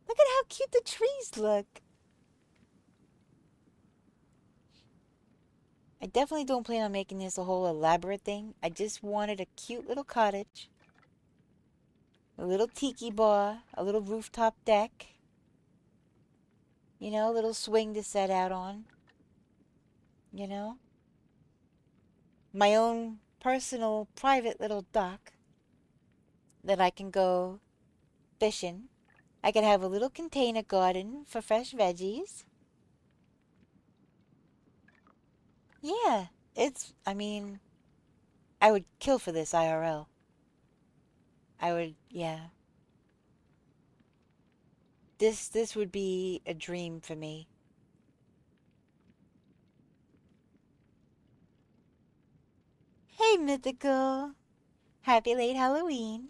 Look at how cute the trees look. I definitely don't plan on making this a whole elaborate thing. I just wanted a cute little cottage, a little tiki bar, a little rooftop deck, you know, a little swing to set out on, you know, my own personal private little dock that I can go fishing. I could have a little container garden for fresh veggies. Yeah, I mean, I would kill for this IRL. I would, yeah. This would be a dream for me. Hey, Mythical. Happy late Halloween.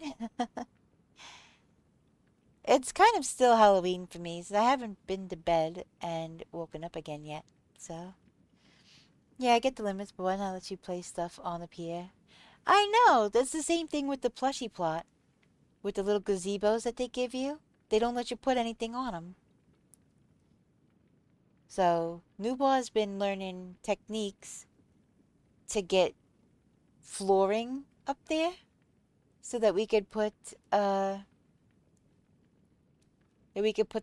It's kind of still Halloween for me, so I haven't been to bed and woken up again yet. So, yeah, I get the limits, but why not let you play stuff on the pier? I know! That's the same thing with the plushie plot. With the little gazebos that they give you. They don't let you put anything on them. So, Nubar's been learning techniques to get flooring up there so that we could put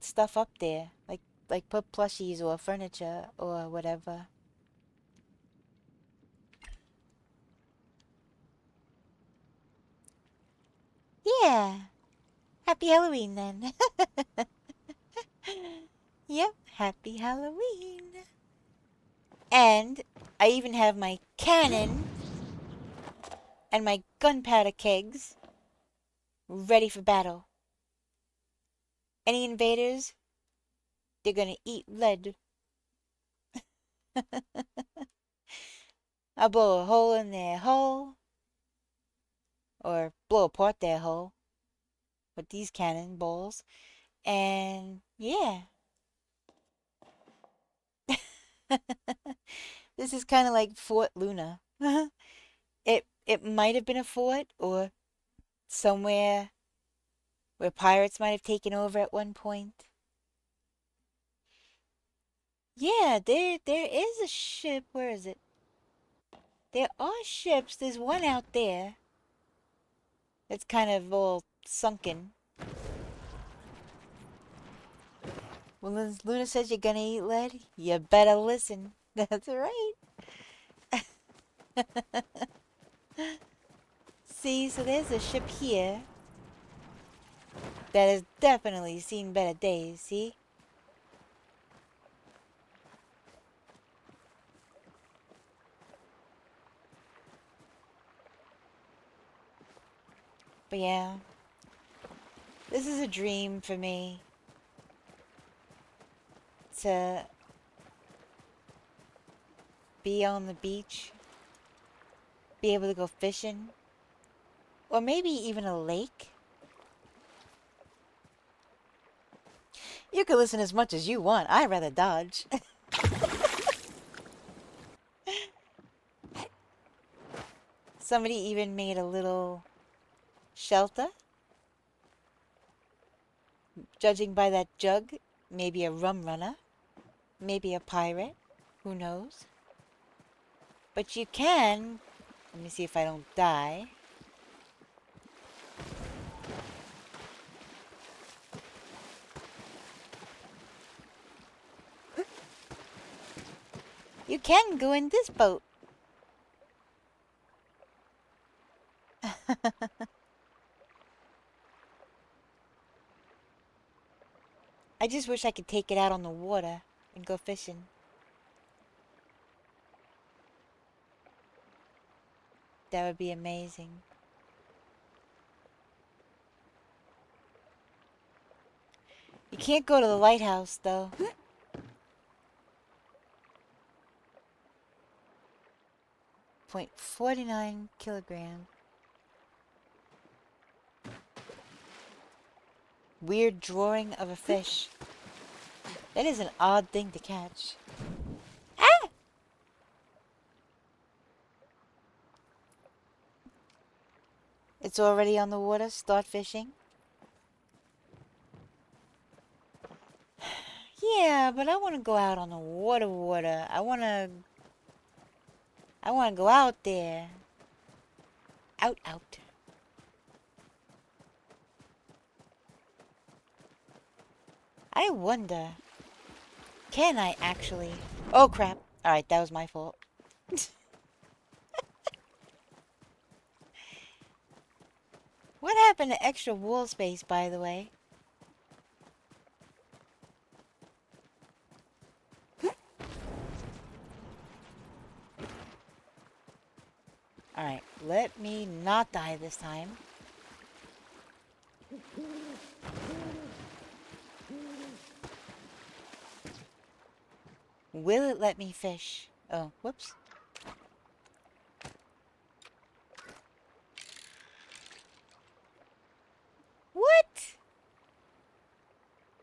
stuff up there, like put plushies or furniture or whatever. Yeah. Happy Halloween then. Yep, happy Halloween. And I even have my cannon and my gunpowder kegs ready for battle. Any invaders, they're gonna eat lead. I'll blow a hole in their hull, or blow apart their hull with these cannonballs. And yeah, This is kind of like Fort Luna. It might have been a fort or somewhere where pirates might have taken over at one point. Yeah, there is a ship. Where is it? There are ships. There's one out there that's kind of all sunken. Well, as Luna says you're gonna eat lead, you better listen. That's right. See, so there's a ship here that has definitely seen better days, see? But yeah, this is a dream for me to be on the beach, be able to go fishing, or maybe even a lake. You can listen as much as you want. I'd rather dodge. Somebody even made a little shelter. Judging by that jug, maybe a rum runner, maybe a pirate, who knows? But you can, let me see if I don't die. You can go in this boat. I just wish I could take it out on the water and go fishing. That would be amazing. You can't go to the lighthouse, though. .49 kilogram. Weird drawing of a fish. That is an odd thing to catch. Ah! It's already on the water. Start fishing. Yeah, but I want to go out on the water. I want to go out there. Out. I wonder, can I actually... Oh, crap. Alright, that was my fault. What happened to extra wall space, by the way? Alright, let me not die this time. Will it let me fish? Oh, whoops. What?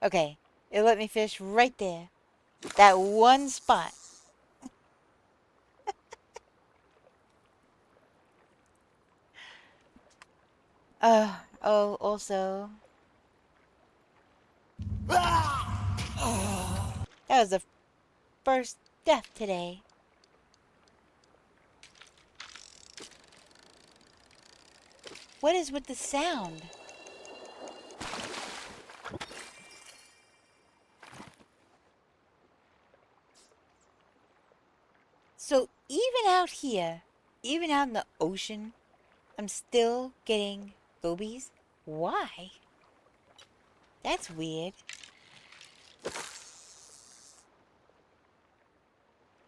Okay, it let me fish right there. That one spot. Oh, also... That was the first death today. What is with the sound? So even out here, even out in the ocean, I'm still getting gobies? Why? That's weird.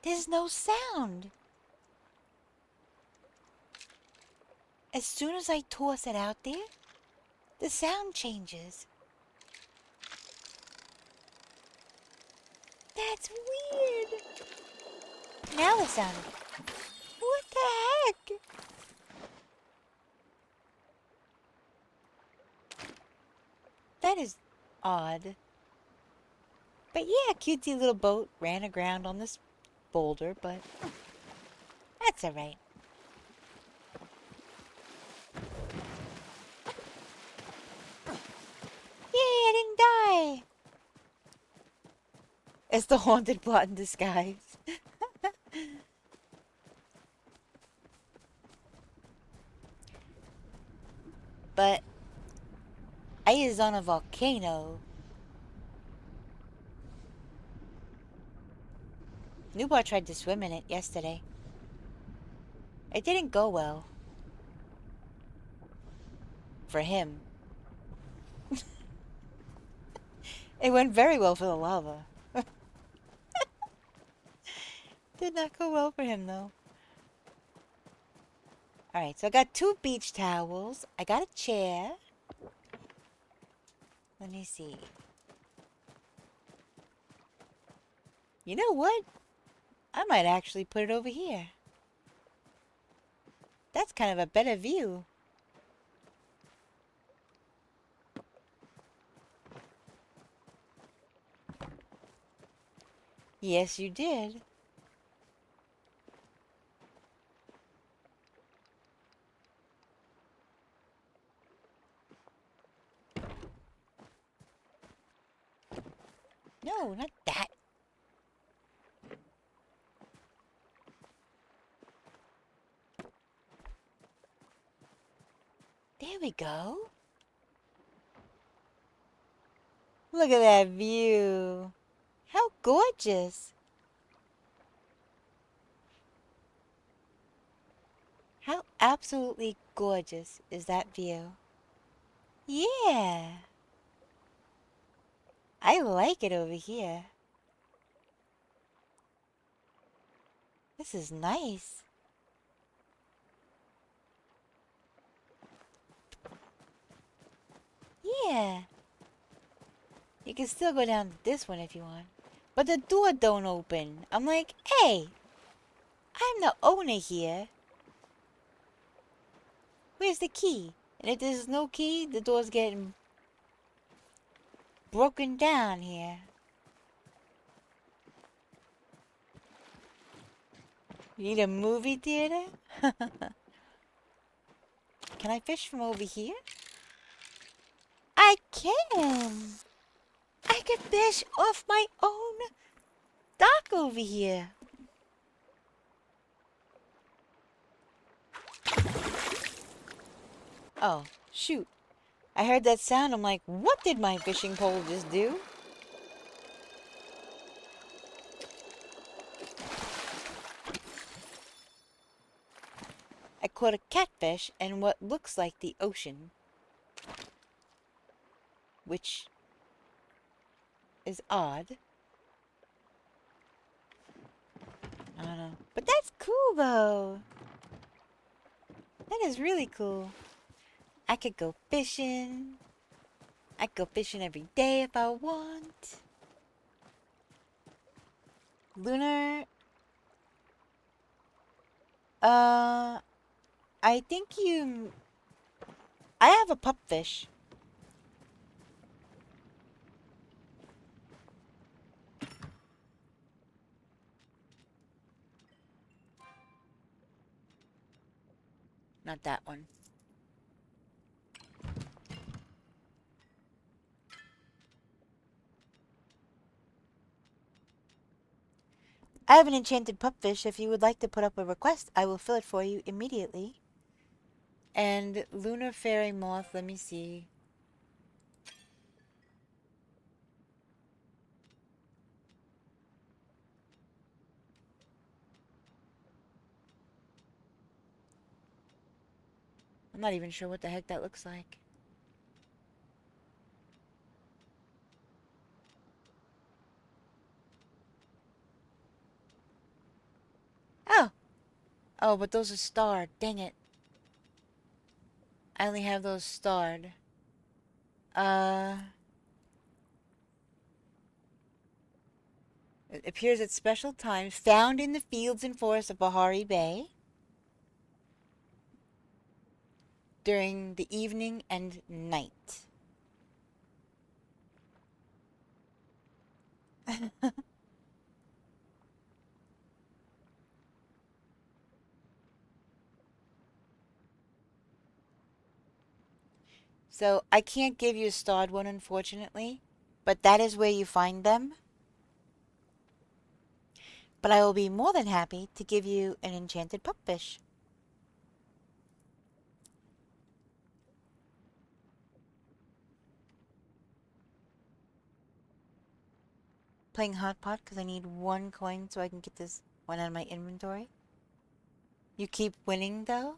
There's no sound. As soon as I toss it out there, the sound changes. That's weird. Now the sound. What the heck? That is odd. But yeah, cutesy little boat ran aground on this boulder, but that's alright. Yay, I didn't die! It's the haunted plot in disguise. But I is on a volcano. Newbar tried to swim in it yesterday. It didn't go well. For him. It went very well for the lava. Did not go well for him, though. Alright, so I got 2 beach towels. I got a chair. Let me see. You know what? I might actually put it over here. That's kind of a better view. Yes, you did. No, not that. There we go. Look at that view. How gorgeous. How absolutely gorgeous is that view? Yeah. I like it over here. This is nice. Yeah. You can still go down this one if you want. But the door don't open. I'm like, hey, I'm the owner here. Where's the key? And if there's no key, the door's getting broken down here. You need a movie theater? Can I fish from over here? I can! I can fish off my own dock over here. Oh, shoot. I heard that sound. I'm like, what did my fishing pole just do? I caught a catfish in what looks like the ocean. Which is odd. I don't know. But that's cool, though. That is really cool. I could go fishing. I could go fishing every day if I want. Lunar. I think you... I have a pupfish. Not that one. I have an enchanted pupfish. If you would like to put up a request, I will fill it for you immediately. And lunar fairy moth, let me see. I'm not even sure what the heck that looks like. Oh! Oh, but those are starred. Dang it. I only have those starred. It appears at special times, found in the fields and forests of Bahari Bay during the evening and night. So I can't give you a starred one, unfortunately, but that is where you find them. But I will be more than happy to give you an enchanted pupfish. Playing hot pot because I need one coin so I can get this one out of my inventory. You keep winning though?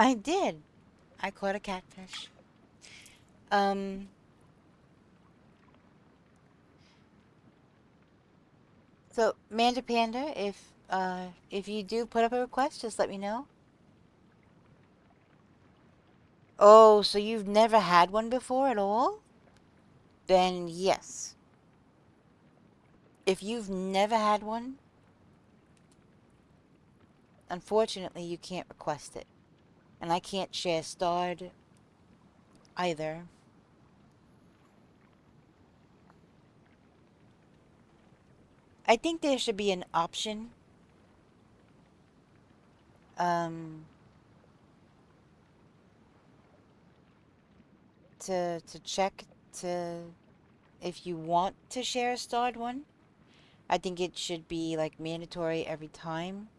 I did. I caught a catfish. Um, so Manda Panda, if you do put up a request, just let me know. Oh, so you've never had one before at all? Then yes. If you've never had one, unfortunately you can't request it. And I can't share starred either. I think there should be an option um, to check to if you want to share a starred one. I think it should be like mandatory every time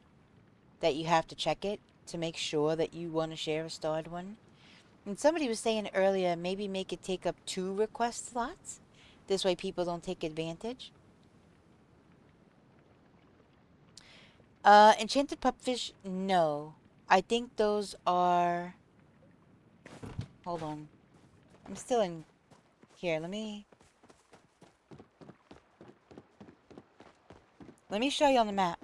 that you have to check it to make sure that you want to share a starred one. And somebody was saying earlier, maybe make it take up 2 request slots. This way people don't take advantage. Enchanted Pupfish, no. I think those are... Hold on. I'm still in here. Let me show you on the map.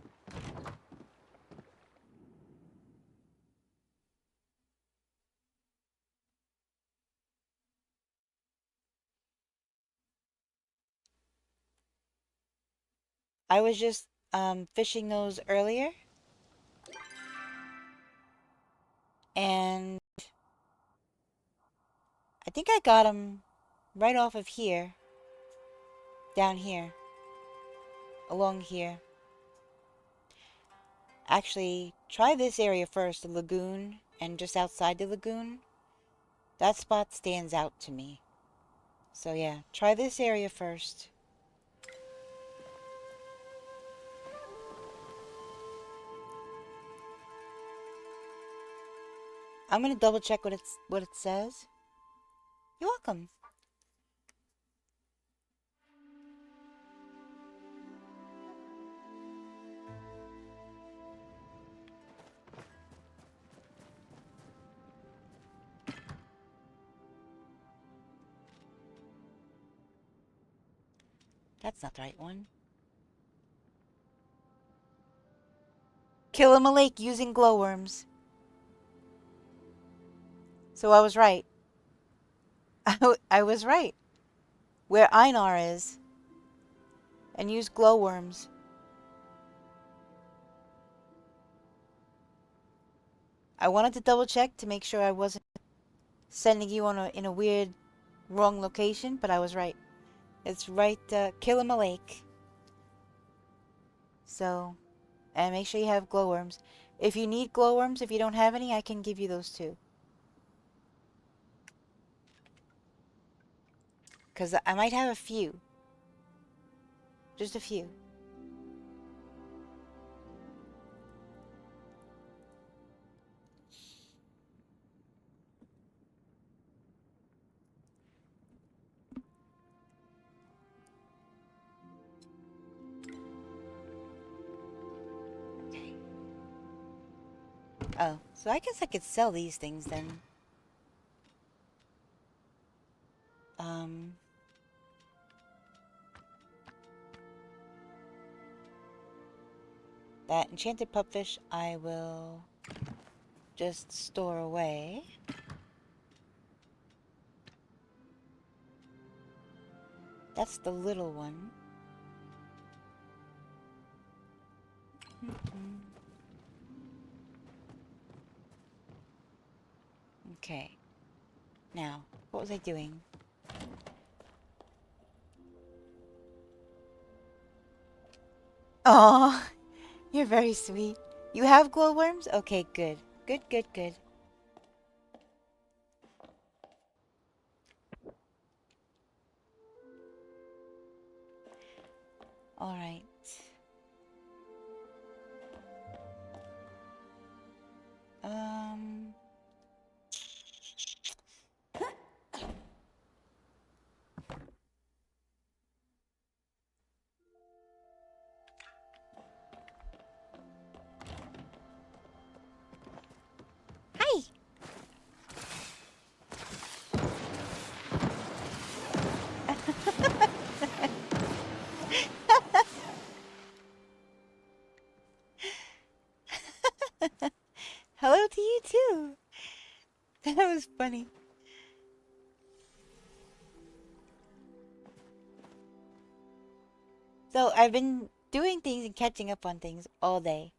I was just fishing those earlier. And I think I got them right off of here. Down here. Along here. Actually, try this area first, the lagoon, and just outside the lagoon. That spot stands out to me. So yeah, try this area first. I'm gonna double check what it says. You're welcome. That's not the right one. Kill him a lake using glowworms. So I was right. I was right. Where Einar is. And use glowworms. I wanted to double check to make sure I wasn't sending you on in a weird, wrong location, but I was right. It's right, kill him a lake. So, and make sure you have glowworms. If you need glowworms, if you don't have any, I can give you those too. Because I might have a few. Just a few. Okay. Oh, so I guess I could sell these things then. That enchanted pupfish, I will just store away. That's the little one. Okay. Now, what was I doing? Oh, you're very sweet. You have glowworms? Okay, good. Good, good, good. All right. Um... Hi! Hello to you too! That was funny. So, I've been doing things and catching up on things all day.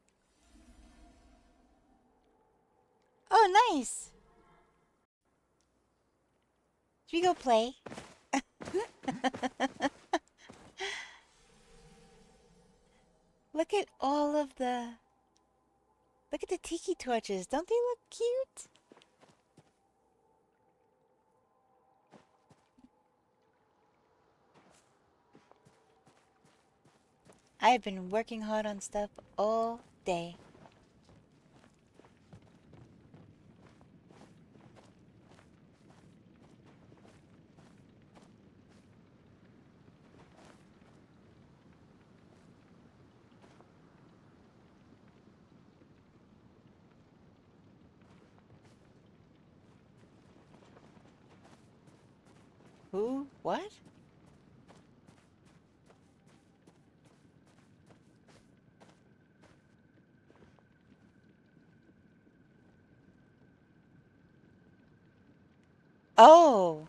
Oh, nice! Should we go play? Look at all of the... Look at the tiki torches. Don't they look cute? I've been working hard on stuff all day. Who? What? Oh!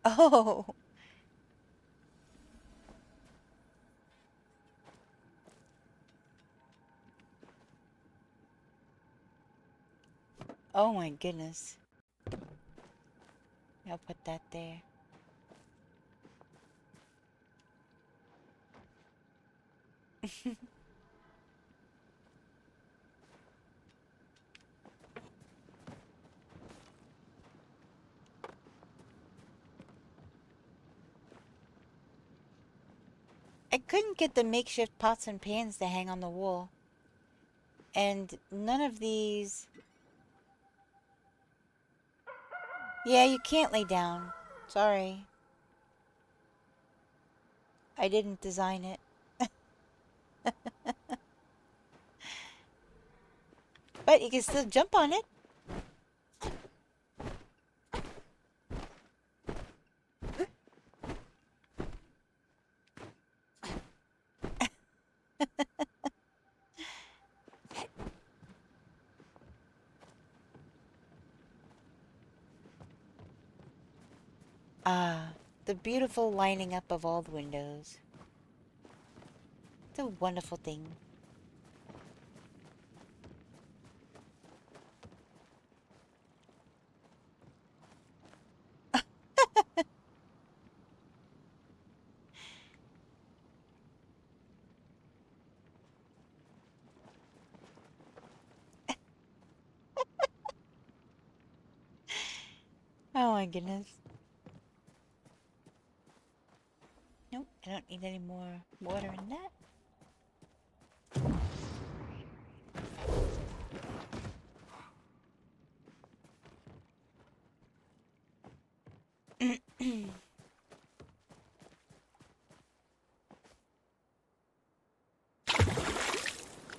Oh! Oh my goodness. I'll put that there. I couldn't get the makeshift pots and pans to hang on the wall. And none of these... Yeah, you can't lay down. Sorry. I didn't design it. But you can still jump on it. Ah, the beautiful lining up of all the windows. It's a wonderful thing. Oh my goodness. Nope, I don't need any more water in that.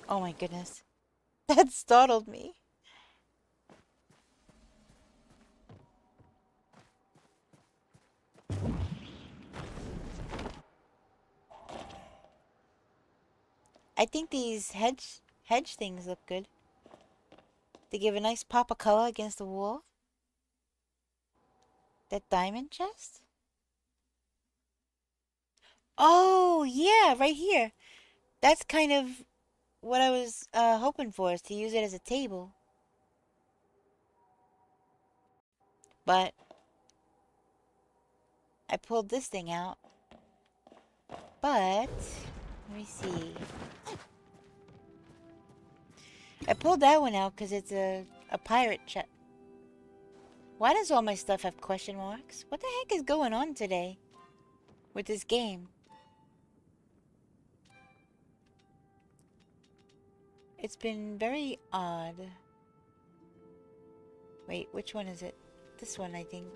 Oh my goodness. That startled me. I think these hedge things look good. to give a nice pop of color against the wall. That diamond chest? Oh, yeah, right here. That's kind of what I was hoping for, is to use it as a table. But I pulled this thing out. But, let me see. I pulled that one out because it's a pirate chest. Why does all my stuff have question marks? What the heck is going on today with this game? It's been very odd. Wait, which one is it? This one, I think.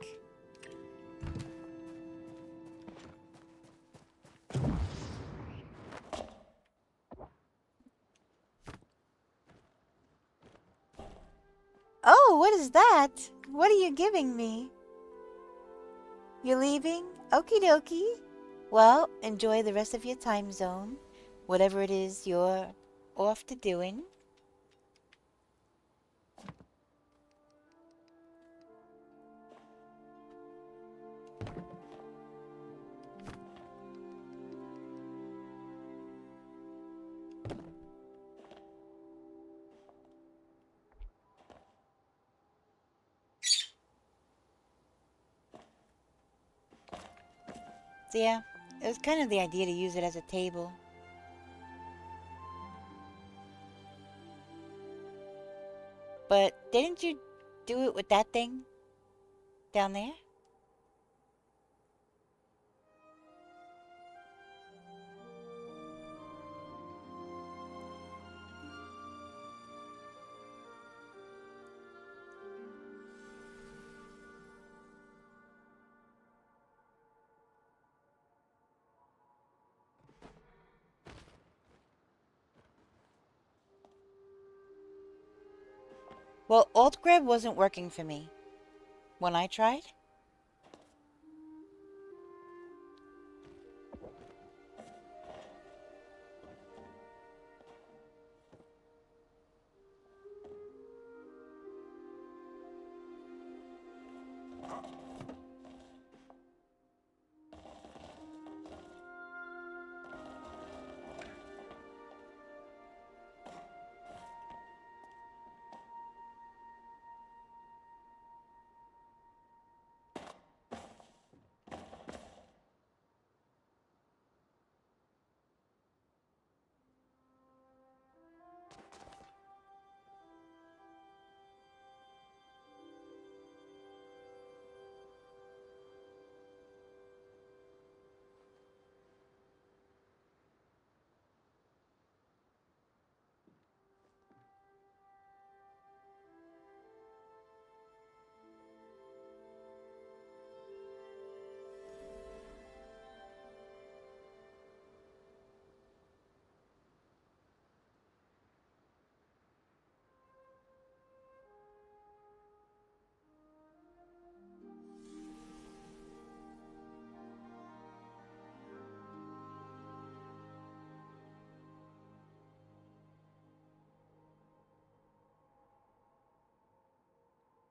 Oh, what is that? What are you giving me? You leaving? Okie dokie. Well, enjoy the rest of your time zone. Whatever it is you're off to doing. So yeah, it was kind of the idea to use it as a table. But didn't you do it with that thing down there? Well, alt grab wasn't working for me when I tried.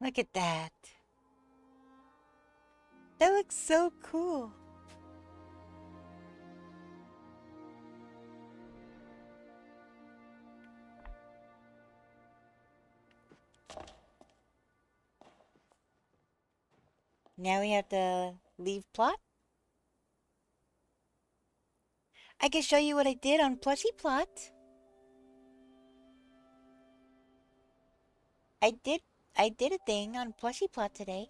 Look at that. That looks so cool. Now we have to leave plot. I can show you what I did on plushie plot. I did a thing on plushie plot today.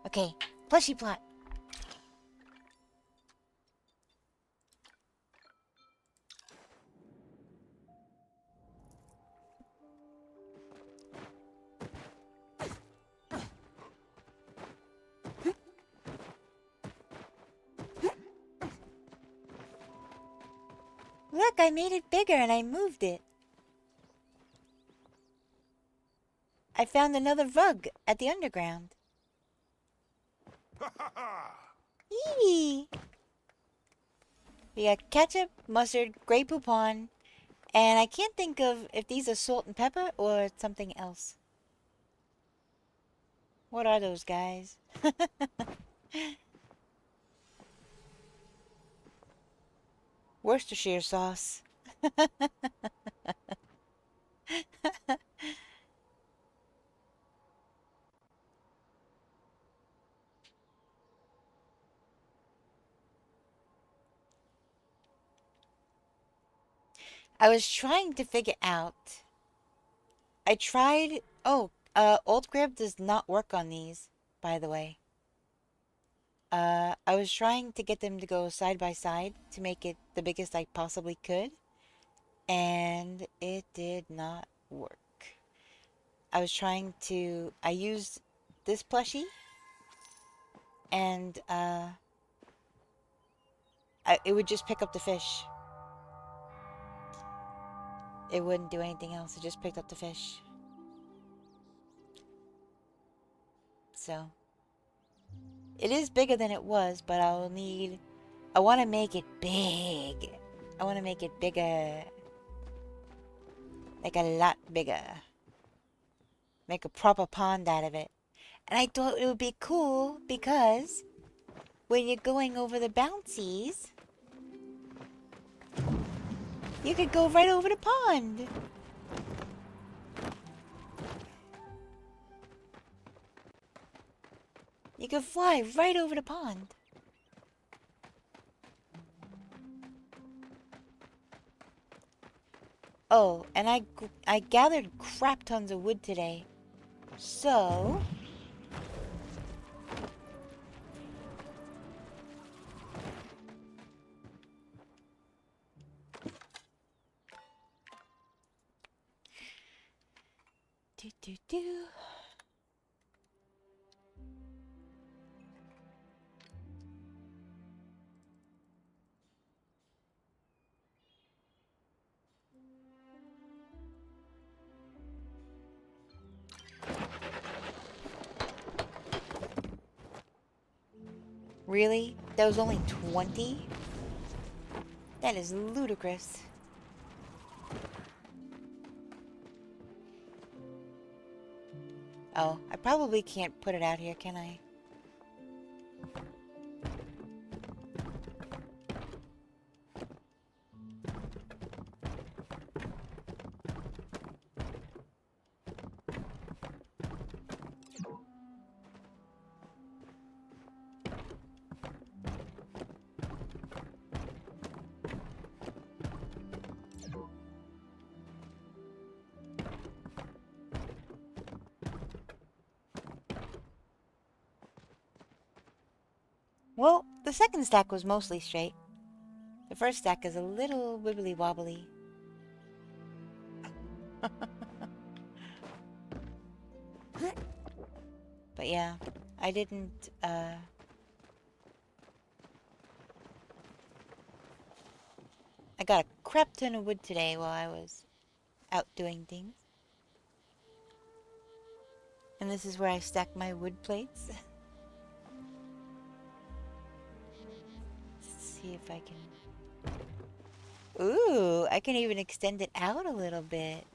Okay, plushie plot. Look, I made it bigger and I moved it. I found another rug at the underground. Yee! We got ketchup, mustard, Grey Poupon, And I can't think of if these are salt and pepper or something else. What are those, guys? Worcestershire sauce. I was trying to figure out. I tried. Oh, Alt Grip does not work on these, by the way. I was trying to get them to go side by side to make it the biggest I possibly could, and it did not work. I was trying to. I used this plushie, and it would just pick up the fish. It wouldn't do anything else. It just picked up the fish. So it is bigger than it was, but I'll need. I want to make it big. I want to make it bigger. Like a lot bigger. Make a proper pond out of it. And I thought it would be cool because when you're going over the bouncies, you could go right over the pond. You could fly right over the pond. Oh, and I gathered crap tons of wood today. So do do do. Really? That was only 20? That is ludicrous. Oh, I probably can't put it out here, can I? Well, the second stack was mostly straight. The first stack is a little wibbly wobbly. But yeah, I didn't, I got a crap ton of wood today while I was out doing things. And this is where I stack my wood plates. Let's see if I can... Ooh, I can even extend it out a little bit.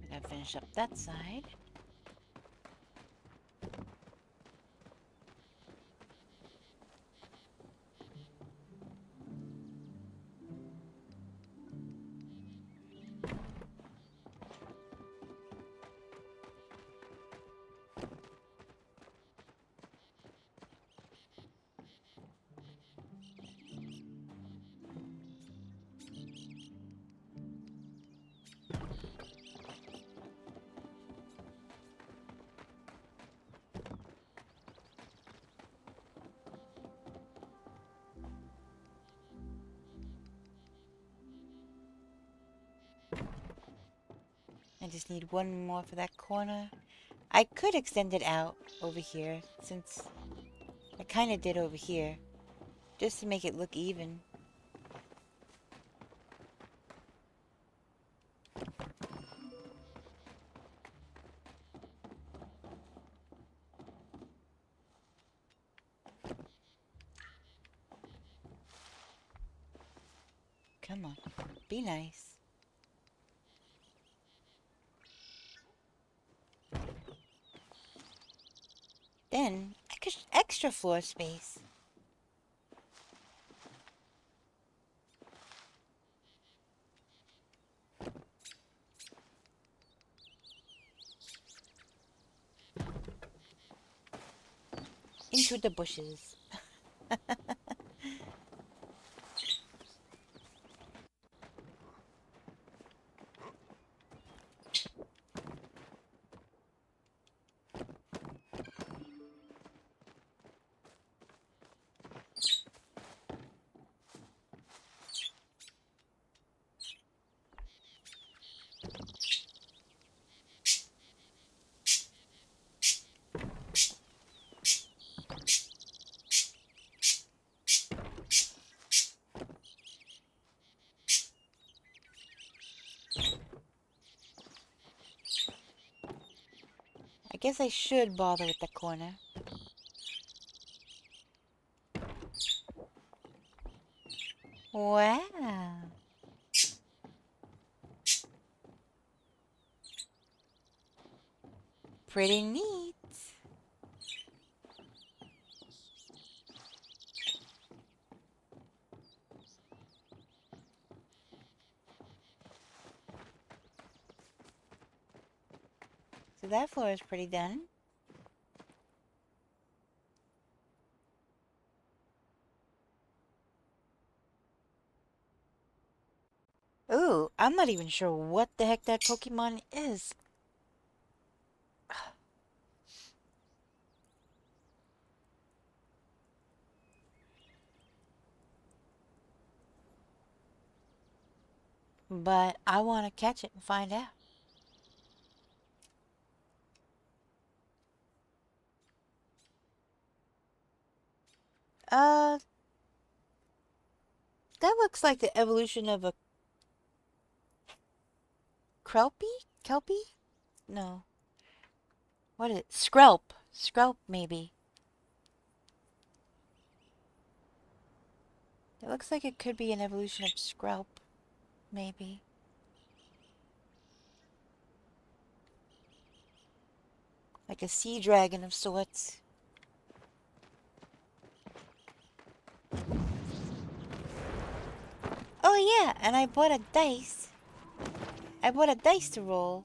I gotta finish up that side. I just need one more for that corner. I could extend it out over here, since I kind of did over here, just to make it look even. Come on, be nice. Then, extra floor space. Into the bushes. I guess I should bother with the corner. Wow. Pretty neat. So that floor is pretty done. Ooh, I'm not even sure what the heck that Pokemon is. But I want to catch it and find out. Uh, that looks like the evolution of a Kelpie? Kelpie? No. What is it? Skrelp. Skrelp, maybe. It looks like it could be an evolution of Skrelp. Maybe. Like a sea dragon of sorts. Oh yeah, and I bought a dice. I bought a dice to roll.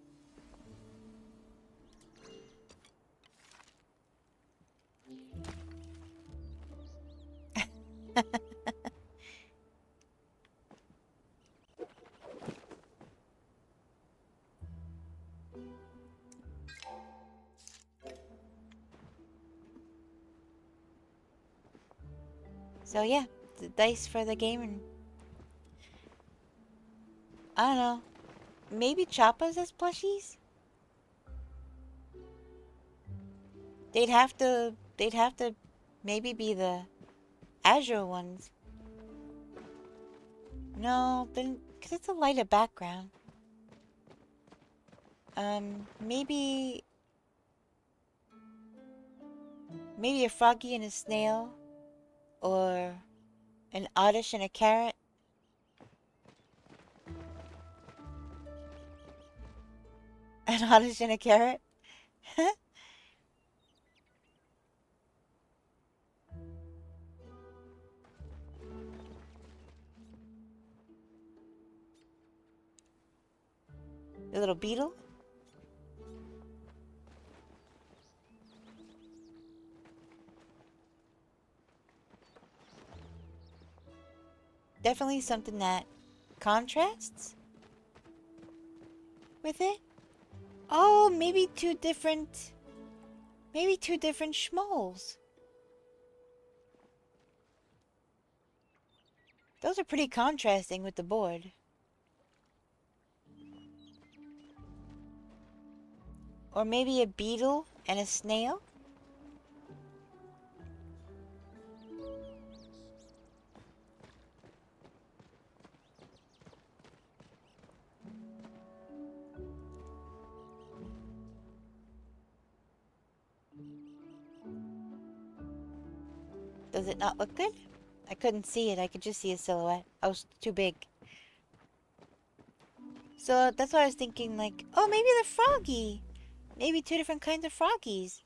So yeah, the dice for the game, and I don't know. Maybe Choppas as plushies? They'd have to maybe be the Azure ones. No, then, because it's a lighter background. Maybe a froggy and a snail, or an oddish and a carrot. An oddish and a carrot? The little beetle? Definitely something that contrasts with it. Oh, maybe two different schmoles. Those are pretty contrasting with the board. Or maybe a beetle and a snail? Does it not look good? I couldn't see it. I could just see a silhouette. I was too big. So that's why I was thinking, like, oh, maybe the froggy. Maybe two different kinds of froggies.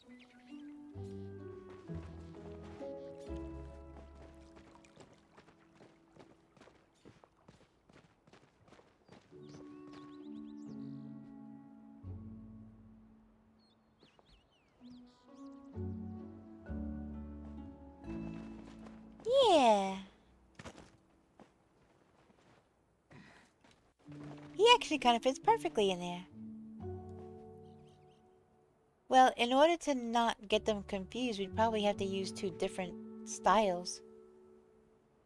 Yeah. He actually kind of fits perfectly in there. Well, in order to not get them confused, we'd probably have to use two different styles.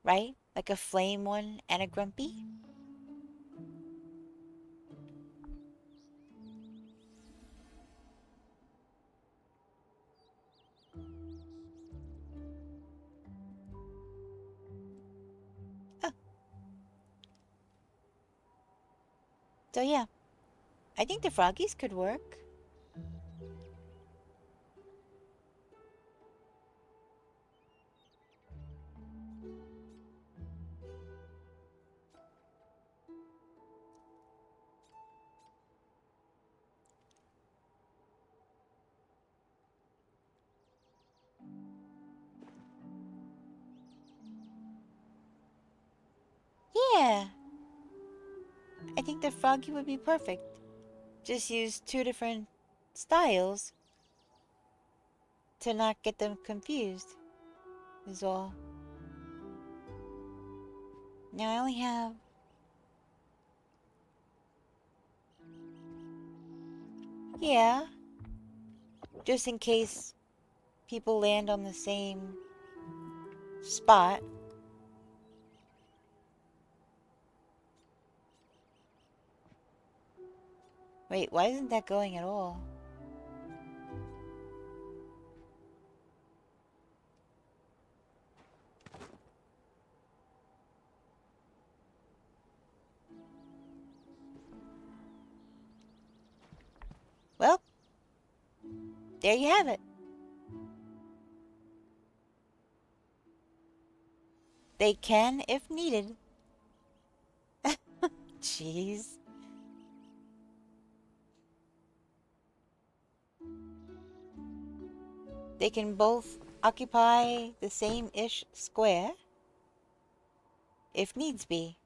Right? Like a flame one and a grumpy? Oh. So yeah. I think the froggies could work. Yeah. I think the froggy would be perfect. Just use two different styles to not get them confused, is all. Now I only have... Yeah. Just in case people land on the same spot. Wait, why isn't that going at all? Well, there you have it. They can if needed. Jeez. They can both occupy the same-ish square if needs be.